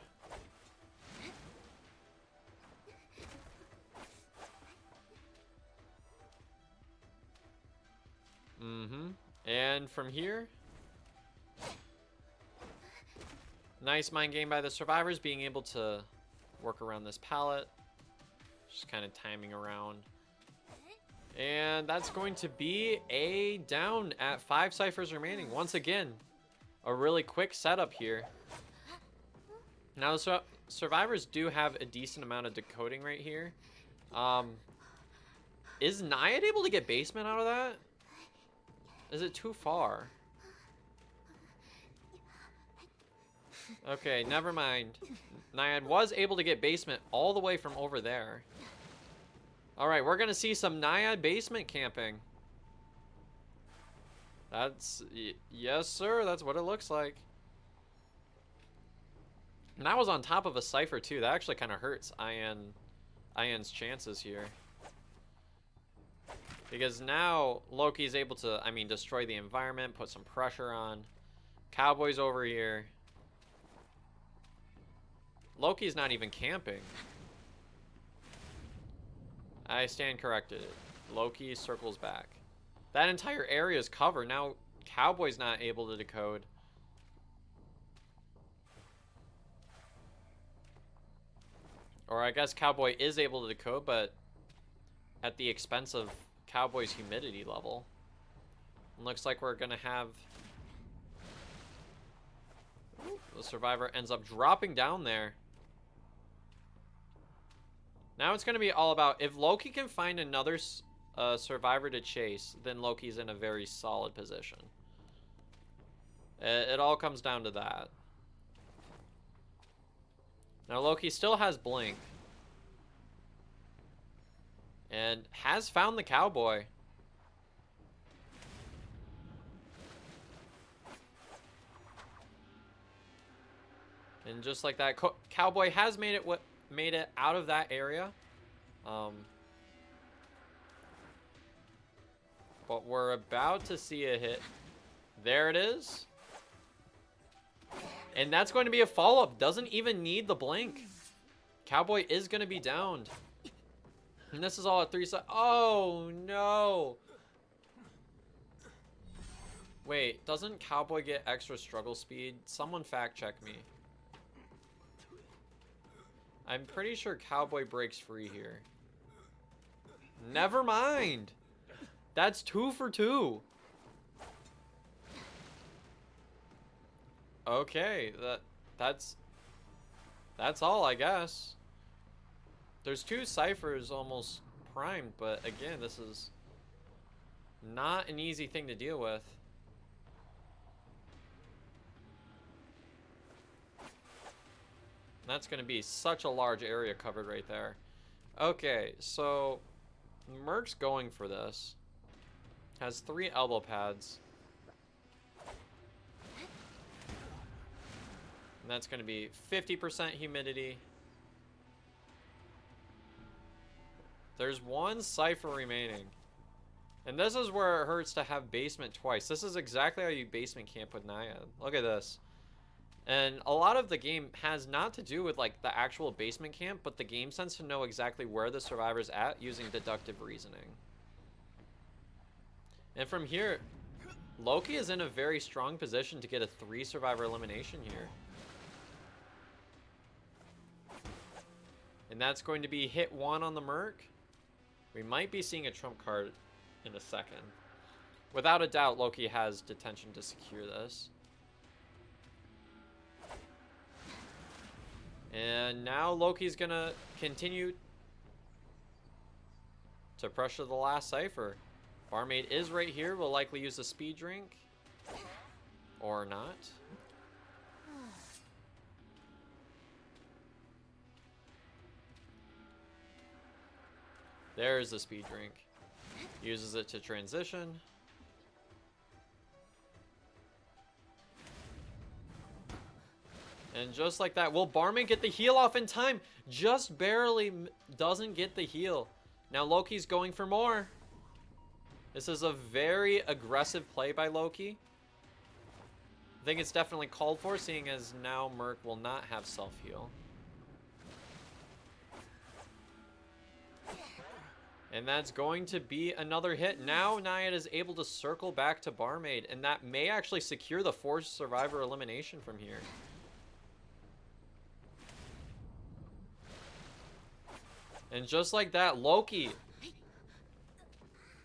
And from here. Nice mind game by the survivors, being able to work around this pallet. Just kind of timing around. And that's going to be a down at 5 ciphers remaining. Once again, a really quick setup here. Now the survivors do have a decent amount of decoding right here. Is Naiad able to get basement out of that? Is it too far? Okay, never mind. Naiad was able to get basement all the way from over there. Alright, we're gonna see some Naiad basement camping. That's... yes, sir, that's what it looks like. And that was on top of a cipher, too. That actually kind of hurts Ian's chances here. Because now Loki's able to, I mean, destroy the environment, put some pressure on. Cowboy's over here. Loki's not even camping. I stand corrected. Loki circles back. That entire area is covered. Now Cowboy's not able to decode. Or I guess Cowboy is able to decode, but at the expense of Cowboy's humidity level. And looks like we're gonna have... The survivor ends up dropping down there. Now it's gonna be all about... If Loki can find another survivor to chase, then Loki's in a very solid position. It all comes down to that. Now Loki still has Blink. And has found the Cowboy. And just like that, Cowboy has made it out of that area. But we're about to see a hit. There it is. And that's going to be a follow-up. Doesn't even need the blink. Cowboy is going to be downed. And this is all at 3 seconds. Oh, no. Wait, doesn't Cowboy get extra struggle speed? Someone fact check me. I'm pretty sure Cowboy breaks free here. Never mind. That's 2 for 2. Okay, that's all, I guess. There's 2 ciphers almost primed, but again, this is not an easy thing to deal with. That's going to be such a large area covered right there. Okay, so Merc's going for this. Has 3 elbow pads. And that's going to be 50% humidity. There's 1 cipher remaining. And this is where it hurts to have basement twice. This is exactly how you basement camp with Naiad. Look at this. And a lot of the game has not to do with like the actual basement camp, but the game tends to know exactly where the survivor's at using deductive reasoning. And from here, Loki is in a very strong position to get a 3 survivor elimination here. And that's going to be hit 1 on the Merc. We might be seeing a trump card in a second. Without a doubt, Loki has detention to secure this. And now Loki's gonna continue to pressure the last cipher. Barmaid is right here. Will likely use a speed drink. Or not. There's the speed drink. Uses it to transition. And just like that, will Barmaid get the heal off in time? Just barely doesn't get the heal. Now Loki's going for more. This is a very aggressive play by Loki. I think it's definitely called for, seeing as now Merc will not have self-heal. And that's going to be another hit. Now Naiad is able to circle back to Barmaid, and that may actually secure the 4 survivor elimination from here. And just like that, Loki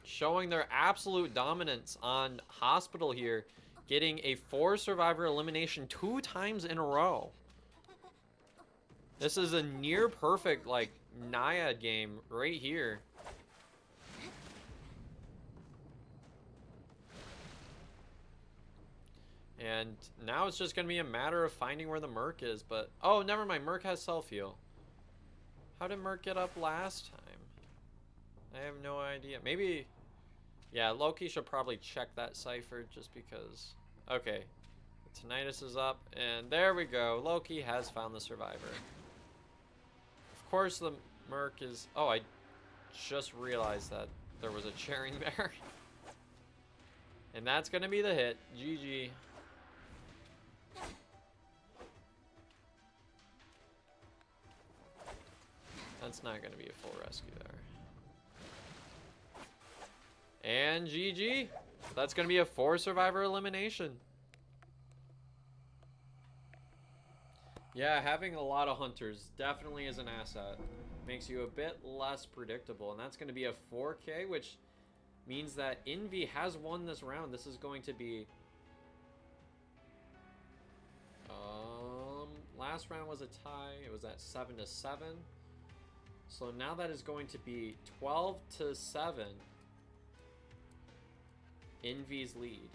showing their absolute dominance on Hospital here, getting a 4 survivor elimination 2 times in a row. This is a near perfect like Naiad game right here. And now it's just going to be a matter of finding where the Merc is. But, oh, never mind. Merc has self-heal. How did Merc get up last time? I have no idea. Maybe, yeah, Loki should probably check that cipher just because. Okay. Tinnitus is up. And there we go. Loki has found the survivor. Of course, the Merc is... Oh, I just realized that there was a chairing there. And that's going to be the hit. GG. That's not going to be a full rescue there. And GG. That's going to be a 4 survivor elimination. Yeah, having a lot of hunters definitely is an asset. Makes you a bit less predictable, and that's going to be a 4K, which means that Envy has won this round. This is going to be... last round was a tie. It was at 7-7. So now that is going to be 12-7. Envy's lead.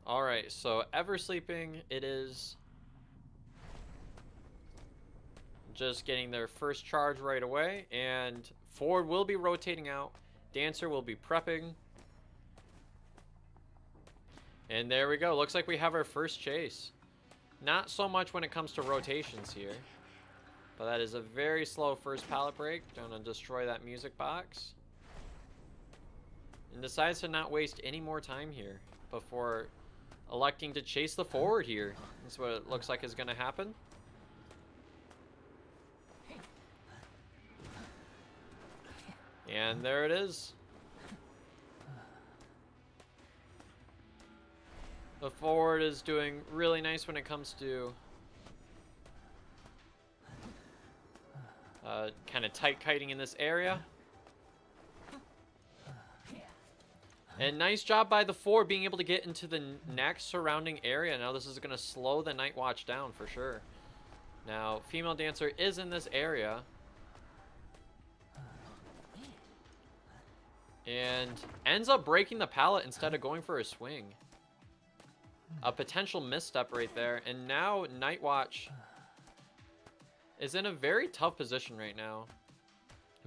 Alright, so Ever Sleeping, it is just getting their first charge right away, and Forward will be rotating out. Dancer will be prepping. And there we go. Looks like we have our first chase. Not so much when it comes to rotations here. But that is a very slow first pallet break. Gonna destroy that music box. And decides to not waste any more time here before electing to chase the Forward here. That's what it looks like is gonna happen. And there it is. The Forward is doing really nice when it comes to kind of tight kiting in this area. And nice job by the Forward being able to get into the next surrounding area. Now this is going to slow the Night Watch down for sure. Now, Female Dancer is in this area. And ends up breaking the pallet instead of going for a swing. A potential misstep right there. And now Night Watch is in a very tough position right now.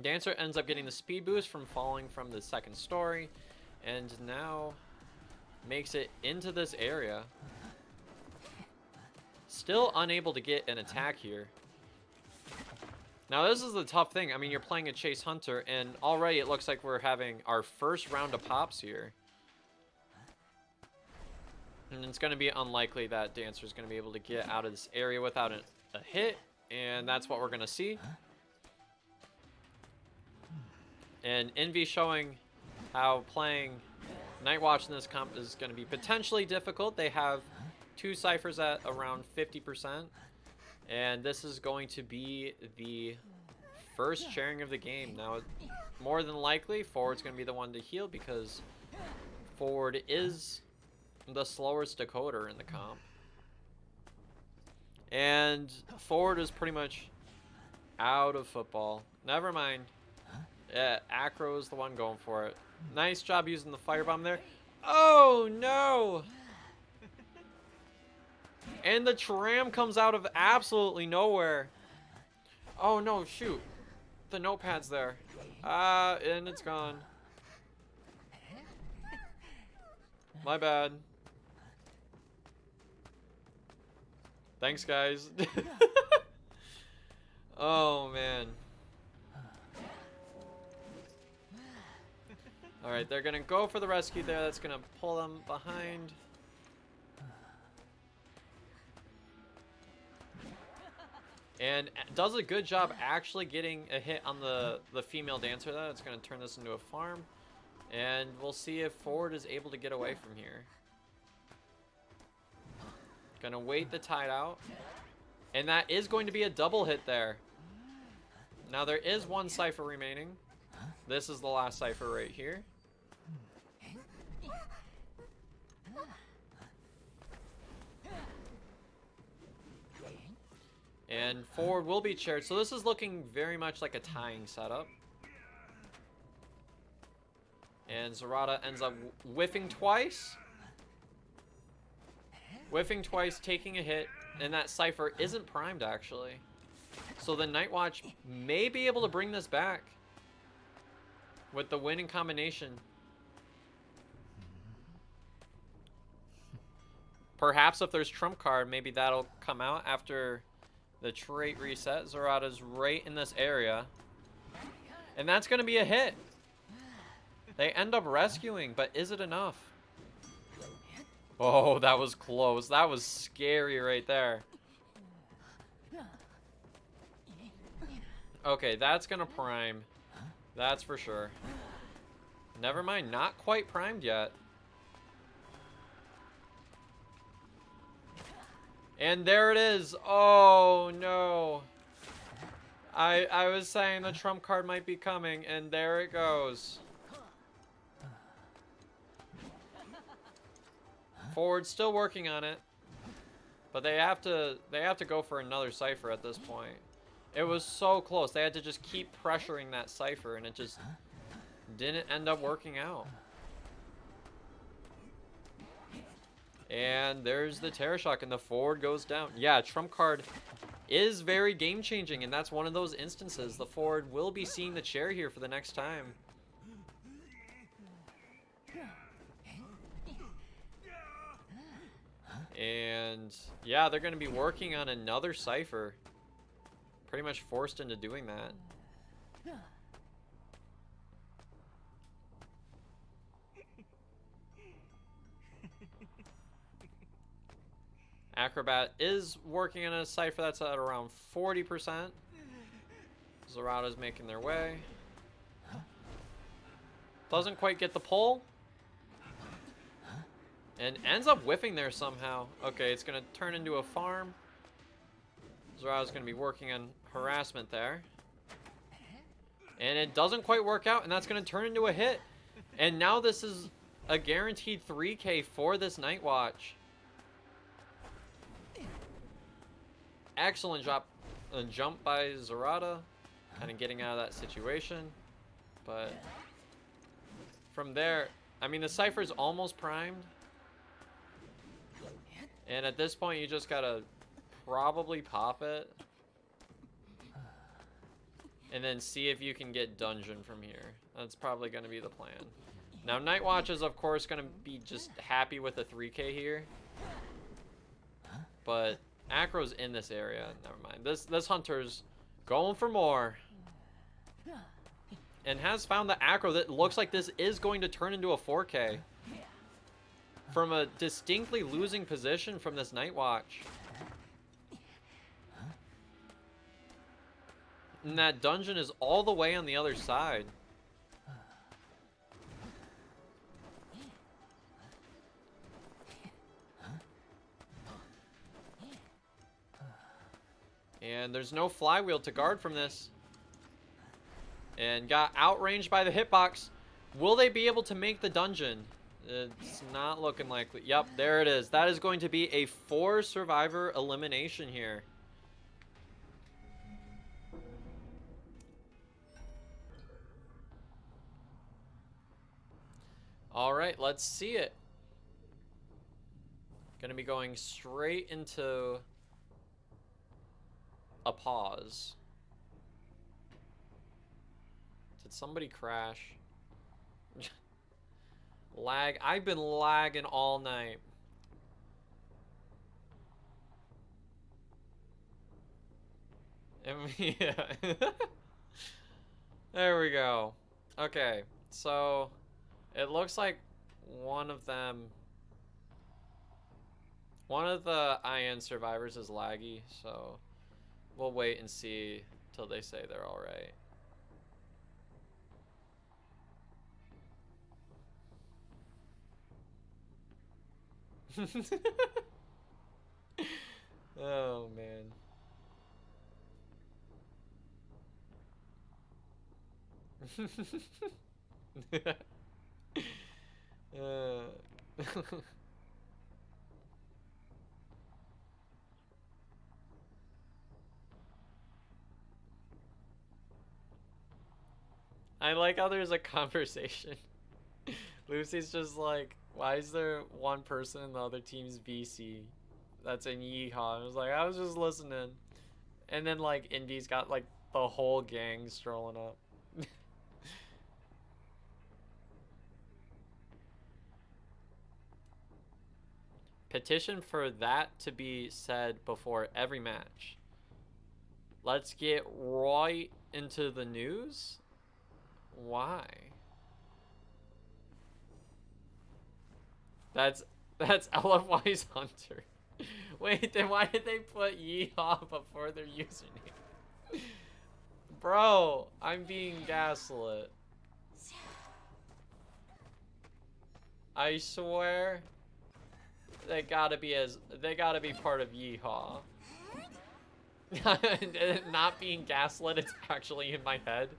Dancer ends up getting the speed boost from falling from the second story. And now makes it into this area. Still unable to get an attack here. Now this is the tough thing. I mean, you're playing a Chase Hunter, and already it looks like we're having our first round of pops here. And it's going to be unlikely that Dancer's going to be able to get out of this area without a hit. And that's what we're going to see. And Envy showing how playing Night Watch in this comp is going to be potentially difficult. They have 2 ciphers at around 50%. And this is going to be the first sharing of the game. Now, more than likely, Forward's going to be the one to heal because Forward is the slowest decoder in the comp. And Forward is pretty much out of football. Never mind. Yeah, Acro is the one going for it. Nice job using the firebomb there. Oh, no! And the tram comes out of absolutely nowhere. Oh, no, shoot. The notepad's there. And it's gone. My bad. Thanks, guys. Oh, man. Alright, they're going to go for the rescue there. That's going to pull them behind. And does a good job actually getting a hit on the female dancer there. It's going to turn this into a farm. And we'll see if Forward is able to get away from here. Gonna wait the tide out. And that is going to be a double hit there. Now there is 1 cipher remaining. This is the last cipher right here. And Forward will be chaired. So this is looking very much like a tying setup. And Zarata ends up whiffing twice. Whiffing twice, taking a hit. And that cipher isn't primed, actually. So the Night Watch may be able to bring this back with the winning combination. Perhaps if there's trump card, maybe that'll come out after the trait reset. Zarata's right in this area. And that's going to be a hit. They end up rescuing, but is it enough? Oh, that was close. That was scary right there. Okay, that's going to prime. That's for sure. Never mind, not quite primed yet. And there it is. Oh, no. I was saying the trump card might be coming, and there it goes. Forward's still working on it. But they have to go for another cipher at this point. It was so close. They had to just keep pressuring that cipher, and it just didn't end up working out. And there's the Terror Shock, and the forward goes down. Yeah, trump card is very game-changing, and that's one of those instances. The forward will be seeing the chair here for the next time. And yeah, they're going to be working on another cipher. Pretty much forced into doing that. Acrobat is working on a cipher that's at around 40%. Zarada's making their way. Doesn't quite get the pull. And ends up whiffing there somehow. Okay, it's going to turn into a farm. Zarada's going to be working on harassment there. And it doesn't quite work out, and that's going to turn into a hit. And now this is a guaranteed 3K for this Night Watch. Excellent jump by Zarada. Kind of getting out of that situation. But from there, I mean, the cipher's almost primed. And at this point, you just gotta probably pop it. And then see if you can get dungeon from here. That's probably gonna be the plan. Now, Night Watch is, of course, gonna be just happy with a 3K here. But Acro's in this area. Never mind. This hunter's going for more. And has found the Acro that looks like this is going to turn into a 4K. From a distinctly losing position from this Night Watch. And that dungeon is all the way on the other side. And there's no flywheel to guard from this. And got outranged by the hitbox. Will they be able to make the dungeon? It's not looking likely. Yep, there it is. That is going to be a 4-survivor elimination here. All right, let's see it. Gonna be going straight into a pause. Did somebody crash? Lag. I've been lagging all night. Yeah. There we go. Okay, so it looks like one of the IN survivors is laggy, so we'll wait and see till they say they're all right. Oh man. I like how there's a conversation. Lucy's just like, why is there one person in the other team's VC that's in Yeehaw? And I was like, I was just listening. And then like Indy's got like the whole gang strolling up. Petition for that to be said before every match. Let's get right into the news. Why? That's LFY's Hunter. Wait, then why did they put Yeehaw before their username? Bro, I'm being gaslit. I swear. They gotta be part of Yeehaw. Not being gaslit, it's actually in my head.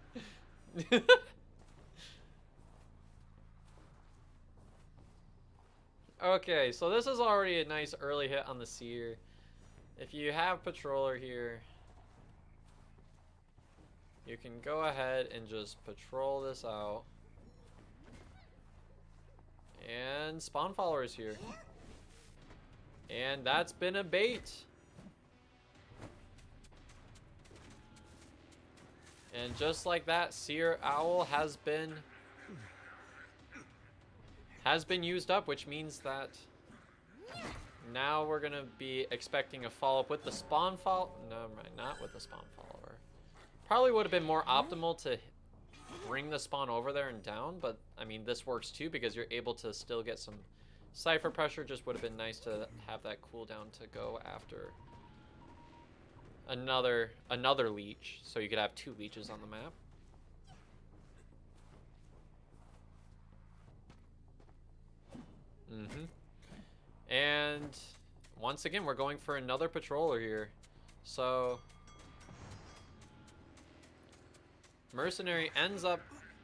Okay, so this is already a nice early hit on the seer. If you have Patroller here, you can go ahead and just patrol this out. And Spawn Follower is here. And that's been a bait. And just like that, Seer Owl has been used up, which means that now we're gonna be expecting a follow-up with the Spawn Follower. No, not with the Spawn Follower. Probably would have been more optimal to bring the spawn over there and down, but I mean this works too because you're able to still get some Cypher pressure. Just would have been nice to have that cooldown to go after another leech, so you could have 2 leeches on the map. And once again, we're going for another patroller here. So Mercenary ends up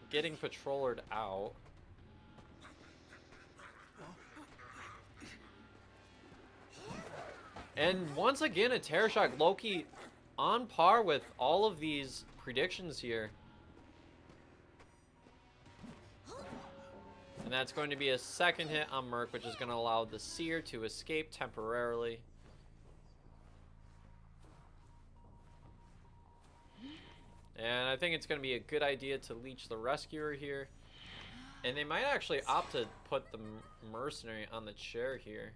getting patrollered out. And once again, a Terror Shock. Loki on par with all of these predictions here. And that's going to be a second hit on Merc, which is going to allow the Seer to escape temporarily. And I think it's going to be a good idea to leech the Rescuer here. And they might actually opt to put the Mercenary on the chair here.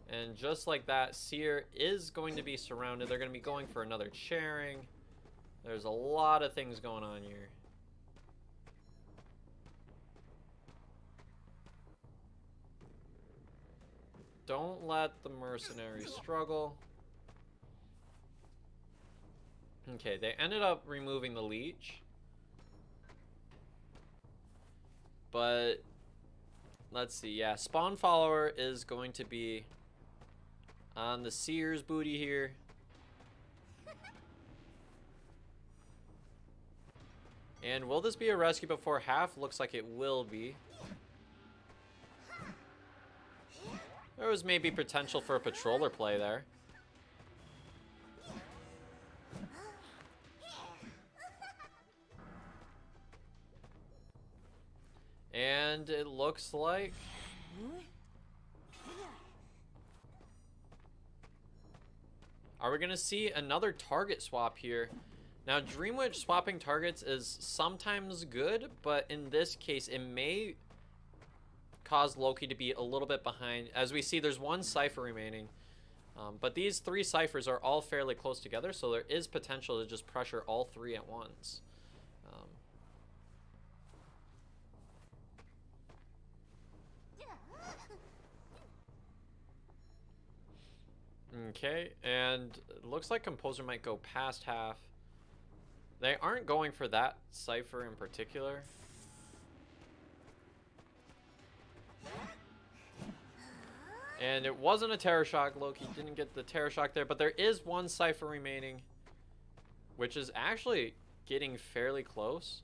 And just like that, Seer is going to be surrounded. They're going to be going for another chairing. There's a lot of things going on here. Don't let the Mercenary struggle. Okay, they ended up removing the leech. But let's see. Yeah, Spawn Follower is going to be on the Seer's booty here. And will this be a rescue before half? Looks like it will be. There was maybe potential for a patroller play there. And it looks like are we gonna see another target swap here? Now, Dream Witch swapping targets is sometimes good, but in this case, it may cause Loki to be a little bit behind. As we see, there's 1 Cypher remaining. But these 3 Cyphers are all fairly close together, so there is potential to just pressure all 3 at once. Okay, and it looks like Composer might go past half. They aren't going for that Cypher in particular. And it wasn't a Terror Shock. Loki didn't get the Terror Shock there, but there is 1 Cypher remaining, which is actually getting fairly close.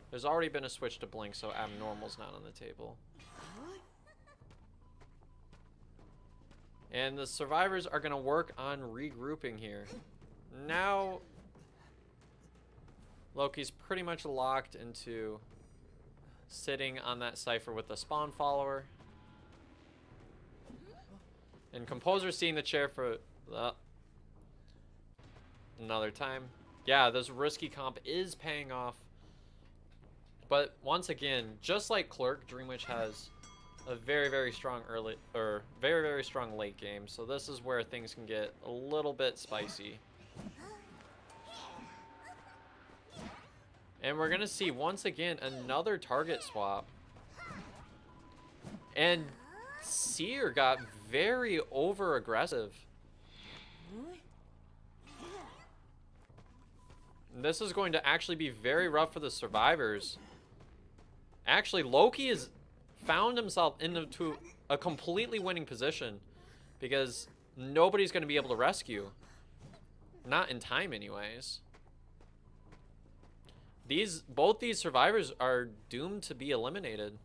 There's already been a switch to Blink, so Abnormal's not on the table. And the survivors are going to work on regrouping here. Now, Loki's pretty much locked into sitting on that Cypher with the Spawn Follower. And Composer seeing the chair for another time. Yeah, this risky comp is paying off. But once again, just like Clerk, Dream Witch has a very, very strong early, or very, very strong late game. So this is where things can get a little bit spicy. And we're going to see, once again, another target swap. And Seer got very over-aggressive. This is going to actually be very rough for the survivors. Actually, Loki is found himself into a completely winning position because nobody's going to be able to rescue. Not in time, anyways. Both these survivors are doomed to be eliminated.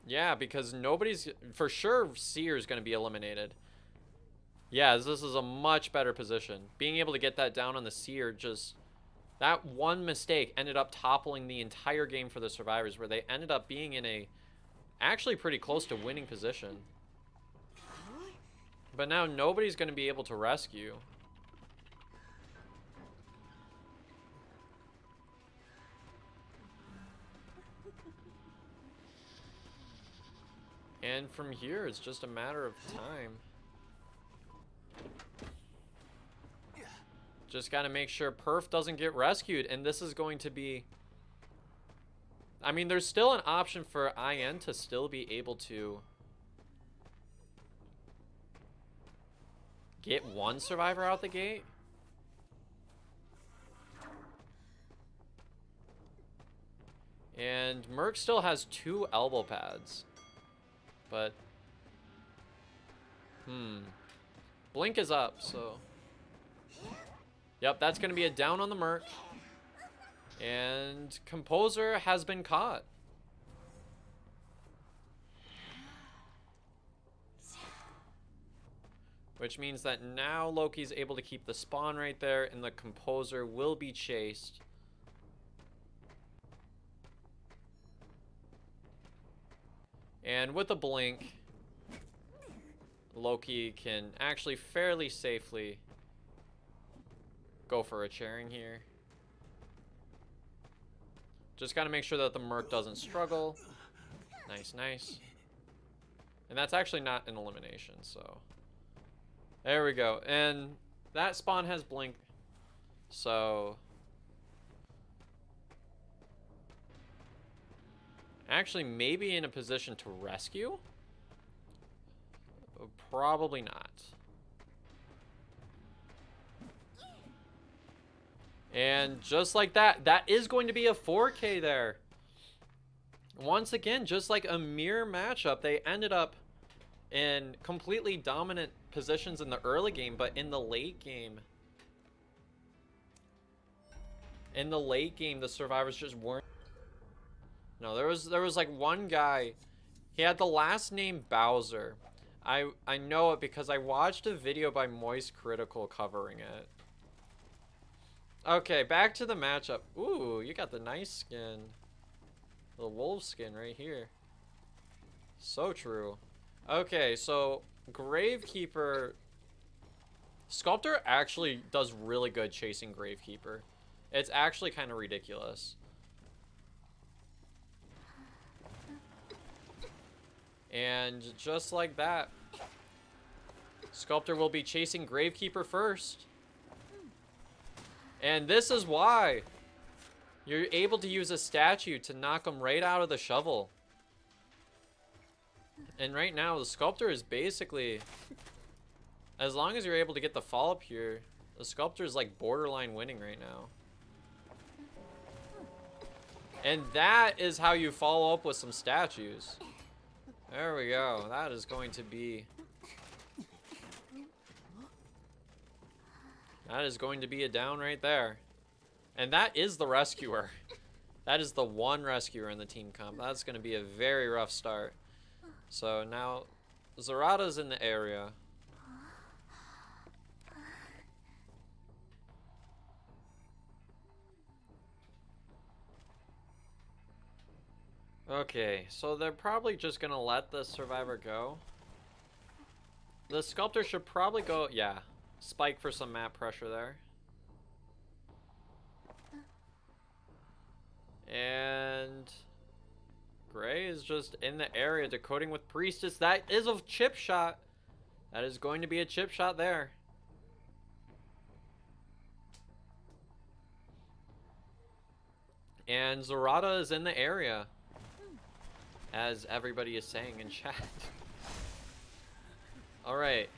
Yeah, because nobody's... For sure, Seer's going to be eliminated. Yeah, this is a much better position. Being able to get that down on the Seer, just... That one mistake ended up toppling the entire game for the survivors, where they ended up being in a... Actually pretty close to winning position. But now nobody's going to be able to rescue. And from here, it's just a matter of time. Just got to make sure Perf doesn't get rescued. And this is going to be... I mean, there's still an option for IN to still be able to get one survivor out the gate. And Merc still has 2 elbow pads. But, Blink is up, so. Yep, that's going to be a down on the Merc. And Composer has been caught. Which means that now Loki's able to keep the spawn right there, and the Composer will be chased. And with a blink, Loki can actually fairly safely go for a chairing here. Just got to make sure that the Merc doesn't struggle. Nice, nice. And that's actually not an elimination, so. There we go. And that spawn has blink, so. Actually, maybe in a position to rescue? Probably not. And just like that, that is going to be a 4K there. Once again, just like a mirror matchup, they ended up in completely dominant positions in the early game, but in the late game, the survivors just weren't. No, there was like one guy, he had the last name Bowser. I know it because I watched a video by Moist Critical covering it. Okay, back to the matchup. Ooh, you got the nice skin. The wolf skin right here. So true. Okay, so Gravekeeper. Sculptor actually does really good chasing Gravekeeper. It's actually kind of ridiculous. And just like that, Sculptor will be chasing Gravekeeper first. And this is why you're able to use a statue to knock him right out of the shovel. And right now, the Sculptor is basically, as long as you're able to get the follow-up here, the Sculptor is like borderline winning right now. And that is how you follow up with some statues. There we go. That is going to be... That is going to be a down right there. And that is the rescuer. That is the one rescuer in the team comp. That's going to be a very rough start. So now, Zarata's in the area. Okay, so they're probably just going to let the survivor go. The Sculptor should probably go, yeah. Spike for some map pressure there. And Gray is just in the area decoding with Priestess. That is a chip shot. That is going to be a chip shot there. And Zarata is in the area, as everybody is saying in chat. Alright.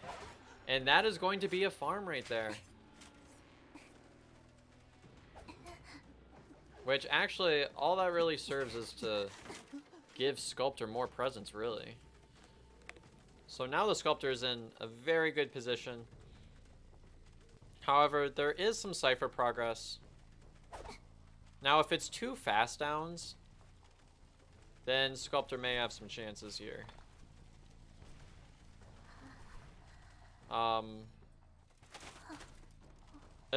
And that is going to be a farm right there. Which actually, all that really serves is to give Sculptor more presence, really. So now the Sculptor is in a very good position. However, there is some Cypher progress. Now, if it's 2 fast downs, then Sculptor may have some chances here.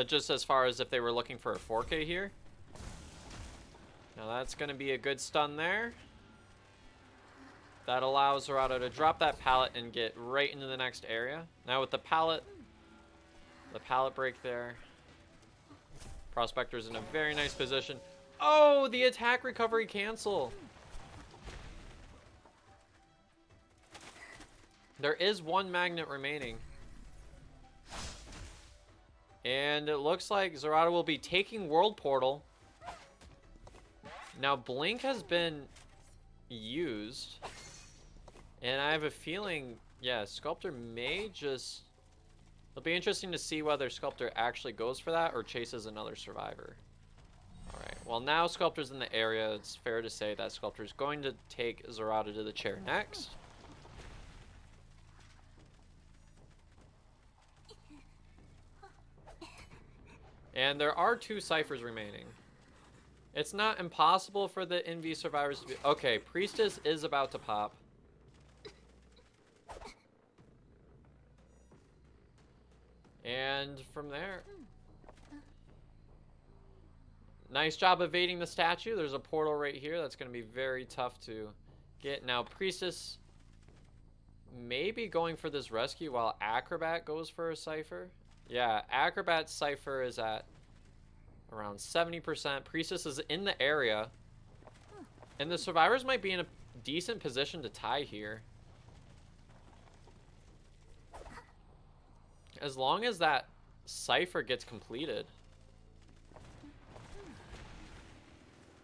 Just as far as if they were looking for a 4K here. Now that's going to be a good stun there. That allows Zerato to drop that pallet and get right into the next area. Now with the pallet break there. Prospector's in a very nice position. Oh, the attack recovery cancel. There is 1 magnet remaining. And it looks like Zerato will be taking World Portal. Now, Blink has been used. And I have a feeling, yeah, Sculptor may just... It'll be interesting to see whether Sculptor actually goes for that or chases another survivor. Alright, well now Sculptor's in the area. It's fair to say that Sculptor's going to take Zerato to the chair next. And there are 2 ciphers remaining. It's not impossible for the NV survivors to be... Okay, Priestess is about to pop. And from there... Nice job evading the statue. There's a portal right here that's going to be very tough to get. Now, Priestess may be going for this rescue while Acrobat goes for a cipher. Yeah, Acrobat's cipher is at around 70%. Priestess is in the area. And the survivors might be in a decent position to tie here. As long as that cipher gets completed.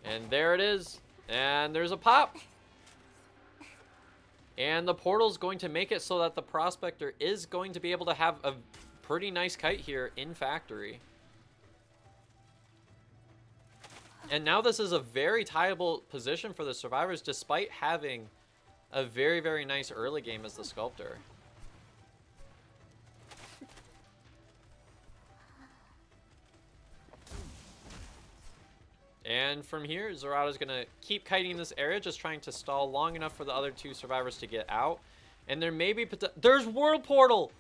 And there it is. And there's a pop. And the portal's going to make it so that the Prospector is going to be able to have a pretty nice kite here in factory. And now this is a very tieable position for the survivors despite having a very, very nice early game as the Sculptor. And from here, Zerato's going to keep kiting this area, just trying to stall long enough for the other 2 survivors to get out. And there may be... There's World Portal!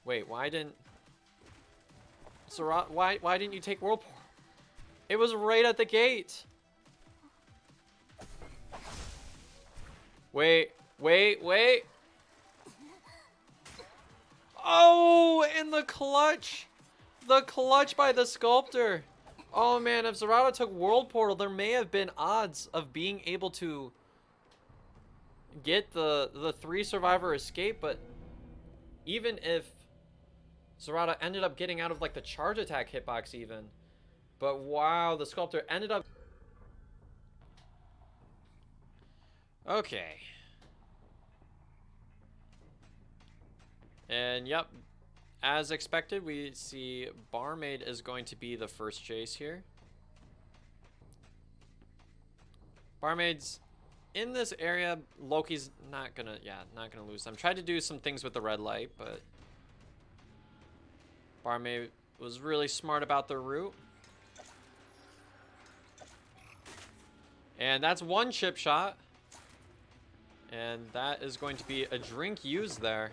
Wait, why didn't... Zerato, why didn't you take World Portal? It was right at the gate. Wait. Oh, and the clutch. The clutch by the Sculptor. Oh man, if Zerato took World Portal, there may have been odds of being able to get the 3 survivor escape, but even if Zerato ended up getting out of like the charge attack hitbox even. But wow, the Sculptor ended up... Okay. And yep, as expected, we see Barmaid is going to be the first chase here. Barmaid's in this area. Loki's not gonna lose them. Tried to do some things with the red light, but Barmaid was really smart about the route. And that's 1 chip shot. And that is going to be a drink used there.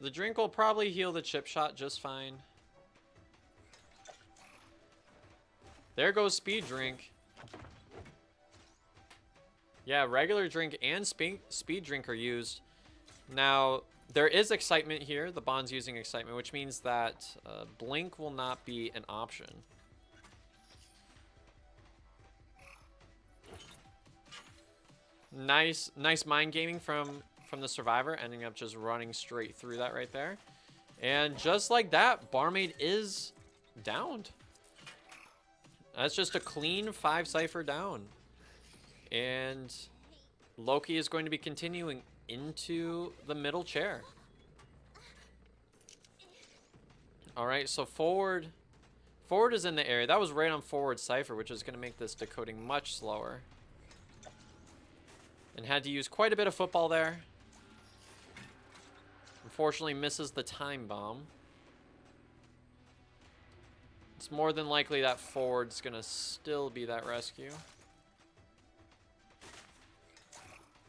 The drink will probably heal the chip shot just fine. There goes speed drink. Yeah, regular drink and speed drink are used. Now, there is excitement here. The Bond's using excitement, which means that blink will not be an option. Nice mind gaming from the survivor, ending up just running straight through that right there. And just like that, Barmaid is downed. That's just a clean 5 cipher down. And Loki is going to be continuing into the middle chair. All right, so forward Forward is in the area. That was right on forward cipher, which is going to make this decoding much slower. And had to use quite a bit of football there. Unfortunately, misses the time bomb. It's more than likely that forward's going to still be that rescue.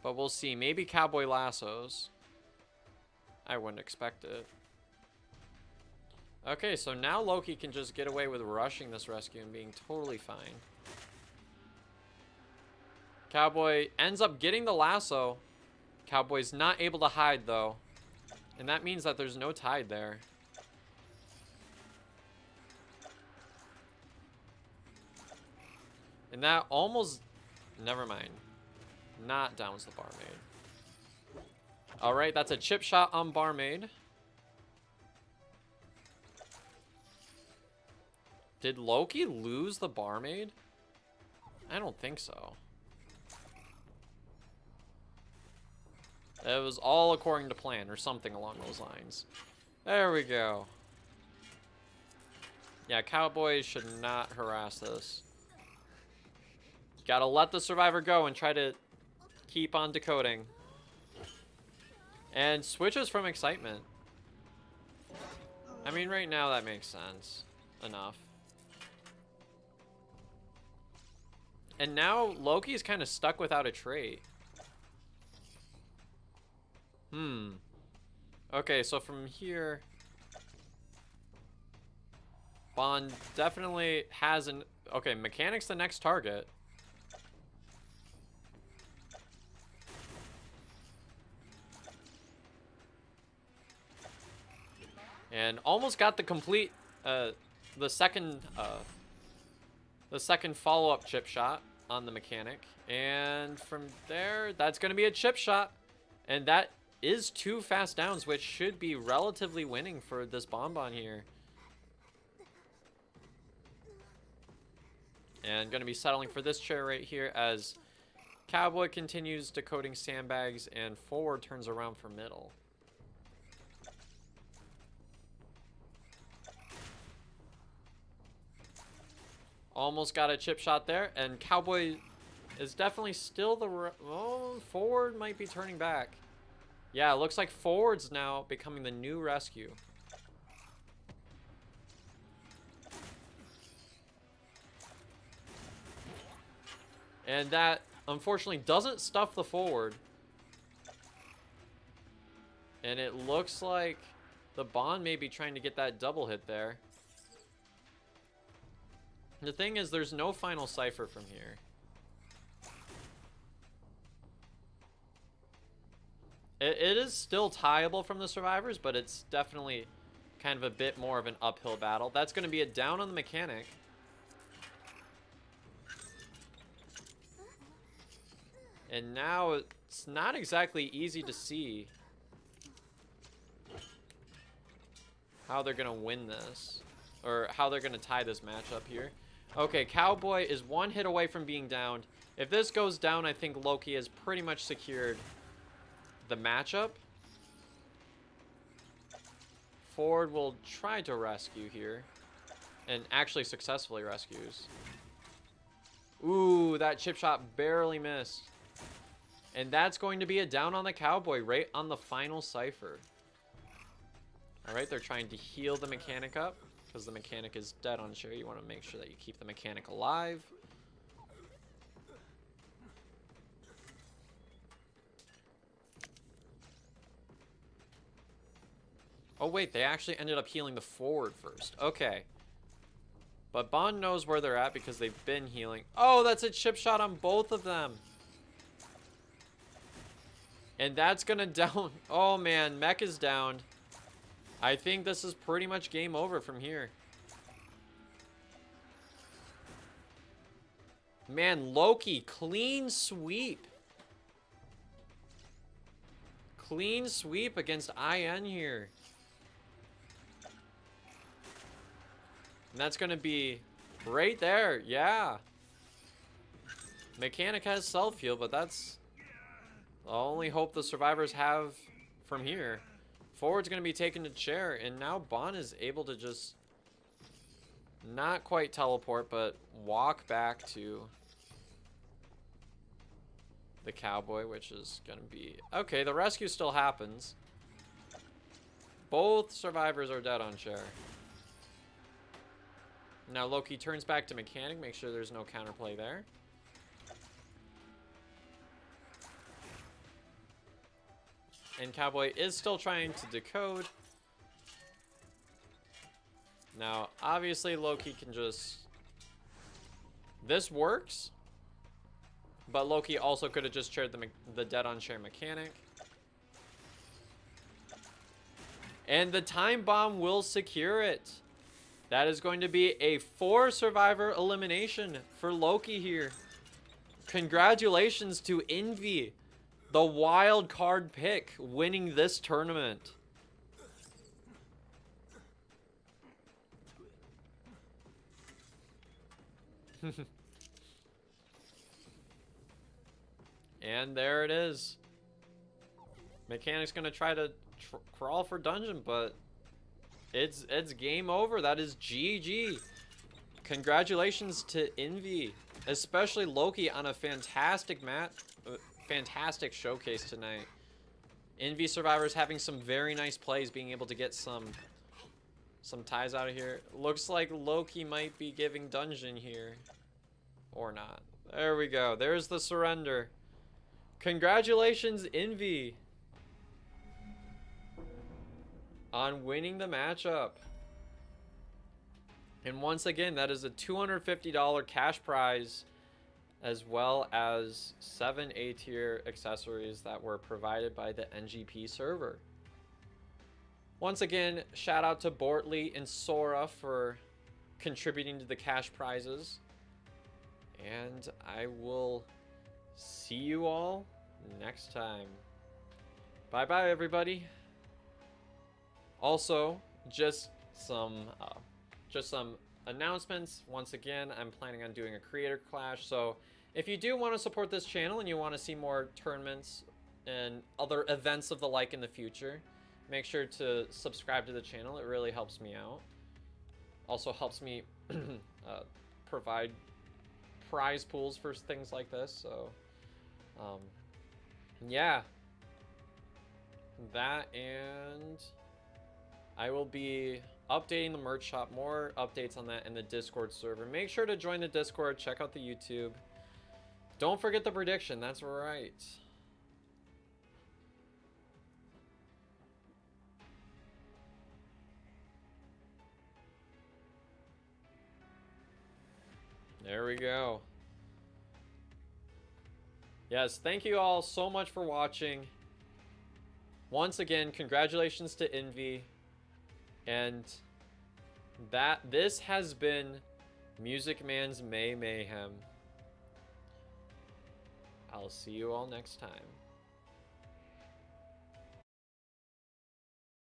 But we'll see. Maybe Cowboy lassos. I wouldn't expect it. Okay, so now Loki can just get away with rushing this rescue and being totally fine. Cowboy ends up getting the lasso. Cowboy's not able to hide, though. And that means that there's no tide there. And that almost... Never mind. Not downs the barmaid. Alright, that's a chip shot on barmaid. Did Loki lose the barmaid? I don't think so. It was all according to plan, or something along those lines. There we go. Yeah, Cowboys should not harass this. Gotta let the survivor go and try to keep on decoding. And switches from excitement. I mean, right now that makes sense. Enough. And now Loki's kind of stuck without a trait. Okay, so from here... Bond definitely has an... Okay, Mechanic's the next target. And almost got the complete... the second follow-up chip shot on the Mechanic. And from there, that's going to be a chip shot. And that is 2 fast downs, which should be relatively winning for this Bonbon here. And going to be settling for this chair right here as Cowboy continues decoding sandbags and forward turns around for middle. Almost got a chip shot there, and Cowboy is definitely still the... Oh, forward might be turning back. Yeah, it looks like forward's now becoming the new rescue. And that, unfortunately, doesn't stuff the forward. And it looks like the Bond may be trying to get that double hit there. The thing is, there's no final cipher from here. It is still tieable from the survivors, but it's definitely kind of a bit more of an uphill battle. That's going to be a down on the Mechanic. And now it's not exactly easy to see how they're going to win this. Or how they're going to tie this matchup here. Okay, Cowboy is 1 hit away from being downed. If this goes down, I think Loki has pretty much secured the matchup. Ford will try to rescue here. And actually successfully rescues. Ooh, that chip shot barely missed. And that's going to be a down on the Cowboy right on the final cipher. Alright, they're trying to heal the Mechanic up. Because the Mechanic is dead on chair. You want to make sure that you keep the Mechanic alive. Oh wait, they actually ended up healing the forward first. Okay. But Bond knows where they're at because they've been healing. Oh, that's a chip shot on both of them. And that's gonna down... Oh man, Mech is downed. I think this is pretty much game over from here. Man, Loki, clean sweep. Clean sweep against IN here. And that's going to be right there. Yeah. Mechanic has self-heal, but that's the only hope the survivors have from here. Forward's going to be taken to chair, and now Bond is able to just not quite teleport, but walk back to the cowboy, which is gonna be okay. The rescue still happens. Both survivors are dead on chair. Now Loki turns back to mechanic, make sure there's no counterplay there. And cowboy is still trying to decode. Now obviously Loki can just, this works, but Loki also could have just chaired the dead on chair mechanic. And the time bomb will secure it. That is going to be a 4 survivor elimination for Loki here. Congratulations to Envy, the wild card pick, winning this tournament. And there it is. Mechanic's gonna try to crawl for dungeon, but it's game over. That is GG. Congratulations to Envy, especially Loki on a fantastic fantastic showcase tonight. Envy survivors having some very nice plays, being able to get some ties out of here. Looks like Loki might be giving dungeon here, or not. There we go. There's the surrender. Congratulations, Envy, on winning the matchup. And once again, that is a $250 cash prize, as well as 7 A-tier accessories that were provided by the NGP server. Once again, shout out to Bortley and Sora for contributing to the cash prizes. And I will see you all next time. Bye-bye, everybody. Also, just some announcements. Once again, I'm planning on doing a creator clash, so if you do want to support this channel and you want to see more tournaments and other events of the like in the future, make sure to subscribe to the channel. It really helps me out. Also helps me provide prize pools for things like this. So yeah, that, and I will be updating the merch shop. More updates on that in the Discord server. Make sure to join the Discord, check out the YouTube. Don't forget the prediction, that's right. There we go. Yes, thank you all so much for watching. Once again, congratulations to Envy. And this has been Mus1cMan's Mayhem. I'll see you all next time.